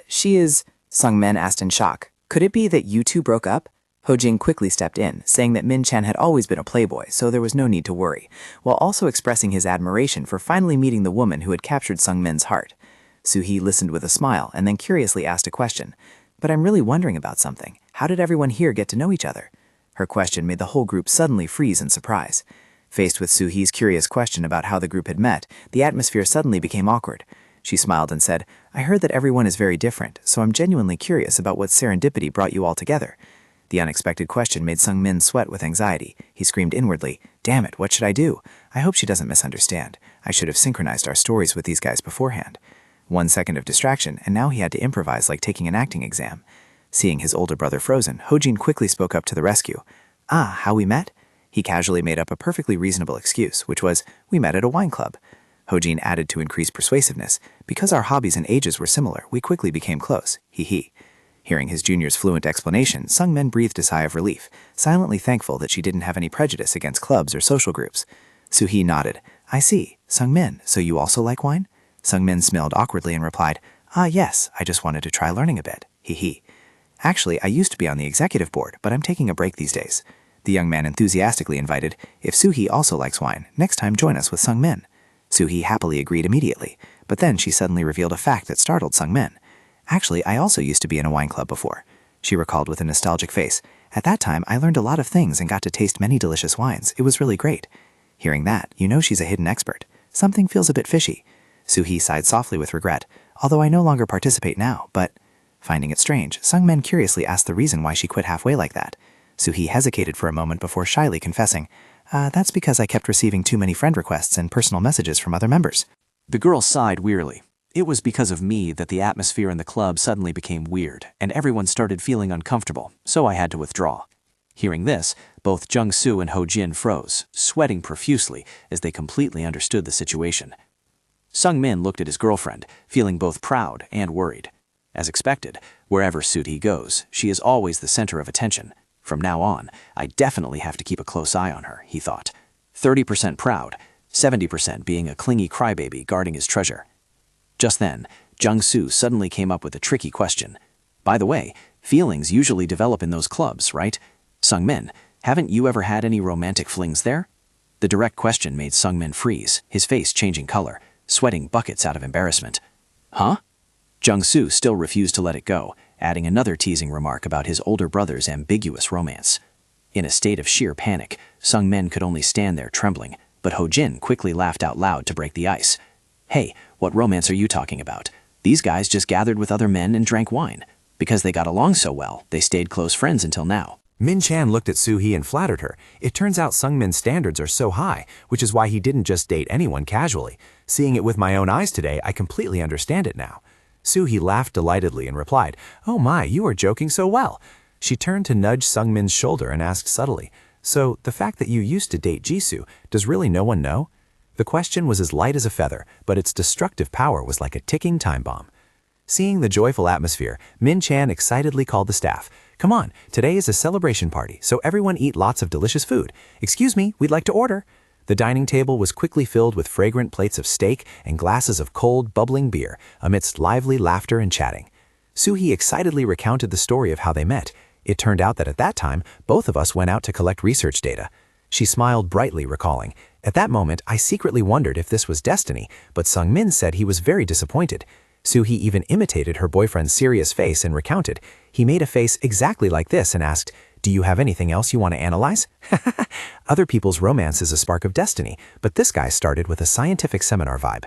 she is... Sung-min asked in shock, "Could it be that you two broke up?" Ho-jin quickly stepped in, saying that Min-chan had always been a playboy, so there was no need to worry, while also expressing his admiration for finally meeting the woman who had captured Sung-min's heart. Soo-hee listened with a smile and then curiously asked a question. "But I'm really wondering about something. How did everyone here get to know each other?" Her question made the whole group suddenly freeze in surprise. Faced with Soo-hee's curious question about how the group had met, the atmosphere suddenly became awkward. She smiled and said, "I heard that everyone is very different, so I'm genuinely curious about what serendipity brought you all together." The unexpected question made Sung-min sweat with anxiety. He screamed inwardly, "Damn it, what should I do? I hope she doesn't misunderstand. I should have synchronized our stories with these guys beforehand." 1 second of distraction, and now he had to improvise like taking an acting exam. Seeing his older brother frozen, Ho-jin quickly spoke up to the rescue. "Ah, how we met?" He casually made up a perfectly reasonable excuse, which was, "We met at a wine club." Ho-jin added to increase persuasiveness, "Because our hobbies and ages were similar, we quickly became close. Hee. Hearing his junior's fluent explanation, Sung-min breathed a sigh of relief, silently thankful that she didn't have any prejudice against clubs or social groups. Soo-hee nodded. "I see. Sung-min, so you also like wine?" Sung-min smiled awkwardly and replied, "Ah, yes, I just wanted to try learning a bit. Hee. Actually, I used to be on the executive board, but I'm taking a break these days." The young man enthusiastically invited, "If Soo-hee also likes wine, next time join us with Sung-min." Soo-hee happily agreed immediately, but then she suddenly revealed a fact that startled Sung-min. "Actually, I also used to be in a wine club before," she recalled with a nostalgic face. "At that time, I learned a lot of things and got to taste many delicious wines. It was really great." Hearing that, you know she's a hidden expert. Something feels a bit fishy. Soo-hee sighed softly with regret, "Although I no longer participate now, but..." Finding it strange, Sung-min curiously asked the reason why she quit halfway like that. Soo-hee hesitated for a moment before shyly confessing, "That's because I kept receiving too many friend requests and personal messages from other members." The girl sighed wearily. It was because of me that the atmosphere in the club suddenly became weird, and everyone started feeling uncomfortable, so I had to withdraw. Hearing this, both Jung-soo and Ho-jin froze, sweating profusely as they completely understood the situation. Sung-min looked at his girlfriend, feeling both proud and worried. As expected, wherever Soo-hee goes, she is always the center of attention. From now on, I definitely have to keep a close eye on her, he thought. 30% proud, 70% being a clingy crybaby guarding his treasure. Just then, Jung-soo suddenly came up with a tricky question. "By the way, feelings usually develop in those clubs, right? Sung-min, haven't you ever had any romantic flings there?" The direct question made Sung-min freeze, his face changing color, sweating buckets out of embarrassment. "Huh?" Jung-soo still refused to let it go, adding another teasing remark about his older brother's ambiguous romance. In a state of sheer panic, Sung-min could only stand there trembling, but Ho-jin quickly laughed out loud to break the ice. "Hey, what romance are you talking about? These guys just gathered with other men and drank wine. Because they got along so well, they stayed close friends until now." Min-chan looked at Soo-hee and flattered her. It turns out Sung-min's standards are so high, which is why he didn't just date anyone casually. Seeing it with my own eyes today, I completely understand it now. Soo-hee laughed delightedly and replied, "Oh my, you are joking so well." She turned to nudge Sung-min's shoulder and asked subtly, "So, the fact that you used to date Jisoo, does really no one know?" The question was as light as a feather, but its destructive power was like a ticking time bomb. Seeing the joyful atmosphere, Min-chan excitedly called the staff. "Come on, today is a celebration party, so everyone eat lots of delicious food. Excuse me, we'd like to order." The dining table was quickly filled with fragrant plates of steak and glasses of cold, bubbling beer, amidst lively laughter and chatting. Soo-hee excitedly recounted the story of how they met. It turned out that at that time, both of us went out to collect research data. She smiled brightly, recalling, "At that moment, I secretly wondered if this was destiny, but Sung-min said he was very disappointed." Soo-hee even imitated her boyfriend's serious face and recounted. He made a face exactly like this and asked, "Do you have anything else you want to analyze?" Other people's romance is a spark of destiny, but this guy started with a scientific seminar vibe.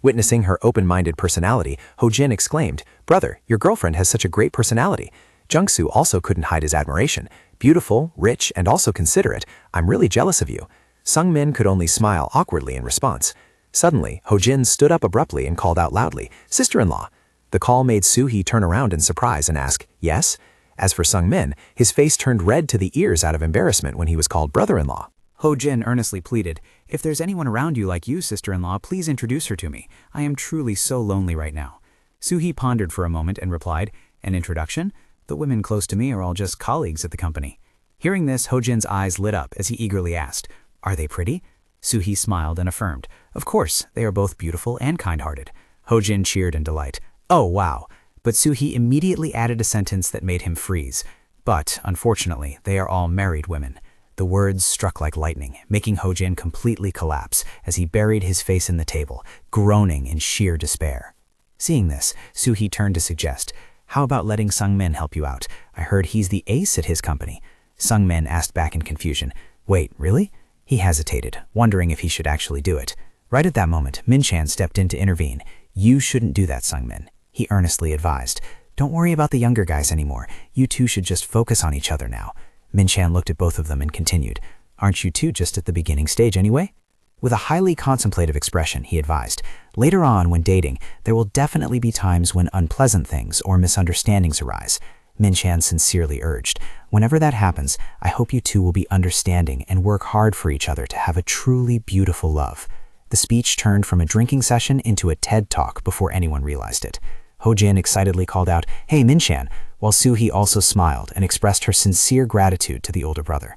Witnessing her open-minded personality, Ho-jin exclaimed, "Brother, your girlfriend has such a great personality." Jung-soo also couldn't hide his admiration. "Beautiful, rich, and also considerate. I'm really jealous of you." Sung-min could only smile awkwardly in response. Suddenly, Ho-jin stood up abruptly and called out loudly, "Sister-in-law." The call made Soo-hee turn around in surprise and ask, "Yes?" As for Sung-min, his face turned red to the ears out of embarrassment when he was called brother-in-law. Ho-jin earnestly pleaded, "If there's anyone around you like you, sister-in-law, please introduce her to me. I am truly so lonely right now." Soo-hee pondered for a moment and replied, "An introduction? The women close to me are all just colleagues at the company." Hearing this, Ho-jin's eyes lit up as he eagerly asked, "Are they pretty?" Soo-hee smiled and affirmed, "Of course, they are both beautiful and kind-hearted." Ho-jin cheered in delight. "Oh, wow." But Soo-hee immediately added a sentence that made him freeze. But, unfortunately, they are all married women. The words struck like lightning, making Ho-jin completely collapse as he buried his face in the table, groaning in sheer despair. Seeing this, Soo-hee turned to suggest, "How about letting Sung-min help you out? I heard he's the ace at his company." Sung-min asked back in confusion, "Wait, really?" He hesitated, wondering if he should actually do it. Right at that moment, Min-chan stepped in to intervene. "You shouldn't do that, Sung-min," he earnestly advised. "Don't worry about the younger guys anymore. You two should just focus on each other now." Min-chan looked at both of them and continued, "Aren't you two just at the beginning stage anyway?" With a highly contemplative expression, he advised, "Later on, when dating, there will definitely be times when unpleasant things or misunderstandings arise." Min-chan sincerely urged, "Whenever that happens, I hope you two will be understanding and work hard for each other to have a truly beautiful love." The speech turned from a drinking session into a TED Talk before anyone realized it. Ho-jin excitedly called out, "Hey, Min-chan," while Soo-hee also smiled and expressed her sincere gratitude to the older brother.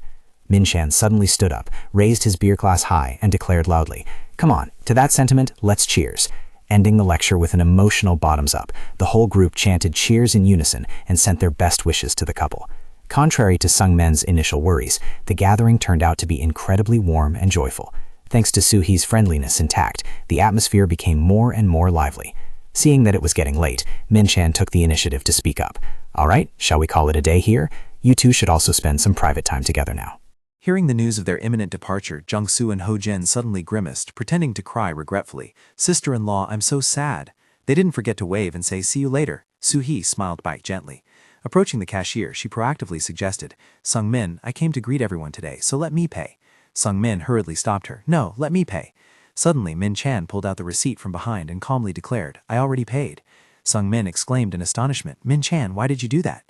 Min-chan suddenly stood up, raised his beer glass high, and declared loudly, "Come on, to that sentiment, let's cheers." Ending the lecture with an emotional bottoms up, the whole group chanted cheers in unison and sent their best wishes to the couple. Contrary to Sung-men's initial worries, the gathering turned out to be incredibly warm and joyful. Thanks to Soo-hee's friendliness and tact, the atmosphere became more and more lively. Seeing that it was getting late, Min-chan took the initiative to speak up. "All right, shall we call it a day here? You two should also spend some private time together now." Hearing the news of their imminent departure, Jung-soo and Ho-jin suddenly grimaced, pretending to cry regretfully. "Sister-in-law, I'm so sad." They didn't forget to wave and say, "See you later." Soo-hee smiled back gently. Approaching the cashier, she proactively suggested, "Sung-min, I came to greet everyone today, so let me pay." Sung-min hurriedly stopped her. "No, let me pay." Suddenly, Min-chan pulled out the receipt from behind and calmly declared, "I already paid." Sung-min exclaimed in astonishment, "Min-chan, why did you do that?"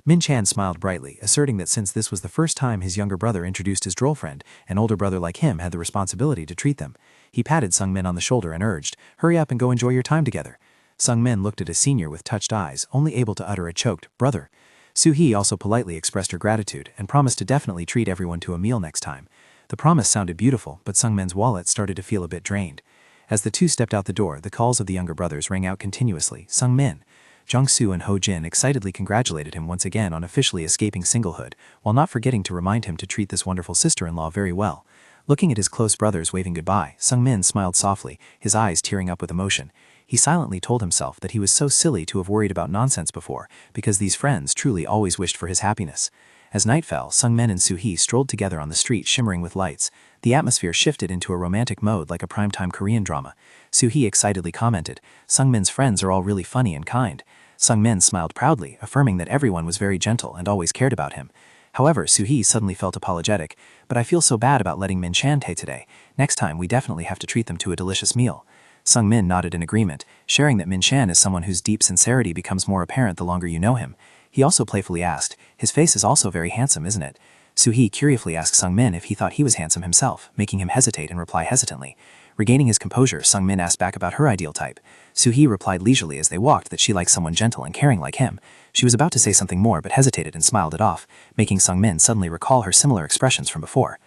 Min-chan smiled brightly, asserting that since this was the first time his younger brother introduced his girlfriend, an older brother like him had the responsibility to treat them. He patted Sung-min on the shoulder and urged, "Hurry up and go enjoy your time together." Sung-min looked at his senior with touched eyes, only able to utter a choked, "Brother." Soo-hee also politely expressed her gratitude and promised to definitely treat everyone to a meal next time. The promise sounded beautiful, but Sung-min's wallet started to feel a bit drained. As the two stepped out the door, the calls of the younger brothers rang out continuously. Sung-min. Jung-soo and Ho-jin excitedly congratulated him once again on officially escaping singlehood, while not forgetting to remind him to treat this wonderful sister-in-law very well. Looking at his close brothers waving goodbye, Sung-min smiled softly, his eyes tearing up with emotion. He silently told himself that he was so silly to have worried about nonsense before, because these friends truly always wished for his happiness. As night fell, Sung-min and Soo-hee strolled together on the street shimmering with lights. The atmosphere shifted into a romantic mode like a primetime Korean drama. Soo-hee excitedly commented, "Sung-min's friends are all really funny and kind." Sung-min smiled proudly, affirming that everyone was very gentle and always cared about him. However, Soo-hee suddenly felt apologetic, "But I feel so bad about letting Min-chan stay today. Next time we definitely have to treat them to a delicious meal." Sung-min nodded in agreement, sharing that Min-chan is someone whose deep sincerity becomes more apparent the longer you know him. He also playfully asked, "His face is also very handsome, isn't it?" Soo-hee curiously asked Sung-min if he thought he was handsome himself, making him hesitate and reply hesitantly. Regaining his composure, Sung-min asked back about her ideal type. Soo-hee replied leisurely as they walked that she liked someone gentle and caring like him. She was about to say something more but hesitated and smiled it off, making Sung-min suddenly recall her similar expressions from before.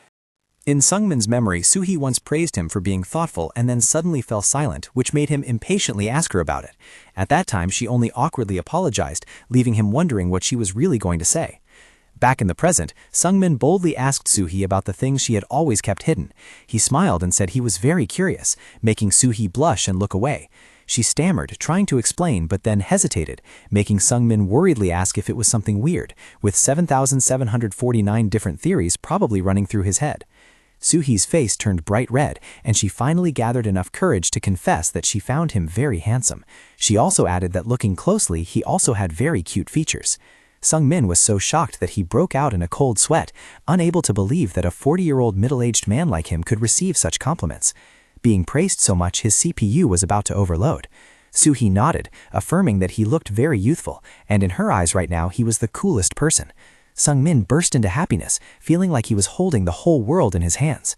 In Sung-min's memory, Soo-hee once praised him for being thoughtful and then suddenly fell silent, which made him impatiently ask her about it. At that time, she only awkwardly apologized, leaving him wondering what she was really going to say. Back in the present, Sung-min boldly asked Soo-hee about the things she had always kept hidden. He smiled and said he was very curious, making Soo-hee blush and look away. She stammered, trying to explain, but then hesitated, making Sung-min worriedly ask if it was something weird, with 7,749 different theories probably running through his head. Soo-hee's face turned bright red, and she finally gathered enough courage to confess that she found him very handsome. She also added that looking closely, he also had very cute features. Sung-min was so shocked that he broke out in a cold sweat, unable to believe that a 40-year-old middle-aged man like him could receive such compliments. Being praised so much, his CPU was about to overload. Soo-hee nodded, affirming that he looked very youthful, and in her eyes right now he was the coolest person. Sung-min burst into happiness, feeling like he was holding the whole world in his hands.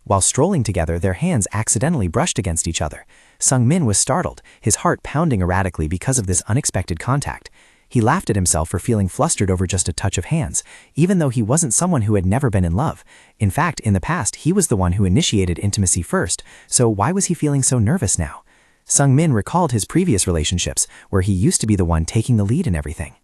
While strolling together, their hands accidentally brushed against each other. Sung-min was startled, his heart pounding erratically because of this unexpected contact. He laughed at himself for feeling flustered over just a touch of hands, even though he wasn't someone who had never been in love. In fact, in the past, he was the one who initiated intimacy first, so why was he feeling so nervous now? Sung-min recalled his previous relationships, where he used to be the one taking the lead in everything.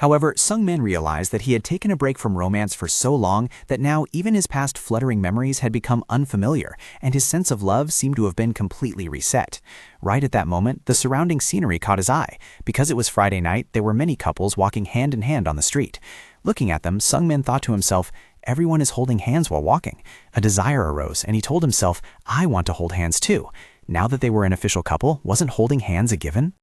However, Sung-min realized that he had taken a break from romance for so long that now even his past fluttering memories had become unfamiliar, and his sense of love seemed to have been completely reset. Right at that moment, the surrounding scenery caught his eye. Because it was Friday night, there were many couples walking hand in hand on the street. Looking at them, Sung-min thought to himself, everyone is holding hands while walking. A desire arose, and he told himself, I want to hold hands too. Now that they were an official couple, wasn't holding hands a given?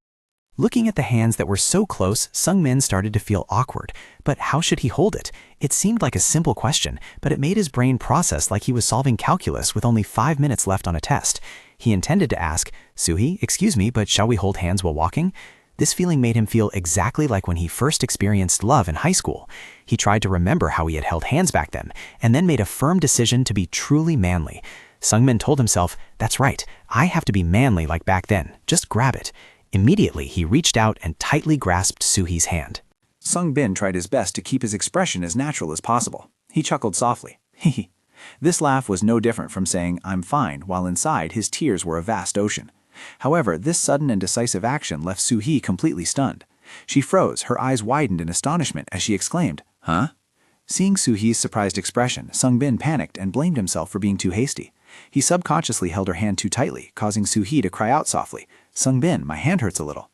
Looking at the hands that were so close, Sung-min started to feel awkward. But how should he hold it? It seemed like a simple question, but it made his brain process like he was solving calculus with only 5 minutes left on a test. He intended to ask, Suhi, excuse me, but shall we hold hands while walking? This feeling made him feel exactly like when he first experienced love in high school. He tried to remember how he had held hands back then, and then made a firm decision to be truly manly. Sung-min told himself, that's right, I have to be manly like back then, just grab it. Immediately, he reached out and tightly grasped Suhi's hand. Sung-bin tried his best to keep his expression as natural as possible. He chuckled softly. Hee. This laugh was no different from saying, I'm fine, while inside his tears were a vast ocean. However, this sudden and decisive action left Suhi completely stunned. She froze, her eyes widened in astonishment as she exclaimed, Huh? Seeing Suhi's surprised expression, Sung-bin panicked and blamed himself for being too hasty. He subconsciously held her hand too tightly, causing Suhi to cry out softly, Sung-bin, my hand hurts a little.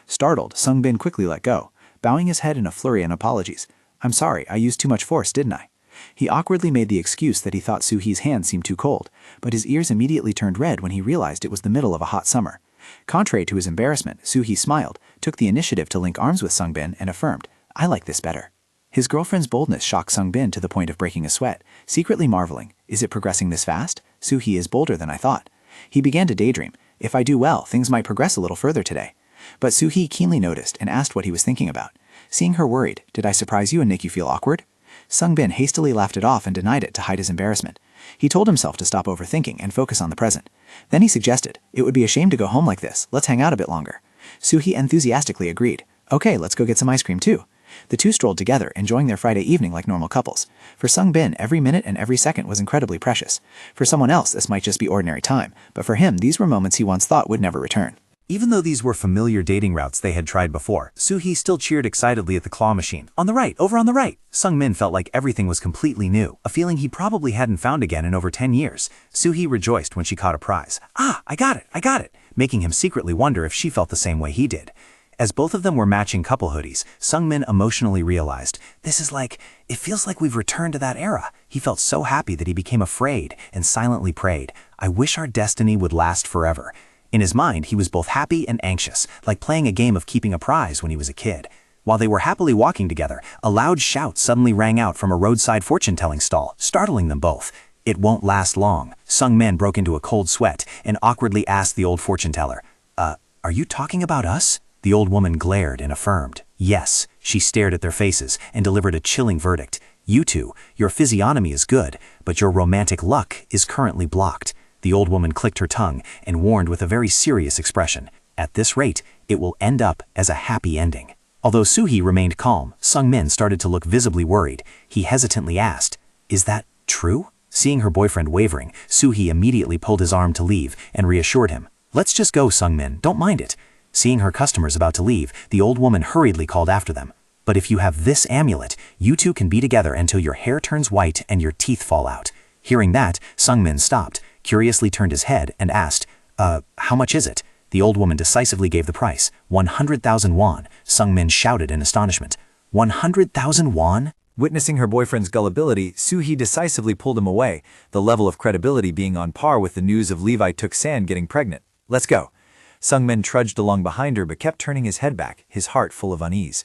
Startled, Sung-bin quickly let go, bowing his head in a flurry and apologies. I'm sorry, I used too much force, didn't I? He awkwardly made the excuse that he thought Suhi's hand seemed too cold, but his ears immediately turned red when he realized it was the middle of a hot summer. Contrary to his embarrassment, Suhi smiled, took the initiative to link arms with Sung-bin, and affirmed, I like this better. His girlfriend's boldness shocked Sung-bin to the point of breaking a sweat, secretly marveling, is it progressing this fast? Suhi is bolder than I thought. He began to daydream, if I do well, things might progress a little further today. But Suhi keenly noticed and asked what he was thinking about. Seeing her worried, did I surprise you and make you feel awkward? Sung-bin hastily laughed it off and denied it to hide his embarrassment. He told himself to stop overthinking and focus on the present. Then he suggested, it would be a shame to go home like this, let's hang out a bit longer. Suhi enthusiastically agreed. Okay, let's go get some ice cream too. The two strolled together, enjoying their Friday evening like normal couples. For Sung-bin, every minute and every second was incredibly precious. For someone else, this might just be ordinary time, but for him, these were moments he once thought would never return. Even though these were familiar dating routes they had tried before, Suhi still cheered excitedly at the claw machine. On the right, over on the right! Sung-min felt like everything was completely new, a feeling he probably hadn't found again in over 10 years. Suhi rejoiced when she caught a prize. Ah, I got it! Making him secretly wonder if she felt the same way he did. As both of them were matching couple hoodies, Sung-min emotionally realized, it feels like we've returned to that era. He felt so happy that he became afraid and silently prayed, I wish our destiny would last forever. In his mind, he was both happy and anxious, like playing a game of keeping a prize when he was a kid. While they were happily walking together, a loud shout suddenly rang out from a roadside fortune-telling stall, startling them both. It won't last long. Sung-min broke into a cold sweat and awkwardly asked the old fortune-teller, are you talking about us? The old woman glared and affirmed. Yes, she stared at their faces and delivered a chilling verdict. You two, your physiognomy is good, but your romantic luck is currently blocked. The old woman clicked her tongue and warned with a very serious expression. At this rate, it will end up as a happy ending. Although Suhi remained calm, Sung-min started to look visibly worried. He hesitantly asked, is that true? Seeing her boyfriend wavering, Suhi immediately pulled his arm to leave and reassured him. Let's just go, Sung-min, don't mind it. Seeing her customers about to leave, the old woman hurriedly called after them. But if you have this amulet, you two can be together until your hair turns white and your teeth fall out. Hearing that, Sung-min stopped, curiously turned his head, and asked, how much is it? The old woman decisively gave the price, 100,000 won. Sung-min shouted in astonishment. 100,000 won? Witnessing her boyfriend's gullibility, Suhi decisively pulled him away, the level of credibility being on par with the news of Levi Tuk-san getting pregnant. Let's go. Sung-min trudged along behind her but kept turning his head back, his heart full of unease.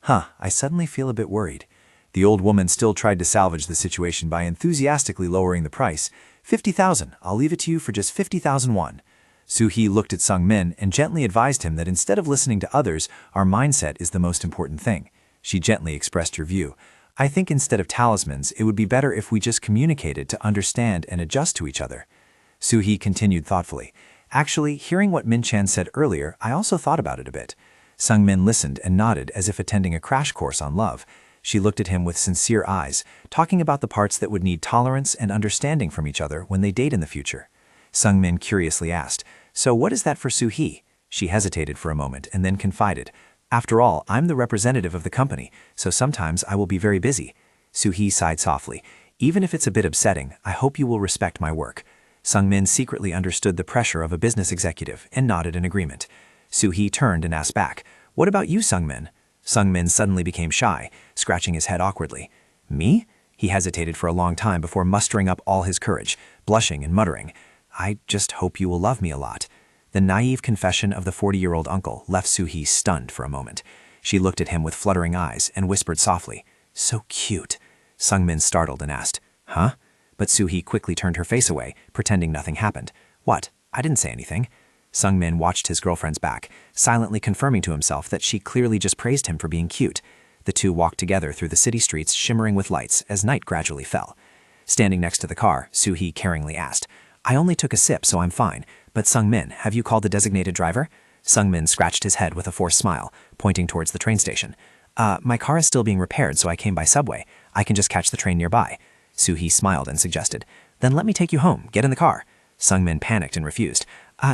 I suddenly feel a bit worried. The old woman still tried to salvage the situation by enthusiastically lowering the price. 50,000, I'll leave it to you for just 50,000 won. Suhi looked at Sung-min and gently advised him that instead of listening to others, our mindset is the most important thing. She gently expressed her view. I think instead of talismans, it would be better if we just communicated to understand and adjust to each other. Suhi continued thoughtfully. Actually, hearing what Min-chan said earlier, I also thought about it a bit. Sung-min listened and nodded as if attending a crash course on love. She looked at him with sincere eyes, talking about the parts that would need tolerance and understanding from each other when they date in the future. Sung-min curiously asked, so what is that for Suhi? She hesitated for a moment and then confided, After all, I'm the representative of the company, so sometimes I will be very busy. Soo-hee sighed softly. Even if it's a bit upsetting, I hope you will respect my work. Sung-min secretly understood the pressure of a business executive and nodded in agreement. Soo-hee turned and asked back, "What about you, Sung-min?" Sung-min suddenly became shy, scratching his head awkwardly. "Me?" He hesitated for a long time before mustering up all his courage, blushing and muttering, "I just hope you will love me a lot." The naive confession of the 40-year-old uncle left Soo-hee stunned for a moment. She looked at him with fluttering eyes and whispered softly, "So cute." Sung-min startled and asked, "Huh?" But Soo-hee quickly turned her face away, pretending nothing happened. "What? I didn't say anything." Sung-min watched his girlfriend's back, silently confirming to himself that she clearly just praised him for being cute. The two walked together through the city streets shimmering with lights as night gradually fell. Standing next to the car, Soo-hee caringly asked, "I only took a sip, so I'm fine. But Sung-min, have you called the designated driver?" Sung-min scratched his head with a forced smile, pointing towards the train station. My car is still being repaired, so I came by subway. I can just catch the train nearby." Soo-hee smiled and suggested, "Then let me take you home. Get in the car." Sung-min panicked and refused.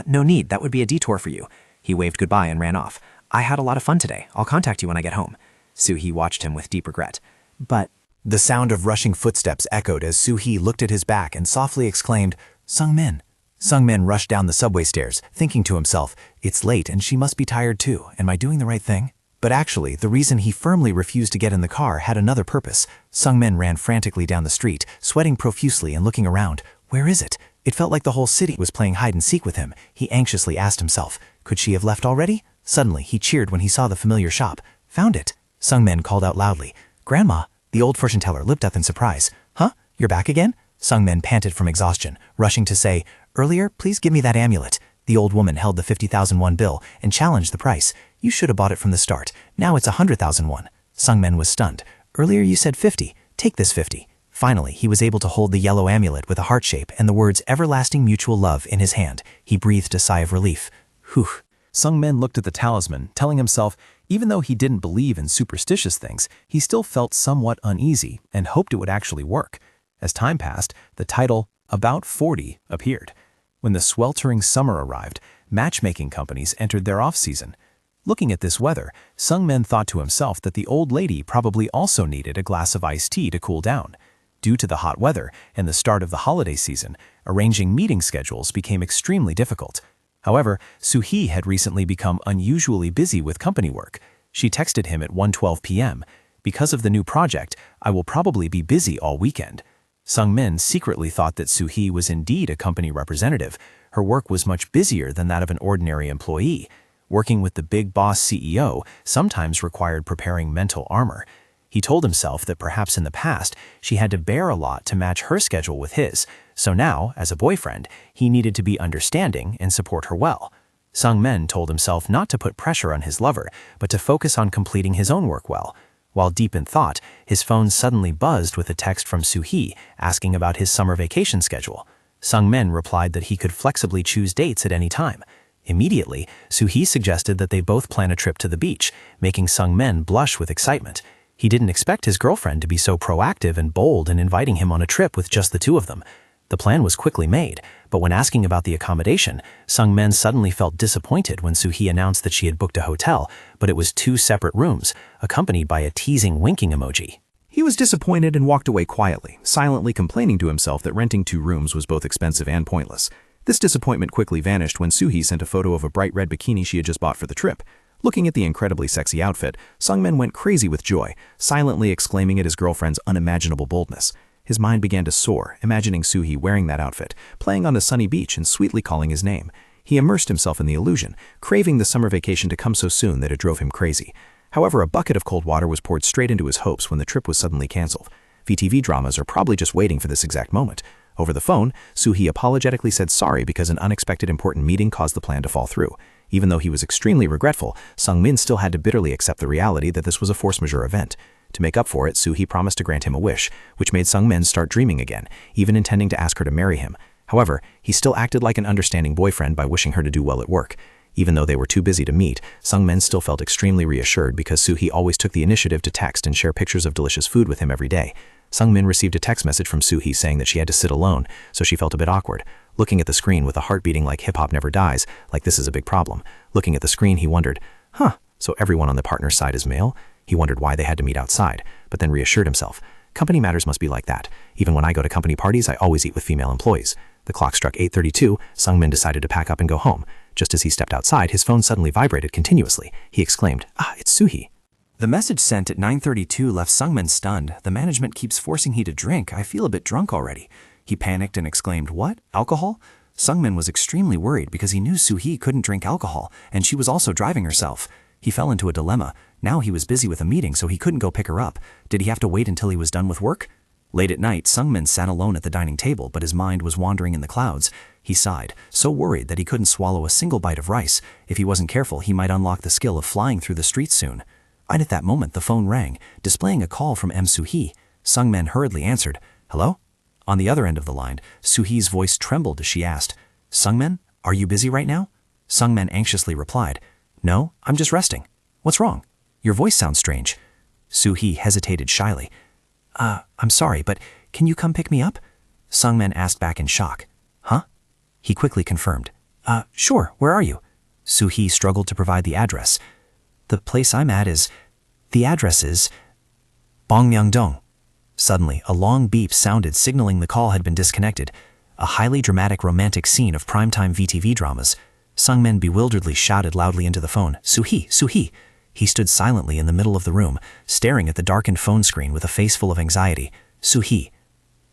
No need. That would be a detour for you." He waved goodbye and ran off. "I had a lot of fun today. I'll contact you when I get home." Soo-hee watched him with deep regret. "But—" The sound of rushing footsteps echoed as Soo-hee looked at his back and softly exclaimed, "Sung-min." Sung-min rushed down the subway stairs, thinking to himself, "It's late and she must be tired too. Am I doing the right thing?" But actually, the reason he firmly refused to get in the car had another purpose. Sung-min ran frantically down the street, sweating profusely and looking around. Where is it? It felt like the whole city was playing hide-and-seek with him. He anxiously asked himself, could she have left already? Suddenly, he cheered when he saw the familiar shop. "Found it!" Sung-min called out loudly. "Grandma!" The old fortune teller looked up in surprise. "Huh? You're back again?" Sung-min panted from exhaustion, rushing to say, "Earlier, please give me that amulet." The old woman held the 50,000 won bill and challenged the price. "You should have bought it from the start. Now it's 100,000 won." Sung-min was stunned. "Earlier you said 50. Take this 50. Finally, he was able to hold the yellow amulet with a heart shape and the words "Everlasting Mutual Love" in his hand. He breathed a sigh of relief. Whew. Sung-min looked at the talisman, telling himself, even though he didn't believe in superstitious things, he still felt somewhat uneasy and hoped it would actually work. As time passed, the title, About 40, appeared. When the sweltering summer arrived, matchmaking companies entered their off-season. Looking at this weather, Sung-min thought to himself that the old lady probably also needed a glass of iced tea to cool down. Due to the hot weather and the start of the holiday season, arranging meeting schedules became extremely difficult. However, Soo-hee had recently become unusually busy with company work. She texted him at 1:12 p.m. "Because of the new project, I will probably be busy all weekend." Sung-min secretly thought that Soo-hee was indeed a company representative. Her work was much busier than that of an ordinary employee. Working with the big boss CEO sometimes required preparing mental armor. He told himself that perhaps in the past she had to bear a lot to match her schedule with his, so now, as a boyfriend, he needed to be understanding and support her well. Sung-min told himself not to put pressure on his lover, but to focus on completing his own work well. While deep in thought, his phone suddenly buzzed with a text from Soo-hee asking about his summer vacation schedule. Sung-min replied that he could flexibly choose dates at any time. Immediately, Soo-hee suggested that they both plan a trip to the beach, making Sung-min blush with excitement. He didn't expect his girlfriend to be so proactive and bold in inviting him on a trip with just the two of them. The plan was quickly made, but when asking about the accommodation, Sung-min suddenly felt disappointed when Soo-hee announced that she had booked a hotel, but it was 2 separate rooms, accompanied by a teasing winking emoji. He was disappointed and walked away quietly, silently complaining to himself that renting 2 rooms was both expensive and pointless. This disappointment quickly vanished when Soo-hee sent a photo of a bright red bikini she had just bought for the trip. Looking at the incredibly sexy outfit, Sung-min went crazy with joy, silently exclaiming at his girlfriend's unimaginable boldness. His mind began to soar, imagining Soo-hee wearing that outfit, playing on a sunny beach and sweetly calling his name. He immersed himself in the illusion, craving the summer vacation to come so soon that it drove him crazy. However, a bucket of cold water was poured straight into his hopes when the trip was suddenly canceled. VTV dramas are probably just waiting for this exact moment. Over the phone, Soo-hee apologetically said sorry because an unexpected important meeting caused the plan to fall through. Even though he was extremely regretful, Sung-min still had to bitterly accept the reality that this was a force majeure event. To make up for it, Soo-hee promised to grant him a wish, which made Sung-min start dreaming again, even intending to ask her to marry him. However, he still acted like an understanding boyfriend by wishing her to do well at work. Even though they were too busy to meet, Sung-min still felt extremely reassured because Soo-hee always took the initiative to text and share pictures of delicious food with him every day. Sung-min received a text message from Soo-hee saying that she had to sit alone, so she felt a bit awkward. Looking at the screen with a heart beating like hip-hop never dies, like this is a big problem. Looking at the screen, he wondered, So everyone on the partner's side is male? He wondered why they had to meet outside, but then reassured himself. Company matters must be like that. Even when I go to company parties, I always eat with female employees. The clock struck 8:32. Sung-min decided to pack up and go home. Just as he stepped outside, his phone suddenly vibrated continuously. He exclaimed, "Ah, it's Soo-hee." The message sent at 9:32 left Sung-min stunned. The management keeps forcing he to drink. I feel a bit drunk already. He panicked and exclaimed, "What? Alcohol?" Sung-min was extremely worried because he knew Soo-hee couldn't drink alcohol, and she was also driving herself. He fell into a dilemma. Now he was busy with a meeting, so he couldn't go pick her up. Did he have to wait until he was done with work? Late at night, Sung-min sat alone at the dining table, but his mind was wandering in the clouds. He sighed, so worried that he couldn't swallow a single bite of rice. If he wasn't careful, he might unlock the skill of flying through the streets soon. Right at that moment, the phone rang, displaying a call from Soo-hee. Sung-min hurriedly answered, "Hello?" On the other end of the line, Soo-hee's voice trembled as she asked, "Sung-min, are you busy right now?" Sung-min anxiously replied, "No, I'm just resting. What's wrong? Your voice sounds strange." Soo-hee hesitated shyly. I'm sorry, but can you come pick me up?" Sung-min asked back in shock. "Huh?" He quickly confirmed. Sure, where are you?" Soo-hee struggled to provide the address. "The place I'm at is... The address is... Bongmyeong-dong." Suddenly, a long beep sounded, signaling the call had been disconnected. A highly dramatic romantic scene of primetime VTV dramas. Sung-min bewilderedly shouted loudly into the phone, "Soo-hee, Soo-hee!" He stood silently in the middle of the room, staring at the darkened phone screen with a face full of anxiety. "Soo-hee."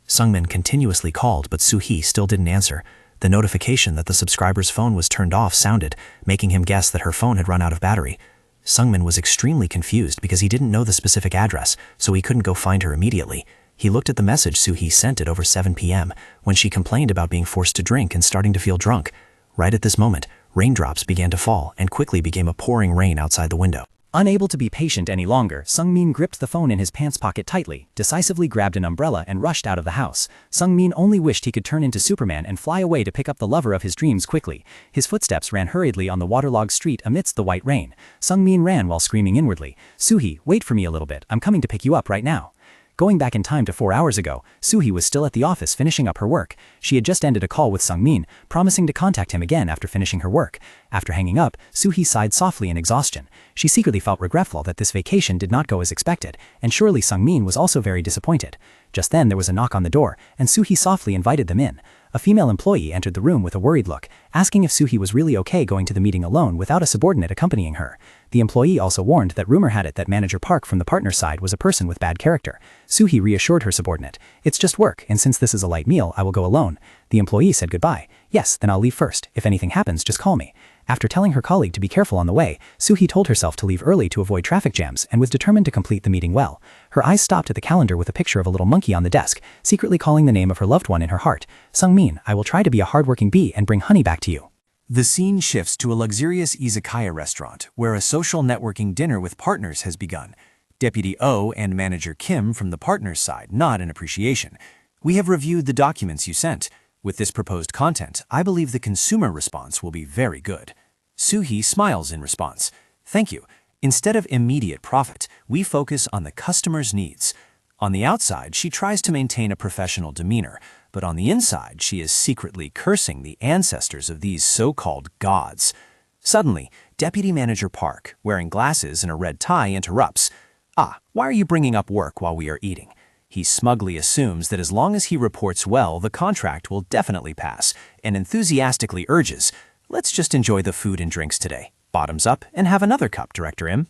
Sung-min continuously called, but Soo-hee still didn't answer. The notification that the subscriber's phone was turned off sounded, making him guess that her phone had run out of battery. Sung-min was extremely confused because he didn't know the specific address, so he couldn't go find her immediately. He looked at the message Soo-hee sent at over 7 p.m., when she complained about being forced to drink and starting to feel drunk. Right at this moment, raindrops began to fall and quickly became a pouring rain outside the window. Unable to be patient any longer, Sung-min gripped the phone in his pants pocket tightly, decisively grabbed an umbrella and rushed out of the house. Sung-min only wished he could turn into Superman and fly away to pick up the lover of his dreams quickly. His footsteps ran hurriedly on the waterlogged street amidst the white rain. Sung-min ran while screaming inwardly, "Soo-hee, wait for me a little bit, I'm coming to pick you up right now." Going back in time to 4 hours ago, Soo-hee was still at the office finishing up her work. She had just ended a call with Sung-min, promising to contact him again after finishing her work. After hanging up, Soo-hee sighed softly in exhaustion. She secretly felt regretful that this vacation did not go as expected, and surely Sung-min was also very disappointed. Just then there was a knock on the door, and Soo-hee softly invited them in. A female employee entered the room with a worried look, asking if Soo-hee was really okay going to the meeting alone without a subordinate accompanying her. The employee also warned that rumor had it that Manager Park from the partner's side was a person with bad character. Soo-hee reassured her subordinate, "It's just work, and since this is a light meal, I will go alone." The employee said goodbye. "Yes, then I'll leave first. If anything happens, just call me." After telling her colleague to be careful on the way, Soo-hee told herself to leave early to avoid traffic jams and was determined to complete the meeting well. Her eyes stopped at the calendar with a picture of a little monkey on the desk, secretly calling the name of her loved one in her heart. "Sung-min, I will try to be a hardworking bee and bring honey back to you." The scene shifts to a luxurious izakaya restaurant, where a social networking dinner with partners has begun. Deputy O and Manager Kim from the partner's side nod in appreciation. "We have reviewed the documents you sent. With this proposed content, I believe the consumer response will be very good." Soo-hee smiles in response. "Thank you. Instead of immediate profit, we focus on the customer's needs." On the outside, she tries to maintain a professional demeanor, but on the inside, she is secretly cursing the ancestors of these so-called gods. Suddenly, Deputy Manager Park, wearing glasses and a red tie, interrupts. Why are you bringing up work while we are eating?" He smugly assumes that as long as he reports well, the contract will definitely pass, and enthusiastically urges, "Let's just enjoy the food and drinks today. Bottoms up and have another cup, Director M."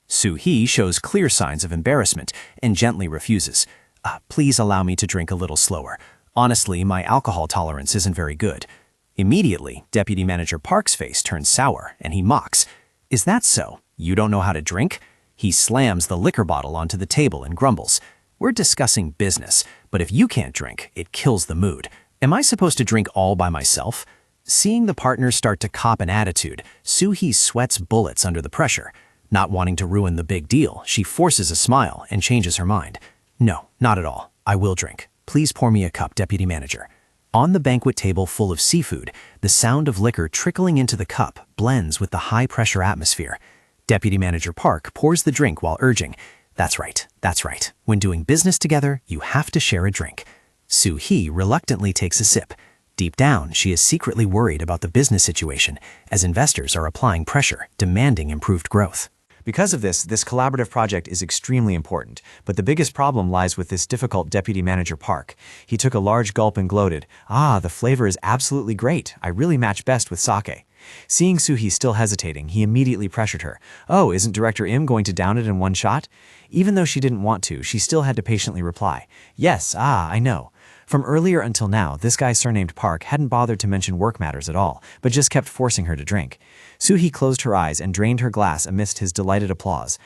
Soo-hee shows clear signs of embarrassment and gently refuses. "Please allow me to drink a little slower. Honestly, my alcohol tolerance isn't very good." Immediately, Deputy Manager Park's face turns sour, and he mocks. "Is that so? You don't know how to drink?" He slams the liquor bottle onto the table and grumbles. "We're discussing business, but if you can't drink, it kills the mood. Am I supposed to drink all by myself?" Seeing the partners start to cop an attitude, Soo-hee sweats bullets under the pressure. Not wanting to ruin the big deal, she forces a smile and changes her mind. "No, not at all. I will drink. Please pour me a cup, Deputy Manager." On the banquet table full of seafood, the sound of liquor trickling into the cup blends with the high-pressure atmosphere. Deputy Manager Park pours the drink while urging, That's right. When doing business together, you have to share a drink." Soo-hee reluctantly takes a sip. Deep down, she is secretly worried about the business situation, as investors are applying pressure, demanding improved growth. Because of this collaborative project is extremely important, but the biggest problem lies with this difficult deputy manager Park. He took a large gulp and gloated, "Ah, the flavor is absolutely great. I really match best with sake." Seeing Suhi still hesitating, he immediately pressured her. "Oh, isn't Director Im going to down it in one shot?" Even though she didn't want to, she still had to patiently reply, "Yes, I know." From earlier until now, this guy surnamed Park hadn't bothered to mention work matters at all, but just kept forcing her to drink. Suhi closed her eyes and drained her glass amidst his delighted applause.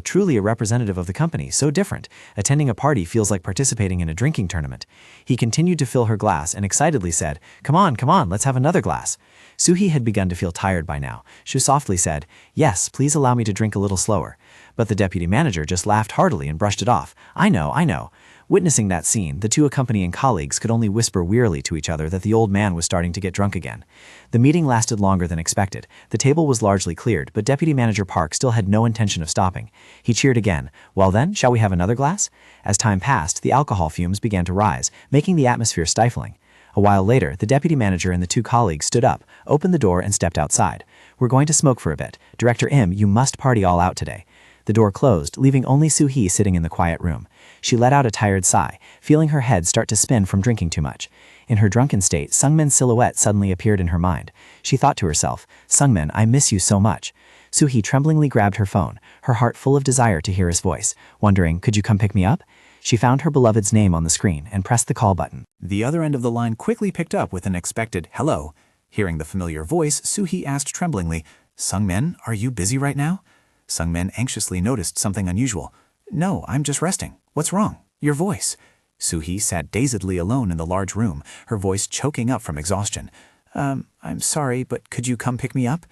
Truly a representative of the company, so different. Attending a party feels like participating in a drinking tournament. He continued to fill her glass and excitedly said, come on, let's have another glass." Suhi had begun to feel tired by now. She softly said, "Yes, please allow me to drink a little slower." But the deputy manager just laughed heartily and brushed it off. I know. Witnessing that scene, the two accompanying colleagues could only whisper wearily to each other that the old man was starting to get drunk again. The meeting lasted longer than expected. The table was largely cleared, but Deputy Manager Park still had no intention of stopping. He cheered again. "Well then, shall we have another glass?" As time passed, the alcohol fumes began to rise, making the atmosphere stifling. A while later, the deputy manager and the two colleagues stood up, opened the door, and stepped outside. "We're going to smoke for a bit. Director Im, you must party all out today." The door closed, leaving only Suhi sitting in the quiet room. She let out a tired sigh, feeling her head start to spin from drinking too much. In her drunken state, Sungmin's silhouette suddenly appeared in her mind. She thought to herself, "Sungmin, I miss you so much." Suhi tremblingly grabbed her phone, her heart full of desire to hear his voice, wondering, could you come pick me up? She found her beloved's name on the screen and pressed the call button. The other end of the line quickly picked up with an expected hello. Hearing the familiar voice, Suhi asked tremblingly, "Sungmin, are you busy right now?" Sungmin anxiously noticed something unusual. "No, I'm just resting. What's wrong? Your voice." Suhi sat dazedly alone in the large room, her voice choking up from exhaustion. I'm sorry, but could you come pick me up?"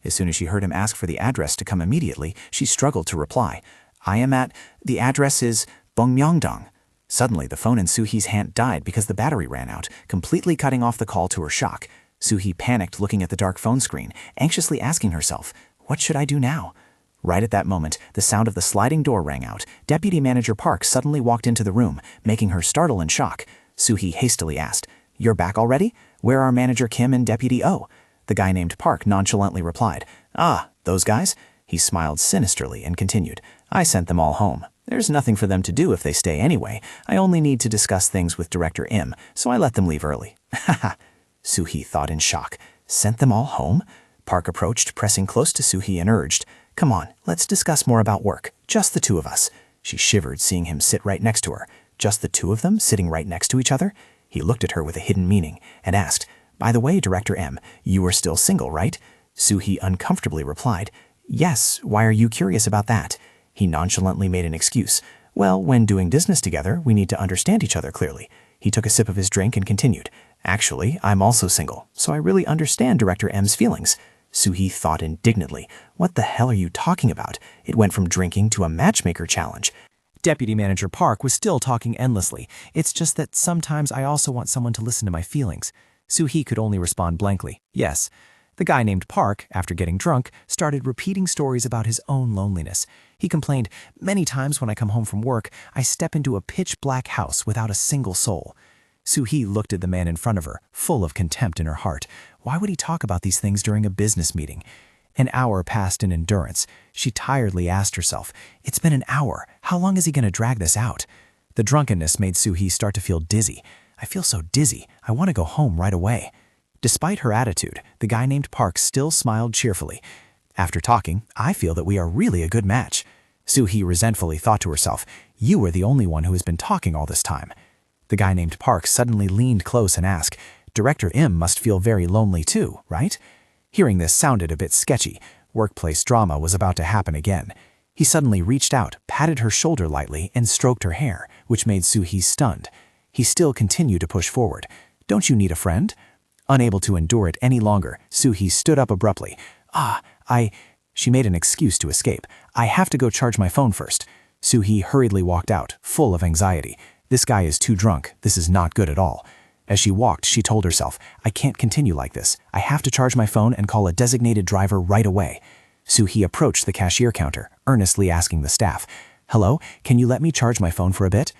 As soon as she heard him ask for the address to come immediately, she struggled to reply. The address is Bongmyongdong." Suddenly, the phone in Suhi's hand died because the battery ran out, completely cutting off the call to her shock. Suhi panicked looking at the dark phone screen, anxiously asking herself, what should I do now? Right at that moment, the sound of the sliding door rang out. Deputy Manager Park suddenly walked into the room, making her startle and shock. Suhi hastily asked, "You're back already? Where are Manager Kim and Deputy O?" The guy named Park nonchalantly replied, "Ah, those guys?" He smiled sinisterly and continued, "I sent them all home. There's nothing for them to do if they stay anyway. I only need to discuss things with Director Im, so I let them leave early." "Haha," Suhi thought in shock. "Sent them all home?" Park approached, pressing close to Suhi and urged, "Come on, let's discuss more about work. Just the two of us." She shivered, seeing him sit right next to her. Just the two of them, sitting right next to each other? He looked at her with a hidden meaning and asked, "By the way, Director M, you are still single, right?" Suhi uncomfortably replied, "Yes, why are you curious about that?" He nonchalantly made an excuse. "Well, when doing business together, we need to understand each other clearly." He took a sip of his drink and continued, "Actually, I'm also single, so I really understand Director M's feelings." Suhi thought indignantly, "What the hell are you talking about? It went from drinking to a matchmaker challenge." Deputy Manager Park was still talking endlessly. "It's just that sometimes I also want someone to listen to my feelings." Suhi could only respond blankly, "Yes." The guy named Park, after getting drunk, started repeating stories about his own loneliness. He complained, "Many times when I come home from work, I step into a pitch-black house without a single soul." Suhi looked at the man in front of her, full of contempt in her heart. Why would he talk about these things during a business meeting? An hour passed in endurance. She tiredly asked herself, "It's been an hour. How long is he going to drag this out?" The drunkenness made Suhi start to feel dizzy. "I feel so dizzy. I want to go home right away." Despite her attitude, the guy named Park still smiled cheerfully. "After talking, I feel that we are really a good match." Suhi resentfully thought to herself, "You are the only one who has been talking all this time." The guy named Park suddenly leaned close and asked, "Director Im must feel very lonely too, right?" Hearing this sounded a bit sketchy. Workplace drama was about to happen again. He suddenly reached out, patted her shoulder lightly, and stroked her hair, which made Suhi stunned. He still continued to push forward. "Don't you need a friend?" Unable to endure it any longer, Suhi stood up abruptly. She made an excuse to escape. "I have to go charge my phone first." Suhi hurriedly walked out, full of anxiety. This guy is too drunk. This is not good at all. As she walked, she told herself, "I can't continue like this. I have to charge my phone and call a designated driver right away." Suhi approached the cashier counter, earnestly asking the staff, "Hello, can you let me charge my phone for a bit?"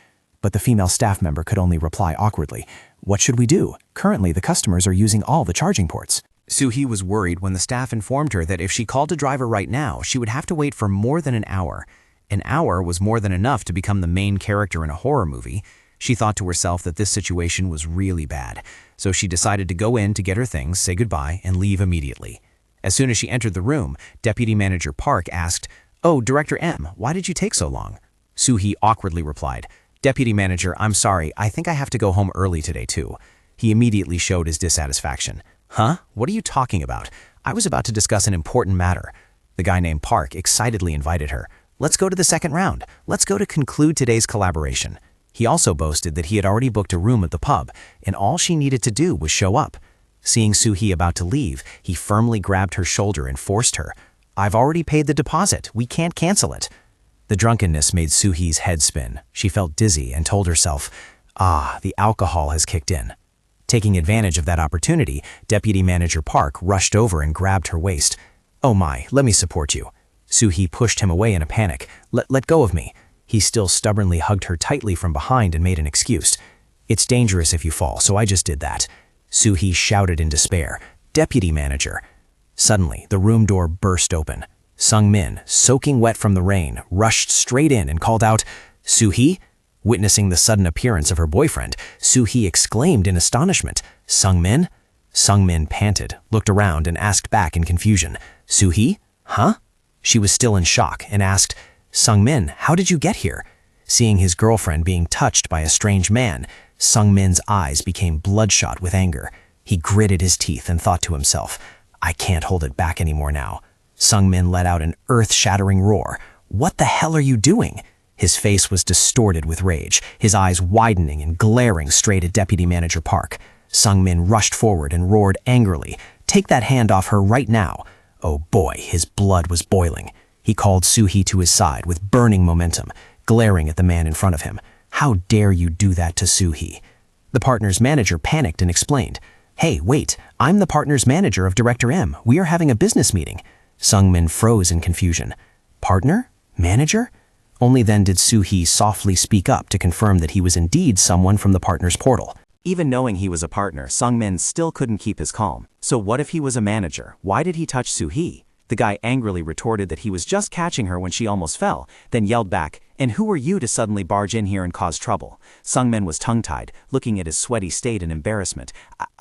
But the female staff member could only reply awkwardly, "What should we do? Currently, the customers are using all the charging ports." Soo-hee was worried when the staff informed her that if she called a driver right now, she would have to wait for more than an hour. An hour was more than enough to become the main character in a horror movie. She thought to herself that this situation was really bad, so she decided to go in to get her things, say goodbye, and leave immediately. As soon as she entered the room, Deputy Manager Park asked, "Oh, Director M, why did you take so long?" Soo-hee awkwardly replied, "Deputy Manager, I'm sorry, I think I have to go home early today too." He immediately showed his dissatisfaction. "Huh? What are you talking about? I was about to discuss an important matter." The guy named Park excitedly invited her. "Let's go to the second round. Let's go to conclude today's collaboration." He also boasted that he had already booked a room at the pub, and all she needed to do was show up. Seeing Soo-hee about to leave, he firmly grabbed her shoulder and forced her. "I've already paid the deposit. We can't cancel it." The drunkenness made Soo-hee's head spin. She felt dizzy and told herself, the alcohol has kicked in. Taking advantage of that opportunity, Deputy Manager Park rushed over and grabbed her waist. "Oh my, let me support you." Soo-hee pushed him away in a panic. Let go of me." He still stubbornly hugged her tightly from behind and made an excuse. "It's dangerous if you fall, so I just did that." Soo-hee shouted in despair, "Deputy Manager." Suddenly, the room door burst open. Sung-min, soaking wet from the rain, rushed straight in and called out, "Soo-hee?" Witnessing the sudden appearance of her boyfriend, Soo-hee exclaimed in astonishment, "Sung-min?" Sung-min panted, looked around and asked back in confusion, "Soo-hee? Huh?" She was still in shock and asked, "Sung-min, how did you get here?" Seeing his girlfriend being touched by a strange man, Sung-min's eyes became bloodshot with anger. He gritted his teeth and thought to himself, "I can't hold it back anymore now." Sung-min let out an earth-shattering roar. "What the hell are you doing?" His face was distorted with rage, his eyes widening and glaring straight at Deputy Manager Park. Sung-min rushed forward and roared angrily, "Take that hand off her right now." Oh boy, his blood was boiling. He called Soo-hee to his side with burning momentum, glaring at the man in front of him. "How dare you do that to Soo-hee?" The partner's manager panicked and explained, "Hey, wait, I'm the partner's manager of Director M. We are having a business meeting." Sung-min froze in confusion. "Partner? Manager?" Only then did Soo-hee softly speak up to confirm that he was indeed someone from the partner's portal. Even knowing he was a partner, Sung-min still couldn't keep his calm. So what if he was a manager? Why did he touch Soo-hee? The guy angrily retorted that he was just catching her when she almost fell, then yelled back, "And who are you to suddenly barge in here and cause trouble?" Sung-min was tongue-tied, looking at his sweaty state in embarrassment.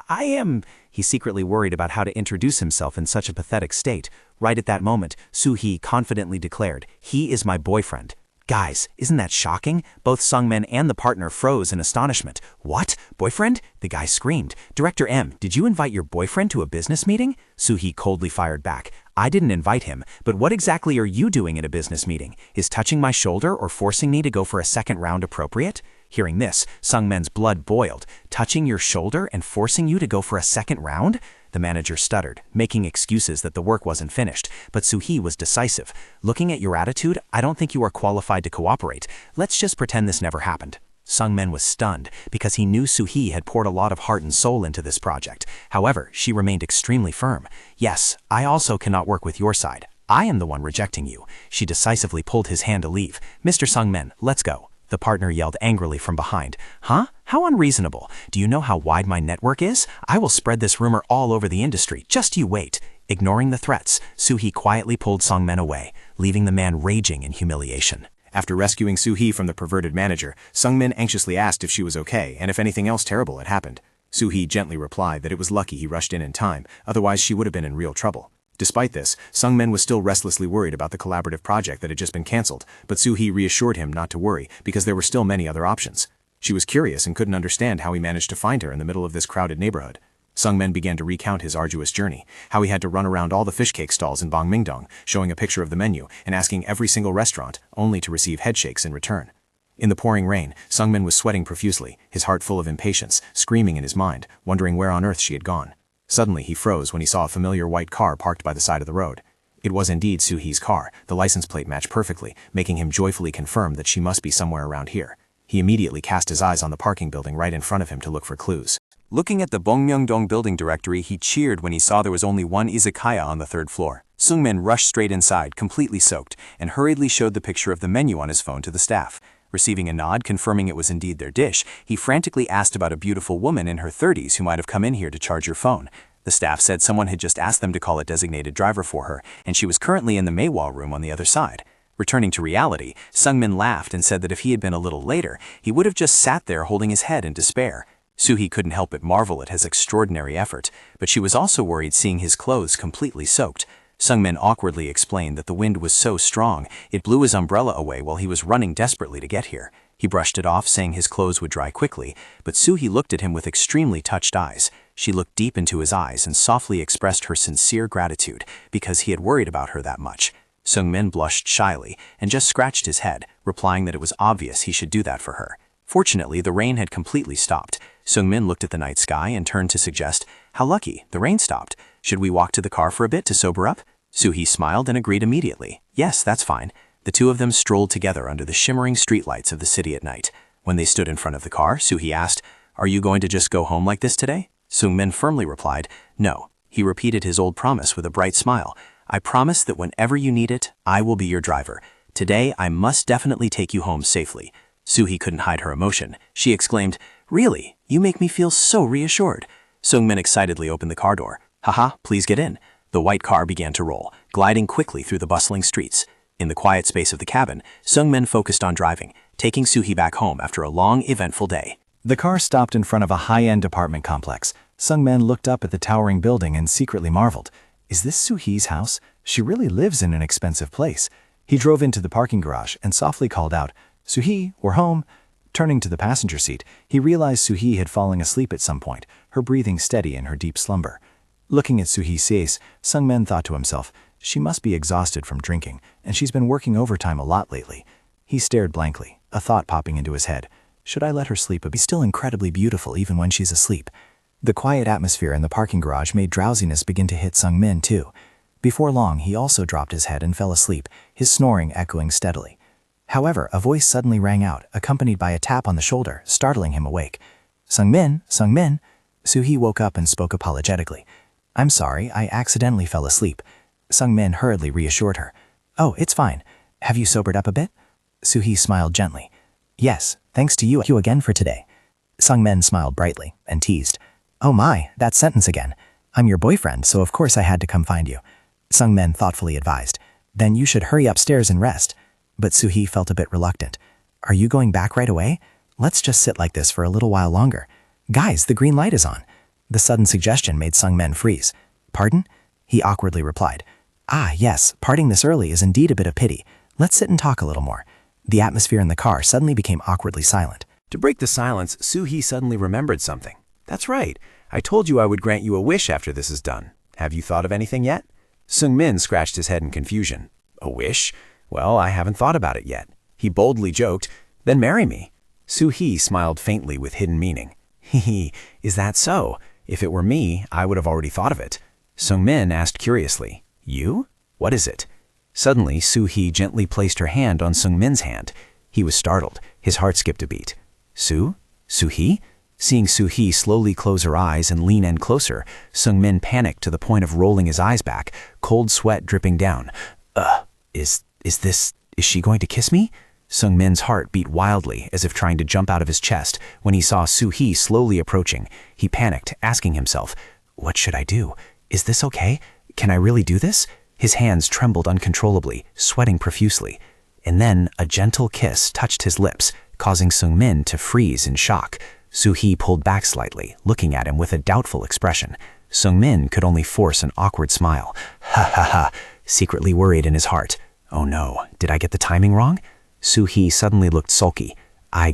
I am... He secretly worried about how to introduce himself in such a pathetic state. Right at that moment, Soo-hee confidently declared, "He is my boyfriend." Guys, isn't that shocking? Both Sung-min and the partner froze in astonishment. "What? Boyfriend?" The guy screamed. "Director M, did you invite your boyfriend to a business meeting?" Soo-hee coldly fired back. "I didn't invite him, but what exactly are you doing at a business meeting? Is touching my shoulder or forcing me to go for a second round appropriate?" Hearing this, Sung-min's blood boiled. "Touching your shoulder and forcing you to go for a second round?" The manager stuttered, making excuses that the work wasn't finished, but Soo-hee was decisive. "Looking at your attitude, I don't think you are qualified to cooperate. Let's just pretend this never happened." Sung-min was stunned because he knew Soo-hee had poured a lot of heart and soul into this project. However, she remained extremely firm. "Yes, I also cannot work with your side. I am the one rejecting you." She decisively pulled his hand to leave. "Mr. Sung-min, let's go." The partner yelled angrily from behind. "Huh? How unreasonable. Do you know how wide my network is? I will spread this rumor all over the industry. Just you wait." Ignoring the threats, Soo-hee quietly pulled Sung-min away, leaving the man raging in humiliation. After rescuing Soo-hee from the perverted manager, Sung-min anxiously asked if she was okay and if anything else terrible had happened. Soo-hee gently replied that it was lucky he rushed in time, otherwise she would have been in real trouble. Despite this, Sung-min was still restlessly worried about the collaborative project that had just been cancelled, but Soo-hee reassured him not to worry because there were still many other options. She was curious and couldn't understand how he managed to find her in the middle of this crowded neighborhood. Sung-min began to recount his arduous journey, how he had to run around all the fish cake stalls in Bangmingdong, showing a picture of the menu and asking every single restaurant, only to receive headshakes in return. In the pouring rain, Sung-min was sweating profusely, his heart full of impatience, screaming in his mind, wondering where on earth she had gone. Suddenly, he froze when he saw a familiar white car parked by the side of the road. It was indeed Soo-hee's car. The license plate matched perfectly, making him joyfully confirm that she must be somewhere around here. He immediately cast his eyes on the parking building right in front of him to look for clues. Looking at the Bongmyeongdong building directory, he cheered when he saw there was only one izakaya on the third floor. Sung-min rushed straight inside, completely soaked, and hurriedly showed the picture of the menu on his phone to the staff. Receiving a nod confirming it was indeed their dish, he frantically asked about a beautiful woman in her 30s who might have come in here to charge her phone. The staff said someone had just asked them to call a designated driver for her, and she was currently in the Manhwa room on the other side. Returning to reality, Sungmin laughed and said that if he had been a little later, he would have just sat there holding his head in despair. Soo-hee couldn't help but marvel at his extraordinary effort, but she was also worried seeing his clothes completely soaked. Sungmin awkwardly explained that the wind was so strong, it blew his umbrella away while he was running desperately to get here. He brushed it off, saying his clothes would dry quickly, but Soo-hee looked at him with extremely touched eyes. She looked deep into his eyes and softly expressed her sincere gratitude because he had worried about her that much. Sungmin blushed shyly and just scratched his head, replying that it was obvious he should do that for her. Fortunately, the rain had completely stopped. Sungmin looked at the night sky and turned to suggest, "How lucky, the rain stopped. Should we walk to the car for a bit to sober up?" Soo-hee smiled and agreed immediately. Yes, that's fine. The two of them strolled together under the shimmering streetlights of the city at night. When they stood in front of the car, Soo-hee asked, "Are you going to just go home like this today?" Sungmin firmly replied, "No." He repeated his old promise with a bright smile. "I promise that whenever you need it, I will be your driver. Today, I must definitely take you home safely." Soo-hee couldn't hide her emotion. She exclaimed, "Really? You make me feel so reassured." Sungmin excitedly opened the car door. "Haha, please get in." The white car began to roll, gliding quickly through the bustling streets. In the quiet space of the cabin, Sungmin focused on driving, taking Soo-hee back home after a long, eventful day. The car stopped in front of a high-end apartment complex. Sungmin looked up at the towering building and secretly marveled. Is this Soo-hee's house? She really lives in an expensive place. He drove into the parking garage and softly called out, "Soo-hee, we're home." Turning to the passenger seat, he realized Soo-hee had fallen asleep at some point, her breathing steady in her deep slumber. Looking at Soo-hee's face, Sungmin thought to himself, she must be exhausted from drinking, and she's been working overtime a lot lately. He stared blankly, a thought popping into his head. Should I let her sleep? But be still incredibly beautiful even when she's asleep. The quiet atmosphere in the parking garage made drowsiness begin to hit Sungmin too. Before long, he also dropped his head and fell asleep, his snoring echoing steadily. However, a voice suddenly rang out, accompanied by a tap on the shoulder, startling him awake. "Sungmin, Sungmin." Soo-hee woke up and spoke apologetically. "I'm sorry, I accidentally fell asleep." Sungmin hurriedly reassured her. "Oh, it's fine. Have you sobered up a bit?" Soo-hee smiled gently. "Yes, thanks to you again for today." Sungmin smiled brightly and teased. "Oh my, that sentence again. I'm your boyfriend, so of course I had to come find you." Sungmin thoughtfully advised, "Then you should hurry upstairs and rest." But Soo-hee felt a bit reluctant. "Are you going back right away? Let's just sit like this for a little while longer. Guys, the green light is on." The sudden suggestion made Sungmin freeze. "Pardon?" He awkwardly replied. "Ah, yes, parting this early is indeed a bit of pity. Let's sit and talk a little more." The atmosphere in the car suddenly became awkwardly silent. To break the silence, Soo-hee suddenly remembered something. "That's right. I told you I would grant you a wish after this is done. Have you thought of anything yet?" Sungmin scratched his head in confusion. "A wish? Well, I haven't thought about it yet." He boldly joked, "Then marry me." Soo-hee smiled faintly with hidden meaning. "Hee, is that so? If it were me, I would have already thought of it." Sungmin asked curiously, "You? What is it?" Suddenly, Soo-hee gently placed her hand on Sungmin's hand. He was startled. His heart skipped a beat. Soo-hee? Seeing Soo-hee slowly close her eyes and lean in closer, Sungmin panicked to the point of rolling his eyes back, cold sweat dripping down. Is she going to kiss me?" Sungmin's heart beat wildly, as if trying to jump out of his chest, when he saw Soo-hee slowly approaching. He panicked, asking himself, "What should I do? Is this okay? Can I really do this?" His hands trembled uncontrollably, sweating profusely. And then a gentle kiss touched his lips, causing Sungmin to freeze in shock. Soo-hee pulled back slightly, looking at him with a doubtful expression. Sungmin could only force an awkward smile. "Ha ha ha," secretly worried in his heart. "Oh no, did I get the timing wrong?" Soo-hee suddenly looked sulky.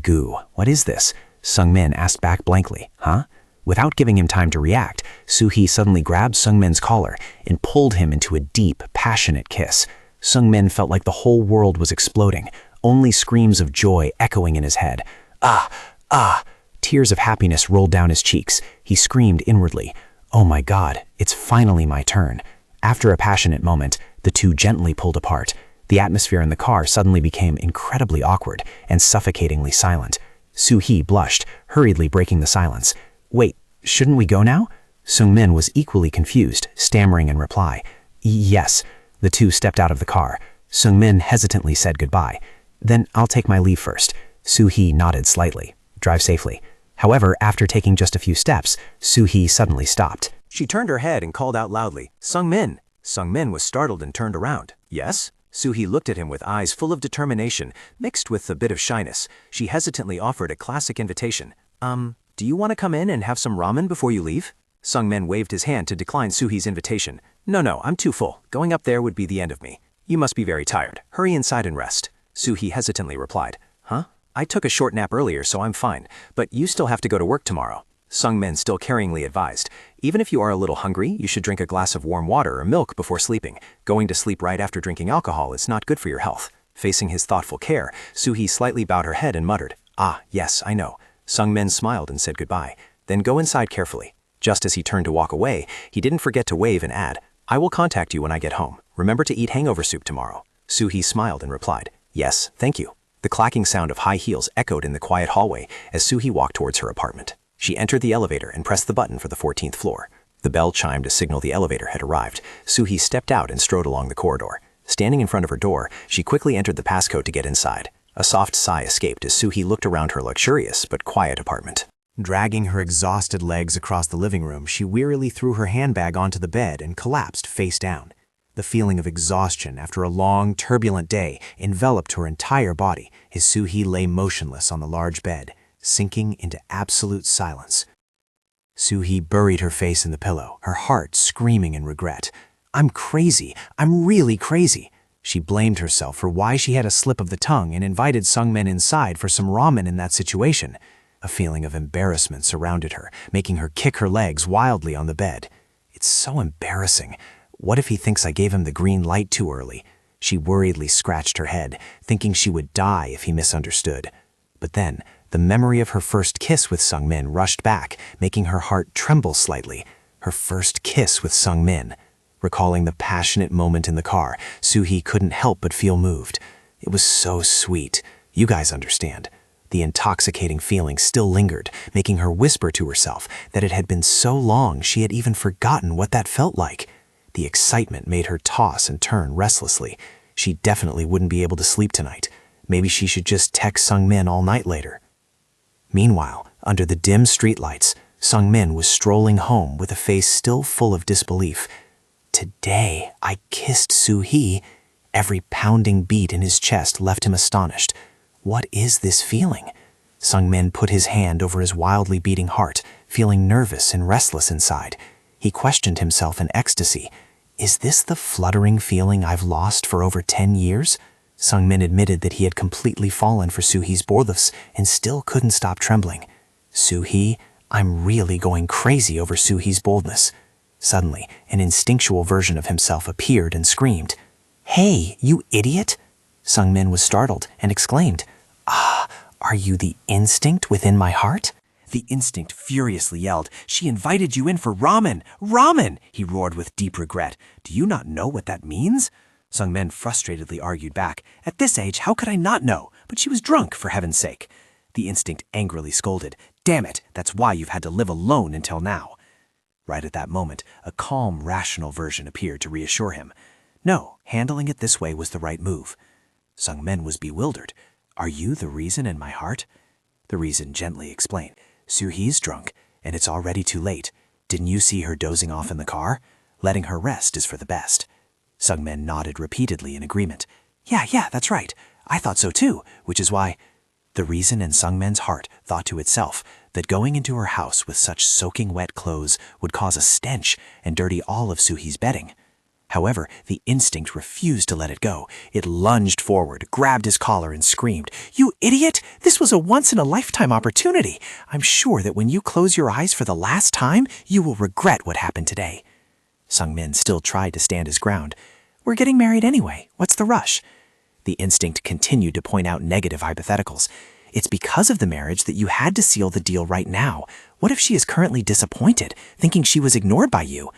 "Goo, what is this?" Sungmin asked back blankly. "Huh?" Without giving him time to react, Soo-hee suddenly grabbed Sungmin's collar and pulled him into a deep, passionate kiss. Sungmin felt like the whole world was exploding, only screams of joy echoing in his head. "Ah! Ah!" Tears of happiness rolled down his cheeks. He screamed inwardly, "Oh my God, it's finally my turn." After a passionate moment, the two gently pulled apart. The atmosphere in the car suddenly became incredibly awkward and suffocatingly silent. Soo-hee blushed, hurriedly breaking the silence. "Wait, shouldn't we go now?" Sungmin was equally confused, stammering in reply. "Yes." The two stepped out of the car. Sungmin hesitantly said goodbye. "Then I'll take my leave first." Soo-hee nodded slightly. "Drive safely." However, after taking just a few steps, Soo-hee suddenly stopped. She turned her head and called out loudly, "Sungmin!" Sungmin was startled and turned around. "Yes?" Soo-hee looked at him with eyes full of determination, mixed with a bit of shyness. She hesitantly offered a classic invitation. Do you want to come in and have some ramen before you leave?" Sungmin waved his hand to decline Soo-hee's invitation. No, I'm too full. Going up there would be the end of me. You must be very tired. Hurry inside and rest." Soo-hee hesitantly replied. "Huh? I took a short nap earlier, so I'm fine. But you still have to go to work tomorrow." Sungmin still caringly advised, "Even if you are a little hungry, you should drink a glass of warm water or milk before sleeping. Going to sleep right after drinking alcohol is not good for your health." Facing his thoughtful care, Soo-hee slightly bowed her head and muttered, "Ah, yes, I know." Sungmin smiled and said goodbye. "Then go inside carefully." Just as he turned to walk away, he didn't forget to wave and add, "I will contact you when I get home. Remember to eat hangover soup tomorrow." Soo-hee smiled and replied, "Yes, thank you." The clacking sound of high heels echoed in the quiet hallway as Soo-hee walked towards her apartment. She entered the elevator and pressed the button for the 14th floor. The bell chimed to signal the elevator had arrived. Soo-hee stepped out and strode along the corridor. Standing in front of her door, she quickly entered the passcode to get inside. A soft sigh escaped as Soo-hee looked around her luxurious but quiet apartment. Dragging her exhausted legs across the living room, she wearily threw her handbag onto the bed and collapsed face down. The feeling of exhaustion after a long, turbulent day enveloped her entire body as Soo-hee lay motionless on the large bed, sinking into absolute silence. Soo-hee buried her face in the pillow, her heart screaming in regret. "I'm crazy. I'm really crazy." She blamed herself for why she had a slip of the tongue and invited Sungmin inside for some ramen in that situation. A feeling of embarrassment surrounded her, making her kick her legs wildly on the bed. "It's so embarrassing. What if he thinks I gave him the green light too early?" She worriedly scratched her head, thinking she would die if he misunderstood. But then, the memory of her first kiss with Sungmin rushed back, making her heart tremble slightly. Her first kiss with Sungmin. Recalling the passionate moment in the car, Soo-hee couldn't help but feel moved. It was so sweet. You guys understand. The intoxicating feeling still lingered, making her whisper to herself that it had been so long she had even forgotten what that felt like. The excitement made her toss and turn restlessly. She definitely wouldn't be able to sleep tonight. Maybe she should just text Sungmin all night later. Meanwhile, under the dim streetlights, Sungmin was strolling home with a face still full of disbelief. Today, I kissed Soo-hee. Every pounding beat in his chest left him astonished. What is this feeling? Sungmin put his hand over his wildly beating heart, feeling nervous and restless inside. He questioned himself in ecstasy. Is this the fluttering feeling I've lost for over 10 years? Sungmin admitted that he had completely fallen for Soo-hee's boldness and still couldn't stop trembling. Soo-hee, I'm really going crazy over Soo-hee's boldness. Suddenly, an instinctual version of himself appeared and screamed. "Hey, you idiot!" Sungmin was startled and exclaimed, "Ah, are you the instinct within my heart?" The instinct furiously yelled, "She invited you in for ramen! Ramen!" He roared with deep regret. "Do you not know what that means?" Sungmin frustratedly argued back. "At this age, how could I not know? But she was drunk, for heaven's sake." The instinct angrily scolded, "Damn it, that's why you've had to live alone until now." Right at that moment, a calm, rational version appeared to reassure him. No, handling it this way was the right move. Sungmin was bewildered. "Are you the reason in my heart?" The reason gently explained. "Soo-hee's drunk, and it's already too late. Didn't you see her dozing off in the car? Letting her rest is for the best." Sungmin nodded repeatedly in agreement. Yeah, that's right. I thought so too, which is why..." The reason in Sungmin's heart thought to itself that going into her house with such soaking wet clothes would cause a stench and dirty all of Soo-hee's bedding. However, the instinct refused to let it go. It lunged forward, grabbed his collar, and screamed, "You idiot! This was a once-in-a-lifetime opportunity. I'm sure that when you close your eyes for the last time, you will regret what happened today." Sungmin still tried to stand his ground. "We're getting married anyway. What's the rush?" The instinct continued to point out negative hypotheticals. "It's because of the marriage that you had to seal the deal right now. What if she is currently disappointed, thinking she was ignored by you?"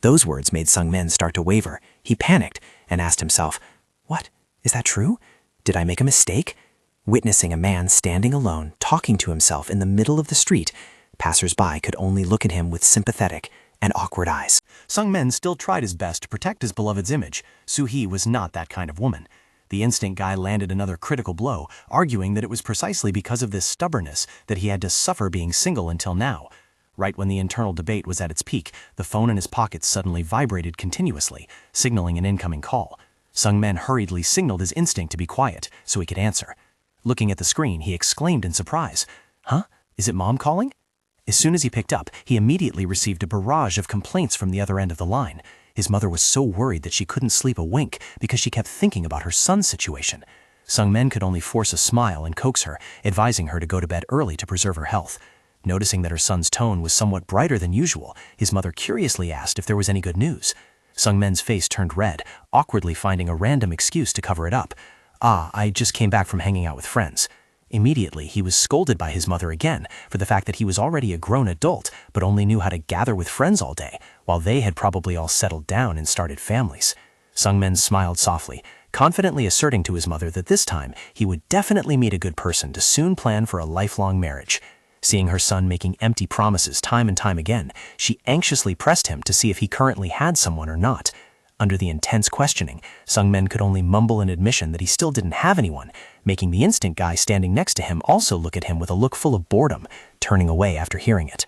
Those words made Sungmin start to waver. He panicked and asked himself, "What? Is that true? Did I make a mistake?" Witnessing a man standing alone, talking to himself in the middle of the street, passers-by could only look at him with sympathetic and awkward eyes. Sungmin still tried his best to protect his beloved's image. Soo-hee was not that kind of woman. The instinct guy landed another critical blow, arguing that it was precisely because of this stubbornness that he had to suffer being single until now. Right when the internal debate was at its peak, the phone in his pocket suddenly vibrated continuously, signaling an incoming call. Sung-men hurriedly signaled his instinct to be quiet so he could answer. Looking at the screen, he exclaimed in surprise, "Huh? Is it Mom calling?" As soon as he picked up, he immediately received a barrage of complaints from the other end of the line. His mother was so worried that she couldn't sleep a wink because she kept thinking about her son's situation. Sung-men could only force a smile and coax her, advising her to go to bed early to preserve her health. Noticing that her son's tone was somewhat brighter than usual, his mother curiously asked if there was any good news. Sung-men's face turned red, awkwardly finding a random excuse to cover it up. I just came back from hanging out with friends." Immediately, he was scolded by his mother again for the fact that he was already a grown adult but only knew how to gather with friends all day, while they had probably all settled down and started families. Sung-men smiled softly, confidently asserting to his mother that this time he would definitely meet a good person to soon plan for a lifelong marriage. Seeing her son making empty promises time and time again, she anxiously pressed him to see if he currently had someone or not. Under the intense questioning, Sung-men could only mumble an admission that he still didn't have anyone, making the instant guy standing next to him also look at him with a look full of boredom, turning away after hearing it.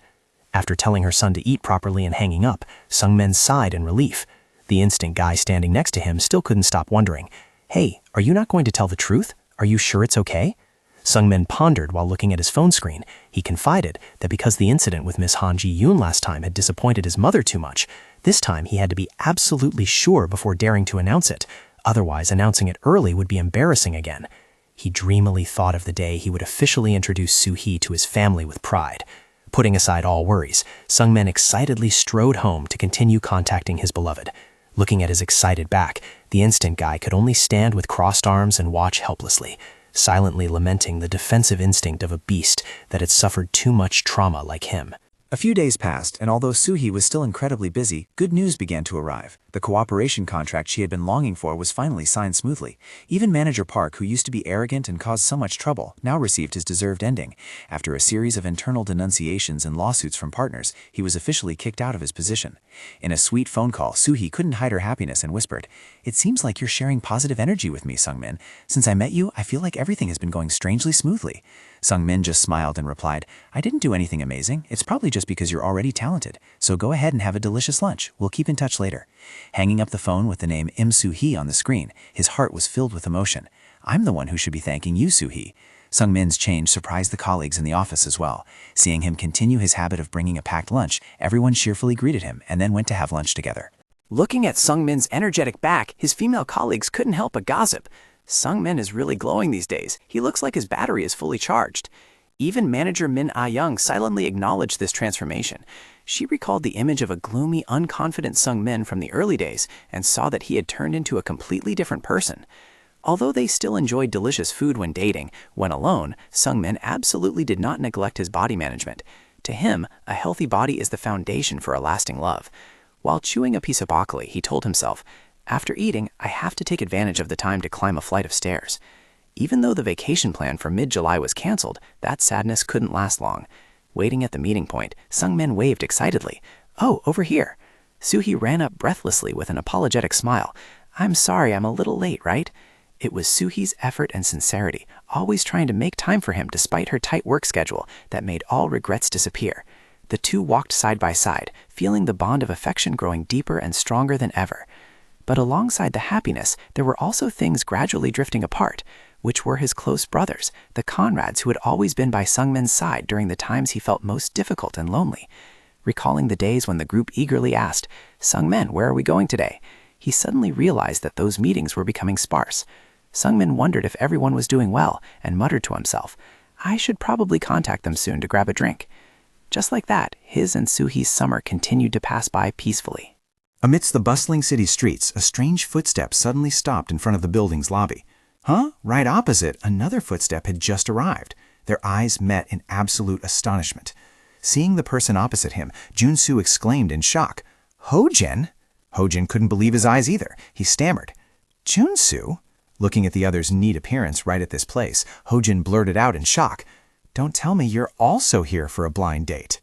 After telling her son to eat properly and hanging up, Sung-men sighed in relief. The instant guy standing next to him still couldn't stop wondering, "Hey, are you not going to tell the truth? Are you sure it's okay?" Sung-men pondered while looking at his phone screen. He confided that because the incident with Miss Han Ji-yoon last time had disappointed his mother too much, this time he had to be absolutely sure before daring to announce it. Otherwise, announcing it early would be embarrassing again. He dreamily thought of the day he would officially introduce Soo-hee to his family with pride. Putting aside all worries, Sung-men excitedly strode home to continue contacting his beloved. Looking at his excited back, the instant guy could only stand with crossed arms and watch helplessly, silently lamenting the defensive instinct of a beast that had suffered too much trauma like him. A few days passed, and although Soo-hee was still incredibly busy, good news began to arrive. The cooperation contract she had been longing for was finally signed smoothly. Even Manager Park, who used to be arrogant and caused so much trouble, now received his deserved ending. After a series of internal denunciations and lawsuits from partners, he was officially kicked out of his position. In a sweet phone call, Soo-hee couldn't hide her happiness and whispered, "It seems like you're sharing positive energy with me, Sung-min. Since I met you, I feel like everything has been going strangely smoothly." Sung-min just smiled and replied, "I didn't do anything amazing. It's probably just because you're already talented. So go ahead and have a delicious lunch. We'll keep in touch later." Hanging up the phone with the name Im Soo-hee on the screen, his heart was filled with emotion. "I'm the one who should be thanking you, Soo-hee." Sung-min's change surprised the colleagues in the office as well. Seeing him continue his habit of bringing a packed lunch, everyone cheerfully greeted him and then went to have lunch together. Looking at Sung-min's energetic back, his female colleagues couldn't help but gossip. Sung-min is really glowing these days. He looks like his battery is fully charged. Even manager Min Ah-young silently acknowledged this transformation. She recalled the image of a gloomy, unconfident Sung-min from the early days and saw that he had turned into a completely different person. Although they still enjoyed delicious food when dating, when alone, Sung-min absolutely did not neglect his body management. To him, a healthy body is the foundation for a lasting love. While chewing a piece of broccoli, he told himself, "After eating, I have to take advantage of the time to climb a flight of stairs." Even though the vacation plan for mid-July was canceled, that sadness couldn't last long. Waiting at the meeting point, Sung-min waved excitedly. "Oh, over here." Soo-hee ran up breathlessly with an apologetic smile. "I'm sorry, I'm a little late, right?" It was Soo-hee's effort and sincerity, always trying to make time for him despite her tight work schedule, that made all regrets disappear. The two walked side by side, feeling the bond of affection growing deeper and stronger than ever. But alongside the happiness, there were also things gradually drifting apart, which were his close brothers, the Conrads who had always been by Sung-min's side during the times he felt most difficult and lonely. Recalling the days when the group eagerly asked, "Sung-min, where are we going today?" he suddenly realized that those meetings were becoming sparse. Sung-min wondered if everyone was doing well and muttered to himself, "I should probably contact them soon to grab a drink." Just like that, his and Soo-hee's summer continued to pass by peacefully. Amidst the bustling city streets, a strange footstep suddenly stopped in front of the building's lobby. Right opposite, another footstep had just arrived. Their eyes met in absolute astonishment. Seeing the person opposite him, Jun-soo exclaimed in shock, "Ho-jin?" Ho-jin couldn't believe his eyes either. He stammered, "Jun-soo?" Looking at the other's neat appearance right at this place, Ho-jin blurted out in shock, "Don't tell me you're also here for a blind date."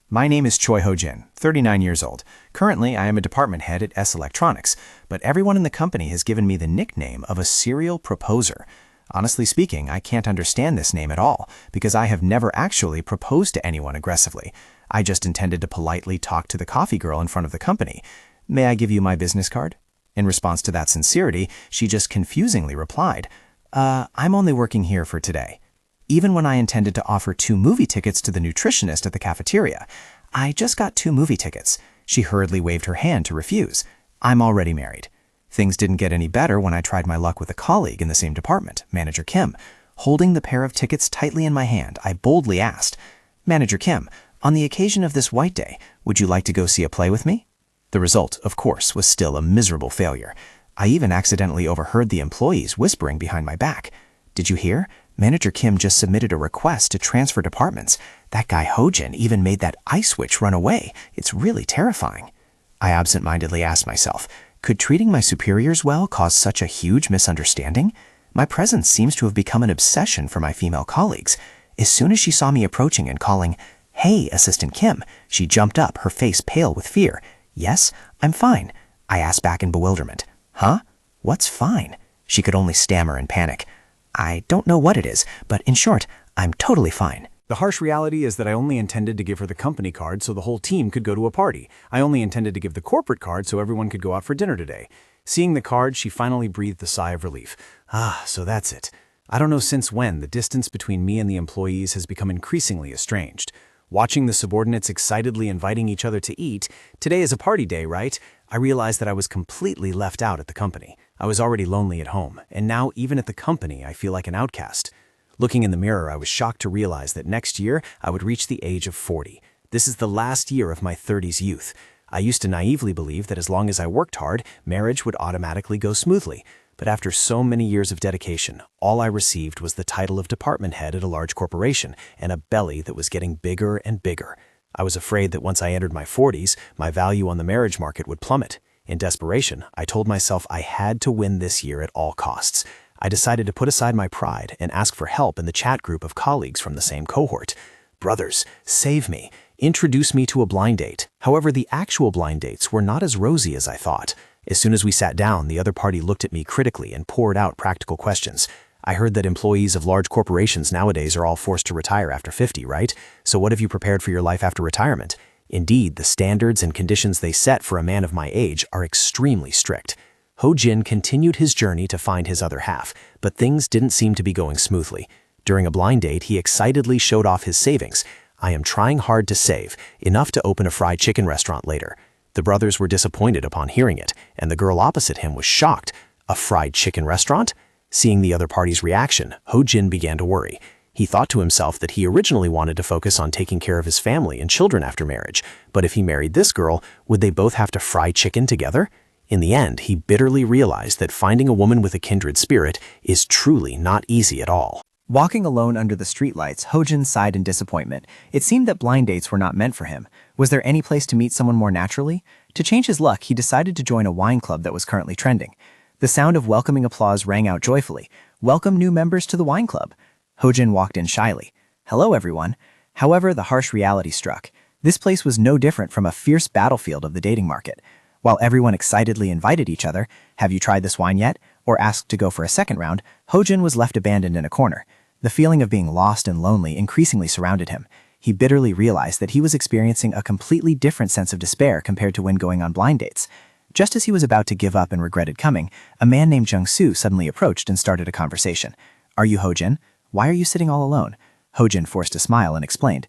"My name is Choi Ho-jin, 39 years old. Currently, I am a department head at S Electronics, but everyone in the company has given me the nickname of a serial proposer. Honestly speaking, I can't understand this name at all, because I have never actually proposed to anyone aggressively. I just intended to politely talk to the coffee girl in front of the company. May I give you my business card? In response to that sincerity, she just confusingly replied, I'm only working here for today. Even when I intended to offer 2 movie tickets to the nutritionist at the cafeteria, I just got 2 movie tickets. She hurriedly waved her hand to refuse. I'm already married. Things didn't get any better when I tried my luck with a colleague in the same department, Manager Kim. Holding the pair of tickets tightly in my hand, I boldly asked, Manager Kim, on the occasion of this White Day, would you like to go see a play with me? The result, of course, was still a miserable failure. I even accidentally overheard the employees whispering behind my back. Did you hear? Manager Kim just submitted a request to transfer departments. That guy Hojin even made that ice witch run away. It's really terrifying. I absent-mindedly asked myself, could treating my superiors well cause such a huge misunderstanding? My presence seems to have become an obsession for my female colleagues. As soon as she saw me approaching and calling, Hey, Assistant Kim, she jumped up, her face pale with fear. Yes, I'm fine, I asked back in bewilderment. Huh? What's fine? She could only stammer in panic. I don't know what it is, but in short, I'm totally fine. The harsh reality is that I only intended to give her the company card so the whole team could go to a party. I only intended to give the corporate card so everyone could go out for dinner today. Seeing the card, she finally breathed a sigh of relief. So that's it. I don't know since when the distance between me and the employees has become increasingly estranged. Watching the subordinates excitedly inviting each other to eat, today is a party day, right? I realized that I was completely left out at the company. I was already lonely at home, and now even at the company I feel like an outcast. Looking in the mirror, I was shocked to realize that next year I would reach the age of 40. This is the last year of my 30s youth. I used to naively believe that as long as I worked hard, marriage would automatically go smoothly. But after so many years of dedication, all I received was the title of department head at a large corporation and a belly that was getting bigger and bigger. I was afraid that once I entered my 40s, my value on the marriage market would plummet. In desperation, I told myself I had to win this year at all costs. I decided to put aside my pride and ask for help in the chat group of colleagues from the same cohort. Brothers, save me. Introduce me to a blind date. However, the actual blind dates were not as rosy as I thought. As soon as we sat down, the other party looked at me critically and poured out practical questions. I heard that employees of large corporations nowadays are all forced to retire after 50, right? So what have you prepared for your life after retirement? Indeed, the standards and conditions they set for a man of my age are extremely strict. Ho-jin continued his journey to find his other half, but things didn't seem to be going smoothly. During a blind date, he excitedly showed off his savings. I am trying hard to save, enough to open a fried chicken restaurant later. The brothers were disappointed upon hearing it, and the girl opposite him was shocked. A fried chicken restaurant? Seeing the other party's reaction, Ho-jin began to worry. He thought to himself that he originally wanted to focus on taking care of his family and children after marriage, but if he married this girl, would they both have to fry chicken together? In the end, he bitterly realized that finding a woman with a kindred spirit is truly not easy at all. Walking alone under the streetlights, Ho-jin sighed in disappointment. It seemed that blind dates were not meant for him. Was there any place to meet someone more naturally? To change his luck, he decided to join a wine club that was currently trending. The sound of welcoming applause rang out joyfully. Welcome new members to the wine club. Ho-jin walked in shyly. Hello, everyone. However, the harsh reality struck. This place was no different from a fierce battlefield of the dating market. While everyone excitedly invited each other, have you tried this wine yet? Or asked to go for a second round, Ho-jin was left abandoned in a corner. The feeling of being lost and lonely increasingly surrounded him. He bitterly realized that he was experiencing a completely different sense of despair compared to when going on blind dates. Just as he was about to give up and regretted coming, a man named Jung-soo suddenly approached and started a conversation. Are you Ho-jin? Why are you sitting all alone? Ho-jin forced a smile and explained,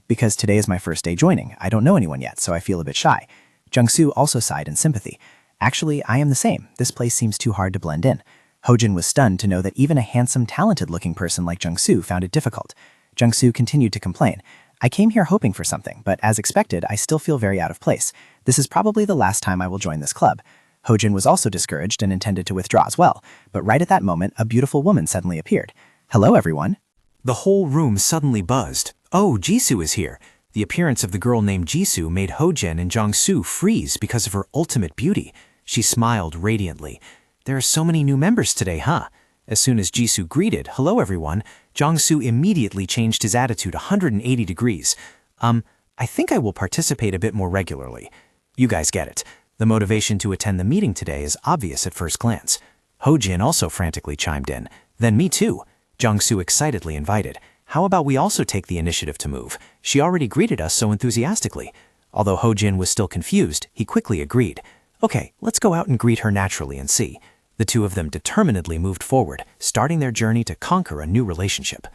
because today is my first day joining. I don't know anyone yet, so I feel a bit shy. Jung-soo also sighed in sympathy. Actually, I am the same. This place seems too hard to blend in. Ho-jin was stunned to know that even a handsome, talented-looking person like Jung-soo found it difficult. Jung-soo continued to complain. I came here hoping for something, but as expected, I still feel very out of place. This is probably the last time I will join this club. Ho-jin was also discouraged and intended to withdraw as well, but right at that moment, a beautiful woman suddenly appeared. Hello, everyone. The whole room suddenly buzzed. Oh, Jisoo is here. The appearance of the girl named Jisoo made Ho-jin and Jung-soo freeze because of her ultimate beauty. She smiled radiantly. There are so many new members today, huh? As soon as Jisoo greeted, hello everyone, Jung-soo immediately changed his attitude 180 degrees. I think I will participate a bit more regularly. You guys get it. The motivation to attend the meeting today is obvious at first glance. Ho-jin also frantically chimed in. Then me too, Jung-soo excitedly invited. How about we also take the initiative to move? She already greeted us so enthusiastically. Although Ho-jin was still confused, he quickly agreed. Okay, let's go out and greet her naturally and see. The two of them determinedly moved forward, starting their journey to conquer a new relationship.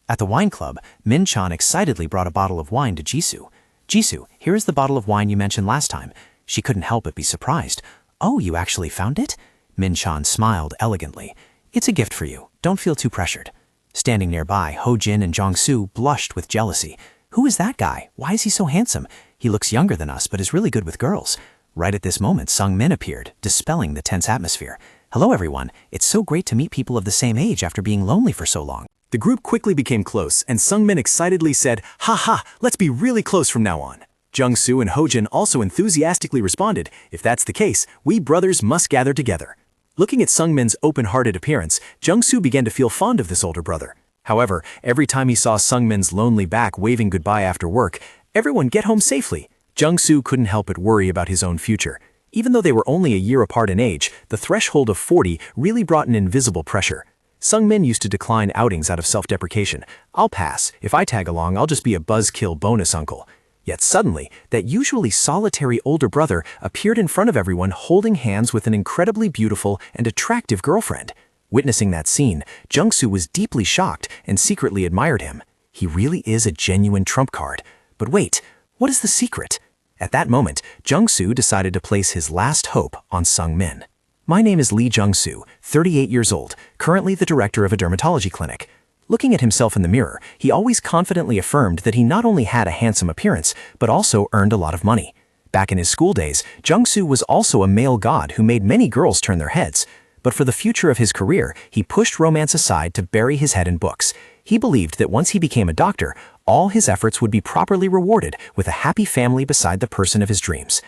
At the wine club, Min-chan excitedly brought a bottle of wine to Jisoo. Jisoo, here is the bottle of wine you mentioned last time. She couldn't help but be surprised. Oh, you actually found it? Min-chan smiled elegantly. It's a gift for you. Don't feel too pressured. Standing nearby, Ho-jin and Jong-soo blushed with jealousy. Who is that guy? Why is he so handsome? He looks younger than us, but is really good with girls. Right at this moment, Sung-min appeared, dispelling the tense atmosphere. Hello, everyone. It's so great to meet people of the same age after being lonely for so long. The group quickly became close, and Sung-min excitedly said, "Ha ha, let's be really close from now on." Jung-soo and Ho-jin also enthusiastically responded, "If that's the case, we brothers must gather together." Looking at Sung-min's open-hearted appearance, Jung-soo began to feel fond of this older brother. However, every time he saw Sung-min's lonely back waving goodbye after work, "Everyone get home safely," Jung-soo couldn't help but worry about his own future. Even though they were only a year apart in age, the threshold of 40 really brought an invisible pressure. Sung-min used to decline outings out of self-deprecation. "I'll pass. If I tag along, I'll just be a buzzkill bonus uncle." Yet suddenly, that usually solitary older brother appeared in front of everyone holding hands with an incredibly beautiful and attractive girlfriend. Witnessing that scene, Jung-soo was deeply shocked and secretly admired him. He really is a genuine trump card. But wait, what is the secret? At that moment, Jung-soo decided to place his last hope on Sung-min. My name is Lee Jung-soo, 38 years old, currently the director of a dermatology clinic. Looking at himself in the mirror, he always confidently affirmed that he not only had a handsome appearance, but also earned a lot of money. Back in his school days, Jung-soo was also a male god who made many girls turn their heads. But for the future of his career, he pushed romance aside to bury his head in books. He believed that once he became a doctor, all his efforts would be properly rewarded with a happy family beside the person of his dreams.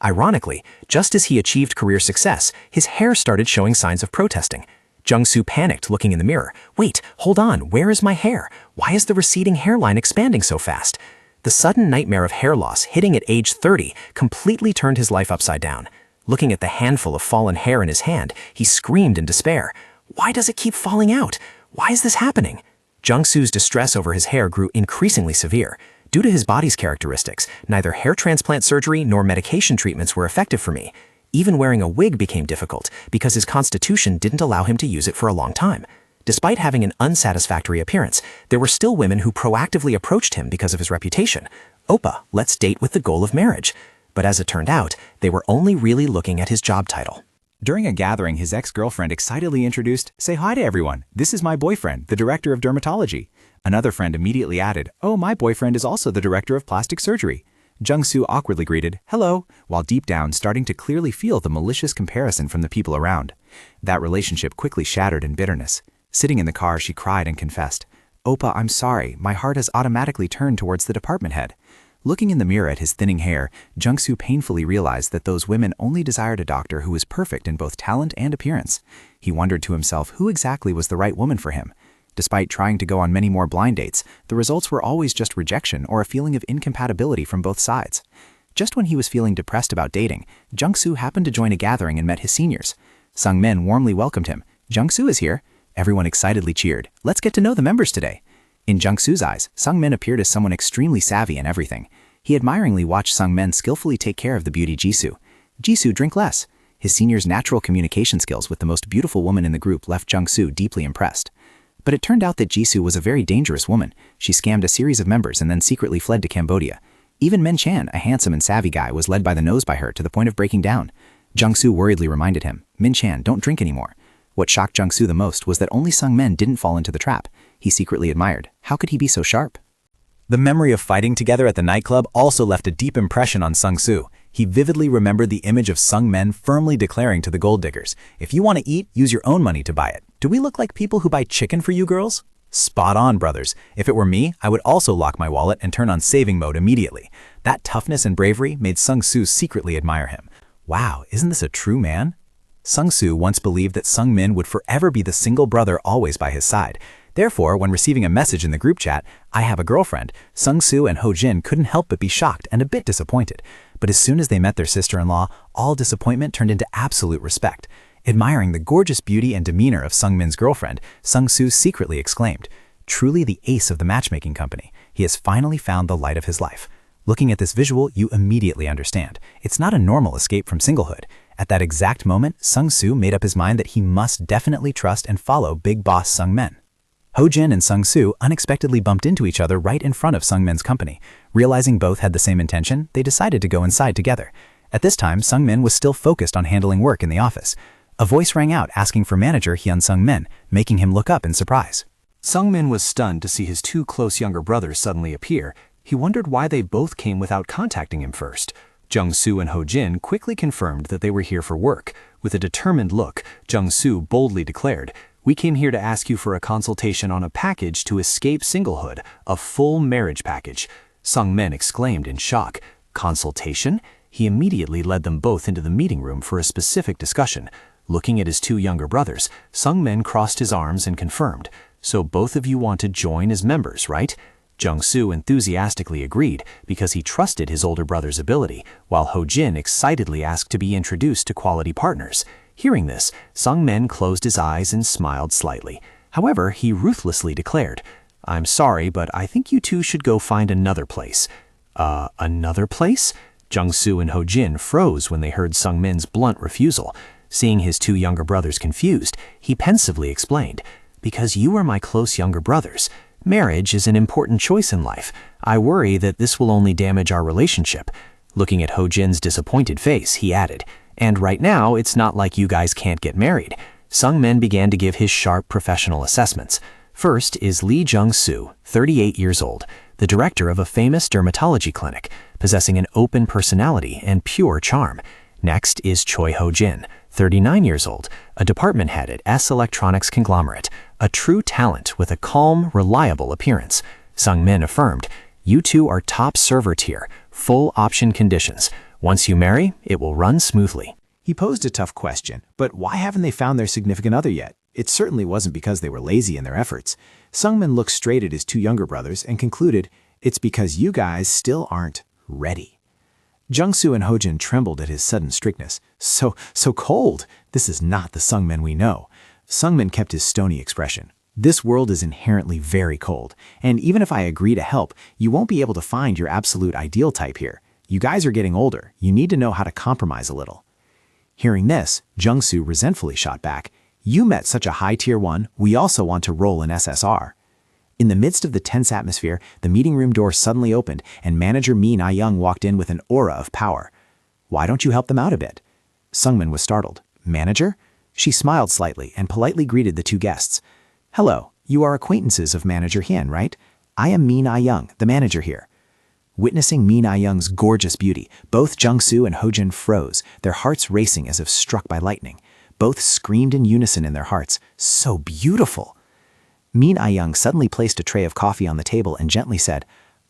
Ironically, just as he achieved career success, his hair started showing signs of protesting. Jung-soo panicked, looking in the mirror. Wait, hold on, where is my hair? Why is the receding hairline expanding so fast? The sudden nightmare of hair loss hitting at age 30 completely turned his life upside down. Looking at the handful of fallen hair in his hand, he screamed in despair. Why does it keep falling out? Why is this happening? Jung-soo's distress over his hair grew increasingly severe. Due to his body's characteristics, neither hair transplant surgery nor medication treatments were effective for me. Even wearing a wig became difficult because his constitution didn't allow him to use it for a long time. Despite having an unsatisfactory appearance, there were still women who proactively approached him because of his reputation. "Oppa, let's date with the goal of marriage." But as it turned out, they were only really looking at his job title. During a gathering, his ex-girlfriend excitedly introduced, "Say hi to everyone. This is my boyfriend, the director of dermatology." Another friend immediately added, "Oh, my boyfriend is also the director of plastic surgery." Jung-soo awkwardly greeted, "Hello," while deep down starting to clearly feel the malicious comparison from the people around. That relationship quickly shattered in bitterness. Sitting in the car, she cried and confessed, "Oppa, I'm sorry. My heart has automatically turned towards the department head." Looking in the mirror at his thinning hair, Jung-soo painfully realized that those women only desired a doctor who was perfect in both talent and appearance. He wondered to himself who exactly was the right woman for him. Despite trying to go on many more blind dates, the results were always just rejection or a feeling of incompatibility from both sides. Just when he was feeling depressed about dating, Jung-soo happened to join a gathering and met his seniors. Sung-min warmly welcomed him. "Jung-soo is here." Everyone excitedly cheered. "Let's get to know the members today." In Jung-soo's eyes, Sung-min appeared as someone extremely savvy in everything. He admiringly watched Sung-min skillfully take care of the beauty Jisoo. "Jisoo, drink less." His senior's natural communication skills with the most beautiful woman in the group left Jung-soo deeply impressed. But it turned out that Jisoo was a very dangerous woman. She scammed a series of members and then secretly fled to Cambodia. Even Min-chan, a handsome and savvy guy, was led by the nose by her to the point of breaking down. Jung-soo worriedly reminded him, "Min-chan, don't drink anymore." What shocked Jung-soo the most was that only Sung-min didn't fall into the trap. He secretly admired. How could he be so sharp? The memory of fighting together at the nightclub also left a deep impression on Sung-soo. He vividly remembered the image of Sung-min firmly declaring to the gold diggers, "If you want to eat, use your own money to buy it. Do we look like people who buy chicken for you girls?" Spot on, brothers. If it were me, I would also lock my wallet and turn on saving mode immediately. That toughness and bravery made Sung-soo secretly admire him. Wow, isn't this a true man? Sung-soo once believed that Sung-min would forever be the single brother always by his side. Therefore, when receiving a message in the group chat, "I have a girlfriend," Sung-soo and Ho-jin couldn't help but be shocked and a bit disappointed. But as soon as they met their sister-in-law, all disappointment turned into absolute respect. Admiring the gorgeous beauty and demeanor of Sungmin's girlfriend, Sung-soo secretly exclaimed, "Truly the ace of the matchmaking company. He has finally found the light of his life." Looking at this visual, you immediately understand. It's not a normal escape from singlehood. At that exact moment, Sung-soo made up his mind that he must definitely trust and follow big boss Sungmin. Ho-jin and Sung-soo unexpectedly bumped into each other right in front of Sungmin's company. Realizing both had the same intention, they decided to go inside together. At this time, Sungmin was still focused on handling work in the office. A voice rang out asking for manager Hyun Sungmin, making him look up in surprise. Sungmin was stunned to see his two close younger brothers suddenly appear. He wondered why they both came without contacting him first. Jung-soo and Ho-jin quickly confirmed that they were here for work. With a determined look, Jung-soo boldly declared, "We came here to ask you for a consultation on a package to escape singlehood, a full marriage package." Sungmin exclaimed in shock. "Consultation?" He immediately led them both into the meeting room for a specific discussion. Looking at his two younger brothers, Sungmin crossed his arms and confirmed, "So both of you want to join as members, right?" Jung-soo enthusiastically agreed because he trusted his older brother's ability, while Ho-jin excitedly asked to be introduced to quality partners. Hearing this, Sungmin closed his eyes and smiled slightly. However, he ruthlessly declared, "I'm sorry, but I think you two should go find another place." Another place? Jung-soo and Ho-jin froze when they heard Sungmin's blunt refusal. Seeing his two younger brothers confused, he pensively explained, "Because you are my close younger brothers. Marriage is an important choice in life. I worry that this will only damage our relationship." Looking at Ho-jin's disappointed face, he added, "And right now, it's not like you guys can't get married." Sungmin began to give his sharp professional assessments. First is Lee Jung-soo, 38 years old, the director of a famous dermatology clinic, possessing an open personality and pure charm. Next is Choi Ho-jin, 39 years old, a department head at S Electronics conglomerate, a true talent with a calm, reliable appearance. Sungmin affirmed, "You two are top server tier, full option conditions. Once you marry, it will run smoothly." He posed a tough question, but why haven't they found their significant other yet? It certainly wasn't because they were lazy in their efforts. Sungmin looked straight at his two younger brothers and concluded, "It's because you guys still aren't ready." Jung-soo and Ho-jin trembled at his sudden strictness. So cold. This is not the Sungmin we know. Sungmin kept his stony expression. "This world is inherently very cold, and even if I agree to help, you won't be able to find your absolute ideal type here. You guys are getting older. You need to know how to compromise a little." Hearing this, Jung-soo resentfully shot back, "You met such a high tier one, we also want to roll in SSR." In the midst of the tense atmosphere, the meeting room door suddenly opened and manager Min Ah-young walked in with an aura of power. "Why don't you help them out a bit?" Sungmin was startled. "Manager?" She smiled slightly and politely greeted the two guests. "Hello, you are acquaintances of Manager Hyun, right? I am Min Ah-young, the manager here." Witnessing Min Ah-young's gorgeous beauty, both Jung-soo and Ho-jin froze, their hearts racing as if struck by lightning. Both screamed in unison in their hearts, "So beautiful!" Min Ah-young suddenly placed a tray of coffee on the table and gently said,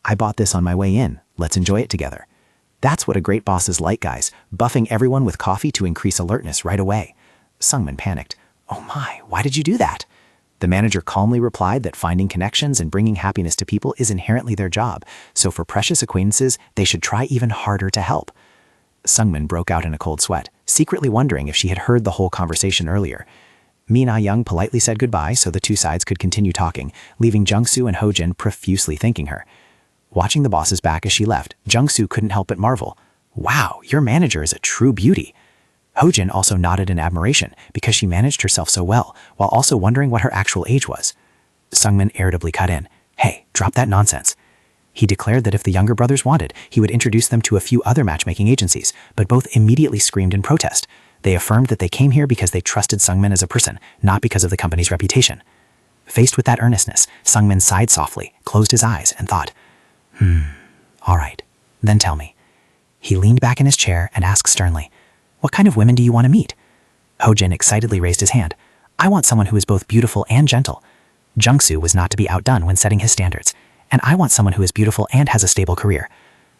"I bought this on my way in. Let's enjoy it together." That's what a great boss is like, guys, buffing everyone with coffee to increase alertness right away. Sungmin panicked. "Oh my, why did you do that?" The manager calmly replied that finding connections and bringing happiness to people is inherently their job, so for precious acquaintances, they should try even harder to help. Sungmin broke out in a cold sweat, secretly wondering if she had heard the whole conversation earlier. Min Ah-young politely said goodbye so the two sides could continue talking, leaving Jung-soo and Ho-jin profusely thanking her. Watching the boss's back as she left, Jung-soo couldn't help but marvel. "Wow, your manager is a true beauty." Ho-jin also nodded in admiration because she managed herself so well, while also wondering what her actual age was. Sungmin irritably cut in, "Hey, drop that nonsense." He declared that if the younger brothers wanted, he would introduce them to a few other matchmaking agencies, but both immediately screamed in protest. They affirmed that they came here because they trusted Sungmin as a person, not because of the company's reputation. Faced with that earnestness, Sungmin sighed softly, closed his eyes, and thought, all right, then tell me." He leaned back in his chair and asked sternly, "What kind of women do you want to meet?" Ho-jin excitedly raised his hand. "I want someone who is both beautiful and gentle." Jung-soo was not to be outdone when setting his standards. "And I want someone who is beautiful and has a stable career."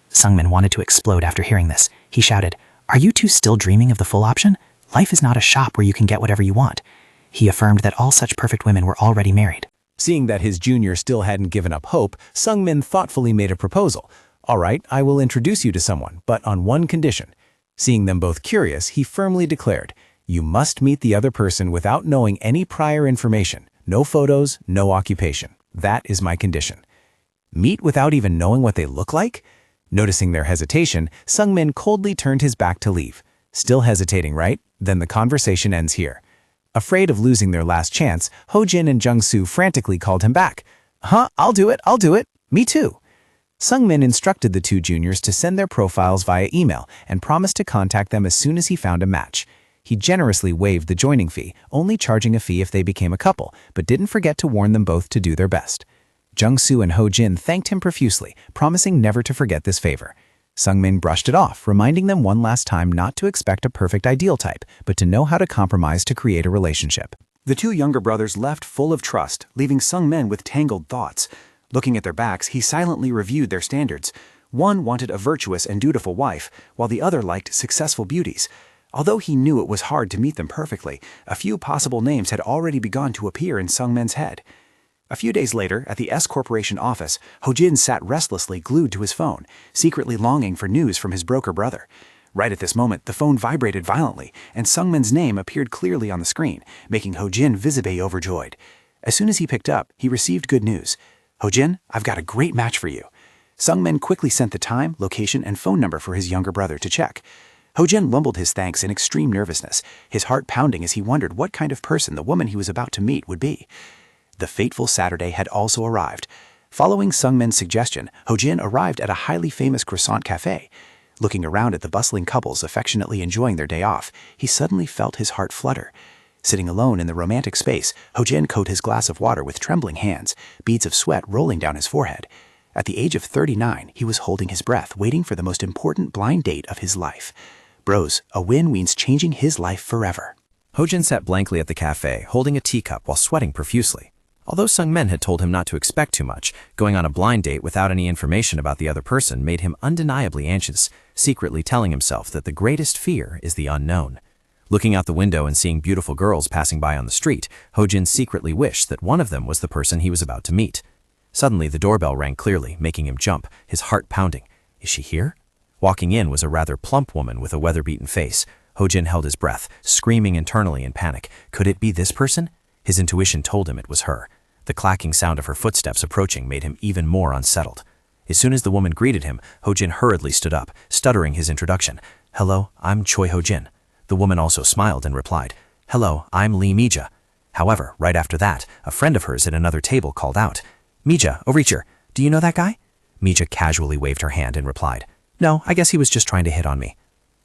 Sungmin wanted to explode after hearing this. He shouted, "Are you two still dreaming of the full option? Life is not a shop where you can get whatever you want." He affirmed that all such perfect women were already married. Seeing that his junior still hadn't given up hope, Sungmin thoughtfully made a proposal. "All right, I will introduce you to someone, but on one condition." Seeing them both curious, he firmly declared, You must meet the other person without knowing any prior information. No photos, no occupation. That is my condition. Meet without even knowing what they look like? Noticing their hesitation, Sungmin coldly turned his back to leave. Still hesitating, right? Then the conversation ends here. Afraid of losing their last chance, Ho-jin and Jung-soo frantically called him back. I'll do it. Me too. Sungmin instructed the two juniors to send their profiles via email and promised to contact them as soon as he found a match. He generously waived the joining fee, only charging a fee if they became a couple, but didn't forget to warn them both to do their best. Jung-soo and Ho-jin thanked him profusely, promising never to forget this favor. Sungmin brushed it off, reminding them one last time not to expect a perfect ideal type, but to know how to compromise to create a relationship. The two younger brothers left full of trust, leaving Sungmin with tangled thoughts. Looking at their backs, he silently reviewed their standards. One wanted a virtuous and dutiful wife, while the other liked successful beauties. Although he knew it was hard to meet them perfectly, a few possible names had already begun to appear in Sungmin's head. A few days later, at the S Corporation office, Ho-jin sat restlessly glued to his phone, secretly longing for news from his broker brother. Right at this moment, the phone vibrated violently, and Sungmin's name appeared clearly on the screen, making Ho-jin visibly overjoyed. As soon as he picked up, he received good news. Ho-jin, I've got a great match for you. Sungmin quickly sent the time, location, and phone number for his younger brother to check. Ho-jin mumbled his thanks in extreme nervousness, his heart pounding as he wondered what kind of person the woman he was about to meet would be. The fateful Saturday had also arrived. Following Sungmin's suggestion, Ho-jin arrived at a highly famous croissant cafe. Looking around at the bustling couples affectionately enjoying their day off, he suddenly felt his heart flutter. Sitting alone in the romantic space, Ho-jin caught his glass of water with trembling hands, beads of sweat rolling down his forehead. At the age of 39, he was holding his breath, waiting for the most important blind date of his life. Bros, a win means changing his life forever. Ho-jin sat blankly at the cafe, holding a teacup while sweating profusely. Although Sungmin had told him not to expect too much, going on a blind date without any information about the other person made him undeniably anxious, secretly telling himself that the greatest fear is the unknown. Looking out the window and seeing beautiful girls passing by on the street, Ho-jin secretly wished that one of them was the person he was about to meet. Suddenly, the doorbell rang clearly, making him jump, his heart pounding. Is she here? Walking in was a rather plump woman with a weather-beaten face. Ho-jin held his breath, screaming internally in panic. Could it be this person? His intuition told him it was her. The clacking sound of her footsteps approaching made him even more unsettled. As soon as the woman greeted him, Ho-jin hurriedly stood up, stuttering his introduction. Hello, I'm Choi Ho-jin. The woman also smiled and replied, Hello, I'm Lee Mija. However, right after that, a friend of hers at another table called out, Mija, over here, do you know that guy? Mija casually waved her hand and replied, No, I guess he was just trying to hit on me.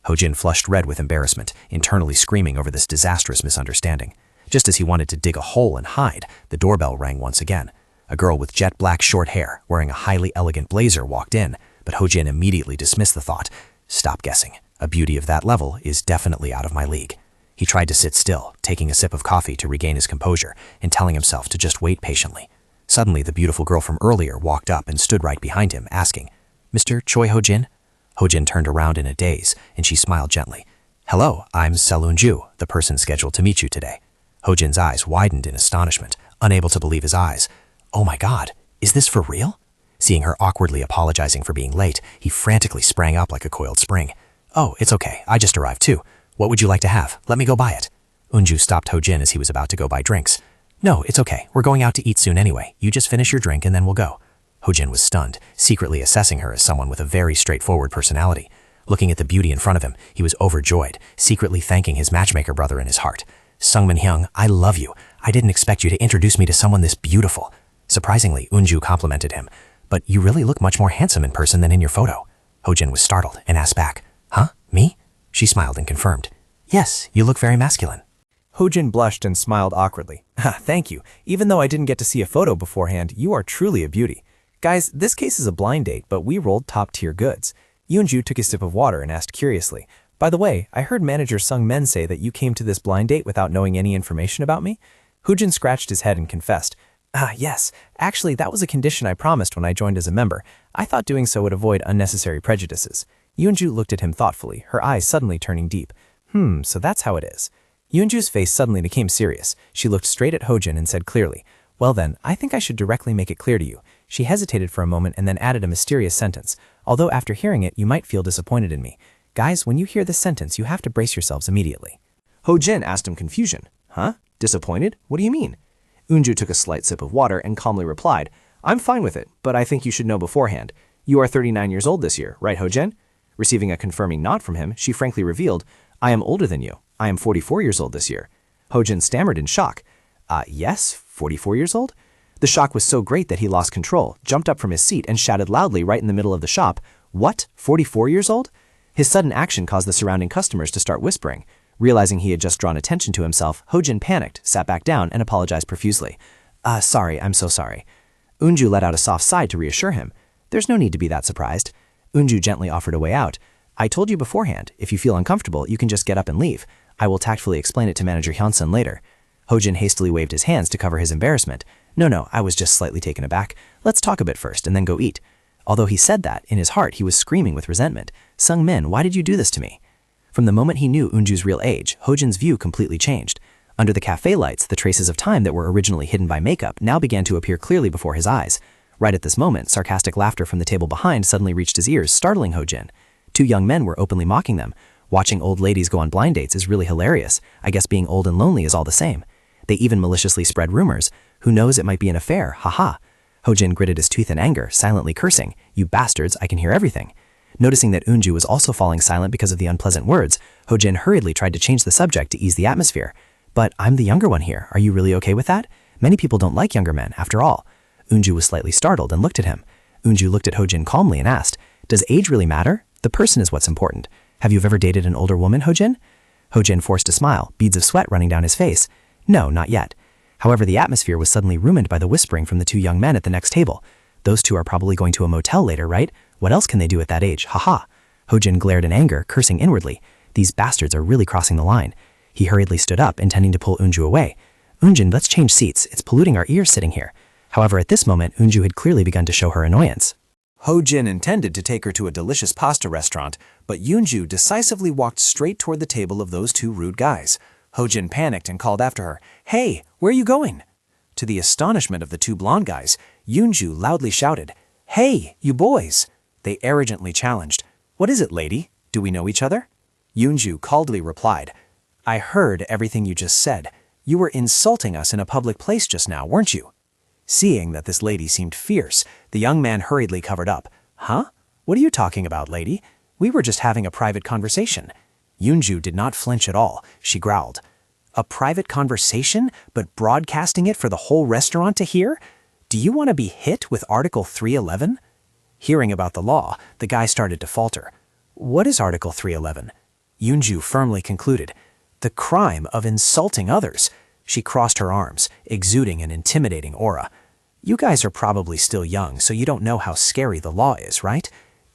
Ho-jin flushed red with embarrassment, internally screaming over this disastrous misunderstanding. Just as he wanted to dig a hole and hide, the doorbell rang once again. A girl with jet black short hair, wearing a highly elegant blazer, walked in, but Ho-jin immediately dismissed the thought. Stop guessing. A beauty of that level is definitely out of my league. He tried to sit still, taking a sip of coffee to regain his composure and telling himself to just wait patiently. Suddenly, the beautiful girl from earlier walked up and stood right behind him, asking, Mr. Choi Ho-jin? Ho-jin turned around in a daze, and she smiled gently. Hello, I'm Selun-ju, the person scheduled to meet you today. Ho-jin's eyes widened in astonishment, unable to believe his eyes. Oh my God, is this for real? Seeing her awkwardly apologizing for being late, he frantically sprang up like a coiled spring. Oh, it's okay, I just arrived too. What would you like to have? Let me go buy it. Unju stopped Ho-jin as he was about to go buy drinks. No, it's okay, we're going out to eat soon anyway. You just finish your drink and then we'll go. Ho-jin was stunned, secretly assessing her as someone with a very straightforward personality. Looking at the beauty in front of him, he was overjoyed, secretly thanking his matchmaker brother in his heart. Sungmin Hyung, I love you. I didn't expect you to introduce me to someone this beautiful. Surprisingly, Unju complimented him. But you really look much more handsome in person than in your photo. Ho-jin was startled and asked back, Huh? Me? She smiled and confirmed. Yes, you look very masculine. Ho-jin blushed and smiled awkwardly. Thank you. Even though I didn't get to see a photo beforehand, you are truly a beauty. Guys, this case is a blind date, but we rolled top-tier goods. Yoonju took a sip of water and asked curiously, By the way, I heard manager Sungmin say that you came to this blind date without knowing any information about me? Ho-jin scratched his head and confessed, Yes. Actually, that was a condition I promised when I joined as a member. I thought doing so would avoid unnecessary prejudices. Yoonju looked at him thoughtfully, her eyes suddenly turning deep. So that's how it is. Yoonju's face suddenly became serious. She looked straight at Ho-jin and said clearly, Well then, I think I should directly make it clear to you. She hesitated for a moment and then added a mysterious sentence. Although after hearing it, you might feel disappointed in me. Guys, when you hear this sentence, you have to brace yourselves immediately. Ho-jin asked in confusion. Huh? Disappointed? What do you mean? Unju took a slight sip of water and calmly replied, I'm fine with it, but I think you should know beforehand. You are 39 years old this year, right, Ho-jin? Receiving a confirming nod from him, she frankly revealed, I am older than you. I am 44 years old this year. Ho-jin stammered in shock. Yes, 44 years old? The shock was so great that he lost control, jumped up from his seat, and shouted loudly right in the middle of the shop, What? 44 years old? His sudden action caused the surrounding customers to start whispering. Realizing he had just drawn attention to himself, Ho-jin panicked, sat back down, and apologized profusely. Sorry, I'm so sorry. Unju let out a soft sigh to reassure him. There's no need to be that surprised. Unju gently offered a way out. I told you beforehand, if you feel uncomfortable, you can just get up and leave. I will tactfully explain it to Manager Hyun-sun later. Ho-jin hastily waved his hands to cover his embarrassment. No, I was just slightly taken aback. Let's talk a bit first, and then go eat. Although he said that, in his heart he was screaming with resentment. Sung-min, why did you do this to me? From the moment he knew Unju's real age, Ho-jin's view completely changed. Under the cafe lights, the traces of time that were originally hidden by makeup now began to appear clearly before his eyes. Right at this moment, sarcastic laughter from the table behind suddenly reached his ears, startling Ho-jin. Two young men were openly mocking them. Watching old ladies go on blind dates is really hilarious. I guess being old and lonely is all the same. They even maliciously spread rumors. Who knows, it might be an affair, haha. Ho-jin gritted his teeth in anger, silently cursing. You bastards, I can hear everything. Noticing that Unju was also falling silent because of the unpleasant words, Ho-jin hurriedly tried to change the subject to ease the atmosphere. But I'm the younger one here. Are you really okay with that? Many people don't like younger men, after all. Unju was slightly startled and looked at him. Unju looked at Ho-jin calmly and asked, Does age really matter? The person is what's important. Have you ever dated an older woman, Ho-jin? Ho-jin forced a smile, beads of sweat running down his face. No, not yet. However, the atmosphere was suddenly ruined by the whispering from the two young men at the next table. Those two are probably going to a motel later, right? What else can they do at that age? Haha. Ho-jin glared in anger, cursing inwardly. These bastards are really crossing the line. He hurriedly stood up, intending to pull Unju away. Unjin, let's change seats. It's polluting our ears sitting here. However, at this moment, Unju had clearly begun to show her annoyance. Ho-jin intended to take her to a delicious pasta restaurant, but Unju decisively walked straight toward the table of those two rude guys. Ho-jin panicked and called after her, Hey, where are you going? To the astonishment of the two blonde guys, Unju loudly shouted, Hey, you boys! They arrogantly challenged, What is it, lady? Do we know each other? Unju coldly replied, I heard everything you just said. You were insulting us in a public place just now, weren't you? Seeing that this lady seemed fierce, the young man hurriedly covered up. Huh? What are you talking about, lady? We were just having a private conversation. Unju did not flinch at all. She growled. A private conversation, but broadcasting it for the whole restaurant to hear? Do you want to be hit with Article 311? Hearing about the law, the guy started to falter. What is Article 311? Unju firmly concluded. The crime of insulting others. She crossed her arms, exuding an intimidating aura. You guys are probably still young, so you don't know how scary the law is, right?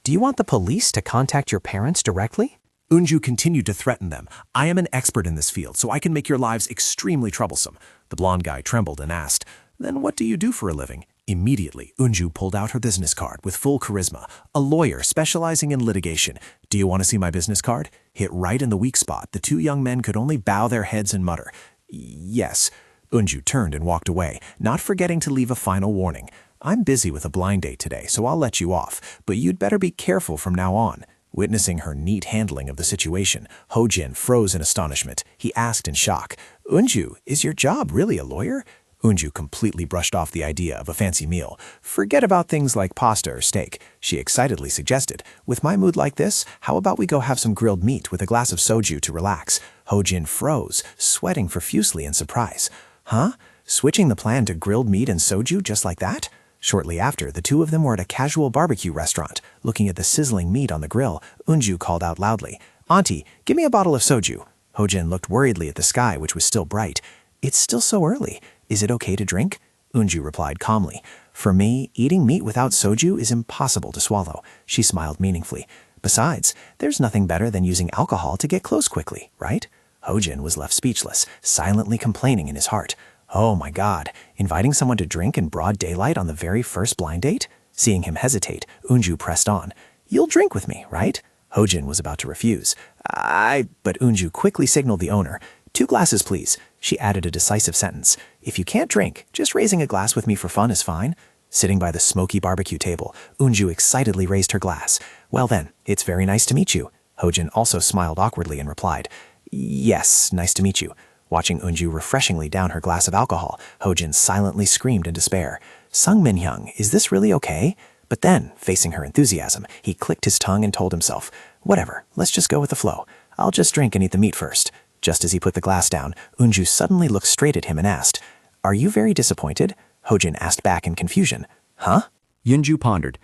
Do you want the police to contact your parents directly? Unju continued to threaten them. I am an expert in this field, so I can make your lives extremely troublesome. The blonde guy trembled and asked, Then what do you do for a living? Immediately, Unju pulled out her business card with full charisma. A lawyer specializing in litigation. Do you want to see my business card? Hit right in the weak spot. The two young men could only bow their heads and mutter. Yes. Unju turned and walked away, not forgetting to leave a final warning. I'm busy with a blind date today, so I'll let you off, but you'd better be careful from now on. Witnessing her neat handling of the situation, Ho-jin froze in astonishment. He asked in shock, Unju, is your job really a lawyer? Unju completely brushed off the idea of a fancy meal. Forget about things like pasta or steak, she excitedly suggested. With my mood like this, how about we go have some grilled meat with a glass of soju to relax? Ho-jin froze, sweating profusely in surprise. Huh? Switching the plan to grilled meat and soju just like that? Shortly after, the two of them were at a casual barbecue restaurant. Looking at the sizzling meat on the grill, Unju called out loudly, Auntie, give me a bottle of soju. Ho-jin looked worriedly at the sky, which was still bright. It's still so early. Is it okay to drink? Unju replied calmly. For me, eating meat without soju is impossible to swallow. She smiled meaningfully. Besides, there's nothing better than using alcohol to get close quickly, right? Ho-jin was left speechless, silently complaining in his heart. Oh my God, inviting someone to drink in broad daylight on the very first blind date? Seeing him hesitate, Unju pressed on. You'll drink with me, right? Ho-jin was about to refuse. But Unju quickly signaled the owner. 2 glasses, please. She added a decisive sentence. If you can't drink, just raising a glass with me for fun is fine. Sitting by the smoky barbecue table, Unju excitedly raised her glass. Well then, it's very nice to meet you. Ho-jin also smiled awkwardly and replied, Yes, nice to meet you. Watching Eunju refreshingly down her glass of alcohol, Hojin silently screamed in despair. Sung Min-hyung, is this really okay? But then, facing her enthusiasm, he clicked his tongue and told himself, whatever, let's just go with the flow. I'll just drink and eat the meat first. Just as he put the glass down, Eunju suddenly looked straight at him and asked, Are you very disappointed? Hojin asked back in confusion. Huh? Yunju pondered.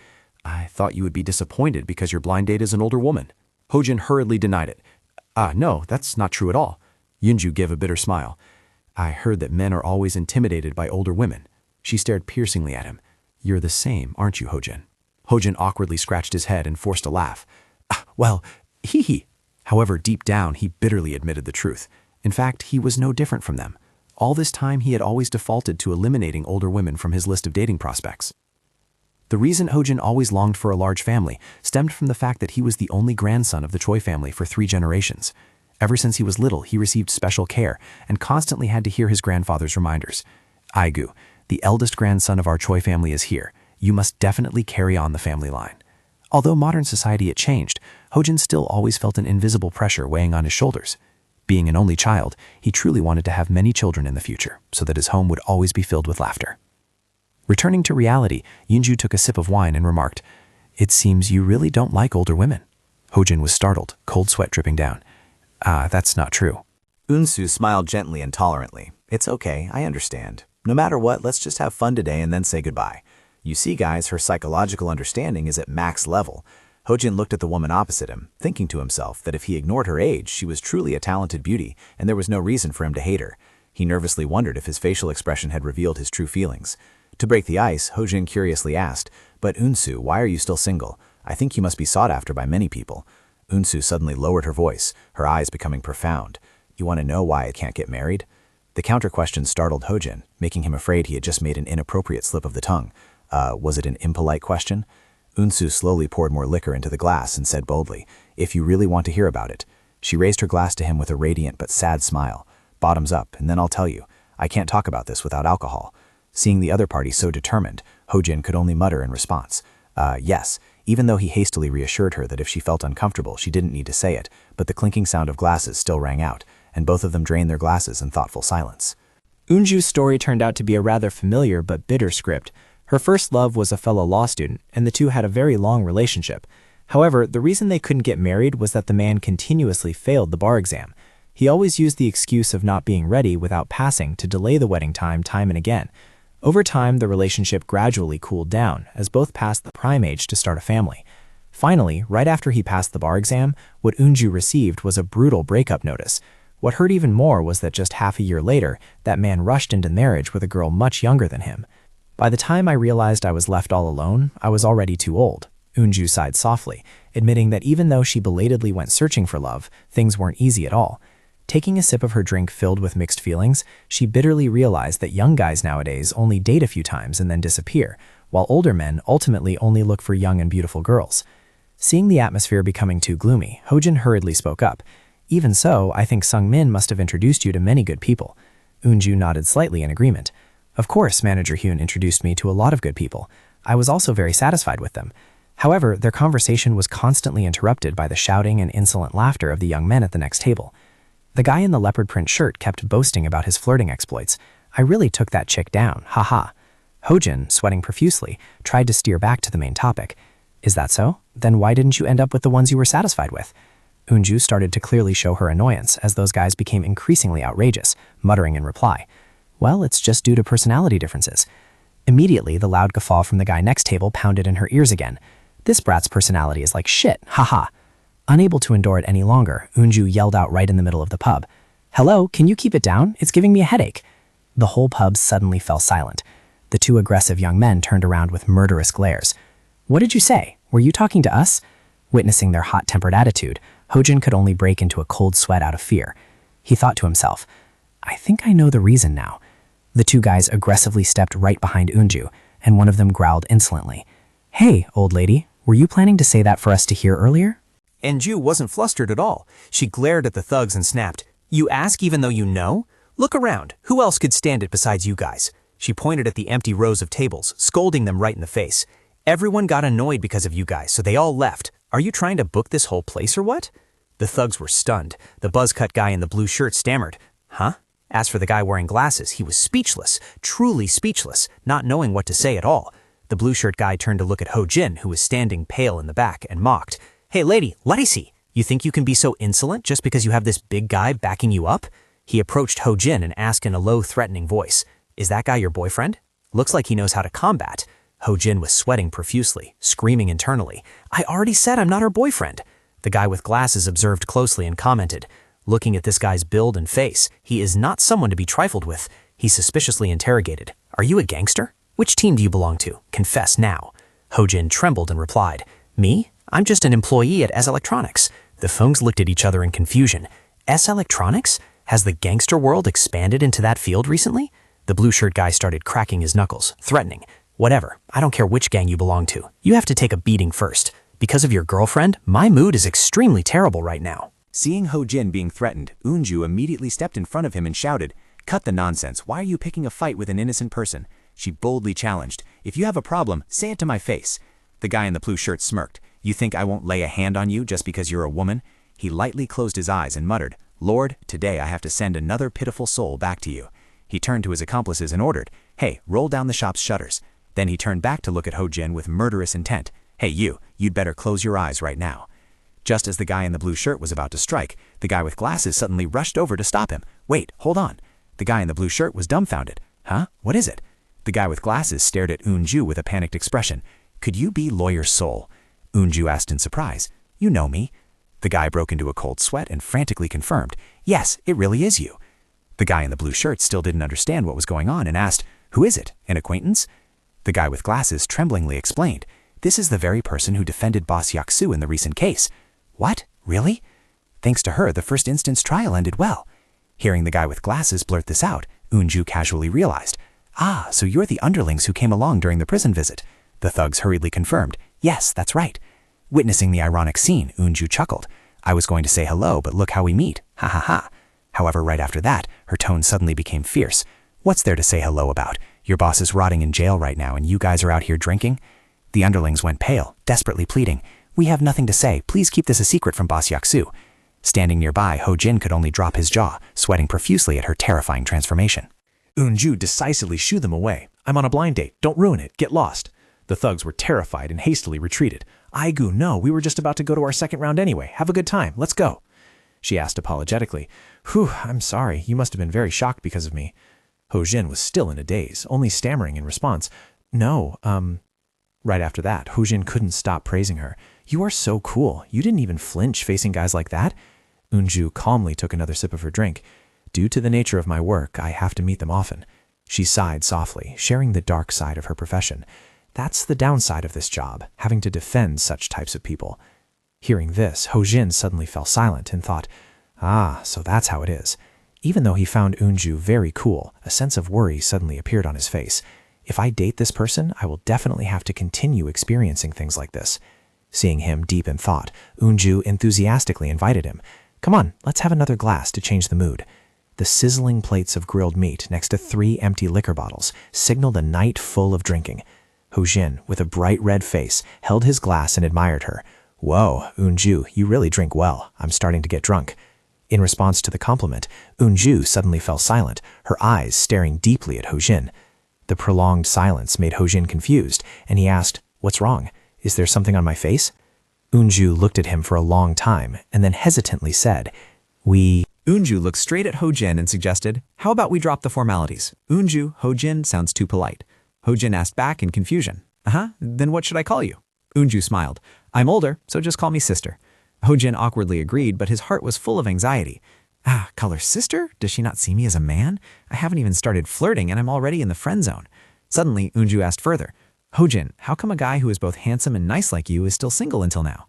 I thought you would be disappointed because your blind date is an older woman. Hojin hurriedly denied it. No, that's not true at all. Yunju gave a bitter smile. I heard that men are always intimidated by older women. She stared piercingly at him. You're the same, aren't you, Hojin? Hojin awkwardly scratched his head and forced a laugh. Well, hee. However, deep down, he bitterly admitted the truth. In fact, he was no different from them. All this time, he had always defaulted to eliminating older women from his list of dating prospects. The reason Hojin always longed for a large family stemmed from the fact that he was the only grandson of the Choi family for 3 generations. Ever since he was little, he received special care and constantly had to hear his grandfather's reminders. Aigu, the eldest grandson of our Choi family is here. You must definitely carry on the family line. Although modern society had changed, Hojin still always felt an invisible pressure weighing on his shoulders. Being an only child, he truly wanted to have many children in the future, so that his home would always be filled with laughter. Returning to reality, Yunju took a sip of wine and remarked, It seems you really don't like older women. Hojin was startled, cold sweat dripping down. That's not true. Eunsu smiled gently and tolerantly. It's okay, I understand. No matter what, let's just have fun today and then say goodbye. You see, guys, her psychological understanding is at max level. Hojin looked at the woman opposite him, thinking to himself that if he ignored her age, she was truly a talented beauty, and there was no reason for him to hate her. He nervously wondered if his facial expression had revealed his true feelings. To break the ice, Hojin curiously asked, But Eunsu, why are you still single? I think you must be sought after by many people. Eunsu suddenly lowered her voice, her eyes becoming profound. You want to know why I can't get married? The counter-question startled Hojin, making him afraid he had just made an inappropriate slip of the tongue. Was it an impolite question? Eunsu slowly poured more liquor into the glass and said boldly, If you really want to hear about it. She raised her glass to him with a radiant but sad smile. Bottoms up, and then I'll tell you. I can't talk about this without alcohol. Seeing the other party so determined, Hojin could only mutter in response. Yes, even though he hastily reassured her that if she felt uncomfortable, she didn't need to say it, but the clinking sound of glasses still rang out, and both of them drained their glasses in thoughtful silence. Eunju's story turned out to be a rather familiar but bitter script. Her first love was a fellow law student, and the two had a very long relationship. However, the reason they couldn't get married was that the man continuously failed the bar exam. He always used the excuse of not being ready without passing to delay the wedding time and again. Over time, the relationship gradually cooled down, as both passed the prime age to start a family. Finally, right after he passed the bar exam, what Eunju received was a brutal breakup notice. What hurt even more was that just half a year later, that man rushed into marriage with a girl much younger than him. By the time I realized I was left all alone, I was already too old. Eunju sighed softly, admitting that even though she belatedly went searching for love, things weren't easy at all. Taking a sip of her drink filled with mixed feelings, she bitterly realized that young guys nowadays only date a few times and then disappear, while older men ultimately only look for young and beautiful girls. Seeing the atmosphere becoming too gloomy, Hojin hurriedly spoke up. Even so, I think Sung Min must have introduced you to many good people. Eunju nodded slightly in agreement. Of course, Manager Hyun introduced me to a lot of good people. I was also very satisfied with them. However, their conversation was constantly interrupted by the shouting and insolent laughter of the young men at the next table. The guy in the leopard print shirt kept boasting about his flirting exploits. I really took that chick down, haha. Hojin, sweating profusely, tried to steer back to the main topic. Is that so? Then why didn't you end up with the ones you were satisfied with? Eunju started to clearly show her annoyance as those guys became increasingly outrageous, muttering in reply. Well, it's just due to personality differences. Immediately, the loud guffaw from the guy next table pounded in her ears again. This brat's personality is like shit, haha. Unable to endure it any longer, Eunju yelled out right in the middle of the pub. Hello, can you keep it down? It's giving me a headache. The whole pub suddenly fell silent. The two aggressive young men turned around with murderous glares. What did you say? Were you talking to us? Witnessing their hot-tempered attitude, Hojin could only break into a cold sweat out of fear. He thought to himself, I think I know the reason now. The two guys aggressively stepped right behind Eunju, and one of them growled insolently. Hey, old lady, were you planning to say that for us to hear earlier? Eunju wasn't flustered at all. She glared at the thugs and snapped, You ask even though you know? Look around. Who else could stand it besides you guys? She pointed at the empty rows of tables, scolding them right in the face. Everyone got annoyed because of you guys, so they all left. Are you trying to book this whole place or what? The thugs were stunned. The buzz-cut guy in the blue shirt stammered, "Huh?" As for the guy wearing glasses, he was speechless, truly speechless, not knowing what to say at all. The blue shirt guy turned to look at Ho-jin, who was standing pale in the back, and mocked. "Hey lady, let me see. You think you can be so insolent just because you have this big guy backing you up?" He approached Ho-jin and asked in a low, threatening voice, "Is that guy your boyfriend? Looks like he knows how to combat." Ho-jin was sweating profusely, screaming internally, "I already said I'm not her boyfriend." The guy with glasses observed closely and commented, "Looking at this guy's build and face, he is not someone to be trifled with." He suspiciously interrogated, "Are you a gangster? Which team do you belong to? Confess now." Ho-jin trembled and replied, "Me? I'm just an employee at S Electronics." The thugs looked at each other in confusion. S Electronics? Has the gangster world expanded into that field recently? The blue shirt guy started cracking his knuckles, threatening, "Whatever, I don't care which gang you belong to. You have to take a beating first. Because of your girlfriend, my mood is extremely terrible right now." Seeing Ho-jin being threatened, Eunju immediately stepped in front of him and shouted, "Cut the nonsense. Why are you picking a fight with an innocent person?" She boldly challenged, "If you have a problem, say it to my face." The guy in the blue shirt smirked. "You think I won't lay a hand on you just because you're a woman?" He lightly closed his eyes and muttered, "Lord, today I have to send another pitiful soul back to you." He turned to his accomplices and ordered, "Hey, roll down the shop's shutters." Then he turned back to look at Ho-jin with murderous intent. "Hey you'd better close your eyes right now." Just as the guy in the blue shirt was about to strike, the guy with glasses suddenly rushed over to stop him. "Wait, hold on." The guy in the blue shirt was dumbfounded. "Huh? What is it?" The guy with glasses stared at Eunju with a panicked expression. "Could you be Lawyer Soul?" Eunju asked in surprise. "You know me." The guy broke into a cold sweat and frantically confirmed, "Yes, it really is you." The guy in the blue shirt still didn't understand what was going on and asked, "Who is it? An acquaintance?" The guy with glasses tremblingly explained, "This is the very person who defended Boss Yaksu in the recent case." "What? Really?" Thanks to her, the first instance trial ended well. Hearing the guy with glasses blurt this out, Eunju casually realized, "Ah, so you're the underlings who came along during the prison visit." The thugs hurriedly confirmed, "Yes, that's right." Witnessing the ironic scene, Eunju chuckled. "I was going to say hello, but look how we meet. Ha ha ha." However, right after that, her tone suddenly became fierce. "What's there to say hello about? Your boss is rotting in jail right now and you guys are out here drinking?" The underlings went pale, desperately pleading, "We have nothing to say. Please keep this a secret from Boss Yaksu." Standing nearby, Ho-jin could only drop his jaw, sweating profusely at her terrifying transformation. Eunju decisively shooed them away. "I'm on a blind date. Don't ruin it. Get lost." The thugs were terrified and hastily retreated. "Aigu, no, we were just about to go to our second round anyway. Have a good time. Let's go." She asked apologetically, "Whew, I'm sorry. You must have been very shocked because of me." Ho-jin was still in a daze, only stammering in response, "No, Right after that, Ho-jin couldn't stop praising her. "You are so cool. You didn't even flinch facing guys like that." Eunju calmly took another sip of her drink. "Due to the nature of my work, I have to meet them often." She sighed softly, sharing the dark side of her profession. "That's the downside of this job, having to defend such types of people." Hearing this, Ho-jin suddenly fell silent and thought, "Ah, so that's how it is." Even though he found Eunju very cool, a sense of worry suddenly appeared on his face. If I date this person, I will definitely have to continue experiencing things like this. Seeing him deep in thought, Eunju enthusiastically invited him. "Come on, let's have another glass to change the mood." The sizzling plates of grilled meat next to 3 empty liquor bottles signaled a night full of drinking. Ho-jin, with a bright red face, held his glass and admired her. "Whoa, Eunju, you really drink well. I'm starting to get drunk." In response to the compliment, Eunju suddenly fell silent, her eyes staring deeply at Ho-jin. The prolonged silence made Ho-jin confused, and he asked, "What's wrong? Is there something on my face?" Eunju looked at him for a long time, and then hesitantly said, Eunju looked straight at Ho-jin and suggested, "How about we drop the formalities? Eunju, Ho-jin sounds too polite." Ho-jin asked back in confusion, Then what should I call you?" Eunju smiled. "I'm older, so just call me sister." Ho-jin awkwardly agreed, but his heart was full of anxiety. Call her sister? Does she not see me as a man? I haven't even started flirting and I'm already in the friend zone. Suddenly, Eunju asked further, "Ho-jin, how come a guy who is both handsome and nice like you is still single until now?"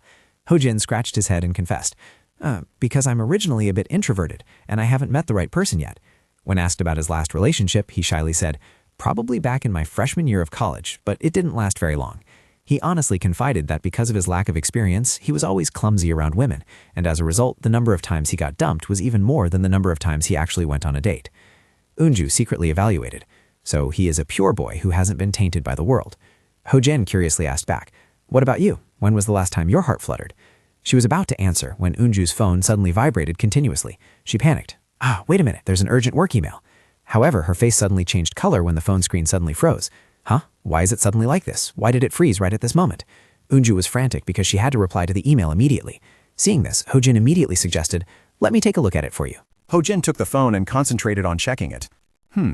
Ho-jin scratched his head and confessed, "Because I'm originally a bit introverted and I haven't met the right person yet." When asked about his last relationship, he shyly said, "Probably back in my freshman year of college, but it didn't last very long." He honestly confided that because of his lack of experience, he was always clumsy around women, and as a result, the number of times he got dumped was even more than the number of times he actually went on a date. Eunju secretly evaluated. So he is a pure boy who hasn't been tainted by the world. Ho-jin curiously asked back, "What about you? When was the last time your heart fluttered?" She was about to answer when Unju's phone suddenly vibrated continuously. She panicked. Wait a minute, there's an urgent work email. However, her face suddenly changed color when the phone screen suddenly froze. Why is it suddenly like this? Why did it freeze right at this moment? Unju was frantic because she had to reply to the email immediately. Seeing this, Hojin immediately suggested, "Let me take a look at it for you." Hojin took the phone and concentrated on checking it.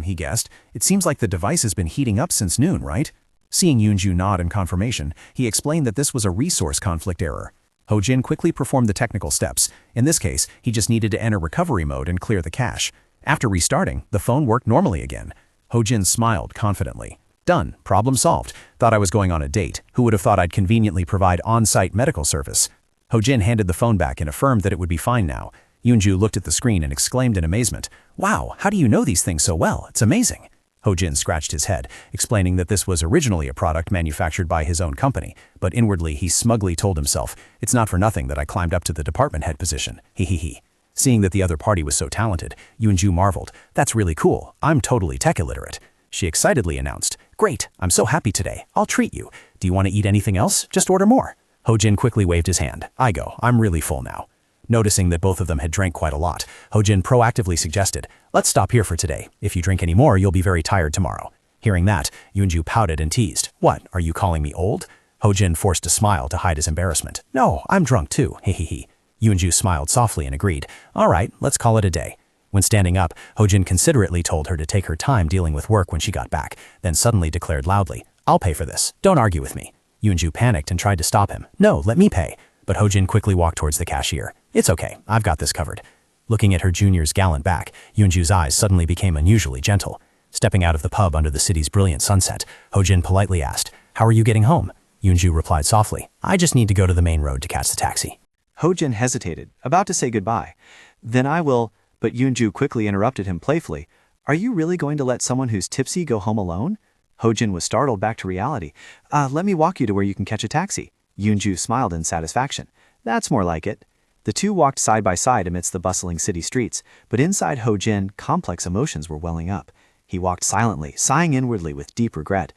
He guessed. It seems like the device has been heating up since noon, right? Seeing Yoonju nod in confirmation, he explained that this was a resource conflict error. Hojin quickly performed the technical steps. In this case, he just needed to enter recovery mode and clear the cache. After restarting, the phone worked normally again. Hojin smiled confidently. Done. Problem solved. Thought I was going on a date. Who would have thought I'd conveniently provide on-site medical service? Hojin handed the phone back and affirmed that it would be fine now. Yoonju looked at the screen and exclaimed in amazement, "Wow, how do you know these things so well? It's amazing." Hojin scratched his head, explaining that this was originally a product manufactured by his own company, but inwardly he smugly told himself, "It's not for nothing that I climbed up to the department head position. He. Seeing that the other party was so talented, Yoonju marveled, "That's really cool. I'm totally tech illiterate." She excitedly announced, "Great, I'm so happy today. I'll treat you. Do you want to eat anything else? Just order more." Hojin quickly waved his hand. "I go. I'm really full now." Noticing that both of them had drank quite a lot, Hojin proactively suggested, "Let's stop here for today. If you drink any more, you'll be very tired tomorrow." Hearing that, Yoonju pouted and teased, "What, are you calling me old?" Hojin forced a smile to hide his embarrassment. "No, I'm drunk too. He. Yoonju smiled softly and agreed. "All right, let's call it a day." When standing up, Hojin considerately told her to take her time dealing with work when she got back, then suddenly declared loudly, "I'll pay for this. Don't argue with me." Yoonju panicked and tried to stop him. "No, let me pay." But Hojin quickly walked towards the cashier. "It's okay, I've got this covered." Looking at her junior's gallant back, Yoonju's eyes suddenly became unusually gentle. Stepping out of the pub under the city's brilliant sunset, Hojin politely asked, "How are you getting home?" Yoonju replied softly, "I just need to go to the main road to catch the taxi." Hojin hesitated, about to say goodbye. "Then I will," but Yoonju quickly interrupted him playfully. "Are you really going to let someone who's tipsy go home alone?" Hojin was startled back to reality. Let me walk you to where you can catch a taxi." Yoonju smiled in satisfaction. "That's more like it." The two walked side by side amidst the bustling city streets, but inside Hojin, complex emotions were welling up. He walked silently, sighing inwardly with deep regret.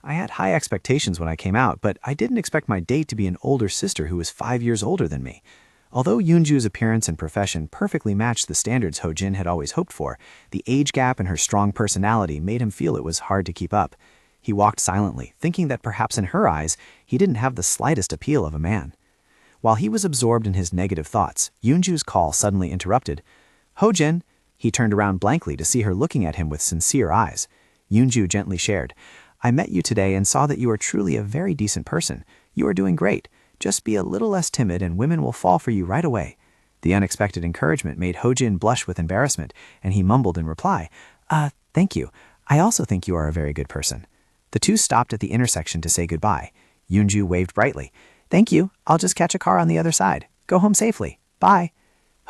"I had high expectations when I came out, but I didn't expect my date to be an older sister who was 5 years older than me." Although Yoonju's appearance and profession perfectly matched the standards Hojin had always hoped for, the age gap and her strong personality made him feel it was hard to keep up. He walked silently, thinking that perhaps in her eyes, he didn't have the slightest appeal of a man. While he was absorbed in his negative thoughts, Yoonju's call suddenly interrupted. "Hojin!" He turned around blankly to see her looking at him with sincere eyes. Yoonju gently shared, "I met you today and saw that you are truly a very decent person. You are doing great. Just be a little less timid and women will fall for you right away." The unexpected encouragement made Hojin blush with embarrassment, and he mumbled in reply, Thank you. I also think you are a very good person." The two stopped at the intersection to say goodbye. Yoonju waved brightly. "Thank you. I'll just catch a car on the other side. Go home safely. Bye."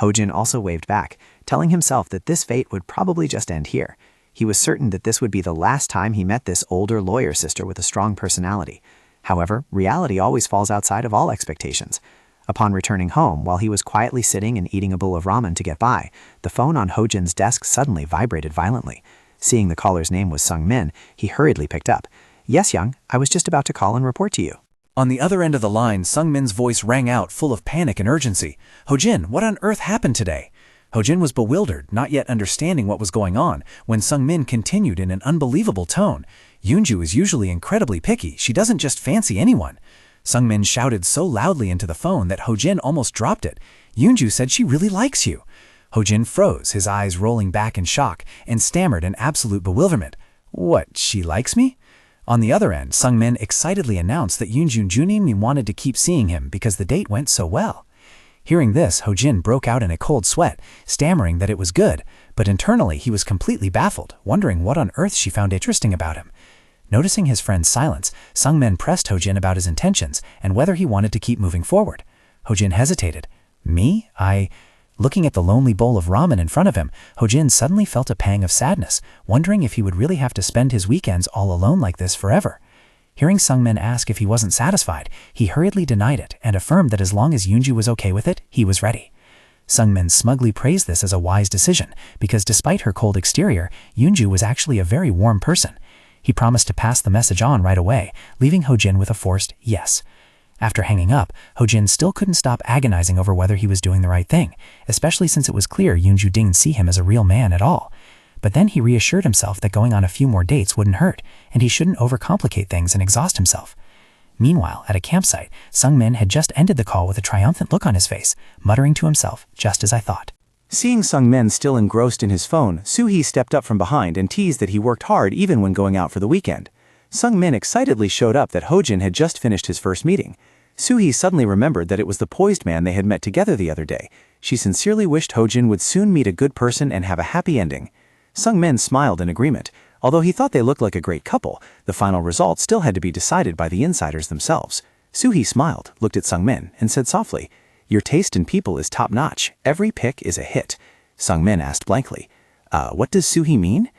Hojin also waved back, telling himself that this fate would probably just end here. He was certain that this would be the last time he met this older lawyer sister with a strong personality. However, reality always falls outside of all expectations. Upon returning home, while he was quietly sitting and eating a bowl of ramen to get by, the phone on Hojin's desk suddenly vibrated violently. Seeing the caller's name was Sung-min, he hurriedly picked up. "Yes, Young, I was just about to call and report to you." On the other end of the line, Sung-min's voice rang out, full of panic and urgency. "Hojin, what on earth happened today?" Hojin was bewildered, not yet understanding what was going on, when Sung-min continued in an unbelievable tone. "Yoonju is usually incredibly picky. She doesn't just fancy anyone." Sung-min shouted so loudly into the phone that Hojin almost dropped it. "Yoonju said she really likes you." Hojin froze, his eyes rolling back in shock, and stammered in absolute bewilderment. "What, she likes me?" On the other end, Sung-min excitedly announced that Yoonju Junimi wanted to keep seeing him because the date went so well. Hearing this, Hojin broke out in a cold sweat, stammering that it was good, but internally he was completely baffled, wondering what on earth she found interesting about him. Noticing his friend's silence, Sung-min pressed Hojin about his intentions and whether he wanted to keep moving forward. Hojin hesitated. "Me? Looking at the lonely bowl of ramen in front of him, Hojin suddenly felt a pang of sadness, wondering if he would really have to spend his weekends all alone like this forever. Hearing Sung-min ask if he wasn't satisfied, he hurriedly denied it and affirmed that as long as Yoonju was okay with it, he was ready. Sung-min smugly praised this as a wise decision, because despite her cold exterior, Yoonju was actually a very warm person. He promised to pass the message on right away, leaving Hojin with a forced yes. After hanging up, Ho-jin still couldn't stop agonizing over whether he was doing the right thing, especially since it was clear Yoonju didn't see him as a real man at all. But then he reassured himself that going on a few more dates wouldn't hurt, and he shouldn't overcomplicate things and exhaust himself. Meanwhile, at a campsite, Sung-min had just ended the call with a triumphant look on his face, muttering to himself, "Just as I thought." Seeing Sung-min still engrossed in his phone, Soo-hee stepped up from behind and teased that he worked hard even when going out for the weekend. Sung-min excitedly showed up that Ho-jin had just finished his first meeting. Soo-hee suddenly remembered that it was the poised man they had met together the other day. She sincerely wished Ho-jin would soon meet a good person and have a happy ending. Sung-min smiled in agreement. Although he thought they looked like a great couple, the final result still had to be decided by the insiders themselves. Soo-hee smiled, looked at Sung-min, and said softly, "Your taste in people is top-notch. Every pick is a hit." Sung-min asked blankly, "What does Soo-hee mean?"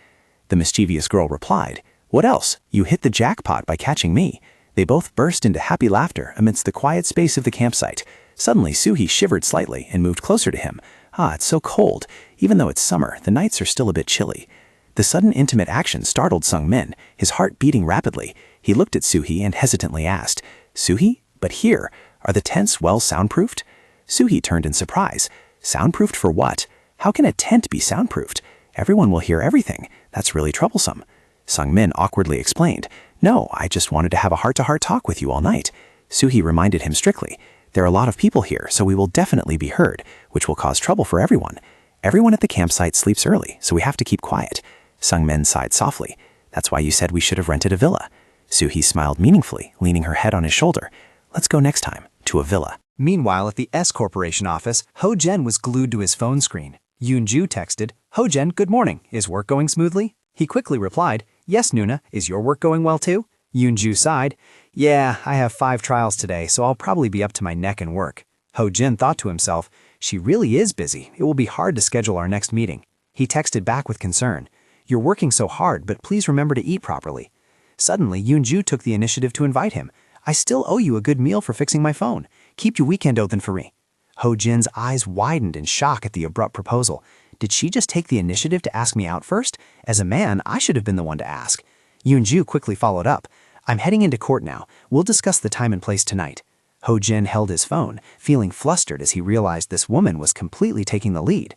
The mischievous girl replied, "What else? You hit the jackpot by catching me." They both burst into happy laughter amidst the quiet space of the campsite. Suddenly, Soo-hee shivered slightly and moved closer to him. It's so cold. Even though it's summer, the nights are still a bit chilly. The sudden intimate action startled Sung-min, his heart beating rapidly. He looked at Soo-hee and hesitantly asked, "Soo-hee? But here, are the tents well soundproofed?" Soo-hee turned in surprise. "Soundproofed for what? How can a tent be soundproofed? Everyone will hear everything. That's really troublesome." Sung-min awkwardly explained, "No, I just wanted to have a heart-to-heart talk with you all night." Soo-hee reminded him strictly, "There are a lot of people here, so we will definitely be heard, which will cause trouble for everyone. Everyone at the campsite sleeps early, so we have to keep quiet." Sung-min sighed softly. "That's why you said we should have rented a villa." Soo-hee smiled meaningfully, leaning her head on his shoulder. "Let's go next time, to a villa." Meanwhile, at the S Corporation office, Ho-jin was glued to his phone screen. Yoonju texted, "Ho-jin, good morning. Is work going smoothly?" He quickly replied, "Yes, Nuna. Is your work going well too?" Yoonju sighed, "Yeah, I have 5 trials today, so I'll probably be up to my neck in work." Ho-jin thought to himself, "She really is busy. It will be hard to schedule our next meeting." He texted back with concern, "You're working so hard, but please remember to eat properly." Suddenly, Yoonju took the initiative to invite him. "I still owe you a good meal for fixing my phone. Keep your weekend open for me." Ho-jin's eyes widened in shock at the abrupt proposal. Did she just take the initiative to ask me out first? As a man, I should have been the one to ask. Yoonju quickly followed up, "I'm heading into court now. We'll discuss the time and place tonight." Ho-jin held his phone, feeling flustered as he realized this woman was completely taking the lead.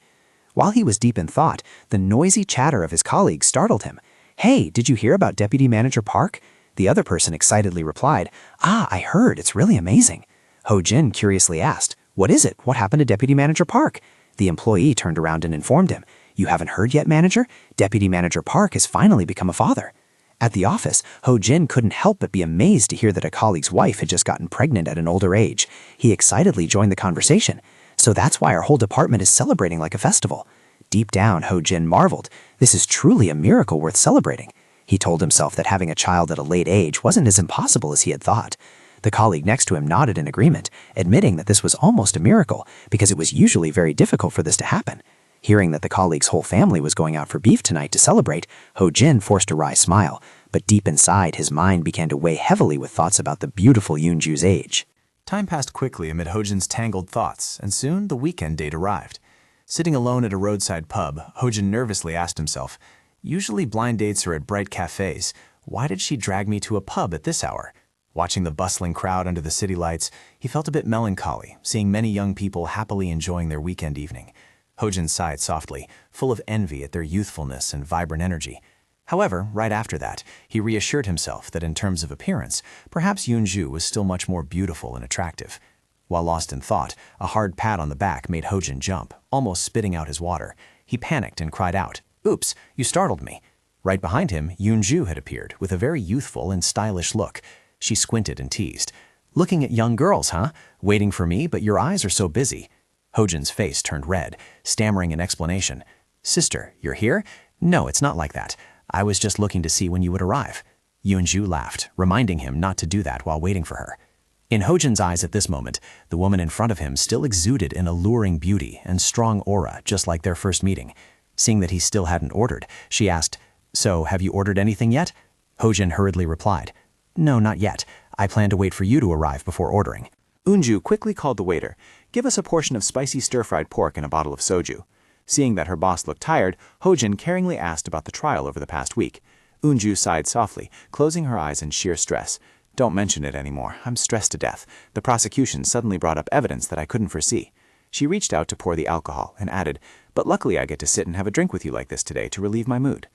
While he was deep in thought, the noisy chatter of his colleagues startled him. "Hey, did you hear about Deputy Manager Park?" The other person excitedly replied, "I heard. It's really amazing." Ho-jin curiously asked, "What is it? What happened to Deputy Manager Park?" The employee turned around and informed him, "You haven't heard yet, Manager? Deputy Manager Park has finally become a father." At the office, Ho-jin couldn't help but be amazed to hear that a colleague's wife had just gotten pregnant at an older age. He excitedly joined the conversation. "So that's why our whole department is celebrating like a festival." Deep down, Ho-jin marveled. This is truly a miracle worth celebrating. He told himself that having a child at a late age wasn't as impossible as he had thought. The colleague next to him nodded in agreement, admitting that this was almost a miracle because it was usually very difficult for this to happen. Hearing that the colleague's whole family was going out for beef tonight to celebrate, Ho-jin forced a wry smile, but deep inside his mind began to weigh heavily with thoughts about the beautiful Yoonju's age. Time passed quickly amid Ho-jin's tangled thoughts, and soon the weekend date arrived. Sitting alone at a roadside pub, Ho-jin nervously asked himself, "Usually blind dates are at bright cafes. Why did she drag me to a pub at this hour?" Watching the bustling crowd under the city lights, he felt a bit melancholy, seeing many young people happily enjoying their weekend evening. Ho-jin sighed softly, full of envy at their youthfulness and vibrant energy. However, right after that, he reassured himself that in terms of appearance, perhaps Yoonju was still much more beautiful and attractive. While lost in thought, a hard pat on the back made Ho-jin jump, almost spitting out his water. He panicked and cried out, "Oops, you startled me." Right behind him, Yoonju had appeared with a very youthful and stylish look. She squinted and teased, "Looking at young girls, huh? Waiting for me, but your eyes are so busy." Ho-jin's face turned red, stammering an explanation. "Sister, you're here? No, it's not like that. I was just looking to see when you would arrive." Yoonju laughed, reminding him not to do that while waiting for her. In Ho-jin's eyes at this moment, the woman in front of him still exuded an alluring beauty and strong aura, just like their first meeting. Seeing that he still hadn't ordered, she asked, "So, have you ordered anything yet?" Ho-jin hurriedly replied, "No, not yet. I plan to wait for you to arrive before ordering." Unju quickly called the waiter, "Give us a portion of spicy stir-fried pork and a bottle of soju." Seeing that her boss looked tired, Ho-jin caringly asked about the trial over the past week. Unju sighed softly, closing her eyes in sheer stress. Don't mention it anymore. I'm stressed to death. The prosecution suddenly brought up evidence that I couldn't foresee. She reached out to pour the alcohol and added, but luckily I get to sit and have a drink with you like this today to relieve my mood.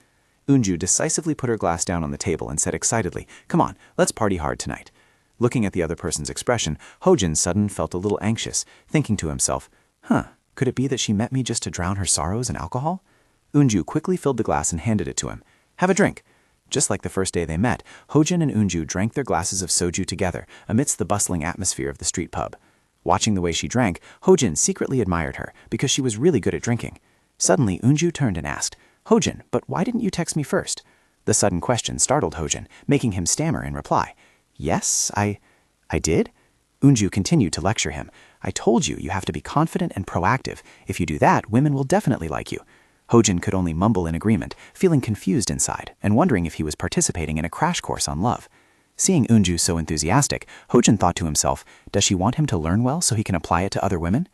Unju decisively put her glass down on the table and said excitedly, come on, let's party hard tonight. Looking at the other person's expression, Hojin suddenly felt a little anxious, thinking to himself, could it be that she met me just to drown her sorrows in alcohol? Unju quickly filled the glass and handed it to him. Have a drink. Just like the first day they met, Hojin and Unju drank their glasses of soju together amidst the bustling atmosphere of the street pub. Watching the way she drank, Hojin secretly admired her because she was really good at drinking. Suddenly, Unju turned and asked, Hojin, but why didn't you text me first? The sudden question startled Hojin, making him stammer in reply. Yes, I did? Unju continued to lecture him. I told you have to be confident and proactive. If you do that, women will definitely like you. Hojin could only mumble in agreement, feeling confused inside and wondering if he was participating in a crash course on love. Seeing Unju so enthusiastic, Hojin thought to himself, does she want him to learn well so he can apply it to other women?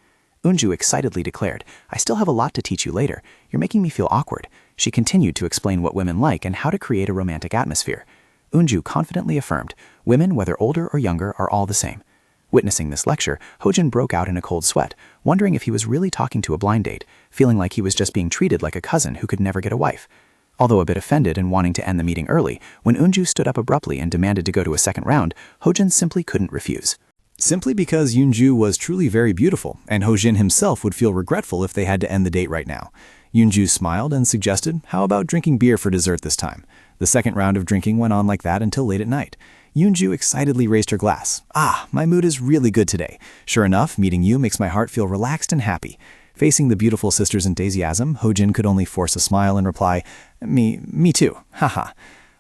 Unju excitedly declared, I still have a lot to teach you later. You're making me feel awkward. She continued to explain what women like and how to create a romantic atmosphere. Unju confidently affirmed, women, whether older or younger, are all the same. Witnessing this lecture, Hojin broke out in a cold sweat, wondering if he was really talking to a blind date, feeling like he was just being treated like a cousin who could never get a wife. Although a bit offended and wanting to end the meeting early, when Unju stood up abruptly and demanded to go to a second round, Hojin simply couldn't refuse. Simply because Unju was truly very beautiful, and Hojin himself would feel regretful if they had to end the date right now. Unju smiled and suggested, how about drinking beer for dessert this time? The second round of drinking went on like that until late at night. Unju excitedly raised her glass. My mood is really good today. Sure enough, meeting you makes my heart feel relaxed and happy. Facing the beautiful sister's enthusiasm, Hojin could only force a smile and reply, Me too, haha.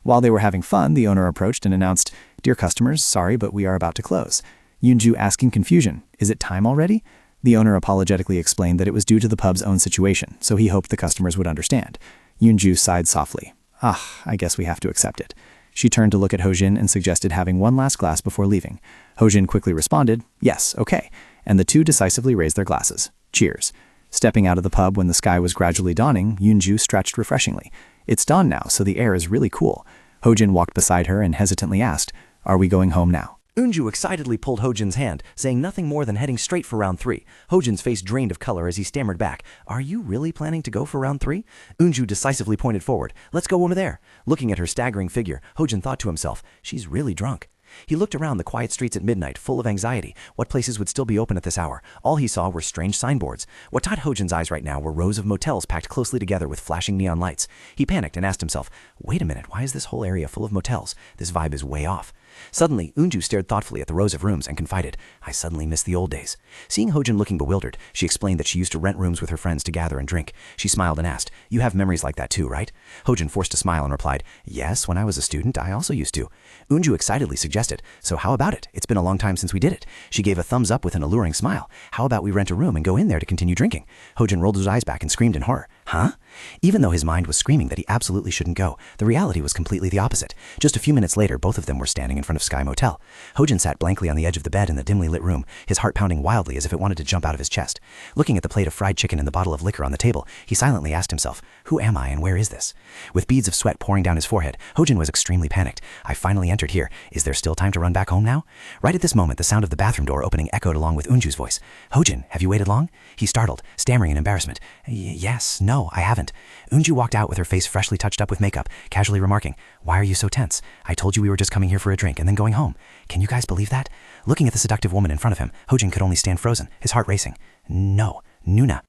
While they were having fun, the owner approached and announced, Dear customers, sorry, but we are about to close. Unju asked in confusion, Is it time already? The owner apologetically explained that it was due to the pub's own situation, so he hoped the customers would understand. Unju sighed softly. I guess we have to accept it. She turned to look at Hojin and suggested having one last glass before leaving. Hojin quickly responded, Yes, okay, and the two decisively raised their glasses. Cheers. Stepping out of the pub when the sky was gradually dawning, Unju stretched refreshingly. It's dawn now, so the air is really cool. Hojin walked beside her and hesitantly asked, Are we going home now? Unju excitedly pulled Hojin's hand, saying nothing more than heading straight for round 3. Hojin's face drained of color as he stammered back, Are you really planning to go for round 3? Unju decisively pointed forward, Let's go over there. Looking at her staggering figure, Hojin thought to himself, She's really drunk. He looked around the quiet streets at midnight, full of anxiety. What places would still be open at this hour? All he saw were strange signboards. What caught Hojin's eyes right now were rows of motels packed closely together with flashing neon lights. He panicked and asked himself, Wait a minute, why is this whole area full of motels? This vibe is way off. Suddenly, Unju stared thoughtfully at the rows of rooms and confided, I suddenly miss the old days. Seeing Hojin looking bewildered, she explained that she used to rent rooms with her friends to gather and drink. She smiled and asked, You have memories like that too, right? Hojin forced a smile and replied, Yes, when I was a student, I also used to. Unju excitedly suggested, So how about it? It's been a long time since we did it. She gave a thumbs up with an alluring smile. How about we rent a room and go in there to continue drinking? Hojin rolled his eyes back and screamed in horror. Huh? Even though his mind was screaming that he absolutely shouldn't go, the reality was completely the opposite. Just a few minutes later, both of them were standing in front of Sky Motel. Hojin sat blankly on the edge of the bed in the dimly lit room, his heart pounding wildly as if it wanted to jump out of his chest. Looking at the plate of fried chicken and the bottle of liquor on the table, he silently asked himself, Who am I and where is this? With beads of sweat pouring down his forehead, Hojin was extremely panicked. I finally entered here. Is there still time to run back home now? Right at this moment, the sound of the bathroom door opening echoed along with Unju's voice. Hojin, have you waited long? He startled, stammering in embarrassment. Yes, no, I haven't. Unju walked out with her face freshly touched up with makeup, casually remarking, Why are you so tense? I told you we were just coming here for a drink and then going home. Can you guys believe that? Looking at the seductive woman in front of him, Hojin could only stand frozen, his heart racing. No, Nuna.